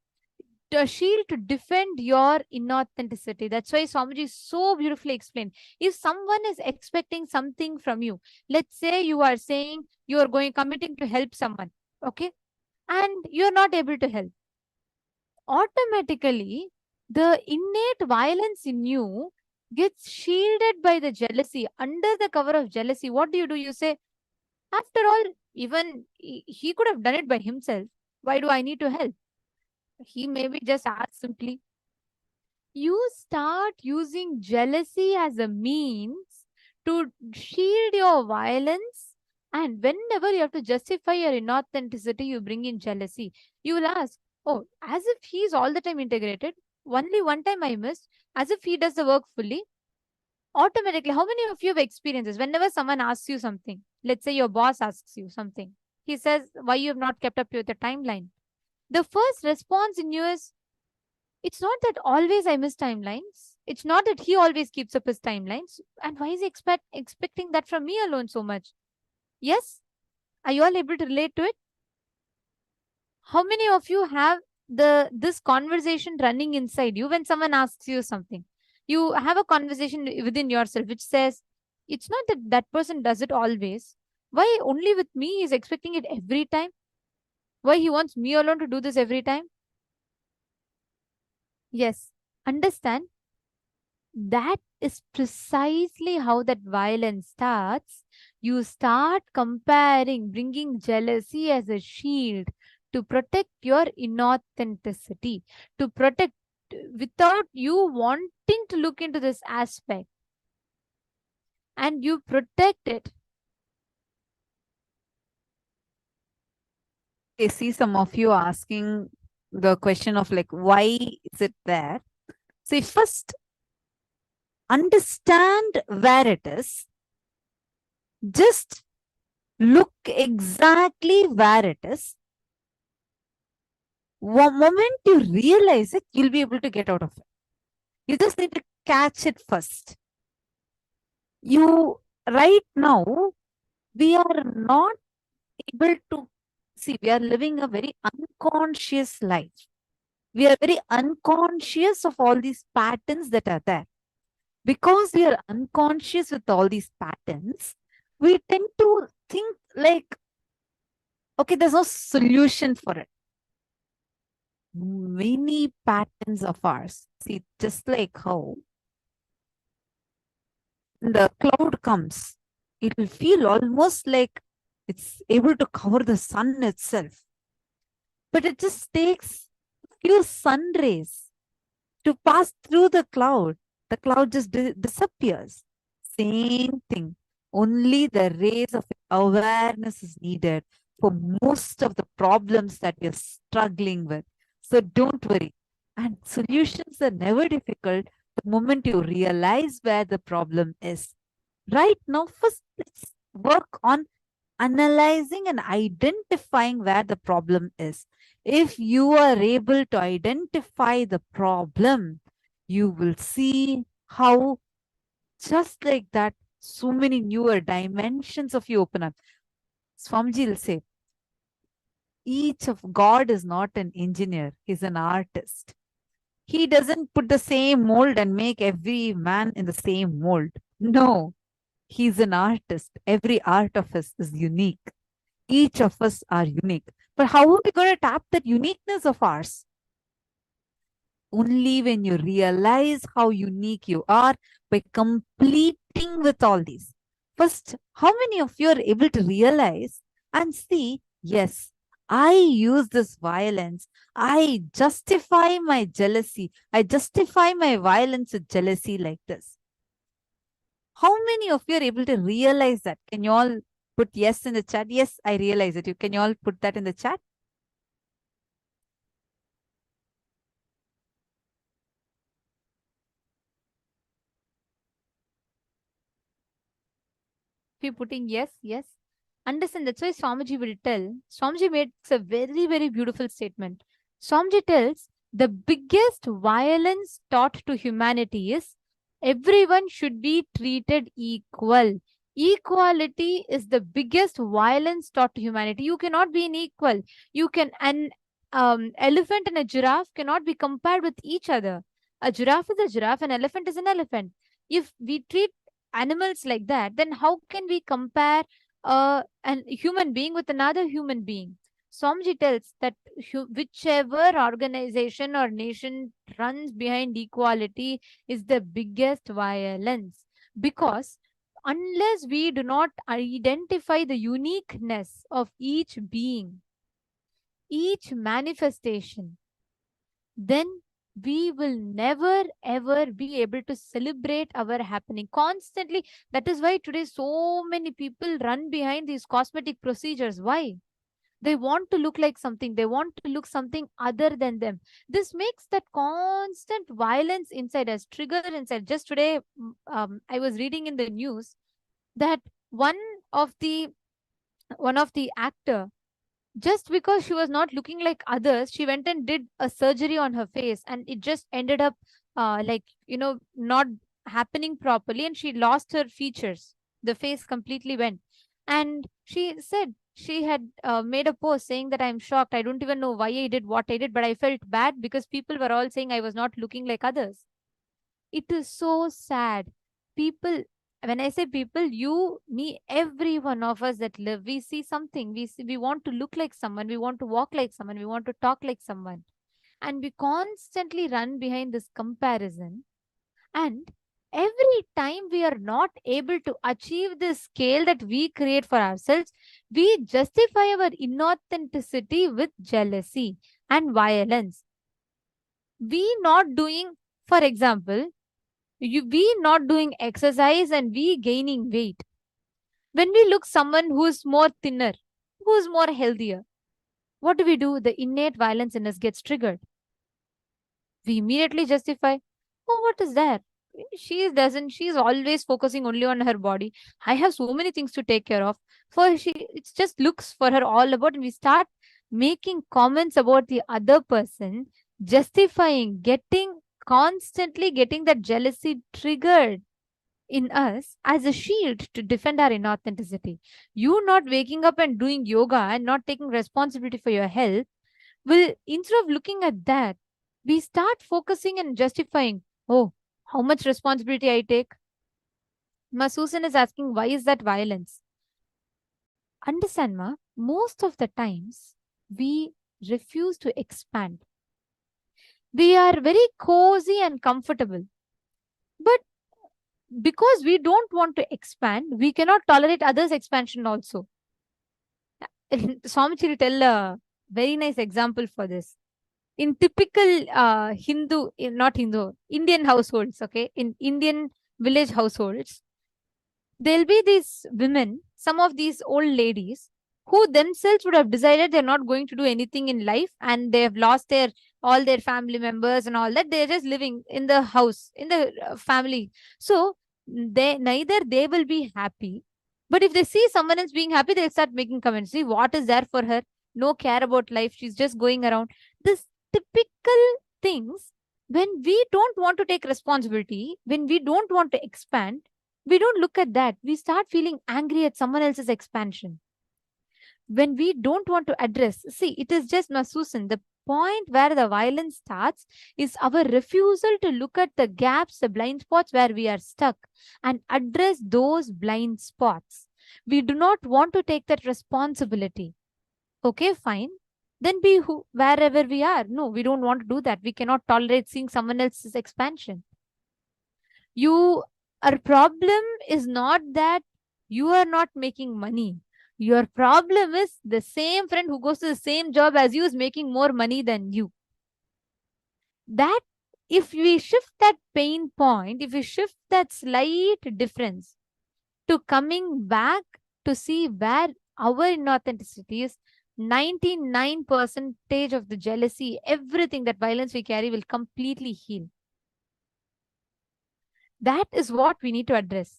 a shield to defend your inauthenticity. That's why Swamiji so beautifully explained. If someone is expecting something from you, let's say you are saying you are committing to help someone, okay, and you're not able to help, automatically the innate violence in you gets shielded by the jealousy. Under the cover of jealousy, what do? You say, after all, even he could have done it by himself. Why do I need to help? He maybe just asked simply. You start using jealousy as a means to shield your violence, and whenever you have to justify your inauthenticity, you bring in jealousy. You will ask, oh, as if he's all the time integrated, only one time I missed, as if he does the work fully. Automatically, how many of you have experiences whenever someone asks you something? Let's say your boss asks you something. He says, why you have not kept up with the timeline? The first response in you is, it's not that always I miss timelines. It's not that he always keeps up his timelines. And why is he expecting that from me alone so much? Yes? Are you all able to relate to it? How many of you have this conversation running inside you when someone asks you something? You have a conversation within yourself which says, it's not that that person does it always. Why only with me he is expecting it every time? Why he wants me alone to do this every time? Yes, understand. That is precisely how that violence starts. You start comparing, bringing jealousy as a shield to protect your inauthenticity, to protect without you wanting to look into this aspect. And you protect it. I see some of you asking the question of like, why is it there? So first, understand where it is. Just look exactly where it is. One moment you realize it, you'll be able to get out of it. You just need to catch it first. Right now, we are not able to see, we are living a very unconscious life. We are very unconscious of all these patterns that are there. Because we are unconscious with all these patterns, we tend to think like, okay, there's no solution for it. Many patterns of ours, see, just like how the cloud comes, it will feel almost like it's able to cover the sun itself. But it just takes few sun rays to pass through the cloud. The cloud just disappears. Same thing. Only the rays of awareness is needed for most of the problems that we are struggling with. So don't worry. And solutions are never difficult the moment you realize where the problem is. Right now, first let's work on analyzing and identifying where the problem is. If you are able to identify the problem, you will see how just like that, so many newer dimensions of you open up. Swamiji will say, each of God is not an engineer, he's an artist. He doesn't put the same mold and make every man in the same mold. No, he's an artist. Every art of us is unique. Each of us are unique. But how are we going to tap that uniqueness of ours? Only when you realize how unique you are by completing with all these. First, how many of you are able to realize and see, yes, I use this violence. I justify my jealousy. I justify my violence with jealousy like this. How many of you are able to realize that? Can you all put yes in the chat? Yes, I realize it. Can you all put that in the chat? If you're putting yes, yes. Understand, that's why Swamiji will tell. Swamiji makes a very, very beautiful statement. Swamiji tells the biggest violence taught to humanity is everyone should be treated equal. Equality is the biggest violence taught to humanity. You cannot be unequal. You can, an elephant and a giraffe cannot be compared with each other. A giraffe is a giraffe, an elephant is an elephant. If we treat animals like that, then how can we compare a human being with another human being? Swamiji tells that whichever organization or nation runs behind equality is the biggest violence, because unless we do not identify the uniqueness of each being, each manifestation, then we will never ever be able to celebrate our happening constantly. That is why today so many people run behind these cosmetic procedures. Why? They want to look like something. They want to look something other than them. This makes that constant violence inside us, trigger inside. Just today, I was reading in the news that one of the actor, just because she was not looking like others, she went and did a surgery on her face, and it just ended up not happening properly, and she lost her features. The face completely went. And she said she had made a post saying that, I'm shocked, I don't even know why I did what I did, but I felt bad because people were all saying I was not looking like others. It is so sad. People, when I say people, you, me, every one of us that live, we see something. We want to look like someone. We want to walk like someone. We want to talk like someone. And we constantly run behind this comparison. And every time we are not able to achieve this scale that we create for ourselves, we justify our inauthenticity with jealousy and violence. We not doing, for example, we not doing exercise and we gaining weight. When we look someone who is more thinner, who is more healthier, what do? The innate violence in us gets triggered. We immediately justify, oh, what is that? She's always focusing only on her body. I have so many things to take care of. It's just looks for her all about, and we start making comments about the other person, justifying, constantly getting that jealousy triggered in us as a shield to defend our inauthenticity. You not waking up and doing yoga and not taking responsibility for your health will, instead of looking at that, we start focusing and justifying, oh, how much responsibility I take. Ma Susan is asking, why is that violence? Understand, Ma, most of the times we refuse to expand. We are very cozy and comfortable. But because we don't want to expand, we cannot tolerate others' expansion also. Swamiji will tell a very nice example for this. In typical Indian households, okay, in Indian village households, there'll be these women, some of these old ladies, who themselves would have decided they're not going to do anything in life, and they have lost their all their family members and all that. They're just living in the house, in the family. So neither they will be happy, but if they see someone else being happy, they'll start making comments. See what is there for her? No care about life. She's just going around. This typical things, when we don't want to take responsibility, when we don't want to expand, we don't look at that. We start feeling angry at someone else's expansion. When we don't want to address, see, it is just, Masusan, the point where the violence starts is our refusal to look at the gaps, the blind spots where we are stuck and address those blind spots. We do not want to take that responsibility. Okay, fine. Then be wherever we are. No, we don't want to do that. We cannot tolerate seeing someone else's expansion. Our problem is not that you are not making money. Your problem is the same friend who goes to the same job as you is making more money than you. That if we shift that pain point, if we shift that slight difference to coming back to see where our inauthenticity is, 99% of the jealousy, everything that violence we carry will completely heal. That is what we need to address.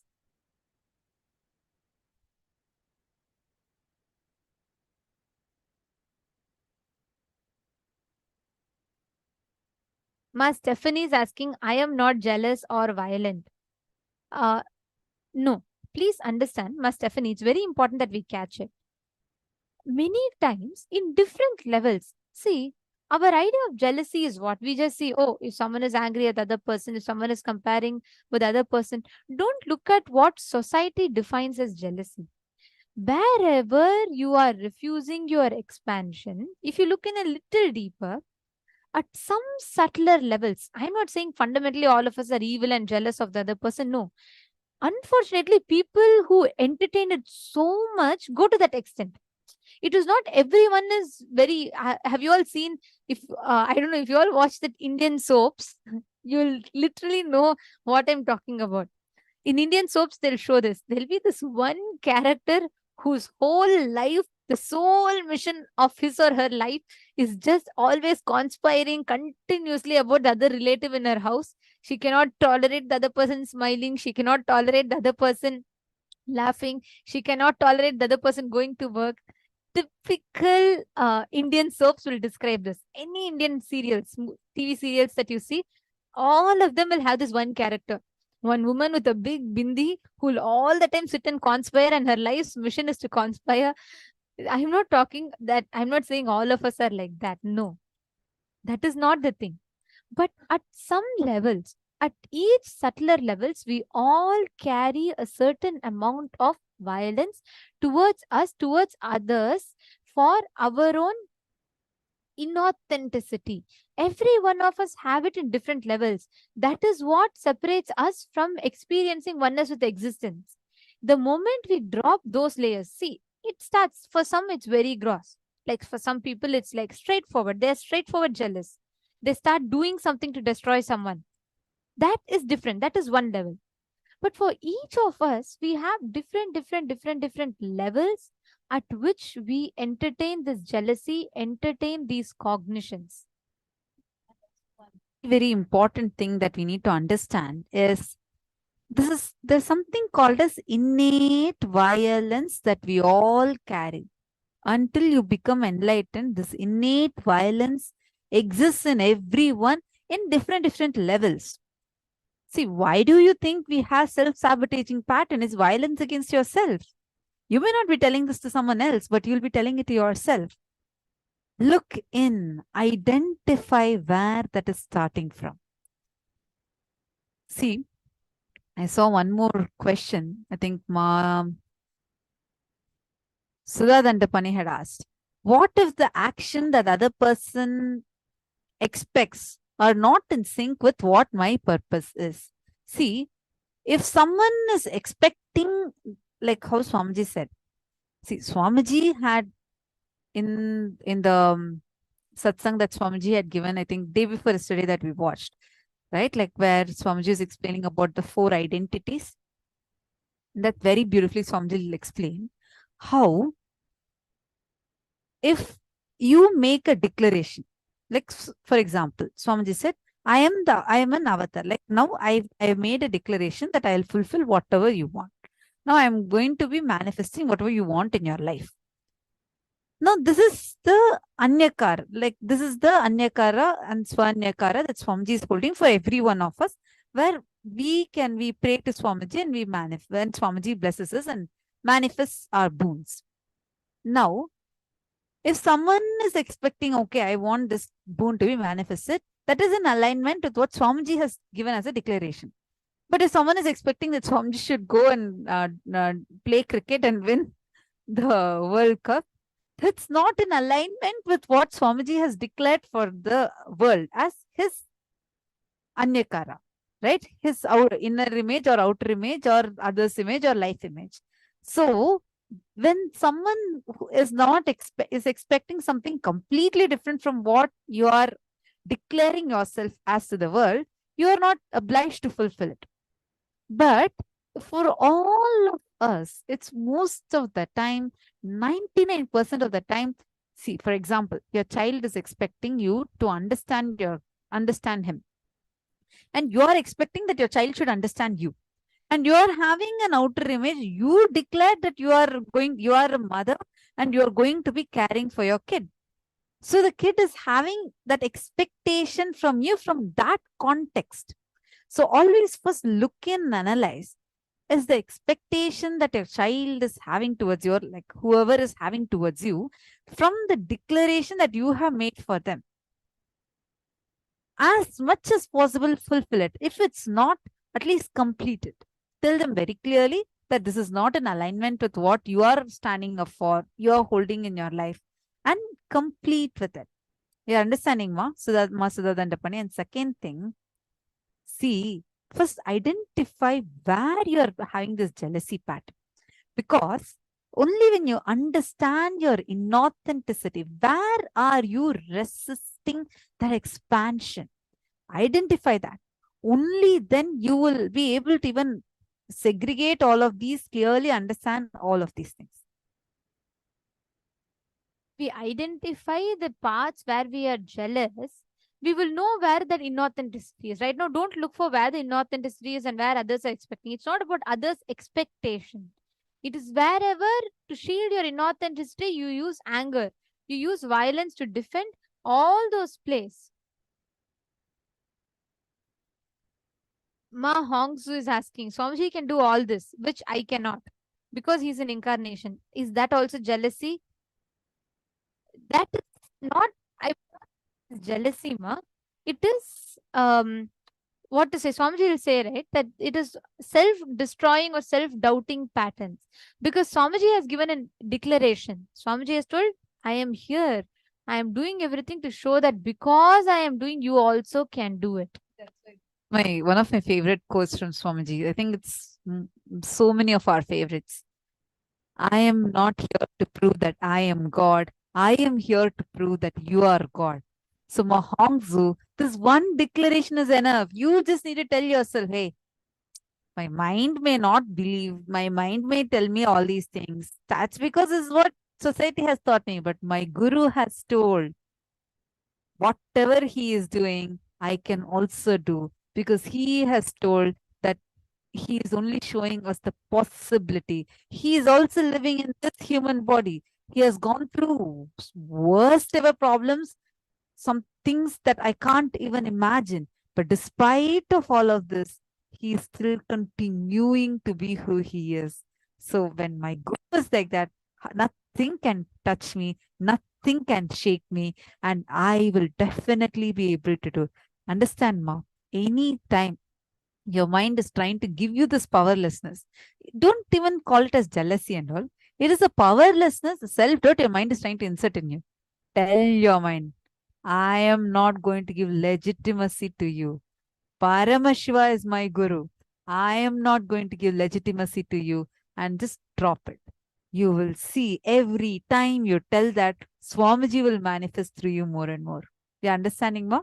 Ma Stephanie is asking, I am not jealous or violent. No, please understand, Ma Stephanie, it's very important that we catch it. Many times in different levels. See, our idea of jealousy is what we just see. Oh, if someone is angry at the other person, if someone is comparing with the other person, don't look at what society defines as jealousy. Wherever you are refusing your expansion, if you look in a little deeper, at some subtler levels, I'm not saying fundamentally all of us are evil and jealous of the other person. No. Unfortunately, people who entertain it so much go to that extent. It is not everyone is very. Have you all seen? If I don't know if you all watch the Indian soaps, you'll literally know what I'm talking about. In Indian soaps, they'll show this. There'll be this one character whose whole life, the sole mission of his or her life is just always conspiring continuously about the other relative in her house. She cannot tolerate the other person smiling. She cannot tolerate the other person laughing. She cannot tolerate the other person going to work. Typical Indian soaps will describe this. Any Indian serials, TV serials that you see, all of them will have this one character. One woman with a big bindi who will all the time sit and conspire, and her life's mission is to conspire. I'm not talking that, I'm not saying all of us are like that. No, that is not the thing. But at some levels, at each subtler levels, we all carry a certain amount of violence towards us, towards others, for our own inauthenticity. Every one of us have it in different levels. That is what separates us from experiencing oneness with existence. The moment we drop those layers, see, it starts, for some it's very gross. Like for some people, it's like straightforward. They're straightforward jealous. They start doing something to destroy someone. That is different. That is one level. But for each of us, we have different levels at which we entertain this jealousy, entertain these cognitions. Very important thing that we need to understand is there's something called as innate violence that we all carry. Until you become enlightened, this innate violence exists in everyone in different levels. See, why do you think we have self-sabotaging pattern? Is violence against yourself. You may not be telling this to someone else, but you'll be telling it to yourself. Look in, identify where that is starting from. See, I saw one more question. I think Sudadandapani had asked, what if the action that other person expects are not in sync with what my purpose is? See, if someone is expecting, like how Swamiji said, see, Swamiji had in the satsang that Swamiji had given, I think day before yesterday that we watched, right? Like where Swamiji is explaining about the 4 identities. That very beautifully Swamiji will explain how if you make a declaration, like for example, Swamiji said, I am an avatar. Like now I've made a declaration that I'll fulfill whatever you want. Now I'm going to be manifesting whatever you want in your life. Now this is the Anyakara, like this is the Anyakara and Swanyakara that Swamiji is holding for every one of us, where we pray to Swamiji and we manifest, when Swamiji blesses us and manifests our boons. Now, if someone is expecting, okay, I want this boon to be manifested, that is in alignment with what Swamiji has given as a declaration. But if someone is expecting that Swamiji should go and play cricket and win the World Cup, that's not in alignment with what Swamiji has declared for the world as his Anyakara, right? His inner image or outer image or others' image or life image. So, when someone who is not is expecting something completely different from what you are declaring yourself as to the world, you are not obliged to fulfill it. But for all of us, it's most of the time, 99% of the time. See, for example, your child is expecting you to understand him, and you are expecting that your child should understand you. And you are having an outer image. You declare that you are a mother and you are going to be caring for your kid. So the kid is having that expectation from you from that context. So always first look and analyze, is the expectation that your child is having towards you, or like whoever is having towards you, from the declaration that you have made for them. As much as possible, fulfill it. If it's not, at least complete it. Tell them very clearly that this is not in alignment with what you are standing up for, you are holding in your life, and complete with it. You're understanding, Ma Sudadandapani? And second thing, see, first identify where you're having this jealousy pattern. Because only when you understand your inauthenticity, where are you resisting that expansion? Identify that. Only then you will be able to even segregate all of these, clearly understand all of these things. We identify the parts where we are jealous, we will know where that inauthenticity is. Right now, don't look for where the inauthenticity is and where others are expecting. It's not about others' expectation. It is wherever to shield your inauthenticity, you use anger, you use violence to defend all those places. Ma Hongsu is asking, Swamiji can do all this, which I cannot, because he's an incarnation. Is that also jealousy? That is not jealousy, ma. It is what to say? Swamiji will say, right, that it is self-destroying or self-doubting patterns. Because Swamiji has given a declaration. Swamiji has told, I am here. I am doing everything to show that because I am doing, you also can do it. One of my favorite quotes from Swamiji. I think it's so many of our favorites. I am not here to prove that I am God. I am here to prove that you are God. So Mahongzu, this one declaration is enough. You just need to tell yourself, hey, my mind may not believe, my mind may tell me all these things. That's because it's what society has taught me. But my guru has told, whatever he is doing, I can also do, because he has told that he is only showing us the possibility. He is also living in this human body. He has gone through worst ever problems, some things that I can't even imagine. But despite of all of this, he is still continuing to be who he is. So when my guru is like that, nothing can touch me, nothing can shake me, and I will definitely be able to do. Understand, Ma? Anytime Your mind is trying to give you this powerlessness. Don't even call it as jealousy and all. It is a powerlessness, a self-doubt your mind is trying to insert in you. Tell your mind, I am not going to give legitimacy to you. Paramashiva is my guru. I am not going to give legitimacy to you, and just drop it. You will see every time you tell that, Swamiji will manifest through you more and more. You understanding, ma?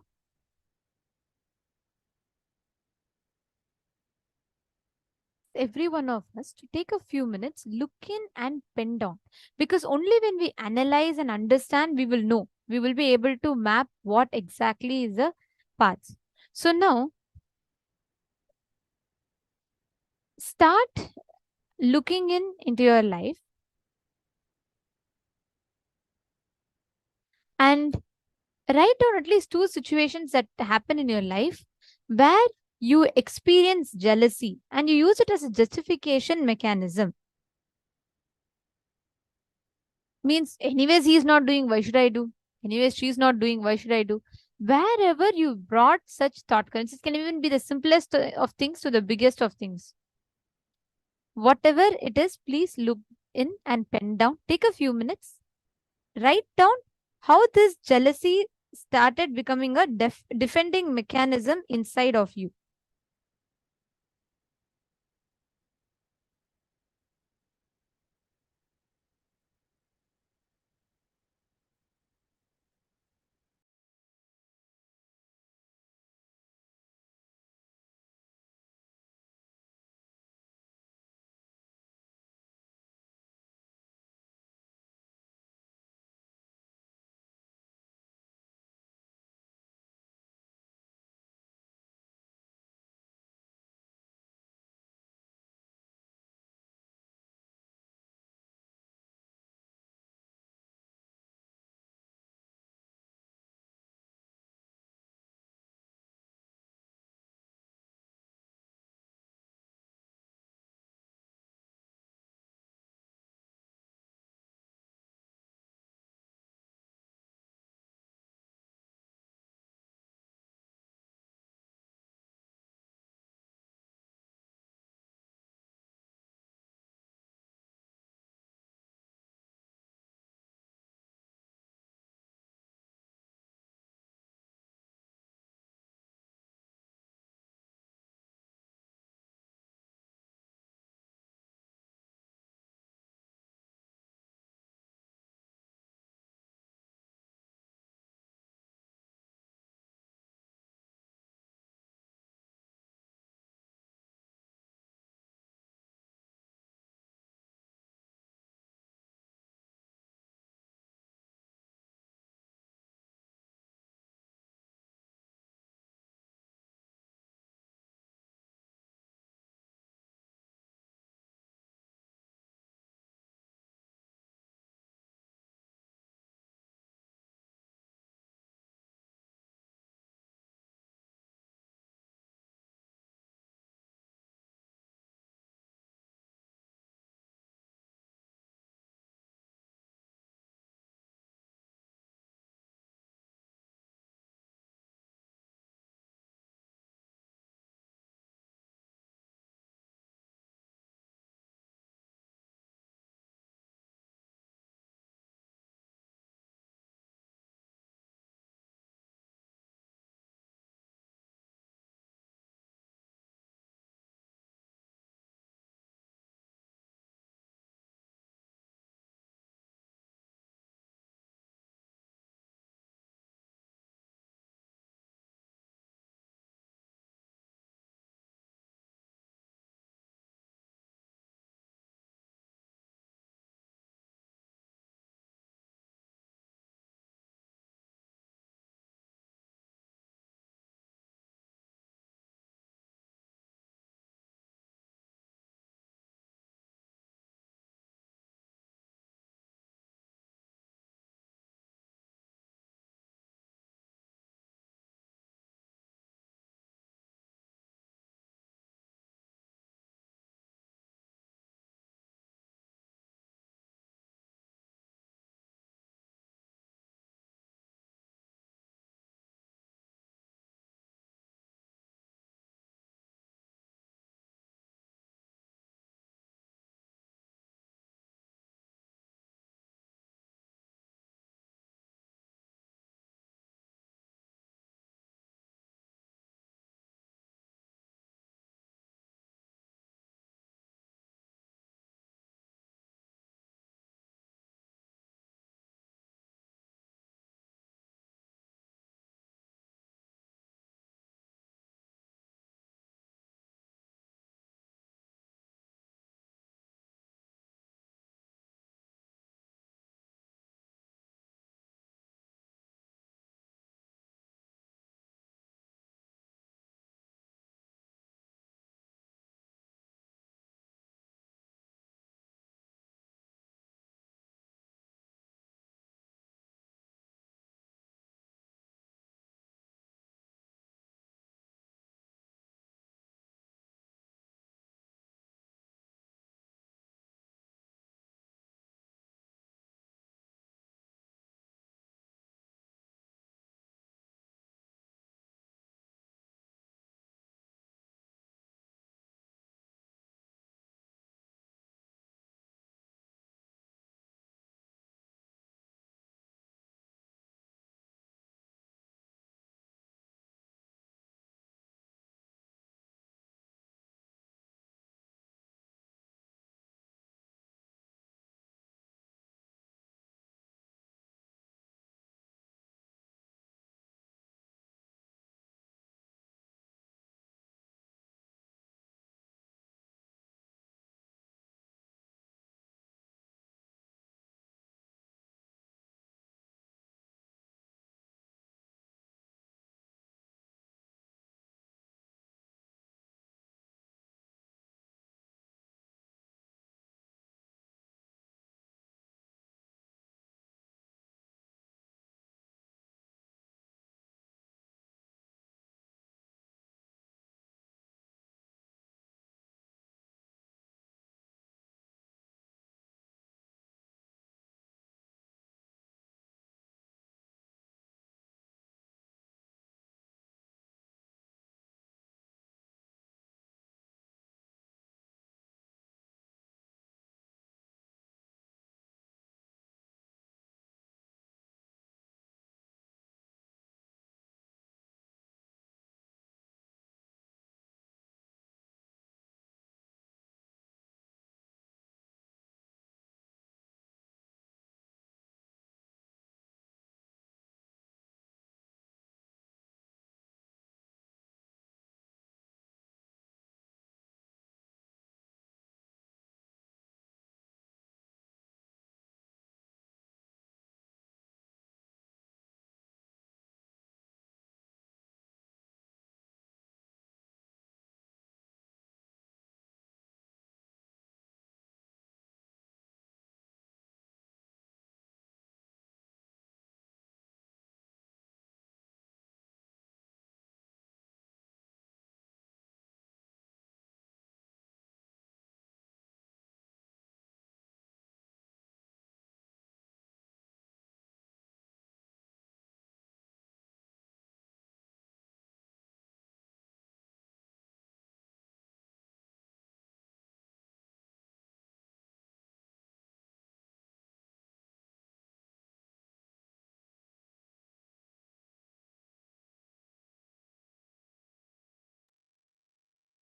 Every one of us to take a few minutes, look in and pen down. Because only when we analyze and understand, we will know. We will be able to map what exactly is the path. So now, start looking into your life and write down at least 2 situations that happen in your life where you experience jealousy and you use it as a justification mechanism. Means, anyways, he is not doing, why should I do? Anyways, she is not doing, why should I do? Wherever you brought such thought currents, it can even be the simplest of things to the biggest of things. Whatever it is, please look in and pen down. Take a few minutes. Write down how this jealousy started becoming a defending mechanism inside of you.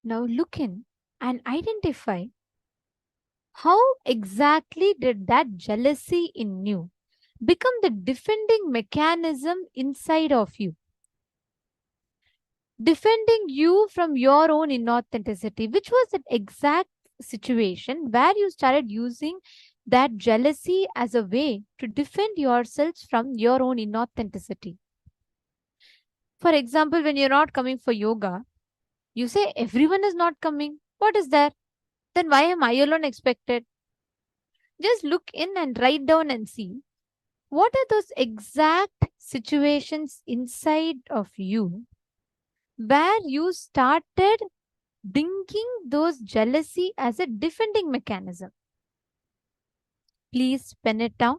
Now look in and identify how exactly did that jealousy in you become the defending mechanism inside of you, defending you from your own inauthenticity. Which was that exact situation where you started using that jealousy as a way to defend yourselves from your own inauthenticity? For example, when you're not coming for yoga, you say everyone is not coming. What is there? Then why am I alone expected? Just look in and write down and see what are those exact situations inside of you where you started bringing those jealousy as a defending mechanism. Please pen it down.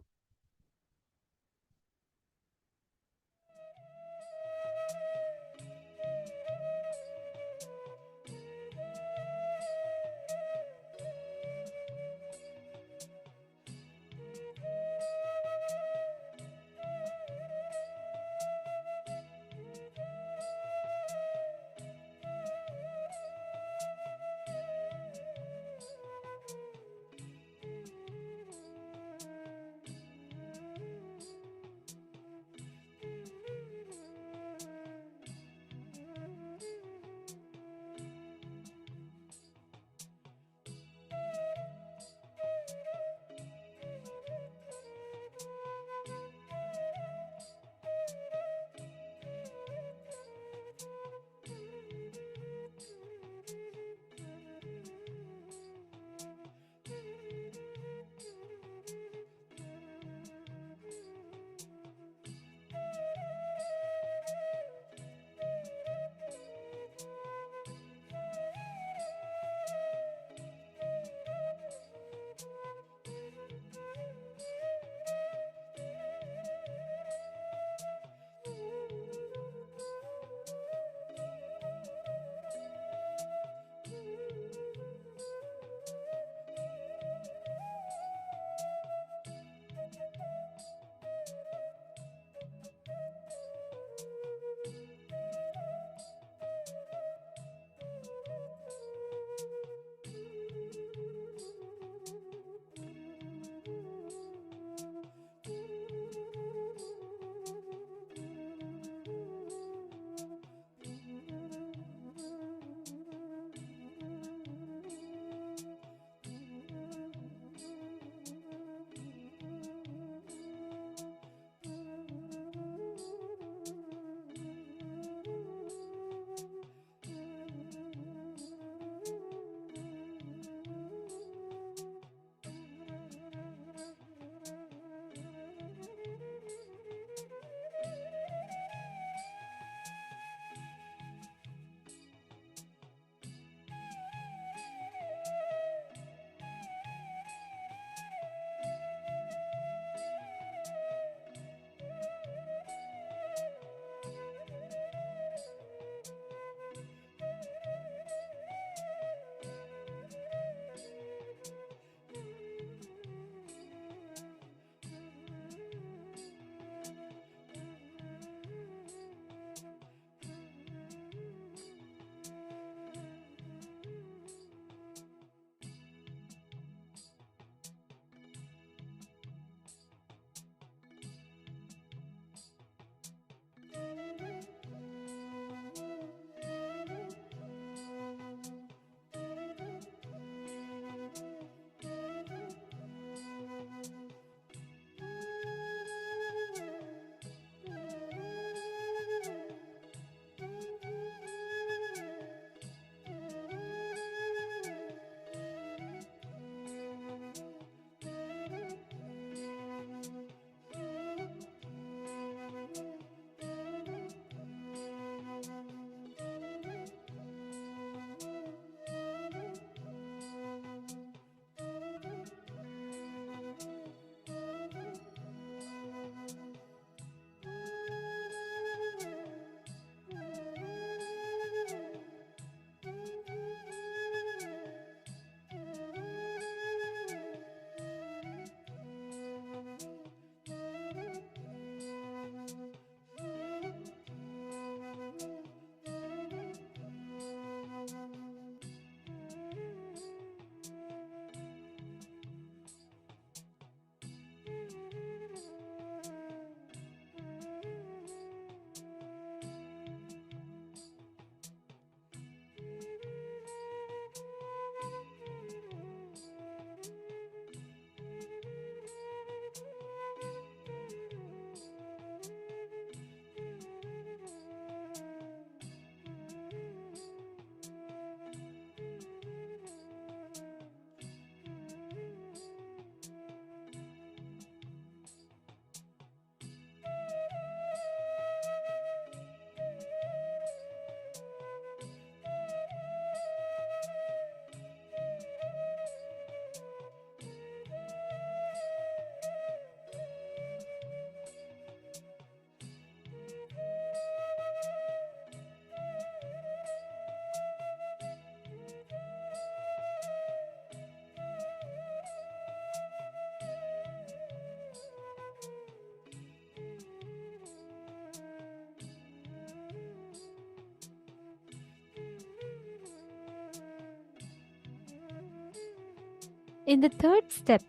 In the third step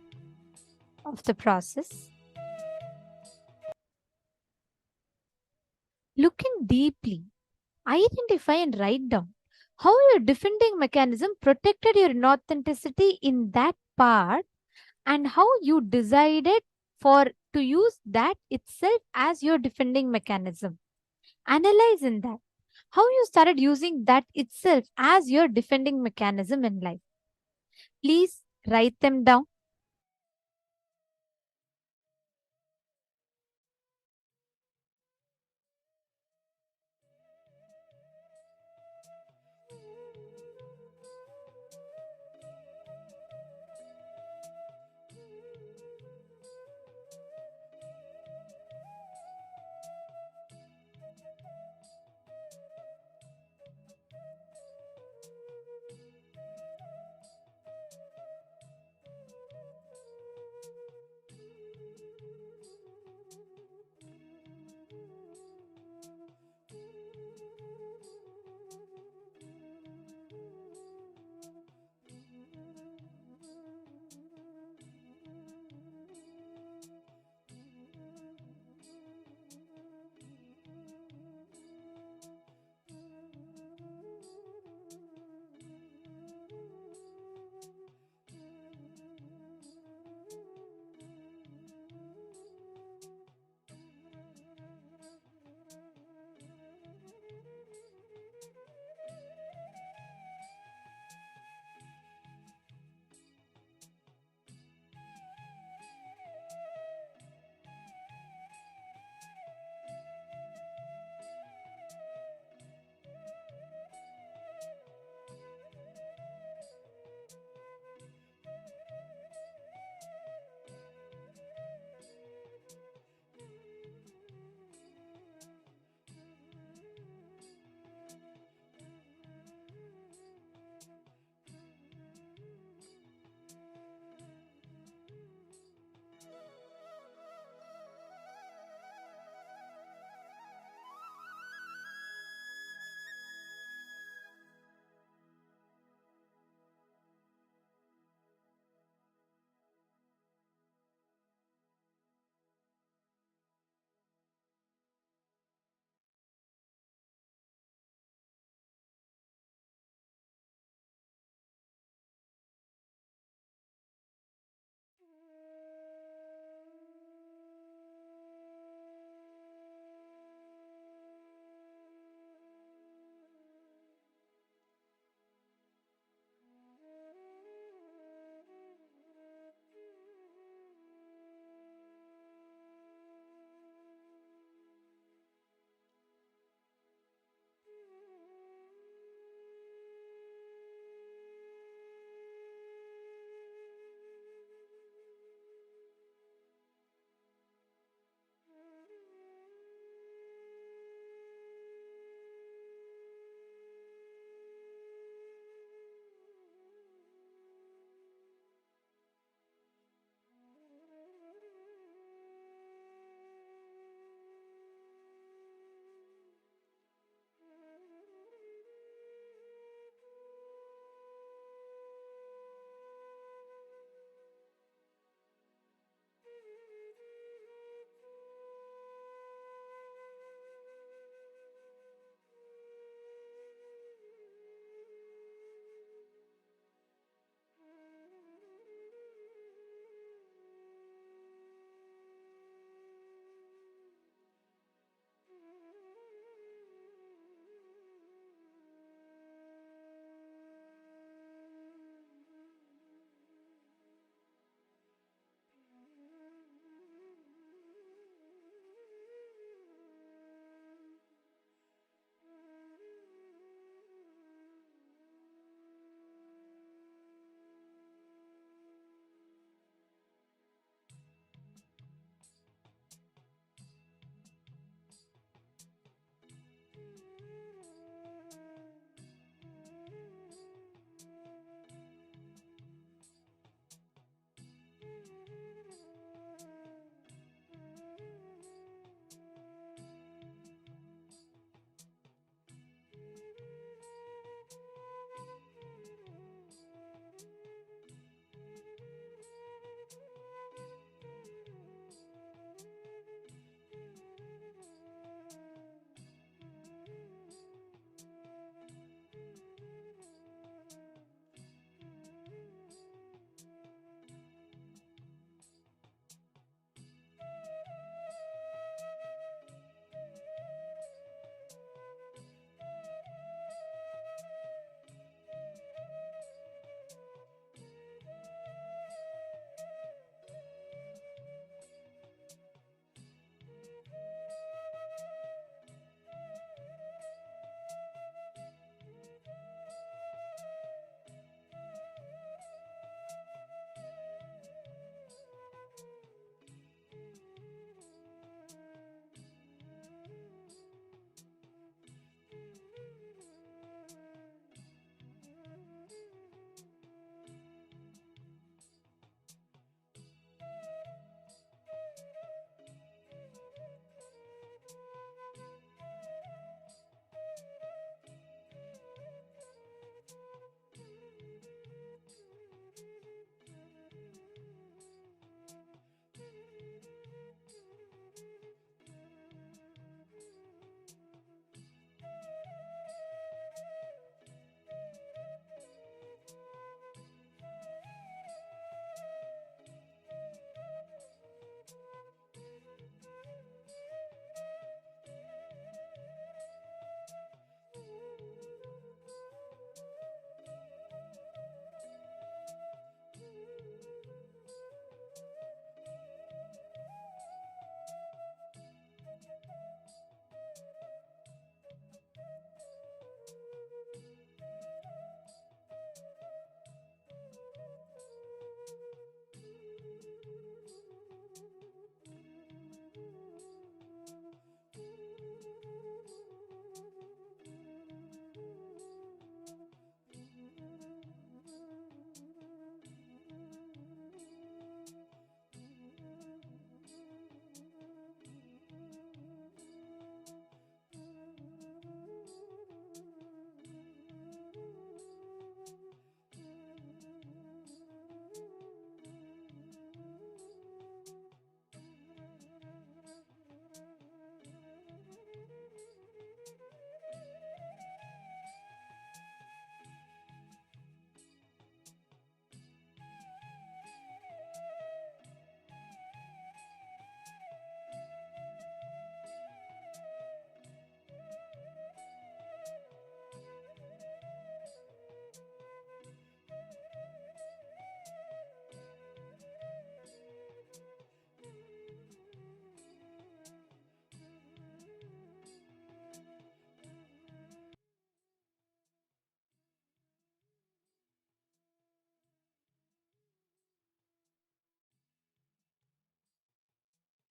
of the process, looking deeply, identify and write down how your defending mechanism protected your inauthenticity in that part and how you decided for to use that itself as your defending mechanism. Analyze in that how you started using that itself as your defending mechanism in life. Please write them down.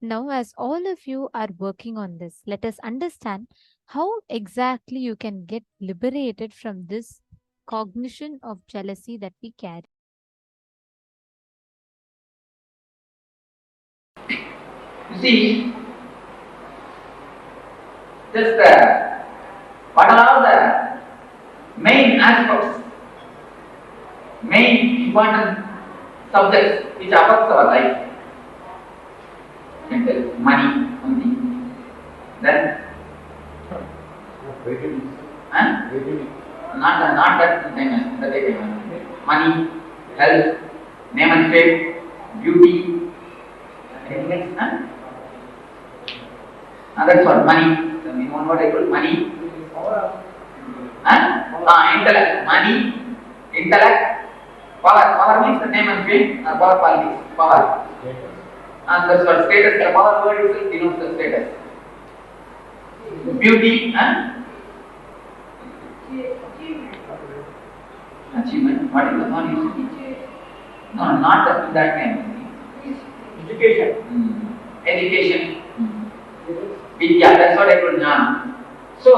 Now, as all of you are working on this, let us understand how exactly you can get liberated from this cognition of jealousy that we carry. You see, just what are all the main aspects, main important subjects which affects our life? Money, one thing. Then, not that thing, money, health, name and fame, beauty, anything else? That's what money. In one word I call money. Intellect. Money, intellect, power. Power means the name and fame, power politics. Power. And that's what status. The power word itself denotes the status. Beauty, achievement. What is the one you see? No, not that kind. Education. Education. Vidya, that's what I call jnana. So,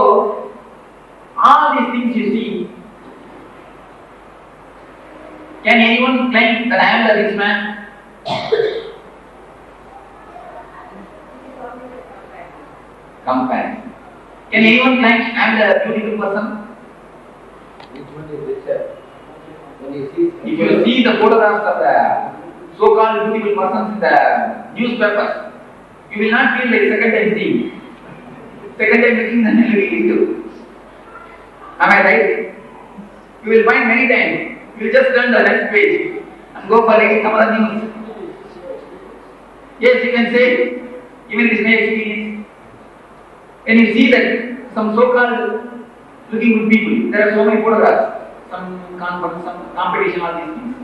all these things you see, can anyone claim that I am the rich man? Compare. Can anyone claim I am the beautiful person? Which one is richer? If you see the photographs of the so-called beautiful persons in the newspapers, you will not feel like second time seeing. Second time looking and looking into. Am I right? You will find many times. You will just turn the next page and go for like some other news. Yes, you can say, even this may experience. When you see that some so-called looking good people, there are so many photographs, some conference, some competition, all these things.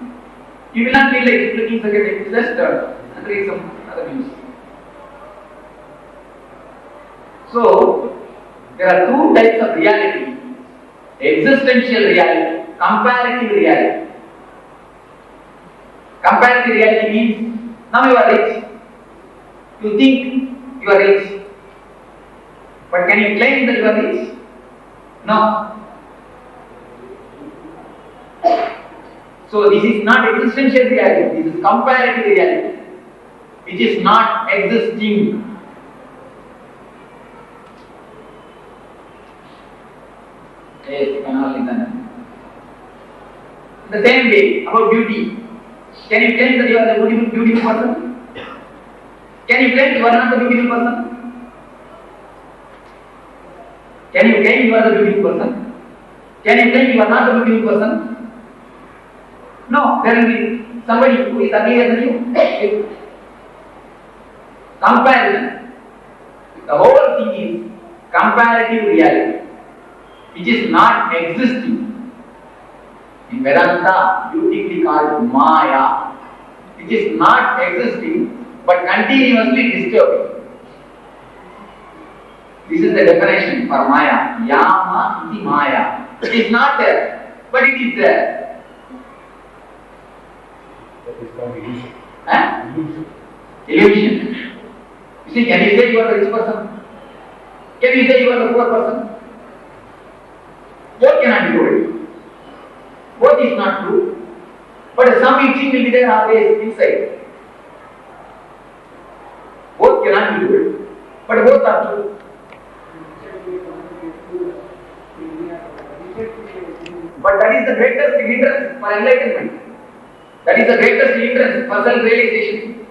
You will not feel like looking second time. Just turn and read some other news. So, there are two types of reality: existential reality, comparative reality. Comparative reality means, now you are rich. You think you are rich. But can you claim that you are rich? No. So, this is not existential reality, this is comparative reality, which is not existing. Yes, you can all listen. The same way, about beauty. Can you claim that you are the beautiful person? Can you claim you are not the beautiful person? Can you claim you are the beautiful person? Can you claim you are not the beautiful person? No, there will be somebody who is uglier than you. Comparison. The whole thing is comparative reality, which is not existing. In Vedanta, beautifully called Maya, which is not existing but continuously disturbing. This is the definition for Maya. Yama iti Maya. It is not there, but it is there. That is called illusion. Illusion. You see, can you say you are the rich person? Can you say you are the poor person? Both cannot be true. Both is not true. But some itching will be there always inside. Both cannot be true. But both are true. But that is the greatest hindrance for enlightenment. That is the greatest hindrance for self-realization.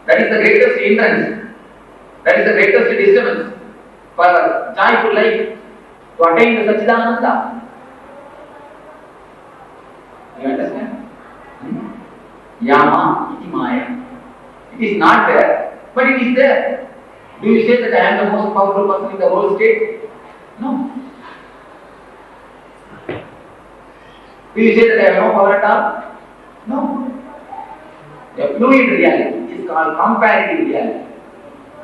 That is the greatest hindrance. That is the greatest disturbance for joyful life, to attain the Satchidananda. You understand? Yama iti Maya. It is not there, but it is there. Do you say that I am the most powerful person in the whole state? No. Do you say that I have no power at all? No. A fluid reality is called comparative reality.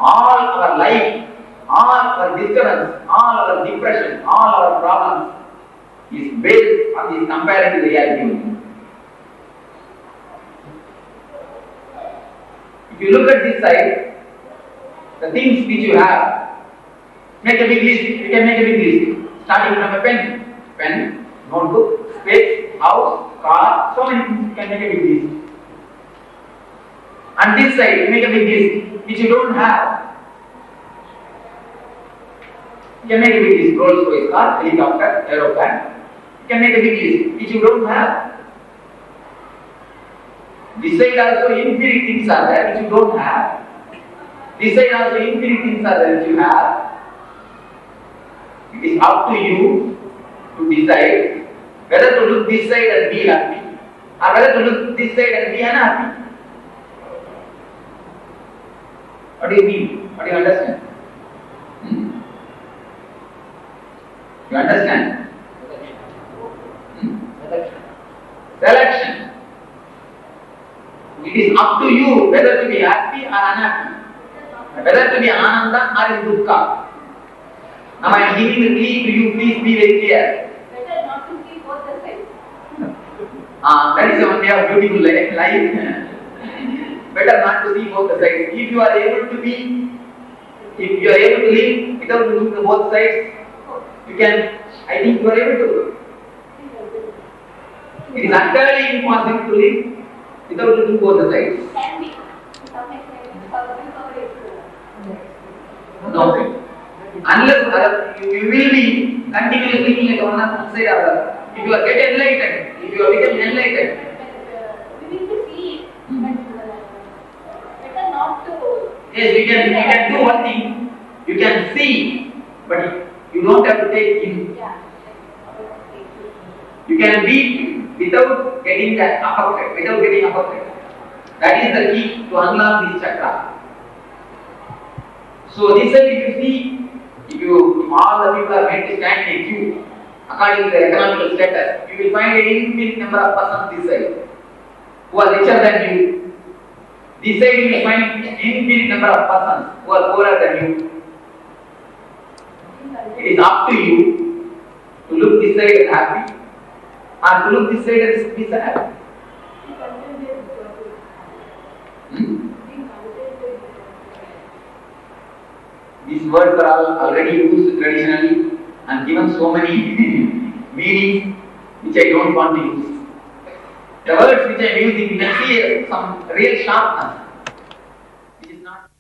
All our life, all our disturbance, all our depression, all our problems is based on this comparative reality only. If you look at this side, the things which you have. Make a big list. You can make a big list. Starting from a pen, notebook, space, house, car, so many things you can make a big list. And this side, you make a big list which you don't have. You can make a big list. Rolls Royce car, helicopter, aeroplane. You can make a big list which you don't have. This side also infinite things are there which you don't have. This side also infinite things are there which you have. It is up to you to decide whether to look this side and be happy, or whether to look this side and be unhappy. What do you mean? What do you understand? You understand? Selection. It is up to you whether to be happy or unhappy, whether to be ananda or in dukkha. Now I am giving the key to you, please be very clear. Better not to see both the sides. That is the one way of beautiful life. Better not to see both the sides. If you are able to live without looking at both sides, you can, I think you are able to. It is utterly impossible to live without looking both the sides. Can be. To some extent, No. Unless you will be continuously looking at one side or other. If you are get enlightened, if you are becoming enlightened, we need to see it. Better not to. yes, you can do one thing. You can see, but you don't have to take in. Yeah. You can be without getting that affected, without getting affected. That is the key to unlock this chakra. So this side, if all the people are made to stand in a queue according to their economical status, you will find an infinite number of persons this side who are richer than you. This side you will find an infinite number of persons who are poorer than you. It is up to you to look this side and happy, or to look this side and be sad. These words are all already used traditionally and given so many meanings which I don't want to use. The words which I am using, you can see some real sharpness, which is not.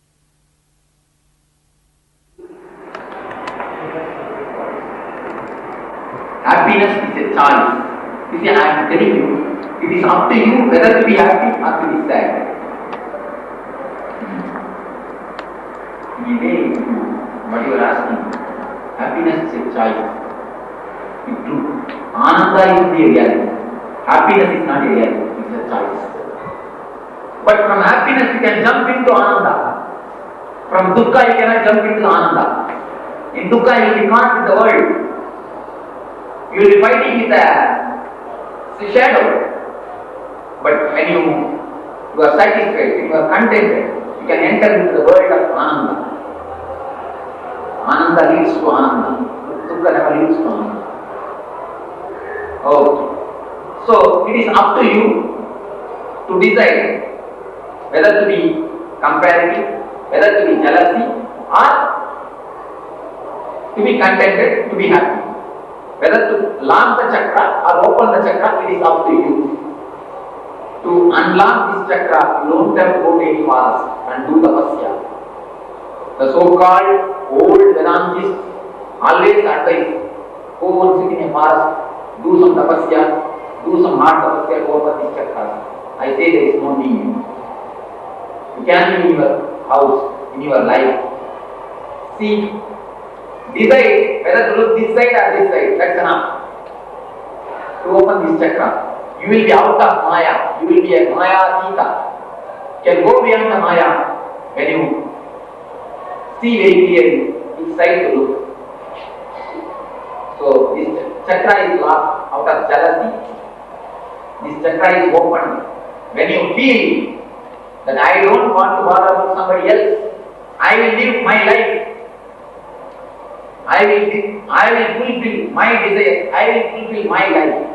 Happiness is a choice. You see, I am telling you, it is up to you whether to be happy or to be sad. What you are asking, happiness is a choice. It's true. Ananda is the reality. Happiness is not a reality, it's a choice. But from happiness you can jump into Ananda. From dukkha you cannot jump into Ananda. In dukkha you will be caught with the world. You will be fighting with the shadow. But when you are satisfied, when you are contented, you can enter into the world of Ananda. Ananda leads to Ananda. Dukkha never leads to Ananda. Okay. So it is up to you to decide whether to be comparative, whether to be jealousy, or to be contented, to be happy. Whether to lock the chakra or open the chakra, it is up to you. To unlock this chakra, you don't have to go to any forest and do tapasya. The so-called old Vedantists always advise, go and sit in a forest, do some tapasya, do some hard tapasya, go for these chakras. I say there is no need. You can be in your house, in your life. See, decide whether to look this side or this side, that's enough. To open this chakra. You will be out of Maya. You will be a Maya Tita. You can go beyond the Maya when you see very clearly which side to look. So this chakra is locked out of jealousy. This chakra is open. When you feel that I don't want to bother about somebody else, I will live my life. I will fulfill my desires. I will fulfill my life.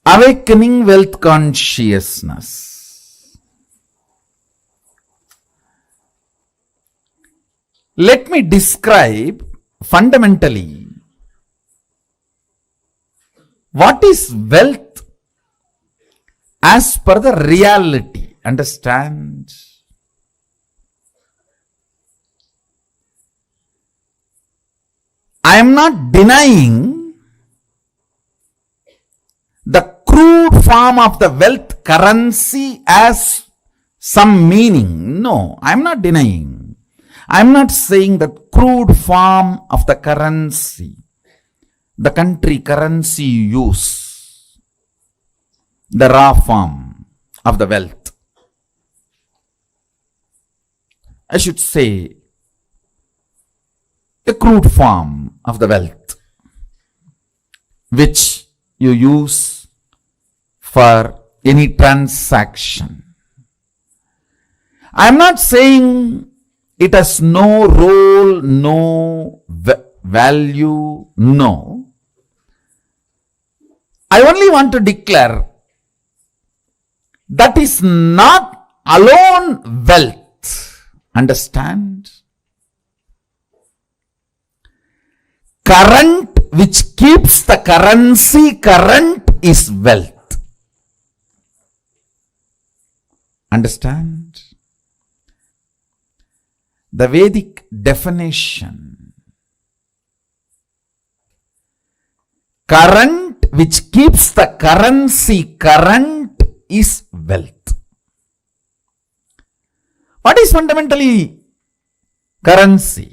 Awakening wealth consciousness. Let me describe fundamentally what is wealth as per the reality. Understand? I am not denying the crude form of the wealth currency as some meaning. No, I am not denying. I am not saying that crude form of the currency, the country currency you use, the raw form of the wealth. I should say the crude form of the wealth which you use for any transaction. I am not saying it has no role, no value, no. I only want to declare that is not alone wealth. Understand? Current which keeps the currency current is wealth. Understand? The Vedic definition, current which keeps the currency current is wealth. What is fundamentally currency?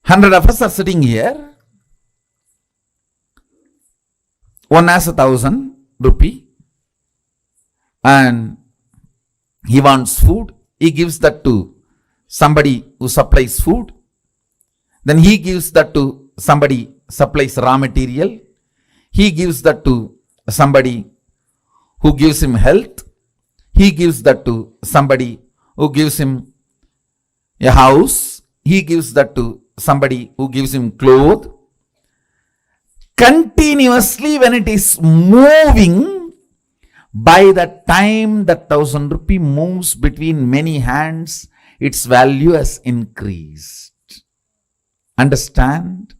100 of us are sitting here. One has 1,000 rupee and he wants food. He gives that to somebody who supplies food. Then he gives that to somebody supplies raw material. He gives that to somebody who gives him health. He gives that to somebody who gives him a house. He gives that to somebody who gives him clothes. Continuously when it is moving, by the time that 1,000 rupee moves between many hands, its value has increased. Understand?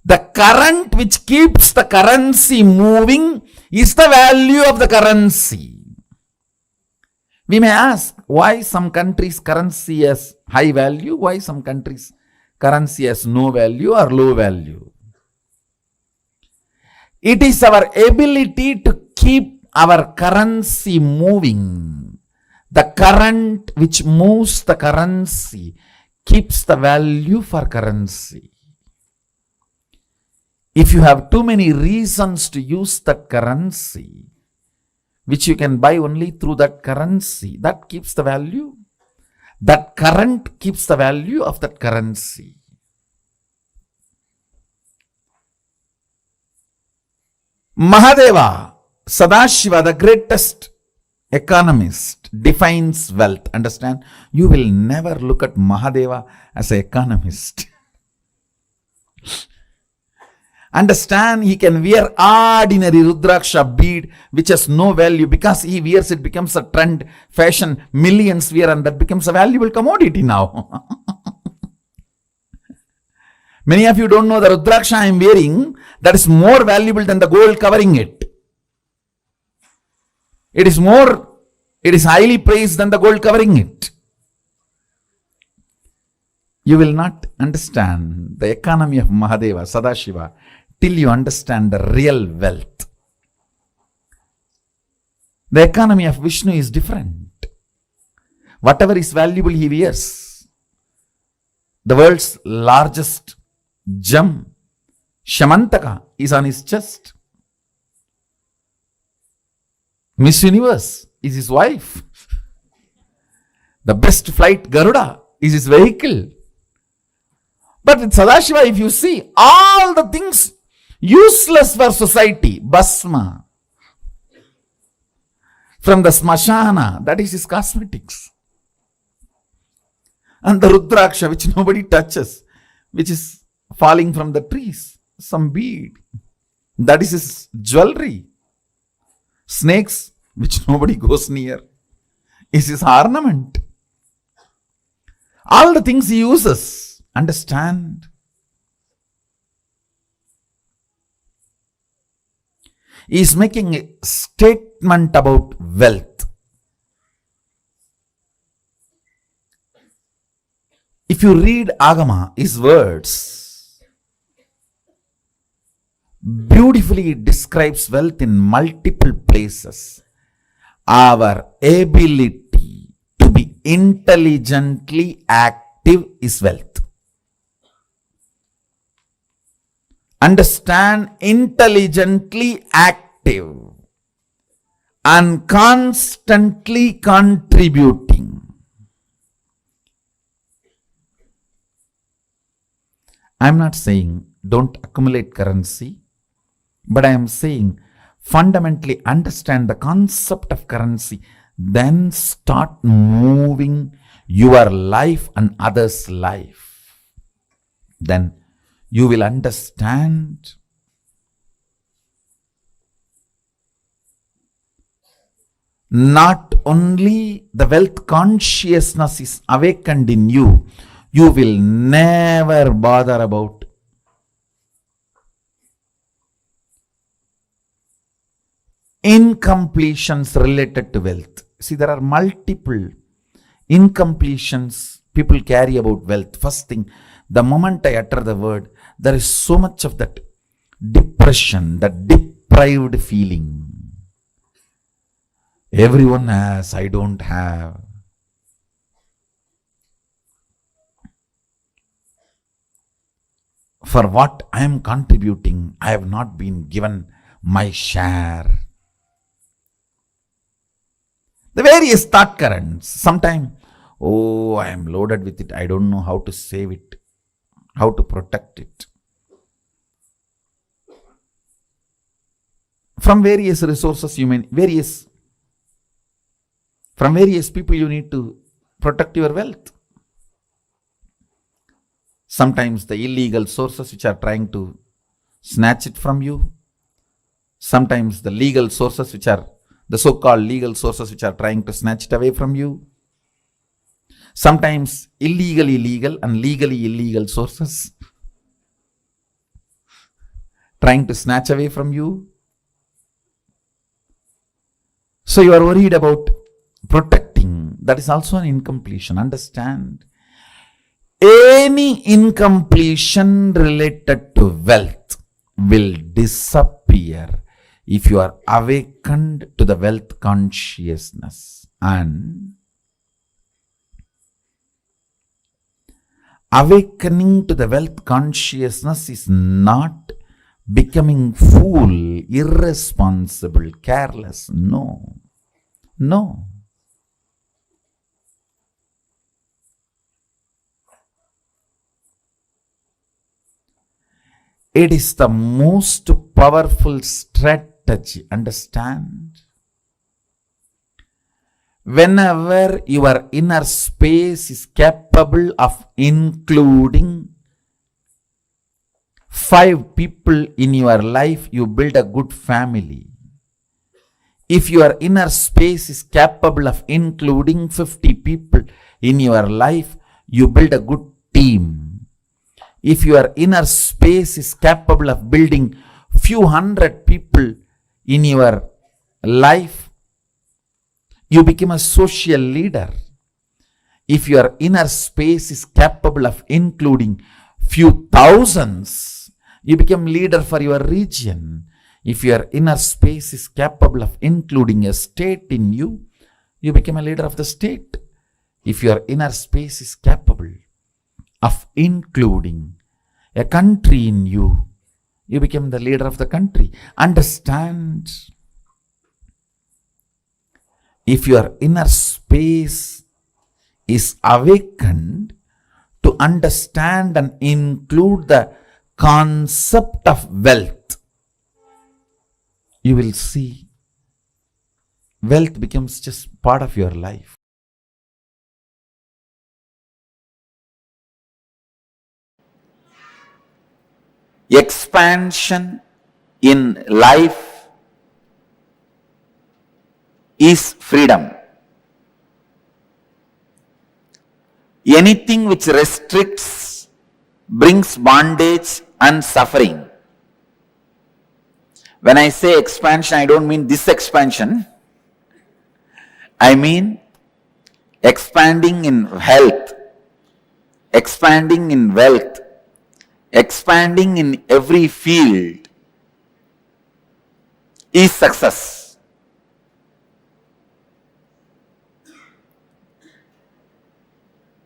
The current which keeps the currency moving is the value of the currency. We may ask, why some countries' currency has high value, why some countries' currency has no value or low value. It is our ability to keep our currency moving. The current which moves the currency keeps the value for currency. If you have too many reasons to use that currency, which you can buy only through that currency, that keeps the value. That current keeps the value of that currency. Mahadeva, Sadashiva, the greatest economist, defines wealth. Understand? You will never look at Mahadeva as an economist. Understand? He can wear ordinary Rudraksha bead which has no value. Because he wears it becomes a trend, fashion, millions wear and that becomes a valuable commodity now. Many of you don't know the Rudraksha I am wearing, that is more valuable than the gold covering it. It is highly praised than the gold covering it. You will not understand the economy of Mahadeva, Sadashiva, till you understand the real wealth. The economy of Vishnu is different. Whatever is valuable he wears. The world's largest gem, Shamantaka, is on his chest. Miss Universe is his wife. The best flight Garuda is his vehicle. But in Sadashiva, if you see, all the things useless for society, Basma, from the Smashana, that is his cosmetics. And the Rudraksha, which nobody touches, which is falling from the trees, some bead. That is his jewelry. Snakes, which nobody goes near, is his ornament. All the things he uses. Understand? He is making a statement about wealth. If you read Agama, his words, beautifully it describes wealth in multiple places. Our ability to be intelligently active is wealth. Understand, intelligently active and constantly contributing. I am not saying don't accumulate currency, but I am saying fundamentally understand the concept of currency, then start moving your life and others' life. Then you will understand not only the wealth consciousness is awakened in you, you will never bother about incompletions related to wealth. See, there are multiple incompletions people carry about wealth. First thing, the moment I utter the word, there is so much of that depression, that deprived feeling. Everyone has, I don't have. For what I am contributing, I have not been given my share. The various thought currents. Sometimes, oh, I am loaded with it. I don't know how to save it, how to protect it. From various resources, from various people, you need to protect your wealth. Sometimes the illegal sources which are trying to snatch it from you. Sometimes the legal sources which are the so-called legal sources which are trying to snatch it away from you. Sometimes illegally legal and legally illegal sources trying to snatch away from you. So you are worried about protecting. That is also an incompletion. Understand? Any incompletion related to wealth will disappear if you are awakened to the wealth consciousness. And awakening to the wealth consciousness is not becoming fool, irresponsible, careless. No. No. It is the most powerful strategy. Understand? Whenever your inner space is capable of including 5 people in your life, you build a good family. If your inner space is capable of including 50 people in your life, you build a good team. If your inner space is capable of building few hundred people in your life, you become a social leader. If your inner space is capable of including few thousands, you become leader for your region. If your inner space is capable of including a state in you, you become a leader of the state. If your inner space is capable of including a country in you, you become the leader of the country. Understand? If your inner space is awakened to understand and include the concept of wealth, you will see wealth becomes just part of your life. expansion in life is freedom. Anything which restricts brings bondage and suffering. When I say expansion, I don't mean this expansion. I mean expanding in health, expanding in wealth, expanding in every field is success.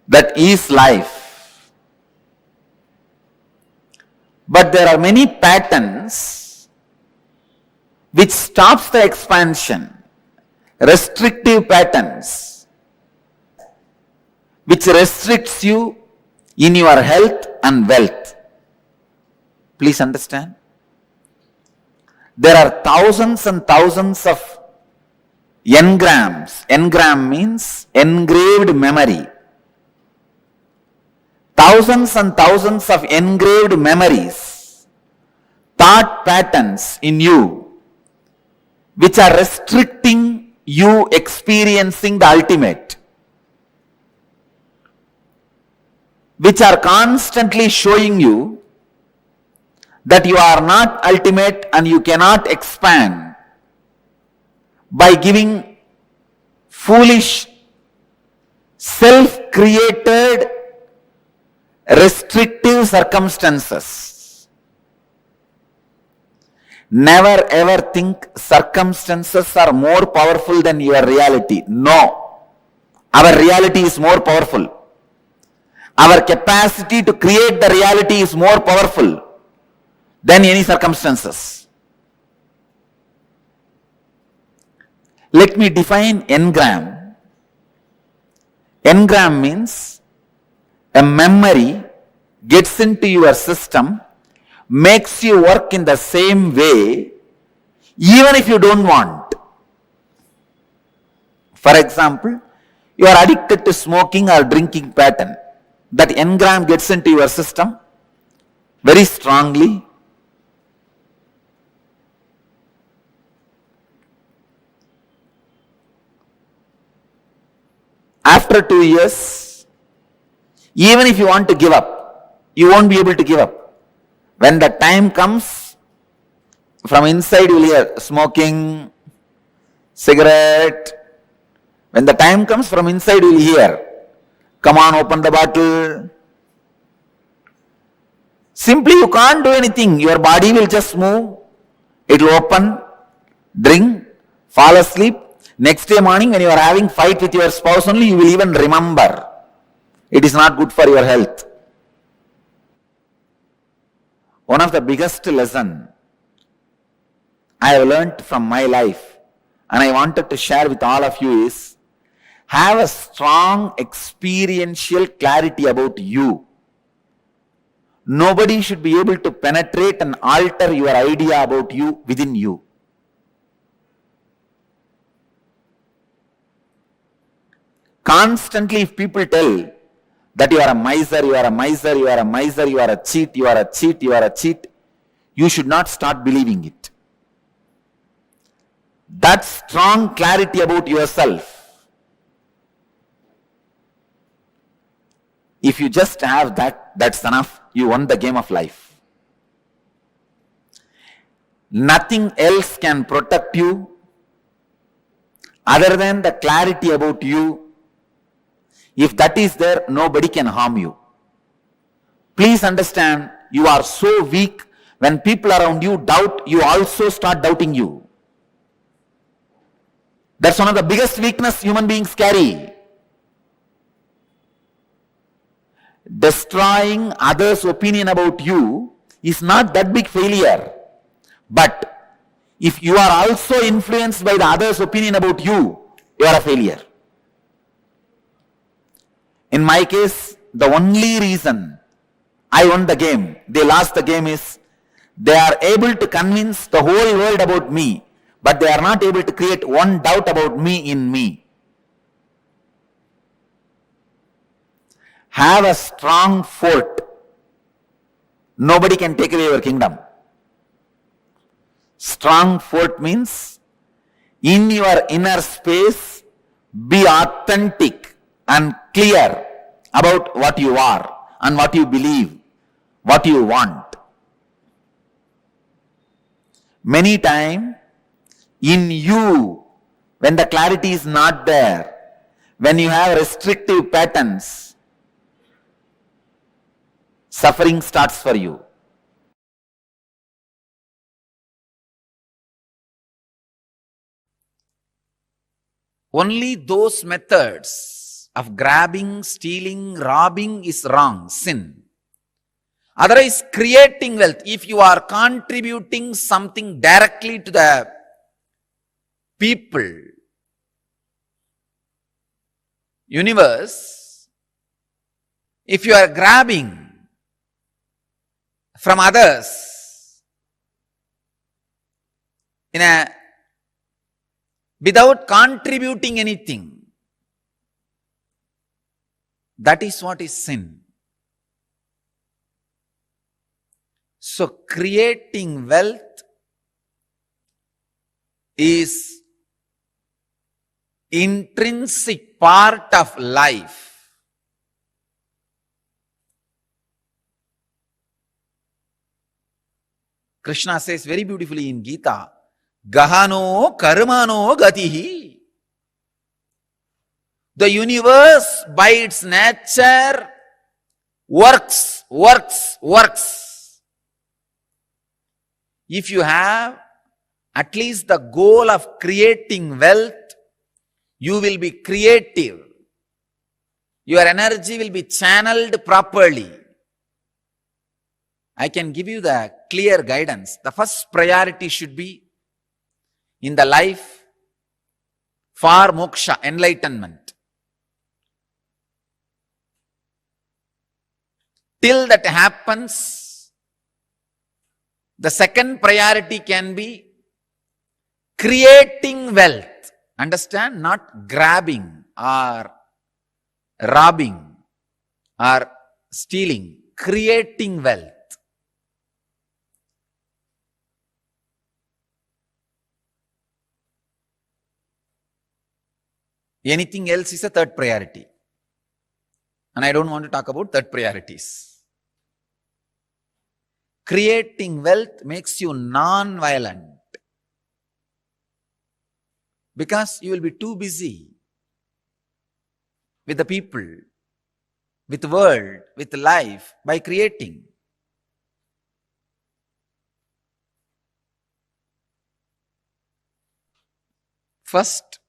That is life. But there are many patterns which stops the expansion, restrictive patterns, which restricts you in your health and wealth. Please understand. There are thousands and thousands of engrams. Engram means engraved memory. Thousands and thousands of engraved memories, thought patterns in you, which are restricting you experiencing the ultimate, which are constantly showing you that you are not ultimate and you cannot expand by giving foolish, self-created, restrictive circumstances. Never ever think circumstances are more powerful than your reality. No. Our reality is more powerful. Our capacity to create the reality is more powerful than any circumstances. Let me define engram. Engram means a memory gets into your system, makes you work in the same way, even if you don't want. For example, you are addicted to smoking or drinking pattern. That engram gets into your system very strongly. After 2 years, even if you want to give up, you won't be able to give up. When the time comes, from inside you will hear smoking, cigarette. When the time comes, from inside you will hear, come on, open the bottle. Simply you can't do anything. Your body will just move. It will open, drink, fall asleep. Next day morning when you are having fight with your spouse only, you will even remember. It is not good for your health. One of the biggest lesson I have learnt from my life and I wanted to share with all of you is, have a strong experiential clarity about you. Nobody should be able to penetrate and alter your idea about you within you. Constantly if people tell that you are a miser, you are a miser, you are a miser, you are a cheat, you are a cheat, you are a cheat, you should not start believing it. That strong clarity about yourself, if you just have that, that's enough. You won the game of life. Nothing else can protect you other than the clarity about you. If that is there, nobody can harm you. Please understand, you are so weak. When people around you doubt, you also start doubting you. That's one of the biggest weakness human beings carry. Destroying others' opinion about you is not that big failure. But if you are also influenced by the others' opinion about you, you are a failure. In my case, the only reason I won the game, they lost the game, is they are able to convince the whole world about me, but they are not able to create one doubt about me in me. Have a strong fort nobody can take away your kingdom. Strong fort means in your inner space, be authentic and clear about what you are and what you believe, what you want. Many times, in you, when the clarity is not there, when you have restrictive patterns, suffering starts for you. Only those methods of grabbing, stealing, robbing is wrong, sin. Otherwise, creating wealth, if you are contributing something directly to the people, universe, if you are grabbing from others without contributing anything, that is what is sin. So creating wealth is intrinsic part of life. Krishna says very beautifully in Gita, Gahano karmano gatihi. The universe by its nature works. If you have at least the goal of creating wealth, you will be creative. Your energy will be channeled properly. I can give you the clear guidance. The first priority should be in the life for moksha, enlightenment. Till that happens, the second priority can be creating wealth. Understand? Not grabbing or robbing or stealing. Creating wealth. Anything else is a third priority. And I don't want to talk about third priorities. Creating wealth makes you non-violent. Because you will be too busy with the people, with the world, with life, by creating. First,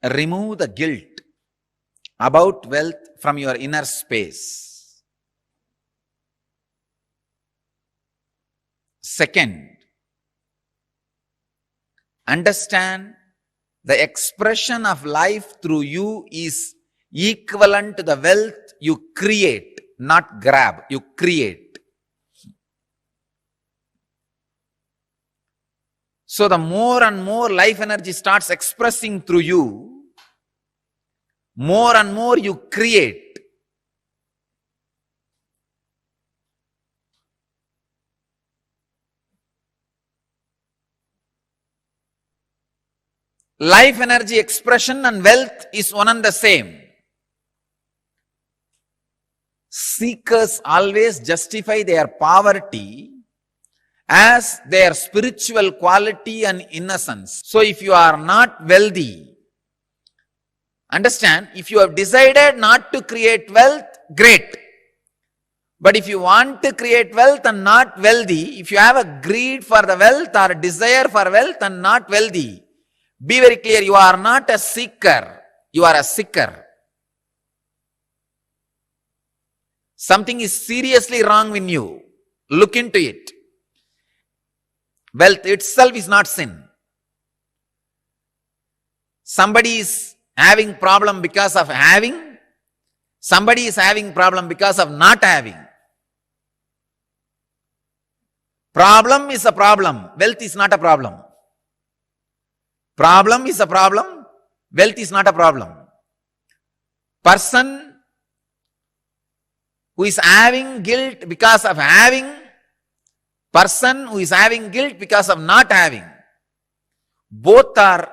remove the guilt about wealth from your inner space. Second, understand the expression of life through you is equivalent to the wealth you create, not grab, you create. So the more and more life energy starts expressing through you, more and more you create. Life energy expression and wealth is one and the same. Seekers always justify their poverty as their spiritual quality and innocence. So if you are not wealthy, understand, if you have decided not to create wealth, great. But if you want to create wealth and not wealthy, if you have a greed for the wealth or a desire for wealth and not wealthy, be very clear, you are not a seeker, you are a seeker. Something is seriously wrong in you. Look into it. Wealth itself is not sin. Somebody is having problem because of having. Somebody is having problem because of not having. Problem is a problem. Wealth is not a problem. Problem is a problem. Wealth is not a problem. Person who is having guilt because of having, person who is having guilt because of not having. Both are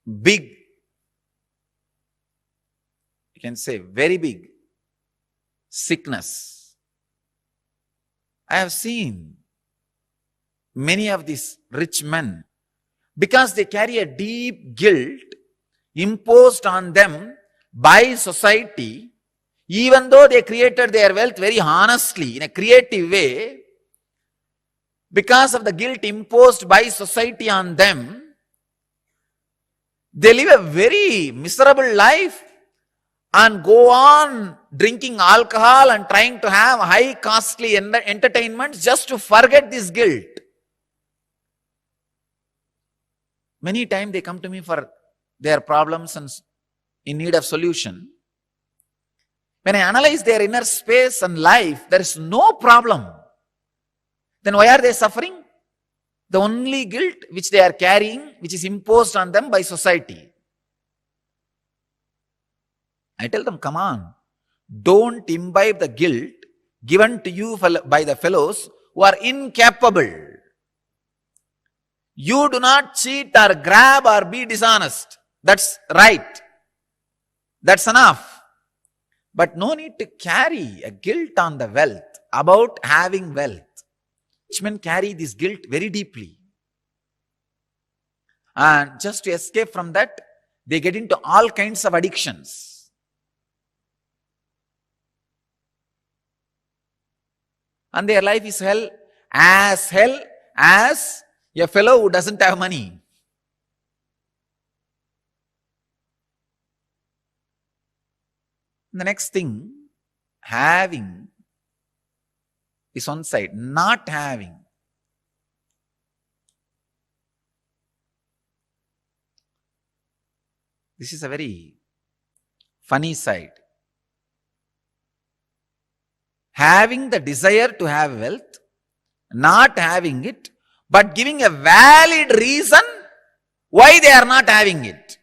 big, you can say very big sickness. I have seen many of these rich men, because they carry a deep guilt imposed on them by society, even though they created their wealth very honestly, in a creative way, because of the guilt imposed by society on them, they live a very miserable life and go on drinking alcohol and trying to have high costly entertainments just to forget this guilt. Many times they come to me for their problems and in need of solution. When I analyze their inner space and life, there is no problem. Then why are they suffering? The only guilt which they are carrying, which is imposed on them by society. I tell them, come on, don't imbibe the guilt given to you by the fellows who are incapable. You do not cheat or grab or be dishonest. That's right. That's enough. But no need to carry a guilt on the wealth, about having wealth. Rich men carry this guilt very deeply. And just to escape from that, they get into all kinds of addictions. And their life is hell as a fellow who doesn't have money. The next thing, having is one side, not having. This is a very funny side. Having the desire to have wealth, not having it, but giving a valid reason why they are not having it.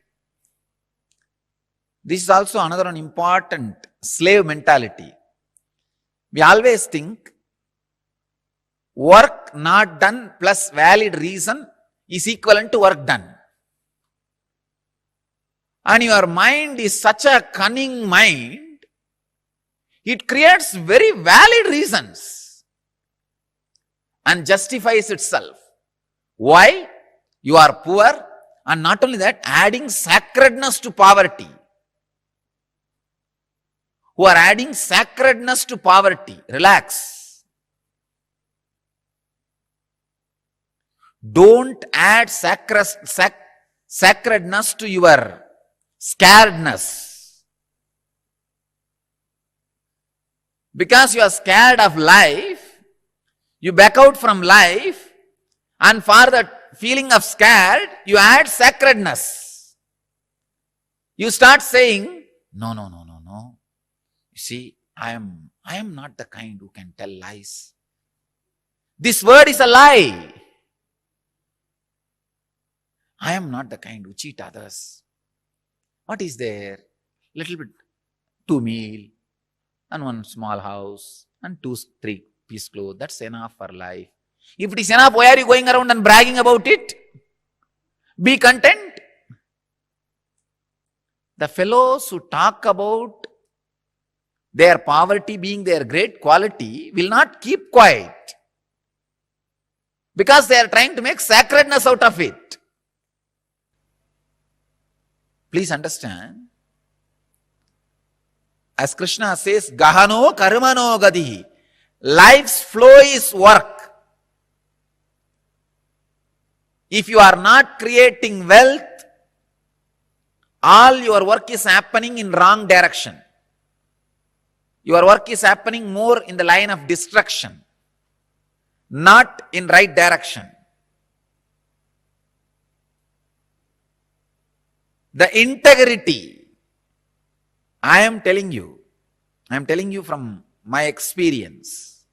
This is also another important slave mentality. We always think work not done plus valid reason is equivalent to work done. And your mind is such a cunning mind, it creates very valid reasons and justifies itself. Why? You are poor, and not only that, adding sacredness to poverty. Who are adding sacredness to poverty. Relax. Don't add sacredness to your scaredness. Because you are scared of life, you back out from life, and for the feeling of scared, you add sacredness. You start saying, no. You see, I am not the kind who can tell lies. This word is a lie. I am not the kind who cheat others. What is there? Little bit, 2 meals, and 1 small house, and 2-3 piece clothes. That's enough for life. If it is enough, why are you going around and bragging about it? Be content. The fellows who talk about their poverty being their great quality will not keep quiet, because they are trying to make sacredness out of it. Please understand. As Krishna says, Gahano karmano gadihi. Life's flow is work. If you are not creating wealth, all your work is happening in wrong direction. Your work is happening more in the line of destruction, not in right direction. The integrity, I am telling you from my experience.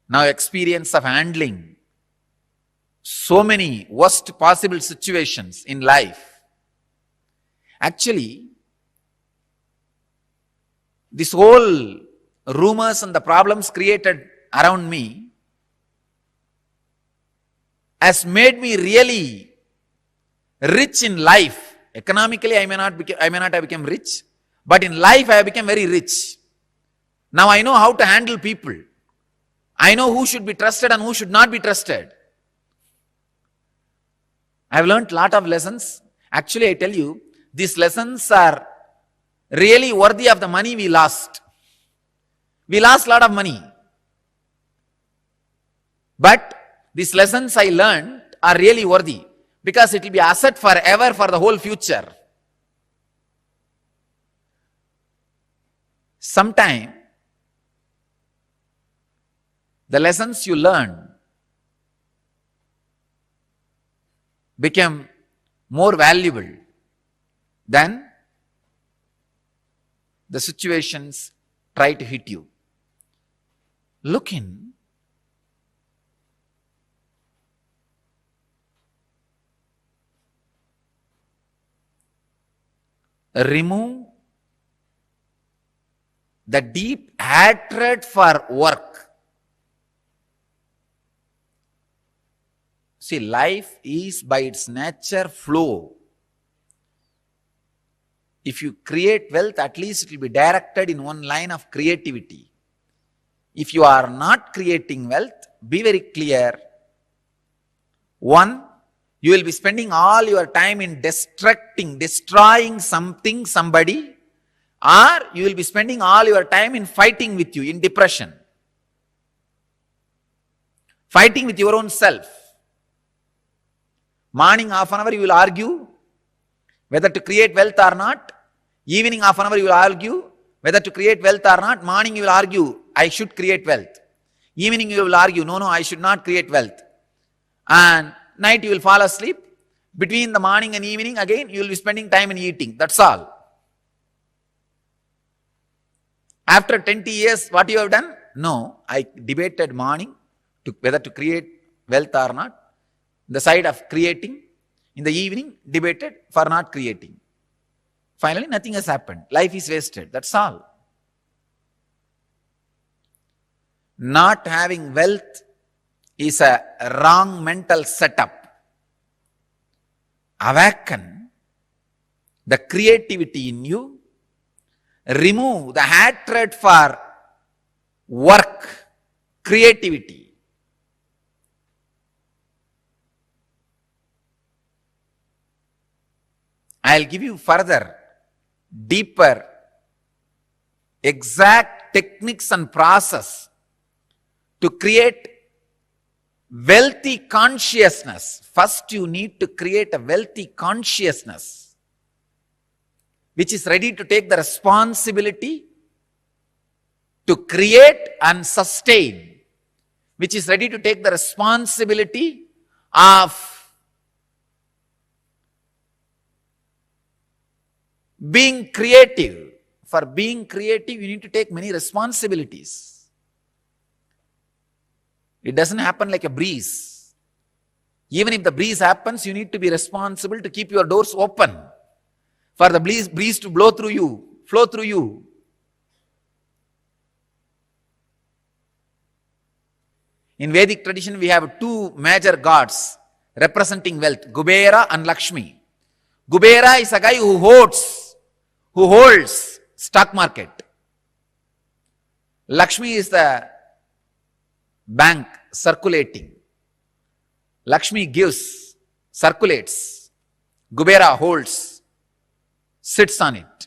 Now, experience of handling so many worst possible situations in life. Actually, this whole rumors and the problems created around me has made me really rich in life. Economically, I may not have become rich, but in life I have become very rich. Now I know how to handle people. I know who should be trusted and who should not be trusted. I have learned a lot of lessons. Actually, I tell you, these lessons are really worthy of the money we lost. We lost a lot of money. But these lessons I learned are really worthy because it will be asset forever for the whole future. Sometime, the lessons you learn become more valuable than the situations try to hit you. Look in. Remove the deep hatred for work. See, life is by its nature flow. If you create wealth, at least it will be directed in one line of creativity. If you are not creating wealth, be very clear. One, you will be spending all your time in destroying something, somebody, or you will be spending all your time in fighting with you, in depression. Fighting with your own self. Morning half an hour you will argue whether to create wealth or not. Evening half an hour you will argue whether to create wealth or not. Morning you will argue, I should create wealth. Evening you will argue, no, I should not create wealth. And night you will fall asleep. Between the morning and evening, again, you will be spending time in eating. That's all. After 20 years, what you have done? No, I debated morning whether to create wealth or not. The side of creating. In the evening, debated for not creating. Finally, nothing has happened. Life is wasted. That's all. Not having wealth is a wrong mental setup. Awaken the creativity in you. Remove the hatred for work, creativity. I'll give you further, deeper, exact techniques and process to create wealthy consciousness. First, you need to create a wealthy consciousness which is ready to take the responsibility to create and sustain, which is ready to take the responsibility of being creative. For being creative, you need to take many responsibilities. It doesn't happen like a breeze. Even if the breeze happens, you need to be responsible to keep your doors open for the breeze to blow through you, flow through you. In Vedic tradition, we have two major gods representing wealth, Kubera and Lakshmi. Kubera is a guy who holds stock market. Lakshmi is the bank circulating. Lakshmi gives, circulates. Kubera holds, sits on it.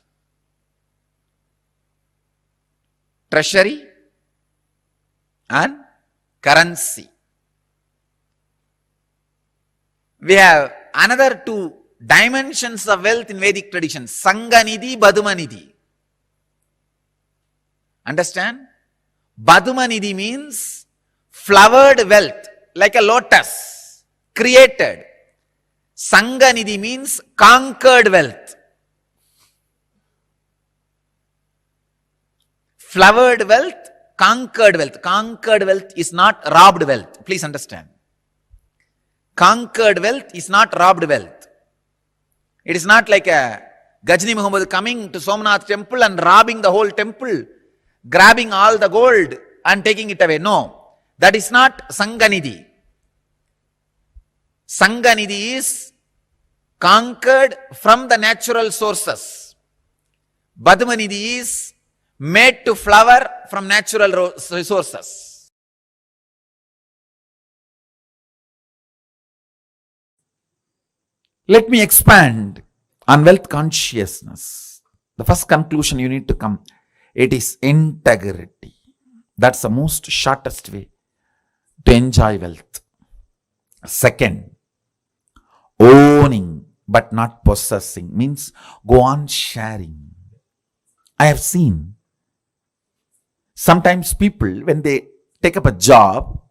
Treasury and currency. We have another two dimensions of wealth in Vedic tradition, Sanganidhi, Badumanidhi. Understand? Badumanidhi means flowered wealth, like a lotus, created. Sanganidhi means conquered wealth. Flowered wealth, conquered wealth. Conquered wealth is not robbed wealth. Please understand. Conquered wealth is not robbed wealth. It is not like a Gajni Muhammad coming to Somnath temple and robbing the whole temple, grabbing all the gold and taking it away. No, that is not Sanganidhi. Sanganidhi is conquered from the natural sources. Badmanidhi is made to flower from natural resources. Let me expand on wealth consciousness. The first conclusion you need to come, it is integrity. That's the most shortest way to enjoy wealth. Second, owning but not possessing means go on sharing. I have seen sometimes people, when they take up a job,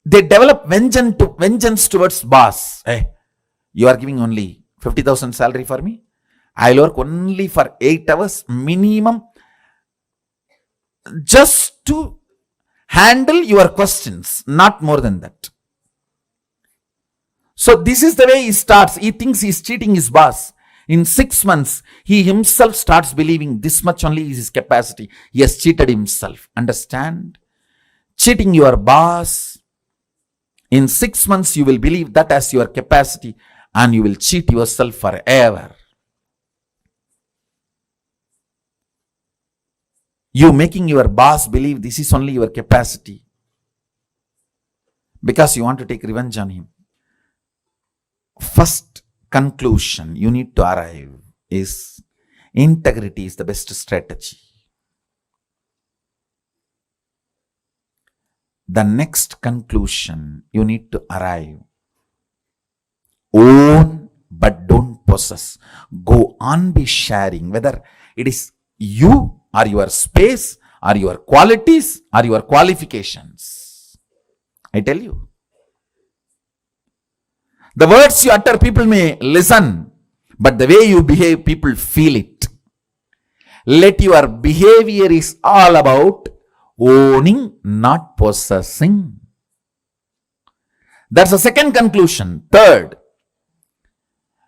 they develop vengeance towards boss. Hey, you are giving only 50,000 salary for me. I'll work only for 8 hours minimum just to handle your questions, not more than that. So this is the way he starts. He thinks he's cheating his boss. In 6 months, he himself starts believing this much only is his capacity. He has cheated himself. Understand? Cheating your boss. In 6 months, you will believe that as your capacity and you will cheat yourself forever. You making your boss believe this is only your capacity because you want to take revenge on him. First conclusion you need to arrive is integrity is the best strategy. The next conclusion you need to arrive, own but don't possess. Go on be sharing, whether it is you or your space or your qualities or your qualifications. I tell you. The words you utter, people may listen, but the way you behave, people feel it. Let your behavior is all about owning, not possessing. That's the second conclusion. Third,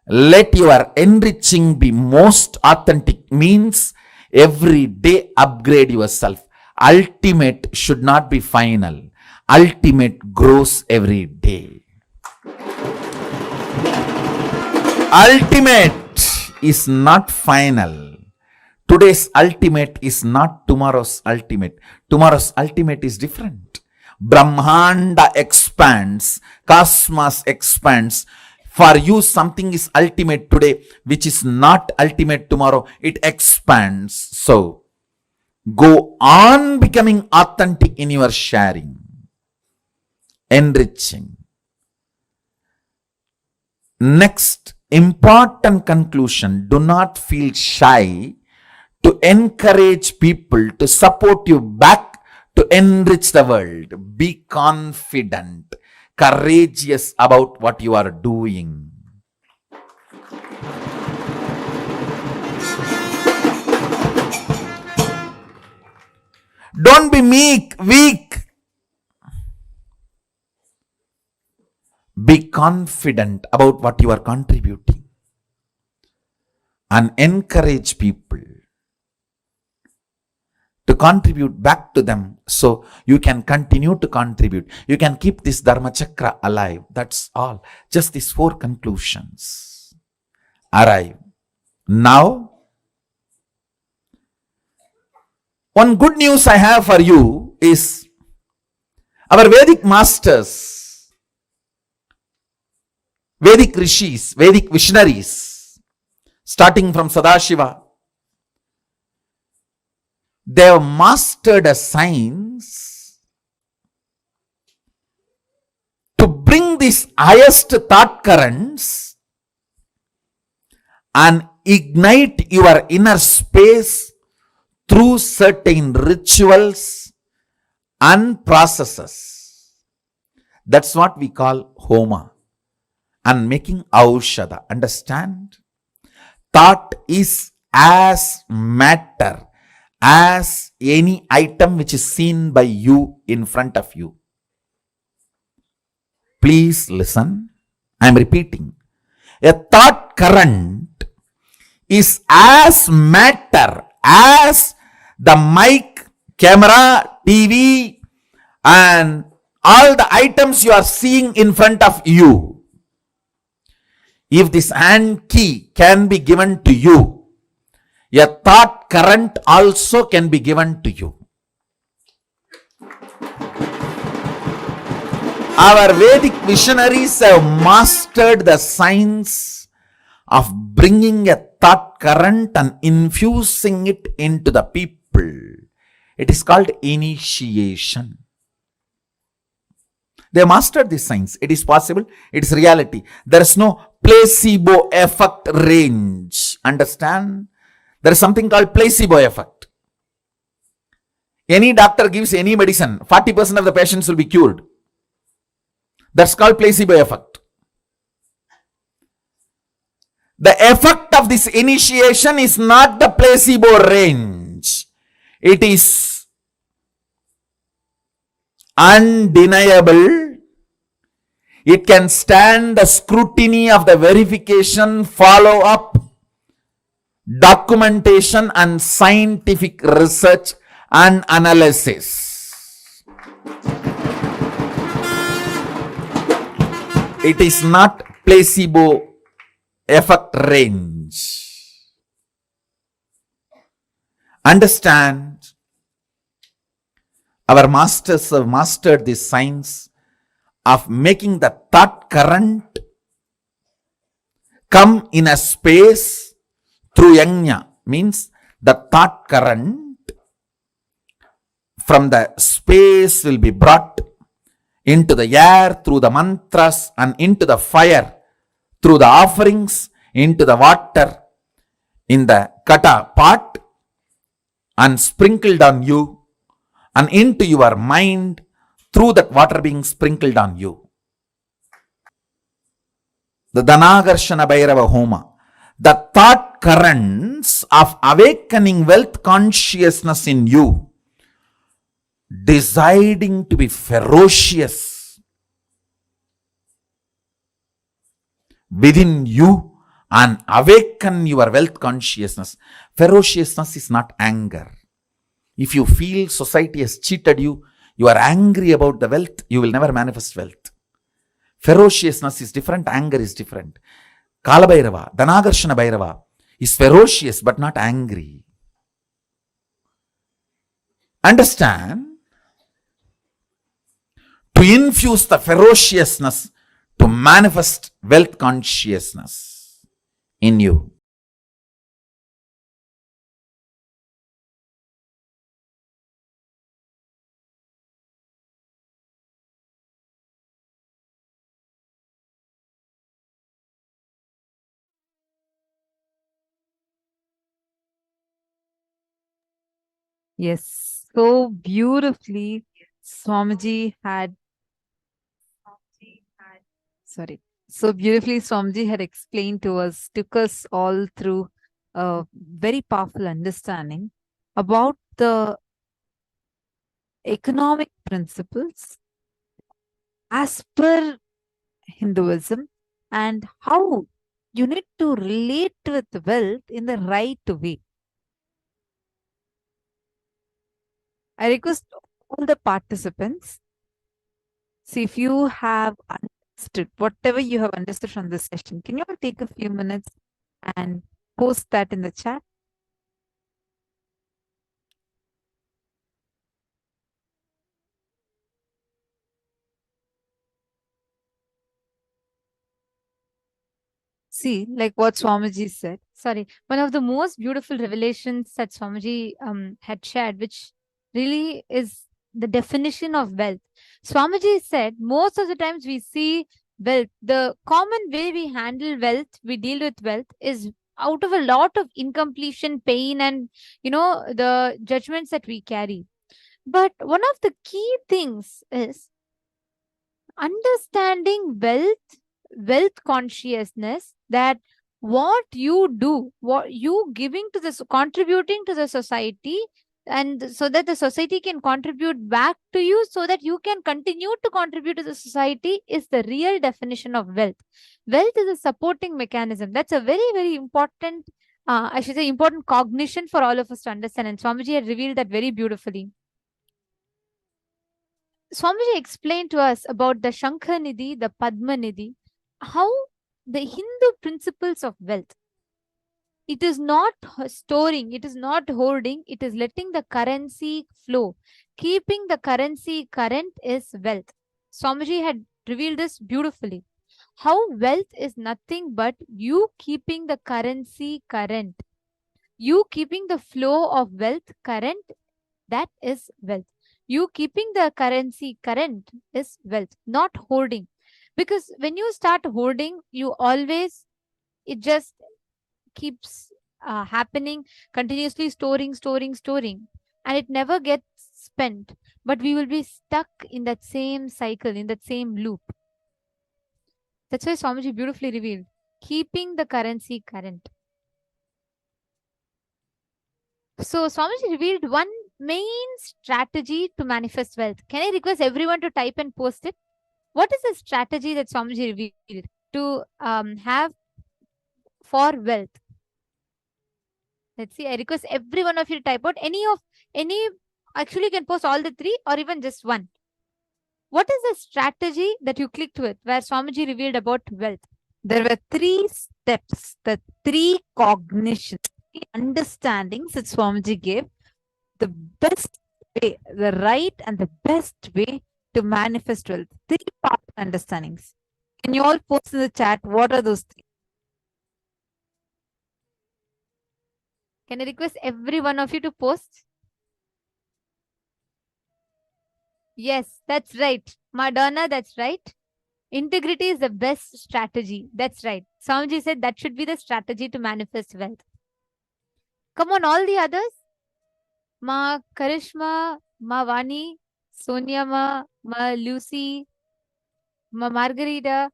let your enriching be most authentic, means every day upgrade yourself. Ultimate should not be final. Ultimate grows every day. Ultimate is not final. Today's ultimate is not tomorrow's ultimate. Tomorrow's ultimate is different. Brahmanda expands, cosmos expands. For you, something is ultimate today, which is not ultimate tomorrow. It expands. So, go on becoming authentic in your sharing, enriching. Next, important conclusion, do not feel shy to encourage people to support you back to enrich the world. Be confident, courageous about what you are doing. Don't be meek, weak. Be confident about what you are contributing and encourage people to contribute back to them so you can continue to contribute. You can keep this Dharma Chakra alive. That's all. Just these 4 conclusions arrive. Now, one good news I have for you is our Vedic masters, Vedic rishis, Vedic visionaries, starting from Sadashiva, they have mastered a science to bring these highest thought currents and ignite your inner space through certain rituals and processes. That's what we call Homa. And making Aushadha. Understand? Thought is as matter as any item which is seen by you in front of you. Please listen. I am repeating. A thought current is as matter as the mic, camera, TV, and all the items you are seeing in front of you. If this hand key can be given to you, a thought current also can be given to you. Our Vedic visionaries have mastered the science of bringing a thought current and infusing it into the people. It is called initiation. They mastered this science. It is possible. It is reality. There is no placebo effect range. Understand? There is something called placebo effect. Any doctor gives any medicine, 40% of the patients will be cured. That's called placebo effect. The effect of this initiation is not the placebo range. It is undeniable. It can stand the scrutiny of the verification, follow-up, documentation, and scientific research and analysis. It is not placebo effect range. Understand, our masters have mastered this science of making the thought current come in a space through yajna. Means the thought current from the space will be brought into the air through the mantras and into the fire through the offerings, into the water in the kata pot and sprinkled on you, and into your mind through that water being sprinkled on you. The Dhanagarshana Bhairava Homa, the thought currents of awakening wealth consciousness in you, deciding to be ferocious within you and awaken your wealth consciousness. Ferociousness is not anger. If you feel society has cheated you, you are angry about the wealth, you will never manifest wealth. Ferociousness is different, anger is different. Kala Bhairava, Dhanagarshana Bhairava is ferocious but not angry. Understand? To infuse the ferociousness to manifest wealth consciousness in you. Yes, so beautifully Swamiji had so beautifully Swamiji had explained to us, took us all through a very powerful understanding about the economic principles as per Hinduism and how you need to relate with wealth in the right way. I request all the participants, see if you have understood whatever you have understood from this session, can you all take a few minutes and post that in the chat? See, like what Swamiji said. Sorry, one of the most beautiful revelations that Swamiji had shared, which really is the definition of wealth. Swamiji said, most of the times we see wealth, the common way we handle wealth, we deal with wealth is out of a lot of incompletion, pain, and, the judgments that we carry. But one of the key things is understanding wealth consciousness, that what you do, what you giving to this, contributing to the society, and so that the society can contribute back to you, so that you can continue to contribute to the society, is the real definition of wealth. Wealth is a supporting mechanism. That's a very, very important, I should say, important cognition for all of us to understand. And Swamiji had revealed that very beautifully. Swamiji explained to us about the Shankha Nidhi, the Padma Nidhi, how the Hindu principles of wealth. It is not storing, it is not hoarding, it is letting the currency flow. Keeping the currency current is wealth. Swamiji had revealed this beautifully. How wealth is nothing but you keeping the currency current. You keeping the flow of wealth current, that is wealth. You keeping the currency current is wealth, not hoarding. Because when you start hoarding, you always, it just keeps happening, continuously storing, and it never gets spent. But we will be stuck in that same cycle, in that same loop. That's why Swamiji beautifully revealed, keeping the currency current. So Swamiji revealed one main strategy to manifest wealth. Can I request everyone to type and post it? What is the strategy that Swamiji revealed to have for wealth? Let's see. I request every one of you to type out any. Actually, you can post all the three or even just one. What is the strategy that you clicked with where Swamiji revealed about wealth? There were 3 steps, the 3 cognitions, 3 understandings that Swamiji gave. The best way, the right and the best way to manifest wealth. 3 powerful understandings. Can you all post in the chat what are those 3? Can I request every one of you to post? Yes, that's right. Madonna, that's right. Integrity is the best strategy. That's right. Swamiji said that should be the strategy to manifest wealth. Come on, all the others. Ma Karishma, Ma Vani, Sonia Ma Lucy, Ma Margarita,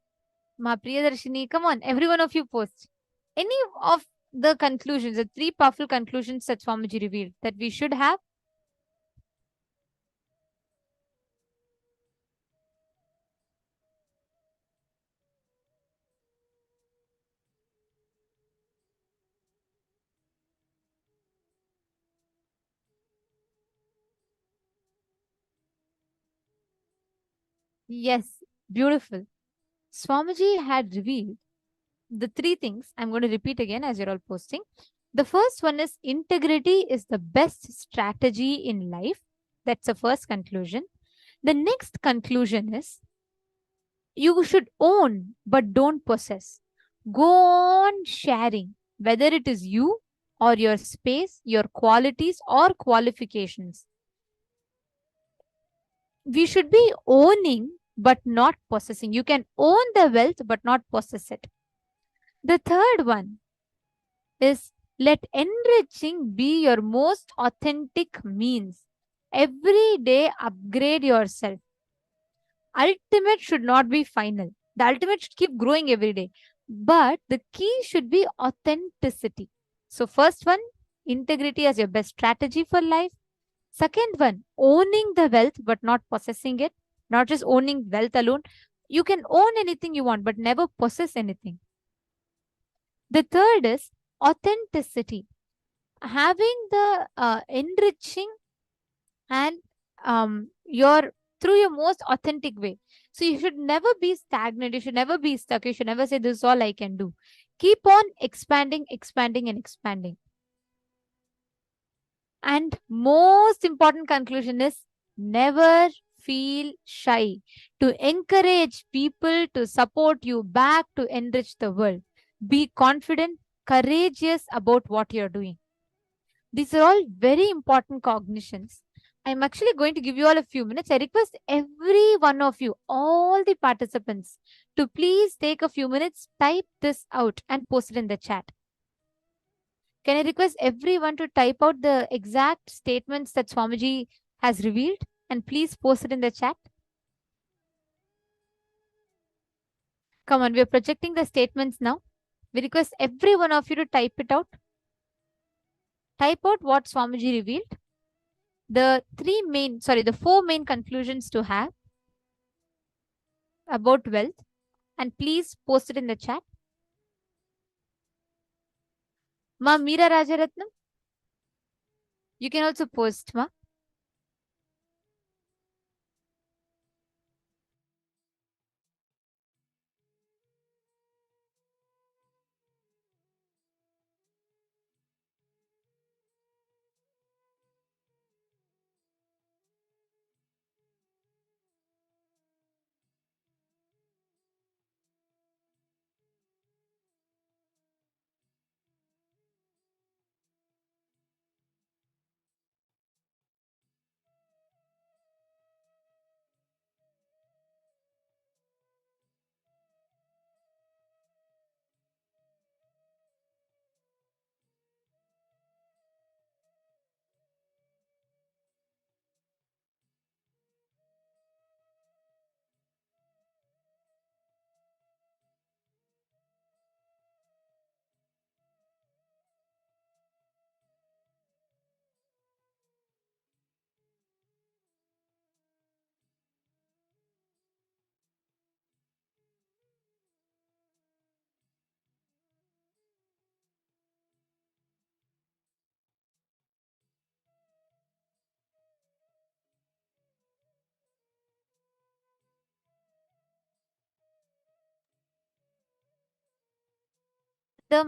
Ma Priyadarshini. Come on, every one of you post. Any of the conclusions, the 3 powerful conclusions that Swamiji revealed that we should have. Yes, beautiful. Swamiji had revealed the 3 things. I'm going to repeat again as you're all posting. The first one is integrity is the best strategy in life. That's the first conclusion. The next conclusion is you should own but don't possess. Go on sharing, whether it is you or your space, your qualities or qualifications. We should be owning but not possessing. You can own the wealth but not possess it. The third one is let enriching be your most authentic means. Every day upgrade yourself. Ultimate should not be final. The ultimate should keep growing every day. But the key should be authenticity. So first one, integrity as your best strategy for life. Second one, owning the wealth but not possessing it. Not just owning wealth alone. You can own anything you want but never possess anything. The third is authenticity. Having the enriching and through your most authentic way. So you should never be stagnant. You should never be stuck. You should never say, this is all I can do. Keep on expanding, expanding, and expanding. And most important conclusion is never feel shy to encourage people to support you back to enrich the world. Be confident, courageous about what you're doing. These are all very important cognitions. I'm actually going to give you all a few minutes. I request every one of you, all the participants, to please take a few minutes, type this out and post it in the chat. Can I request everyone to type out the exact statements that Swamiji has revealed and please post it in the chat? Come on, we are projecting the statements now. We request every one of you to type it out. Type out what Swamiji revealed. the four main conclusions to have about wealth, and please post it in the chat. Ma Meera Rajaratnam, you can also post, ma.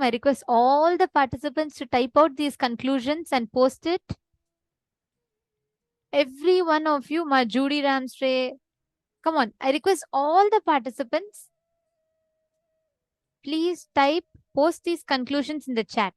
I request all the participants to type out these conclusions and post it. Every one of you, ma Judy Ramsray, come on. I request all the participants, please post these conclusions in the chat.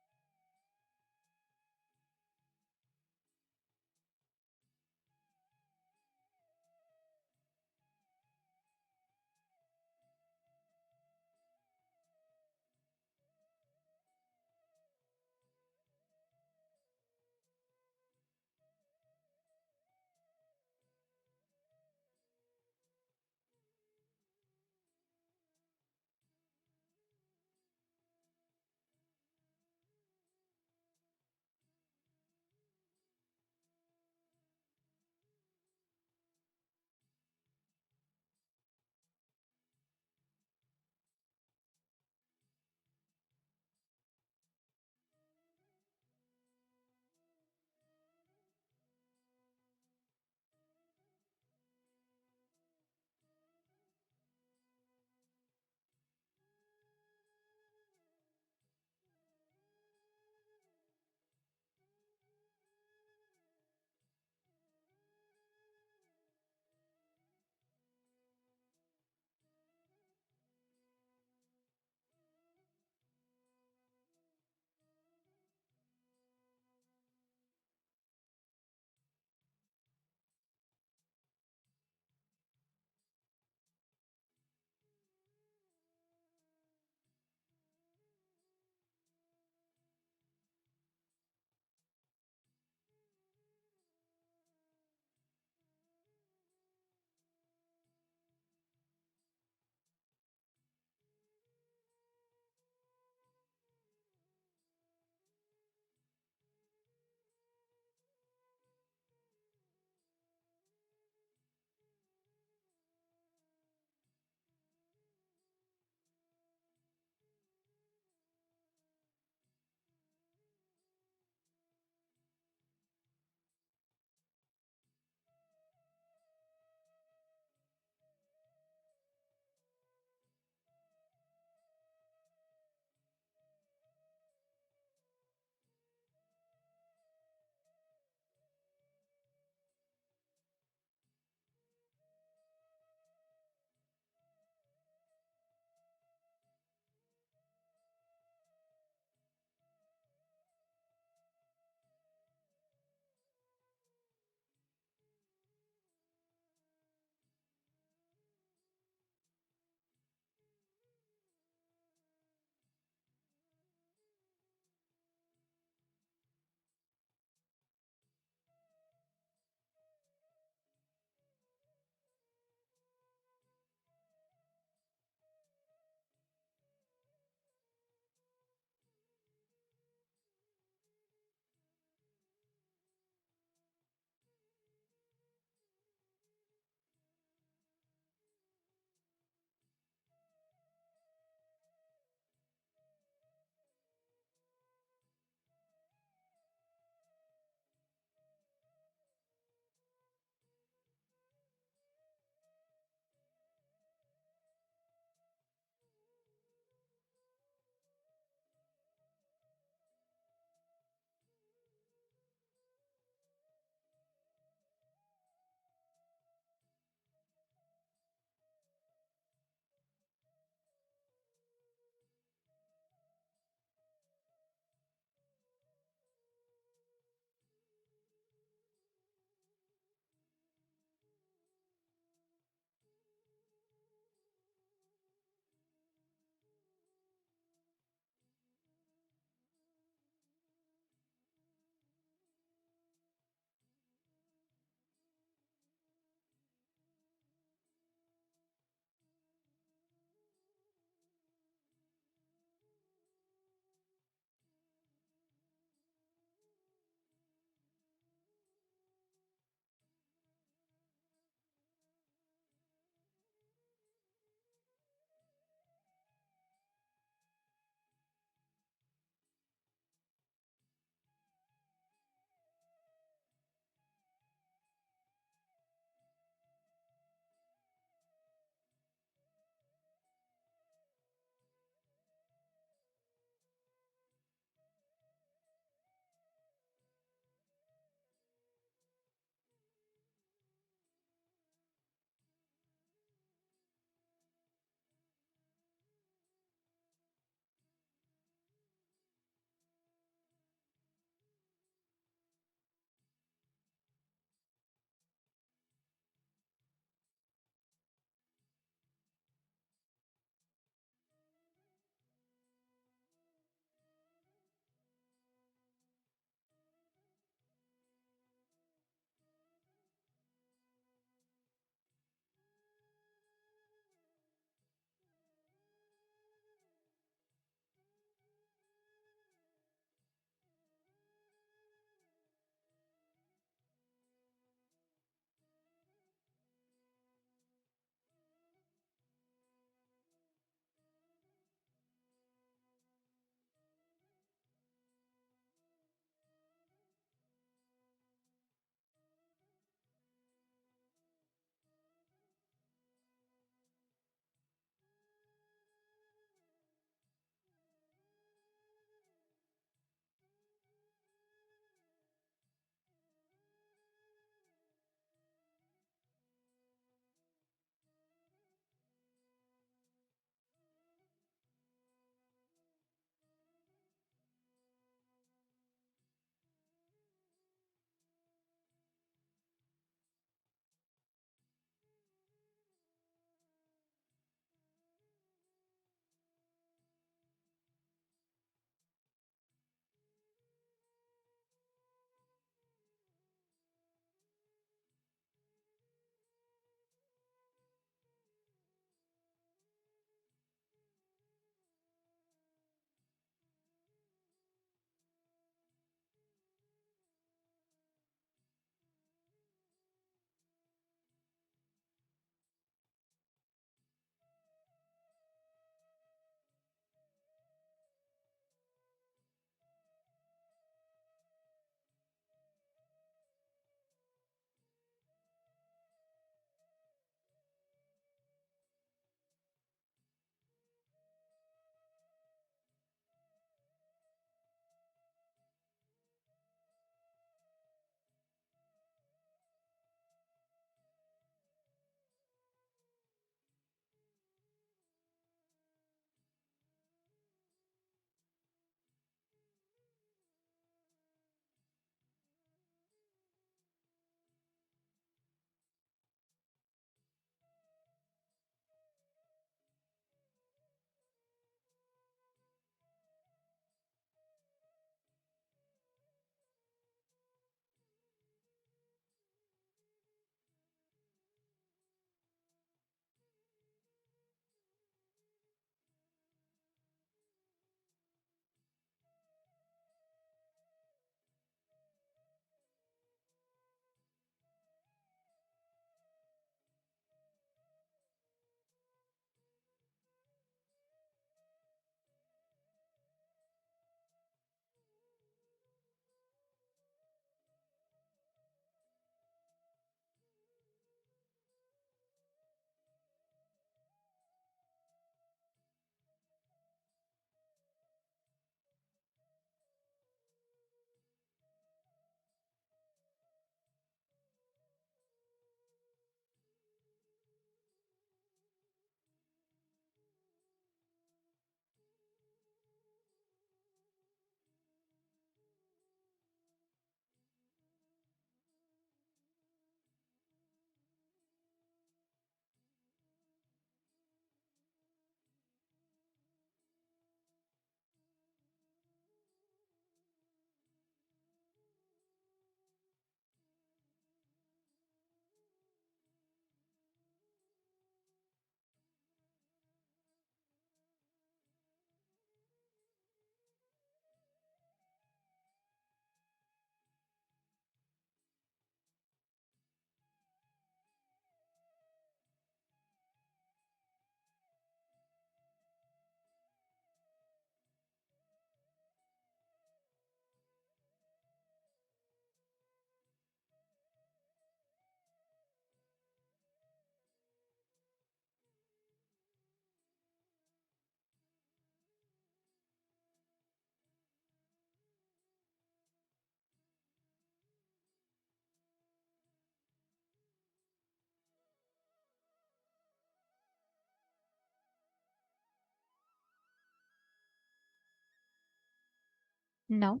Now,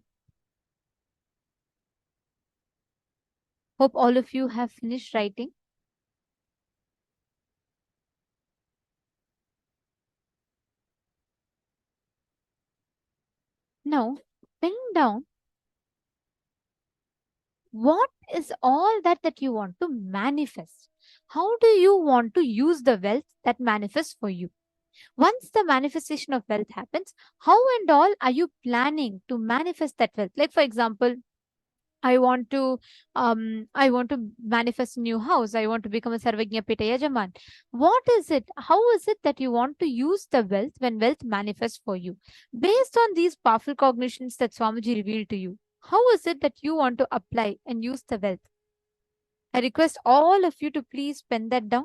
hope all of you have finished writing. Now, bring down what is all that you want to manifest. How do you want to use the wealth that manifests for you? Once the manifestation of wealth happens, how and all are you planning to manifest that wealth? Like, for example, I want to manifest a new house. I want to become a Sarvagnya Pita Yajaman. What is it? How is it that you want to use the wealth when wealth manifests for you? Based on these powerful cognitions that Swamiji revealed to you, how is it that you want to apply and use the wealth? I request all of you to please pen that down.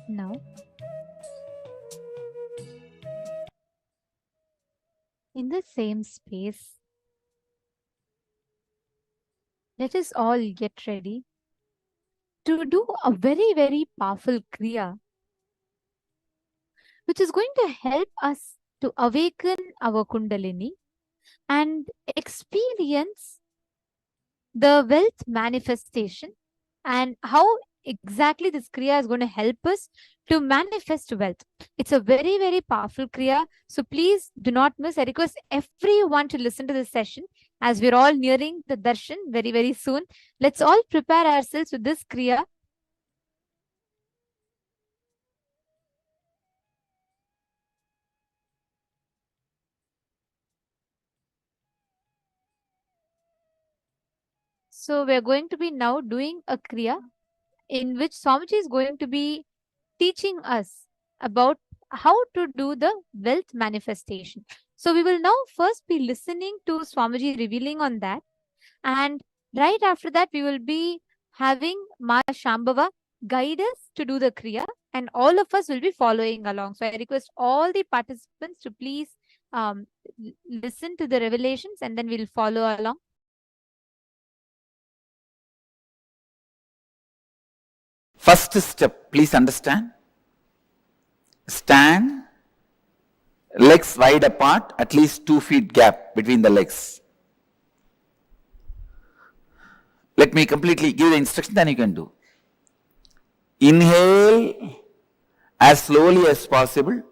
Now, in the same space, let us all get ready to do a very, very powerful Kriya, which is going to help us to awaken our Kundalini and experience the wealth manifestation, and how exactly this Kriya is going to help us to manifest wealth. It's a very, very powerful Kriya. So please do not miss. I request everyone to listen to this session as we're all nearing the darshan very, very soon. Let's all prepare ourselves with this Kriya. So we're going to be now doing a Kriya in which Swamiji is going to be teaching us about how to do the wealth manifestation. So we will now first be listening to Swamiji revealing on that. And right after that, we will be having Ma Shambhava guide us to do the Kriya, and all of us will be following along. So I request all the participants to please listen to the revelations, and then we'll follow along. First step, please understand. Stand, legs wide apart, at least 2 feet gap between the legs. Let me completely give the instruction, then you can do. Inhale as slowly as possible.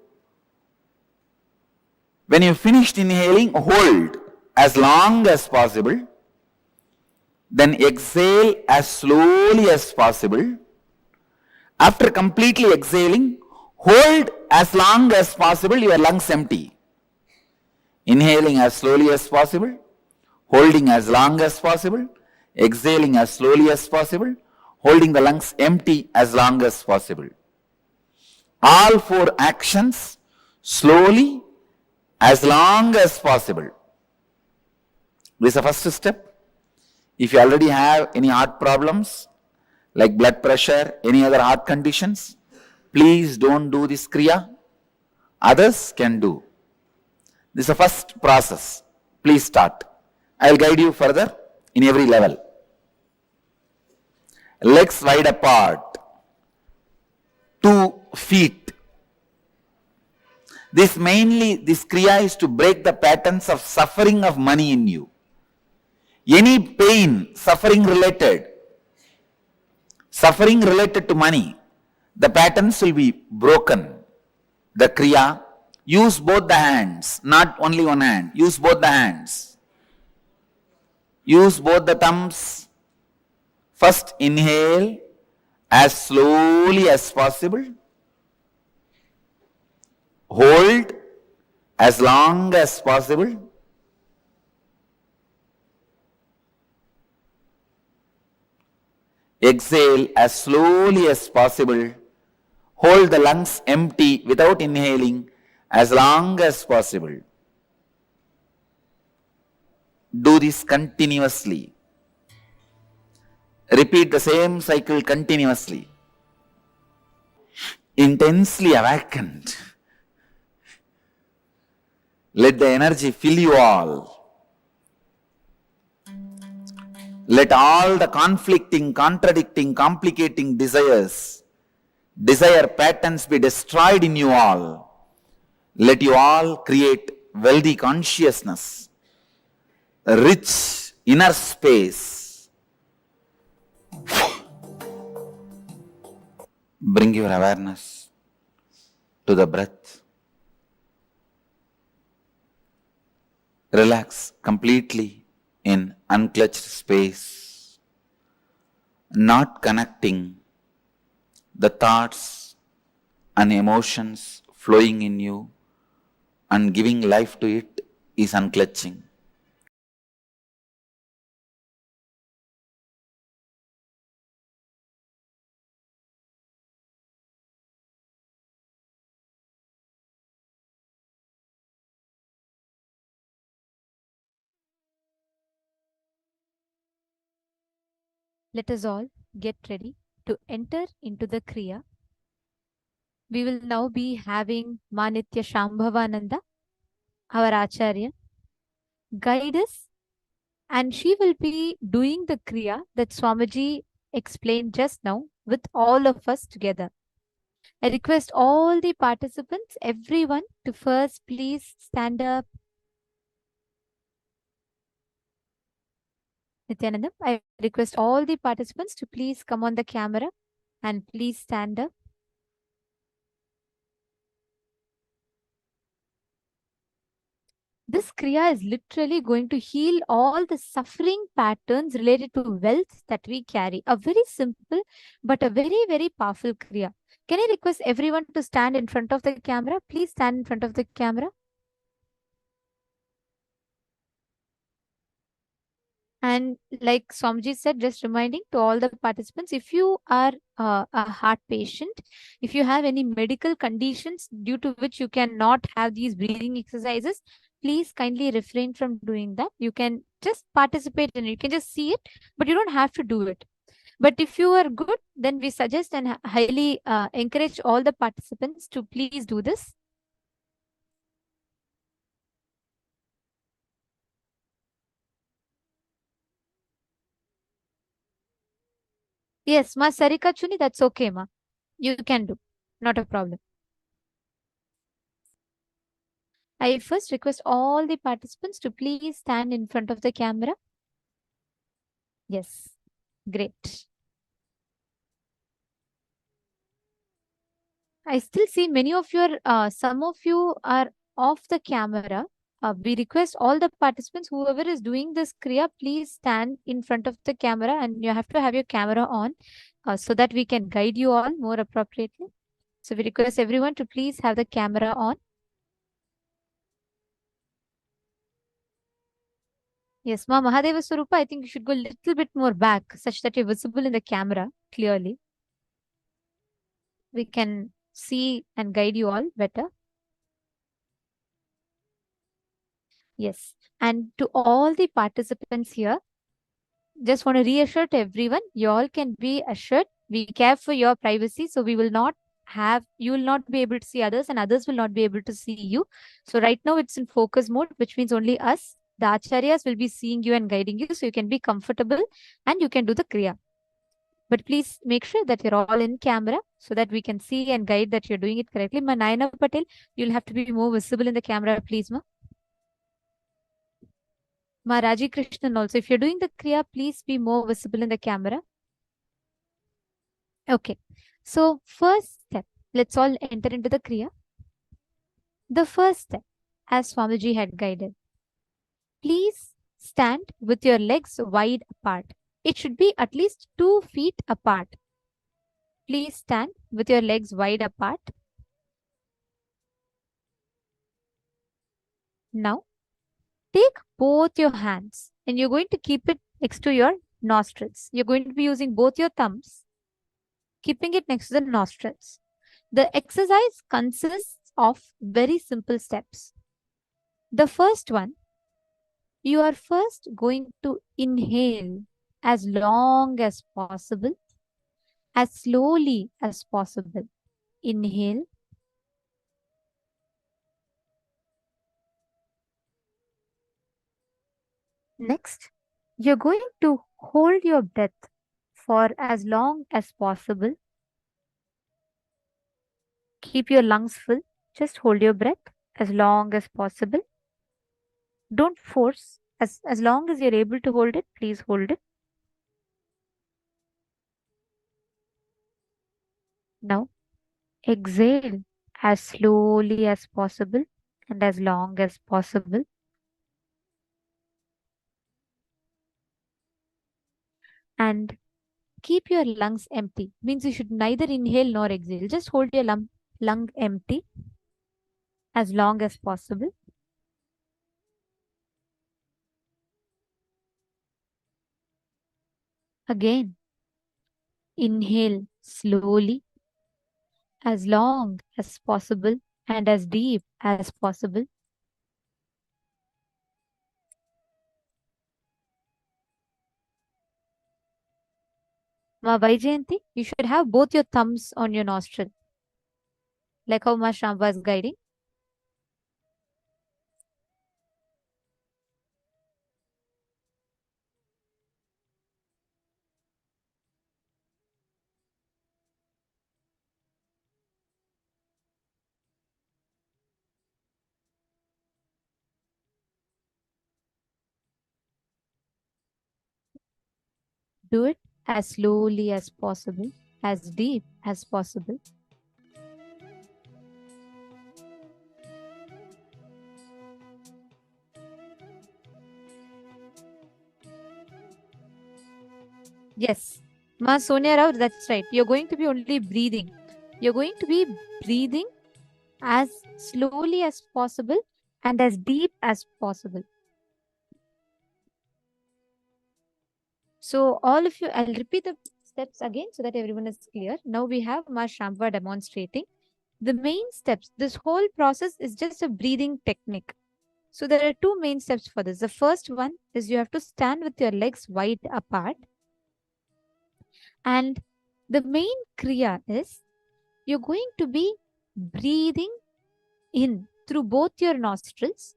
When you finished inhaling, hold as long as possible. Then exhale as slowly as possible. After completely exhaling, hold as long as possible your lungs empty. Inhaling as slowly as possible, holding as long as possible, exhaling as slowly as possible, holding the lungs empty as long as possible. All 4 actions slowly as long as possible. This is the first step. If you already have any heart problems like blood pressure, any other heart conditions, please don't do this Kriya. Others can do. This is the first process. Please start. I will guide you further in every level. Legs wide apart, 2 feet. This Kriya is to break the patterns of suffering of money in you. Any pain, suffering related to money, the patterns will be broken. The Kriya, use both the hands, not only one hand. Use both the hands. Use both the thumbs. First inhale as slowly as possible. Hold as long as possible. Exhale as slowly as possible. Hold the lungs empty without inhaling as long as possible. Do this continuously. Repeat the same cycle continuously. Intensely awakened. Let the energy fill you all. Let all the conflicting, contradicting, complicating desire patterns be destroyed in you all. Let you all create wealthy consciousness, a rich inner space. Bring your awareness to the breath. Relax completely in unclutched space, not connecting the thoughts and emotions flowing in you and giving life to it is unclutching. Let us all get ready to enter into the Kriya. we will now be having Manitya Shambhavananda, our Acharya, guide us, and she will be doing the Kriya that Swamiji explained just now with all of us together. I request all the participants, everyone, to first please stand up. Nithyananda, I request all the participants to please come on the camera and please stand up. This Kriya is literally going to heal all the suffering patterns related to wealth that we carry. A very simple but a very, very powerful Kriya. Can I request everyone to stand in front of the camera? Please stand in front of the camera. And like Swamiji said, just reminding to all the participants, if you are a heart patient, if you have any medical conditions due to which you cannot have these breathing exercises, please kindly refrain from doing that. You can just participate in it. You can just see it, but you don't have to do it. But if you are good, then we suggest and highly encourage all the participants to please do this. Yes, Ma Sarika Chuni, that's okay, Ma. You can do. Not a problem. I first request all the participants to please stand in front of the camera. Yes, great. I still see many of your, some of you are off the camera. We request all the participants, whoever is doing this Kriya, please stand in front of the camera and you have to have your camera on so that we can guide you all more appropriately. So we request everyone to please have the camera on. Yes, Ma Mahadeva Swarupa, I think you should go a little bit more back such that you're visible in the camera clearly. We can see and guide you all better. Yes, and to all the participants here, just want to reassure to everyone, you all can be assured we care for your privacy, so we will not have, you will not be able to see others and others will not be able to see you. So right now it's in focus mode, which means only us, the acharyas, will be seeing you and guiding you, so you can be comfortable and you can do the kriya. But please make sure that you're all in camera so that we can see and guide that you're doing it correctly. Ma Naina Patel, you'll have to be more visible in the camera, please, Ma. Ma Raji Krishnan also, if you're doing the kriya, please be more visible in the camera. Okay, so first step, let's all enter into the kriya. The first step, as Swamiji had guided, please stand with your legs wide apart. It should be at least 2 feet apart. Please stand with your legs wide apart. Now, take both your hands and you're going to keep it next to your nostrils. You're going to be using both your thumbs, keeping it next to the nostrils. The exercise consists of very simple steps. The first one, you are first going to inhale as long as possible, as slowly as possible. Inhale. Next, you're going to hold your breath for as long as possible. Keep your lungs full. Just hold your breath as long as possible. Don't force. As long as you're able to hold it, please hold it. Now, exhale as slowly as possible and as long as possible. And keep your lungs empty. Means you should neither inhale nor exhale. Just hold your lung empty as long as possible. Again, inhale slowly, as long as possible and as deep as possible. Ma Vaijayanti, you should have both your thumbs on your nostril. like how Mashram was guiding. Do it as slowly as possible, as deep as possible. Yes, Ma Sonia Rao, that's right. You're going to be only breathing. You're going to be breathing as slowly as possible and as deep as possible. So all of you, I'll repeat the steps again so that everyone is clear. Now we have Ma Shambhava demonstrating the main steps. This whole process is just a breathing technique. So there are two main steps for this. The first one is you have to stand with your legs wide apart. And the main kriya is you're going to be breathing in through both your nostrils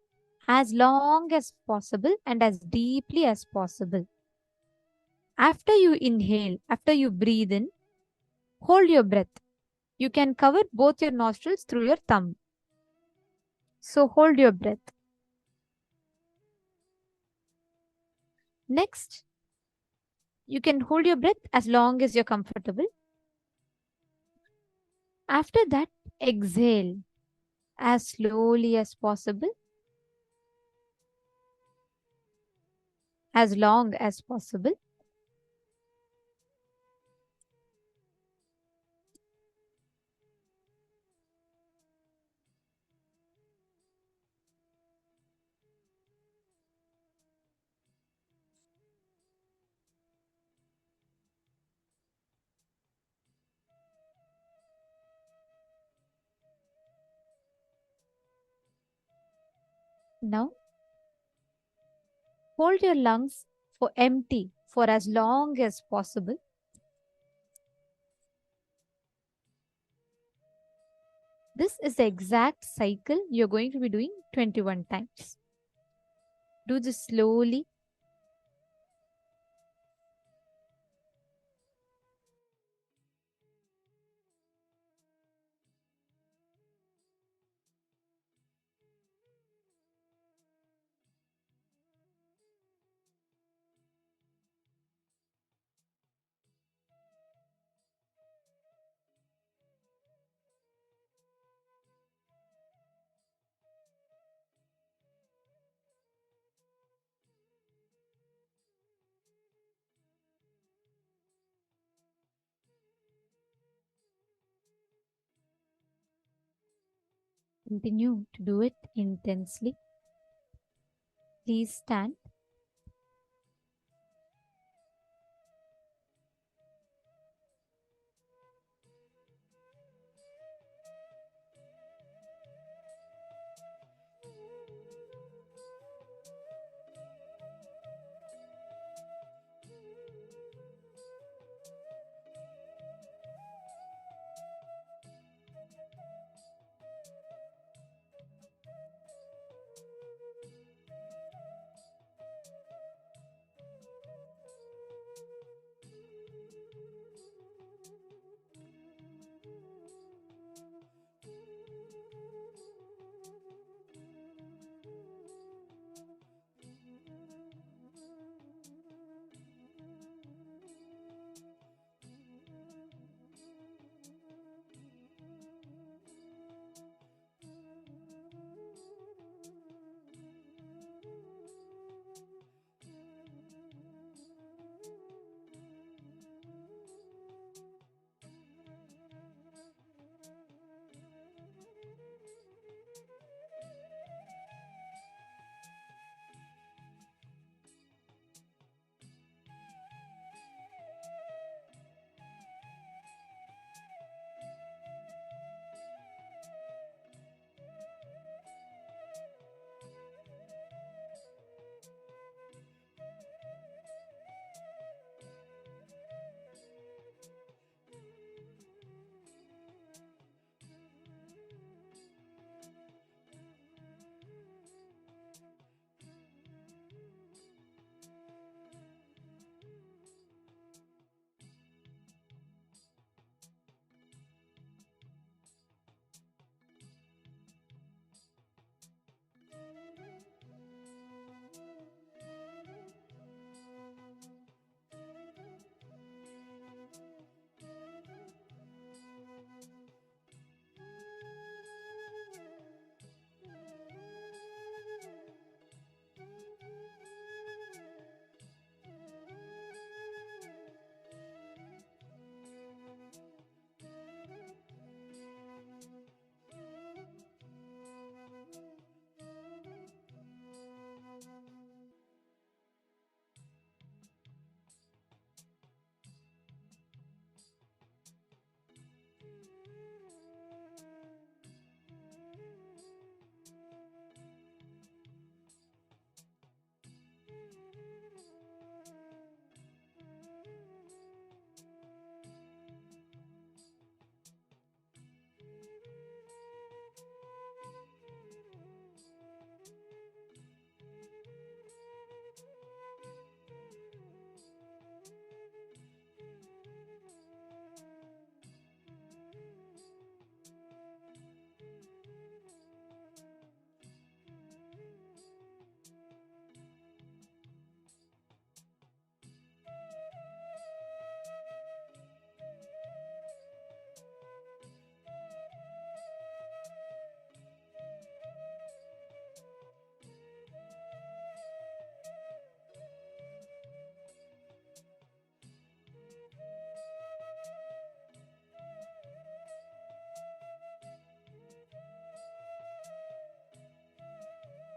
as long as possible and as deeply as possible. After you inhale, after you breathe in, hold your breath. You can cover both your nostrils through your thumb. So hold your breath. Next, you can hold your breath as long as you're comfortable. After that, exhale as slowly as possible, as long as possible. Now, hold your lungs for empty for as long as possible. This is the exact cycle you're going to be doing 21 times. Do this slowly. Continue to do it intensely. Please stand.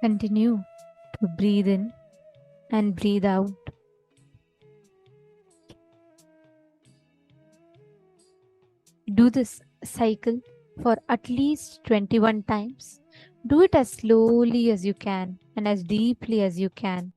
Continue to breathe in and breathe out. Do this cycle for at least 21 times. Do it as slowly as you can and as deeply as you can.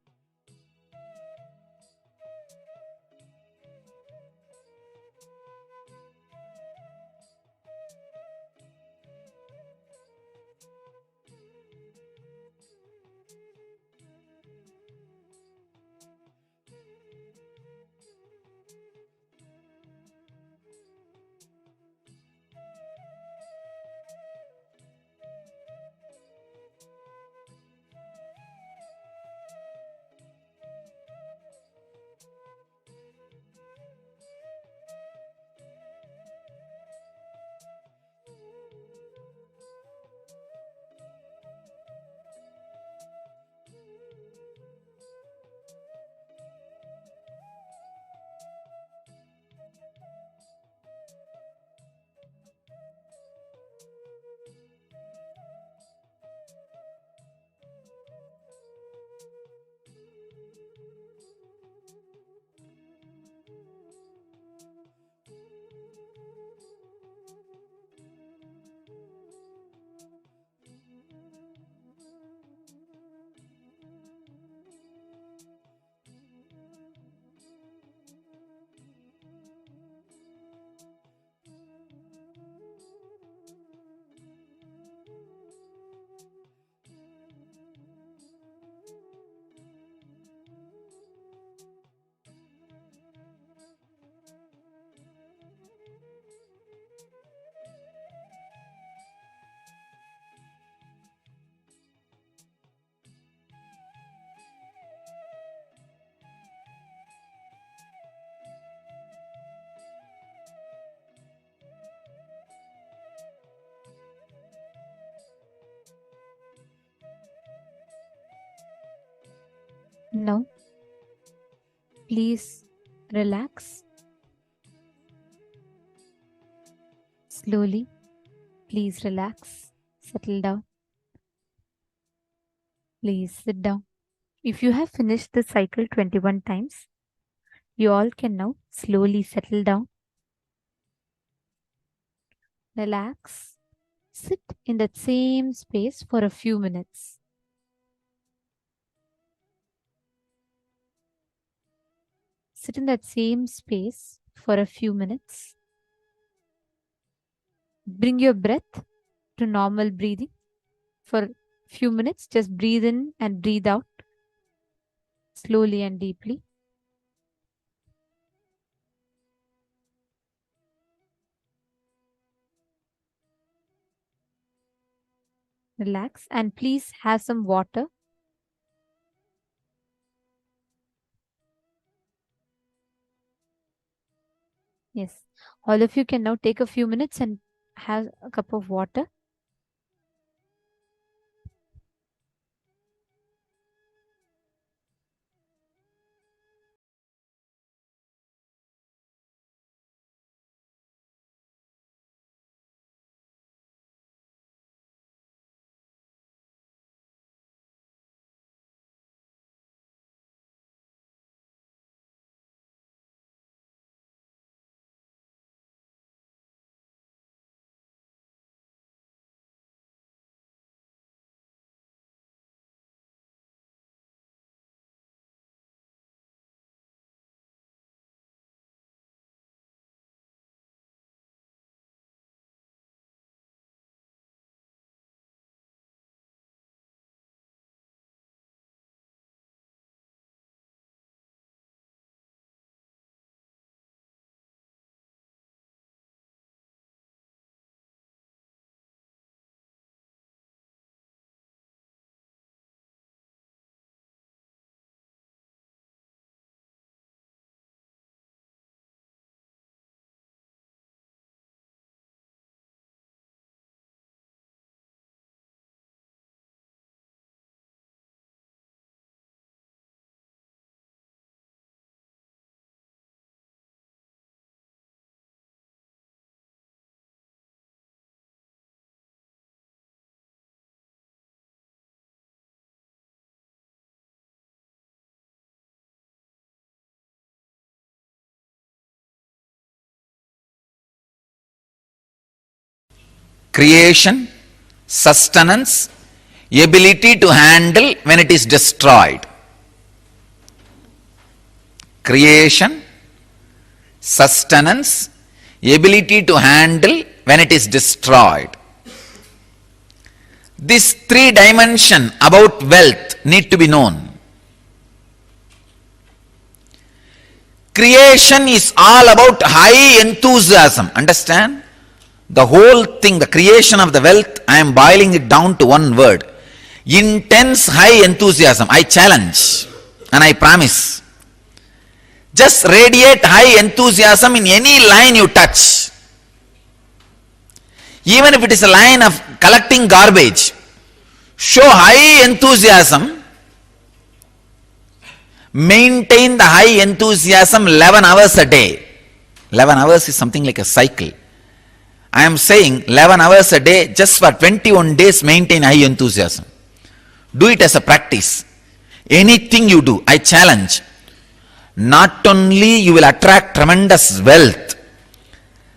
Now, please relax. Slowly, please relax. Settle down. Please sit down. If you have finished the cycle 21 times, you all can now slowly settle down. Relax. Sit in that same space for a few minutes. Sit in that same space for a few minutes. Bring your breath to normal breathing for a few minutes. Just breathe in and breathe out slowly and deeply. Relax and please have some water. Yes, all of you can now take a few minutes and have a cup of water. creation, sustenance, ability to handle when it is destroyed. Creation, sustenance, ability to handle when it is destroyed. This three dimension about wealth need to be known. Creation is all about high enthusiasm. Understand? The whole thing, the creation of the wealth, I am boiling it down to one word. Intense high enthusiasm. I challenge and I promise. Just radiate high enthusiasm in any line you touch. Even if it is a line of collecting garbage, show high enthusiasm. Maintain the high enthusiasm 11 hours a day. 11 hours is something like a cycle. I am saying 11 hours a day, just for 21 days maintain high enthusiasm. Do it as a practice. Anything you do, I challenge. Not only you will attract tremendous wealth,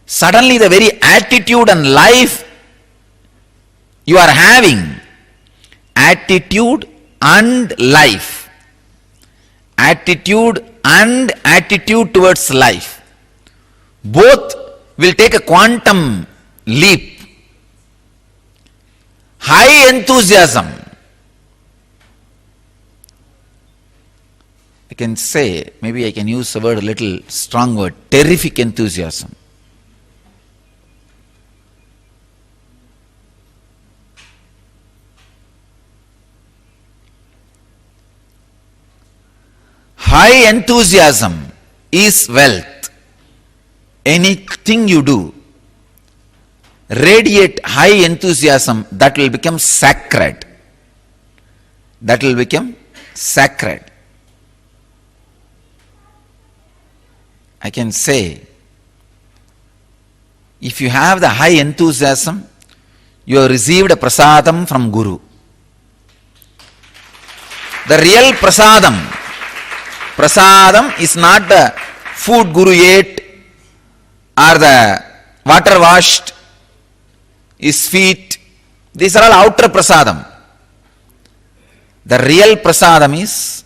suddenly the very attitude and life you are having, attitude and life, attitude and attitude towards life, both will take a quantum leap. High enthusiasm. I can say, maybe I can use a word, a little strong word, terrific enthusiasm. High enthusiasm is wealth. Anything you do, radiate high enthusiasm, that will become sacred. That will become sacred. I can say, if you have the high enthusiasm, you have received a prasadam from Guru. The real prasadam is not the food Guru ate or the water washed his feet. These are all outer prasadam. The real prasadam is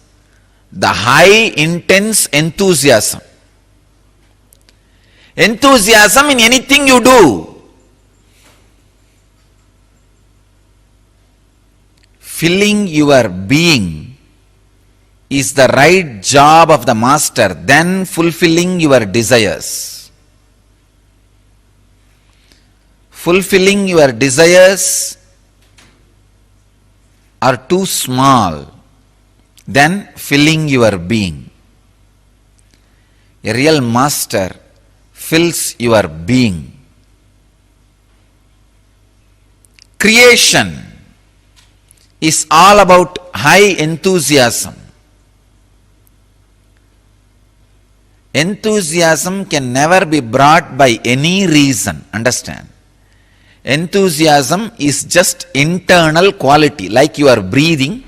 the high intense enthusiasm. Enthusiasm in anything you do. Filling your being is the right job of the master, then fulfilling your desires. Fulfilling your desires are too small, then filling your being. A real master fills your being. Creation is all about high enthusiasm. Enthusiasm can never be brought by any reason. Understand? Enthusiasm is just internal quality, like you are breathing,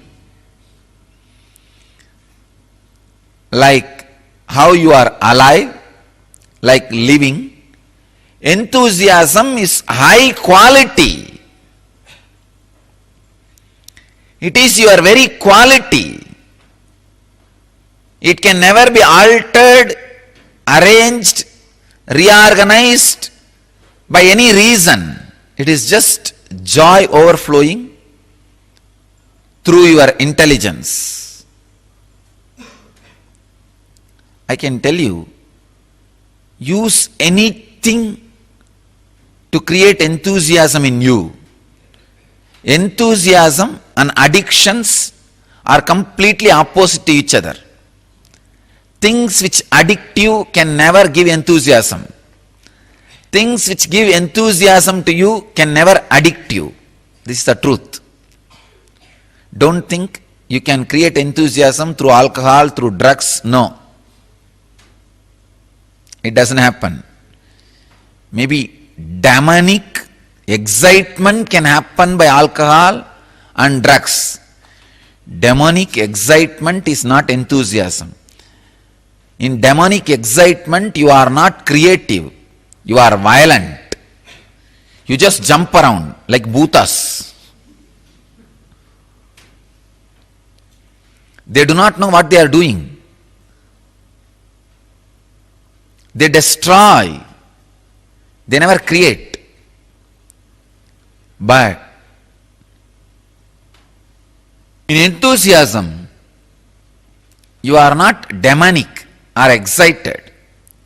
like how you are alive, like living. Enthusiasm is high quality. It is your very quality. It can never be altered, arranged, reorganized by any reason. It is just joy overflowing through your intelligence. I can tell you, use anything to create enthusiasm in you. Enthusiasm and addictions are completely opposite to each other. Things which addict you can never give enthusiasm. Things which give enthusiasm to you can never addict you. This is the truth. Don't think you can create enthusiasm through alcohol, through drugs. No. It doesn't happen. Maybe demonic excitement can happen by alcohol and drugs. Demonic excitement is not enthusiasm. In demonic excitement, you are not creative. You are violent. You just jump around like bhutas. They do not know what they are doing. They destroy. They never create. But in enthusiasm, you are not demonic or excited.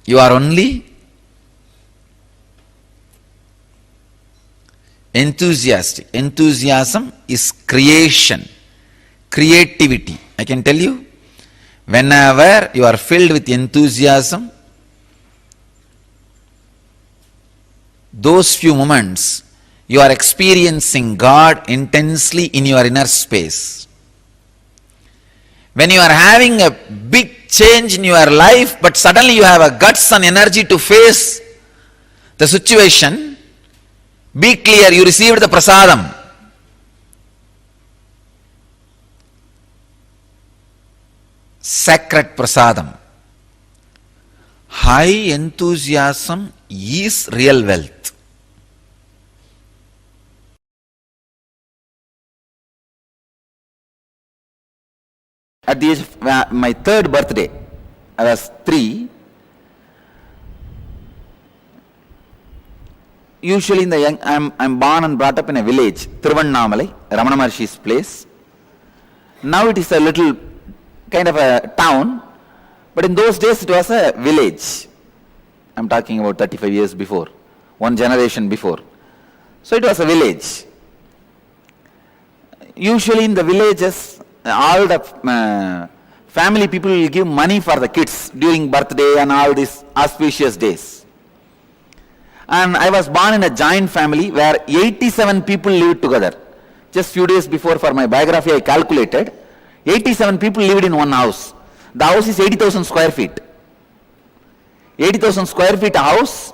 You are only enthusiastic. Enthusiasm is creation, creativity. I can tell you, whenever you are filled with enthusiasm, those few moments you are experiencing God intensely in your inner space. When you are having a big change in your life, but suddenly you have a guts and energy to face the situation, be clear, you received the prasadam. Sacred prasadam. High enthusiasm is real wealth. At the age of my third birthday, I was 3. Usually in the young, I'm born and brought up in a village, Thiruvannamalai, Ramana Maharshi's place. Now it is a little kind of a town, but in those days it was a village. I'm talking about 35 years before, one generation before. So it was a village. Usually in the villages, all the family people will give money for the kids during birthday and all these auspicious days. And I was born in a giant family where 87 people lived together. Just few days before, for my biography, I calculated 87 people lived in one house. The house is 80,000 square feet. 80,000 square feet house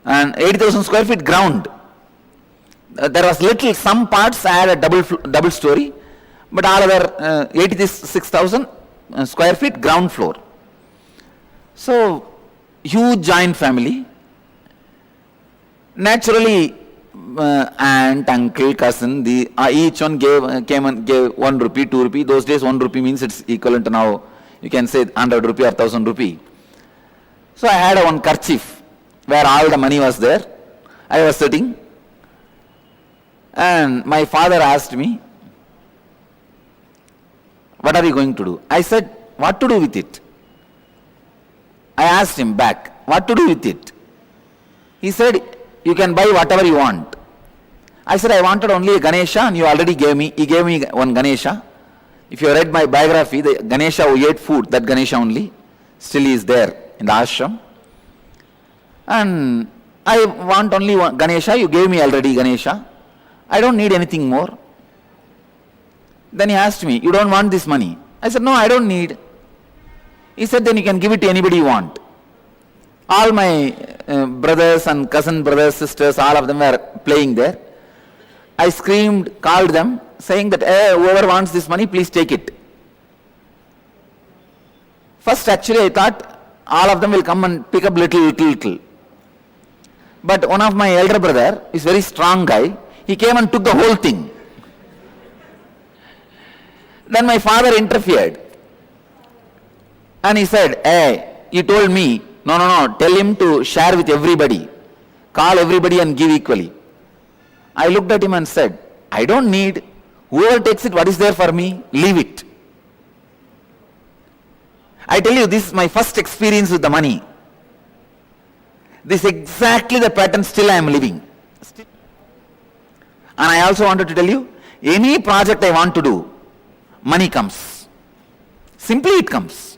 and 80,000 square feet ground. There was little, some parts had a double story, but all other 86,000 square feet ground floor. So, huge giant family. Naturally, aunt, uncle, cousin, each one came and gave 1 rupee, 2 rupee. Those days 1 rupee means it's equivalent to now, you can say 100 rupee or 1000 rupee. So I had one kerchief where all the money was there. I was sitting and my father asked me, what are you going to do? I said, what to do with it? I asked him back, what to do with it? He said, you can buy whatever you want. I said, I wanted only a Ganesha and you already gave me. He gave me one Ganesha. If you read my biography, the Ganesha who ate food, that Ganesha only, still is there in the ashram. And I want only one Ganesha, you gave me already Ganesha. I don't need anything more. Then he asked me, you don't want this money? I said, no, I don't need. He said, then you can give it to anybody you want. All my brothers and cousin brothers, sisters, all of them were playing there. I screamed, called them, saying that, hey, whoever wants this money, please take it. First, actually, I thought all of them will come and pick up little. But one of my elder brother is very strong guy. He came and took the whole thing. Then my father interfered. And he said, hey, he told me, no, tell him to share with everybody. Call everybody and give equally. I looked at him and said, I don't need. Whoever takes it, what is there for me? Leave it. I tell you, this is my first experience with the money. This is exactly the pattern still I am living. And I also wanted to tell you, any project I want to do, money comes. Simply it comes.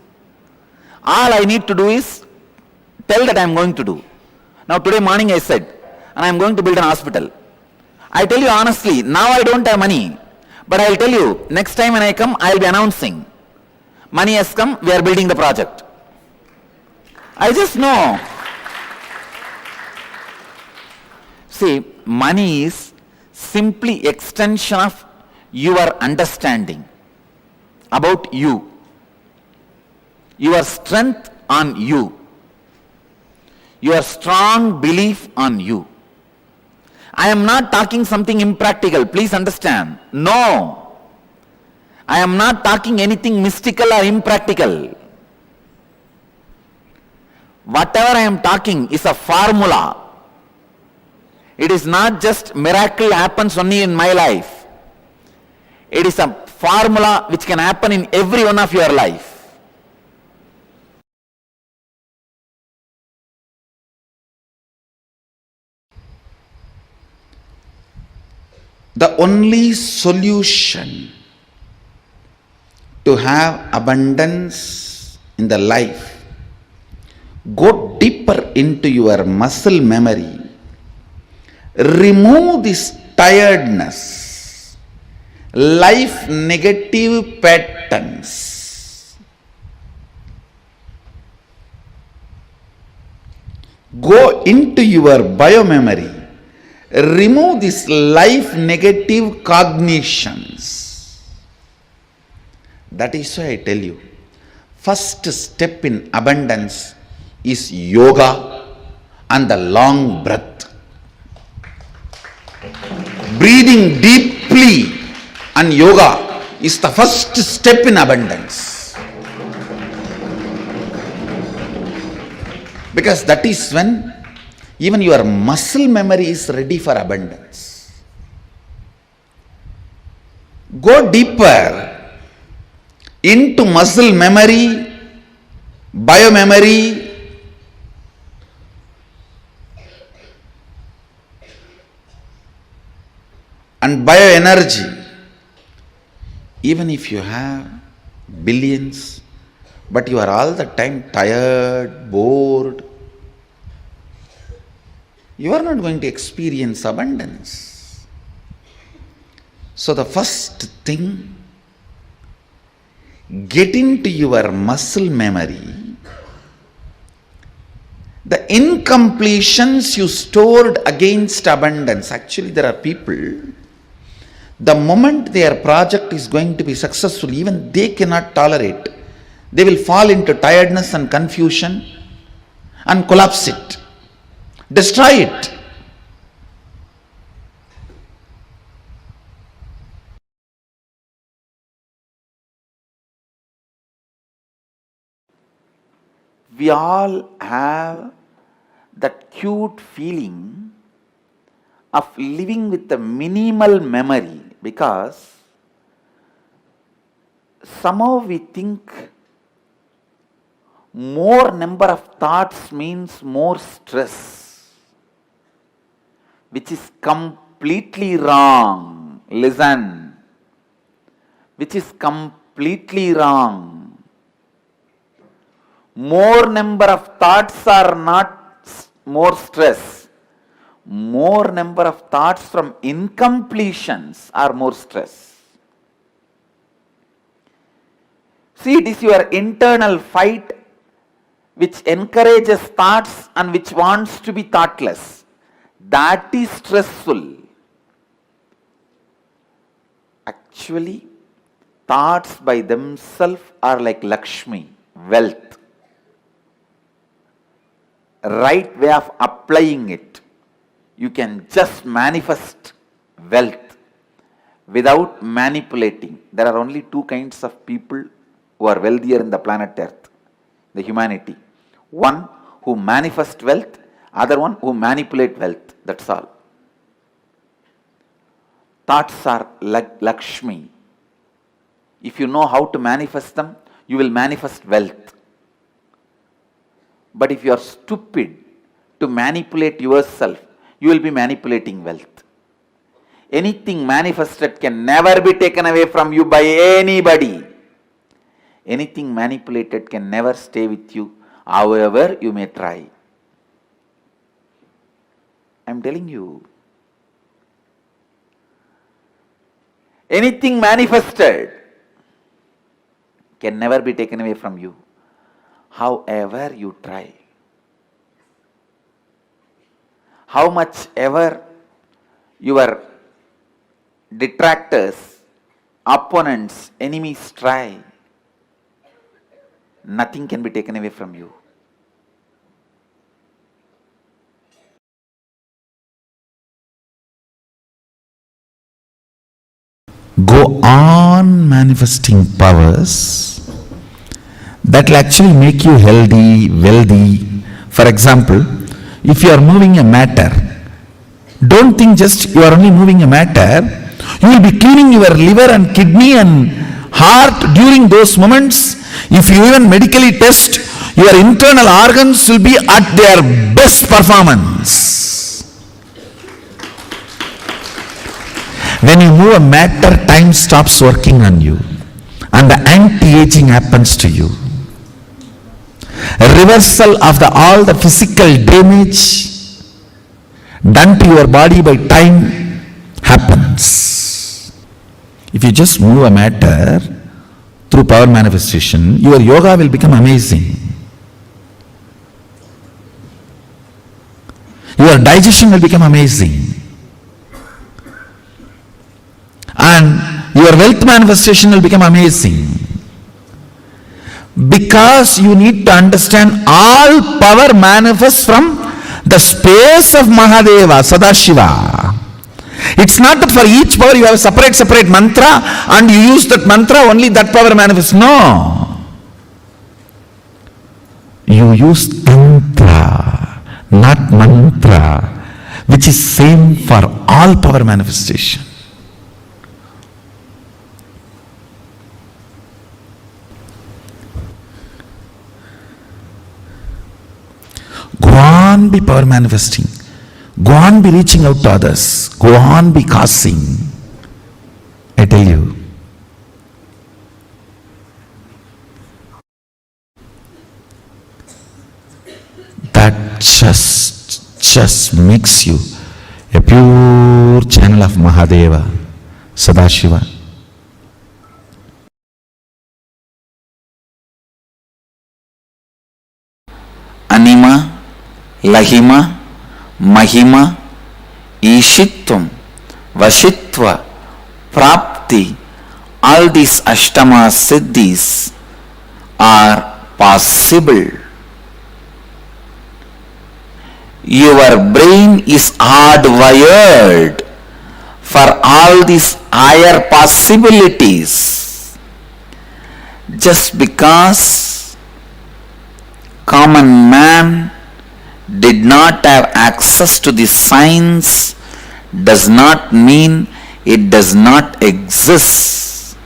All I need to do is tell that I am going to do. Now today morning I said, and I am going to build an hospital. I tell you honestly, now I don't have money. But I will tell you, next time when I come, I will be announcing. Money has come, we are building the project. I just know. See, money is simply extension of your understanding about you. Your strength on you. Your strong belief on you. I am not talking something impractical. Please understand. No. I am not talking anything mystical or impractical. Whatever I am talking is a formula. It is not just miracle happens only in my life. It is a formula which can happen in every one of your life. The only solution to have abundance in the life, go deeper into your muscle memory, remove this tiredness, life negative patterns. Go into your biomemory, remove these life negative cognitions. That is why I tell you, first step in abundance is yoga and the long breath. Breathing deeply and yoga is the first step in abundance. Because that is when even your muscle memory is ready for abundance. Go deeper into muscle memory, biomemory, and bioenergy. Even if you have billions, but you are all the time tired, bored, you are not going to experience abundance. So the first thing, get into your muscle memory the incompletions you stored against abundance. Actually, there are people, the moment their project is going to be successful, even they cannot tolerate. They will fall into tiredness and confusion and collapse it, destroy it. We all have that cute feeling of living with a minimal memory, because somehow we think more number of thoughts means more stress, which is completely wrong. Listen, which is completely wrong. More number of thoughts are not more stress. More number of thoughts from incompletions are more stress. See, it is your internal fight which encourages thoughts and which wants to be thoughtless. That is stressful. Actually, thoughts by themselves are like Lakshmi, wealth. Right way of applying it, you can just manifest wealth without manipulating. There are only two kinds of people who are wealthier in the planet Earth, the humanity. One who manifest wealth, other one who manipulate wealth. That's all. Thoughts are like Lakshmi. If you know how to manifest them, you will manifest wealth. But if you are stupid to manipulate yourself, you will be manipulating wealth. Anything manifested can never be taken away from you by anybody. Anything manipulated can never stay with you, however you may try. I am telling you. Anything manifested can never be taken away from you, however you try. How much ever your detractors, opponents, enemies try, nothing can be taken away from you. go on manifesting powers that will actually make you healthy, wealthy. For example, if you are moving a matter, don't think just you are only moving a matter. You will be cleaning your liver and kidney and heart during those moments. If you even medically test, your internal organs will be at their best performance. When you move a matter, time stops working on you and the anti-aging happens to you. A reversal of all the physical damage done to your body by time happens. If you just move a matter through power manifestation, your yoga will become amazing. Your digestion will become amazing. And your wealth manifestation will become amazing. Because you need to understand all power manifests from the space of Mahadeva, Sadashiva. It's not that for each power you have a separate mantra and you use that mantra, only that power manifests. No. You use tantra, not mantra, which is same for all power manifestation. Go on be power manifesting. Go on be reaching out to others. Go on be causing. I tell you. That just makes you a pure channel of Mahadeva, Sadashiva. Anima, Lahima, Mahima, Ishitvam, Vashitva, Prapti, all these Ashtama Siddhis are possible. Your brain is hardwired for all these higher possibilities. Just because common man did not have access to the science does not mean it does not exist.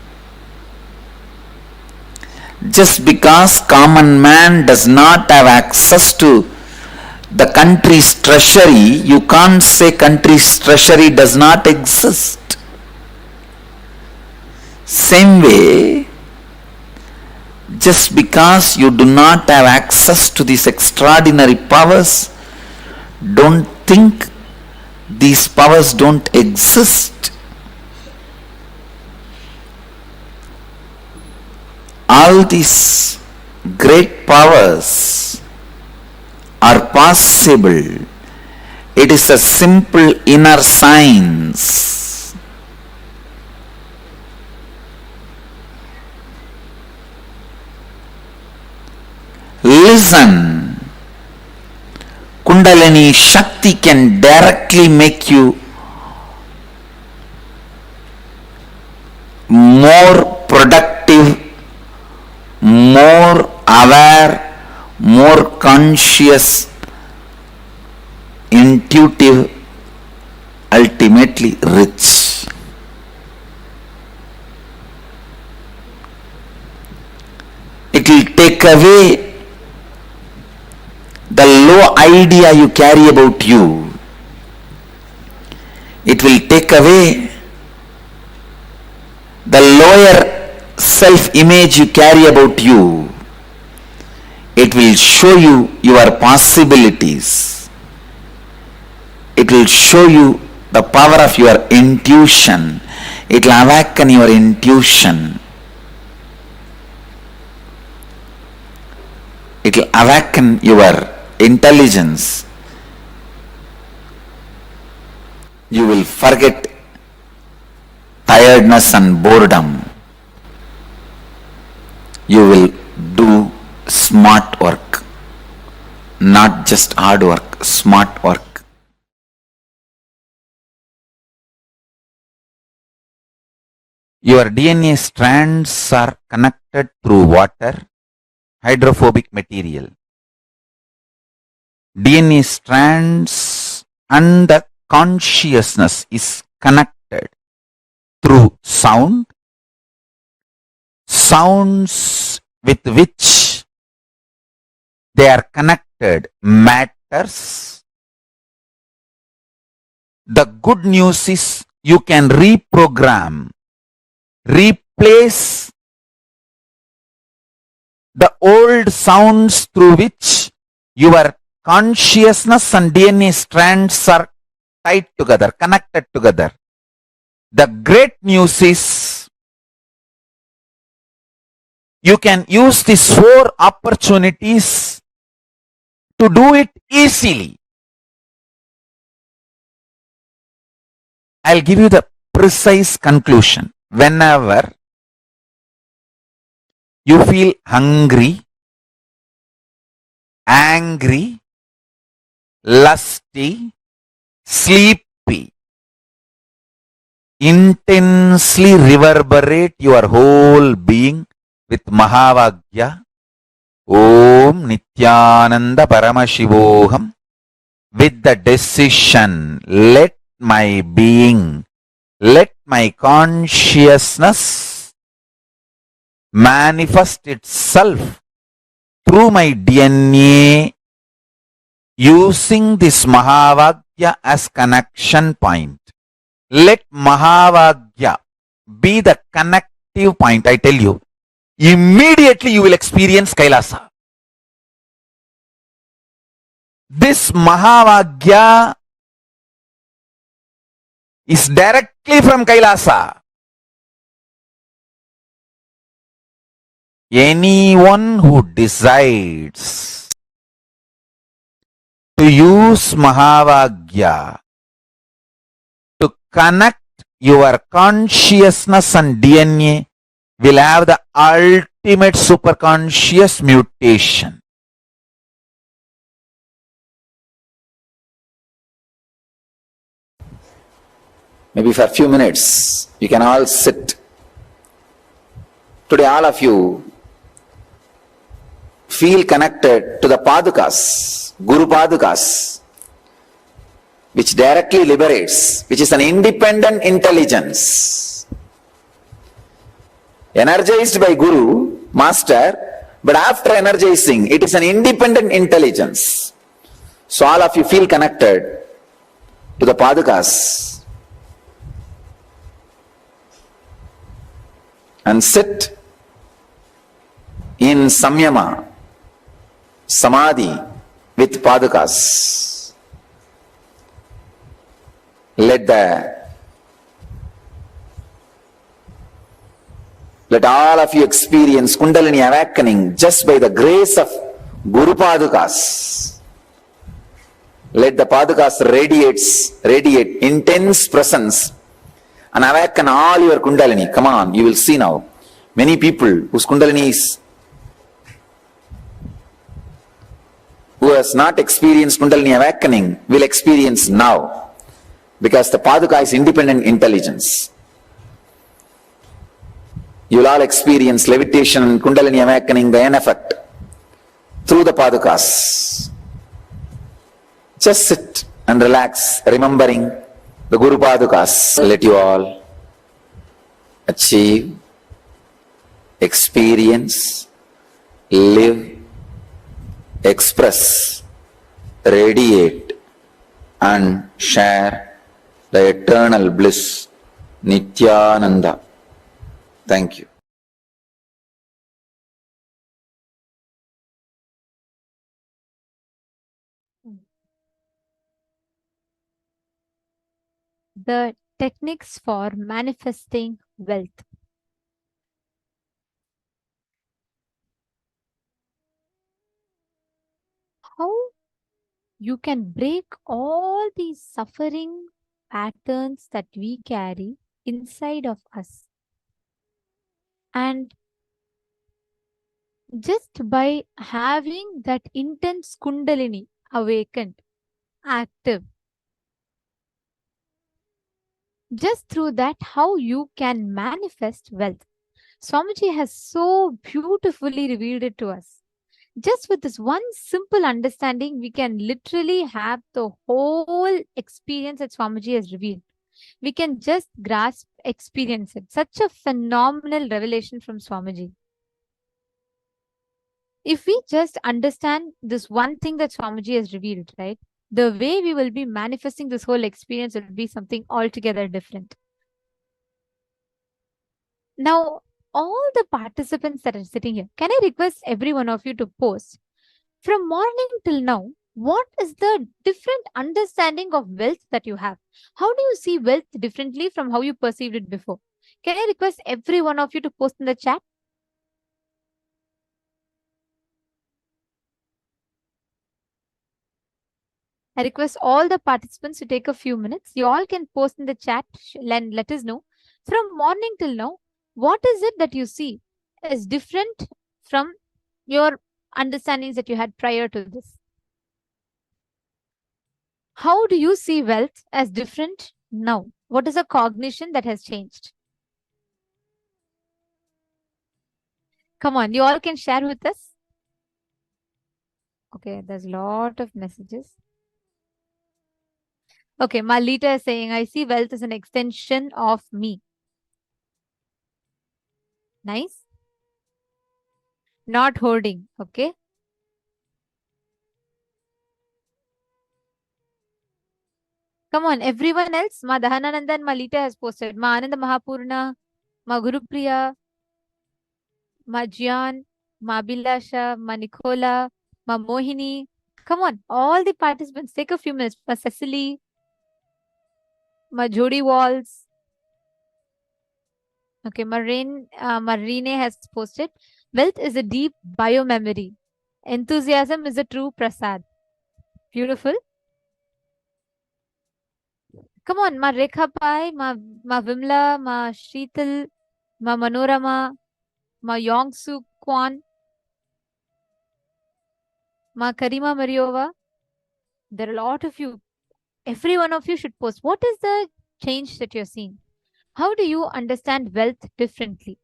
Just because common man does not have access to the country's treasury, you can't say country's treasury does not exist. Same way, just because you do not have access to these extraordinary powers, don't think these powers don't exist. All these great powers are possible. It is a simple inner science. Listen. Kundalini Shakti can directly make you more productive, more aware, more conscious, intuitive, ultimately rich. It will take away the low idea you carry about you. It will take away the lower self-image you carry about you. It will show you your possibilities. It will show you the power of your intuition. It will awaken your intuition. It will awaken your intelligence. You will forget tiredness and boredom. You will do smart work, not just hard work, smart work. Your DNA strands are connected through water, hydrophobic material. DNA strands and the consciousness is connected through sound, sounds with which they are connected matters. The good news is you can reprogram, replace the old sounds through which your consciousness and DNA strands are tied together, connected together. The great news is you can use these 4 opportunities to do it easily. I'll give you the precise conclusion. Whenever you feel hungry, angry, lusty, sleepy, intensely reverberate your whole being with Mahavagya, Om Nithyananda Paramashivoham, with the decision, let my being, let my consciousness manifest itself through my DNA using this Mahavagya as connection point. Let Mahavagya be the connective point. I tell you, immediately you will experience Kailasa. This Mahavagya is directly from Kailasa. Anyone who decides to use Mahavagya to connect your consciousness and DNA will have the ultimate superconscious mutation. Maybe for a few minutes, you can all sit. Today, all of you feel connected to the Padukas, Guru Padukas, which directly liberates, which is an independent intelligence, energized by Guru, Master, but after energizing, it is an independent intelligence. So all of you feel connected to the Padukas and sit in Samyama, Samadhi with Padukas. Let all of you experience Kundalini awakening just by the grace of Guru Padukas. Let the Padukas radiate intense presence and awaken all your Kundalini. Come on, you will see now. Many people whose Kundalini is, who has not experienced Kundalini awakening, will experience now. Because the Paduka is independent intelligence. You will all experience levitation and Kundalini awakening, the end effect, through the Padukas. Just sit and relax, remembering the Guru Padukas. Let you all achieve, experience, live, express, radiate, and share the eternal bliss, Nithyananda. Thank you. The techniques for manifesting wealth. How you can break all these suffering patterns that we carry inside of us. And just by having that intense Kundalini awakened, active, Just through that, how you can manifest wealth. Swamiji has so beautifully revealed it to us. Just with this one simple understanding, we can literally have the whole experience that Swamiji has revealed. We can just grasp, experience it. Such a phenomenal revelation from Swamiji. If we just understand this one thing that Swamiji has revealed, right, the way we will be manifesting this whole experience will be something altogether different. Now, all the participants that are sitting here, can I request every one of you to post from morning till now, what is the different understanding of wealth that you have? How do you see wealth differently from how you perceived it before? Can I request every one of you to post in the chat? I request all the participants to take a few minutes. You all can post in the chat and let us know. From morning till now, what is it that you see is different from your understandings that you had prior to this? How do you see wealth as different now? What is a cognition that has changed? Come on, you all can share with us. Okay, there's a lot of messages. Okay, Malita is saying, I see wealth as an extension of me. Nice. Not hoarding, okay? Come on, everyone else. Ma Dahanananda and Malita has posted. Ma Ananda Mahapurna, Ma Gurupriya, Ma Jian, Ma Bilasha, Ma Nicola, Ma Mohini. Come on, all the participants, take a few minutes. Ma Cecily, Ma Jodi Walls. Okay, Marine has posted. Wealth is a deep biomemory. Enthusiasm is a true prasad. Beautiful. Come on, Ma Rekha Pai, Ma Vimla, Ma Sheetal, Ma Manorama, Ma Yongsu Kwan, Ma Karima Mariova. There are a lot of you. Every one of you should post. What is the change that you're seeing? How do you understand wealth differently?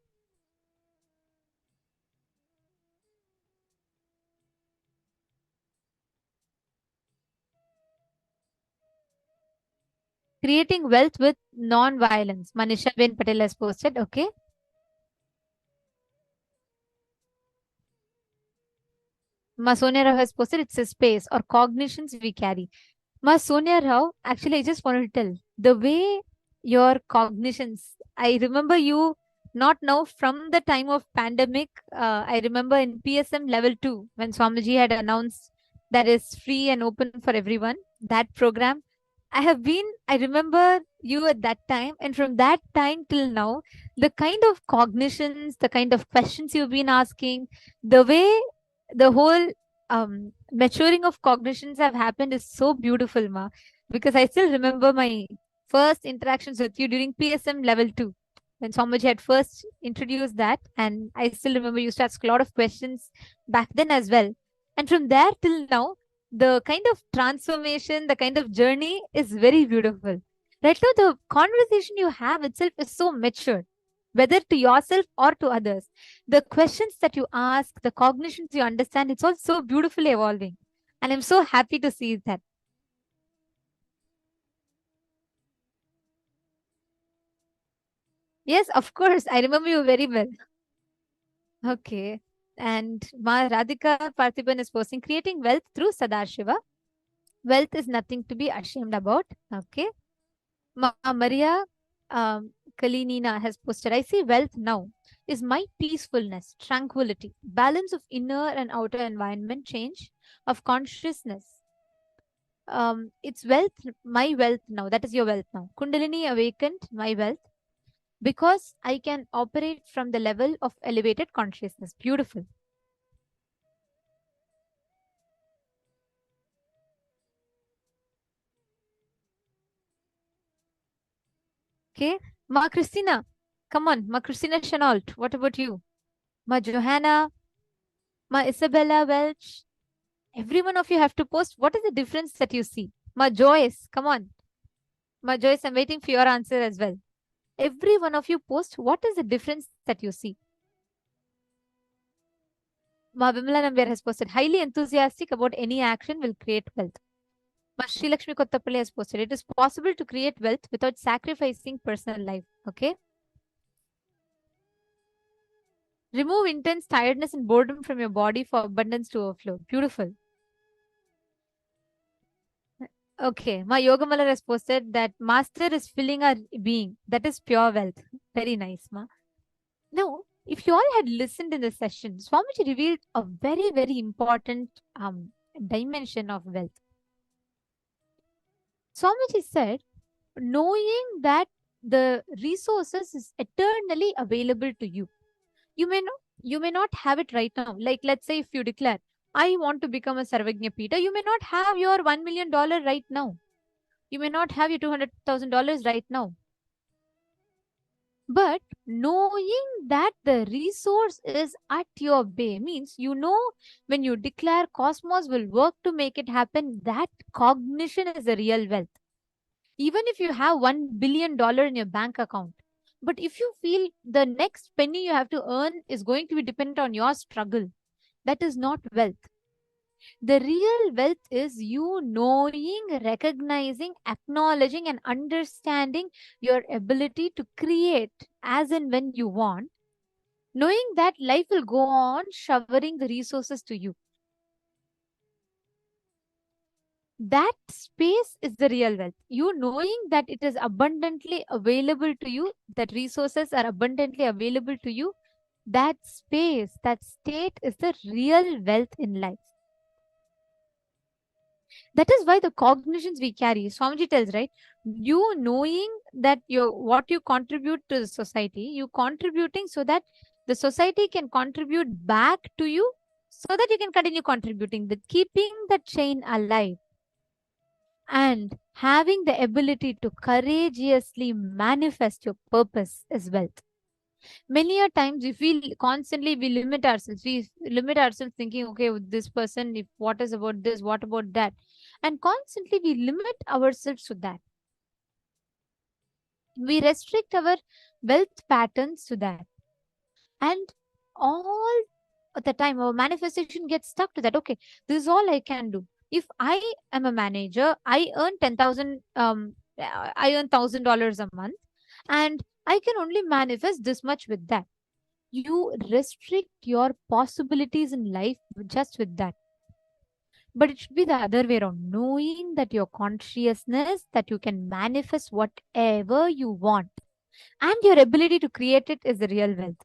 Creating wealth with non-violence. Manisha Ben Patel has posted. Okay. Ma Sonia Rao has posted. It's a space or cognitions we carry. Ma Sonia Rao, actually, I just want to tell the way your cognitions, I remember you not now from the time of pandemic. I remember in PSM level 2 when Swamiji had announced that is free and open for everyone, that program. I remember you at that time, and from that time till now, the kind of cognitions, the kind of questions you've been asking, the way the whole maturing of cognitions have happened is so beautiful, Ma. Because I still remember my first interactions with you during PSM level 2 when Swamiji had first introduced that, and I still remember you used to ask a lot of questions back then as well. And from there till now, the kind of transformation, the kind of journey is very beautiful. Right now, the conversation you have itself is so mature, whether to yourself or to others. The questions that you ask, the cognitions you understand, it's all so beautifully evolving. And I'm so happy to see that. Yes, of course. I remember you very well. Okay. And Ma Radhika Parthiban is posting, creating wealth through Sadashiva. Wealth is nothing to be ashamed about. Okay. Ma Maria Kalinina has posted, I see wealth now is my peacefulness, tranquility, balance of inner and outer environment, change of consciousness. It's wealth, my wealth now. That is your wealth now. Kundalini awakened, my wealth, because I can operate from the level of elevated consciousness. Beautiful. Okay. Ma Christina, come on. Ma Christina Chenault, what about you? Ma Johanna, Ma Isabella Welch. Every one of you have to post what is the difference that you see. Ma Joyce, come on. Joyce, I'm waiting for your answer as well. Every one of you post, what is the difference that you see? Vimala Nambiar has posted, highly enthusiastic about any action will create wealth. Sri Lakshmi Kottapalli has posted, it is possible to create wealth without sacrificing personal life. Okay. Remove intense tiredness and boredom from your body for abundance to overflow. Beautiful. Okay. My Yogamala has posted that master is filling our being. That is pure wealth. Very nice, Ma. Now, if you all had listened in the session, Swamiji revealed a very, very important dimension of wealth. Swamiji said, knowing that the resources is eternally available to you. You may not have it right now. Like, let's say if you declare, I want to become a Sarvagnya Peter, you may not have your $1 million right now. You may not have your $200,000 right now. But knowing that the resource is at your bay means, you know, when you declare cosmos will work to make it happen, that cognition is the real wealth. Even if you have $1 billion in your bank account, but if you feel the next penny you have to earn is going to be dependent on your struggle, that is not wealth. The real wealth is you knowing, recognizing, acknowledging, and understanding your ability to create as and when you want, knowing that life will go on showering the resources to you. That space is the real wealth. You knowing that it is abundantly available to you, that resources are abundantly available to you, that space, that state is the real wealth in life. That is why the cognitions we carry, Swamiji tells, right? You knowing that what you contribute to the society, you contributing so that the society can contribute back to you, so that you can continue contributing, keeping the chain alive. And having the ability to courageously manifest your purpose is wealth. Many a times we feel constantly we limit ourselves. We limit ourselves thinking, okay, with this person, if what is about this, what about that? And constantly we limit ourselves to that. We restrict our wealth patterns to that. And all the time our manifestation gets stuck to that. Okay, this is all I can do. If I am a manager, I earn I earn $1,000 a month, and I can only manifest this much with that. You restrict your possibilities in life just with that. But it should be the other way around, knowing that your consciousness, that you can manifest whatever you want, and your ability to create it is the real wealth.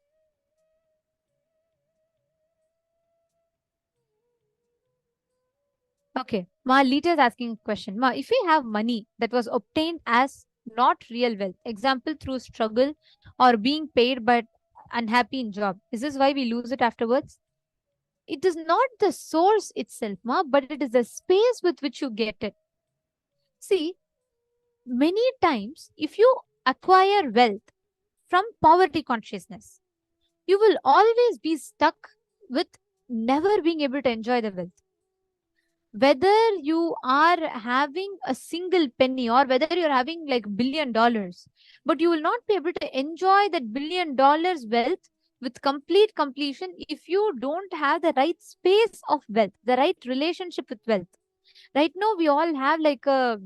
Okay, Ma, Lita is asking a question. Ma, if we have money that was obtained as not real wealth, example through struggle or being paid but unhappy in job, is this why we lose it afterwards? It is not the source itself, Ma, but it is the space with which you get it. See, many times if you acquire wealth from poverty consciousness, you will always be stuck with never being able to enjoy the wealth. Whether you are having a single penny or whether you're having like $1 billion, but you will not be able to enjoy that $1 billion wealth with complete completion if you don't have the right space of wealth, the right relationship with wealth. Right now, we all have like a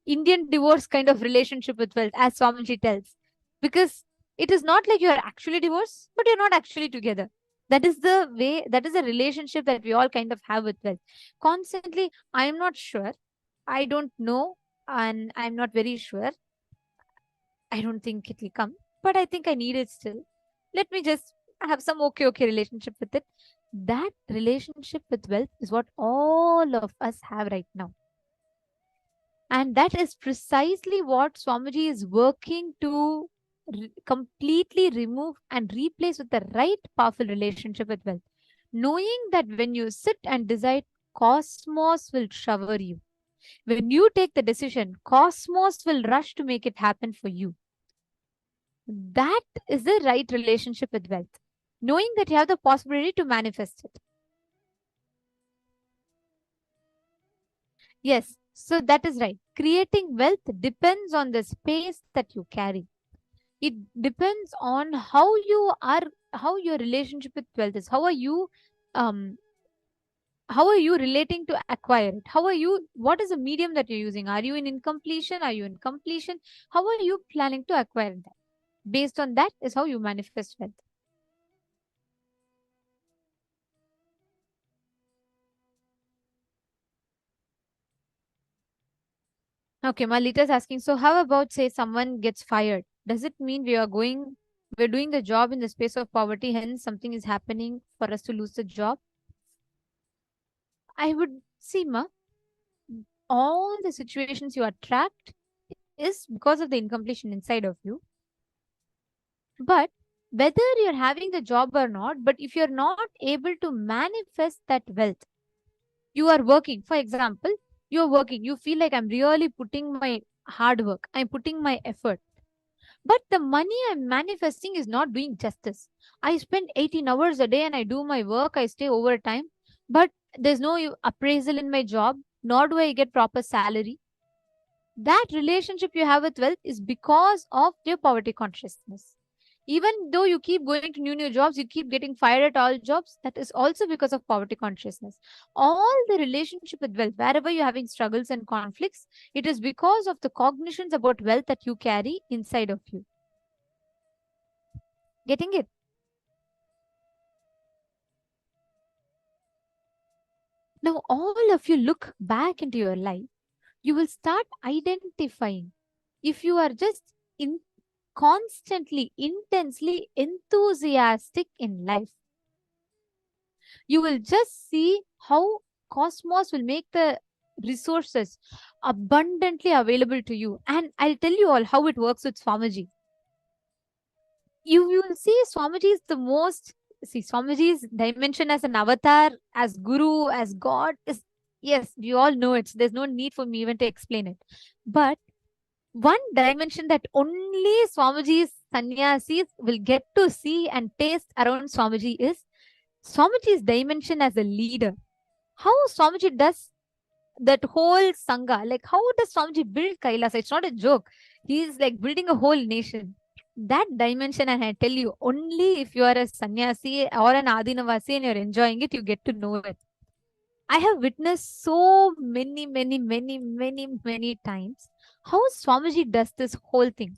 Indian divorce kind of relationship with wealth, as Swamiji tells, because it is not like you're actually divorced, but you're not actually together. That is the way, that is the relationship that we all kind of have with wealth. Constantly, I am not sure, I don't know, and I'm not very sure. I don't think it will come, but I think I need it still. Let me just have some okay relationship with it. That relationship with wealth is what all of us have right now. And that is precisely what Swamiji is working to completely remove and replace with the right powerful relationship with wealth. Knowing that when you sit and decide, cosmos will shower you. When you take the decision, cosmos will rush to make it happen for you. That is the right relationship with wealth. Knowing that you have the possibility to manifest it. Yes, So that is right. Creating wealth depends on the space that you carry. It depends on how you are, how your relationship with wealth is. Um, how are you relating to acquire it? How are you, what is the medium that you're using? Are you in incompletion? Are you in completion? How are you planning to acquire that? Based on that is how you manifest wealth. Okay, Malita is asking, so how about say someone gets fired? Does it mean we're doing the job in the space of poverty, hence something is happening for us to lose the job? I would see, Ma, all the situations you are trapped is because of the incompletion inside of you. But whether you're having the job or not, but if you're not able to manifest that wealth, you are working. For example, you're working, you feel like I'm really putting my hard work, I'm putting my effort. But the money I'm manifesting is not doing justice. I spend 18 hours a day and I do my work, I stay overtime, but there's no appraisal in my job, nor do I get proper salary. That relationship you have with wealth is because of your poverty consciousness. Even though you keep going to new jobs, you keep getting fired at all jobs, that is also because of poverty consciousness. All the relationship with wealth, wherever you're having struggles and conflicts, it is because of the cognitions about wealth that you carry inside of you. Getting it? Now, all of you look back into your life, you will start identifying if you are just constantly, intensely enthusiastic in life. You will just see how cosmos will make the resources abundantly available to you. And I'll tell you all how it works with Swamiji. You will see Swamiji is the most, see, Swamiji's dimension as an avatar, as guru, as God is, yes, we all know it. There's no need for me even to explain it. But one dimension that only Swamiji's sannyasis will get to see and taste around Swamiji is Swamiji's dimension as a leader. How Swamiji does that whole Sangha, like how does Swamiji build Kailasa? It's not a joke. He's like building a whole nation. That dimension, and I tell you, only if you are a sannyasi or an adinavasi and you're enjoying it, you get to know it. I have witnessed so many times how Swamiji does this whole thing.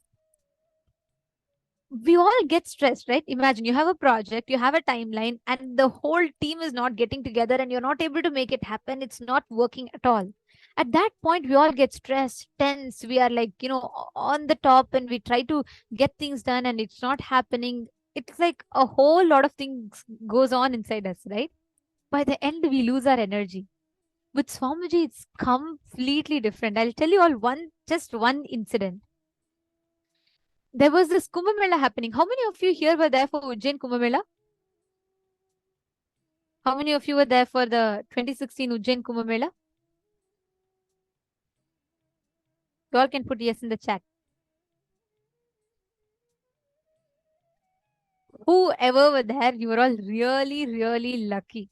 We all get stressed, right? Imagine you have a project, you have a timeline, and the whole team is not getting together and you're not able to make it happen. It's not working at all. At that point, we all get stressed, tense. We are like, on the top and we try to get things done and it's not happening. It's like a whole lot of things goes on inside us, right? By the end, we lose our energy. With Swamiji, it's completely different. I'll tell you all just one incident. There was this Kumbh Mela happening. How many of you here were there for Ujjain Kumbh Mela? How many of you were there for the 2016 Ujjain Kumbh Mela? You all can put yes in the chat. Whoever were there, you were all really lucky.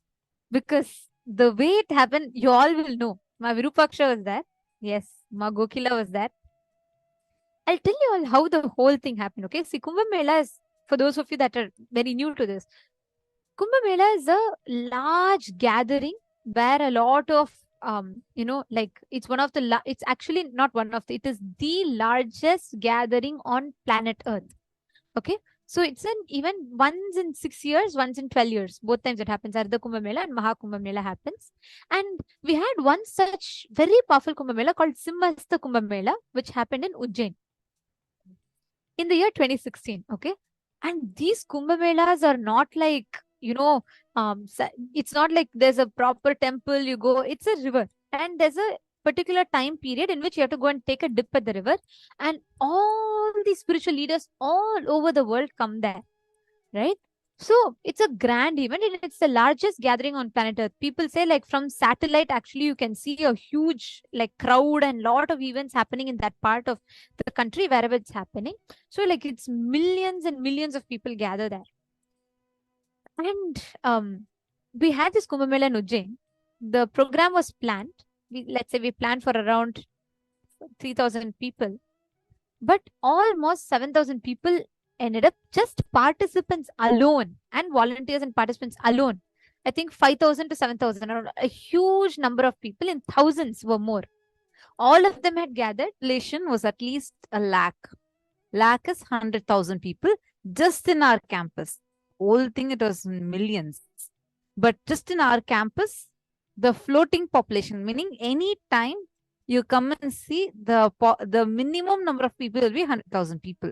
Because the way it happened, you all will know. Ma Virupaksha was there. Yes. Ma Gokila was there. I'll tell you all how the whole thing happened, okay? See, Kumbh Mela is, for those of you that are very new to this, Kumbh Mela is a large gathering where a lot of, it's one of the, it's actually not one of the, it is the largest gathering on planet Earth. Okay. So it's an even once in 6 years, once in 12 years. Both times it happens. Ardha Kumbh Mela and Maha Kumbh Mela happens. And we had one such very powerful Kumbh Mela called Simhastha Kumbh Mela, which happened in Ujjain in the year 2016. Okay. And these Kumbh Melas are not like, it's not like there's a proper temple, you go, it's a river. And there's a particular time period in which you have to go and take a dip at the river. And all these spiritual leaders all over the world come there, right? So it's a grand event and it's the largest gathering on planet Earth. People say like from satellite, actually, you can see a huge like crowd and lot of events happening in that part of the country, wherever it's happening. So like it's millions and millions of people gather there. And we had this Kumbh Mela in Ujjain. The program was planned. let's say we planned for around 3,000 people, but almost 7,000 people ended up just participants alone and volunteers and participants alone. I think 5,000 to 7,000, a huge number of people in thousands were more. All of them had gathered. Population was at least a lakh. Lakh is 100,000 people just in our campus. Whole thing, it was millions. But just in our campus, the floating population, meaning any time you come and see, the minimum number of people will be 100,000 people.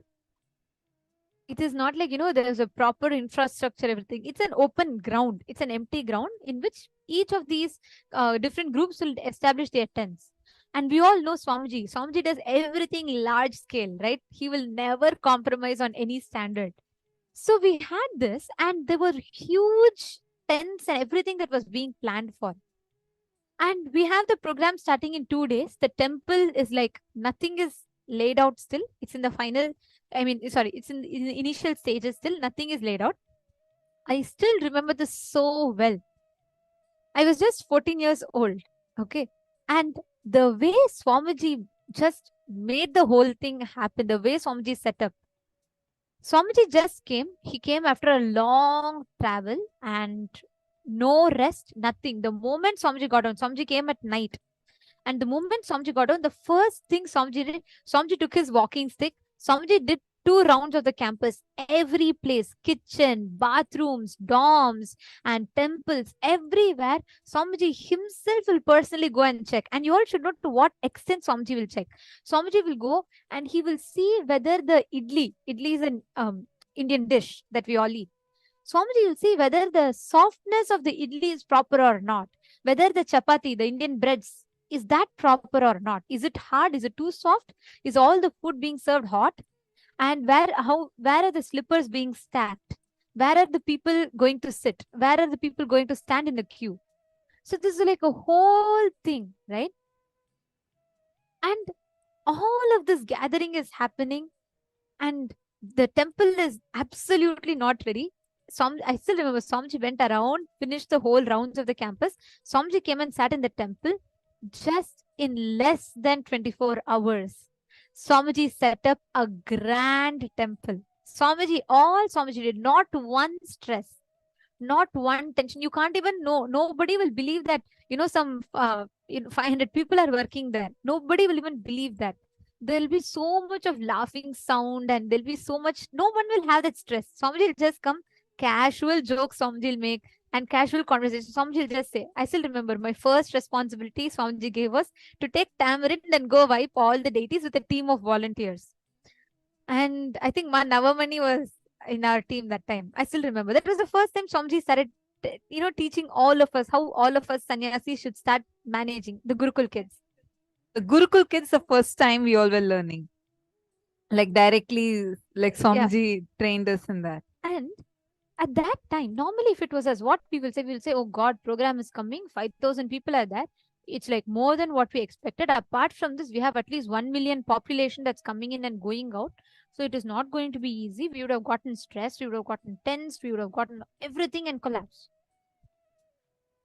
It is not like, there's a proper infrastructure, everything. It's an open ground. It's an empty ground in which each of these different groups will establish their tents. And we all know Swamiji. Swamiji does everything large scale, right? He will never compromise on any standard. So we had this, and there were huge tents and everything that was being planned for. And we have the program starting in 2 days. The temple is like nothing is laid out still. It's in the final, it's in the initial stages still. Nothing is laid out. I still remember this so well. I was just 14 years old. Okay. And the way Swamiji just made the whole thing happen, the way Swamiji set up. Swamiji just came. He came after a long travel and no rest, nothing. The moment Swamiji got on, Swamiji came at night. And the moment Swamiji got on, the first thing Swamiji did, Swamiji took his walking stick. Swamiji did 2 rounds of the campus, every place, kitchen, bathrooms, dorms, and temples, everywhere. Swamiji himself will personally go and check. And you all should know to what extent Swamiji will check. Swamiji will go and he will see whether the idli is an Indian dish that we all eat. Swamiji will see whether the softness of the idli is proper or not, whether the chapati, the Indian breads, is that proper or not? Is it hard? Is it too soft? Is all the food being served hot? And where are the slippers being stacked? Where are the people going to sit? Where are the people going to stand in the queue? So this is like a whole thing, right? And all of this gathering is happening, and the temple is absolutely not ready. I still remember Swamiji went around, finished the whole rounds of the campus. Swamiji came and sat in the temple. Just in less than 24 hours, Swamiji set up a grand temple. Swamiji did, not one stress, not one tension. You can't even know. Nobody will believe that, some 500 people are working there. Nobody will even believe that. There'll be so much of laughing sound, and there'll be so much, no one will have that stress. Swamiji will just come, casual jokes Swamiji will make, and casual conversation. Swamiji will just say, I still remember my first responsibility Swamiji gave us to take tamarind and go wipe all the deities with a team of volunteers. And I think Ma Navamani was in our team that time. I still remember. That was the first time Swamiji started, teaching all of us how all of us sannyasis should start managing the Gurukul kids. The Gurukul kids, the first time we all were learning. Like directly, like Swamiji trained us in that. And at that time, normally if it was as what we will say, oh God, program is coming, 5,000 people are there. It's like more than what we expected. Apart from this, we have at least 1 million population that's coming in and going out. So it is not going to be easy. We would have gotten stressed. We would have gotten tense. We would have gotten everything and collapse.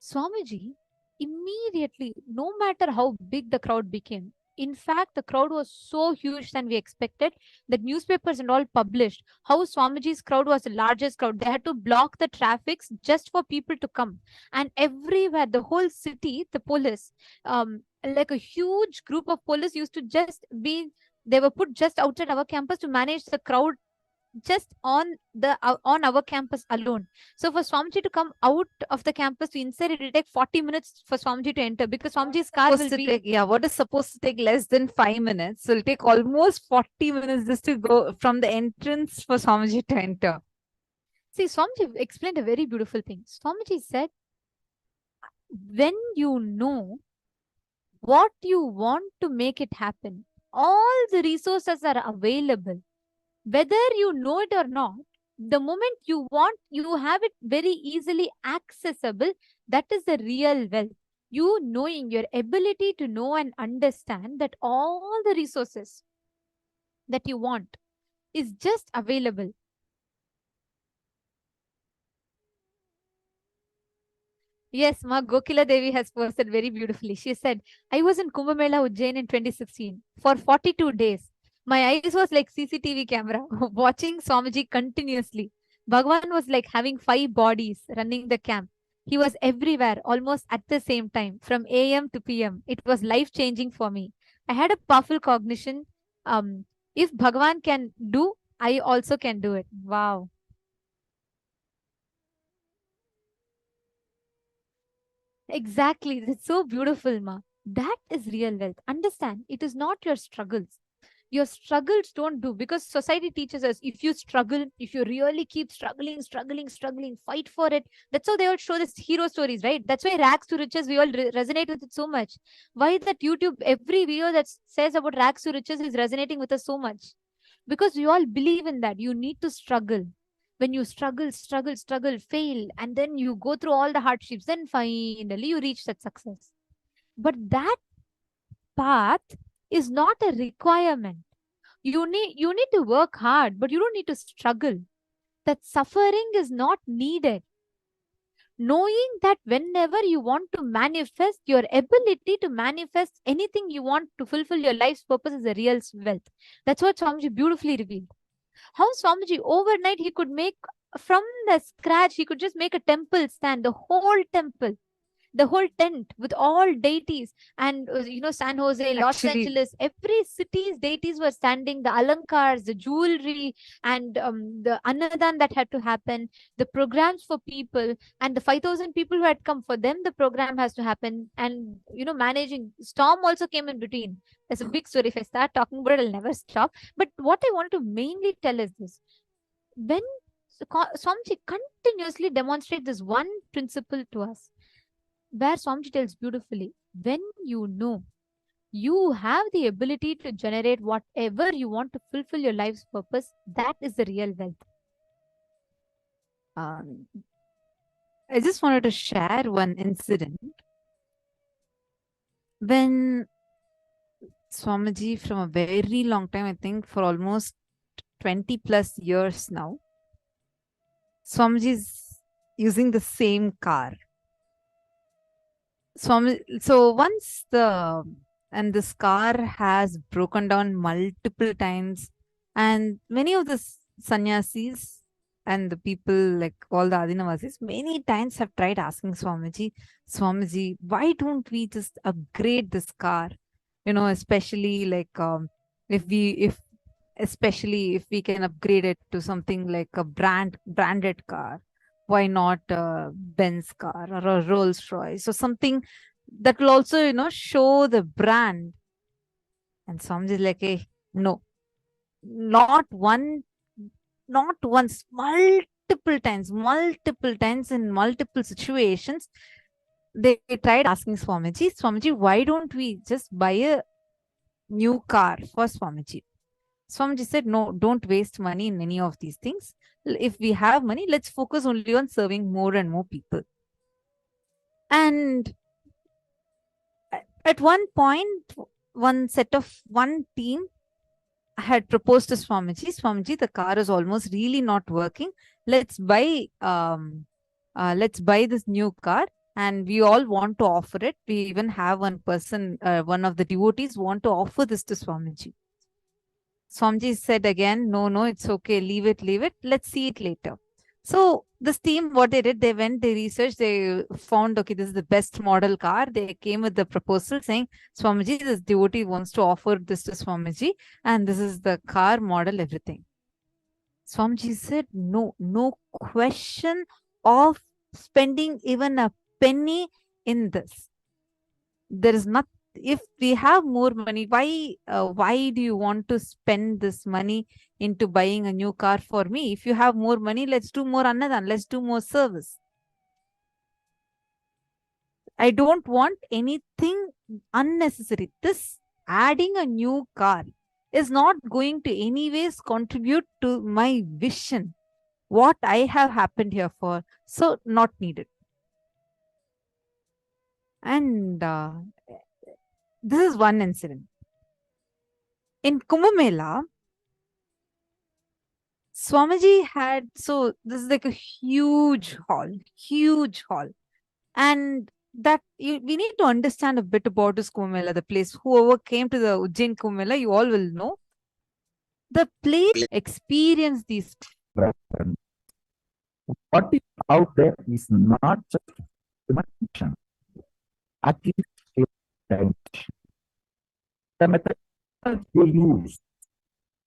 Swamiji, immediately, no matter how big the crowd became, in fact, the crowd was so huge than we expected that newspapers and all published how Swamiji's crowd was the largest crowd. They had to block the traffics just for people to come. And everywhere, the whole city, the police, like a huge group of police used to just be, they were put just outside our campus to manage the crowd just on our campus alone. So for Swamiji to come out of the campus to inside, it will take 40 minutes for Swamiji to enter, because Swamiji's car will be... what is supposed to take less than 5 minutes? So it'll take almost 40 minutes just to go from the entrance for Swamiji to enter. See, Swamiji explained a very beautiful thing. Swamiji said, when you know what you want to make it happen, all the resources are available. Whether you know it or not, the moment you want, you have it very easily accessible. That is the real wealth. You knowing, your ability to know and understand that all the resources that you want is just available. Yes, Ma Gokila Devi has posted very beautifully. She said, I was in Kumbh Mela Ujjain in 2016 for 42 days. My eyes was like CCTV camera, watching Swamiji continuously. Bhagavan was like having 5 bodies running the camp. He was everywhere, almost at the same time, from AM to PM. It was life-changing for me. I had a powerful cognition. If Bhagavan can do, I also can do it. Wow. Exactly. That's so beautiful, Ma. That is real wealth. Understand, it is not your struggles. Your struggles don't do, because society teaches us, if you struggle, if you really keep struggling, fight for it. That's how they all show this hero stories, right? That's why rags to riches, we all resonate with it so much. Why that YouTube, every video that says about rags to riches is resonating with us so much? Because we all believe in that. You need to struggle. When you struggle, fail, and then you go through all the hardships, then finally you reach that success. But that path is not a requirement. You need to work hard, but you don't need to struggle. That suffering is not needed. Knowing that whenever you want to manifest, your ability to manifest anything you want to fulfill your life's purpose is a real wealth. That's what Swamiji beautifully revealed. How Swamiji overnight he could make from the scratch, he could just make a temple stand, the whole temple, the whole tent with all deities. And San Jose, Los Actually, Angeles, every city's deities were standing, the alankars, the jewelry, and the annadan that had to happen, the programs for people, and the 5,000 people who had come, for them the program has to happen. And managing storm also came in between. There's a big story. If I start talking about it, I'll never stop. But what I want to mainly tell is this: when Swamiji continuously demonstrate this one principle to us, where Swamiji tells beautifully, when you know you have the ability to generate whatever you want to fulfill your life's purpose, that is the real wealth. I just wanted to share one incident. When Swamiji, from a very long time, I think for almost 20 plus years now, Swamiji is using the same car. So once this car has broken down multiple times, and many of the sannyasis and the people, like all the Adinavasis, many times have tried asking Swamiji, why don't we just upgrade this car? Especially like especially if we can upgrade it to something like a branded car. Why not a Benz car or a Rolls Royce or something that will also, show the brand? And Swamiji is like, hey, no, not once, multiple times in multiple situations, they tried asking Swamiji, why don't we just buy a new car for Swamiji? Swamiji said, no, don't waste money in any of these things. If we have money, let's focus only on serving more and more people. And at one point, one team had proposed to Swamiji, the car is almost really not working. Let's buy this new car, and we all want to offer it. We even have one person, one of the devotees want to offer this to Swamiji. Swamiji said again, no, it's okay. Leave it. Let's see it later. So this team, what they did, they researched, they found, okay, this is the best model car. They came with the proposal saying, Swamiji, this devotee wants to offer this to Swamiji, and this is the car model, everything. Swamiji said, no question of spending even a penny in this. There is not. If we have more money, why do you want to spend this money into buying a new car for me? If you have more money, let's do more annadan, let's do more service. I don't want anything unnecessary. This adding a new car is not going to anyways contribute to my vision, what I have happened here for. So not needed. And this is one incident. In Kumbh Mela, Swamiji had, so this is like a huge hall. And that we need to understand a bit about this Kumbh Mela, the place. Whoever came to the Ujjain Kumbh Mela, you all will know. The place experience these. What is out there is not just imagination. At least the method they use,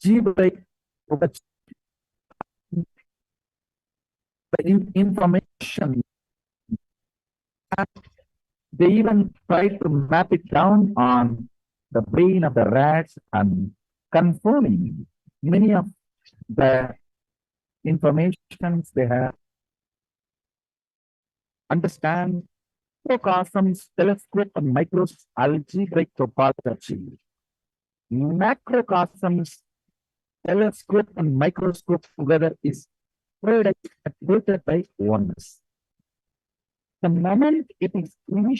the information, they even try to map it down on the brain of the rats and confirming many of the informations they have. Understand microcosms, telescope, and algebraic topology. Macrocosms, telescope, and microscope together is created by oneness. The moment it is